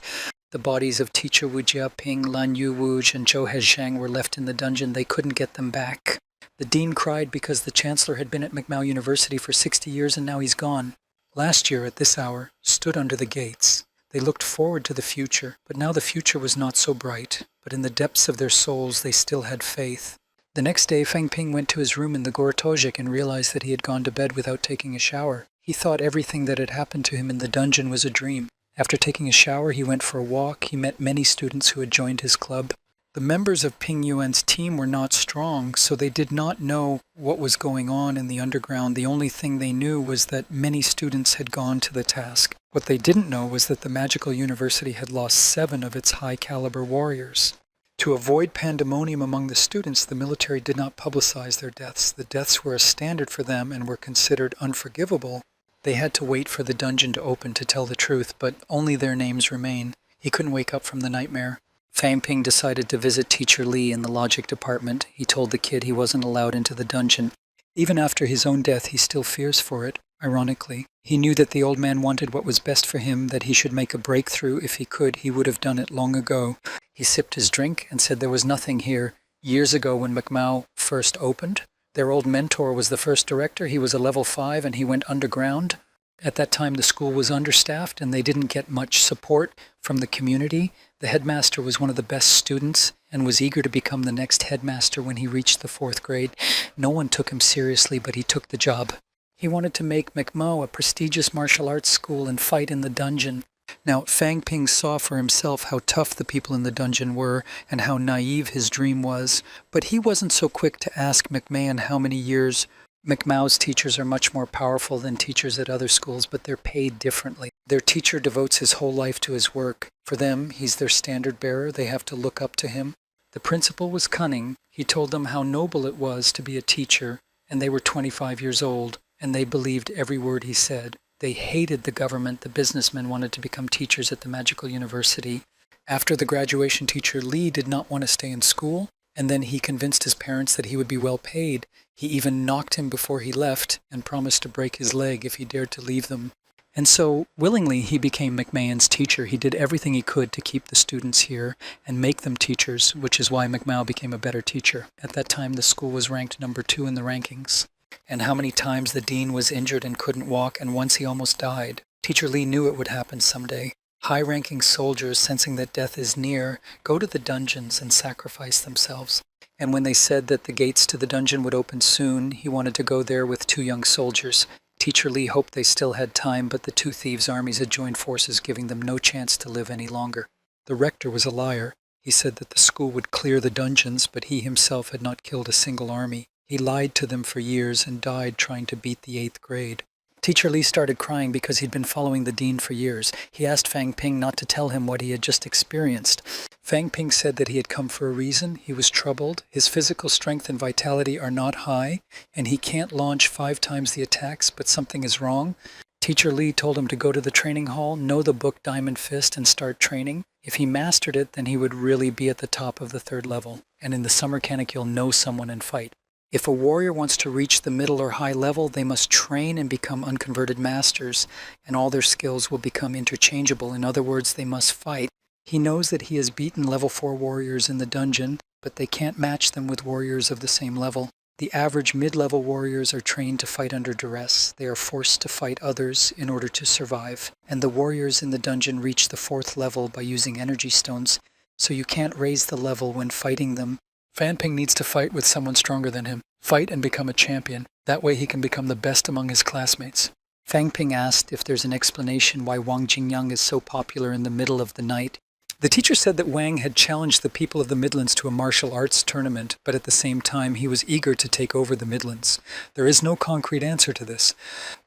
the bodies of teacher Wu Jiaping, Lan Yu Wuj, and Zhou Hezhang were left in the dungeon. They couldn't get them back. The dean cried because the chancellor had been at McMao University for 60 years and now he's gone. Last year, at this hour, stood under the gates. They looked forward to the future, but now the future was not so bright. But in the depths of their souls, they still had faith. The next day, Fang Ping went to his room in the Gorotojik and realized that he had gone to bed without taking a shower. He thought everything that had happened to him in the dungeon was a dream. After taking a shower, he went for a walk. He met many students who had joined his club. The members of Ping Yuan's team were not strong, so they did not know what was going on in the underground. The only thing they knew was that many students had gone to the task. What they didn't know was that the magical university had lost 7 of its high-caliber warriors. To avoid pandemonium among the students, the military did not publicize their deaths. The deaths were a standard for them and were considered unforgivable. They had to wait for the dungeon to open to tell the truth, but only their names remain. He couldn't wake up from the nightmare. Fang Ping decided to visit Teacher Li in the logic department. He told the kid he wasn't allowed into the dungeon. Even after his own death, he still fears for it, ironically. He knew that the old man wanted what was best for him, that he should make a breakthrough. If he could, he would have done it long ago. He sipped his drink and said there was nothing here. Years ago when McMao first opened, their old mentor was the first director. He was a level 5 and he went underground. At that time, the school was understaffed and they didn't get much support from the community. The headmaster was one of the best students and was eager to become the next headmaster when he reached the 4th grade. No one took him seriously, but he took the job. He wanted to make McMao a prestigious martial arts school and fight in the dungeon. Now, Fang Ping saw for himself how tough the people in the dungeon were and how naive his dream was, but he wasn't so quick to ask McMahon how many years. McMao's teachers are much more powerful than teachers at other schools, but they're paid differently. Their teacher devotes his whole life to his work. For them, he's their standard bearer. They have to look up to him. The principal was cunning. He told them how noble it was to be a teacher, and they were 25 years old, and they believed every word he said. They hated the government. The businessmen wanted to become teachers at the magical university. After the graduation, Teacher Li did not want to stay in school, and then he convinced his parents that he would be well paid. He even knocked him before he left and promised to break his leg if he dared to leave them. And so, willingly, he became McMahon's teacher. He did everything he could to keep the students here and make them teachers, which is why McMao became a better teacher. At that time, the school was ranked number 2 in the rankings. And how many times the dean was injured and couldn't walk, and once he almost died. Teacher Li knew it would happen someday. High-ranking soldiers, sensing that death is near, go to the dungeons and sacrifice themselves. And when they said that the gates to the dungeon would open soon, he wanted to go there with 2 young soldiers. Teacher Li hoped they still had time, but the 2 thieves' armies had joined forces, giving them no chance to live any longer. The rector was a liar. He said that the school would clear the dungeons, but he himself had not killed a single army. He lied to them for years and died trying to beat the 8th grade. Teacher Li started crying because he'd been following the dean for years. He asked Fang Ping not to tell him what he had just experienced. Fang Ping said that he had come for a reason. He was troubled. His physical strength and vitality are not high, and he can't launch 5 times the attacks, but something is wrong. Teacher Li told him to go to the training hall, know the book Diamond Fist, and start training. If he mastered it, then he would really be at the top of the 3rd level. And in the summer camp, you'll know someone and fight. If a warrior wants to reach the middle or high level, they must train and become unconverted masters, and all their skills will become interchangeable. In other words, they must fight. He knows that he has beaten level 4 warriors in the dungeon, but they can't match them with warriors of the same level. The average mid-level warriors are trained to fight under duress. They are forced to fight others in order to survive. And the warriors in the dungeon reach the 4th level by using energy stones, so you can't raise the level when fighting them. Fan Ping needs to fight with someone stronger than him. Fight and become a champion. That way he can become the best among his classmates. Fang Ping asked if there's an explanation why Wang Jingyang is so popular in the middle of the night. The teacher said that Wang had challenged the people of the Midlands to a martial arts tournament, but at the same time he was eager to take over the Midlands. There is no concrete answer to this,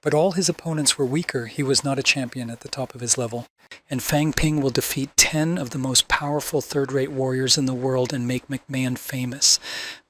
but all his opponents were weaker. He was not a champion at the top of his level. And Fang Ping will defeat 10 of the most powerful third-rate warriors in the world and make McMahon famous.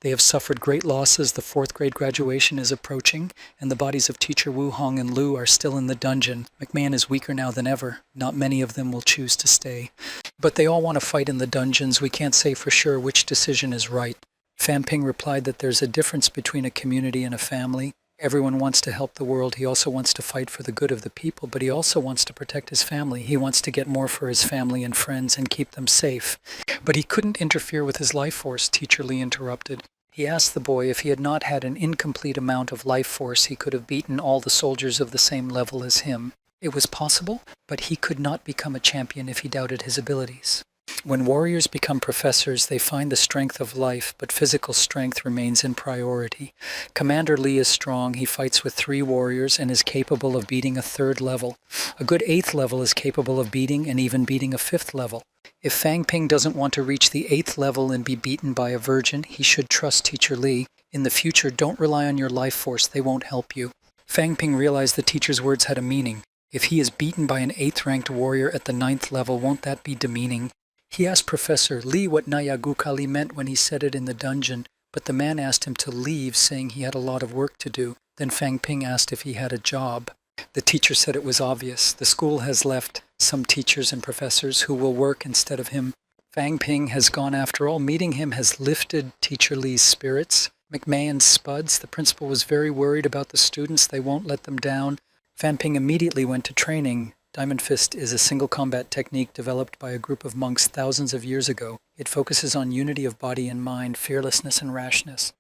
They have suffered great losses. The 4th grade graduation is approaching, and the bodies of teacher Wu Hong and Lu are still in the dungeon. McMahon is weaker now than ever. Not many of them will choose to stay. But they all want to fight in the dungeons. We can't say for sure which decision is right. Fan Ping replied that there's a difference between a community and a family. Everyone wants to help the world. He also wants to fight for the good of the people, but he also wants to protect his family. He wants to get more for his family and friends and keep them safe. But he couldn't interfere with his life force, Teacher Lee interrupted. He asked the boy if he had not had an incomplete amount of life force, he could have beaten all the soldiers of the same level as him. It was possible, but he could not become a champion if he doubted his abilities. When warriors become professors, they find the strength of life, but physical strength remains in priority. Commander Lee is strong. He fights with 3 warriors and is capable of beating a 3rd level. A good 8th level is capable of beating and even beating a 5th level. If Fang Ping doesn't want to reach the 8th level and be beaten by a virgin, he should trust Teacher Lee. In the future, don't rely on your life force. They won't help you. Fang Ping realized the teacher's words had a meaning. If he is beaten by an 8th-ranked warrior at the 9th level, won't that be demeaning? He asked Professor Lee what Nayagukali meant when he said it in the dungeon, but the man asked him to leave, saying he had a lot of work to do. Then Fang Ping asked if he had a job. The teacher said it was obvious. The school has left some teachers and professors who will work instead of him. Fang Ping has gone after all. Meeting him has lifted Teacher Lee's spirits. McMahon spuds. The principal was very worried about the students. They won't let them down. Fang Ping immediately went to training. Diamond Fist is a single combat technique developed by a group of monks thousands of years ago. It focuses on unity of body and mind, fearlessness and rashness.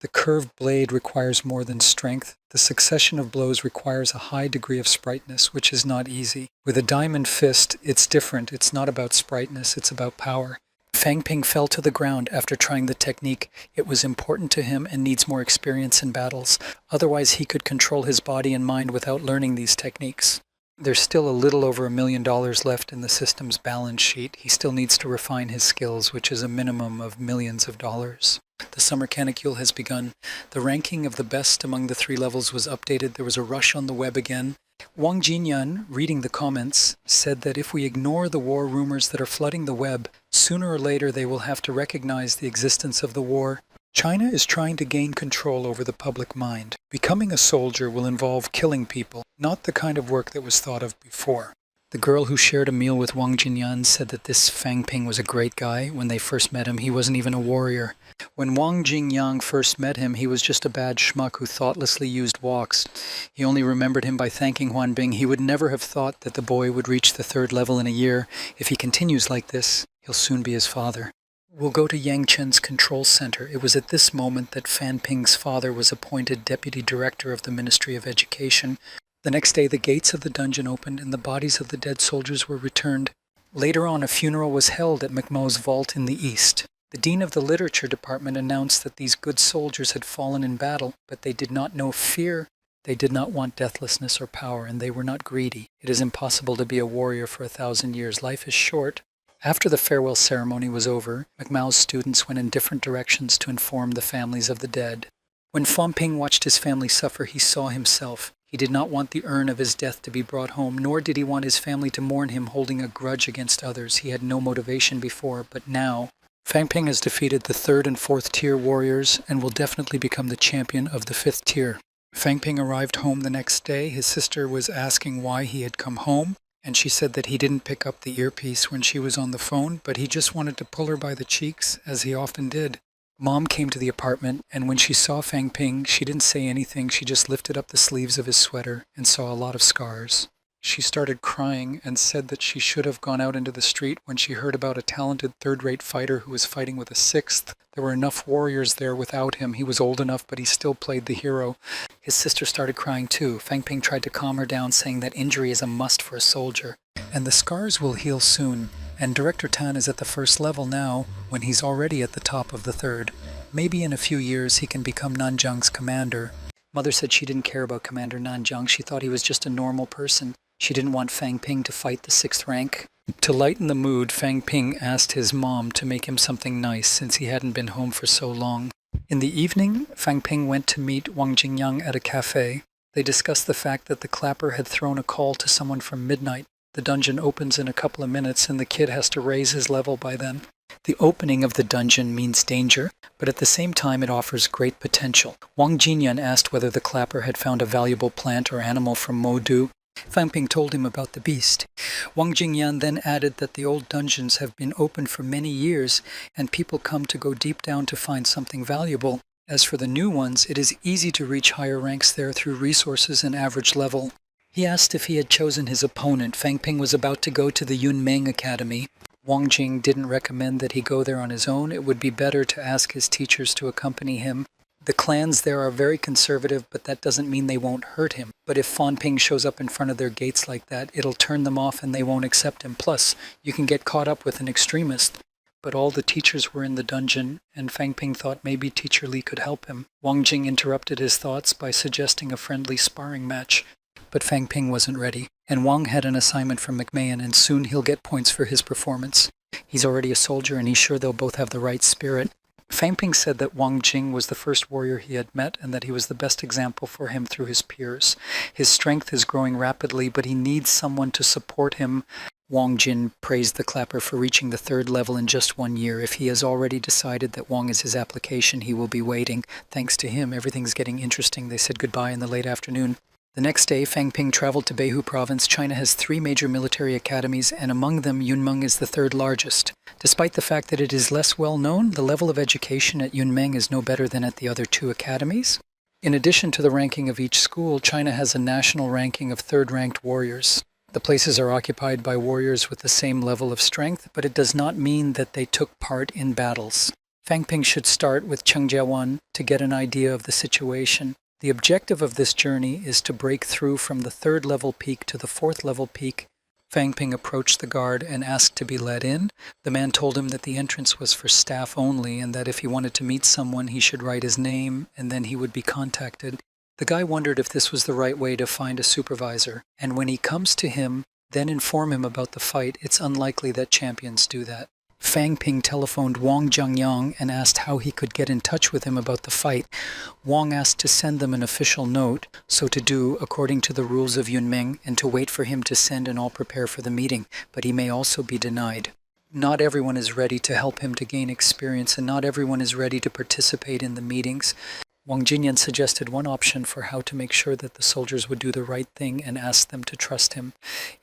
The curved blade requires more than strength. The succession of blows requires a high degree of sprightness, which is not easy. With a Diamond Fist, it's different. It's not about sprightness, it's about power. Fang Ping fell to the ground after trying the technique. It was important to him and needs more experience in battles. Otherwise, he could control his body and mind without learning these techniques. There's still a little over $1 million left in the system's balance sheet. He still needs to refine his skills, which is a minimum of millions of dollars. The summer canicule has begun. The ranking of the best among the 3 levels was updated. There was a rush on the web again. Wang Jinyan, reading the comments, said that if we ignore the war rumors that are flooding the web, sooner or later they will have to recognize the existence of the war. China is trying to gain control over the public mind. Becoming a soldier will involve killing people, not the kind of work that was thought of before. The girl who shared a meal with Wang Jinyan said that this Fang Ping was a great guy. When they first met him, he wasn't even a warrior. When Wang Jingyang first met him, he was just a bad schmuck who thoughtlessly used walks. He only remembered him by thanking Huan Bing. He would never have thought that the boy would reach the 3rd level in a year. If he continues like this, he'll soon be his father. We'll go to Yang Chen's control center. It was at this moment that Fan Ping's father was appointed deputy director of the Ministry of Education. The next day, the gates of the dungeon opened and the bodies of the dead soldiers were returned. Later on, a funeral was held at McMo's vault in the east. The dean of the literature department announced that these good soldiers had fallen in battle, but they did not know fear. They did not want deathlessness or power, and they were not greedy. It is impossible to be a warrior for 1,000 years. Life is short. After the farewell ceremony was over, McMao's students went in different directions to inform the families of the dead. When Fan Ping watched his family suffer, he saw himself. He did not want the urn of his death to be brought home, nor did he want his family to mourn him holding a grudge against others. He had no motivation before, but now Fang Ping has defeated the 3rd and 4th tier warriors and will definitely become the champion of the 5th tier. Fang Ping arrived home the next day. His sister was asking why he had come home, and she said that he didn't pick up the earpiece when she was on the phone, but he just wanted to pull her by the cheeks, as he often did. Mom came to the apartment, and when she saw Fang Ping, she didn't say anything. She just lifted up the sleeves of his sweater and saw a lot of scars. She started crying and said that she should have gone out into the street when she heard about a talented 3rd-rate fighter who was fighting with a 6th. There were enough warriors there without him. He was old enough, but he still played the hero. His sister started crying too. Fang Ping tried to calm her down, saying that injury is a must for a soldier. And the scars will heal soon. And Director Tan is at the 1st level now, when he's already at the top of the 3rd. Maybe in a few years he can become Nanjiang's commander. Mother said she didn't care about Commander Nanjiang. She thought he was just a normal person. She didn't want Fang Ping to fight the 6th rank. To lighten the mood, Fang Ping asked his mom to make him something nice since he hadn't been home for so long. In the evening, Fang Ping went to meet Wang Jingyang at a cafe. They discussed the fact that the clapper had thrown a call to someone from midnight. The dungeon opens in a couple of minutes and the kid has to raise his level by then. The opening of the dungeon means danger, but at the same time it offers great potential. Wang Jinyan asked whether the clapper had found a valuable plant or animal from Modu. Fang Ping told him about the beast. Wang Jingyan then added that the old dungeons have been open for many years and people come to go deep down to find something valuable. As for the new ones, it is easy to reach higher ranks there through resources and average level. He asked if he had chosen his opponent. Fang Ping was about to go to the Yunmeng Academy. Wang Jing didn't recommend that he go there on his own. It would be better to ask his teachers to accompany him. The clans there are very conservative, but that doesn't mean they won't hurt him. But if Fan Ping shows up in front of their gates like that, it'll turn them off and they won't accept him. Plus, you can get caught up with an extremist. But all the teachers were in the dungeon, and Fang Ping thought maybe Teacher Li could help him. Wang Jing interrupted his thoughts by suggesting a friendly sparring match. But Fang Ping wasn't ready, and Wang had an assignment from McMahon, and soon he'll get points for his performance. He's already a soldier, and he's sure they'll both have the right spirit. Fang Ping said that Wang Jing was the first warrior he had met and that he was the best example for him through his peers. His strength is growing rapidly, but he needs someone to support him. Wang Jin praised the clapper for reaching the 3rd level in just 1 year. If he has already decided that Wang is his application, he will be waiting. Thanks to him, everything's getting interesting. They said goodbye in the late afternoon. The next day, Fang Ping traveled to Beihu province. China has 3 major military academies, and among them, Yunmeng is the 3rd largest. Despite the fact that it is less well known, the level of education at Yunmeng is no better than at the other 2 academies. In addition to the ranking of each school, China has a national ranking of 3rd-ranked warriors. The places are occupied by warriors with the same level of strength, but it does not mean that they took part in battles. Fang Ping should start with Chengjiawan to get an idea of the situation. The objective of this journey is to break through from the 3rd level peak to the 4th level peak. Fang Ping approached the guard and asked to be let in. The man told him that the entrance was for staff only and that if he wanted to meet someone he should write his name and then he would be contacted. The guy wondered if this was the right way to find a supervisor, and when he comes to him, then inform him about the fight. It's unlikely that champions do that. Fang Ping telephoned Wang Jiangyang and asked how he could get in touch with him about the fight. Wang asked to send them an official note, so to do according to the rules of Yunmeng, and to wait for him to send and all prepare for the meeting, but he may also be denied. Not everyone is ready to help him to gain experience, and not everyone is ready to participate in the meetings. Wang Jinyan suggested one option for how to make sure that the soldiers would do the right thing and asked them to trust him.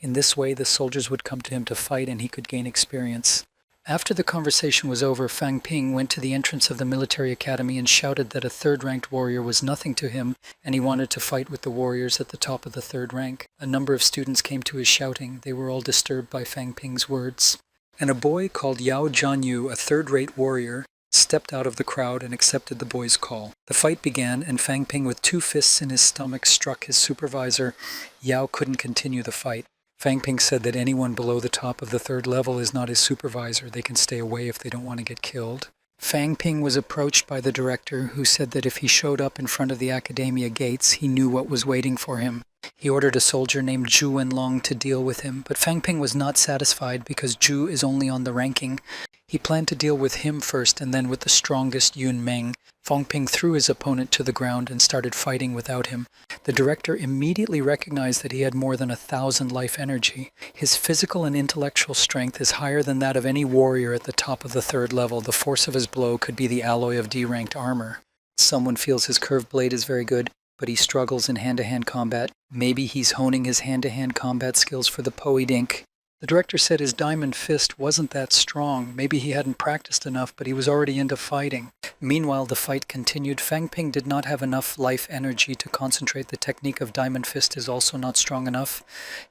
In this way, the soldiers would come to him to fight and he could gain experience. After the conversation was over, Fang Ping went to the entrance of the military academy and shouted that a 3rd-ranked warrior was nothing to him and he wanted to fight with the warriors at the top of the 3rd rank. A number of students came to his shouting. They were all disturbed by Fang Ping's words. And a boy called Yao Jianyu, a 3rd-rate warrior, stepped out of the crowd and accepted the boy's call. The fight began, and Fang Ping, with 2 fists in his stomach, struck his supervisor. Yao couldn't continue the fight. Fang Ping said that anyone below the top of the 3rd level is not his supervisor. They can stay away if they don't want to get killed. Fang Ping was approached by the director, who said that if he showed up in front of the academia gates, he knew what was waiting for him. He ordered a soldier named Zhu Wenlong to deal with him, but Fang Ping was not satisfied because Zhu is only on the ranking. He planned to deal with him first and then with the strongest Yun Meng. Fang Ping threw his opponent to the ground and started fighting without him. The director immediately recognized that he had more than 1,000 life energy. His physical and intellectual strength is higher than that of any warrior at the top of the 3rd level. The force of his blow could be the alloy of D-ranked armor. Someone feels his curved blade is very good, but he struggles in hand-to-hand combat. Maybe he's honing his hand-to-hand combat skills for the Poe Dink. The director said his diamond fist wasn't that strong. Maybe he hadn't practiced enough, but he was already into fighting. Meanwhile, the fight continued. Fang Ping did not have enough life energy to concentrate. The technique of diamond fist is also not strong enough,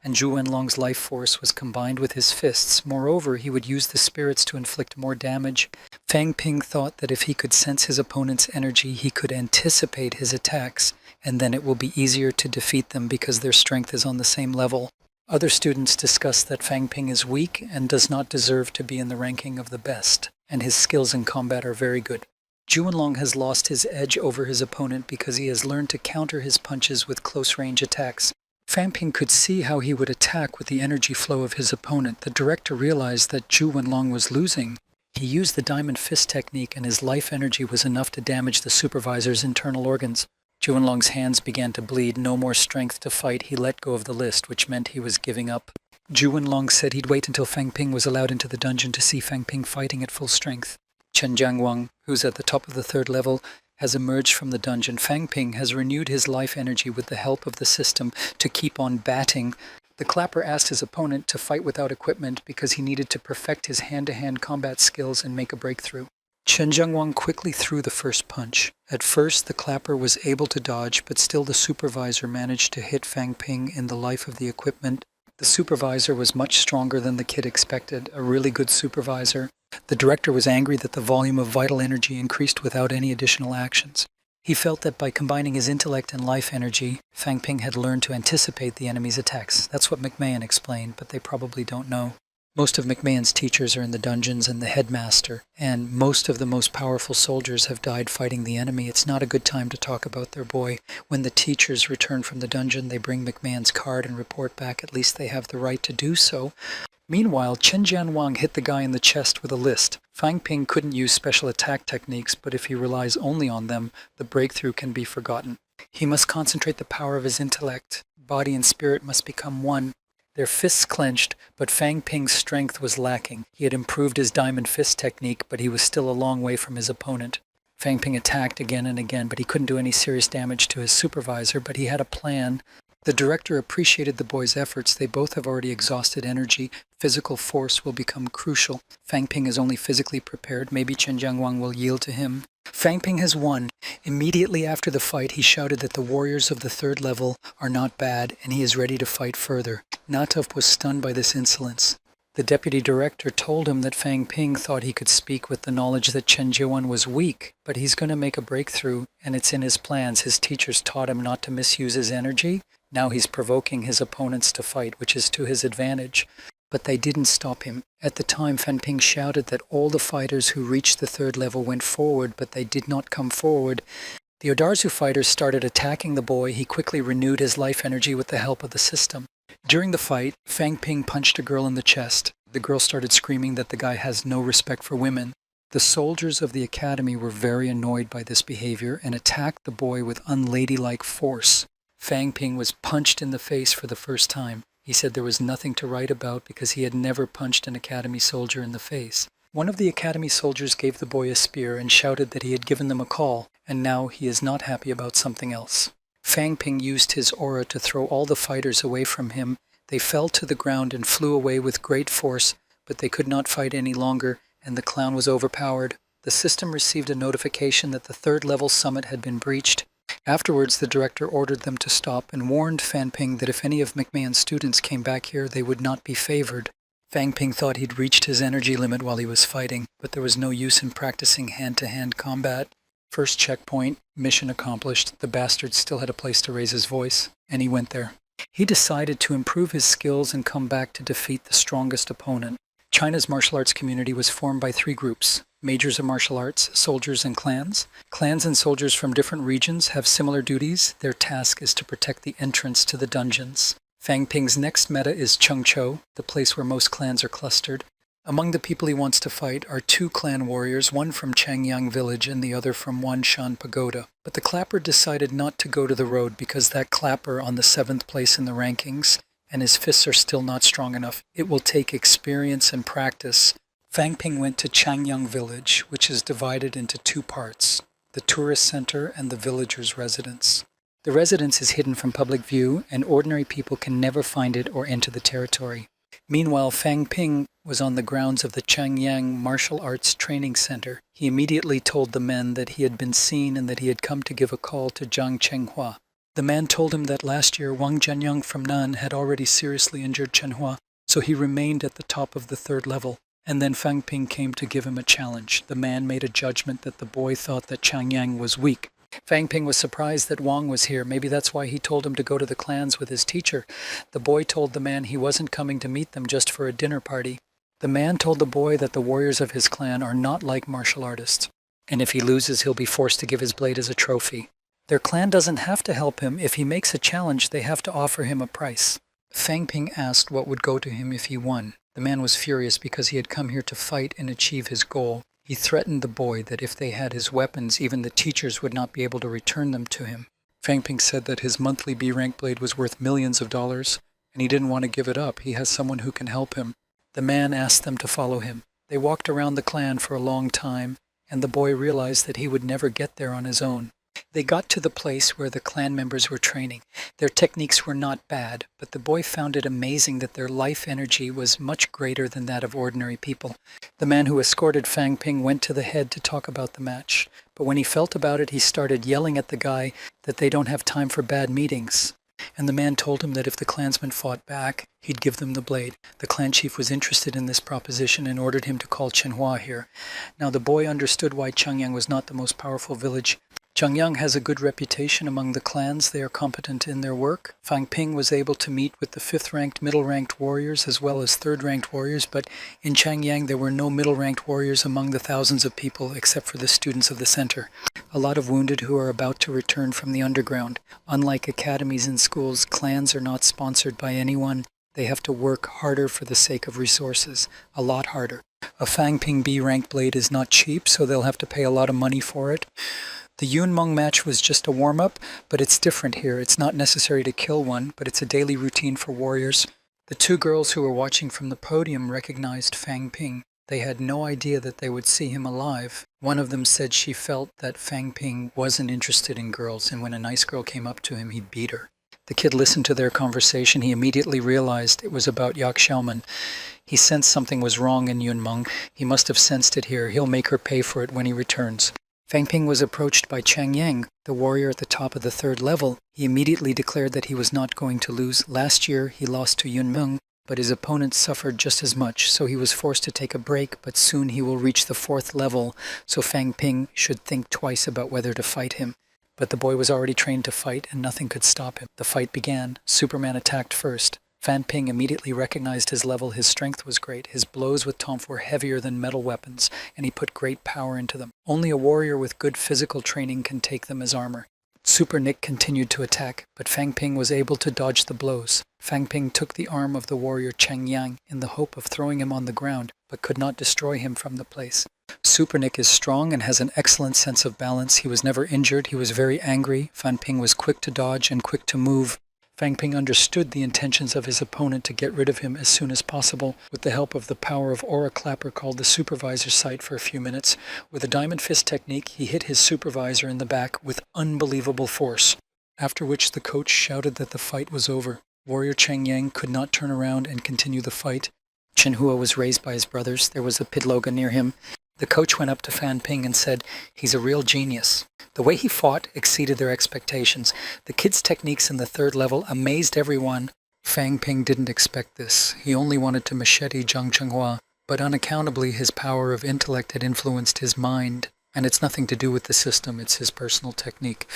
and Zhu Wenlong's life force was combined with his fists. Moreover, he would use the spirits to inflict more damage. Fang Ping thought that if he could sense his opponent's energy, he could anticipate his attacks, and then it will be easier to defeat them because their strength is on the same level. Other students discussed that Fang Ping is weak and does not deserve to be in the ranking of the best, and his skills in combat are very good. Zhu Wenlong has lost his edge over his opponent because he has learned to counter his punches with close-range attacks. Fang Ping could see how he would attack with the energy flow of his opponent. The director realized that Zhu Wenlong was losing. He used the diamond fist technique, and his life energy was enough to damage the supervisor's internal organs. Zhu Wenlong's hands began to bleed. No more strength to fight. He let go of the list, which meant he was giving up. Zhu Wenlong said he'd wait until Fang Ping was allowed into the dungeon to see Fang Ping fighting at full strength. Chen Jiangwang, who's at the top of the 3rd level, has emerged from the dungeon. Fang Ping has renewed his life energy with the help of the system to keep on batting. The clapper asked his opponent to fight without equipment because he needed to perfect his hand-to-hand combat skills and make a breakthrough. Chen Jiangwang quickly threw the first punch. At first, the clapper was able to dodge, but still the supervisor managed to hit Fang Ping in the life of the equipment. The supervisor was much stronger than the kid expected, a really good supervisor. The director was angry that the volume of vital energy increased without any additional actions. He felt that by combining his intellect and life energy, Fang Ping had learned to anticipate the enemy's attacks. That's what McMahon explained, but they probably don't know. Most of McMahon's teachers are in the dungeons and the headmaster, and most of the most powerful soldiers have died fighting the enemy. It's not a good time to talk about their boy. When the teachers return from the dungeon, they bring McMahon's card and report back. At least they have the right to do so. Meanwhile, Chen Jianwang hit the guy in the chest with a list. Fang Ping couldn't use special attack techniques, but if he relies only on them, the breakthrough can be forgotten. He must concentrate the power of his intellect. Body and spirit must become one. Their fists clenched, but Fang Ping's strength was lacking. He had improved his diamond fist technique, but he was still a long way from his opponent. Fang Ping attacked again and again, but he couldn't do any serious damage to his supervisor, but he had a plan. The director appreciated the boys' efforts. They both have already exhausted energy. Physical force will become crucial. Fang Ping is only physically prepared. Maybe Chen Jiangwang will yield to him. Fang Ping has won. Immediately after the fight, he shouted that the warriors of the 3rd level are not bad, and he is ready to fight further. Natov was stunned by this insolence. The deputy director told him that Fang Ping thought he could speak with the knowledge that Chen Jiuan was weak, but he's going to make a breakthrough, and it's in his plans. His teachers taught him not to misuse his energy. Now he's provoking his opponents to fight, which is to his advantage. But they didn't stop him. At the time, Fang Ping shouted that all the fighters who reached the 3rd level went forward, but they did not come forward. The Odarzu fighters started attacking the boy. He quickly renewed his life energy with the help of the system. During the fight, Fang Ping punched a girl in the chest. The girl started screaming that the guy has no respect for women. The soldiers of the academy were very annoyed by this behavior and attacked the boy with unladylike force. Fang Ping was punched in the face for the first time. He said there was nothing to write about because he had never punched an academy soldier in the face. One of the academy soldiers gave the boy a spear and shouted that he had given them a call, and now he is not happy about something else. Fang Ping used his aura to throw all the fighters away from him. They fell to the ground and flew away with great force, but they could not fight any longer, and the clown was overpowered. The system received a notification that the 3rd level summit had been breached. Afterwards, the director ordered them to stop and warned Fang Ping that if any of McMahon's students came back here, they would not be favored. Fang Ping thought he'd reached his energy limit while he was fighting, but there was no use in practicing hand-to-hand combat. First checkpoint, mission accomplished. The bastard still had a place to raise his voice, and he went there. He decided to improve his skills and come back to defeat the strongest opponent. China's martial arts community was formed by 3 groups: majors of martial arts, soldiers, and clans. Clans and soldiers from different regions have similar duties. Their task is to protect the entrance to the dungeons. Fang Ping's next meta is Chengzhou, the place where most clans are clustered. Among the people he wants to fight are 2 clan warriors, one from Changyang village and the other from Wanshan Pagoda. But the clapper decided not to go to the road because that clapper on the 7th place in the rankings, and his fists are still not strong enough. It will take experience and practice. Fang Ping went to Changyang village, which is divided into 2 parts, the tourist center and the villagers' residence. The residence is hidden from public view, and ordinary people can never find it or enter the territory. Meanwhile, Fang Ping was on the grounds of the Changyang Martial Arts Training Center. He immediately told the men that he had been seen and that he had come to give a call to Zhang Chenghua. The man told him that last year Wang Jianyang from Nan had already seriously injured Chenhua, so he remained at the top of the 3rd level. And then Fang Ping came to give him a challenge. The man made a judgment that the boy thought that Changyang was weak. Fang Ping was surprised that Wang was here. Maybe that's why he told him to go to the clans with his teacher. The boy told the man he wasn't coming to meet them just for a dinner party. The man told the boy that the warriors of his clan are not like martial artists, and if he loses, he'll be forced to give his blade as a trophy. Their clan doesn't have to help him. If he makes a challenge, they have to offer him a price. Fang Ping asked what would go to him if he won. The man was furious because he had come here to fight and achieve his goal. He threatened the boy that if they had his weapons, even the teachers would not be able to return them to him. Fang Ping said that his monthly B-rank blade was worth millions of dollars, and he didn't want to give it up. He has someone who can help him. The man asked them to follow him. They walked around the clan for a long time, and the boy realized that he would never get there on his own. They got to the place where the clan members were training. Their techniques were not bad, but the boy found it amazing that their life energy was much greater than that of ordinary people. The man who escorted Fang Ping went to the head to talk about the match, but when he felt about it, he started yelling at the guy that they don't have time for bad meetings. And the man told him that if the clansmen fought back, he'd give them the blade. The clan chief was interested in this proposition and ordered him to call Manhwa here. Now the boy understood why Changyang was not the most powerful village. Changyang has a good reputation among the clans. They are competent in their work. Fang Ping was able to meet with the 5th-ranked, middle-ranked warriors as well as 3rd-ranked warriors, but in Changyang there were no middle-ranked warriors among the thousands of people except for the students of the center. A lot of wounded who are about to return from the underground. Unlike academies and schools, clans are not sponsored by anyone. They have to work harder for the sake of resources, a lot harder. A Fang Ping B-ranked blade is not cheap, so they'll have to pay a lot of money for it. The Yunmeng match was just a warm-up, but it's different here. It's not necessary to kill one, but it's a daily routine for warriors. The 2 girls who were watching from the podium recognized Fang Ping. They had no idea that they would see him alive. One of them said she felt that Fang Ping wasn't interested in girls, and when a nice girl came up to him, he'd beat her. The kid listened to their conversation. He immediately realized it was about Yak Xiaoman. He sensed something was wrong in Yunmeng. He must have sensed it here. He'll make her pay for it when he returns. Fang Ping was approached by Chang Yang, the warrior at the top of the 3rd level. He immediately declared that he was not going to lose. Last year, he lost to Yunmeng, but his opponent suffered just as much, so he was forced to take a break, but soon he will reach the 4th level, so Fang Ping should think twice about whether to fight him. But the boy was already trained to fight, and nothing could stop him. The fight began. Superman attacked first. Fan Ping immediately recognized his level. His strength was great. His blows with Tomf were heavier than metal weapons, and he put great power into them. Only a warrior with good physical training can take them as armor. Super Nick continued to attack, but Fang Ping was able to dodge the blows. Fang Ping took the arm of the warrior Cheng Yang in the hope of throwing him on the ground, but could not destroy him from the place. Super Nick is strong and has an excellent sense of balance. He was never injured. He was very angry. Fan Ping was quick to dodge and quick to move. Fang Ping understood the intentions of his opponent to get rid of him as soon as possible. With the help of the power of Aura Clapper called the Supervisor's Sight for a few minutes, with a Diamond Fist technique, he hit his supervisor in the back with unbelievable force, after which the coach shouted that the fight was over. Warrior Cheng Yang could not turn around and continue the fight. Chen Hua was raised by his brothers. There was a Pidloga near him. The coach went up to Fan Ping and said, "He's a real genius." The way he fought exceeded their expectations. The kid's techniques in the 3rd level amazed everyone. Fang Ping didn't expect this. He only wanted to machete Zhang Chenghua, but unaccountably his power of intellect had influenced his mind, and it's nothing to do with the system, it's his personal technique.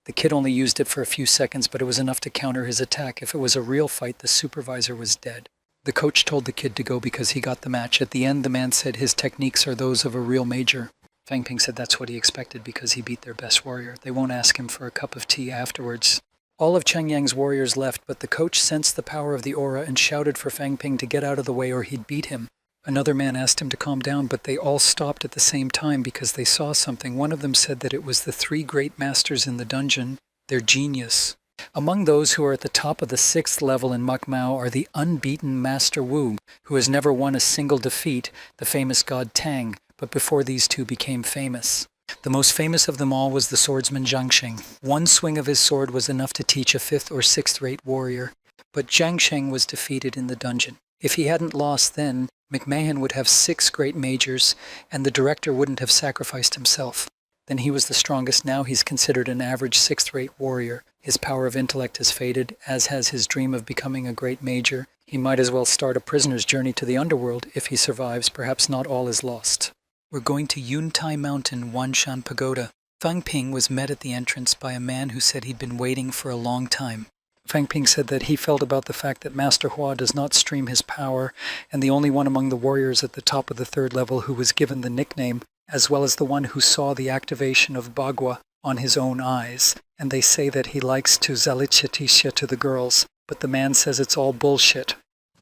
The kid only used it for a few seconds, but it was enough to counter his attack. If it was a real fight, the supervisor was dead. The coach told the kid to go because he got the match. At the end, the man said his techniques are those of a real major. Fang Ping said that's what he expected because he beat their best warrior. They won't ask him for a cup of tea afterwards. All of Cheng Yang's warriors left, but the coach sensed the power of the aura and shouted for Fang Ping to get out of the way or he'd beat him. Another man asked him to calm down, but they all stopped at the same time because they saw something. One of them said that it was the 3 great masters in the dungeon, their genius. Among those who are at the top of the 6th level in Makmao are the unbeaten Master Wu, who has never won a single defeat, the famous god Tang, but before these 2 became famous. The most famous of them all was the swordsman Zhang Sheng. One swing of his sword was enough to teach a 5th or 6th-rate warrior, but Zhang Sheng was defeated in the dungeon. If he hadn't lost then, McMahon would have 6 great majors, and the director wouldn't have sacrificed himself. Then he was the strongest. Now he's considered an average 6th-rate warrior. His power of intellect has faded, as has his dream of becoming a great major. He might as well start a prisoner's journey to the underworld. If he survives, perhaps not all is lost. We're going to Yuntai Mountain, Wanshan Pagoda. Fang Ping was met at the entrance by a man who said he'd been waiting for a long time. Fang Ping said that he felt about the fact that Master Hua does not stream his power, and the only one among the warriors at the top of the 3rd level who was given the nickname, as well as the one who saw the activation of Bagua, on his own eyes, and they say that he likes to zalichatisha to the girls, but the man says it's all bullshit.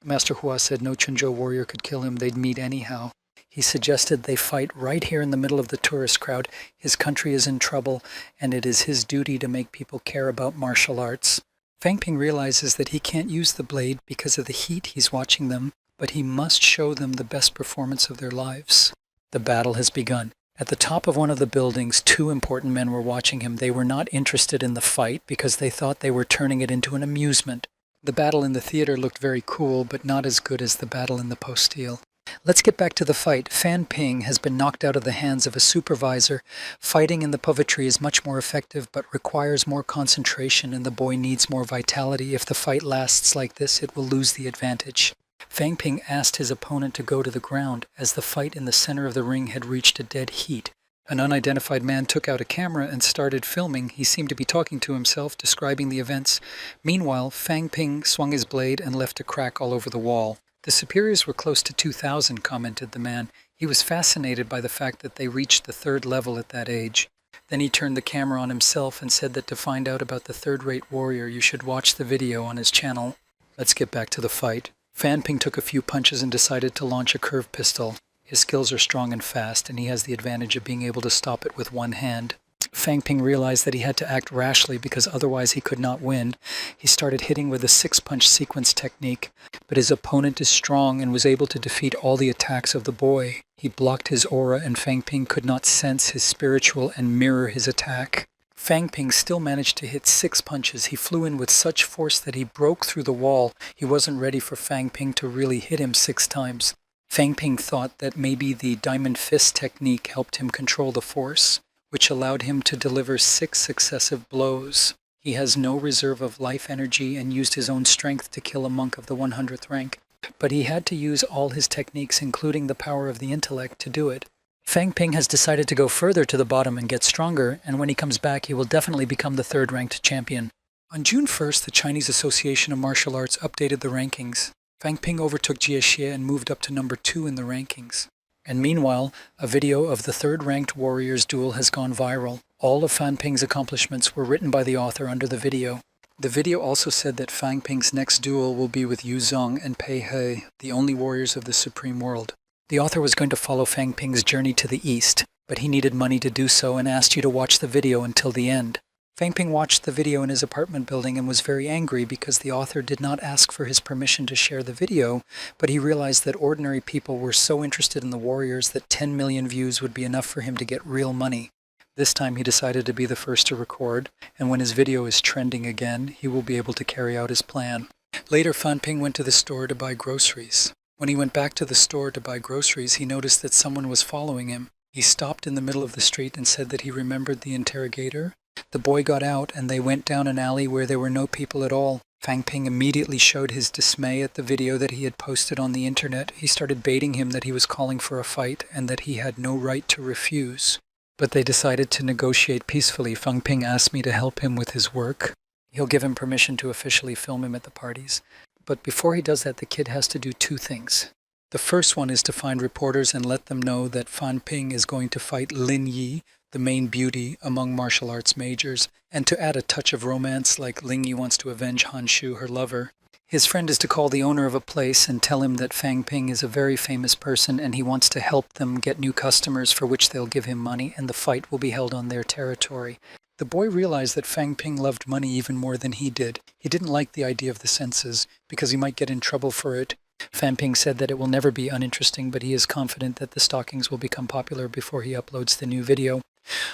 Master Hua said no Chunjo warrior could kill him, they'd meet anyhow. He suggested they fight right here in the middle of the tourist crowd. His country is in trouble, and it is his duty to make people care about martial arts. Fang Ping realizes that he can't use the blade because of the heat he's watching them, but he must show them the best performance of their lives. The battle has begun. At the top of one of the buildings, two important men were watching him. They were not interested in the fight because they thought they were turning it into an amusement. The battle in the theater looked very cool, but not as good as the battle in the postile. Let's get back to the fight. Fan Ping has been knocked out of the hands of a supervisor. Fighting in the poetry is much more effective, but requires more concentration, and the boy needs more vitality. If the fight lasts like this, it will lose the advantage. Fang Ping asked his opponent to go to the ground, as the fight in the center of the ring had reached a dead heat. An unidentified man took out a camera and started filming. He seemed to be talking to himself, describing the events. Meanwhile, Fang Ping swung his blade and left a crack all over the wall. The superiors were close to 2,000, commented the man. He was fascinated by the fact that they reached the third level at that age. Then he turned the camera on himself and said that to find out about the third-rate warrior, you should watch the video on his channel. Let's get back to the fight. Fan Ping took a few punches and decided to launch a curved pistol. His skills are strong and fast, and he has the advantage of being able to stop it with one hand. Fang Ping realized that he had to act rashly because otherwise he could not win. He started hitting with a six-punch sequence technique, but his opponent is strong and was able to defeat all the attacks of the boy. He blocked his aura, and Fang Ping could not sense his spiritual and mirror his attack. Fang Ping still managed to hit 6 punches. He flew in with such force that he broke through the wall. He wasn't ready for Fang Ping to really hit him 6 times. Fang Ping thought that maybe the diamond fist technique helped him control the force, which allowed him to deliver 6 successive blows. He has no reserve of life energy and used his own strength to kill a monk of the 100th rank. But he had to use all his techniques, including the power of the intellect, to do it. Fang Ping has decided to go further to the bottom and get stronger, and when he comes back he will definitely become the 3rd-ranked champion. On June 1st, the Chinese Association of Martial Arts updated the rankings. Fang Ping overtook Jie Xie and moved up to number 2 in the rankings. And meanwhile, a video of the 3rd-ranked warriors duel has gone viral. All of Fan Ping's accomplishments were written by the author under the video. The video also said that Fang Ping's next duel will be with Yu Zong and Pei He, the only warriors of the Supreme World. The author was going to follow Fang Ping's journey to the east, but he needed money to do so and asked you to watch the video until the end. Fang Ping watched the video in his apartment building and was very angry because the author did not ask for his permission to share the video, but he realized that ordinary people were so interested in the warriors that 10 million views would be enough for him to get real money. This time he decided to be the first to record, and when his video is trending again, he will be able to carry out his plan. Later, Fan Ping went to the store to buy groceries. When he went back to the store to buy groceries, he noticed that someone was following him. He stopped in the middle of the street and said that he remembered the interrogator. The boy got out, and they went down an alley where there were no people at all. Fang Ping immediately showed his dismay at the video that he had posted on the internet. He started baiting him that he was calling for a fight and that he had no right to refuse. But they decided to negotiate peacefully. Fang Ping asked me to help him with his work. He'll give him permission to officially film him at the parties. But before he does that, the kid has to do 2 things. The first one is to find reporters and let them know that Fan Ping is going to fight Lin Yi, the main beauty among martial arts majors, and to add a touch of romance like Ling Yi wants to avenge Han Shu, her lover. His friend is to call the owner of a place and tell him that Fang Ping is a very famous person and he wants to help them get new customers for which they'll give him money, and the fight will be held on their territory. The boy realized that Fang Ping loved money even more than he did. He didn't like the idea of the census because he might get in trouble for it. Fan Ping said that it will never be uninteresting, but he is confident that the stockings will become popular before he uploads the new video.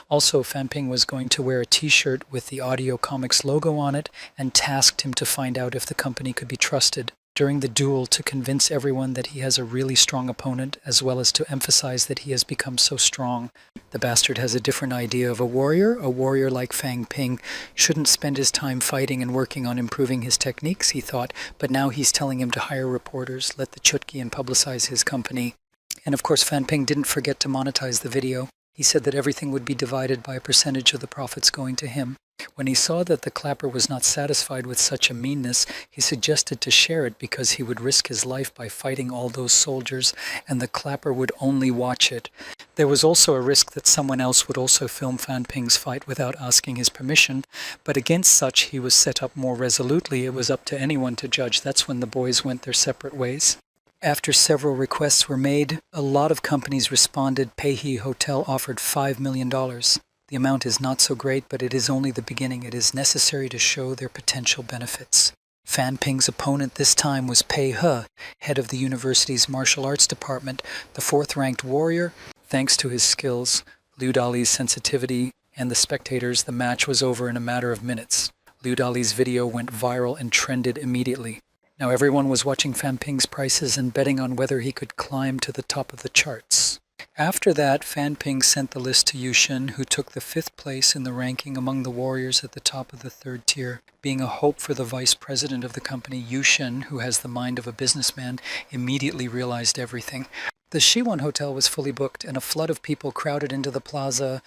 Also, Fan Ping was going to wear a t-shirt with the Audio Comics logo on it and tasked him to find out if the company could be trusted during the duel to convince everyone that he has a really strong opponent, as well as to emphasize that he has become so strong. The bastard has a different idea of a warrior. A warrior like Fang Ping shouldn't spend his time fighting and working on improving his techniques, he thought, but now he's telling him to hire reporters, let the chutki and publicize his company. And of course, Fan Ping didn't forget to monetize the video. He said that everything would be divided by a percentage of the profits going to him. When he saw that the clapper was not satisfied with such a meanness, he suggested to share it because he would risk his life by fighting all those soldiers, and the clapper would only watch it. There was also a risk that someone else would also film Fan Ping's fight without asking his permission, but against such he was set up more resolutely. It was up to anyone to judge. That's when the boys went their separate ways. After several requests were made, a lot of companies responded. Peihe Hotel offered $5 million. The amount is not so great, but it is only the beginning. It is necessary to show their potential benefits. Fan Ping's opponent this time was Pei He, head of the university's martial arts department, the fourth-ranked warrior. Thanks to his skills, Liu Dali's sensitivity, and the spectators, the match was over in a matter of minutes. Liu Dali's video went viral and trended immediately. Now everyone was watching Fan Ping's prices and betting on whether he could climb to the top of the charts. After that, Fan Ping sent the list to Yushin, who took the 5th place in the ranking among the warriors at the top of the 3rd tier. Being a hope for the vice president of the company, Yushin, who has the mind of a businessman, immediately realized everything. The Shiwon Hotel was fully booked, and a flood of people crowded into the plaza.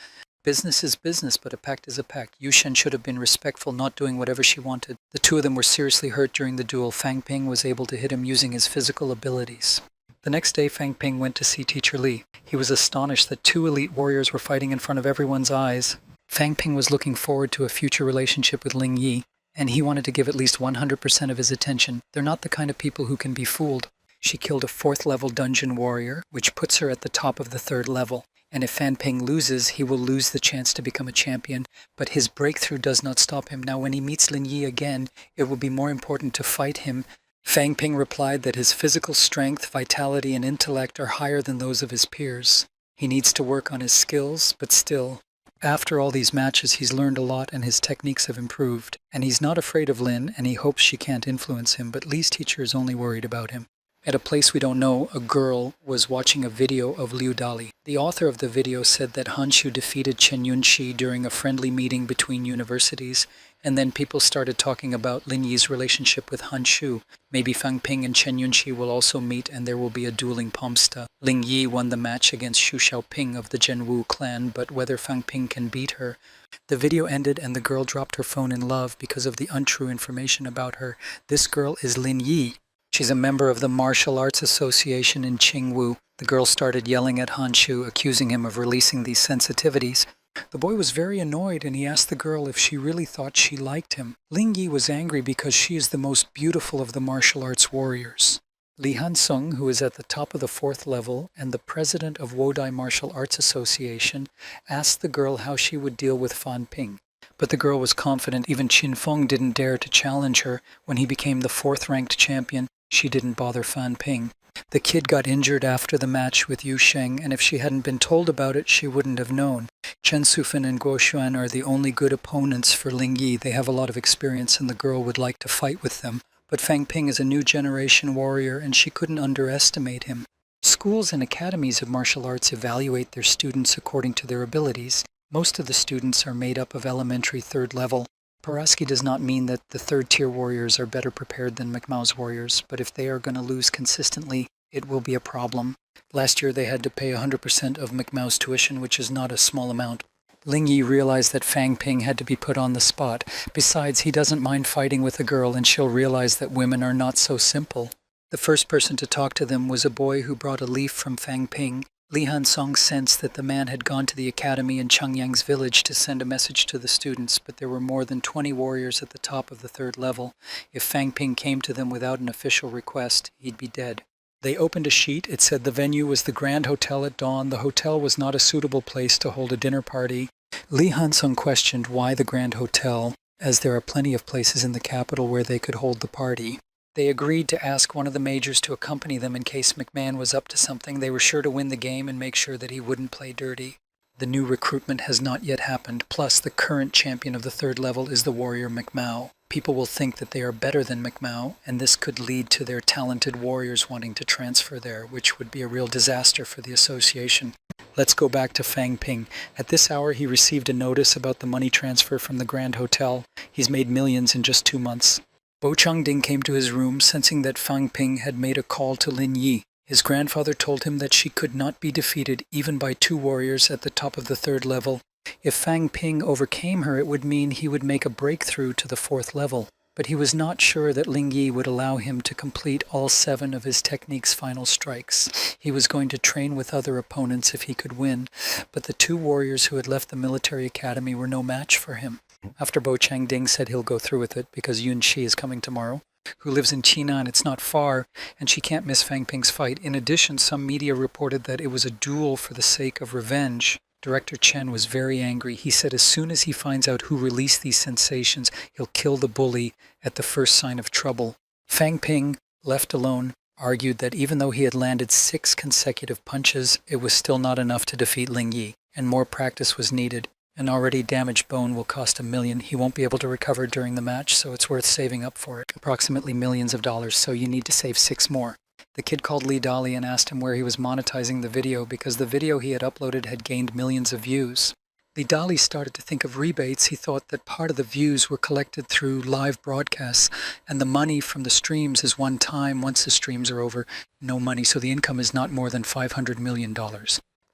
Business is business, but a pact is a pact. Yushin should have been respectful, not doing whatever she wanted. The two of them were seriously hurt during the duel. Fan Ping was able to hit him using his physical abilities. The next day, Fan Ping went to see Teacher Li. He was astonished that 2 elite warriors were fighting in front of everyone's eyes. Fan Ping was looking forward to a future relationship with Ling Yi, and he wanted to give at least 100% of his attention. They're not the kind of people who can be fooled. She killed a 4th-level dungeon warrior, which puts her at the top of the 3rd level. And if Fan Ping loses, he will lose the chance to become a champion. But his breakthrough does not stop him. Now, when he meets Lin Yi again, it will be more important to fight him. Fan Ping replied that his physical strength, vitality, and intellect are higher than those of his peers. He needs to work on his skills, but still. After all these matches, he's learned a lot and his techniques have improved. And he's not afraid of Lin, and he hopes she can't influence him, but Li's teacher is only worried about him. At a place we don't know, a girl was watching a video of Liu Dali. The author of the video said that Hanshu defeated Chen Yunxi during a friendly meeting between universities, and then people started talking about Lin Yi's relationship with Hanshu. Maybe Fan Ping and Chen Yunxi will also meet and there will be a dueling pomsta. Ling Yi won the match against Xu Xiaoping of the Zhenwu clan, but whether Fan Ping can beat her. The video ended and the girl dropped her phone in love because of the untrue information about her. This girl is Lin Yi. She's a member of the Martial Arts Association in Qingwu. The girl started yelling at Hanshu, accusing him of releasing these sensitivities. The boy was very annoyed and he asked the girl if she really thought she liked him. Ling Yi was angry because she is the most beautiful of the martial arts warriors. Li Hansung, who is at the top of the 4th level and the president of Wodai Martial Arts Association, asked the girl how she would deal with Fan Ping. But the girl was confident. Even Qin Feng didn't dare to challenge her. When he became the 4th-ranked champion, she didn't bother Fan Ping. The kid got injured after the match with Yu Sheng, and if she hadn't been told about it, she wouldn't have known. Chen Sufan and Guo Xuan are the only good opponents for Ling Yi. They have a lot of experience, and the girl would like to fight with them. But Fan Ping is a new generation warrior, and she couldn't underestimate him. Schools and academies of martial arts evaluate their students according to their abilities. Most of the students are made up of elementary 3rd level. Paraski does not mean that the 3rd-tier warriors are better prepared than McMao's warriors, but if they are going to lose consistently, it will be a problem. Last year they had to pay 100% of McMao's tuition, which is not a small amount. Ling Yi realized that Fan Ping had to be put on the spot. Besides, he doesn't mind fighting with a girl, and she'll realize that women are not so simple. The first person to talk to them was a boy who brought a leaf from Fan Ping. Li Hansong sensed that the man had gone to the academy in Changyang's village to send a message to the students, but there were more than 20 warriors at the top of the 3rd level. If Fan Ping came to them without an official request, he'd be dead. They opened a sheet. It said the venue was the Grand Hotel at dawn. The hotel was not a suitable place to hold a dinner party. Li Hansong questioned why the Grand Hotel, as there are plenty of places in the capital where they could hold the party. They agreed to ask one of the majors to accompany them in case McMahon was up to something. They were sure to win the game and make sure that he wouldn't play dirty. The new recruitment has not yet happened. Plus, the current champion of the 3rd level is the warrior McMao. People will think that they are better than McMao, and this could lead to their talented warriors wanting to transfer there, which would be a real disaster for the association. Let's go back to Fan Ping. At this hour, he received a notice about the money transfer from the Grand Hotel. He's made millions in just 2 months. Bo Changding came to his room, sensing that Fan Ping had made a call to Lin Yi. His grandfather told him that she could not be defeated even by 2 warriors at the top of the 3rd level. If Fang Ping overcame her, it would mean he would make a breakthrough to the 4th level. But he was not sure that Ling Yi would allow him to complete all 7 of his technique's final strikes. He was going to train with other opponents if he could win, but the 2 warriors who had left the military academy were no match for him. After Bo Changding said he'll go through with it because Yun Shi is coming tomorrow, who lives in China and it's not far, and she can't miss Fang Ping's fight. In addition, some media reported that it was a duel for the sake of revenge. Director Chen was very angry. He said as soon as he finds out who released these sensations, he'll kill the bully at the first sign of trouble. Fang Ping, left alone, argued that even though he had landed 6 consecutive punches, it was still not enough to defeat Ling Yi, and more practice was needed. An already damaged bone will cost $1 million. He won't be able to recover during the match, so it's worth saving up for it. Approximately millions of dollars, so you need to save 6 more. The kid called Lee Dali and asked him where he was monetizing the video because the video he had uploaded had gained millions of views. Lee Dali started to think of rebates. He thought that part of the views were collected through live broadcasts, and the money from the streams is one time. Once the streams are over, no money, so the income is not more than $500 million.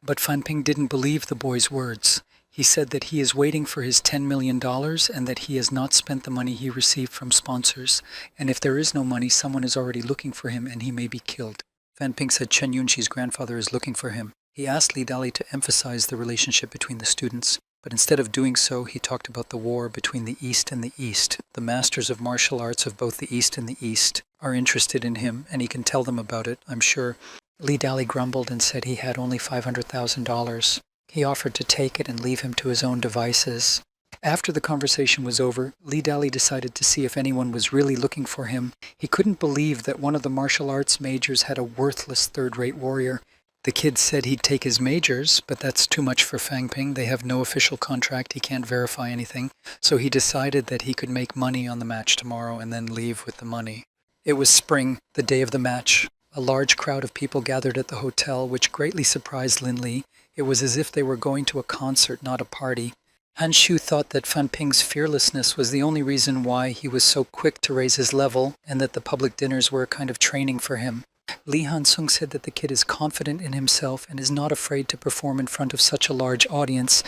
But Fan Ping didn't believe the boy's words. He said that he is waiting for his $10 million and that he has not spent the money he received from sponsors. And if there is no money, someone is already looking for him and he may be killed. Fan Ping said Chen Yunshi's grandfather is looking for him. He asked Li Dali to emphasize the relationship between the students. But instead of doing so, he talked about the war between the East and the East. The masters of martial arts of both the East and the East are interested in him, and he can tell them about it, I'm sure. Li Dali grumbled and said he had only $500,000. He offered to take it and leave him to his own devices. After the conversation was over, Li Dali decided to see if anyone was really looking for him. He couldn't believe that one of the martial arts majors had a worthless third-rate warrior. The kid said he'd take his majors, but that's too much for Fang Ping. They have no official contract. He can't verify anything. So he decided that he could make money on the match tomorrow and then leave with the money. It was spring, the day of the match. A large crowd of people gathered at the hotel, which greatly surprised Lin Li. It was as if they were going to a concert, not a party. Han Shu thought that Fan Ping's fearlessness was the only reason why he was so quick to raise his level, and that the public dinners were a kind of training for him. Li Han-sung said that the kid is confident in himself and is not afraid to perform in front of such a large audience,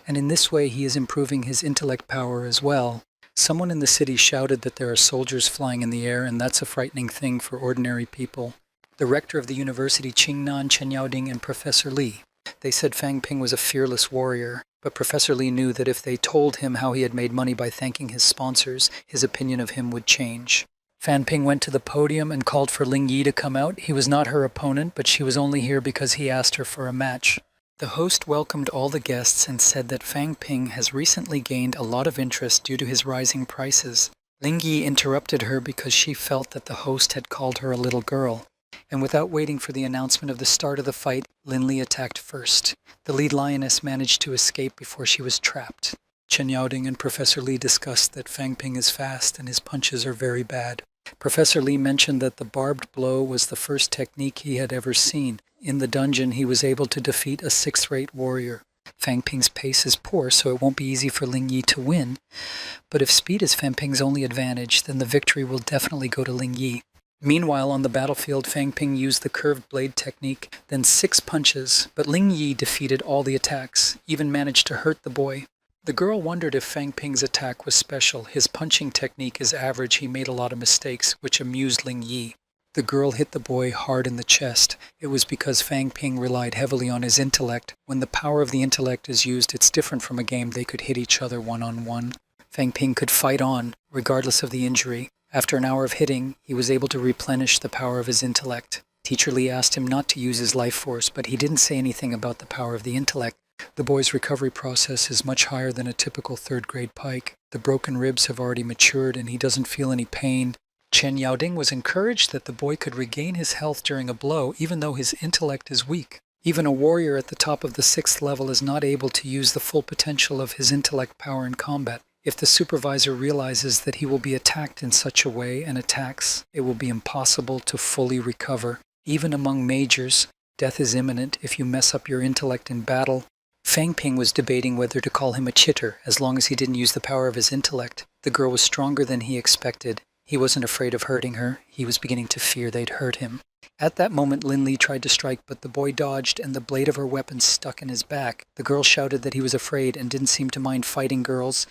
and in this way he is improving his intellect power as well. Someone in the city shouted that there are soldiers flying in the air, and that's a frightening thing for ordinary people. The rector of the university, Qingnan, Chen Yaoding, and Professor Li. They said Fang Ping was a fearless warrior, but Professor Li knew that if they told him how he had made money by thanking his sponsors, his opinion of him would change. Fan Ping went to the podium and called for Ling Yi to come out. He was not her opponent, but she was only here because he asked her for a match. The host welcomed all the guests and said that Fang Ping has recently gained a lot of interest due to his rising prices. Ling Yi interrupted her because she felt that the host had called her a little girl. And without waiting for the announcement of the start of the fight, Lin Li attacked first. The lead lioness managed to escape before she was trapped. Chen Yaoding and Professor Li discussed that Fang Ping is fast and his punches are very bad. Professor Li mentioned that the barbed blow was the first technique he had ever seen. In the dungeon, he was able to defeat a 6th-rate warrior. Fang Ping's pace is poor, so it won't be easy for Ling Yi to win. But if speed is Fang Ping's only advantage, then the victory will definitely go to Ling Yi. Meanwhile, on the battlefield, Fang Ping used the curved blade technique, then 6 punches, but Ling Yi defeated all the attacks, even managed to hurt the boy. The girl wondered if Fang Ping's attack was special. His punching technique is average. He made a lot of mistakes, which amused Ling Yi. The girl hit the boy hard in the chest. It was because Fang Ping relied heavily on his intellect. When the power of the intellect is used, it's different from a game they could hit each other one-on-one. Fang Ping could fight on, regardless of the injury. After an hour of hitting, he was able to replenish the power of his intellect. Teacher Lee asked him not to use his life force, but he didn't say anything about the power of the intellect. The boy's recovery process is much higher than a typical third-grade pike. The broken ribs have already matured and he doesn't feel any pain. Chen Yaoding was encouraged that the boy could regain his health during a blow, even though his intellect is weak. Even a warrior at the top of the 6th level is not able to use the full potential of his intellect power in combat. If the supervisor realizes that he will be attacked in such a way and attacks, it will be impossible to fully recover. Even among majors, death is imminent if you mess up your intellect in battle. Fang Ping was debating whether to call him a chitter, as long as he didn't use the power of his intellect. The girl was stronger than he expected. He wasn't afraid of hurting her. He was beginning to fear they'd hurt him. At that moment, Lin Li tried to strike, but the boy dodged and the blade of her weapon stuck in his back. The girl shouted that he was afraid and didn't seem to mind fighting girls.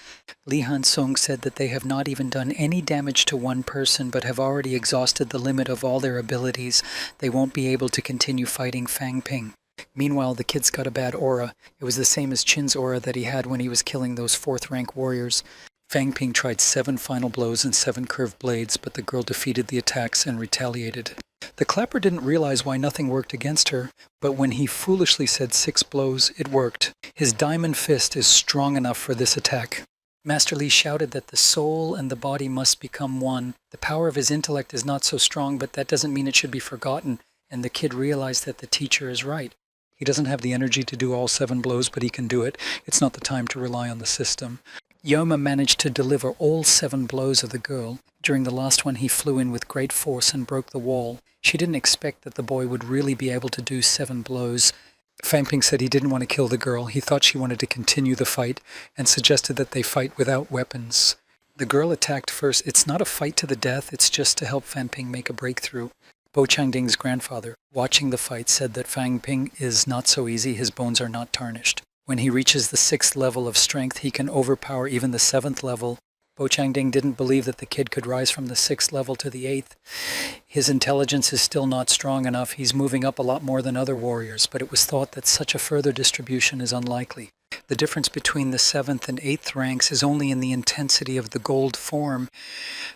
Li Han-sung said that they have not even done any damage to one person but have already exhausted the limit of all their abilities. They won't be able to continue fighting Fang Ping. Meanwhile, the kid's got a bad aura. It was the same as Qin's aura that he had when he was killing those 4th rank warriors. Fang Ping tried 7 final blows and 7 curved blades, but the girl defeated the attacks and retaliated. The clapper didn't realize why nothing worked against her, but when he foolishly said 6 blows, it worked. His diamond fist is strong enough for this attack. Master Li shouted that the soul and the body must become one. The power of his intellect is not so strong, but that doesn't mean it should be forgotten, and the kid realized that the teacher is right. He doesn't have the energy to do all 7 blows, but he can do it. It's not the time to rely on the system. Yoma managed to deliver all 7 blows of the girl. During the last one, he flew in with great force and broke the wall. She didn't expect that the boy would really be able to do 7 blows. Fang Ping said he didn't want to kill the girl. He thought she wanted to continue the fight and suggested that they fight without weapons. The girl attacked first. It's not a fight to the death, it's just to help Fang Ping make a breakthrough. Bo Changding's grandfather, watching the fight, said that Fang Ping is not so easy, his bones are not tarnished. When he reaches the 6th level of strength, he can overpower even the 7th level. Bo Changding didn't believe that the kid could rise from the 6th level to the 8th. His intelligence is still not strong enough. He's moving up a lot more than other warriors, but it was thought that such a further distribution is unlikely. The difference between the 7th and 8th ranks is only in the intensity of the gold form.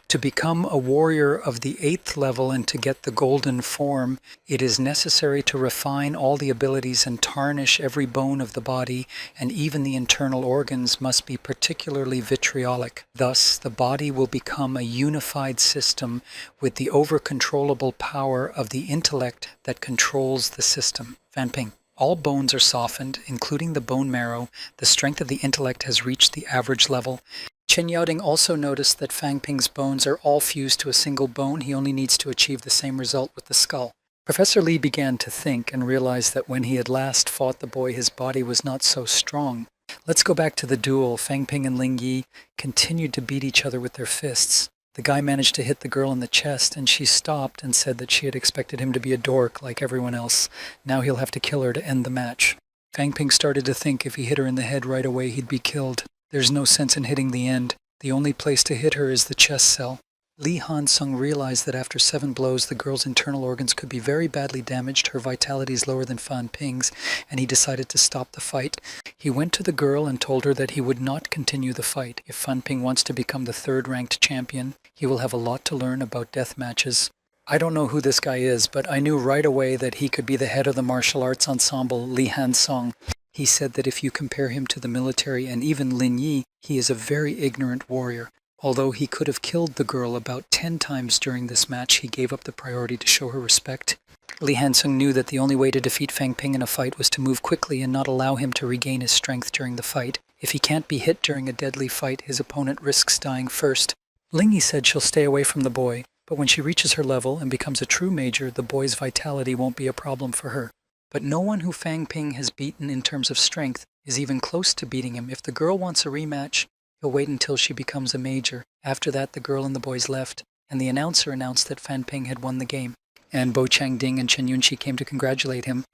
To become a warrior of the 8th level and to get the golden form, it is necessary to refine all the abilities and tarnish every bone of the body, and even the internal organs must be particularly vitriolic. Thus, the body will become a unified system with the over-controllable power of the intellect that controls the system. Fan Ping. All bones are softened, including the bone marrow. The strength of the intellect has reached the average level. Chen Yaoding also noticed that Fang Ping's bones are all fused to a single bone. He only needs to achieve the same result with the skull. Professor Li began to think and realized that when he had last fought the boy, his body was not so strong. Let's go back to the duel. Fang Ping and Ling Yi continued to beat each other with their fists. The guy managed to hit the girl in the chest, and she stopped and said that she had expected him to be a dork like everyone else. Now he'll have to kill her to end the match. Fang Ping started to think if he hit her in the head right away, he'd be killed. There's no sense in hitting the end. The only place to hit her is the chest cell. Li Han-sung realized that after 7 blows, the girl's internal organs could be very badly damaged. Her vitality is lower than Fan Ping's, and he decided to stop the fight. He went to the girl and told her that he would not continue the fight. If Fan Ping wants to become the 3rd-ranked champion, he will have a lot to learn about death matches. I don't know who this guy is, but I knew right away that he could be the head of the martial arts ensemble, Li Han-sung. He said that if you compare him to the military and even Lin Yi, he is a very ignorant warrior. Although he could have killed the girl about 10 times during this match, he gave up the priority to show her respect. Li Han-sung knew that the only way to defeat Fang Ping in a fight was to move quickly and not allow him to regain his strength during the fight. If he can't be hit during a deadly fight, his opponent risks dying first. Ling Yi said she'll stay away from the boy, but when she reaches her level and becomes a true major, the boy's vitality won't be a problem for her. But no one who Fang Ping has beaten in terms of strength is even close to beating him. If the girl wants a rematch, he'll wait until she becomes a major. After that, the girl and the boys left, and the announcer announced that Fan Ping had won the game. And Bo Changding and Chen Yunqi came to congratulate him.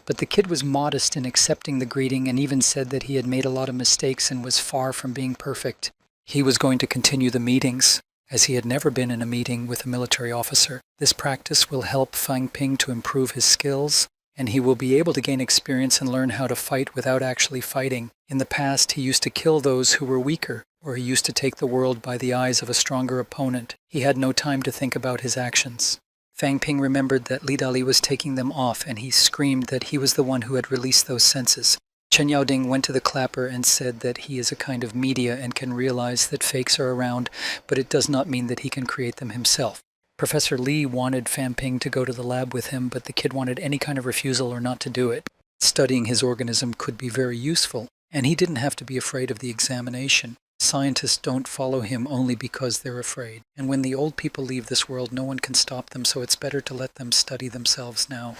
But the kid was modest in accepting the greeting and even said that he had made a lot of mistakes and was far from being perfect. He was going to continue the meetings, as he had never been in a meeting with a military officer. This practice will help Fang Ping to improve his skills, and he will be able to gain experience and learn how to fight without actually fighting. In the past, he used to kill those who were weaker, or he used to take the world by the eyes of a stronger opponent. He had no time to think about his actions. Fang Ping remembered that Li Dali was taking them off, and he screamed that he was the one who had released those senses. Chen Yaoding went to the clapper and said that he is a kind of media and can realize that fakes are around, but it does not mean that he can create them himself. Professor Li wanted Fang Ping to go to the lab with him, but the kid wanted any kind of refusal or not to do it. Studying his organism could be very useful, and he didn't have to be afraid of the examination. Scientists don't follow him only because they're afraid. And when the old people leave this world, no one can stop them, so it's better to let them study themselves now.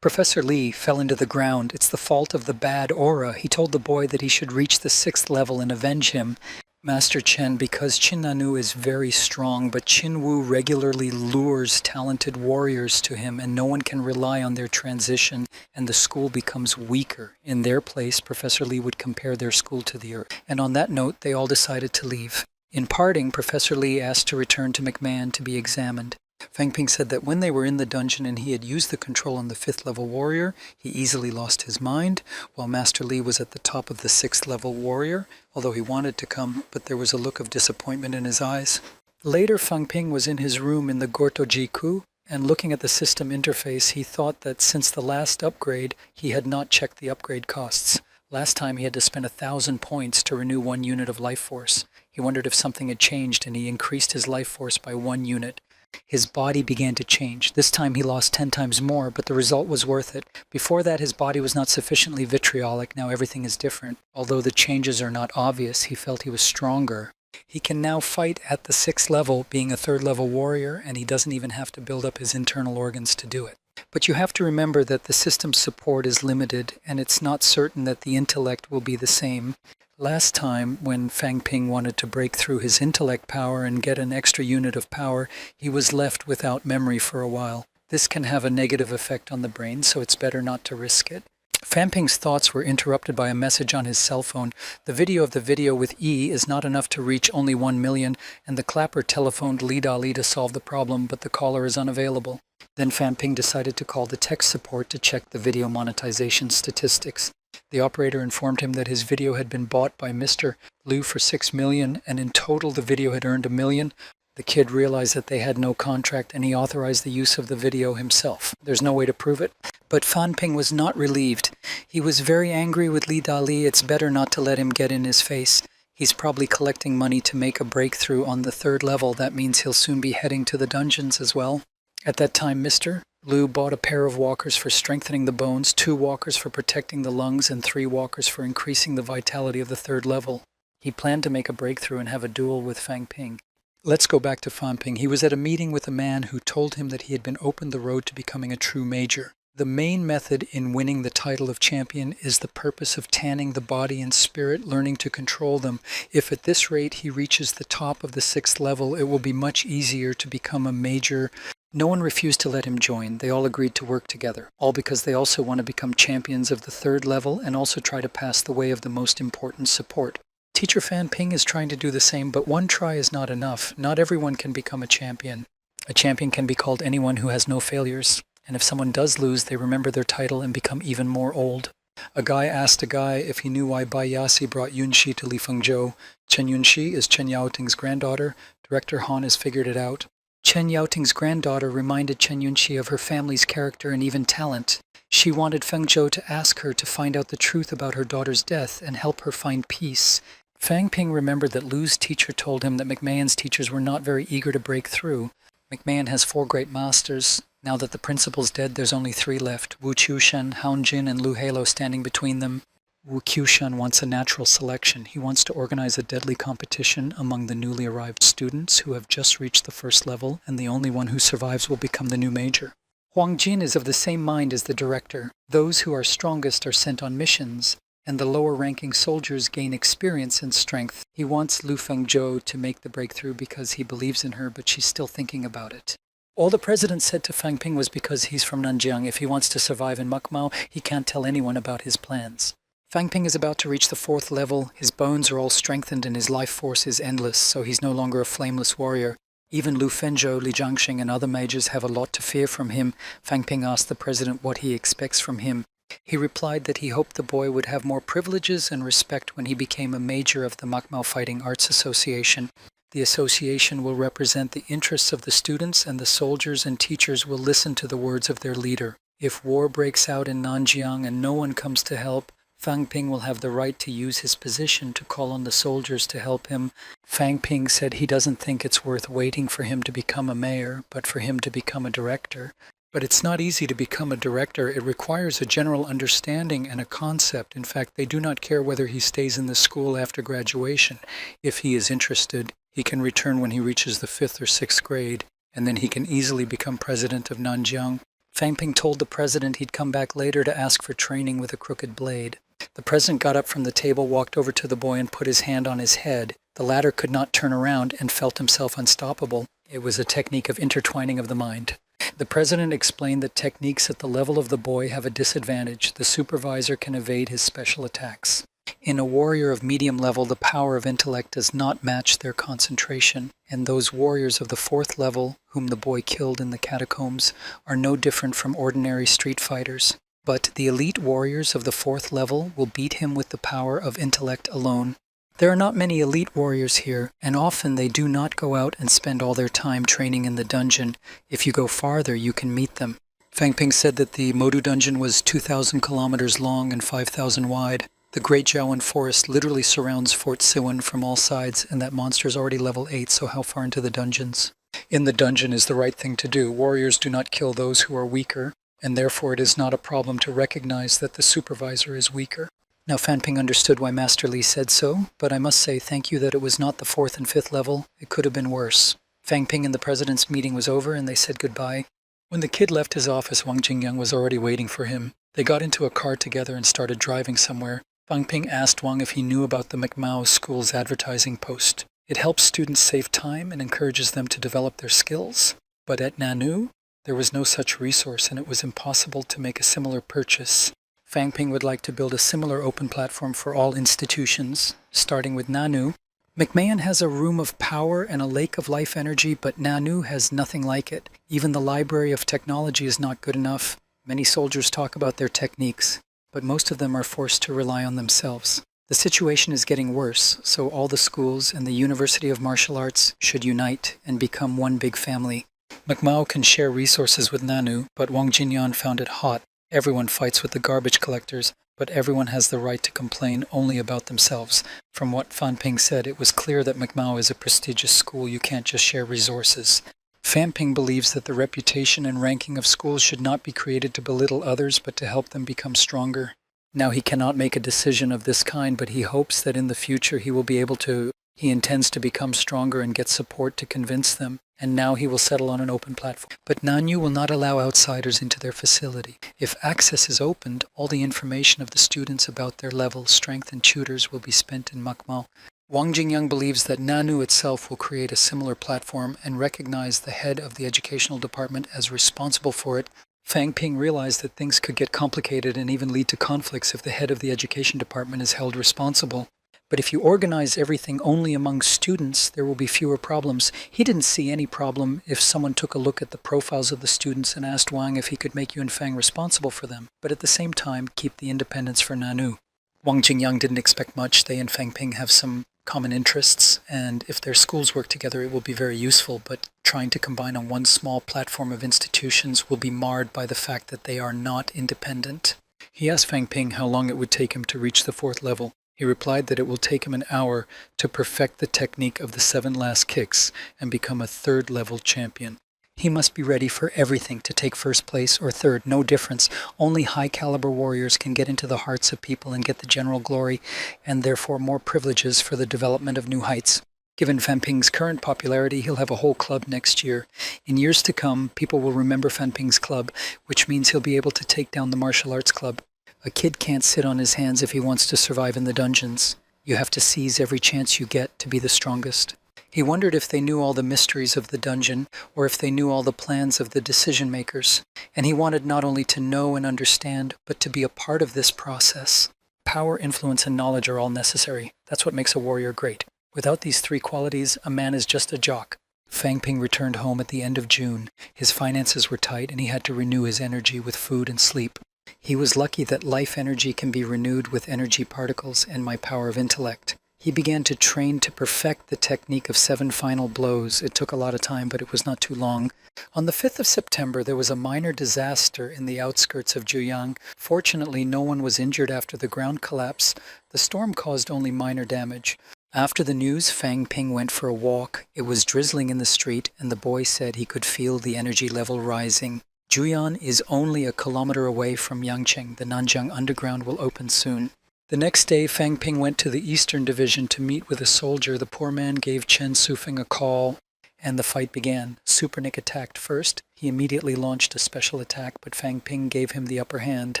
Professor Li fell into the ground. It's the fault of the bad aura. He told the boy that he should reach the 6th level and avenge him. Master Chen, because Qin Nanu is very strong, but Qin Wu regularly lures talented warriors to him, and no one can rely on their transition, and the school becomes weaker. In their place, Professor Lee would compare their school to the earth. And on that note, they all decided to leave. In parting, Professor Lee asked to return to McMahon to be examined. Fang Ping said that when they were in the dungeon and he had used the control on the 5th level warrior, he easily lost his mind, while Master Li was at the top of the 6th level warrior, although he wanted to come, but there was a look of disappointment in his eyes. Later, Fang Ping was in his room in the Gortojiku, and looking at the system interface, he thought that since the last upgrade, he had not checked the upgrade costs. Last time he had to spend 1,000 points to renew 1 unit of life force. He wondered if something had changed, and he increased his life force by 1 unit. His body began to change. This time he lost 10 times more, but the result was worth it. Before that, his body was not sufficiently vitriolic. Now everything is different. Although the changes are not obvious, he felt he was stronger. He can now fight at the 6th level, being a 3rd level warrior, and he doesn't even have to build up his internal organs to do it. But you have to remember that the system's support is limited, and it's not certain that the intellect will be the same. Last time, when Fang Ping wanted to break through his intellect power and get an extra unit of power, he was left without memory for a while. This can have a negative effect on the brain, so it's better not to risk it. Fang Ping's thoughts were interrupted by a message on his cell phone. The video with E is not enough to reach only 1 million, and the clapper telephoned Li Dali to solve the problem, but the caller is unavailable. Then Fang Ping decided to call the tech support to check the video monetization statistics. The operator informed him that his video had been bought by Mr. Liu for 6 million, and in total the video had earned 1 million. The kid realized that they had no contract, and he authorized the use of the video himself. There's no way to prove it. But Fang Ping was not relieved. He was very angry with Li Dali. It's better not to let him get in his face. He's probably collecting money to make a breakthrough on the 3rd level. That means he'll soon be heading to the dungeons as well. At that time, Mr. Liu bought a pair of walkers for strengthening the bones, 2 walkers for protecting the lungs, and 3 walkers for increasing the vitality of the 3rd level. He planned to make a breakthrough and have a duel with Fang Ping. Let's go back to Fang Ping. He was at a meeting with a man who told him that he had been opened the road to becoming a true major. The main method in winning the title of champion is the purpose of tanning the body and spirit, learning to control them. If at this rate he reaches the top of the 6th level, it will be much easier to become a major. No one refused to let him join. They all agreed to work together, all because they also want to become champions of the 3rd level and also try to pass the way of the most important support. Teacher Fang Ping is trying to do the same, but one try is not enough. Not everyone can become a champion. A champion can be called anyone who has no failures. And if someone does lose, they remember their title and become even more old. A guy asked a guy if he knew why Bai Yasi brought Yunxi to Li Fengzhou. Chen Yunxi is Chen Yaoting's granddaughter. Director Han has figured it out. Chen Yaoting's granddaughter reminded Chen Yunxi of her family's character and even talent. She wanted Fengzhou to ask her to find out the truth about her daughter's death and help her find peace. Fang Ping remembered that Lu's teacher told him that McMahon's teachers were not very eager to break through. McMahon has 4 great masters. Now that the principal's dead, there's only 3 left. Wu Qiushan, Haon Jin, and Lu Halo standing between them. Wu Qiushan wants a natural selection. He wants to organize a deadly competition among the newly arrived students who have just reached the 1st level, and the only one who survives will become the new major. Huang Jin is of the same mind as the director. Those who are strongest are sent on missions, and the lower-ranking soldiers gain experience and strength. He wants Lu Fengzhou to make the breakthrough because he believes in her, but she's still thinking about it. All the president said to Fang Ping was because he's from Nanjiang. If he wants to survive in Mukmao, he can't tell anyone about his plans. Fang Ping is about to reach the 4th level. His bones are all strengthened and his life force is endless, so he's no longer a flameless warrior. Even Lu Fenzhou, Li Jiangxing, and other mages have a lot to fear from him. Fang Ping asked the president what he expects from him. He replied that he hoped the boy would have more privileges and respect when he became a major of the Mukmao Fighting Arts Association. The association will represent the interests of the students, and the soldiers and teachers will listen to the words of their leader. If war breaks out in Nanjiang and no one comes to help, Fang Ping will have the right to use his position to call on the soldiers to help him. Fang Ping said he doesn't think it's worth waiting for him to become a mayor, but for him to become a director. But it's not easy to become a director. It requires a general understanding and a concept. In fact, they do not care whether he stays in the school after graduation. If he is interested, he can return when he reaches the 5th or 6th grade, and then he can easily become president of Nanjiang. Fang Ping told the president he'd come back later to ask for training with a crooked blade. The president got up from the table, walked over to the boy, and put his hand on his head. The latter could not turn around and felt himself unstoppable. It was a technique of intertwining of the mind. The president explained that techniques at the level of the boy have a disadvantage. The supervisor can evade his special attacks. In a warrior of medium level, the power of intellect does not match their concentration, and those warriors of the fourth level, whom the boy killed in the catacombs, are no different from ordinary street fighters. But the elite warriors of the fourth level will beat him with the power of intellect alone. There are not many elite warriors here, and often they do not go out and spend all their time training in the dungeon. If you go farther, you can meet them. Fang Ping said that the Modu dungeon was 2,000 kilometers long and 5,000 wide. The Great Jiawan Forest literally surrounds Fort Siwan from all sides, and that monster is already level 8, so how far into the dungeons? In the dungeon is the right thing to do. Warriors do not kill those who are weaker, and therefore it is not a problem to recognize that the supervisor is weaker. Now Fan Ping understood why Master Li said so, but I must say thank you that it was not the 4th and 5th level. It could have been worse. Fang Ping and the president's meeting was over, and they said goodbye. When the kid left his office, Wang Jingyang was already waiting for him. They got into a car together and started driving somewhere. Fang Ping asked Wang if he knew about the McMao School's advertising post. It helps students save time and encourages them to develop their skills. But at Nanu, there was no such resource, and it was impossible to make a similar purchase. Fang Ping would like to build a similar open platform for all institutions, starting with Nanu. McMahon has a room of power and a lake of life energy, but Nanu has nothing like it. Even the Library of Technology is not good enough. Many soldiers talk about their techniques, but most of them are forced to rely on themselves. The situation is getting worse, so all the schools and the University of Martial Arts should unite and become one big family. McMao can share resources with Nanu, but Wang Jinyan found it hot. Everyone fights with the garbage collectors, but everyone has the right to complain only about themselves. From what Fan Ping said, it was clear that McMao is a prestigious school. You can't just share resources. Fan Ping believes that the reputation and ranking of schools should not be created to belittle others, but to help them become stronger. Now he cannot make a decision of this kind, but he hopes that in the future he will be able to. He intends to become stronger and get support to convince them, and now he will settle on an open platform. But Nanu will not allow outsiders into their facility. If access is opened, all the information of the students about their level, strength, and tutors will be spent in McMao. Wang Jingyang believes that Nanu itself will create a similar platform and recognize the head of the educational department as responsible for it. Fang Ping realized that things could get complicated and even lead to conflicts if the head of the education department is held responsible. But if you organize everything only among students, there will be fewer problems. He didn't see any problem if someone took a look at the profiles of the students and asked Wang if he could make Yun Fang responsible for them, but at the same time keep the independence for Nanu. Wang Jingyang didn't expect much. They and Fang Ping have some common interests, and if their schools work together it will be very useful, but trying to combine on one small platform of institutions will be marred by the fact that they are not independent. He asked Fang Ping how long it would take him to reach the 4th level. He replied that it will take him an hour to perfect the technique of the 7 last kicks and become a 3rd level champion. He must be ready for everything, to take 1st place or 3rd, no difference. Only high caliber warriors can get into the hearts of people and get the general glory, and therefore more privileges for the development of new heights. Given Fan Ping's current popularity, he'll have a whole club next year. In years to come, people will remember Fan Ping's club, which means he'll be able to take down the martial arts club. A kid can't sit on his hands if he wants to survive in the dungeons. You have to seize every chance you get to be the strongest. He wondered if they knew all the mysteries of the dungeon, or if they knew all the plans of the decision makers. And he wanted not only to know and understand, but to be a part of this process. Power, influence, and knowledge are all necessary. That's what makes a warrior great. Without these 3 qualities, a man is just a jock. Fang Ping returned home at the end of June. His finances were tight, and he had to renew his energy with food and sleep. He was lucky that life energy can be renewed with energy particles and my power of intellect. He began to train to perfect the technique of 7 final blows. It took a lot of time, but it was not too long. On the 5th of September, there was a minor disaster in the outskirts of Juyang. Fortunately, no one was injured after the ground collapse. The storm caused only minor damage. After the news, Fang Ping went for a walk. It was drizzling in the street, and the boy said he could feel the energy level rising. Juyan is only a kilometer away from Yangcheng. The Nanjiang Underground will open soon. The next day, Fang Ping went to the Eastern Division to meet with a soldier. The poor man gave Chen Sufeng a call, and the fight began. Super Nick attacked first. He immediately launched a special attack, but Fang Ping gave him the upper hand.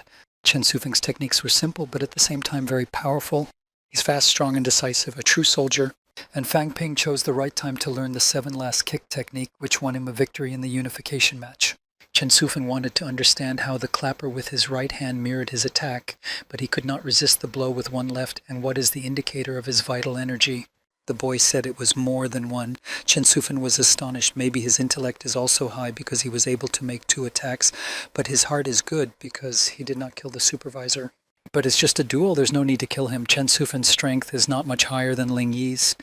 Chen Sufeng's techniques were simple, but at the same time very powerful. He's fast, strong, and decisive, a true soldier. And Fang Ping chose the right time to learn the 7 last kick technique, which won him a victory in the unification match. Chen Sufeng wanted to understand how the clapper with his right hand mirrored his attack, but he could not resist the blow with one left, and what is the indicator of his vital energy? The boy said it was more than one. Chen Sufeng was astonished. Maybe his intellect is also high because he was able to make 2 attacks, but his heart is good because he did not kill the supervisor. But it's just a duel, there's no need to kill him. Chen Sufen's strength is not much higher than Ling Yi's,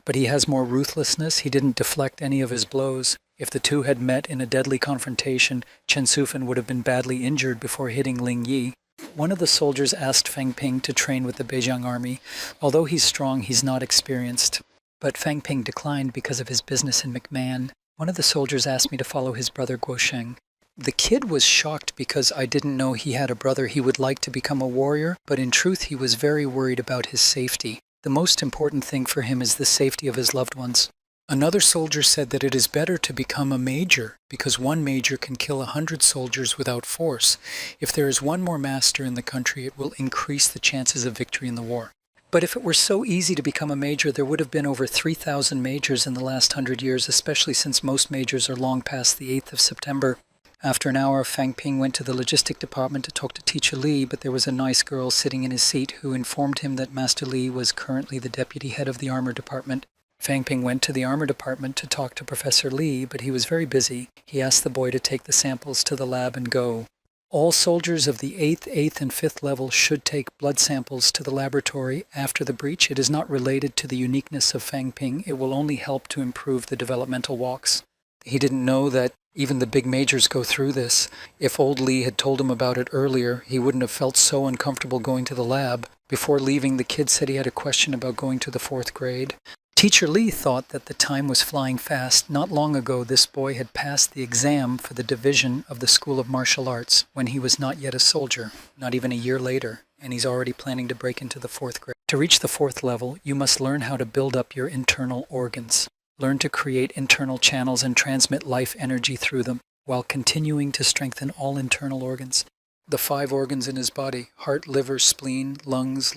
but he has more ruthlessness. He didn't deflect any of his blows. If the two had met in a deadly confrontation, Chen Sufen would have been badly injured before hitting Ling Yi. One of the soldiers asked Fang Ping to train with the Beijing army. Although he's strong, he's not experienced. But Fang Ping declined because of his business in McMahon. One of the soldiers asked me to follow his brother Guo Sheng. The kid was shocked because I didn't know he had a brother he would like to become a warrior, but in truth he was very worried about his safety. The most important thing for him is the safety of his loved ones. Another soldier said that it is better to become a major, because one major can kill 100 soldiers without force. If there is one more master in the country, it will increase the chances of victory in the war. But if it were so easy to become a major, there would have been over 3,000 majors in the last 100 years, especially since most majors are long past the 8th of September. After an hour, Fang Ping went to the logistic department to talk to Teacher Li, but there was a nice girl sitting in his seat who informed him that Master Li was currently the deputy head of the armor department. Fang Ping went to the armor department to talk to Professor Li, but he was very busy. He asked the boy to take the samples to the lab and go. All soldiers of the 8th and 5th level should take blood samples to the laboratory after the breach. It is not related to the uniqueness of Fang Ping. It will only help to improve the developmental walks. He didn't know that even the big majors go through this. If old Li had told him about it earlier, he wouldn't have felt so uncomfortable going to the lab. Before leaving, the kid said he had a question about going to the 4th grade. Teacher Li thought that the time was flying fast. Not long ago, this boy had passed the exam for the division of the School of Martial Arts when he was not yet a soldier, not even a year later, and he's already planning to break into the 4th grade. To reach the 4th level, you must learn how to build up your internal organs. Learn to create internal channels and transmit life energy through them, while continuing to strengthen all internal organs. The 5 organs in his body, heart, liver, spleen, lungs,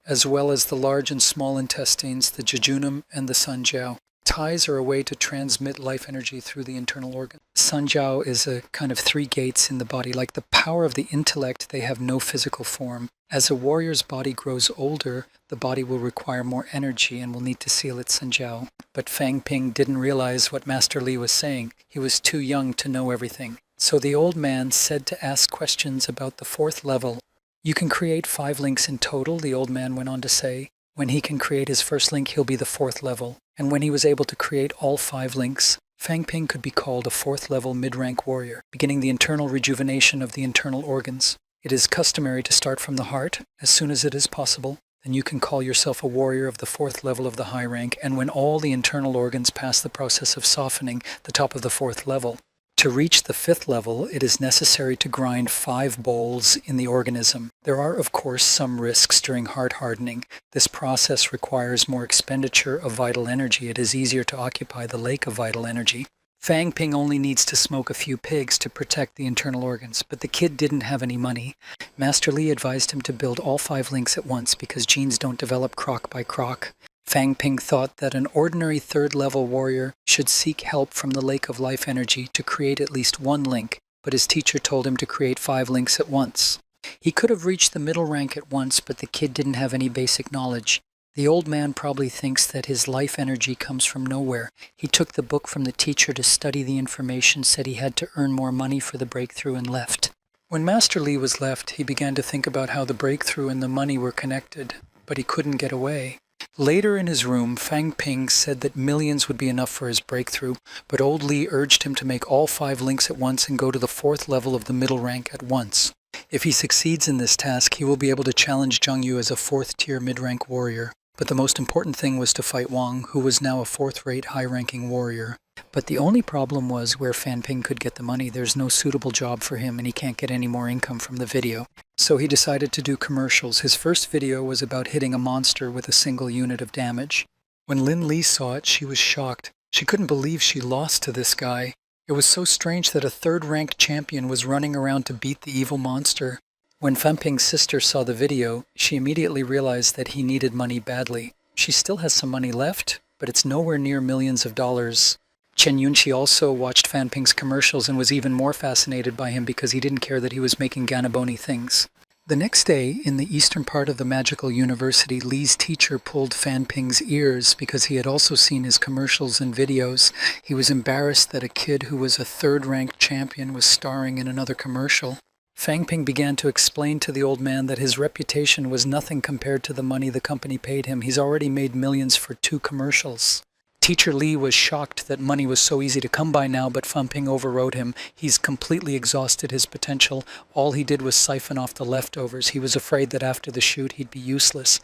as well as the large and small intestines, the jejunum and the sanjiao. Ties are a way to transmit life energy through the internal organ. Sanjiao is a kind of 3 gates in the body. Like the power of the intellect, they have no physical form. As a warrior's body grows older, the body will require more energy and will need to seal its sanjiao. But Fang Ping didn't realize what Master Li was saying. He was too young to know everything. So the old man said to ask questions about the 4th level. You can create 5 links in total, the old man went on to say. When he can create his first link, he'll be the 4th level. And when he was able to create all 5 links, Fang Ping could be called a 4th level mid-rank warrior, beginning the internal rejuvenation of the internal organs. It is customary to start from the heart, as soon as it is possible. Then you can call yourself a warrior of the 4th level of the high rank, and when all the internal organs pass the process of softening, the top of the 4th level. To reach the 5th level, it is necessary to grind 5 bowls in the organism. There are, of course, some risks during heart hardening. This process requires more expenditure of vital energy. It is easier to occupy the lake of vital energy. Fang Ping only needs to smoke a few pigs to protect the internal organs, but the kid didn't have any money. Master Li advised him to build all 5 links at once because genes don't develop croc by croc. Fang Ping thought that an ordinary 3rd level warrior should seek help from the lake of life energy to create at least 1 link, but his teacher told him to create 5 links at once. He could have reached the middle rank at once, but the kid didn't have any basic knowledge. The old man probably thinks that his life energy comes from nowhere. He took the book from the teacher to study the information, said he had to earn more money for the breakthrough, and left. When Master Li was left, he began to think about how the breakthrough and the money were connected, but he couldn't get away. Later in his room, Fang Ping said that millions would be enough for his breakthrough, but old Li urged him to make all 5 links at once and go to the 4th level of the middle rank at once. If he succeeds in this task, he will be able to challenge Zhang Yu as a 4th-tier mid-rank warrior. But the most important thing was to fight Wang, who was now a 4th-rate high-ranking warrior. But the only problem was where Fan Ping could get the money. There's no suitable job for him, and he can't get any more income from the video. So he decided to do commercials. His first video was about hitting a monster with a single unit of damage. When Lin Li saw it, she was shocked. She couldn't believe she lost to this guy. It was so strange that a 3rd-ranked champion was running around to beat the evil monster. When Fan Ping's sister saw the video, she immediately realized that he needed money badly. She still has some money left, but it's nowhere near millions of dollars. Chen Yunqi also watched Fan Ping's commercials and was even more fascinated by him because he didn't care that he was making Ganaboni things. The next day, in the eastern part of the magical university, Li's teacher pulled Fan Ping's ears because he had also seen his commercials and videos. He was embarrassed that a kid who was a third-ranked champion was starring in another commercial. Fan Ping began to explain to the old man that his reputation was nothing compared to the money the company paid him. He's already made millions for 2 commercials. Teacher Li was shocked that money was so easy to come by now, but Fan Ping overrode him. He's completely exhausted his potential. All he did was siphon off the leftovers. He was afraid that after the shoot he'd be useless.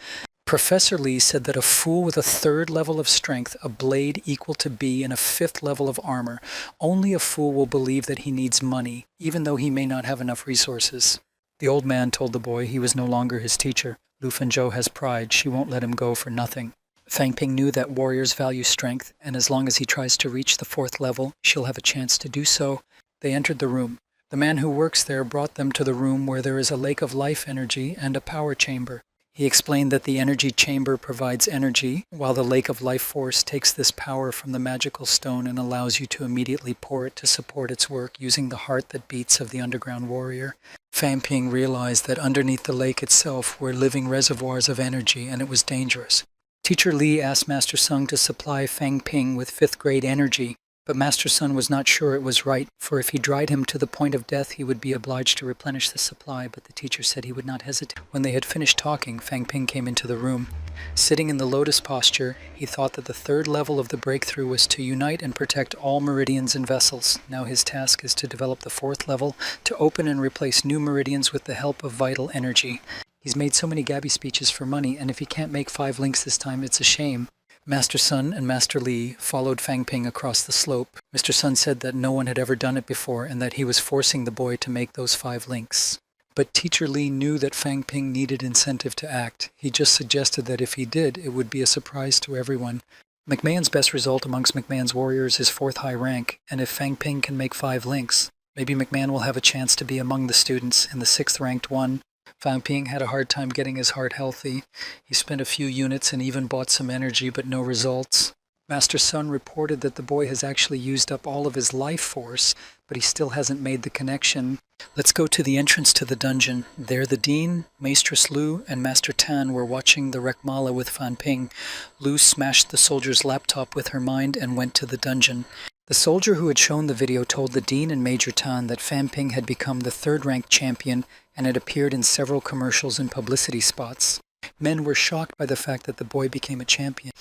Professor Li said that a fool with a 3rd level of strength, a blade equal to B, and a 5th level of armor, only a fool will believe that he needs money, even though he may not have enough resources. The old man told the boy he was no longer his teacher. Lu Fenzhou has pride. She won't let him go for nothing. Fan Ping knew that warriors value strength, and as long as he tries to reach the 4th level, she'll have a chance to do so. They entered the room. The man who works there brought them to the room where there is a lake of life energy and a power chamber. He explained that the energy chamber provides energy, while the lake of life force takes this power from the magical stone and allows you to immediately pour it to support its work using the heart that beats of the underground warrior. Fan Ping realized that underneath the lake itself were living reservoirs of energy, and it was dangerous. Teacher Li asked Master Sung to supply Fan Ping with 5th grade energy, but Master Sun was not sure it was right, for if he dried him to the point of death he would be obliged to replenish the supply, but the teacher said he would not hesitate. When they had finished talking, Fan Ping came into the room. Sitting in the lotus posture, he thought that the 3rd level of the breakthrough was to unite and protect all meridians and vessels. Now his task is to develop the 4th level, to open and replace new meridians with the help of vital energy. He's made so many Gabby speeches for money, and if he can't make 5 links this time, it's a shame. Master Sun and Master Li followed Fan Ping across the slope. Mr. Sun said that no one had ever done it before and that he was forcing the boy to make those 5 links. But Teacher Li knew that Fan Ping needed incentive to act. He just suggested that if he did, it would be a surprise to everyone. McMahon's best result amongst McMahon's warriors is 4th high rank, and if Fan Ping can make 5 links, maybe McMahon will have a chance to be among the students in the 6th ranked one. Fan Ping had a hard time getting his heart healthy. He spent a few units and even bought some energy, but no results. Master Sun reported that the boy has actually used up all of his life force, but he still hasn't made the connection. Let's go to the entrance to the dungeon. There the Dean, Maestress Lu, and Master Tan were watching the Rekmala with Fan Ping. Lu smashed the soldier's laptop with her mind and went to the dungeon. The soldier who had shown the video told the Dean and Major Tan that Fan Ping had become the 3rd-ranked champion and had appeared in several commercials and publicity spots. Men were shocked by the fact that the boy became a champion,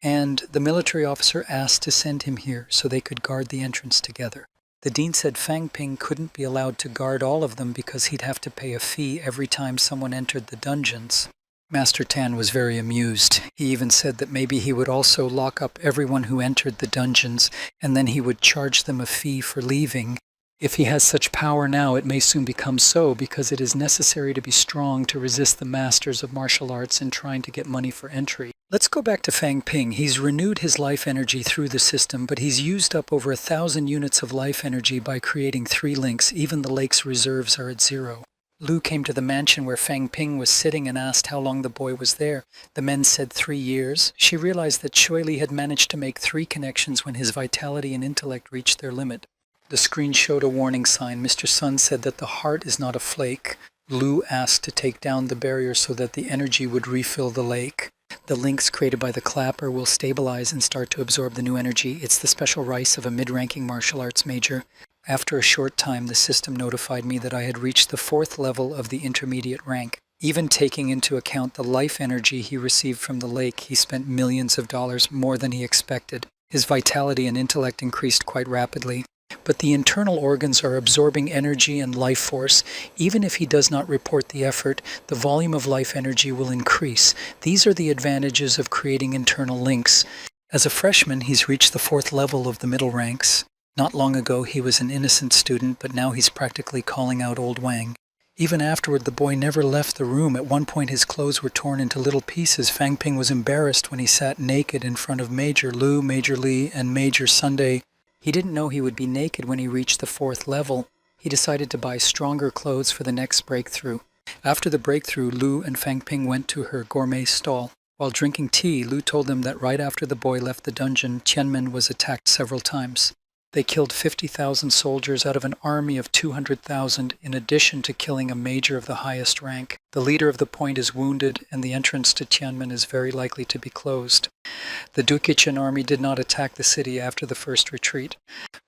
and the military officer asked to send him here so they could guard the entrance together. The Dean said Fan Ping couldn't be allowed to guard all of them because he'd have to pay a fee every time someone entered the dungeons. Master Tan was very amused. He even said that maybe he would also lock up everyone who entered the dungeons, and then he would charge them a fee for leaving. If he has such power now, it may soon become so, because it is necessary to be strong to resist the masters of martial arts in trying to get money for entry. Let's go back to Fan Ping. He's renewed his life energy through the system, but he's used up over 1,000 units of life energy by creating 3 links. Even the lake's reserves are at 0. Lu came to the mansion where Fan Ping was sitting and asked how long the boy was there. The men said 3 years. She realized that Shui Li had managed to make 3 connections when his vitality and intellect reached their limit. The screen showed a warning sign. Mr. Sun said that the heart is not a flake. Lu asked to take down the barrier so that the energy would refill the lake. The links created by the clapper will stabilize and start to absorb the new energy. It's the special rice of a mid-ranking martial arts major. After a short time, the system notified me that I had reached the 4th level of the intermediate rank. Even taking into account the life energy he received from the lake, he spent millions of dollars more than he expected. His vitality and intellect increased quite rapidly. But the internal organs are absorbing energy and life force. Even if he does not report the effort, the volume of life energy will increase. These are the advantages of creating internal links. As a freshman, he's reached the 4th level of the middle ranks. Not long ago, he was an innocent student, but now he's practically calling out Old Wang. Even afterward, the boy never left the room. At one point, his clothes were torn into little pieces. Fan Ping was embarrassed when he sat naked in front of Major Lu, Major Li, and Major Sunday. He didn't know he would be naked when he reached the 4th level. He decided to buy stronger clothes for the next breakthrough. After the breakthrough, Lu and Fan Ping went to her gourmet stall. While drinking tea, Lu told them that right after the boy left the dungeon, Tianmen was attacked several times. They killed 50,000 soldiers out of an army of 200,000, in addition to killing a major of the highest rank. The leader of the point is wounded, and the entrance to Tianmen is very likely to be closed. The Dukichen army did not attack the city after the first retreat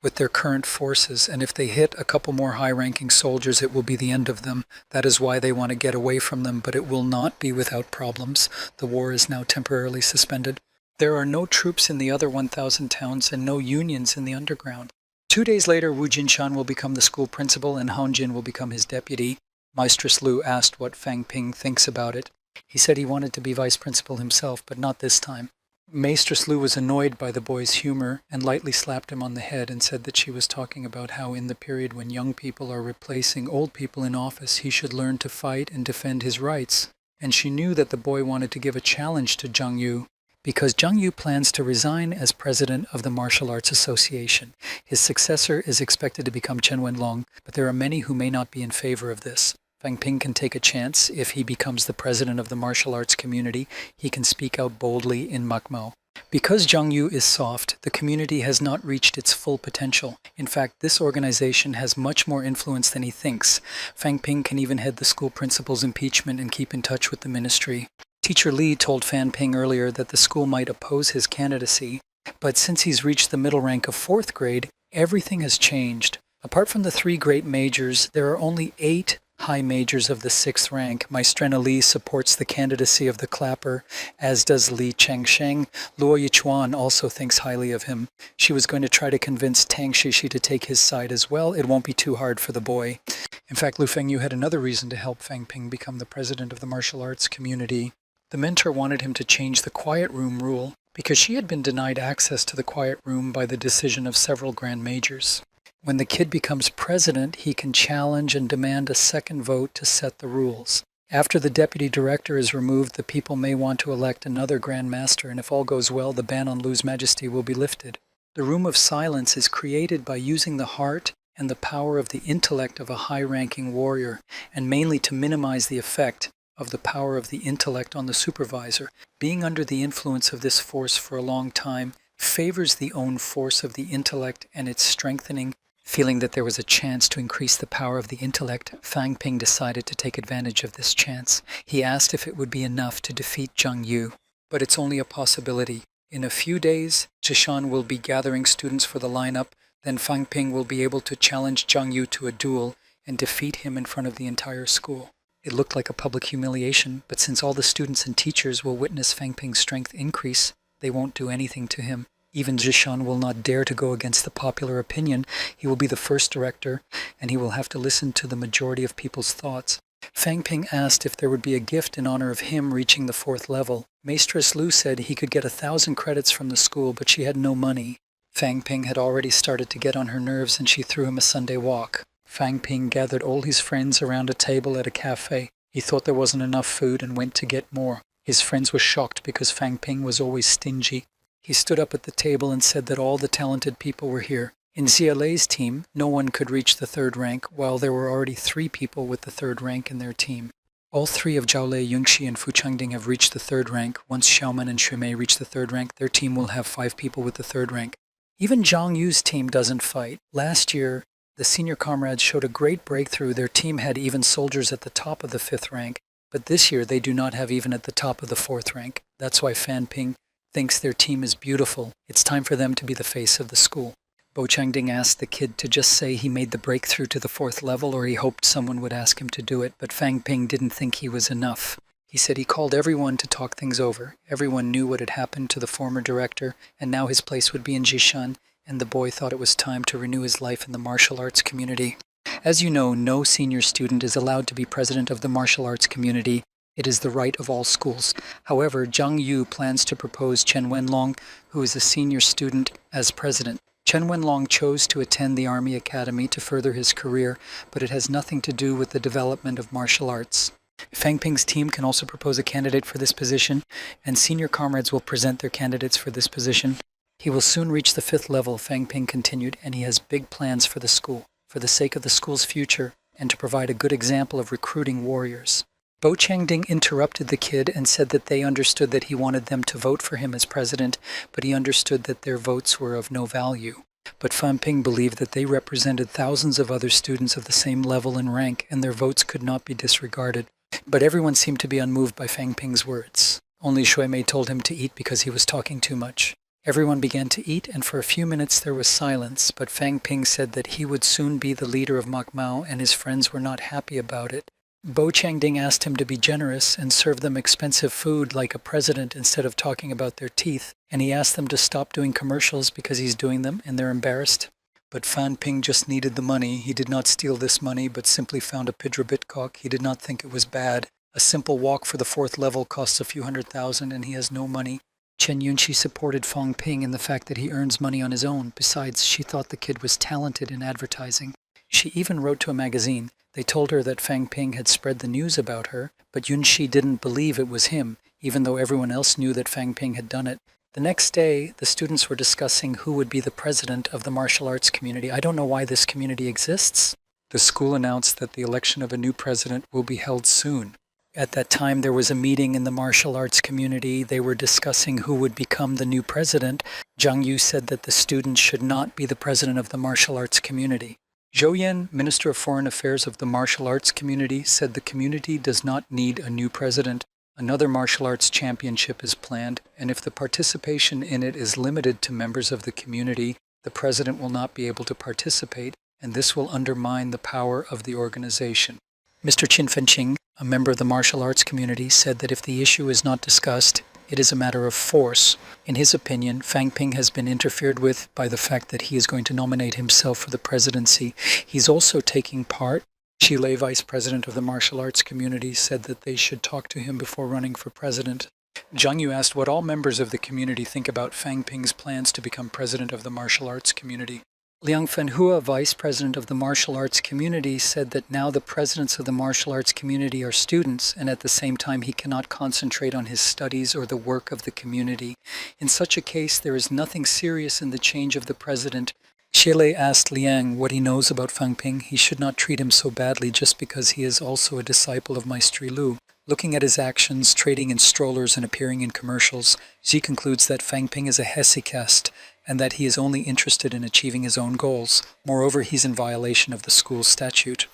with their current forces, and if they hit a couple more high-ranking soldiers, it will be the end of them. That is why they want to get away from them, but it will not be without problems. The war is now temporarily suspended. There are no troops in the other 1,000 towns and no unions in the underground. 2 days later, Wu Jinshan will become the school principal and Han Jin will become his deputy. Mistress Lu asked what Fang Ping thinks about it. He said he wanted to be vice principal himself, but not this time. Mistress Lu was annoyed by the boy's humor and lightly slapped him on the head and said that she was talking about how in the period when young people are replacing old people in office, he should learn to fight and defend his rights. And she knew that the boy wanted to give a challenge to Zhang Yu, because Zhang Yu plans to resign as president of the Martial Arts Association. His successor is expected to become Chen Wenlong, but there are many who may not be in favor of this. Fang Ping can take a chance. If he becomes the president of the martial arts community, he can speak out boldly in Makmao. Because Zhang Yu is soft, the community has not reached its full potential. In fact, this organization has much more influence than he thinks. Fang Ping can even head the school principal's impeachment and keep in touch with the ministry. Teacher Li told Fan Ping earlier that the school might oppose his candidacy, but since he's reached the middle rank of 4th grade, everything has changed. Apart from the 3 great majors, there are only 8 high majors of the 6th rank. Maestrina Li supports the candidacy of the clapper, as does Li Chengsheng. Luo Yichuan also thinks highly of him. She was going to try to convince Tang Shishi to take his side as well. It won't be too hard for the boy. In fact, Lu Fengyu had another reason to help Fang Ping become the president of the martial arts community. The mentor wanted him to change the quiet room rule because she had been denied access to the quiet room by the decision of several grand majors. When the kid becomes president, he can challenge and demand a second vote to set the rules. After the deputy director is removed, the people may want to elect another grand master, and if all goes well, the ban on Lu's majesty will be lifted. The room of silence is created by using the heart and the power of the intellect of a high-ranking warrior, and mainly to minimize the effect of the power of the intellect on the supervisor. Being under the influence of this force for a long time favors the own force of the intellect and its strengthening. Feeling that there was a chance to increase the power of the intellect, Fang Ping decided to take advantage of this chance. He asked if it would be enough to defeat Zhang Yu, but it's only a possibility. In a few days, Zhishan will be gathering students for the lineup, then Fang Ping will be able to challenge Zhang Yu to a duel and defeat him in front of the entire school. It looked like a public humiliation, but since all the students and teachers will witness Fang Ping's strength increase, they won't do anything to him. Even Zhishan will not dare to go against the popular opinion. He will be the first director, and he will have to listen to the majority of people's thoughts. Fang Ping asked if there would be a gift in honor of him reaching the 4th level. Mistress Lu said he could get 1,000 credits from the school, but she had no money. Fang Ping had already started to get on her nerves, and she threw him a Sunday walk. Fang Ping gathered all his friends around a table at a cafe. He thought there wasn't enough food and went to get more. His friends were shocked because Fang Ping was always stingy. He stood up at the table and said that all the talented people were here. In Xia Lei's team, no one could reach the 3rd rank, while there were already 3 people with the 3rd rank in their team. All 3 of Zhao Lei, Yungxi, and Fu Changding have reached the 3rd rank. Once Xiaoman and Xue Mei reach the 3rd rank, their team will have 5 people with the 3rd rank. Even Zhang Yu's team doesn't fight. Last year, the senior comrades showed a great breakthrough. Their team had even soldiers at the top of the 5th rank, but this year they do not have even at the top of the 4th rank. That's why Fan Ping thinks their team is beautiful. It's time for them to be the face of the school. Bo Changding asked the kid to just say he made the breakthrough to the 4th level or he hoped someone would ask him to do it, but Fang Ping didn't think he was enough. He said he called everyone to talk things over. Everyone knew what had happened to the former director, and now his place would be in Jishan, and the boy thought it was time to renew his life in the martial arts community. As you know, no senior student is allowed to be president of the martial arts community. It is the right of all schools. However, Zhang Yu plans to propose Chen Wenlong, who is a senior student, as president. Chen Wenlong chose to attend the Army Academy to further his career, but it has nothing to do with the development of martial arts. Fang Ping's team can also propose a candidate for this position, and senior comrades will present their candidates for this position. He will soon reach the 5th level, Fang Ping continued, and he has big plans for the school, for the sake of the school's future, and to provide a good example of recruiting warriors. Bo Changding interrupted the kid and said that they understood that he wanted them to vote for him as president, but he understood that their votes were of no value. But Fan Ping believed that they represented thousands of other students of the same level and rank, and their votes could not be disregarded. But everyone seemed to be unmoved by Fan Ping's words. Only Shui Mei told him to eat because he was talking too much. Everyone began to eat, and for a few minutes there was silence, but Fan Ping said that he would soon be the leader of Mao, and his friends were not happy about it. Bo Changding asked him to be generous and serve them expensive food like a president instead of talking about their teeth, and he asked them to stop doing commercials because he's doing them and they're embarrassed. But Fan Ping just needed the money. He did not steal this money, but simply found a Pidra Bitcock. He did not think it was bad. A simple walk for the 4th level costs a few $100,000 and he has no money. Chen Yunqi supported Fan Ping in the fact that he earns money on his own. Besides, she thought the kid was talented in advertising. She even wrote to a magazine. They told her that Fan Ping had spread the news about her, but Yunqi didn't believe it was him, even though everyone else knew that Fan Ping had done it. The next day, the students were discussing who would be the president of the martial arts community. I don't know why this community exists. The school announced that the election of a new president will be held soon. At that time, there was a meeting in the martial arts community. They were discussing who would become the new president. Zhang Yu said that the students should not be the president of the martial arts community. Zhou Yan, Minister of Foreign Affairs of the martial arts community, said the community does not need a new president. Another martial arts championship is planned, and if the participation in it is limited to members of the community, the president will not be able to participate, and this will undermine the power of the organization. Mr. Qin Fenqing, a member of the martial arts community, said that if the issue is not discussed, it is a matter of force. In his opinion, Fan Ping has been interfered with by the fact that he is going to nominate himself for the presidency. He's also taking part. Xi Lei, vice president of the martial arts community, said that they should talk to him before running for president. Zhang Yu asked what all members of the community think about Fan Ping's plans to become president of the martial arts community. Liang Fenhua, vice president of the martial arts community, said that now the presidents of the martial arts community are students, and at the same time he cannot concentrate on his studies or the work of the community. In such a case, there is nothing serious in the change of the president. Xie asked Liang what he knows about Fan Ping. He should not treat him so badly just because he is also a disciple of Maestri Lu. Looking at his actions, trading in strollers and appearing in commercials, Xi concludes that Fan Ping is a hesychast, and that he is only interested in achieving his own goals. Moreover, he's in violation of the school statute.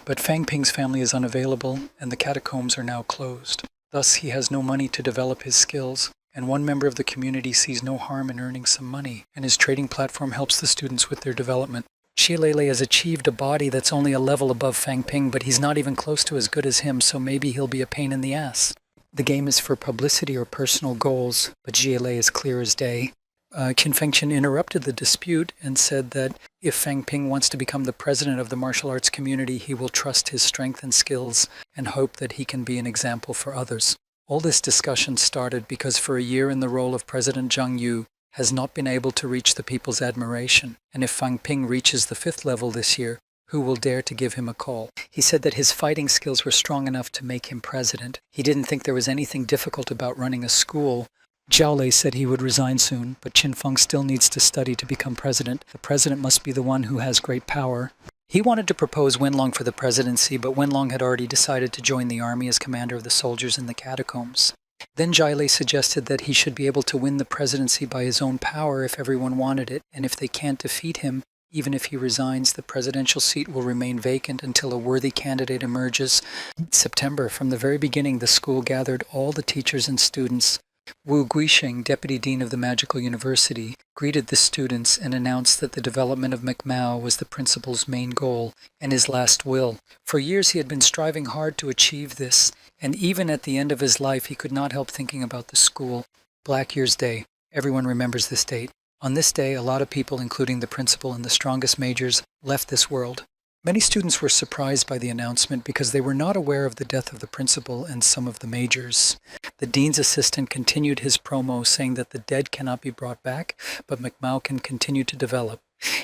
But Fan Ping's family is unavailable, and the catacombs are now closed. Thus, he has no money to develop his skills, and one member of the community sees no harm in earning some money, and his trading platform helps the students with their development. Xie Lei has achieved a body that's only a level above Fan Ping, but he's not even close to as good as him, so maybe he'll be a pain in the ass. The game is for publicity or personal goals, but Xie Lei is clear as day. Qin Fengqian interrupted the dispute and said that if Fan Ping wants to become the president of the martial arts community, he will trust his strength and skills and hope that he can be an example for others. All this discussion started because for a year in the role of President Zhang Yu has not been able to reach the people's admiration, and if Fan Ping reaches the 5th level this year, who will dare to give him a call? He said that his fighting skills were strong enough to make him president. He didn't think there was anything difficult about running a school. Zhao Lei said he would resign soon, but Qin Feng still needs to study to become president. The president must be the one who has great power. He wanted to propose Wenlong for the presidency, but Wenlong had already decided to join the army as commander of the soldiers in the catacombs. Then Zhai Lei suggested that he should be able to win the presidency by his own power if everyone wanted it, and if they can't defeat him, even if he resigns, the presidential seat will remain vacant until a worthy candidate emerges. In September, from the very beginning, the school gathered all the teachers and students. Wu Guixing, deputy dean of the Magical University, greeted the students and announced that the development of Mao was the principal's main goal and his last will. For years he had been striving hard to achieve this, and even at the end of his life he could not help thinking about the school. Black Year's Day. Everyone remembers this date. On this day, a lot of people, including the principal and the strongest majors, left this world. Many students were surprised by the announcement because they were not aware of the death of the principal and some of the majors. The dean's assistant continued his promo saying that the dead cannot be brought back, but Mao can continue to develop.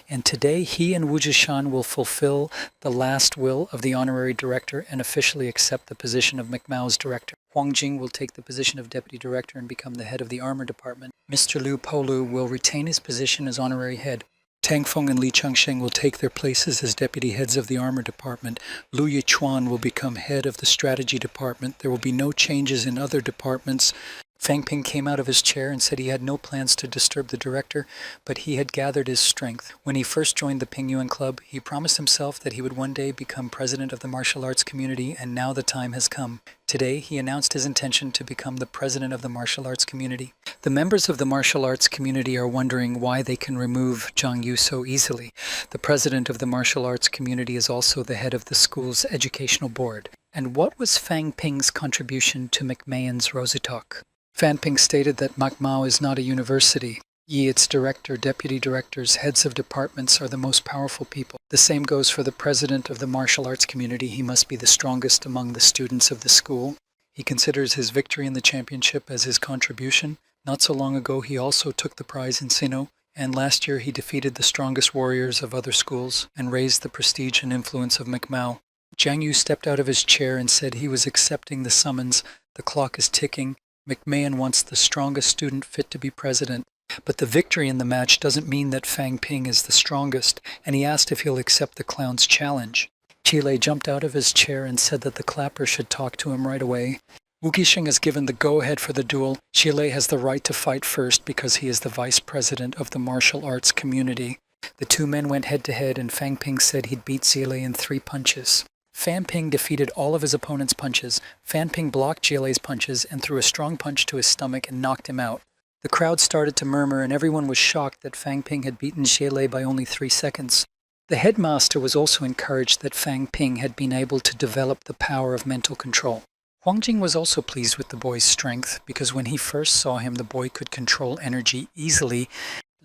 And today he and Wu Zhishan will fulfill the last will of the honorary director and officially accept the position of Mao's director. Huang Jing will take the position of deputy director and become the head of the armor department. Mr. Liu Polu will retain his position as honorary head. Tang Feng and Li Changsheng will take their places as deputy heads of the armor department. Lu Yichuan will become head of the strategy department. There will be no changes in other departments. Fang Ping came out of his chair and said he had no plans to disturb the director, but he had gathered his strength. When he first joined the Pingyuan Club, he promised himself that he would one day become president of the martial arts community, and now the time has come. Today, he announced his intention to become the president of the martial arts community. The members of the martial arts community are wondering why they can remove Zhang Yu so easily. The president of the martial arts community is also the head of the school's educational board. And what was Fang Ping's contribution to McMahon's Rosy Talk? Fan Ping stated that Macmao is not a university. Its director, deputy directors, heads of departments are the most powerful people. The same goes for the president of the martial arts community. He must be the strongest among the students of the school. He considers his victory in the championship as his contribution. Not so long ago, he also took the prize in Sinnoh, and last year he defeated the strongest warriors of other schools and raised the prestige and influence of Macmao. Zhang Yu stepped out of his chair and said he was accepting the summons. The clock is ticking. McMahon wants the strongest student fit to be president. But the victory in the match doesn't mean that Fang Ping is the strongest, and he asked if he'll accept the clown's challenge. Chile jumped out of his chair and said that the clapper should talk to him right away. Wu Qixing has given the go-ahead for the duel. Chile has the right to fight first because he is the vice president of the martial arts community. The two men went head-to-head, and Fang Ping said he'd beat Chile in 3 punches. Fan Ping defeated all of his opponent's punches. Fan Ping blocked Jiele's punches and threw a strong punch to his stomach and knocked him out. The crowd started to murmur, and everyone was shocked that Fang Ping had beaten Jiele by only 3 seconds. The headmaster was also encouraged that Fang Ping had been able to develop the power of mental control. Huang Jing was also pleased with the boy's strength, because when he first saw him, the boy could control energy easily.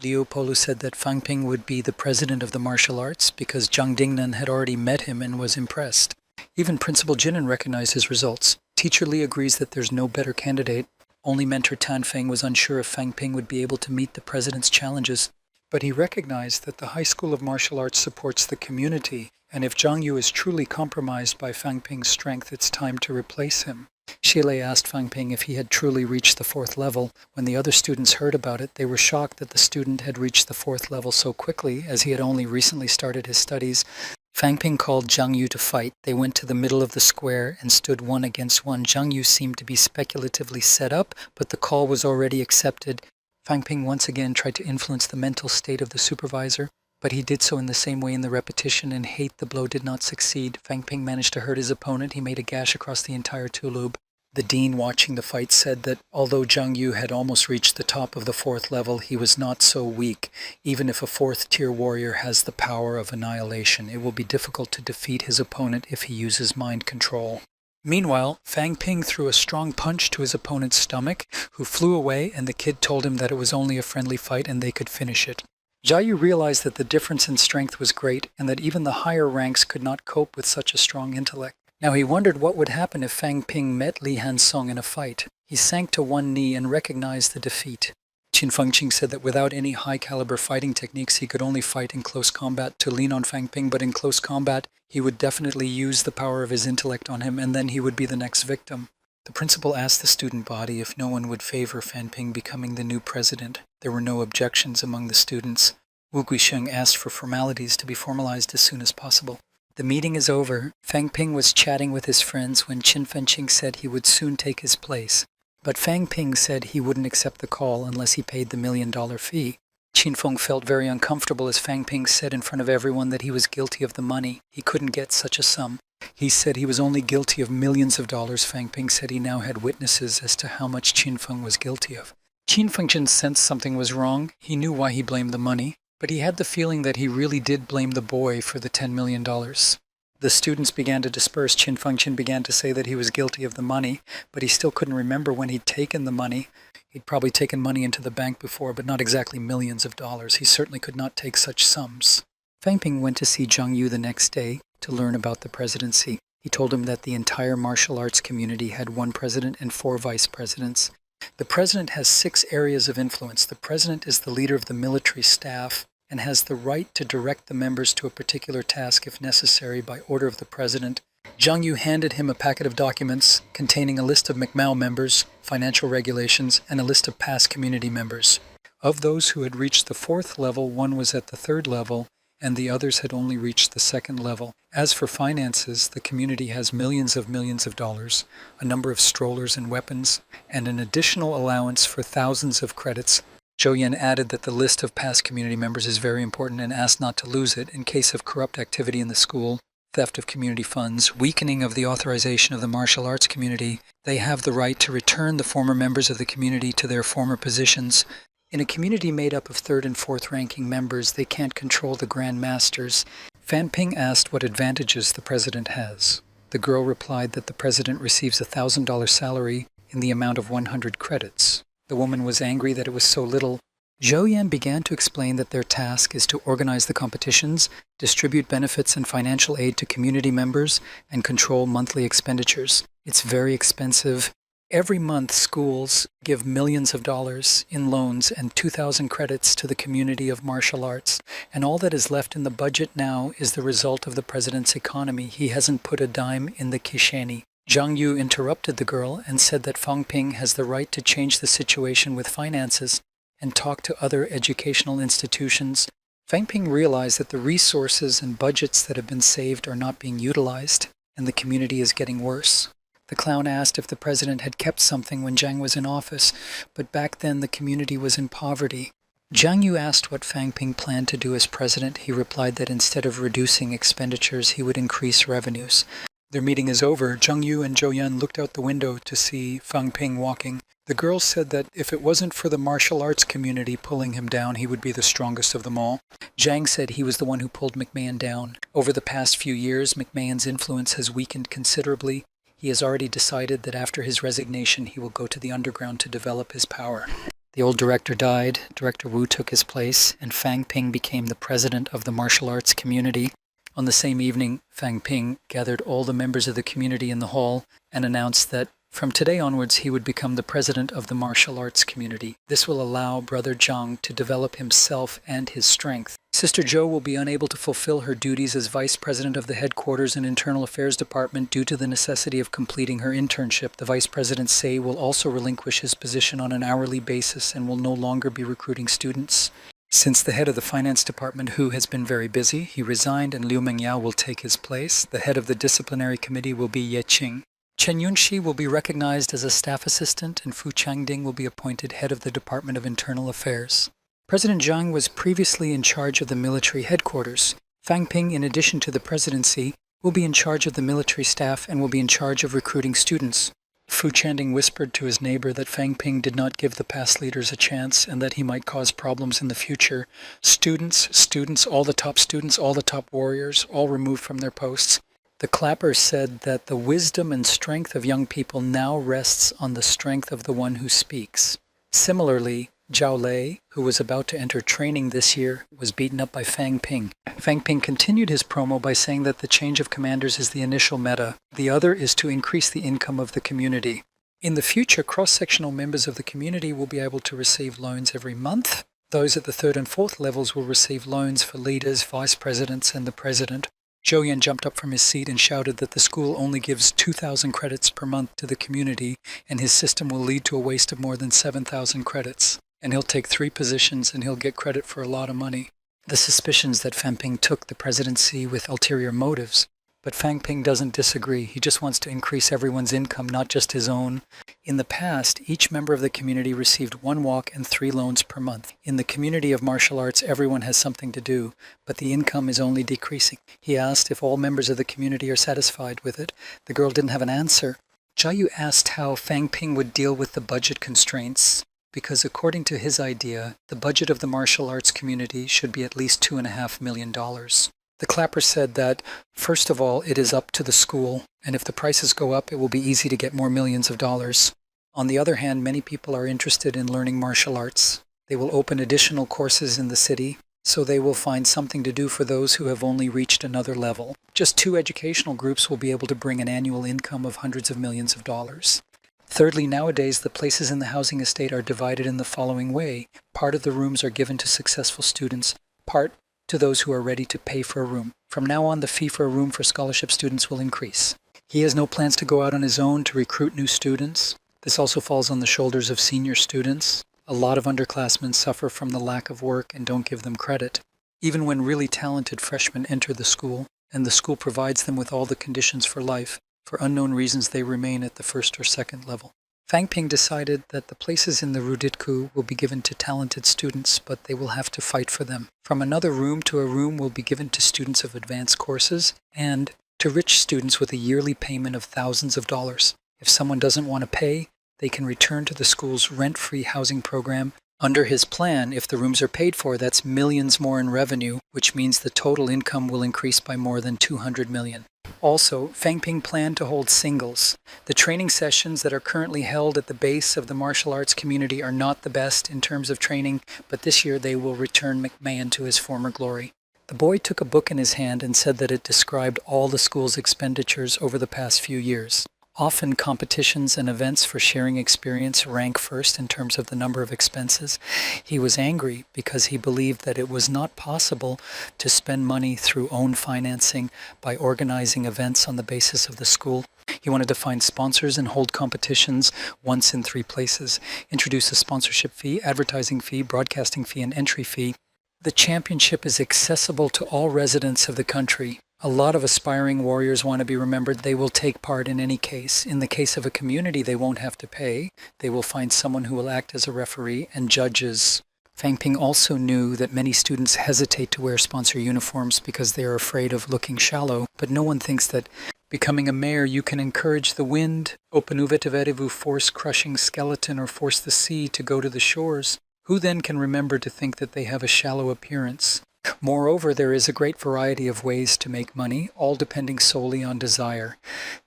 Liu Polu said that Fang Ping would be the president of the martial arts because Zhang Dingnan had already met him and was impressed. Even Principal Jinan recognized his results. Teacher Li agrees that there's no better candidate. Only mentor Tan Feng was unsure if Fang Ping would be able to meet the president's challenges. But he recognized that the High School of Martial Arts supports the community, and if Zhang Yu is truly compromised by Fang Ping's strength, it's time to replace him. Shile asked Fang Ping if he had truly reached the 4th level. When the other students heard about it, they were shocked that the student had reached the 4th level so quickly, as he had only recently started his studies. Fang Ping called Zhang Yu to fight. They went to the middle of the square and stood 1 against 1. Zhang Yu seemed to be speculatively set up, but the call was already accepted. Fang Ping once again tried to influence the mental state of the supervisor, but he did so in the same way in the repetition, and the blow did not succeed. Fang Ping managed to hurt his opponent. He made a gash across the entire tulub. The dean watching the fight said that although Zhang Yu had almost reached the top of the 4th level, he was not so weak. Even if a 4th-tier warrior has the power of annihilation, it will be difficult to defeat his opponent if he uses mind control. Meanwhile, Fang Ping threw a strong punch to his opponent's stomach, who flew away, and the kid told him that it was only a friendly fight and they could finish it. Jia Yu realized that the difference in strength was great, and that even the higher ranks could not cope with such a strong intellect. Now he wondered what would happen if Fang Ping met Li Hansong in a fight. He sank to one knee and recognized the defeat. Qin Fengqing said that without any high-caliber fighting techniques, he could only fight in close combat to lean on Fang Ping, but in close combat, he would definitely use the power of his intellect on him, and then he would be the next victim. The principal asked the student body if no one would favor Fan Ping becoming the new president. There were no objections among the students. Wu Guisheng asked for formalities to be formalized as soon as possible. The meeting is over. Fang Ping was chatting with his friends when Qin Fengqing said he would soon take his place. But Fang Ping said he wouldn't accept the call unless he paid the $1 million fee. Qin Feng felt very uncomfortable as Fang Ping said in front of everyone that he was guilty of the money. He couldn't get such a sum. He said he was only guilty of millions of dollars. Fang Ping said he now had witnesses as to how much Qin Feng was guilty of. Qin Fengqing sensed something was wrong. He knew why he blamed the money, but he had the feeling that he really did blame the boy for the $10 million. The students began to disperse. Qin Fengqing began to say that he was guilty of the money, but he still couldn't remember when he'd taken the money. He'd probably taken money into the bank before, but not exactly millions of dollars. He certainly could not take such sums. Fang Ping went to see Zhang Yu the next day to learn about the presidency. He told him that the entire martial arts community had 1 president and 4 vice presidents. The president has 6 areas of influence. The president is the leader of the military staff and has the right to direct the members to a particular task if necessary by order of the president. Zhang Yu handed him a packet of documents containing a list of McMao members, financial regulations, and a list of past community members. Of those who had reached the 4th level, one was at the 3rd level, and the others had only reached the 2nd level. As for finances, the community has millions of dollars, a number of strollers and weapons, and an additional allowance for thousands of credits. Zhou Yan added that the list of past community members is very important and asked not to lose it in case of corrupt activity in the school, theft of community funds, weakening of the authorization of the martial arts community. They have the right to return the former members of the community to their former positions. In a community made up of 3rd and 4th ranking members, they can't control the Grand Masters. Fan Ping asked what advantages the president has. The girl replied that the president receives a $1,000 salary in the amount of 100 credits. The woman was angry that it was so little. Zhou Yan began to explain that their task is to organize the competitions, distribute benefits and financial aid to community members, and control monthly expenditures. It's very expensive. Every month, schools give millions of dollars in loans and 2,000 credits to the community of martial arts. And all that is left in the budget now is the result of the president's economy. He hasn't put a dime in the kisheni. Zhang Yu interrupted the girl and said that Fang Ping has the right to change the situation with finances and talk to other educational institutions. Fang Ping realized that the resources and budgets that have been saved are not being utilized, and the community is getting worse. The clown asked if the president had kept something when Zhang was in office, but back then the community was in poverty. Zhang Yu asked what Fang Ping planned to do as president. He replied that instead of reducing expenditures, he would increase revenues. Their meeting is over. Zhang Yu and Zhou Yan looked out the window to see Fang Ping walking. The girl said that if it wasn't for the martial arts community pulling him down, he would be the strongest of them all. Zhang said he was the one who pulled McMahon down. Over the past few years, McMahon's influence has weakened considerably. He has already decided that after his resignation, he will go to the underground to develop his power. The old director died, Director Wu took his place, and Fang Ping became the president of the martial arts community. On the same evening, Fang Ping gathered all the members of the community in the hall and announced that from today onwards he would become the president of the martial arts community. This will allow Brother Zhang to develop himself and his strength. Sister Zhou will be unable to fulfill her duties as vice president of the headquarters and internal affairs department due to the necessity of completing her internship. The vice president Sei will also relinquish his position on an hourly basis and will no longer be recruiting students. Since the head of the finance department, Hu, has been very busy, he resigned and Liu Mengyao will take his place. The head of the disciplinary committee will be Ye Qing. Chen Yunxi will be recognized as a staff assistant and Fu Changding will be appointed head of the Department of Internal Affairs. President Zhang was previously in charge of the military headquarters. Fang Ping, in addition to the presidency, will be in charge of the military staff and will be in charge of recruiting students. Fu Chanting whispered to his neighbor that Fang Ping did not give the past leaders a chance and that he might cause problems in the future. Students, all the top warriors, all removed from their posts. The clapper said that the wisdom and strength of young people now rests on the strength of the one who speaks. Similarly, Zhao Lei, who was about to enter training this year, was beaten up by Fang Ping. Fang Ping continued his promo by saying that the change of commanders is the initial meta. The other is to increase the income of the community. In the future, cross-sectional members of the community will be able to receive loans every month. Those at the 3rd and 4th levels will receive loans for leaders, vice presidents, and the president. Zhou Yan jumped up from his seat and shouted that the school only gives 2,000 credits per month to the community, and his system will lead to a waste of more than 7,000 credits. And he'll take 3 positions and he'll get credit for a lot of money. The suspicions that Fang Ping took the presidency with ulterior motives. But Fang Ping doesn't disagree. He just wants to increase everyone's income, not just his own. In the past, each member of the community received 1 walk and 3 loans per month. In the community of martial arts, everyone has something to do, but the income is only decreasing. He asked if all members of the community are satisfied with it. The girl didn't have an answer. Zhao Yu asked how Fang Ping would deal with the budget constraints, because according to his idea, the budget of the martial arts community should be at least $2.5 million. The clapper said that, first of all, it is up to the school, and if the prices go up, it will be easy to get more millions of dollars. On the other hand, many people are interested in learning martial arts. They will open additional courses in the city, so they will find something to do for those who have only reached another level. Just 2 educational groups will be able to bring an annual income of hundreds of millions of dollars. Thirdly, nowadays, the places in the housing estate are divided in the following way. Part of the rooms are given to successful students, part to those who are ready to pay for a room. From now on, the fee for a room for scholarship students will increase. He has no plans to go out on his own to recruit new students. This also falls on the shoulders of senior students. A lot of underclassmen suffer from the lack of work and don't give them credit, even when really talented freshmen enter the school, and the school provides them with all the conditions for life. For unknown reasons, they remain at the first or second level. Fang Ping decided that the places in the Ruditku will be given to talented students, but they will have to fight for them. From another room to a room will be given to students of advanced courses and to rich students with a yearly payment of thousands of dollars. If someone doesn't want to pay, they can return to the school's rent-free housing program. Under his plan, if the rooms are paid for, that's millions more in revenue, which means the total income will increase by more than 200 million. Also, Fang Ping planned to hold singles. The training sessions that are currently held at the base of the martial arts community are not the best in terms of training, but this year they will return McMahon to his former glory. The boy took a book in his hand and said that it described all the school's expenditures over the past few years. Often competitions and events for sharing experience rank first in terms of the number of expenses. He was angry because he believed that it was not possible to spend money through own financing by organizing events on the basis of the school. He wanted to find sponsors and hold competitions once in 3 places, introduce a sponsorship fee, advertising fee, broadcasting fee, and entry fee. The championship is accessible to all residents of the country. A lot of aspiring warriors want to be remembered. They will take part in any case. In the case of a community, they won't have to pay. They will find someone who will act as a referee and judges. Fang Ping also knew that many students hesitate to wear sponsor uniforms because they are afraid of looking shallow, but no one thinks that becoming a mayor, you can encourage the wind, openuveteverevu, force crushing skeleton, or force the sea to go to the shores. Who then can remember to think that they have a shallow appearance? Moreover, there is a great variety of ways to make money, all depending solely on desire.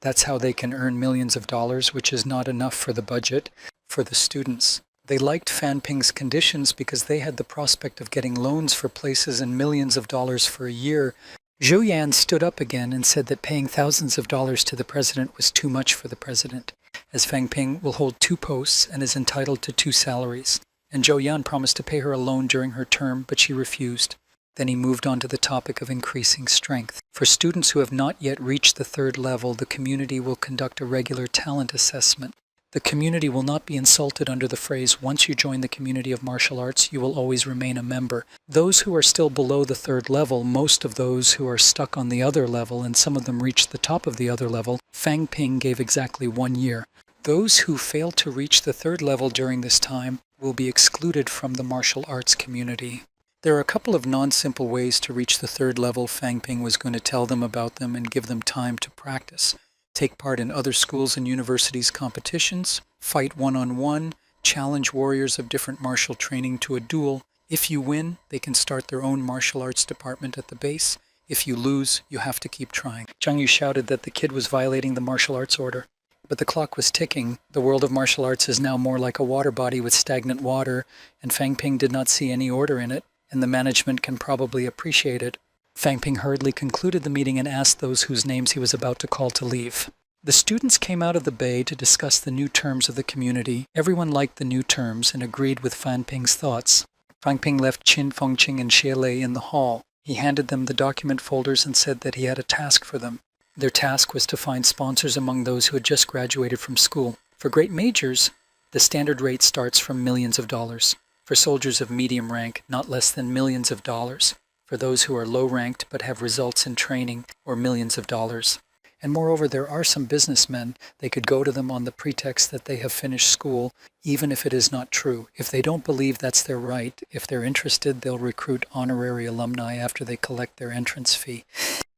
That's how they can earn millions of dollars, which is not enough for the budget for the students. They liked Fan Ping's conditions because they had the prospect of getting loans for places and millions of dollars for a year. Zhou Yan stood up again and said that paying thousands of dollars to the president was too much for the president, as Fang Ping will hold 2 posts and is entitled to 2 salaries. And Zhou Yan promised to pay her a loan during her term, but she refused. Then he moved on to the topic of increasing strength. For students who have not yet reached the 3rd level, the community will conduct a regular talent assessment. The community will not be insulted under the phrase, once you join the community of martial arts, you will always remain a member. Those who are still below the 3rd level, most of those who are stuck on the other level, and some of them reached the top of the other level, Fang Ping gave exactly 1 year. Those who fail to reach the 3rd level during this time will be excluded from the martial arts community. There are a couple of non-simple ways to reach the 3rd level. Fang Ping was going to tell them about them and give them time to practice. Take part in other schools and universities' competitions, fight one-on-one, challenge warriors of different martial training to a duel. If you win, they can start their own martial arts department at the base. If you lose, you have to keep trying. Zhang Yu shouted that the kid was violating the martial arts order. But the clock was ticking. The world of martial arts is now more like a water body with stagnant water, and Fang Ping did not see any order in it, and the management can probably appreciate it. Fang Ping hurriedly concluded the meeting and asked those whose names he was about to call to leave. The students came out of the bay to discuss the new terms of the community. Everyone liked the new terms and agreed with Fang Ping's thoughts. Fang Ping left Qin Fengqing and Xie Lei in the hall. He handed them the document folders and said that he had a task for them. Their task was to find sponsors among those who had just graduated from school. For great majors, the standard rate starts from millions of dollars. For soldiers of medium rank, not less than millions of dollars. For those who are low-ranked but have results in training, or millions of dollars. And moreover, there are some businessmen. They could go to them on the pretext that they have finished school, even if it is not true. If they don't believe that's their right, if they're interested, they'll recruit honorary alumni after they collect their entrance fee.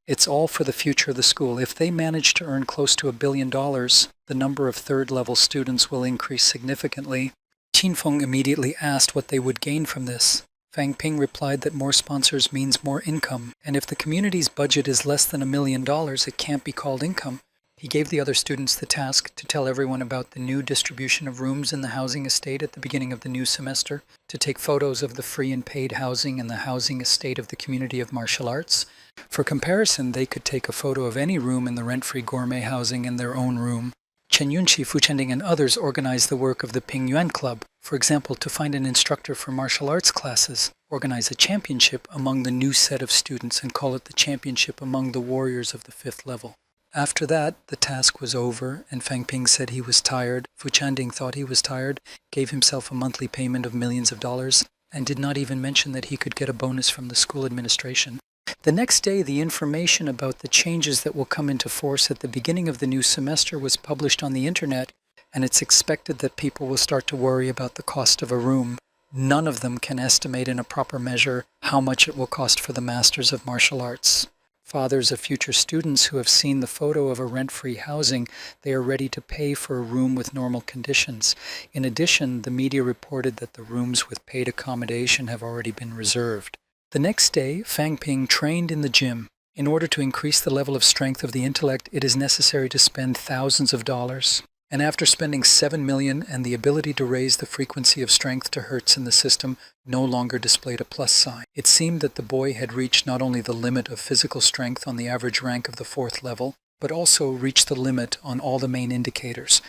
It's all for the future of the school. If they manage to earn close to $1 billion, the number of 3rd level students will increase significantly. Qin Feng immediately asked what they would gain from this. Fang Ping replied that more sponsors means more income, and if the community's budget is less than $1 million, it can't be called income. He gave the other students the task to tell everyone about the new distribution of rooms in the housing estate at the beginning of the new semester, to take photos of the free and paid housing and the housing estate of the community of martial arts. For comparison, they could take a photo of any room in the rent-free gourmet housing in their own room. Chen Yunqi, Fu Chending, and others organized the work of the Ping Yuan Club. For example, to find an instructor for martial arts classes, organize a championship among the new set of students and call it the championship among the warriors of the 5th level. After that, the task was over, and Fang Ping said he was tired. Fu Chanding thought he was tired, gave himself a monthly payment of millions of dollars, and did not even mention that he could get a bonus from the school administration. The next day, the information about the changes that will come into force at the beginning of the new semester was published on the internet, and it's expected that people will start to worry about the cost of a room. None of them can estimate in a proper measure how much it will cost for the Masters of Martial Arts. Fathers of future students who have seen the photo of a rent-free housing, they are ready to pay for a room with normal conditions. In addition, the media reported that the rooms with paid accommodation have already been reserved. The next day, Fang Ping trained in the gym. In order to increase the level of strength of the intellect, it is necessary to spend thousands of dollars. And after spending $7 million and the ability to raise the frequency of strength to hertz in the system no longer displayed a plus sign, it seemed that the boy had reached not only the limit of physical strength on the average rank of the 4th level, but also reached the limit on all the main indicators.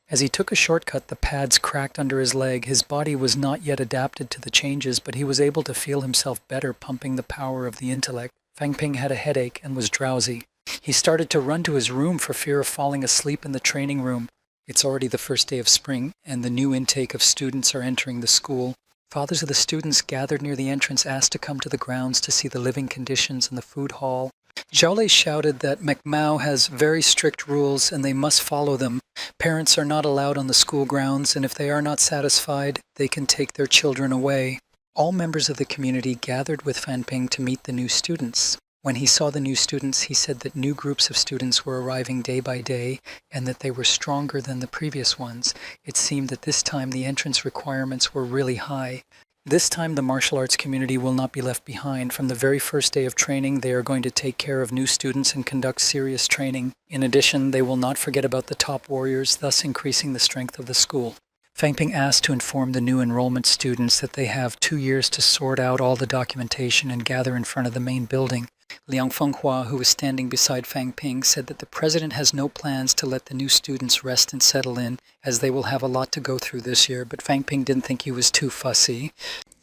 As he took a shortcut, the pads cracked under his leg. His body was not yet adapted to the changes, but he was able to feel himself better pumping the power of the intellect. Fang Ping had a headache and was drowsy. He started to run to his room for fear of falling asleep in the training room. It's already the first day of spring, and the new intake of students are entering the school. Fathers of the students gathered near the entrance asked to come to the grounds to see the living conditions in the food hall. Zhao Lei shouted that McMao has very strict rules and they must follow them. Parents are not allowed on the school grounds, and if they are not satisfied, they can take their children away. All members of the community gathered with Fan Ping to meet the new students. When he saw the new students, he said that new groups of students were arriving day by day and that they were stronger than the previous ones. It seemed that this time the entrance requirements were really high. This time the martial arts community will not be left behind. From the very first day of training, they are going to take care of new students and conduct serious training. In addition, they will not forget about the top warriors, thus increasing the strength of the school. Fang Ping asked to inform the new enrollment students that they have 2 years to sort out all the documentation and gather in front of the main building. Liang Fenghua, who was standing beside Fang Ping, said that the president has no plans to let the new students rest and settle in, as they will have a lot to go through this year, but Fang Ping didn't think he was too fussy.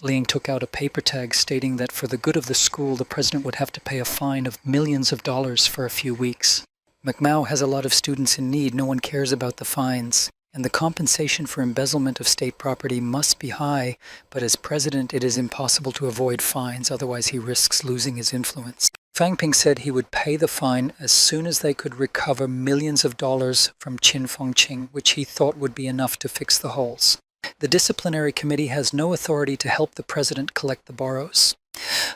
Liang took out a paper tag stating that for the good of the school, the president would have to pay a fine of millions of dollars for a few weeks. McMao has a lot of students in need. No one cares about the fines. And the compensation for embezzlement of state property must be high, but as president it is impossible to avoid fines, otherwise he risks losing his influence. Fang Ping said he would pay the fine as soon as they could recover millions of dollars from Qin Fengqing, which he thought would be enough to fix the holes. The disciplinary committee has no authority to help the president collect the borrows.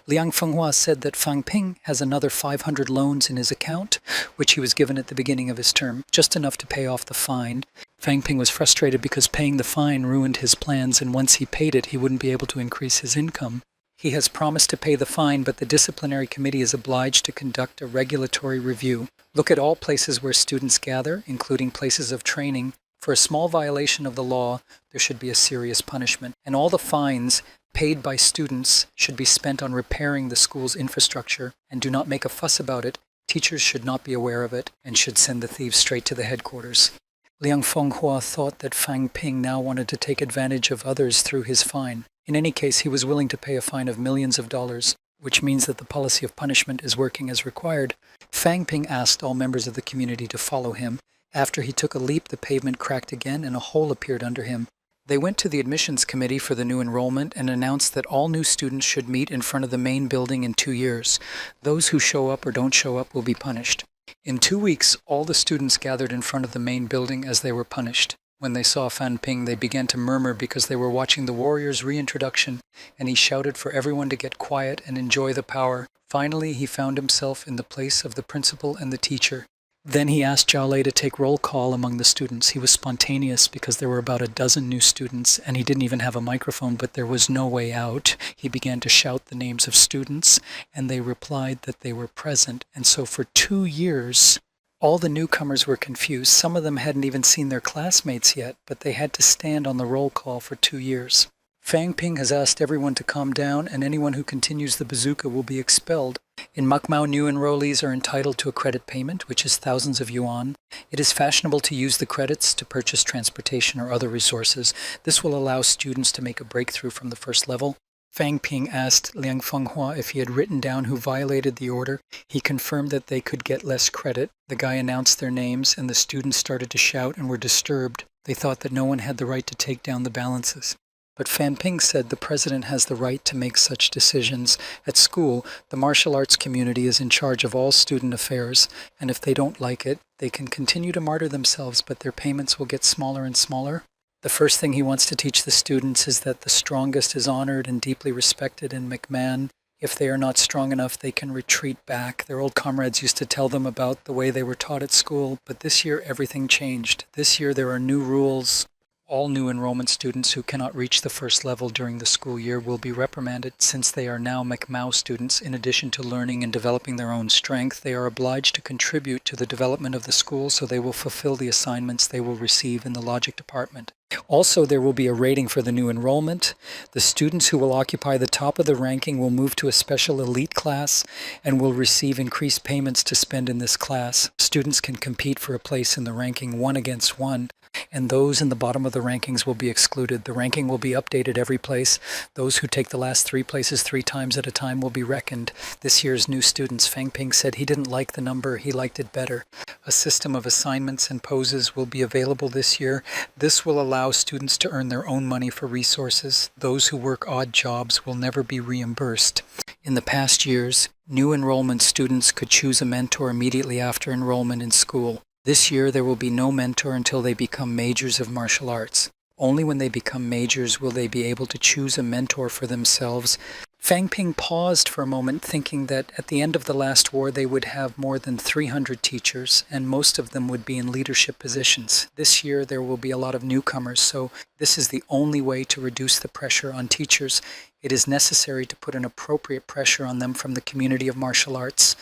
Liang Fenghua said that Fang Ping has another 500 loans in his account, which he was given at the beginning of his term, just enough to pay off the fine. Fang Ping was frustrated because paying the fine ruined his plans, and once he paid it, he wouldn't be able to increase his income. He has promised to pay the fine, but the disciplinary committee is obliged to conduct a regulatory review. Look at all places where students gather, including places of training. For a small violation of the law, there should be a serious punishment, and all the fines paid by students should be spent on repairing the school's infrastructure, and do not make a fuss about it. Teachers should not be aware of it and should send the thieves straight to the headquarters. Liang Fenghua thought that Fang Ping now wanted to take advantage of others through his fine. In any case, he was willing to pay a fine of millions of dollars, which means that the policy of punishment is working as required. Fang Ping asked all members of the community to follow him. After he took a leap, the pavement cracked again and a hole appeared under him. They went to the admissions committee for the new enrollment and announced that all new students should meet in front of the main building in 2 years. Those who show up or don't show up will be punished. In 2 weeks, all the students gathered in front of the main building as they were punished. When they saw Fan Ping, they began to murmur because they were watching the warrior's reintroduction, and he shouted for everyone to get quiet and enjoy the power. Finally, he found himself in the place of the principal and the teacher. Then he asked Zhao Lei to take roll call among the students. He was spontaneous because there were about a dozen new students, and he didn't even have a microphone, but there was no way out. He began to shout the names of students, and they replied that they were present. And so for 2 years, all the newcomers were confused. Some of them hadn't even seen their classmates yet, but they had to stand on the roll call for 2 years. Fang Ping has asked everyone to calm down, and anyone who continues the bazooka will be expelled. In McMao, new enrollees are entitled to a credit payment, which is thousands of yuan. It is fashionable to use the credits to purchase transportation or other resources. This will allow students to make a breakthrough from the first level. Fang Ping asked Liang Fenghua if he had written down who violated the order. He confirmed that they could get less credit. The guy announced their names, and the students started to shout and were disturbed. They thought that no one had the right to take down the balances. But Fan Ping said the president has the right to make such decisions. At school, the martial arts community is in charge of all student affairs, and if they don't like it, they can continue to martyr themselves, but their payments will get smaller and smaller. The first thing he wants to teach the students is that the strongest is honored and deeply respected in McMahon. If they are not strong enough, they can retreat back. Their old comrades used to tell them about the way they were taught at school, but this year everything changed. This year there are new rules. All new enrollment students who cannot reach the first level during the school year will be reprimanded. Since they are now McMao students, in addition to learning and developing their own strength, they are obliged to contribute to the development of the school, so they will fulfill the assignments they will receive in the logic department. Also, there will be a rating for the new enrollment. The students who will occupy the top of the ranking will move to a special elite class and will receive increased payments to spend in this class. Students can compete for a place in the ranking 1 against 1, and those in the bottom of the rankings will be excluded. The ranking will be updated every place. Those who take the last 3 places 3 times at a time will be reckoned. This year's new students, Fang Ping said he didn't like the number, he liked it better. A system of assignments and poses will be available this year. This will allow students to earn their own money for resources. Those who work odd jobs will never be reimbursed. In the past years, new enrollment students could choose a mentor immediately after enrollment in school. This year, there will be no mentor until they become majors of martial arts. Only when they become majors will they be able to choose a mentor for themselves. Fang Ping paused for a moment, thinking that at the end of the last war they would have more than 300 teachers, and most of them would be in leadership positions. This year there will be a lot of newcomers, so this is the only way to reduce the pressure on teachers. It is necessary to put an appropriate pressure on them from the community of martial arts.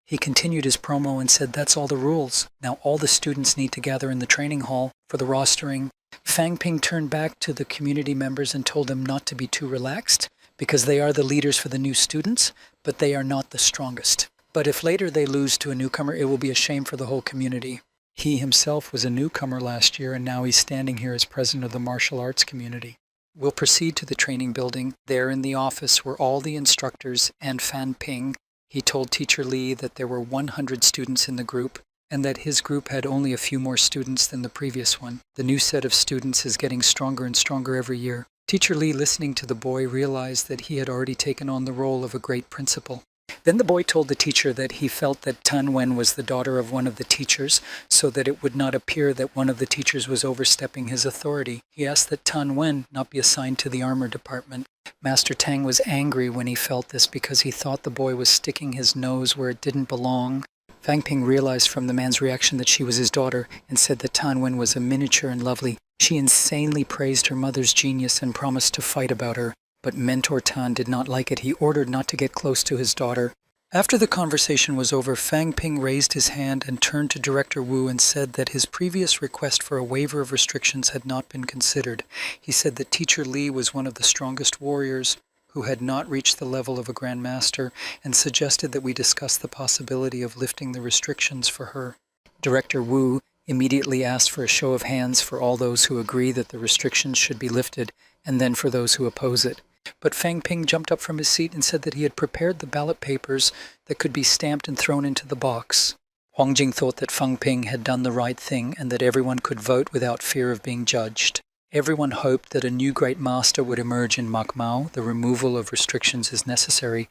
He continued his promo and said, "That's all the rules. Now all the students need to gather in the training hall for the rostering." Fang Ping turned back to the community members and told them not to be too relaxed, because they are the leaders for the new students, but they are not the strongest. But if later they lose to a newcomer, it will be a shame for the whole community. He himself was a newcomer last year, and now he's standing here as president of the martial arts community. We'll proceed to the training building. There in the office were all the instructors and Fan Ping. He told Teacher Lee that there were 100 students in the group, and that his group had only a few more students than the previous one. The new set of students is getting stronger and stronger every year. Teacher Lee, listening to the boy, realized that he had already taken on the role of a great principal. Then the boy told the teacher that he felt that Tan Wen was the daughter of one of the teachers, so that it would not appear that one of the teachers was overstepping his authority. He asked that Tan Wen not be assigned to the armor department. Master Tang was angry when he felt this because he thought the boy was sticking his nose where it didn't belong. Fang Ping realized from the man's reaction that she was his daughter and said that Tan Wen was a miniature and lovely. She insanely praised her mother's genius and promised to fight about her. But Mentor Tan did not like it. He ordered not to get close to his daughter. After the conversation was over, Fang Ping raised his hand and turned to Director Wu and said that his previous request for a waiver of restrictions had not been considered. He said that Teacher Lee was one of the strongest warriors who had not reached the level of a Grand Master, and suggested that we discuss the possibility of lifting the restrictions for her. Director Wu immediately asked for a show of hands for all those who agree that the restrictions should be lifted, and then for those who oppose it. But Fang Ping jumped up from his seat and said that he had prepared the ballot papers that could be stamped and thrown into the box. Huang Jing thought that Fang Ping had done the right thing and that everyone could vote without fear of being judged. Everyone hoped that a new great master would emerge in Macmao. The removal of restrictions is necessary,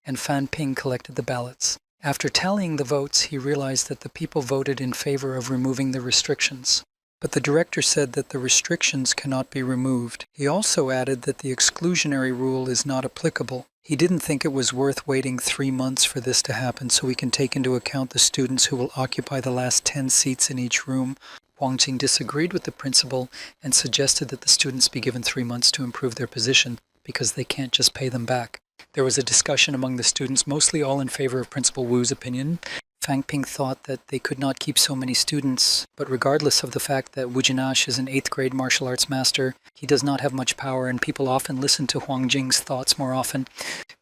and Fan Ping collected the ballots. After tallying the votes, he realized that the people voted in favor of removing the restrictions. But the director said that the restrictions cannot be removed. He also added that the exclusionary rule is not applicable. He didn't think it was worth waiting 3 months for this to happen, so we can take into account the students who will occupy the last 10 seats in each room. Huang Jing disagreed with the principal and suggested that the students be given 3 months to improve their position, because they can't just pay them back. There was a discussion among the students, mostly all in favor of Principal Wu's opinion. Fang Ping thought that they could not keep so many students, but regardless of the fact that Wu Jinash is an 8th grade martial arts master, he does not have much power, and people often listen to Huang Jing's thoughts more often.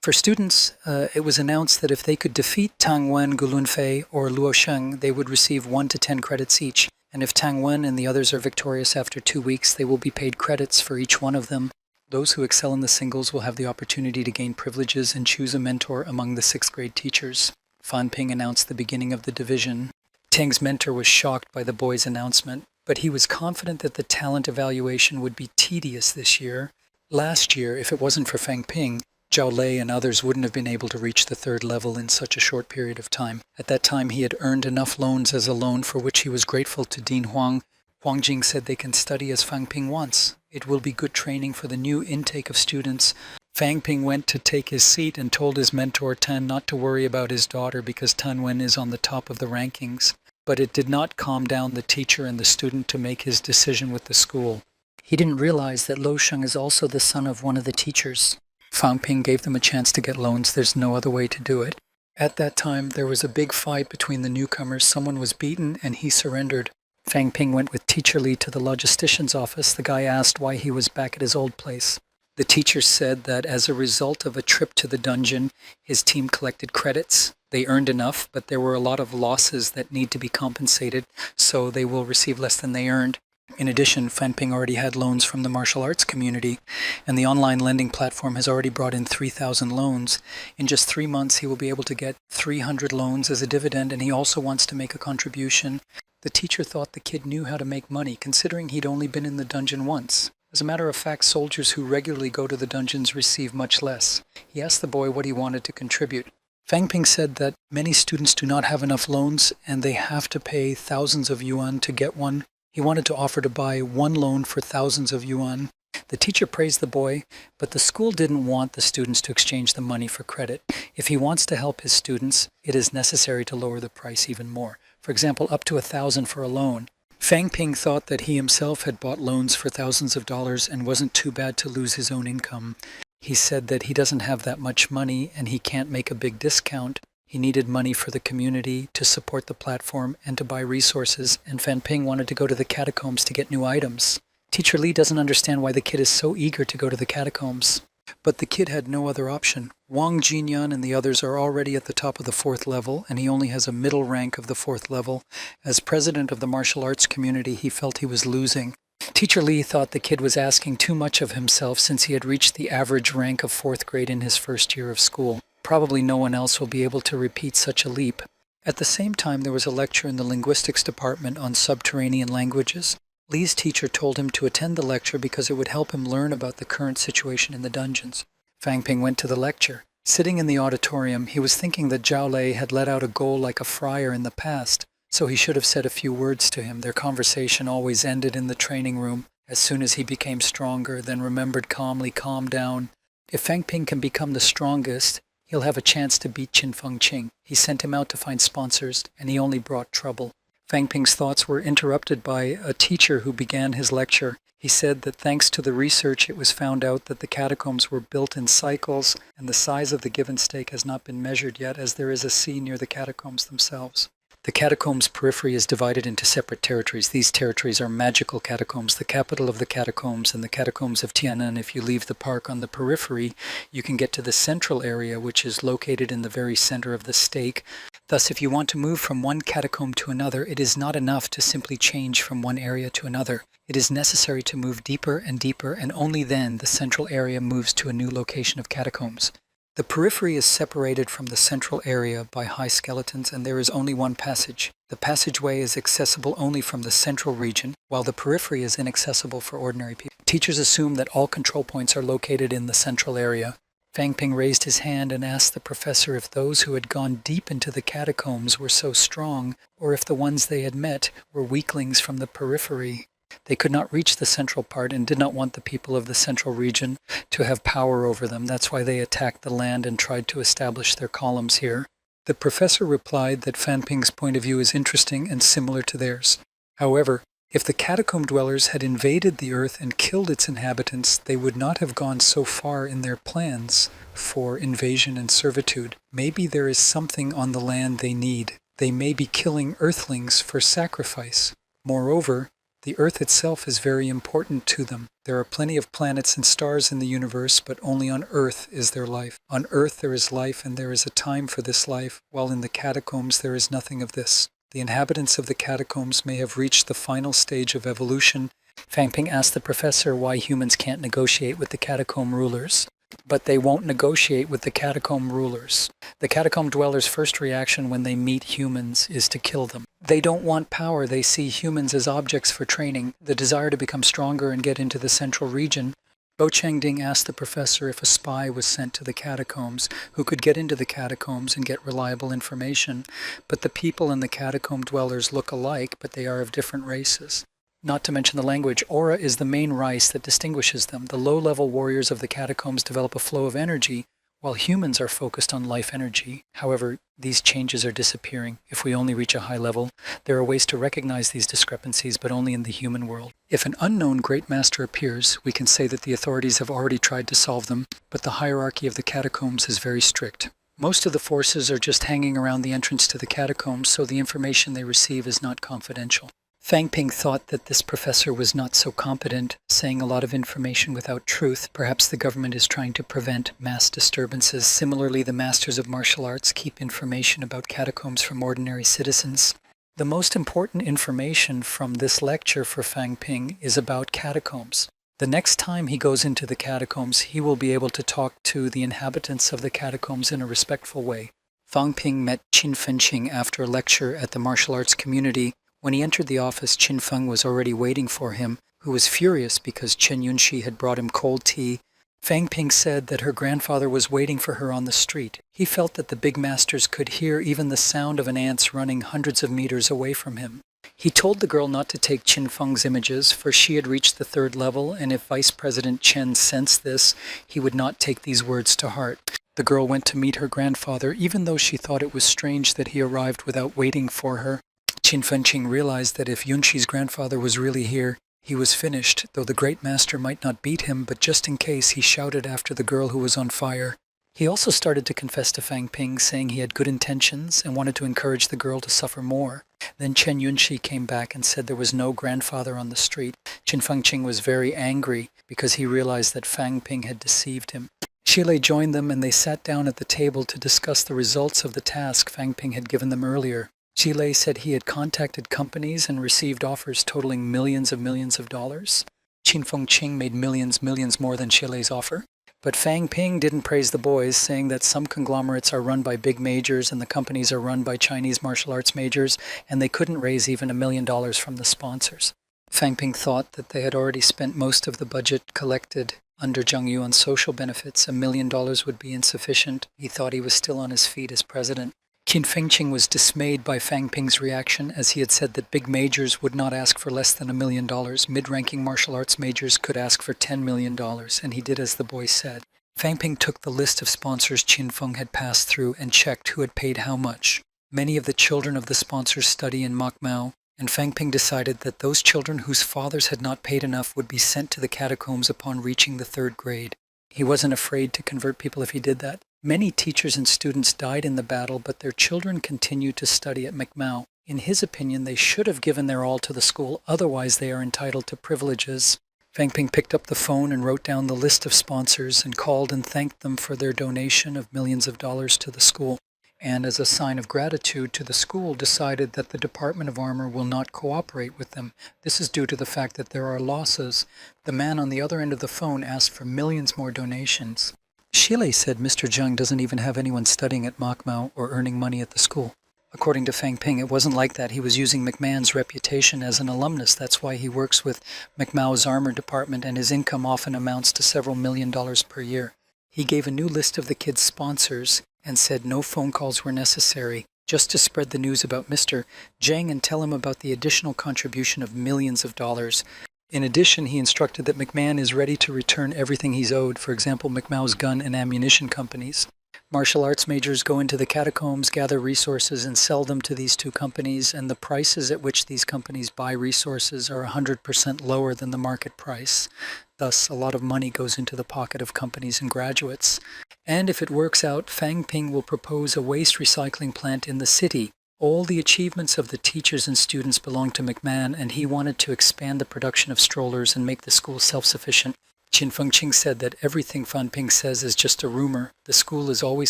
For students, it was announced that if they could defeat Tang Wen, Gulun Fei, or Luo Sheng, they would receive 1 to 10 credits each. And if Tang Wen and the others are victorious after 2 weeks, they will be paid credits for each one of them. Those who excel in the singles will have the opportunity to gain privileges and choose a mentor among the 6th grade teachers. Fan Ping announced the beginning of the division. Tang's mentor was shocked by the boys' announcement, but he was confident that the talent evaluation would be tedious this year. Last year, if it wasn't for Fan Ping, Zhao Lei and others wouldn't have been able to reach the 3rd level in such a short period of time. At that time, he had earned enough loans as a loan for which he was grateful to Dean Huang. Huang Jing said they can study as Fan Ping wants. It will be good training for the new intake of students. Fan Ping went to take his seat and told his mentor Tan not to worry about his daughter because Tan Wen is on the top of the rankings. But it did not calm down the teacher and the student to make his decision with the school. He didn't realize that Lo Sheng is also the son of one of the teachers. Fan Ping gave them a chance to get loans. There's no other way to do it. At that time, there was a big fight between the newcomers. Someone was beaten and he surrendered. Fan Ping went with Teacher Li to the logistician's office. The guy asked why he was back at his old place. The teacher said that as a result of a trip to the dungeon, his team collected credits. They earned enough, but there were a lot of losses that need to be compensated, so they will receive less than they earned. In addition, Fan Ping already had loans from the martial arts community, and the online lending platform has already brought in 3,000 loans. In just 3 months, he will be able to get 300 loans as a dividend, and he also wants to make a contribution. The teacher thought the kid knew how to make money, considering he'd only been in the dungeon once. As a matter of fact, soldiers who regularly go to the dungeons receive much less. He asked the boy what he wanted to contribute. Fan Ping said that many students do not have enough loans, and they have to pay thousands of yuan to get one. He wanted to offer to buy one loan for thousands of yuan. The teacher praised the boy, but the school didn't want the students to exchange the money for credit. If he wants to help his students, it is necessary to lower the price even more. For example, up to 1,000 for a loan. Fan Ping thought that he himself had bought loans for thousands of dollars and wasn't too bad to lose his own income. He said that he doesn't have that much money and he can't make a big discount. He needed money for the community, to support the platform, and to buy resources, and Fan Ping wanted to go to the catacombs to get new items. Teacher Li doesn't understand why the kid is so eager to go to the catacombs. But the kid had no other option. Wang Jinyan and the others are already at the top of the 4th level, and he only has a middle rank of the 4th level. As president of the martial arts community, he felt he was losing. Teacher Li thought the kid was asking too much of himself since he had reached the average rank of 4th grade in his first year of school. Probably no one else will be able to repeat such a leap. At the same time, there was a lecture in the linguistics department on subterranean languages. Li's teacher told him to attend the lecture because it would help him learn about the current situation in the dungeons. Fan Ping went to the lecture. Sitting in the auditorium, he was thinking that Zhao Lei had let out a goal like a friar in the past, so he should have said a few words to him. Their conversation always ended in the training room. As soon as he became stronger, then remembered calmly, calm down. If Fan Ping can become the strongest, he'll have a chance to beat Qin Feng Qing. He sent him out to find sponsors, and he only brought trouble. Fan Ping's thoughts were interrupted by a teacher who began his lecture. He said that thanks to the research, it was found out that the catacombs were built in cycles, and the size of the given stake has not been measured yet, as there is a sea near the catacombs themselves. The catacombs periphery is divided into separate territories. These territories are magical catacombs, the capital of the catacombs, and the catacombs of Tianan. If you leave the park on the periphery, you can get to the central area, which is located in the very center of the stake. Thus, if you want to move from one catacomb to another, it is not enough to simply change from one area to another. It is necessary to move deeper and deeper, and only then the central area moves to a new location of catacombs. The periphery is separated from the central area by high skeletons, and there is only one passage. The passageway is accessible only from the central region, while the periphery is inaccessible for ordinary people. Teachers assume that all control points are located in the central area. Fan Ping raised his hand and asked the professor if those who had gone deep into the catacombs were so strong, or if the ones they had met were weaklings from the periphery. They could not reach the central part and did not want the people of the central region to have power over them. That's why they attacked the land and tried to establish their columns here. The professor replied that Fan Ping's point of view is interesting and similar to theirs. However, if the catacomb dwellers had invaded the earth and killed its inhabitants, they would not have gone so far in their plans for invasion and servitude. Maybe there is something on the land they need. They may be killing earthlings for sacrifice. Moreover, the earth itself is very important to them. There are plenty of planets and stars in the universe, but only on earth is there life. On earth there is life, and there is a time for this life, while in the catacombs there is nothing of this. The inhabitants of the catacombs may have reached the final stage of evolution, Fang Ping asked the professor why humans can't negotiate with the catacomb rulers. But they won't negotiate with the catacomb rulers. The catacomb dwellers' first reaction when they meet humans is to kill them. They don't want power. They see humans as objects for training. The desire to become stronger and get into the central region. Bo Changding asked the professor if a spy was sent to the catacombs who could get into the catacombs and get reliable information. But the people and the catacomb dwellers look alike, but they are of different races. Not to mention the language, aura is the main rice that distinguishes them. The low-level warriors of the catacombs develop a flow of energy, while humans are focused on life energy. However, these changes are disappearing. If we only reach a high level, there are ways to recognize these discrepancies, but only in the human world. If an unknown great master appears, we can say that the authorities have already tried to solve them, but the hierarchy of the catacombs is very strict. Most of the forces are just hanging around the entrance to the catacombs, so the information they receive is not confidential. Fang Ping thought that this professor was not so competent, saying a lot of information without truth. Perhaps the government is trying to prevent mass disturbances. Similarly, the masters of martial arts keep information about catacombs from ordinary citizens. The most important information from this lecture for Fang Ping is about catacombs. The next time he goes into the catacombs, he will be able to talk to the inhabitants of the catacombs in a respectful way. Fang Ping met Qin Fenqing after a lecture at the martial arts community. When he entered the office, Qin Feng was already waiting for him, who was furious because Chen Yunxi had brought him cold tea. Fang Ping said that her grandfather was waiting for her on the street. He felt that the big masters could hear even the sound of an ant running hundreds of meters away from him. He told the girl not to take Qin Feng's images, for she had reached the 3rd level, and if Vice President Chen sensed this, he would not take these words to heart. The girl went to meet her grandfather, even though she thought it was strange that he arrived without waiting for her. Qin Fenqing realized that if Yunxi's grandfather was really here, he was finished, though the great master might not beat him, but just in case, he shouted after the girl who was on fire. He also started to confess to Fang Ping, saying he had good intentions and wanted to encourage the girl to suffer more. Then Chen Yunxi came back and said there was no grandfather on the street. Qin Fenqing was very angry because he realized that Fang Ping had deceived him. Shilei joined them and they sat down at the table to discuss the results of the task Fang Ping had given them earlier. Shilei said he had contacted companies and received offers totaling millions of dollars. Qin Fenqing made millions more than Shilei's offer. But Fang Ping didn't praise the boys, saying that some conglomerates are run by big majors and the companies are run by Chinese martial arts majors, and they couldn't raise even $1 million from the sponsors. Fang Ping thought that they had already spent most of the budget collected under Zhang Yu on social benefits. $1 million would be insufficient. He thought he was still on his feet as president. Qin Fenqing was dismayed by Fang Ping's reaction, as he had said that big majors would not ask for less than $1 million. Mid-ranking martial arts majors could ask for $10 million, and he did as the boy said. Fang Ping took the list of sponsors Qin Feng had passed through and checked who had paid how much. Many of the children of the sponsors study in Makmao, and Fang Ping decided that those children whose fathers had not paid enough would be sent to the catacombs upon reaching the 3rd grade. He wasn't afraid to convert people if he did that. Many teachers and students died in the battle, but their children continued to study at Makmao. In his opinion, they should have given their all to the school, otherwise they are entitled to privileges. Fang Ping picked up the phone and wrote down the list of sponsors and called and thanked them for their donation of millions of dollars to the school. And as a sign of gratitude to the school, decided that the Department of Armor will not cooperate with them. This is due to the fact that there are losses. The man on the other end of the phone asked for millions more donations. Shilei said Mr. Zheng doesn't even have anyone studying at Makmao or earning money at the school. According to Fang Ping, it wasn't like that. He was using McMahon's reputation as an alumnus. That's why he works with McMahon's armor department, and his income often amounts to several $1 million per year. He gave a new list of the kids' sponsors and said no phone calls were necessary, just to spread the news about Mr. Zheng and tell him about the additional contribution of millions of dollars. In addition, he instructed that McMahon is ready to return everything he's owed, for example, McMahon's gun and ammunition companies. Martial arts majors go into the catacombs, gather resources, and sell them to these two companies, and the prices at which these companies buy resources are 100% lower than the market price. Thus, a lot of money goes into the pocket of companies and graduates. And if it works out, Fang Ping will propose a waste recycling plant in the city. All the achievements of the teachers and students belong to McMahon, and he wanted to expand the production of strollers and make the school self-sufficient. Qin Fenqing said that everything Fang Ping says is just a rumor. The school is always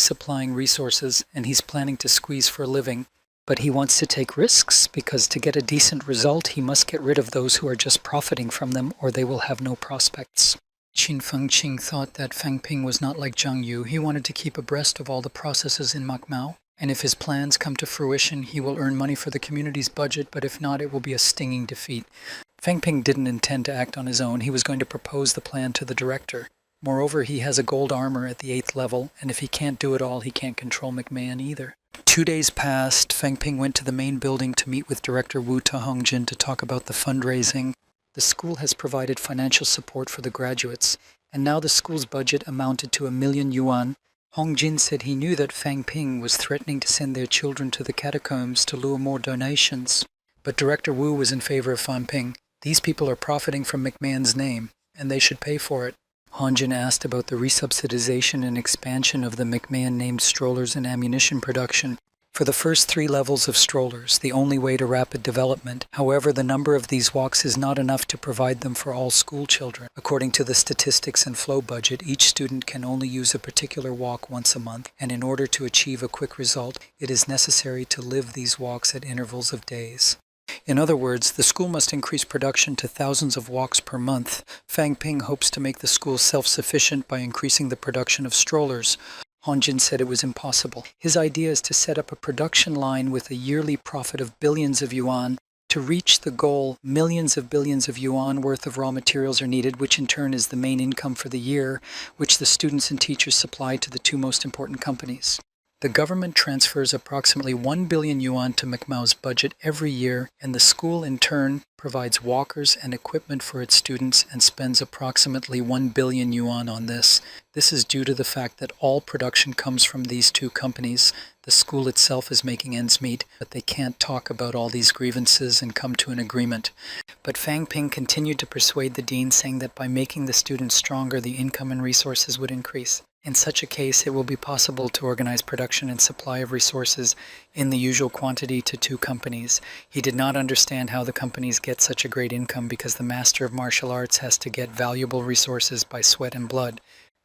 supplying resources, and he's planning to squeeze for a living. But he wants to take risks because to get a decent result, he must get rid of those who are just profiting from them or they will have no prospects. Qin Fengqing thought that Fang Ping was not like Zhang Yu. He wanted to keep abreast of all the processes in Macmao. And if his plans come to fruition, he will earn money for the community's budget, but if not, it will be a stinging defeat. Fang Ping didn't intend to act on his own. He was going to propose the plan to the director. Moreover, he has a gold armor at the 8th level, and if he can't do it all, he can't control McMahon either. 2 days passed. Fang Ping went to the main building to meet with Director Wu Tahongjin to talk about the fundraising. The school has provided financial support for the graduates, and now the school's budget amounted to 1,000,000 yuan. Hongjin said he knew that Fang Ping was threatening to send their children to the catacombs to lure more donations. But Director Wu was in favor of Fang Ping. These people are profiting from McMahon's name, and they should pay for it. Hongjin asked about the resubsidization and expansion of the McMahon-named strollers and ammunition production. For the first 3 levels of strollers, the only way to rapid development. However, the number of these walks is not enough to provide them for all school children. According to the statistics and flow budget, each student can only use a particular walk once a month, and in order to achieve a quick result, it is necessary to live these walks at intervals of days. In other words, the school must increase production to thousands of walks per month. Fang Ping hopes to make the school self-sufficient by increasing the production of strollers. Hongjin said it was impossible. His idea is to set up a production line with a yearly profit of billions of yuan. To reach the goal, millions of billions of yuan worth of raw materials are needed, which in turn is the main income for the year, which the students and teachers supply to the 2 most important companies. The government transfers approximately 1 billion yuan to Macmao's budget every year, and the school in turn provides walkers and equipment for its students and spends approximately 1 billion yuan on this. This is due to the fact that all production comes from these 2 companies. The school itself is making ends meet, but they can't talk about all these grievances and come to an agreement. But Fang Ping continued to persuade the dean, saying that by making the students stronger, the income and resources would increase. In such a case, it will be possible to organize production and supply of resources in the usual quantity to 2 companies. He did not understand how the companies get such a great income because the master of martial arts has to get valuable resources by sweat and blood.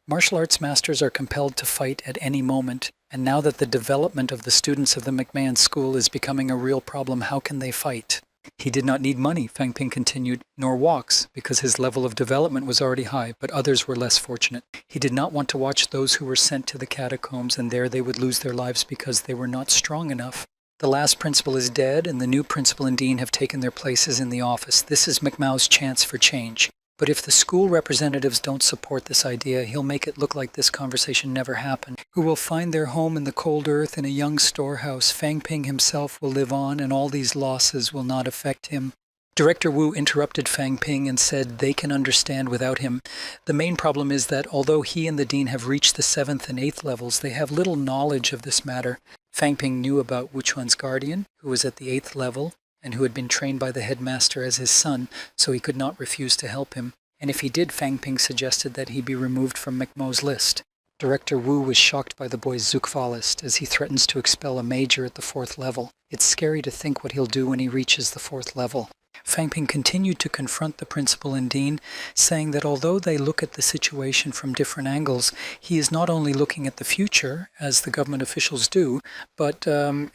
Martial arts masters are compelled to fight at any moment, and now that the development of the students of the McMahon School is becoming a real problem, how can they fight? He did not need money, Fang Ping continued, nor walks, because his level of development was already high, but others were less fortunate. He did not want to watch those who were sent to the catacombs, and there they would lose their lives because they were not strong enough. The last principal is dead, and the new principal and dean have taken their places in the office. This is Macmao's chance for change. But if the school representatives don't support this idea, he'll make it look like this conversation never happened. Who will find their home in the cold earth in a young storehouse. Fang Ping himself will live on, and all these losses will not affect him. Director Wu interrupted Fang Ping and said they can understand without him. The main problem is that although he and the dean have reached the 7th and 8th levels, they have little knowledge of this matter. Fang Ping knew about Wuchuan's guardian, who was at the 8th level, and who had been trained by the headmaster as his son, so he could not refuse to help him. And if he did, Fang Ping suggested that he be removed from Macmao's list. Director Wu was shocked by the boy's Zukfa as he threatens to expel a major at the 4th level. It's scary to think what he'll do when he reaches the 4th level. Fang Ping continued to confront the principal and dean, saying that although they look at the situation from different angles, he is not only looking at the future, as the government officials do, but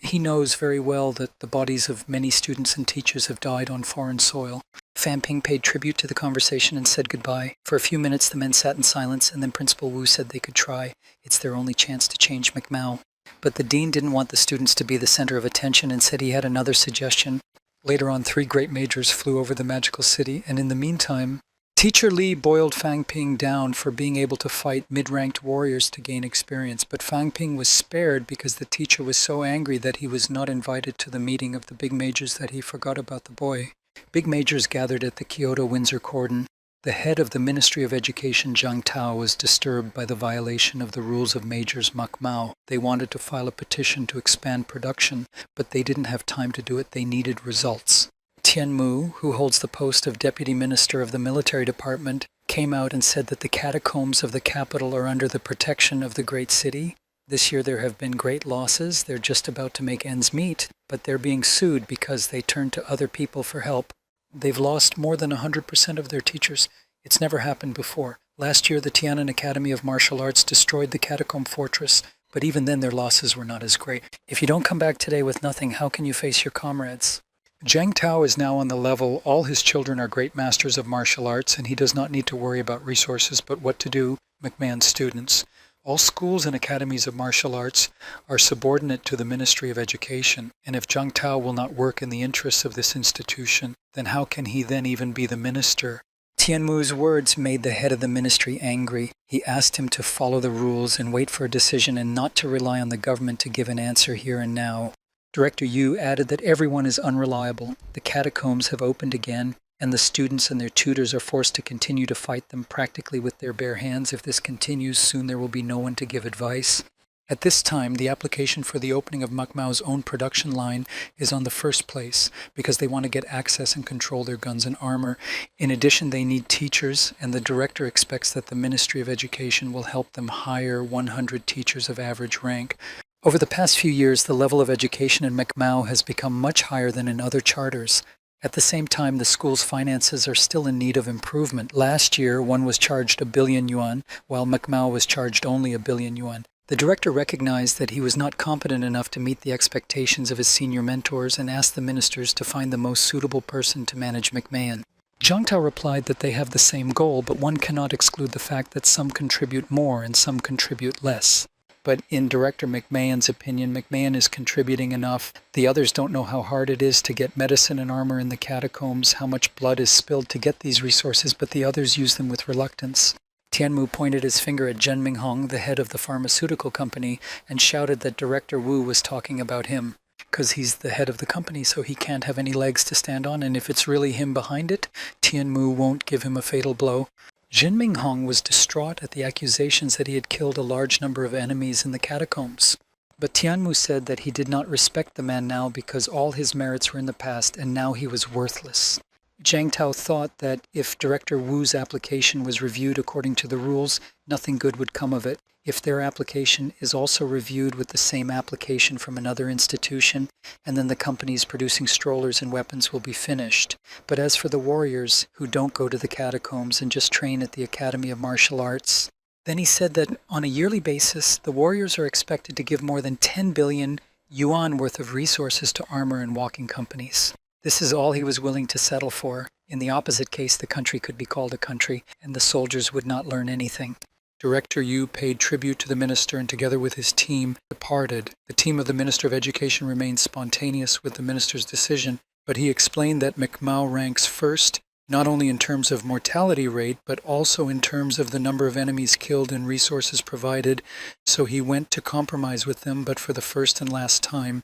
he knows very well that the bodies of many students and teachers have died on foreign soil. Fang Ping paid tribute to the conversation and said goodbye. For a few minutes the men sat in silence, and then Principal Wu said they could try. It's their only chance to change Macmao. But the dean didn't want the students to be the center of attention and said he had another suggestion. Later on, 3 great majors flew over the magical city, and in the meantime, Teacher Li boiled Fang Ping down for being able to fight mid-ranked warriors to gain experience, but Fang Ping was spared because the teacher was so angry that he was not invited to the meeting of the big majors that he forgot about the boy. Big majors gathered at the Kyoto-Windsor cordon. The head of the Ministry of Education, Zhang Tao, was disturbed by the violation of the rules of Majors Macmao. They wanted to file a petition to expand production, but they didn't have time to do it. They needed results. Tian Mu, who holds the post of Deputy Minister of the Military Department, came out and said that the catacombs of the capital are under the protection of the great city. This year there have been great losses. They're just about to make ends meet, but they're being sued because they turned to other people for help. They've lost more than 100% of their teachers. It's never happened before. Last year, the Tiananmen Academy of Martial Arts destroyed the catacomb fortress. but even then their losses were not as great. If you don't come back today with nothing, how can you face your comrades? Jiang Tao is now on the level. All his children are great masters of martial arts, and he does not need to worry about resources, but what to do, McMahon's students. All schools and academies of martial arts are subordinate to the Ministry of Education, and if Jiang Tao will not work in the interests of this institution, then how can he then even be the minister? Tianmu's words made the head of the ministry angry. He asked him to follow the rules and wait for a decision and not to rely on the government to give an answer here and now. Director Yu added that everyone is unreliable. The catacombs have opened again, and the students and their tutors are forced to continue to fight them practically with their bare hands. If this continues, soon there will be no one to give advice. At this time, the application for the opening of McMao's own production line is on the first place because they want to get access and control their guns and armor. In addition, they need teachers, and the director expects that the Ministry of Education will help them hire 100 teachers of average rank. Over the past few years, the level of education in McMao has become much higher than in other charters. At the same time, the school's finances are still in need of improvement. Last year, one was charged 1 billion yuan, while McMao was charged only 1 billion yuan. The director recognized that he was not competent enough to meet the expectations of his senior mentors and asked the ministers to find the most suitable person to manage McMahon. Jiang Tao replied that they have the same goal, but one cannot exclude the fact that some contribute more and some contribute less. But in Director McMahon's opinion, McMahon is contributing enough. The others don't know how hard it is to get medicine and armor in the catacombs, how much blood is spilled to get these resources, but the others use them with reluctance. Tianmu pointed his finger at Zhen Minghong, the head of the pharmaceutical company, and shouted that Director Wu was talking about him, because he's the head of the company, so he can't have any legs to stand on, and if it's really him behind it, Tianmu won't give him a fatal blow. Zhen Minghong was distraught at the accusations that he had killed a large number of enemies in the catacombs. But Tianmu said that he did not respect the man now because all his merits were in the past and now he was worthless. Jiang Tao thought that if Director Wu's application was reviewed according to the rules, nothing good would come of it. If their application is also reviewed with the same application from another institution, and then the companies producing strollers and weapons will be finished. But as for the warriors who don't go to the catacombs and just train at the Academy of Martial Arts, then he said that on a yearly basis, the warriors are expected to give more than 10 billion yuan worth of resources to armor and walking companies. This is all he was willing to settle for. In the opposite case, the country could be called a country, and the soldiers would not learn anything. Director Yu paid tribute to the minister and together with his team departed. The team of the Minister of Education remained spontaneous with the minister's decision, but he explained that McMao ranks first, not only in terms of mortality rate, but also in terms of the number of enemies killed and resources provided, so he went to compromise with them, but for the first and last time.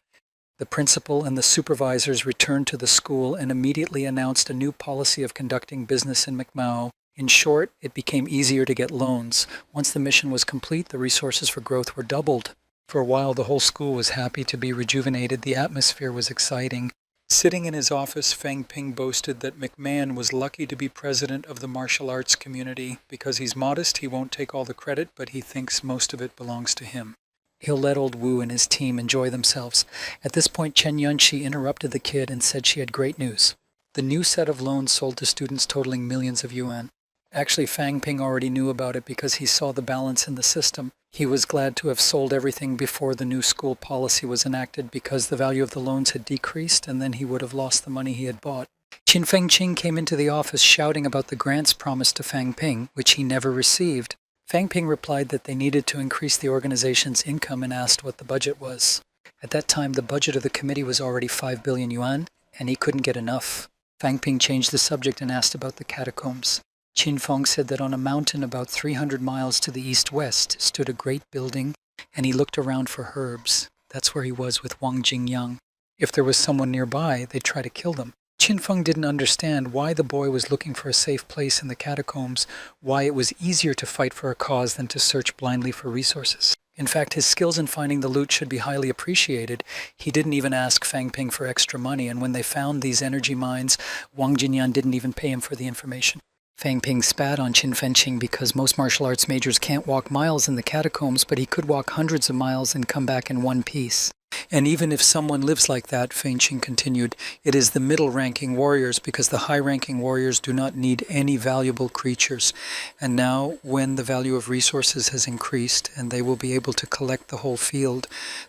The principal and the supervisors returned to the school and immediately announced a new policy of conducting business in McMao. In short, it became easier to get loans. Once the mission was complete, the resources for growth were doubled. For a while, the whole school was happy to be rejuvenated. The atmosphere was exciting. Sitting in his office, Feng Ping boasted that McMahon was lucky to be president of the martial arts community. Because he's modest, he won't take all the credit, but he thinks most of it belongs to him. He'll let old Wu and his team enjoy themselves. At this point, Chen Yunxi interrupted the kid and said she had great news. The new set of loans sold to students totaling millions of yuan. Actually, Fang Ping already knew about it because he saw the balance in the system. He was glad to have sold everything before the new school policy was enacted because the value of the loans had decreased and then he would have lost the money he had bought. Qin Fengqing came into the office shouting about the grants promised to Fang Ping, which he never received. Fang Ping replied that they needed to increase the organization's income and asked what the budget was. At that time, the budget of the committee was already 5 billion yuan, and he couldn't get enough. Fang Ping changed the subject and asked about the catacombs. Qin Feng said that on a mountain about 300 miles to the east-west stood a great building, and he looked around for herbs. That's where he was with Wang Jingyang. If there was someone nearby, they'd try to kill them. Qin Feng didn't understand why the boy was looking for a safe place in the catacombs, why it was easier to fight for a cause than to search blindly for resources. In fact, his skills in finding the loot should be highly appreciated. He didn't even ask Fang Ping for extra money, and when they found these energy mines, Wang Jinyan didn't even pay him for the information. Fang Ping spat on Qin Fengqing because most martial arts majors can't walk miles in the catacombs, but he could walk hundreds of miles and come back in one piece. And even if someone lives like that, Feng Qing continued, it is the middle-ranking warriors, because the high-ranking warriors do not need any valuable creatures. And now, when the value of resources has increased and they will be able to collect the whole field,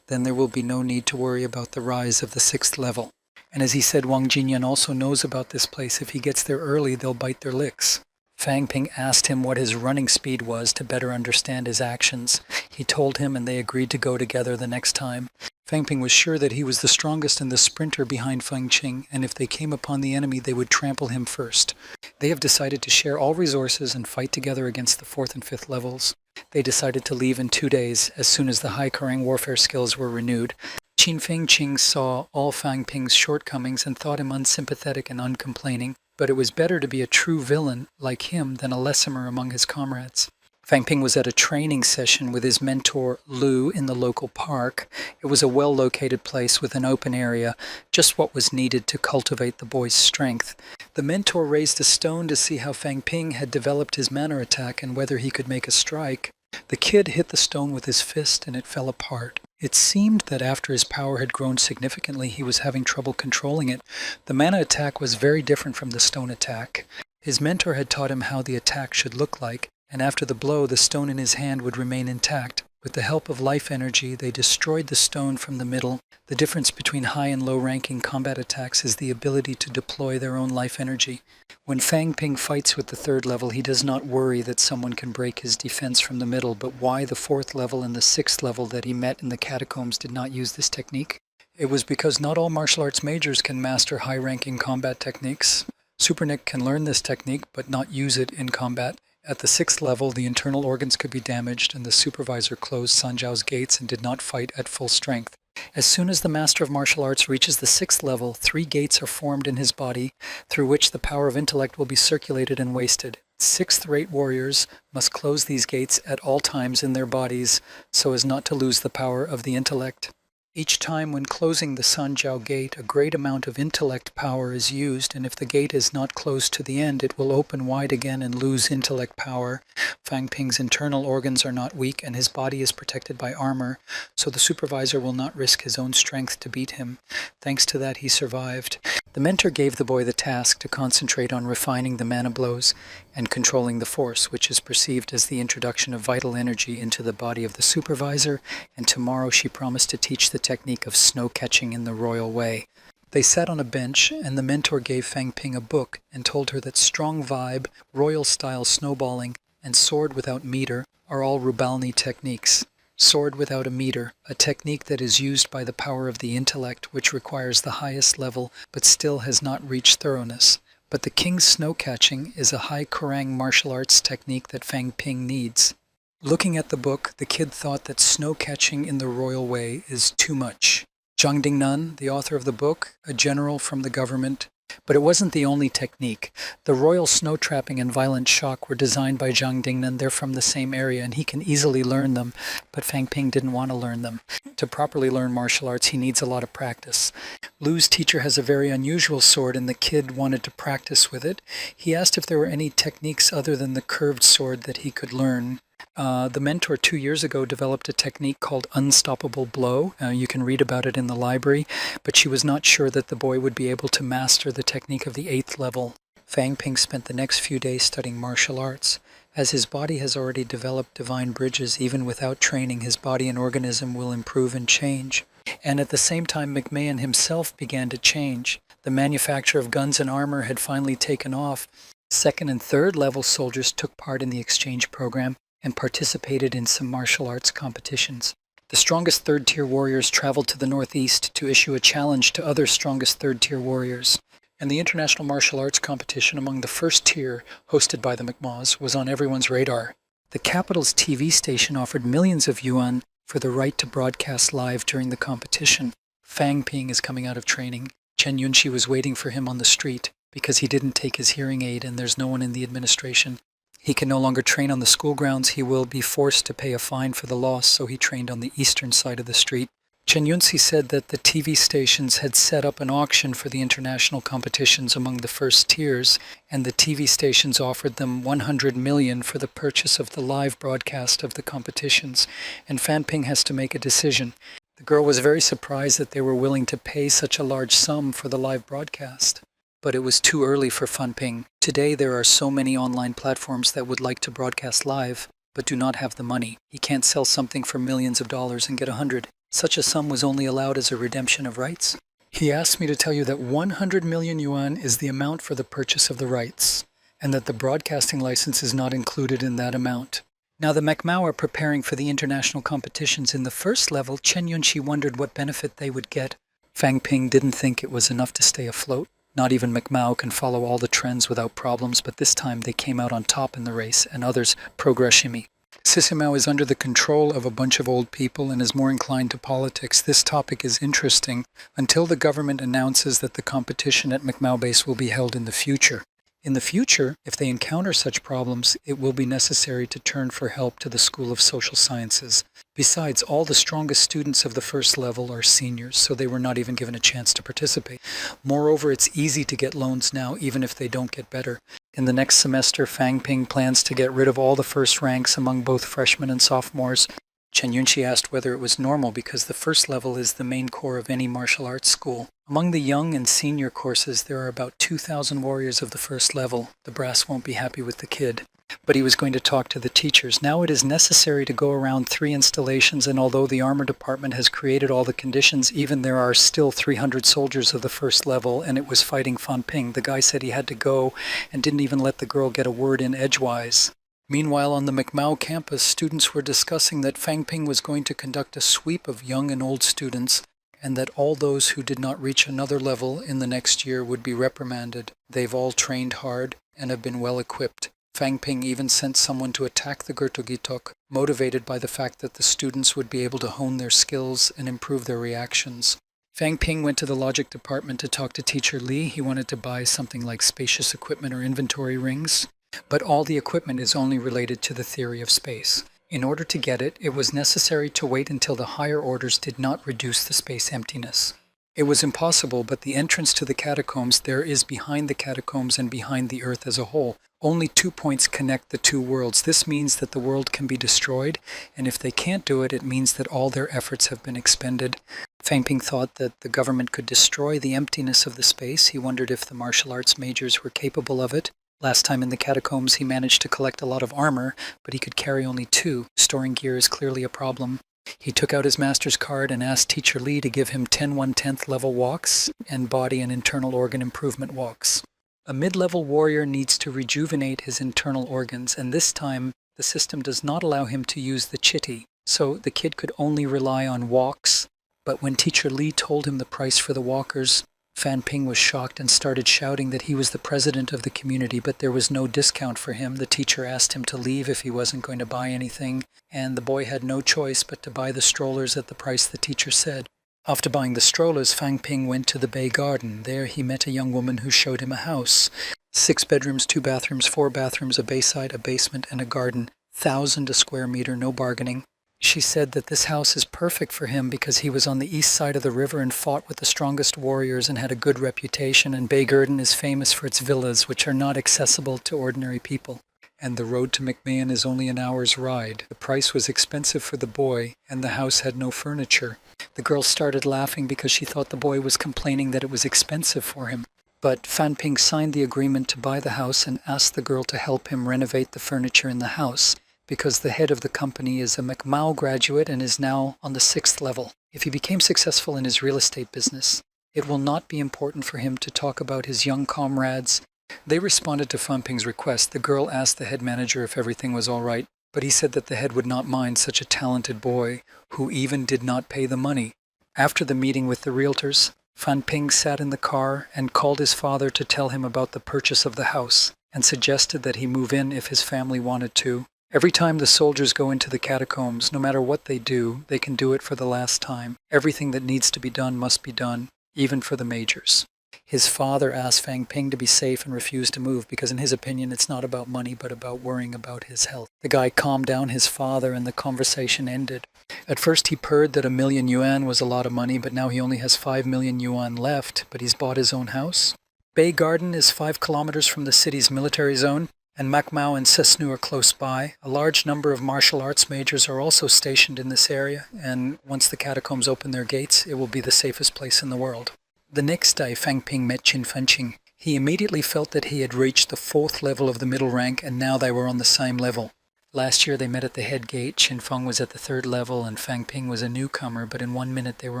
then there will be no need to worry about the rise of the 6th level. And as he said, Wang Jinyan also knows about this place. If he gets there early, they'll bite their licks. Fang Ping asked him what his running speed was to better understand his actions. He told him, and they agreed to go together the next time. Fang Ping was sure that he was the strongest and the sprinter behind Feng Qing, and if they came upon the enemy, they would trample him first. They have decided to share all resources and fight together against the 4th and 5th levels. They decided to leave in 2 days, as soon as the high Kerrang warfare skills were renewed. Feng Qing saw all Fang Ping's shortcomings and thought him unsympathetic and uncomplaining, but it was better to be a true villain like him than a lessomer among his comrades. Fang Ping was at a training session with his mentor Lu in the local park. It was a well-located place with an open area, just what was needed to cultivate the boy's strength. The mentor raised a stone to see how Fang Ping had developed his manner attack and whether he could make a strike. The kid hit the stone with his fist and it fell apart. It seemed that after his power had grown significantly, he was having trouble controlling it. The mana attack was very different from the stone attack. His mentor had taught him how the attack should look like, and after the blow, the stone in his hand would remain intact. With the help of life energy, they destroyed the stone from the middle. The difference between high and low-ranking combat attacks is the ability to deploy their own life energy. When Fang Ping fights with the 3rd level, he does not worry that someone can break his defense from the middle, but why the 4th level and the 6th level that he met in the catacombs did not use this technique? It was because not all martial arts majors can master high-ranking combat techniques. Super Nick can learn this technique, but not use it in combat. At the 6th level, the internal organs could be damaged, and the supervisor closed Sun Jiao's gates and did not fight at full strength. As soon as the master of martial arts reaches the 6th level, 3 gates are formed in his body, through which the power of intellect will be circulated and wasted. 6th-rate warriors must close these gates at all times in their bodies, so as not to lose the power of the intellect. Each time when closing the Sun Jiao gate, a great amount of intellect power is used, and if the gate is not closed to the end, it will open wide again and lose intellect power. Fang Ping's internal organs are not weak, and his body is protected by armor, so the supervisor will not risk his own strength to beat him. Thanks to that, he survived. The mentor gave the boy the task to concentrate on refining the mana blows and controlling the force, which is perceived as the introduction of vital energy into the body of the supervisor, and tomorrow she promised to teach the technique of snow catching in the royal way. They sat on a bench, and the mentor gave Fang Ping a book and told her that strong vibe, royal-style snowballing, and sword without meter are all Rubalni techniques. Sword without a meter, a technique that is used by the power of the intellect, which requires the highest level but still has not reached thoroughness. But the king's snow catching is a high Kerrang martial arts technique that Fang Ping needs. Looking at the book, the kid thought that snow catching in the royal way is too much. Zhang Dingnan, the author of the book, a general from the government, but it wasn't the only technique. The royal snow trapping and violent shock were designed by Zhang Dingnan. They're from the same area, and he can easily learn them, but Fang Ping didn't want to learn them. To properly learn martial arts, he needs a lot of practice. Lu's teacher has a very unusual sword, and the kid wanted to practice with it. He asked if there were any techniques other than the curved sword that he could learn. The mentor 2 years ago developed a technique called unstoppable blow. You can read about it in the library, but she was not sure that the boy would be able to master the technique of the 8th level. Fang Ping spent the next few days studying martial arts. As his body has already developed divine bridges, even without training, his body and organism will improve and change. And at the same time, McMahon himself began to change. The manufacture of guns and armor had finally taken off. 2nd and 3rd level soldiers took part in the exchange program and participated in some martial arts competitions. The strongest 3rd-tier warriors traveled to the northeast to issue a challenge to other strongest 3rd-tier warriors. And the international martial arts competition among the 1st tier, hosted by the McMaws, was on everyone's radar. The capital's TV station offered millions of yuan for the right to broadcast live during the competition. Fang Ping is coming out of training. Chen Yunxi was waiting for him on the street because he didn't take his hearing aid and there's no one in the administration. He can no longer train on the school grounds. He will be forced to pay a fine for the loss, so he trained on the eastern side of the street. Chen Yunxi said that the TV stations had set up an auction for the international competitions among the 1st tiers, and the TV stations offered them 100 million for the purchase of the live broadcast of the competitions, and Fan Ping has to make a decision. The girl was very surprised that they were willing to pay such a large sum for the live broadcast. But it was too early for Fanping. Today there are so many online platforms that would like to broadcast live, but do not have the money. He can't sell something for millions of dollars and get 100. Such a sum was only allowed as a redemption of rights. He asked me to tell you that 100 million yuan is the amount for the purchase of the rights, and that the broadcasting license is not included in that amount. Now the Macmao are preparing for the international competitions. In the first level, Chen Yunqi wondered what benefit they would get. Fang Ping didn't think it was enough to stay afloat. Not even Macmao can follow all the trends without problems, but this time they came out on top in the race, and others progressimi. Sisimao is under the control of a bunch of old people and is more inclined to politics. This topic is interesting until the government announces that the competition at Macmao Base will be held in the future. In the future, if they encounter such problems, it will be necessary to turn for help to the School of Social Sciences. Besides, all the strongest students of the first level are seniors, so they were not even given a chance to participate. Moreover, it's easy to get loans now, even if they don't get better. In the next semester, Fang Ping plans to get rid of all the first ranks among both freshmen and sophomores. Chen Yunqi asked whether it was normal because the first level is the main core of any martial arts school. Among the young and senior courses, there are about 2,000 warriors of the first level. The brass won't be happy with the kid. But he was going to talk to the teachers. Now it is necessary to go around 3 installations, and although the armor department has created all the conditions, even there are still 300 soldiers of the first level, and it was fighting Fan Ping. The guy said he had to go and didn't even let the girl get a word in edgewise. Meanwhile, on the Macmao campus, students were discussing that Fang Ping was going to conduct a sweep of young and old students, and that all those who did not reach another level in the next year would be reprimanded. They've all trained hard and have been well equipped. Fang Ping even sent someone to attack the Gertogitok, motivated by the fact that the students would be able to hone their skills and improve their reactions. Fang Ping went to the logic department to talk to teacher Li. He wanted to buy something like spacious equipment or inventory rings. But all the equipment is only related to the theory of space. In order to get it, it was necessary to wait until the higher orders did not reduce the space emptiness. It was impossible, but the entrance to the catacombs there is behind the catacombs and behind the earth as a whole. Only 2 points connect the two worlds. This means that the world can be destroyed, and if they can't do it, it means that all their efforts have been expended. Fang Ping thought that the government could destroy the emptiness of the space. He wondered if the martial arts majors were capable of it. Last time in the catacombs, he managed to collect a lot of armor, but he could carry only 2. Storing gear is clearly a problem. He took out his master's card and asked teacher Li to give him 10 1/10 level walks and body and internal organ improvement walks. A mid-level warrior needs to rejuvenate his internal organs, and this time the system does not allow him to use the chitty, so the kid could only rely on walks. But when teacher Li told him the price for the walkers, Fan Ping was shocked and started shouting that he was the president of the community, but there was no discount for him. The teacher asked him to leave if he wasn't going to buy anything, and the boy had no choice but to buy the strollers at the price the teacher said. After buying the strollers, Fang Ping went to the Bay Garden. There he met a young woman who showed him a house. 6 bedrooms, 2 bathrooms, 4 bathrooms, a bayside, a basement, and a garden. 1,000 a square meter, no bargaining. She said that this house is perfect for him because he was on the east side of the river and fought with the strongest warriors and had a good reputation, and Bay Garden is famous for its villas, which are not accessible to ordinary people. And the road to McMahon is only an hour's ride. The price was expensive for the boy, and the house had no furniture. The girl started laughing because she thought the boy was complaining that it was expensive for him. But Fan Ping signed the agreement to buy the house and asked the girl to help him renovate the furniture in the house, because the head of the company is a Macmao graduate and is now on the 6th level. If he became successful in his real estate business, it will not be important for him to talk about his young comrades. They responded to Fan Ping's request. The girl asked the head manager if everything was all right, but he said that the head would not mind such a talented boy who even did not pay the money. After the meeting with the realtors, Fan Ping sat in the car and called his father to tell him about the purchase of the house and suggested that he move in if his family wanted to. Every time the soldiers go into the catacombs, no matter what they do, they can do it for the last time. Everything that needs to be done must be done, even for the majors. His father asked Fang Ping to be safe and refused to move because in his opinion it's not about money but about worrying about his health. The guy calmed down his father and the conversation ended. At first he purred that 1,000,000 yuan was a lot of money, but now he only has 5 million yuan left, but he's bought his own house. Bay Garden is 5 kilometers from the city's military zone, and Macmao and Sesnu are close by. A large number of martial arts majors are also stationed in this area, and once the catacombs open their gates, it will be the safest place in the world. The next day, Fang Ping met Qin Fanqing. He immediately felt that he had reached the 4th level of the middle rank, and now they were on the same level. Last year they met at the head gate. Qin Feng was at the 3rd level, and Fang Ping was a newcomer, but in 1 minute they were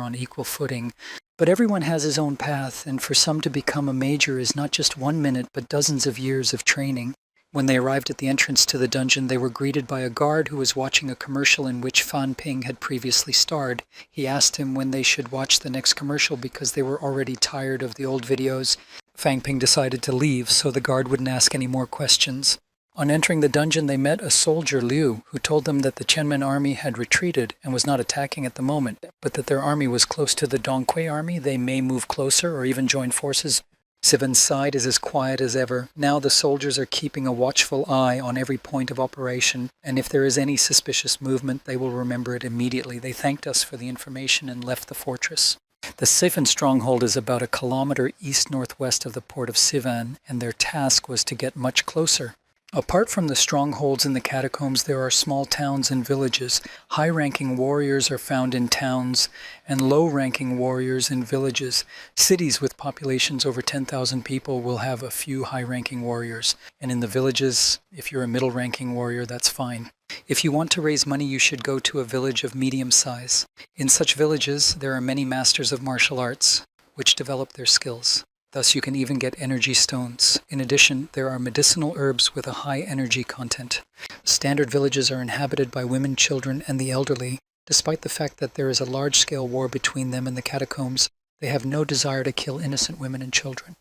on equal footing. But everyone has his own path, and for some to become a major is not just 1 minute, but dozens of years of training. When they arrived at the entrance to the dungeon, they were greeted by a guard who was watching a commercial in which Fan Ping had previously starred. He asked him when they should watch the next commercial because they were already tired of the old videos. Fang Ping decided to leave so the guard wouldn't ask any more questions. On entering the dungeon, they met a soldier, Liu, who told them that the Qianmen army had retreated and was not attacking at the moment, but that their army was close to the Donghui army. They may move closer or even join forces. Sivan's side is as quiet as ever. Now the soldiers are keeping a watchful eye on every point of operation, and if there is any suspicious movement, they will remember it immediately. They thanked us for the information and left the fortress. The Sivan stronghold is about a kilometer east-northwest of the port of Sivan, and their task was to get much closer. Apart from the strongholds in the catacombs, there are small towns and villages. High-ranking warriors are found in towns, and low-ranking warriors in villages. Cities with populations over 10,000 people will have a few high-ranking warriors. And in the villages, if you're a middle-ranking warrior, that's fine. If you want to raise money, you should go to a village of medium size. In such villages, there are many masters of martial arts, which develop their skills. Thus, you can even get energy stones. In addition, there are medicinal herbs with a high energy content. Standard villages are inhabited by women, children, and the elderly. Despite the fact that there is a large-scale war between them and the catacombs, they have no desire to kill innocent women and children.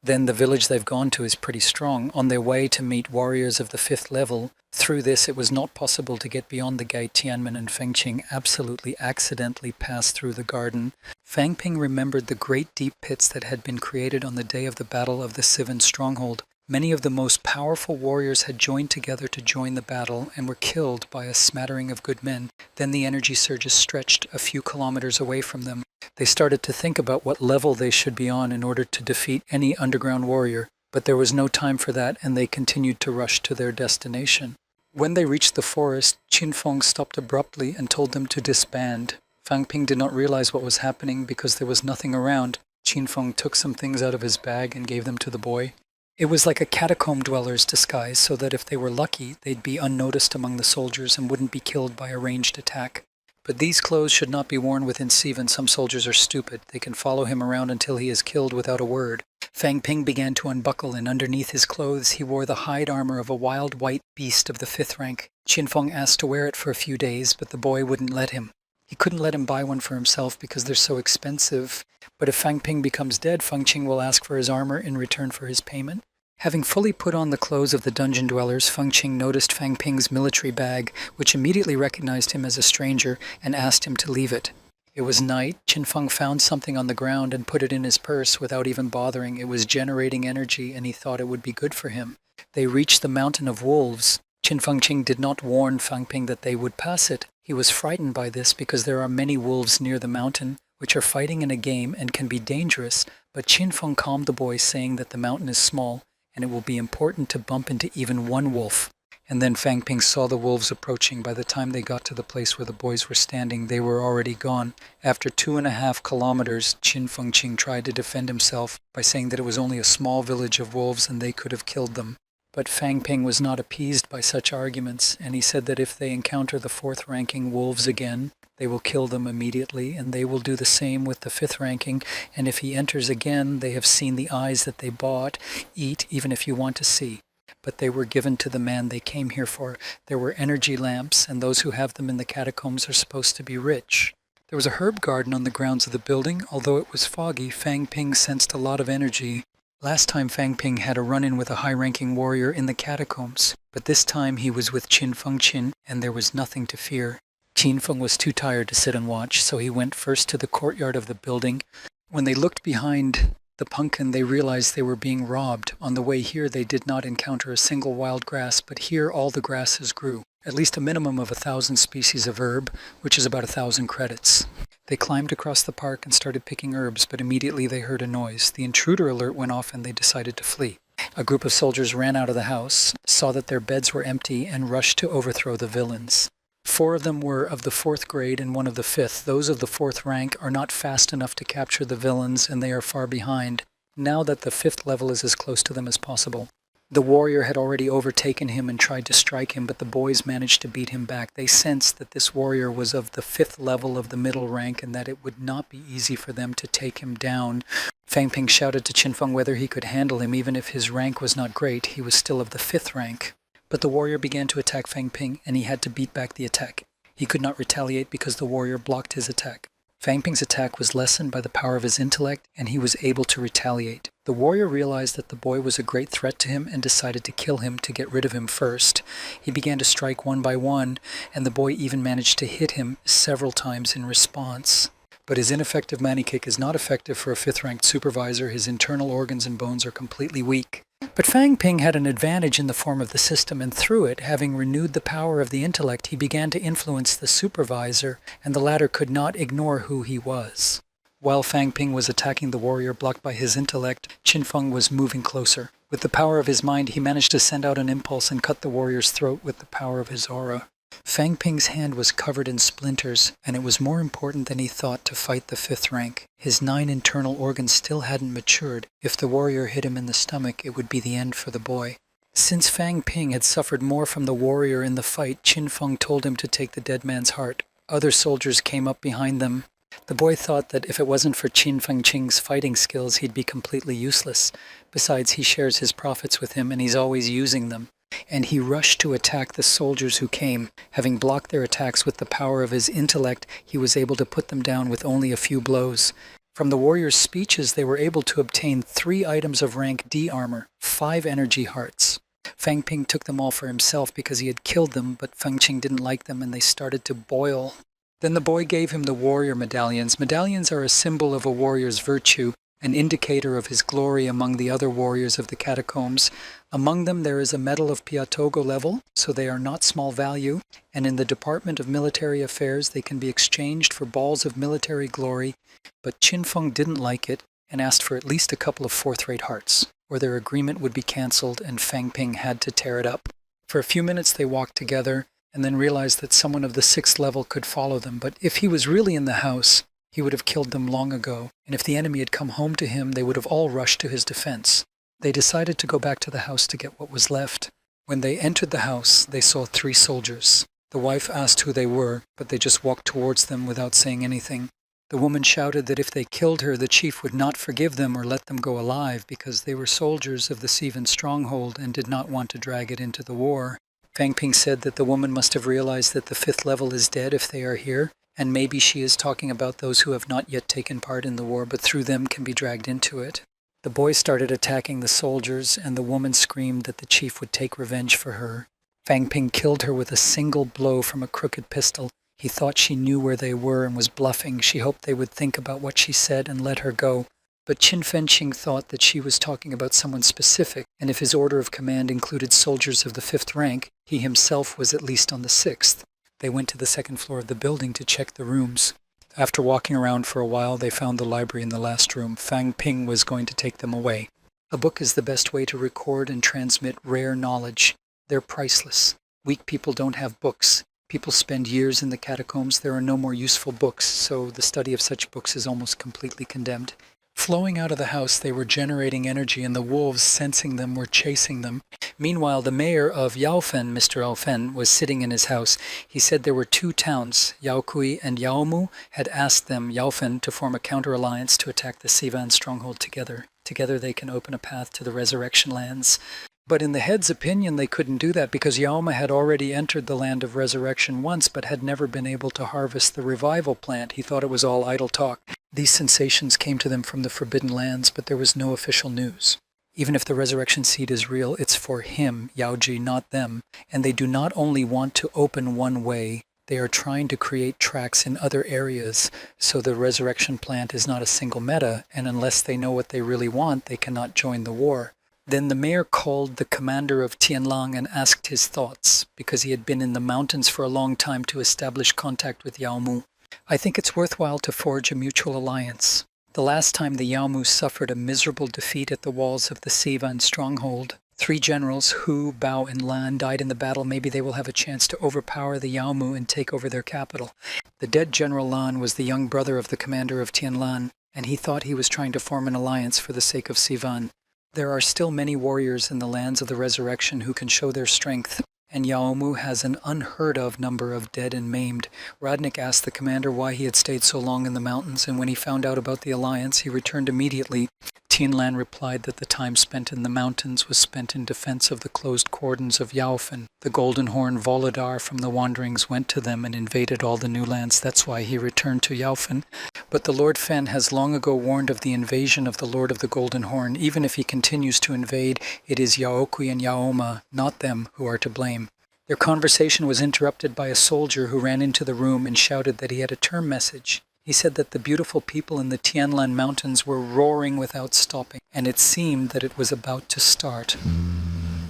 Then the village they've gone to is pretty strong. On their way to meet warriors of the 5th level, through this it was not possible to get beyond the gate. Tianmen and Fengqing absolutely accidentally passed through the garden. Fang Ping remembered the great deep pits that had been created on the day of the battle of the Sivan stronghold. Many of the most powerful warriors had joined together to join the battle and were killed by a smattering of good men. Then the energy surges stretched a few kilometers away from them. They started to think about what level they should be on in order to defeat any underground warrior, but there was no time for that, and they continued to rush to their destination. When they reached the forest, Qin Feng stopped abruptly and told them to disband. Fang Ping did not realize what was happening because there was nothing around. Qin Feng took some things out of his bag and gave them to the boy. It was like a catacomb dweller's disguise, so that if they were lucky, they'd be unnoticed among the soldiers and wouldn't be killed by a ranged attack. But these clothes should not be worn within Sivan. Some soldiers are stupid. They can follow him around until he is killed without a word. Fang Ping began to unbuckle, and underneath his clothes he wore the hide armor of a wild white beast of the 5th rank. Qin Feng asked to wear it for a few days, but the boy wouldn't let him. He couldn't let him buy one for himself because they're so expensive. But if Fang Ping becomes dead, Feng Qing will ask for his armor in return for his payment. Having fully put on the clothes of the dungeon dwellers, Feng Qing noticed Fang Ping's military bag, which immediately recognized him as a stranger and asked him to leave it. It was night. Qin Feng found something on the ground and put it in his purse without even bothering. It was generating energy, and he thought it would be good for him. They reached the mountain of wolves. Qin Feng Qing did not warn Fang Ping that they would pass it. He was frightened by this because there are many wolves near the mountain, which are fighting in a game and can be dangerous, but Qin Feng calmed the boy, saying that the mountain is small, and it will be important to bump into even one wolf. And then Fang Ping saw the wolves approaching. By the time they got to the place where the boys were standing, they were already gone. After 2.5 kilometers, Qin Feng Qing tried to defend himself by saying that it was only a small village of wolves and they could have killed them. But Fang Ping was not appeased by such arguments, and he said that if they encounter the 4th-ranking wolves again, they will kill them immediately, and they will do the same with the 5th-ranking, and if he enters again, they have seen the eyes that they bought. Eat, even if you want to see. But they were given to the man they came here for. There were energy lamps, and those who have them in the catacombs are supposed to be rich. There was a herb garden on the grounds of the building. Although it was foggy, Fang Ping sensed a lot of energy. Last time Fang Ping had a run-in with a high-ranking warrior in the catacombs, but this time he was with Qin Feng Qin, and there was nothing to fear. Qin Feng was too tired to sit and watch, so he went first to the courtyard of the building. When they looked behind the pumpkin, they realized they were being robbed. On the way here, they did not encounter a single wild grass, but here all the grasses grew. At least a minimum of 1,000 species of herb, which is about 1,000 credits. They climbed across the park and started picking herbs, but immediately they heard a noise. The intruder alert went off and they decided to flee. A group of soldiers ran out of the house, saw that their beds were empty, and rushed to overthrow the villains. 4 of them were of the 4th grade and 1 of the 5th. Those of the 4th rank are not fast enough to capture the villains, and they are far behind, now that the 5th level is as close to them as possible. The warrior had already overtaken him and tried to strike him, but the boys managed to beat him back. They sensed that this warrior was of the 5th level of the middle rank and that it would not be easy for them to take him down. Fang Ping shouted to Qin Feng whether he could handle him. Even if his rank was not great, he was still of the 5th rank. But the warrior began to attack Fang Ping, and he had to beat back the attack. He could not retaliate because the warrior blocked his attack. Fang Ping's attack was lessened by the power of his intellect, and he was able to retaliate. The warrior realized that the boy was a great threat to him and decided to kill him to get rid of him first. He began to strike one by one, and the boy even managed to hit him several times in response. But his ineffective mani kick is not effective for a 5th-ranked supervisor. His internal organs and bones are completely weak. But Fang Ping had an advantage in the form of the system, and through it, having renewed the power of the intellect, he began to influence the supervisor, and the latter could not ignore who he was. While Fang Ping was attacking the warrior blocked by his intellect, Qin Feng was moving closer. With the power of his mind, he managed to send out an impulse and cut the warrior's throat with the power of his aura. Fang Ping's hand was covered in splinters, and it was more important than he thought to fight the 5th rank. His 9 internal organs still hadn't matured. If the warrior hit him in the stomach, it would be the end for the boy. Since Fang Ping had suffered more from the warrior in the fight, Qin Feng told him to take the dead man's heart. Other soldiers came up behind them. The boy thought that if it wasn't for Qin Feng Qing's fighting skills, he'd be completely useless. Besides, he shares his profits with him, and he's always using them. And he rushed to attack the soldiers who came. Having blocked their attacks with the power of his intellect, he was able to put them down with only a few blows. From the warrior's speeches, they were able to obtain 3 items of rank D armor, 5 energy hearts. Fang Ping took them all for himself because he had killed them, but Feng Qing didn't like them and they started to boil. Then the boy gave him the warrior medallions. Medallions are a symbol of a warrior's virtue, an indicator of his glory among the other warriors of the catacombs. Among them there is a medal of Piatogo level, so they are not small value, and in the Department of Military Affairs they can be exchanged for balls of military glory, but Qin Feng didn't like it and asked for at least a couple of 4th-rate hearts, or their agreement would be cancelled and Fang Ping had to tear it up. For a few minutes they walked together, and then realized that someone of the 6th level could follow them, but if he was really in the house, he would have killed them long ago, and if the enemy had come home to him, they would have all rushed to his defense. They decided to go back to the house to get what was left. When they entered the house, they saw 3 soldiers. The wife asked who they were, but they just walked towards them without saying anything. The woman shouted that if they killed her, the chief would not forgive them or let them go alive because they were soldiers of the Sivan stronghold and did not want to drag it into the war. Fang Ping said that the woman must have realized that the 5th level is dead if they are here, and maybe she is talking about those who have not yet taken part in the war, but through them can be dragged into it. The boy started attacking the soldiers, and the woman screamed that the chief would take revenge for her. Fang Ping killed her with a single blow from a crooked pistol. He thought she knew where they were and was bluffing. She hoped they would think about what she said and let her go. But Qin Fenqing thought that she was talking about someone specific, and if his order of command included soldiers of the 5th rank, he himself was at least on the 6th. They went to the 2nd floor of the building to check the rooms. After walking around for a while, they found the library in the last room. Fang Ping was going to take them away. A book is the best way to record and transmit rare knowledge. They're priceless. Weak people don't have books. People spend years in the catacombs. There are no more useful books, so the study of such books is almost completely condemned. Flowing out of the house, they were generating energy, and the wolves, sensing them, were chasing them. Meanwhile, the mayor of Yaofen, Mr. Yaofen, was sitting in his house. He said there were 2 towns, Yaokui and Yaomu, had asked them, Yaofen, to form a counter-alliance to attack the Sivan stronghold together. Together they can open a path to the resurrection lands. But in the head's opinion, they couldn't do that because Yaoma had already entered the land of resurrection once, but had never been able to harvest the revival plant. He thought it was all idle talk. These sensations came to them from the forbidden lands, but there was no official news. Even if the resurrection seed is real, it's for him, Yaoji, not them. And they do not only want to open one way, they are trying to create tracks in other areas, so the resurrection plant is not a single meta, and unless they know what they really want, they cannot join the war. Then the mayor called the commander of Tianlang and asked his thoughts, because he had been in the mountains for a long time to establish contact with Yaomu. I think it's worthwhile to forge a mutual alliance. The last time the Yaomu suffered a miserable defeat at the walls of the Sivan stronghold. 3 generals, Hu, Bao, and Lan, died in the battle. Maybe they will have a chance to overpower the Yaomu and take over their capital. The dead General Lan was the young brother of the commander of Tianlan, and he thought he was trying to form an alliance for the sake of Sivan. There are still many warriors in the lands of the resurrection who can show their strength, and Yaomu has an unheard-of number of dead and maimed. Radnik asked the commander why he had stayed so long in the mountains, and when he found out about the alliance, he returned immediately. Tianlan replied that the time spent in the mountains was spent in defense of the closed cordons of Yaofen. The Golden Horn Volodar from the Wanderings went to them and invaded all the new lands. That's why he returned to Yaofen. But the Lord Fen has long ago warned of the invasion of the Lord of the Golden Horn. Even if he continues to invade, it is Yaokui and Yaoma, not them, who are to blame. Their conversation was interrupted by a soldier who ran into the room and shouted that he had a term message. He said that the beautiful people in the Tianlan mountains were roaring without stopping, and it seemed that it was about to start.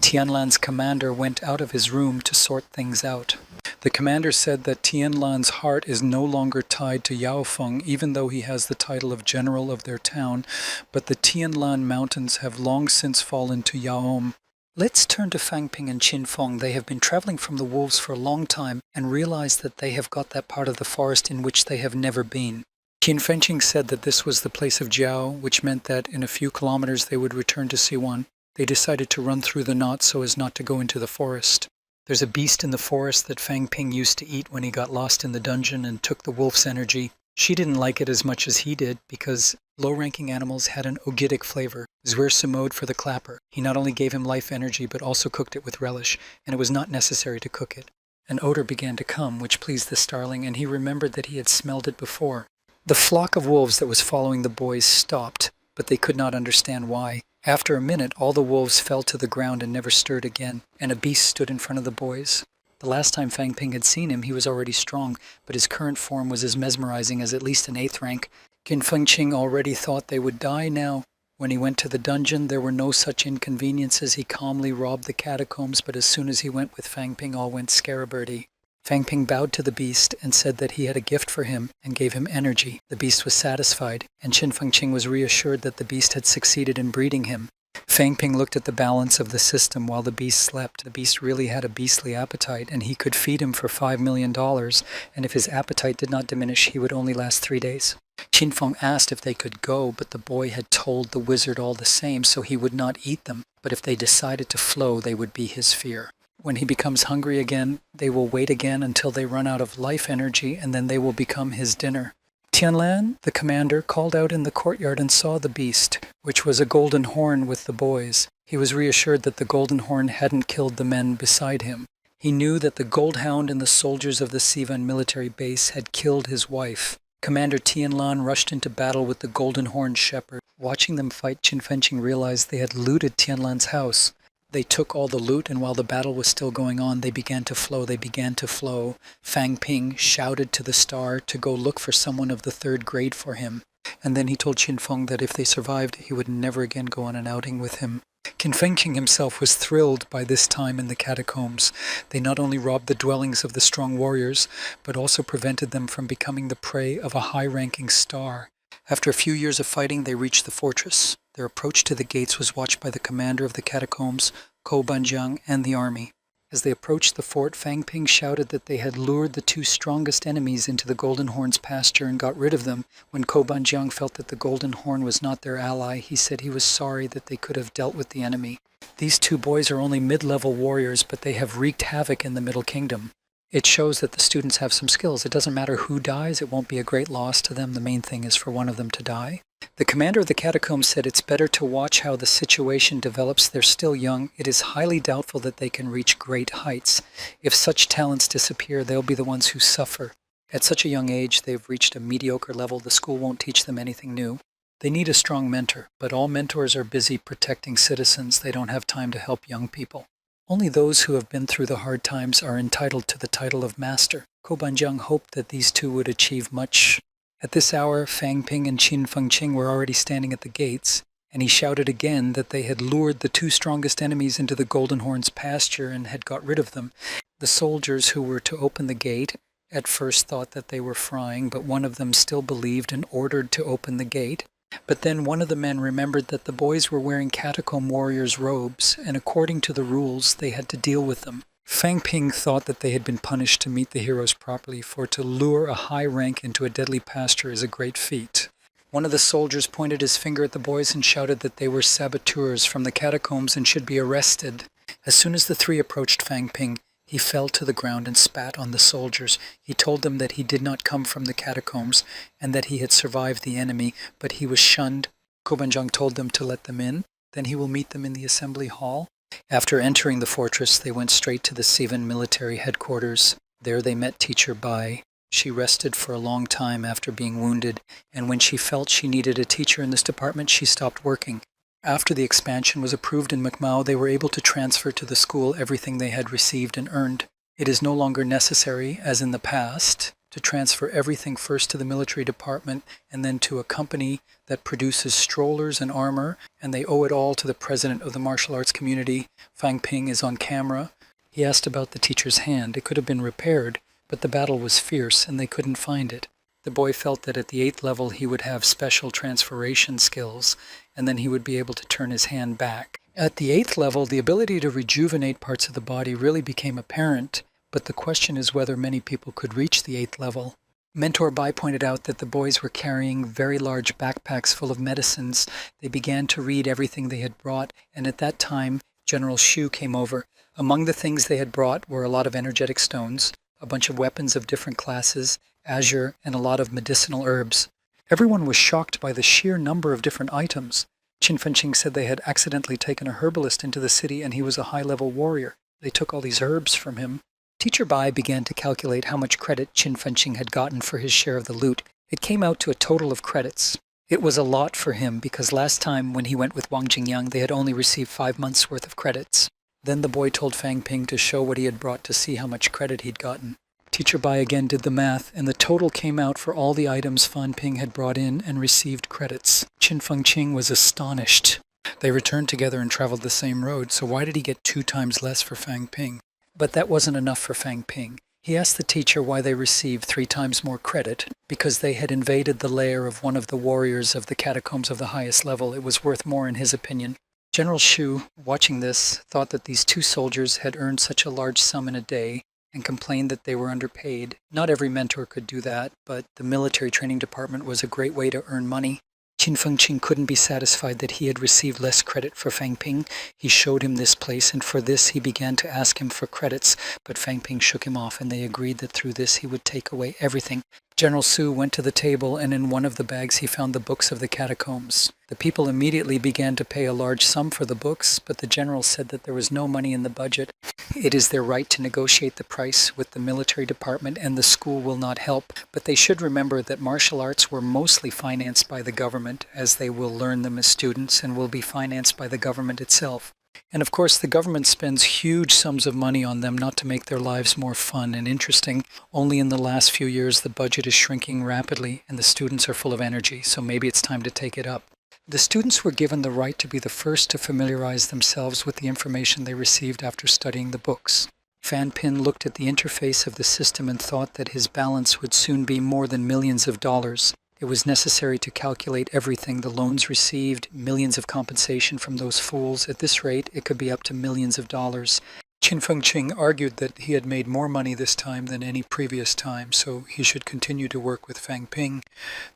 Tianlan's commander went out of his room to sort things out. The commander said that Tianlan's heart is no longer tied to Yaofeng, even though he has the title of general of their town, but the Tianlan mountains have long since fallen to Yaom. Let's turn to Fangping and Qinfeng. They have been traveling from the wolves for a long time and realize that they have got that part of the forest in which they have never been. Qinfengqing said that this was the place of Jiao, which meant that in a few kilometers they would return to Siwan. They decided to run through the knot so as not to go into the forest. There's a beast in the forest that Fangping used to eat when he got lost in the dungeon and took the wolf's energy. She didn't like it as much as he did because low-ranking animals had an ogitic flavor. Zwir Samode for the clapper. He not only gave him life energy but also cooked it with relish, and it was not necessary to cook it. An odor began to come, which pleased the starling, and he remembered that he had smelled it before. The flock of wolves that was following the boys stopped, but they could not understand why. After a minute, all the wolves fell to the ground and never stirred again, and a beast stood in front of the boys. The last time Fangping had seen him, he was already strong, but his current form was as mesmerizing as at least an 8th rank. Qinfengqing already thought they would die now. When he went to the dungeon, there were no such inconveniences. He calmly robbed the catacombs, but as soon as he went with Fangping, all went scarabardy. Fangping bowed to the beast and said that he had a gift for him and gave him energy. The beast was satisfied, and Qinfengqing was reassured that the beast had succeeded in breeding him. Fangping looked at the balance of the system while the beast slept. The beast really had a beastly appetite, and he could feed him for $5 million, and if his appetite did not diminish, he would only last 3 days. Qinfeng asked if they could go, but the boy had told the wizard all the same, so he would not eat them, but if they decided to flow, they would be his fear. When he becomes hungry again, they will wait again until they run out of life energy, and then they will become his dinner. Tianlan, the commander, called out in the courtyard and saw the beast, which was a golden horn with the boys. He was reassured that the golden horn hadn't killed the men beside him. He knew that the gold hound and the soldiers of the Sivan military base had killed his wife. Commander Tianlan rushed into battle with the golden horn shepherd. Watching them fight, Qinfengqing realized they had looted Tianlan's house. They took all the loot, and while the battle was still going on, they began to flow. Fangping shouted to the star to go look for someone of the 3rd grade for him. And then he told Qinfeng that if they survived, he would never again go on an outing with him. Qinfengqing himself was thrilled by this time in the catacombs. They not only robbed the dwellings of the strong warriors, but also prevented them from becoming the prey of a high-ranking star. After a few years of fighting, they reached the fortress. Their approach to the gates was watched by the commander of the catacombs, Ko Banjiang, and the army. As they approached the fort, Fangping shouted that they had lured the 2 strongest enemies into the Golden Horn's pasture and got rid of them. When Ko Banjiang felt that the Golden Horn was not their ally, he said he was sorry that they could have dealt with the enemy. These 2 boys are only mid-level warriors, but they have wreaked havoc in the Middle Kingdom. It shows that the students have some skills. It doesn't matter who dies, it won't be a great loss to them. The main thing is for one of them to die. The commander of the catacombs said it's better to watch how the situation develops. They're still young. It is highly doubtful that they can reach great heights. If such talents disappear, they'll be the ones who suffer. At such a young age, they've reached a mediocre level. The school won't teach them anything new. They need a strong mentor, but all mentors are busy protecting citizens. They don't have time to help young people. Only those who have been through the hard times are entitled to the title of master. Ko Banjiang hoped that these 2 would achieve much. At this hour, Fangping and Qinfengqing were already standing at the gates, and he shouted again that they had lured the 2 strongest enemies into the Golden Horn's pasture and had got rid of them. The soldiers who were to open the gate at first thought that they were frying, but one of them still believed and ordered to open the gate. But then one of the men remembered that the boys were wearing catacomb warriors' robes, and according to the rules, they had to deal with them. Fang Ping thought that they had been punished to meet the heroes properly, for to lure a high rank into a deadly pasture is a great feat. One of the soldiers pointed his finger at the boys and shouted that they were saboteurs from the catacombs and should be arrested. As soon as the three approached Fang Ping, he fell to the ground and spat on the soldiers. He told them that he did not come from the catacombs and that he had survived the enemy, but he was shunned. Kobanjang told them to let them in. Then he will meet them in the assembly hall. After entering the fortress, they went straight to the Sivan military headquarters. There they met Teacher Bai. She rested for a long time after being wounded, and when she felt she needed a teacher in this department, she stopped working. After the expansion was approved in Macmao, they were able to transfer to the school everything they had received and earned. It is no longer necessary, as in the past, to transfer everything first to the military department and then to a company that produces strollers and armor, and they owe it all to the president of the martial arts community. Fang Ping is on camera. He asked about the teacher's hand. It could have been repaired, but the battle was fierce and they couldn't find it. The boy felt that at the 8th level he would have special transferation skills, and then he would be able to turn his hand back. At the 8th level, the ability to rejuvenate parts of the body really became apparent, but the question is whether many people could reach the 8th level. Mentor Bai pointed out that the boys were carrying very large backpacks full of medicines. They began to read everything they had brought, and at that time, General Shu came over. Among the things they had brought were a lot of energetic stones, a bunch of weapons of different classes, azure, and a lot of medicinal herbs. Everyone was shocked by the sheer number of different items. Qin Fenqing said they had accidentally taken a herbalist into the city and he was a high-level warrior. They took all these herbs from him. Teacher Bai began to calculate how much credit Qin Fenqing had gotten for his share of the loot. It came out to a total of credits. It was a lot for him because last time when he went with Wang Jingyang, they had only received 5 months' worth of credits. Then the boy told Fang Ping to show what he had brought to see how much credit he'd gotten. Teacher Bai again did the math, and the total came out for all the items Fan Ping had brought in and received credits. Qin Fengqing was astonished. They returned together and traveled the same road, so why did he get 2 times less for Fang Ping? But that wasn't enough for Fang Ping. He asked the teacher why they received 3 times more credit. Because they had invaded the lair of one of the warriors of the catacombs of the highest level, it was worth more in his opinion. General Shu, watching this, thought that these 2 soldiers had earned such a large sum in a day and complained that they were underpaid. Not every mentor could do that, but the military training department was a great way to earn money. Qin Fengqing couldn't be satisfied that he had received less credit for Fang Ping. He showed him this place, and for this he began to ask him for credits, but Fang Ping shook him off, and they agreed that through this he would take away everything. General Su went to the table, and in one of the bags he found the books of the catacombs. The people immediately began to pay a large sum for the books, but the general said that there was no money in the budget. It is their right to negotiate the price with the military department, and the school will not help. But they should remember that martial arts were mostly financed by the government, as they will learn them as students, and will be financed by the government itself. And of course, the government spends huge sums of money on them not to make their lives more fun and interesting. Only in the last few years, the budget is shrinking rapidly, and the students are full of energy, so maybe it's time to take it up. The students were given the right to be the first to familiarize themselves with the information they received after studying the books. Fan Pin looked at the interface of the system and thought that his balance would soon be more than millions of dollars. It was necessary to calculate everything, the loans received, millions of compensation from those fools. At this rate, it could be up to millions of dollars. Qin Fengqing argued that he had made more money this time than any previous time, so he should continue to work with Fang Ping.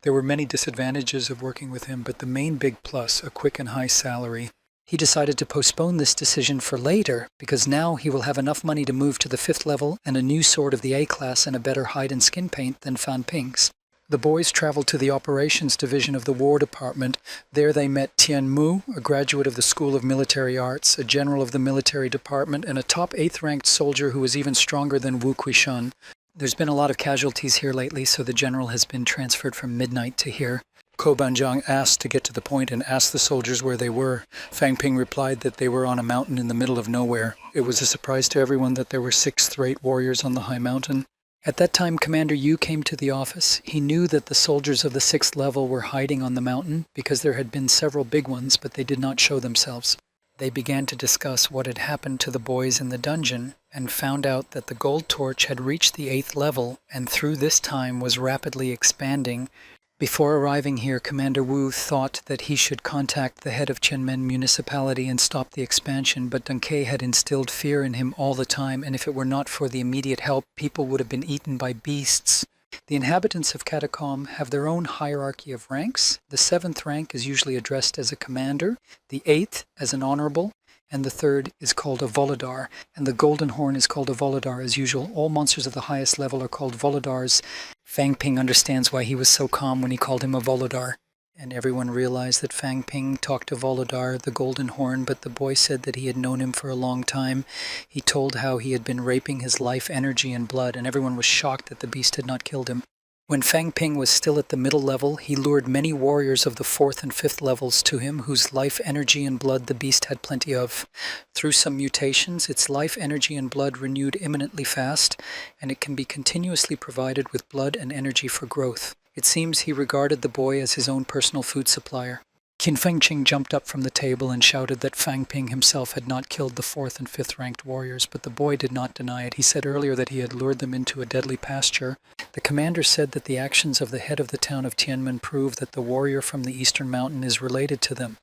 There were many disadvantages of working with him, but the main big plus, a quick and high salary. He decided to postpone this decision for later, because now he will have enough money to move to the 5th level and a new sword of the A class and a better hide and skin paint than Fan Ping's. The boys traveled to the operations division of the War Department. There they met Tian Mu, a graduate of the School of Military Arts, a general of the military department, and a top 8th-ranked soldier who was even stronger than Wu Kuishan. There's been a lot of casualties here lately, so the general has been transferred from midnight to here. Ko Banjiang asked to get to the point and asked the soldiers where they were. Fang Ping replied that they were on a mountain in the middle of nowhere. It was a surprise to everyone that there were 6th-rate warriors on the high mountain. At that time, Commander Yu came to the office. He knew that the soldiers of the 6th level were hiding on the mountain because there had been several big ones, but they did not show themselves. They began to discuss what had happened to the boys in the dungeon and found out that the gold torch had reached the 8th level and through this time was rapidly expanding. Before arriving here, Commander Wu thought that he should contact the head of Qianmen municipality and stop the expansion, but Deng Ke had instilled fear in him all the time, and if it were not for the immediate help, people would have been eaten by beasts. The inhabitants of Catacomb have their own hierarchy of ranks. The 7th rank is usually addressed as a commander, the 8th as an honorable, and the 3rd is called a Volodar, and the Golden Horn is called a Volodar as usual. All monsters of the highest level are called Volodars. Fang Ping understands why he was so calm when he called him a Volodar. And everyone realized that Fang Ping talked to Volodar, the Golden Horn, but the boy said that he had known him for a long time. He told how he had been raping his life energy and blood, and everyone was shocked that the beast had not killed him. When Fang Ping was still at the middle level, he lured many warriors of the 4th and 5th levels to him, whose life energy and blood the beast had plenty of. Through some mutations, its life energy and blood renewed imminently fast, and it can be continuously provided with blood and energy for growth. It seems he regarded the boy as his own personal food supplier. Qin Fengqing jumped up from the table and shouted that Fang Ping himself had not killed the 4th and 5th ranked warriors, but the boy did not deny it. He said earlier that he had lured them into a deadly pasture. The commander said that the actions of the head of the town of Tianmen prove that the warrior from the eastern mountain is related to them.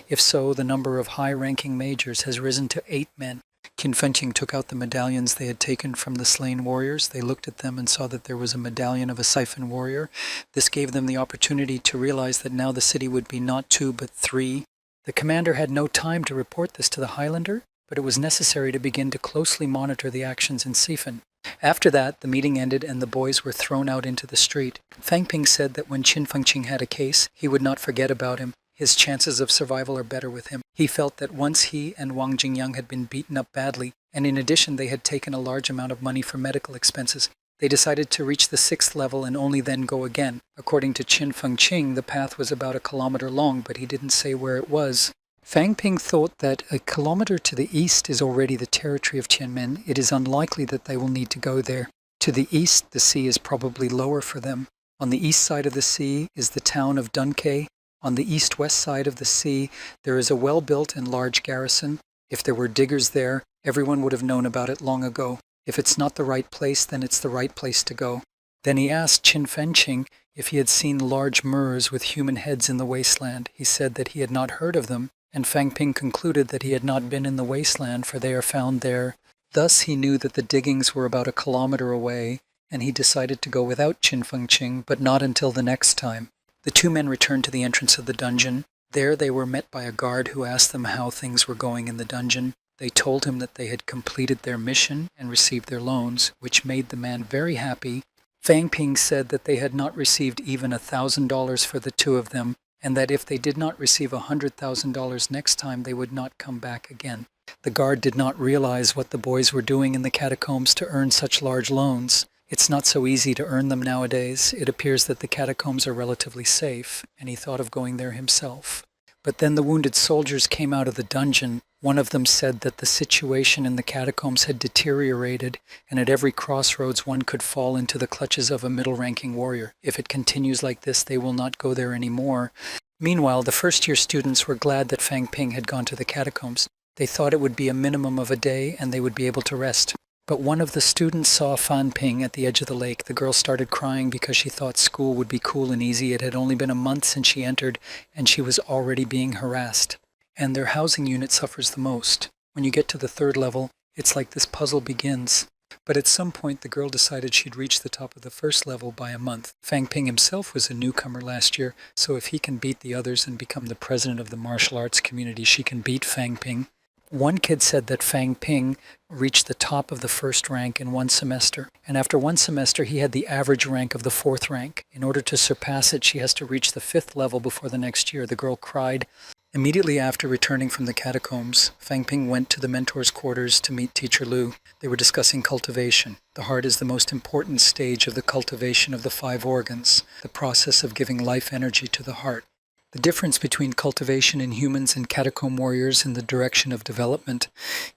If so, the number of high-ranking majors has risen to 8 men. Qin Fengqing took out the medallions they had taken from the slain warriors. They looked at them and saw that there was a medallion of a siphon warrior. This gave them the opportunity to realize that now the city would be not 2 but 3. The commander had no time to report this to the Highlander, but it was necessary to begin to closely monitor the actions in Sifen. After that, the meeting ended and the boys were thrown out into the street. Fang Ping said that when Qin Fengqing had a case, he would not forget about him. His chances of survival are better with him. He felt that once he and Wang Jingyang had been beaten up badly, and in addition they had taken a large amount of money for medical expenses, they decided to reach the 6th level and only then go again. According to Qin Fengqing, the path was about 1 kilometer long, but he didn't say where it was. Fang Ping thought that 1 kilometer to the east is already the territory of Tianmen. It is unlikely that they will need to go there. To the east, the sea is probably lower for them. On the east side of the sea is the town of Dunke. On the east-west side of the sea, there is a well-built and large garrison. If there were diggers there, everyone would have known about it long ago. If it's not the right place, then it's the right place to go. Then he asked Qin Fengqing if he had seen large Murs with human heads in the wasteland. He said that he had not heard of them, and Fang Ping concluded that he had not been in the wasteland, for they are found there. Thus he knew that the diggings were about 1 kilometer away, and he decided to go without Qin Fengqing, but not until the next time. The 2 men returned to the entrance of the dungeon. There they were met by a guard who asked them how things were going in the dungeon. They told him that they had completed their mission and received their loans, which made the man very happy. Fang Ping said that they had not received even $1,000 for the 2 of them, and that if they did not receive $100,000 next time, they would not come back again. The guard did not realize what the boys were doing in the catacombs to earn such large loans. It's not so easy to earn them nowadays. It appears that the catacombs are relatively safe, and he thought of going there himself. But then the wounded soldiers came out of the dungeon. One of them said that the situation in the catacombs had deteriorated, and at every crossroads one could fall into the clutches of a middle-ranking warrior. If it continues like this, they will not go there anymore. Meanwhile, the first-year students were glad that Fang Ping had gone to the catacombs. They thought it would be a minimum of a day, and they would be able to rest. But one of the students saw Fan Ping at the edge of the lake. The girl started crying because she thought school would be cool and easy. It had only been a month since she entered, and she was already being harassed. And their housing unit suffers the most. When you get to the 3rd level, it's like this puzzle begins. But at some point, the girl decided she'd reach the top of the 1st level by a month. Fang Ping himself was a newcomer last year, so if he can beat the others and become the president of the martial arts community, she can beat Fang Ping. One kid said that Fang Ping reached the top of the 1st rank in 1 semester, and after 1 semester he had the average rank of the 4th rank. In order to surpass it, she has to reach the 5th level before the next year. The girl cried. Immediately after returning from the catacombs, Fang Ping went to the mentor's quarters to meet Teacher Lu. They were discussing cultivation. The heart is the most important stage of the cultivation of the 5 organs, the process of giving life energy to the heart. The difference between cultivation in humans and catacomb warriors in the direction of development.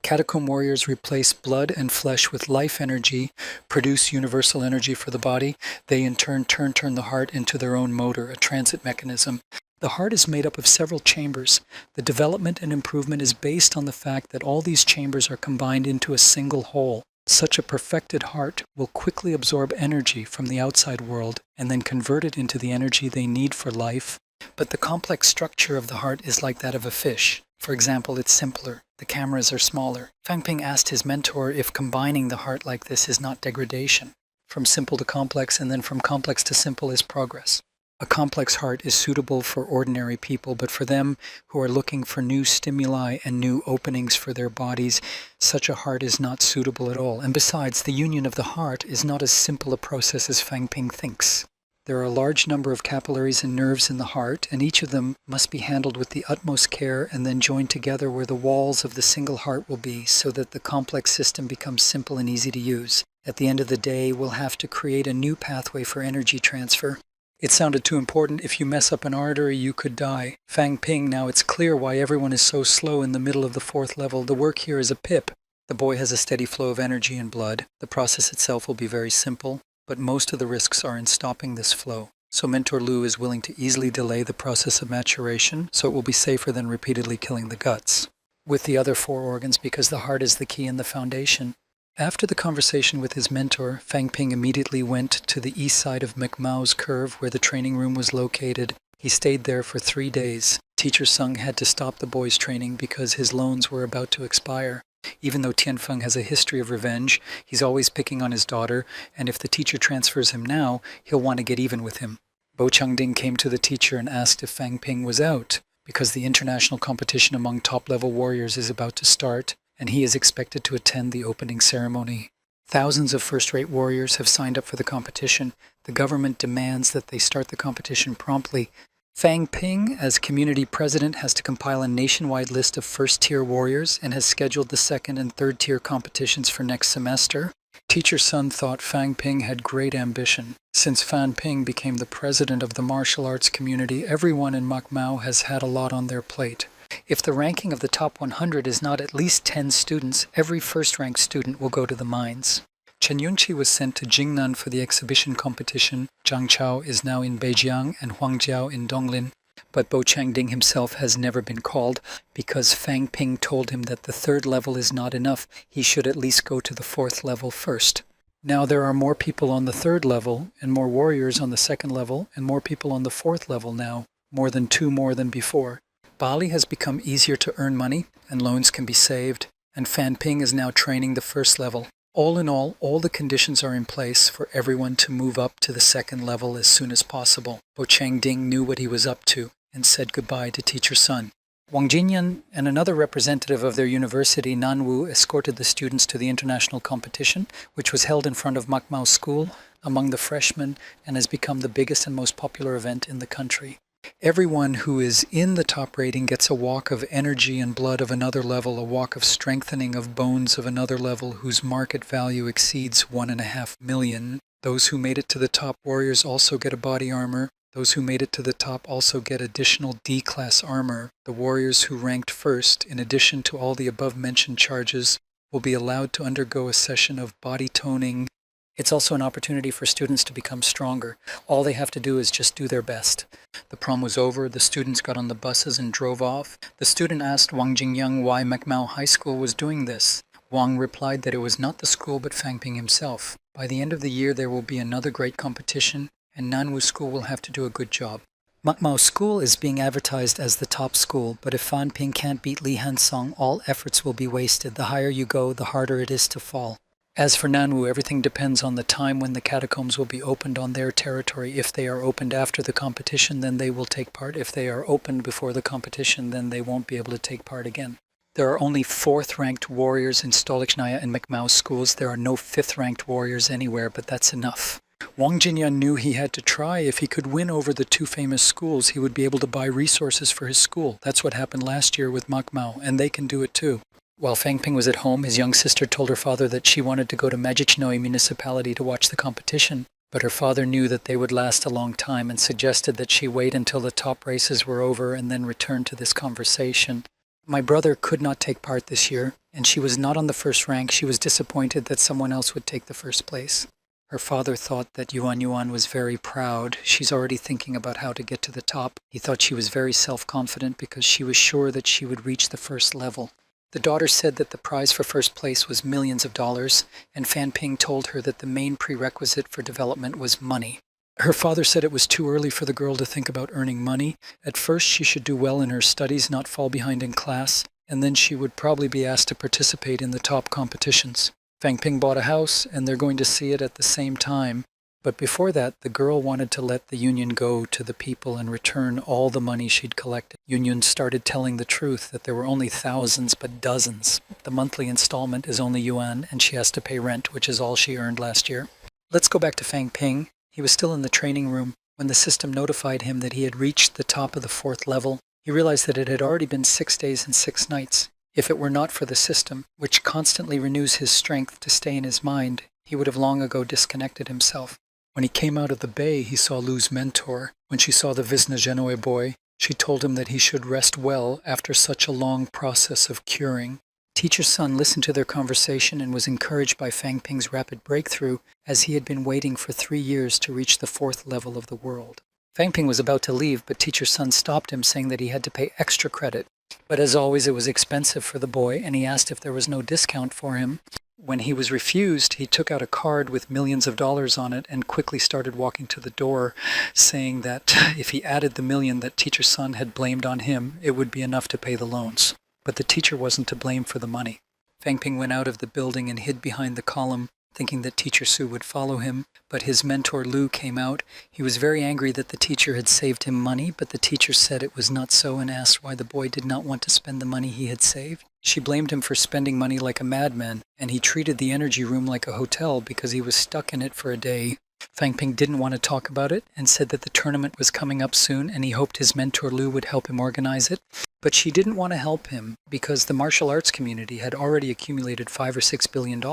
Catacomb warriors replace blood and flesh with life energy, produce universal energy for the body. They in turn turn the heart into their own motor, a transit mechanism. The heart is made up of several chambers. The development and improvement is based on the fact that all these chambers are combined into a single whole. Such a perfected heart will quickly absorb energy from the outside world and then convert it into the energy they need for life. But the complex structure of the heart is like that of a fish. For example, it's simpler. The cameras are smaller. Fang Ping asked his mentor if combining the heart like this is not degradation. From simple to complex and then from complex to simple is progress. A complex heart is suitable for ordinary people, but for them who are looking for new stimuli and new openings for their bodies, such a heart is not suitable at all. And besides, the union of the heart is not as simple a process as Fang Ping thinks. There are a large number of capillaries and nerves in the heart, and each of them must be handled with the utmost care and then joined together where the walls of the single heart will be, so that the complex system becomes simple and easy to use. At the end of the day, we'll have to create a new pathway for energy transfer. It sounded too important. If you mess up an artery, you could die. Fang Ping, now it's clear why everyone is so slow in the middle of the 4th level. The work here is a pip. The boy has a steady flow of energy and blood. The process itself will be very simple, but most of the risks are in stopping this flow. So Mentor Lu is willing to easily delay the process of maturation, so it will be safer than repeatedly killing the guts with the other 4 organs, because the heart is the key and the foundation. After the conversation with his mentor, Fang Ping immediately went to the east side of McMao's curve where the training room was located. He stayed there for 3 days. Teacher Sung had to stop the boy's training because his loans were about to expire. Even though Tianfeng has a history of revenge, he's always picking on his daughter, and if the teacher transfers him now, he'll want to get even with him. Bo Changding came to the teacher and asked if Fang Ping was out, because the international competition among top-level warriors is about to start, and he is expected to attend the opening ceremony. Thousands of first-rate warriors have signed up for the competition. The government demands that they start the competition promptly. Fang Ping, as community president, has to compile a nationwide list of first-tier warriors and has scheduled the second and third-tier competitions for next semester. Teacher Sun thought Fang Ping had great ambition. Since Fang Ping became the president of the martial arts community, everyone in Macmao has had a lot on their plate. If the ranking of the top 100 is not at least 10 students, every first-ranked student will go to the mines. Chen Yunqi was sent to Jingnan for the exhibition competition. Zhang Chao is now in Beijiang and Huang Jiao in Donglin. But Bo Changding himself has never been called because Fang Ping told him that the 3rd level is not enough. He should at least go to the 4th level first. Now there are more people on the 3rd level and more warriors on the 2nd level and more people on the 4th level now, more than 2 more than before. Bali has become easier to earn money and loans can be saved, and Fan Ping is now training the 1st level. All in all the conditions are in place for everyone to move up to the 2nd level as soon as possible. Bo Changding knew what he was up to and said goodbye to Teacher Sun. Wang Jinyan and another representative of their university, Nanwu, escorted the students to the international competition, which was held in front of Macmao School among the freshmen and has become the biggest and most popular event in the country. Everyone who is in the top rating gets a walk of energy and blood of another level, a walk of strengthening of bones of another level whose market value exceeds 1.5 million. Those who made it to the top warriors also get a body armor. Those who made it to the top also get additional D-class armor. The warriors who ranked first, in addition to all the above-mentioned charges, will be allowed to undergo a session of body toning. It's also an opportunity for students to become stronger. All they have to do is just do their best. The prom was over, the students got on the buses and drove off. The student asked Wang Jingyang why Macmao High School was doing this. Wang replied that it was not the school but Fang Ping himself. By the end of the year there will be another great competition, and Nanwu School will have to do a good job. Macmao School is being advertised as the top school, but if Fan Ping can't beat Li Hansong, all efforts will be wasted. The higher you go, the harder it is to fall. As for Nanwu, everything depends on the time when the catacombs will be opened on their territory. If they are opened after the competition, then they will take part. If they are opened before the competition, then they won't be able to take part again. There are only 4th-ranked warriors in Stolichnaya and Macmao schools. There are no 5th-ranked warriors anywhere, but that's enough. Wang Jinyan knew he had to try. If he could win over the 2 famous schools, he would be able to buy resources for his school. That's what happened last year with Macmao, and they can do it too. While Fang Ping was at home, his young sister told her father that she wanted to go to Majichnoi municipality to watch the competition, but her father knew that they would last a long time and suggested that she wait until the top races were over and then return to this conversation. My brother could not take part this year, and she was not on the 1st rank. She was disappointed that someone else would take the 1st place. Her father thought that Yuan Yuan was very proud. She's already thinking about how to get to the top. He thought she was very self-confident because she was sure that she would reach the 1st level. The daughter said that the prize for first place was millions of dollars, and Fan Ping told her that the main prerequisite for development was money. Her father said it was too early for the girl to think about earning money. At first, she should do well in her studies, not fall behind in class, and then she would probably be asked to participate in the top competitions. Fang Ping bought a house, and they're going to see it at the same time. But before that, the girl wanted to let the union go to the people and return all the money she'd collected. Union started telling the truth that there were only thousands but dozens. The monthly installment is only yuan, and she has to pay rent, which is all she earned last year. Let's go back to Fang Ping. He was still in the training room when the system notified him that he had reached the top of the 4th level. He realized that it had already been 6 days and 6 nights. If it were not for the system, which constantly renews his strength to stay in his mind, he would have long ago disconnected himself. When he came out of the bay, he saw Lu's mentor. When she saw the Visna Genoe boy, she told him that he should rest well after such a long process of curing. Teacher Sun listened to their conversation and was encouraged by Fang Ping's rapid breakthrough, as he had been waiting for 3 years to reach the 4th level of the world. Fang Ping was about to leave, but Teacher Sun stopped him, saying that he had to pay extra credit. But as always, it was expensive for the boy, and he asked if there was no discount for him. When he was refused, he took out a card with millions of dollars on it and quickly started walking to the door, saying that if he added the million that Teacher Sun had blamed on him, it would be enough to pay the loans. But the teacher wasn't to blame for the money. Fang Ping went out of the building and hid behind the column, thinking that Teacher Su would follow him, but his mentor Lu came out. He was very angry that the teacher had saved him money, but the teacher said it was not so and asked why the boy did not want to spend the money he had saved. She blamed him for spending money like a madman, and he treated the energy room like a hotel because he was stuck in it for a day. Fang Ping didn't want to talk about it and said that the tournament was coming up soon and he hoped his mentor Lu would help him organize it. But she didn't want to help him because the martial arts community had already accumulated $5 or $6 billion,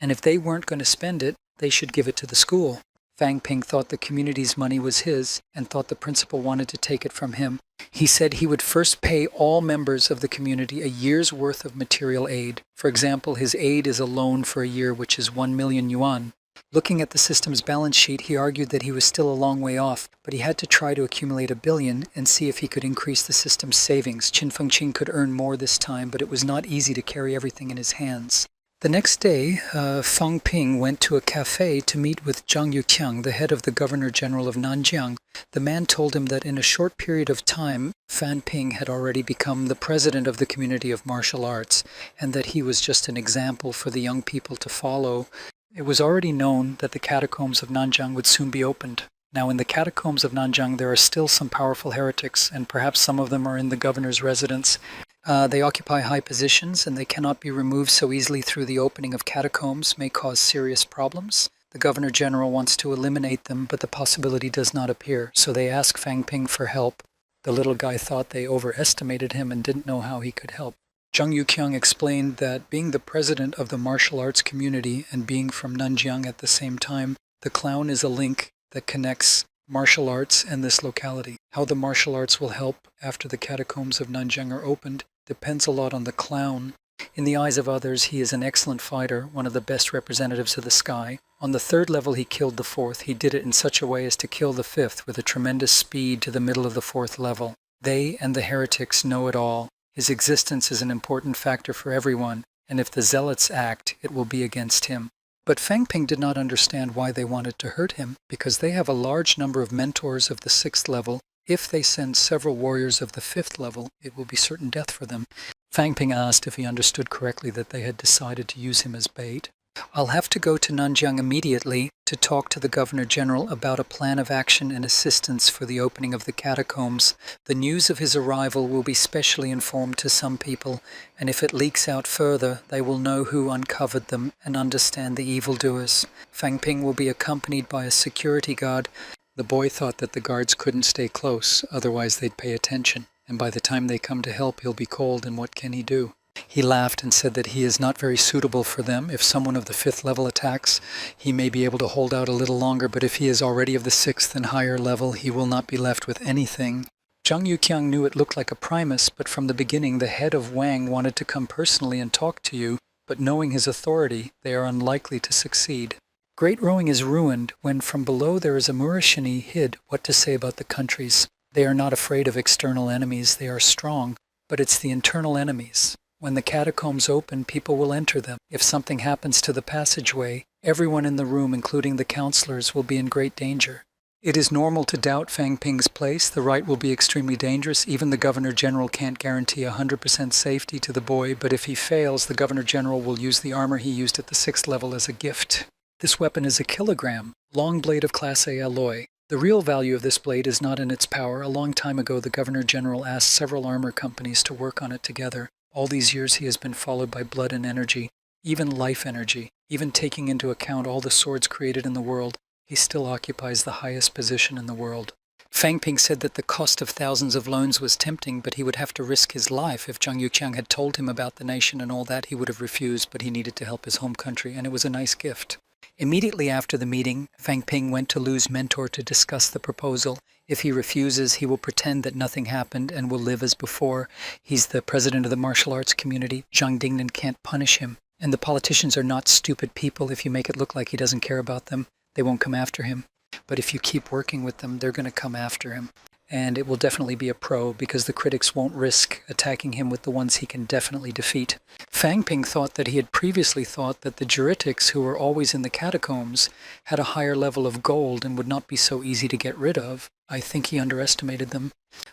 and if they weren't going to spend it, they should give it to the school. Fang Ping thought the community's money was his and thought the principal wanted to take it from him. He said he would first pay all members of the community a year's worth of material aid. For example, his aid is a loan for a year, which is 1 million yuan. Looking at the system's balance sheet, he argued that he was still a long way off, but he had to try to accumulate $1 billion and see if he could increase the system's savings. Qin Fengqin could earn more this time, but it was not easy to carry everything in his hands. The next day, Fang Ping went to a cafe to meet with Zhang Yuqiang, the head of the Governor-General of Nanjiang. The man told him that in a short period of time, Fan Ping had already become the president of the community of martial arts, and that he was just an example for the young people to follow. It was already known that the catacombs of Nanjiang would soon be opened. Now, in the catacombs of Nanjiang, there are still some powerful heretics, and perhaps some of them are in the governor's residence. They occupy high positions, and they cannot be removed so easily through the opening of catacombs may cause serious problems. The Governor-General wants to eliminate them, but the possibility does not appear, so they ask Fang Ping for help. The little guy thought they overestimated him and didn't know how he could help. Zhang Yuqiang explained that being the president of the martial arts community and being from Nanjiang at the same time, the clown is a link that connects martial arts and this locality. How the martial arts will help after the catacombs of Nanjiang are opened depends a lot on the clown. In the eyes of others, he is an excellent fighter, one of the best representatives of the sky. On the 3rd level, he killed the 4th. He did it in such a way as to kill the 5th with a tremendous speed to the middle of the 4th level. They and the heretics know it all. His existence is an important factor for everyone, and if the zealots act, it will be against him. But Fang Ping did not understand why they wanted to hurt him, because they have a large number of mentors of the 6th level. If they send several warriors of the 5th level, it will be certain death for them. Fang Ping asked if he understood correctly that they had decided to use him as bait. I'll have to go to Nanjiang immediately to talk to the Governor-General about a plan of action and assistance for the opening of the catacombs. The news of his arrival will be specially informed to some people, and if it leaks out further, they will know who uncovered them and understand the evildoers. Fang Ping will be accompanied by a security guard. The boy thought that the guards couldn't stay close, otherwise they'd pay attention, and by the time they come to help, he'll be cold, and what can he do? He laughed and said that he is not very suitable for them. If someone of the 5th level attacks, he may be able to hold out a little longer, but if he is already of the 6th and higher level, he will not be left with anything. Zhang Yuqiang knew it looked like a Primus, but from the beginning the head of Wang wanted to come personally and talk to you, but knowing his authority, they are unlikely to succeed. Great rowing is ruined when from below there is a Murashini hid what to say about the countries. They are not afraid of external enemies, they are strong, but it's the internal enemies. When the catacombs open, people will enter them. If something happens to the passageway, everyone in the room, including the counselors, will be in great danger. It is normal to doubt Fang Ping's place. The rite will be extremely dangerous. Even the Governor General can't guarantee 100% safety to the boy, but if he fails, the Governor General will use the armor he used at the 6th level as a gift. This weapon is a kilogram, long blade of Class A alloy. The real value of this blade is not in its power. A long time ago, the Governor General asked several armor companies to work on it together. All these years he has been followed by blood and energy, even life energy. Even taking into account all the swords created in the world, he still occupies the highest position in the world. Fang Ping said that the cost of thousands of loans was tempting, but he would have to risk his life. If Zhang Yuqiang had told him about the nation and all that, he would have refused, but he needed to help his home country, and it was a nice gift. Immediately after the meeting, Fang Ping went to Lu's mentor to discuss the proposal. If he refuses, he will pretend that nothing happened and will live as before. He's the president of the martial arts community. Zhang Dingnan can't punish him. And the politicians are not stupid people. If you make it look like he doesn't care about them, they won't come after him. But if you keep working with them, they're going to come after him. And it will definitely be a pro, because the critics won't risk attacking him with the ones he can definitely defeat. Fang Ping thought that he had previously thought that the juritics, who were always in the catacombs, had a higher level of gold and would not be so easy to get rid of. I think he underestimated them.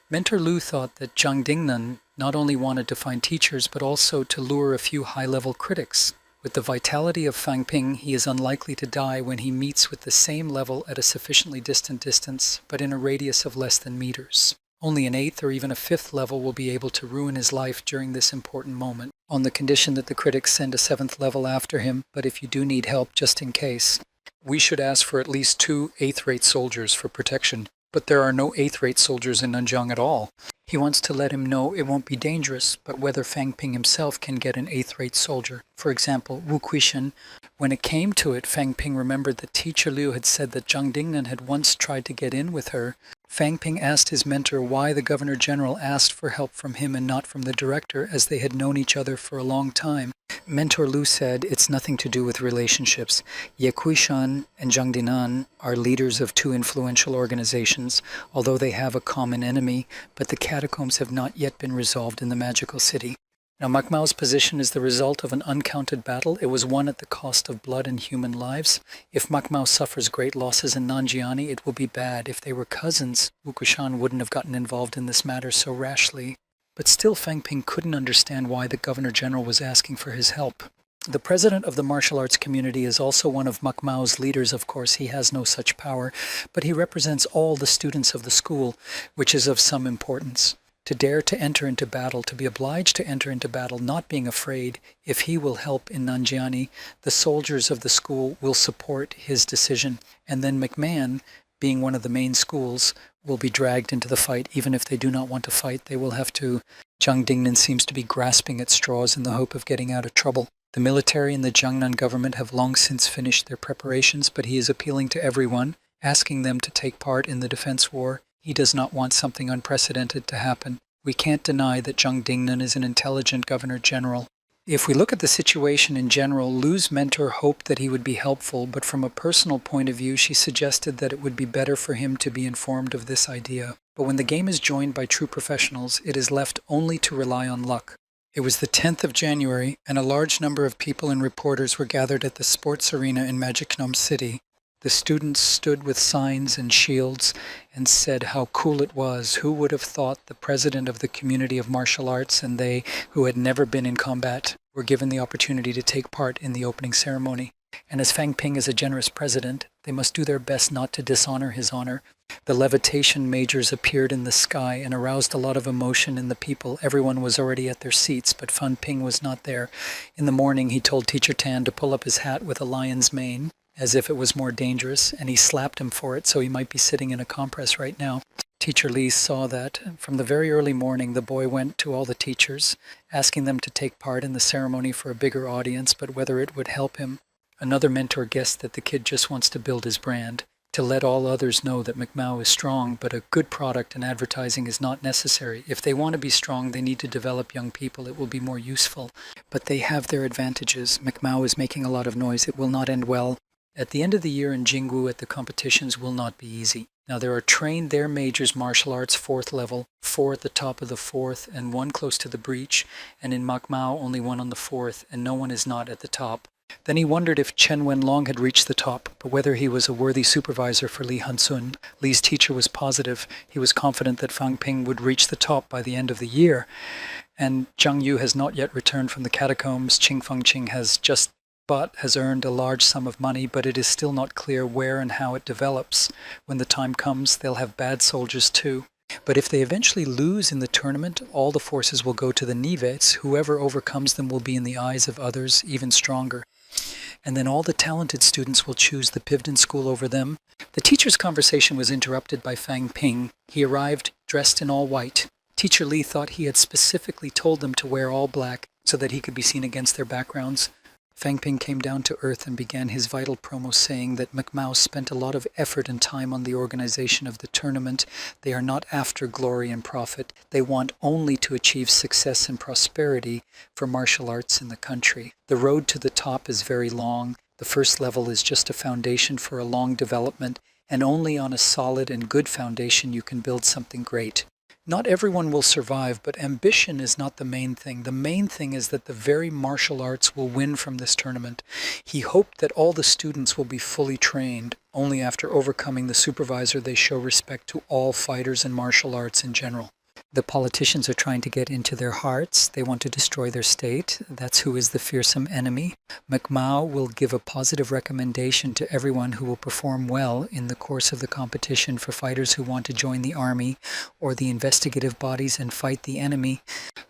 Mentor Lu thought that Zhang Dingnan not only wanted to find teachers, but also to lure a few high-level critics. With the vitality of Fang Ping, he is unlikely to die when he meets with the same level at a sufficiently distant distance, but in a radius of less than meters. Only an 8th or even a 5th level will be able to ruin his life during this important moment, on the condition that the critics send a 7th level after him, but if you do need help, just in case. We should ask for at least 2 8th-rate soldiers for protection, but there are no 8th-rate soldiers in Nanjiang at all. He wants to let him know it won't be dangerous, but whether Fang Ping himself can get an 8th-rate soldier. For example, Wu Kuishan. When it came to it, Fang Ping remembered that teacher Liu had said that Zhang Dingnan had once tried to get in with her. Fang Ping asked his mentor why the Governor General asked for help from him and not from the director, as they had known each other for a long time. Mentor Lu said it's nothing to do with relationships. Ye Kuishan and Zhang Dinan are leaders of 2 influential organizations, although they have a common enemy, but the catacombs have not yet been resolved in the magical city. Now, Macmao's position is the result of an uncounted battle. It was won at the cost of blood and human lives. If Macmao suffers great losses in Nanjiani, it will be bad. If they were cousins, Wu Kushan wouldn't have gotten involved in this matter so rashly. But still, Fang Ping couldn't understand why the Governor General was asking for his help. The president of the martial arts community is also one of Macmao's leaders. Of course, he has no such power, but he represents all the students of the school, which is of some importance. To dare to enter into battle, to be obliged to enter into battle, not being afraid, if he will help in Nanjiani, the soldiers of the school will support his decision. And then McMahon, being one of the main schools, will be dragged into the fight. Even if they do not want to fight, they will have to. Zhang Dingnan seems to be grasping at straws in the hope of getting out of trouble. The military and the Jiangnan government have long since finished their preparations, but he is appealing to everyone, asking them to take part in the defense war. He does not want something unprecedented to happen. We can't deny that Zhang Dingnan is an intelligent Governor General. If we look at the situation in general, Lu's mentor hoped that he would be helpful, but from a personal point of view, she suggested that it would be better for him to be informed of this idea. But when the game is joined by true professionals, it is left only to rely on luck. It was the 10th of January, and a large number of people and reporters were gathered at the sports arena in Magic Gnome City. The students stood with signs and shields and said how cool it was. Who would have thought the president of the community of martial arts and they, who had never been in combat, were given the opportunity to take part in the opening ceremony. And as Fang Ping is a generous president, they must do their best not to dishonor his honor. The levitation majors appeared in the sky and aroused a lot of emotion in the people. Everyone was already at their seats, but Fang Ping was not there. In the morning, he told Teacher Tan to pull up his hat with a lion's mane, as if it was more dangerous, and he slapped him for it, so he might be sitting in a compress right now. Teacher Lee saw that. From the very early morning, the boy went to all the teachers, asking them to take part in the ceremony for a bigger audience, but whether it would help him. Another mentor guessed that the kid just wants to build his brand, to let all others know that McMao is strong, but a good product and advertising is not necessary. If they want to be strong, they need to develop young people. It will be more useful. But they have their advantages. McMao is making a lot of noise. It will not end well. At the end of the year in Jingwu at the competitions will not be easy. Now there are trained there majors martial arts 4th level, 4 at the top of the 4th and 1 close to the breach, and in Makmao only 1 on the 4th, and no one is not at the top. Then he wondered if Chen Wenlong had reached the top, but whether he was a worthy supervisor for Li Hansun. Li's teacher was positive. He was confident that Fang Ping would reach the top by the end of the year. And Zhang Yu has not yet returned from the catacombs. Qing Fengqing has earned a large sum of money, but it is still not clear where and how it develops. When the time comes, they'll have bad soldiers too. But if they eventually lose in the tournament, all the forces will go to the Nivets. Whoever overcomes them will be in the eyes of others even stronger. And then all the talented students will choose the Pivden school over them. The teacher's conversation was interrupted by Fang Ping. He arrived dressed in all white. Teacher Li thought he had specifically told them to wear all black so that he could be seen against their backgrounds. Fang Ping came down to earth and began his vital promo saying that Macmao spent a lot of effort and time on the organization of the tournament. They are not after glory and profit. They want only to achieve success and prosperity for martial arts in the country. The road to the top is very long. The first level is just a foundation for a long development, and only on a solid and good foundation you can build something great. Not everyone will survive, but ambition is not the main thing. The main thing is that the very martial arts will win from this tournament. He hoped that all the students will be fully trained. Only after overcoming the supervisor they show respect to all fighters and martial arts in general. The politicians are trying to get into their hearts. They want to destroy their state. That's who is the fearsome enemy. Macmao will give a positive recommendation to everyone who will perform well in the course of the competition for fighters who want to join the army or the investigative bodies and fight the enemy.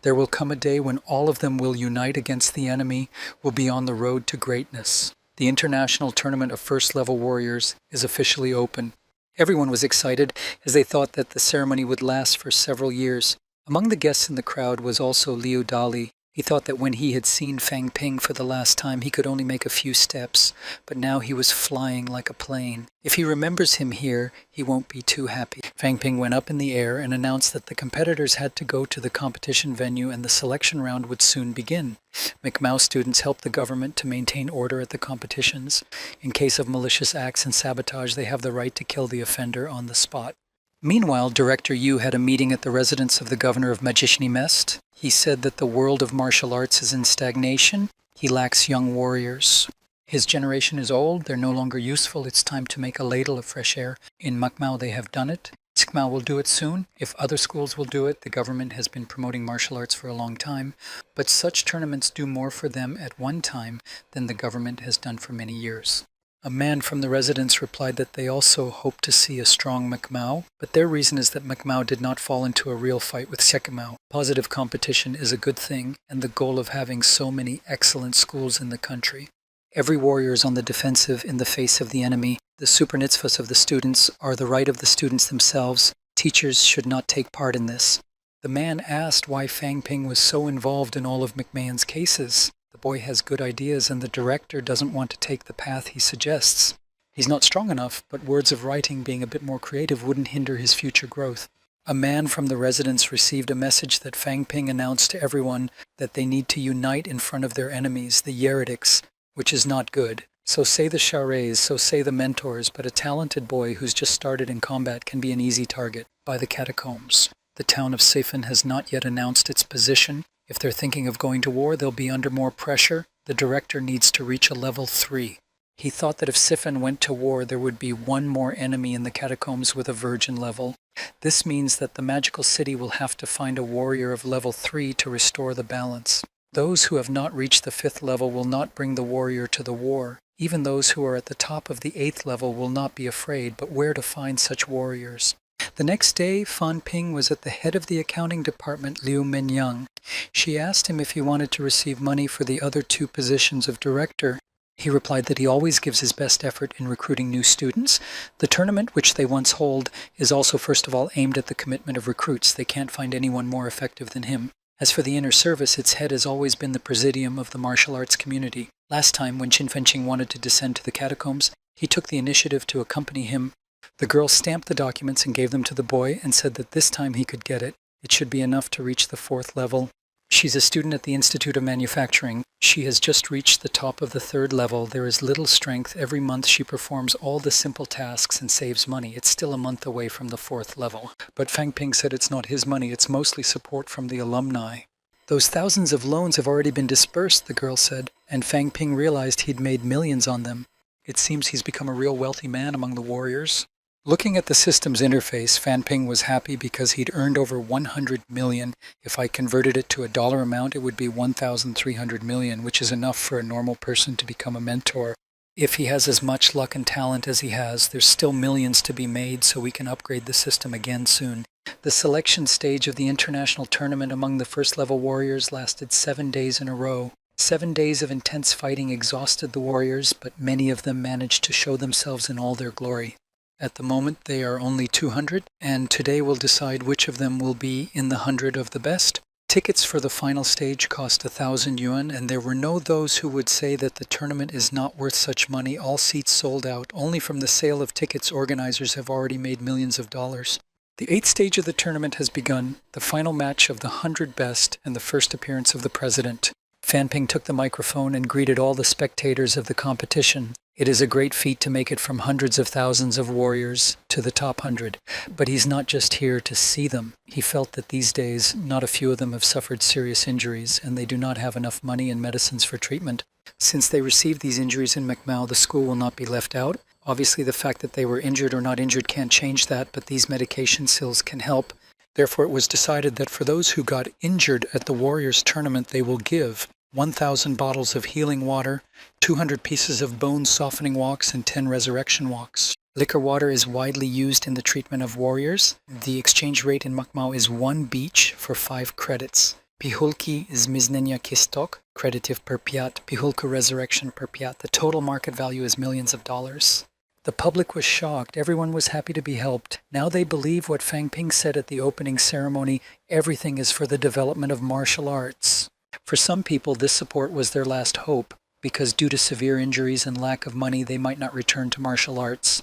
There will come a day when all of them will unite against the enemy, will be on the road to greatness. The International Tournament of First Level Warriors is officially open. Everyone was excited as they thought that the ceremony would last for several years. Among the guests in the crowd was also Liu Dali. He thought that when he had seen Fang Ping for the last time, he could only make a few steps, but now he was flying like a plane. If he remembers him here, he won't be too happy. Fang Ping went up in the air and announced that the competitors had to go to the competition venue and the selection round would soon begin. Macmao students helped the government to maintain order at the competitions. In case of malicious acts and sabotage, they have the right to kill the offender on the spot. Meanwhile, Director Yu had a meeting at the residence of the governor of Magician Mest. He said that the world of martial arts is in stagnation. He lacks young warriors. His generation is old. They're no longer useful. It's time to make a ladle of fresh air. In Macmao, they have done it. Macmao will do it soon. If other schools will do it, the government has been promoting martial arts for a long time. But such tournaments do more for them at one time than the government has done for many years. A man from the residence replied that they also hope to see a strong Macmao, but their reason is that Macmao did not fall into a real fight with Sekimao. Positive competition is a good thing, and the goal of having so many excellent schools in the country. Every warrior is on the defensive in the face of the enemy. The super mitzvahs of the students are the right of the students themselves. Teachers should not take part in this. The man asked why Fang Ping was so involved in all of McMahon's cases. The boy has good ideas and the director doesn't want to take the path he suggests. He's not strong enough, but words of writing being a bit more creative wouldn't hinder his future growth. A man from the residence received a message that Fang Ping announced to everyone that they need to unite in front of their enemies, the Yeretics, which is not good. So say the charets, so say the mentors, but a talented boy who's just started in combat can be an easy target by the catacombs. The town of Sifan has not yet announced its position. If they're thinking of going to war, they'll be under more pressure. The director needs to reach a level 3. He thought that if Sifan went to war, there would be one more enemy in the catacombs with a virgin level. This means that the magical city will have to find a warrior of level 3 to restore the balance. Those who have not reached the 5th level will not bring the warrior to the war. Even those who are at the top of the 8th level will not be afraid, but where to find such warriors? The next day, Fan Ping was at the head of the accounting department, Liu Minyang. She asked him if he wanted to receive money for the other 2 positions of director. He replied that he always gives his best effort in recruiting new students. The tournament, which they once hold, is also first of all aimed at the commitment of recruits. They can't find anyone more effective than him. As for the inner service, its head has always been the presidium of the martial arts community. Last time, when Qin Fenqing wanted to descend to the catacombs, he took the initiative to accompany him. The girl stamped the documents and gave them to the boy and said that this time he could get it. It should be enough to reach the 4th level. She's a student at the Institute of Manufacturing. She has just reached the top of the third level. There is little strength. Every month she performs all the simple tasks and saves money. It's still a month away from the fourth level. But Fang Ping said it's not his money, it's mostly support from the alumni. Those thousands of loans have already been dispersed, the girl said, and Fang Ping realized he'd made millions on them. It seems he's become a real wealthy man among the warriors. Looking at the system's interface, Fan Ping was happy because he'd earned over 100 million. If I converted it to a dollar amount, it would be 1,300 million, which is enough for a normal person to become a mentor. If he has as much luck and talent as he has, there's still millions to be made, so we can upgrade the system again soon. The selection stage of the international tournament among the first-level warriors lasted 7 days in a row. 7 days of intense fighting exhausted the warriors, but many of them managed to show themselves in all their glory. At the moment, they are only 200, and today we'll decide which of them will be in the 100 of the best. Tickets for the final stage cost 1,000 yuan, and there were no those who would say that the tournament is not worth such money. All seats sold out. Only from the sale of tickets, organizers have already made millions of dollars. The 8th stage of the tournament has begun, the final match of the 100 best and the first appearance of the president. Fan Ping took the microphone and greeted all the spectators of the competition. It is a great feat to make it from hundreds of thousands of warriors to the top 100. But he's not just here to see them. He felt that these days, not a few of them have suffered serious injuries, and they do not have enough money and medicines for treatment. Since they received these injuries in Macmau, the school will not be left out. Obviously, the fact that they were injured or not injured can't change that, but these medication pills can help. Therefore, it was decided that for those who got injured at the Warriors tournament, they will give 1,000 bottles of healing water, 200 pieces of bone softening walks, and 10 resurrection walks. Liquor water is widely used in the treatment of warriors. The exchange rate in Macmau is 1 beach for 5 credits. Pihulki zmiznenia kistok, creditive per piat, pihulka resurrection per piat. The total market value is millions of dollars. The public was shocked. Everyone was happy to be helped. Now they believe what Fang Ping said at the opening ceremony, everything is for the development of martial arts. For some people, this support was their last hope, because due to severe injuries and lack of money, they might not return to martial arts.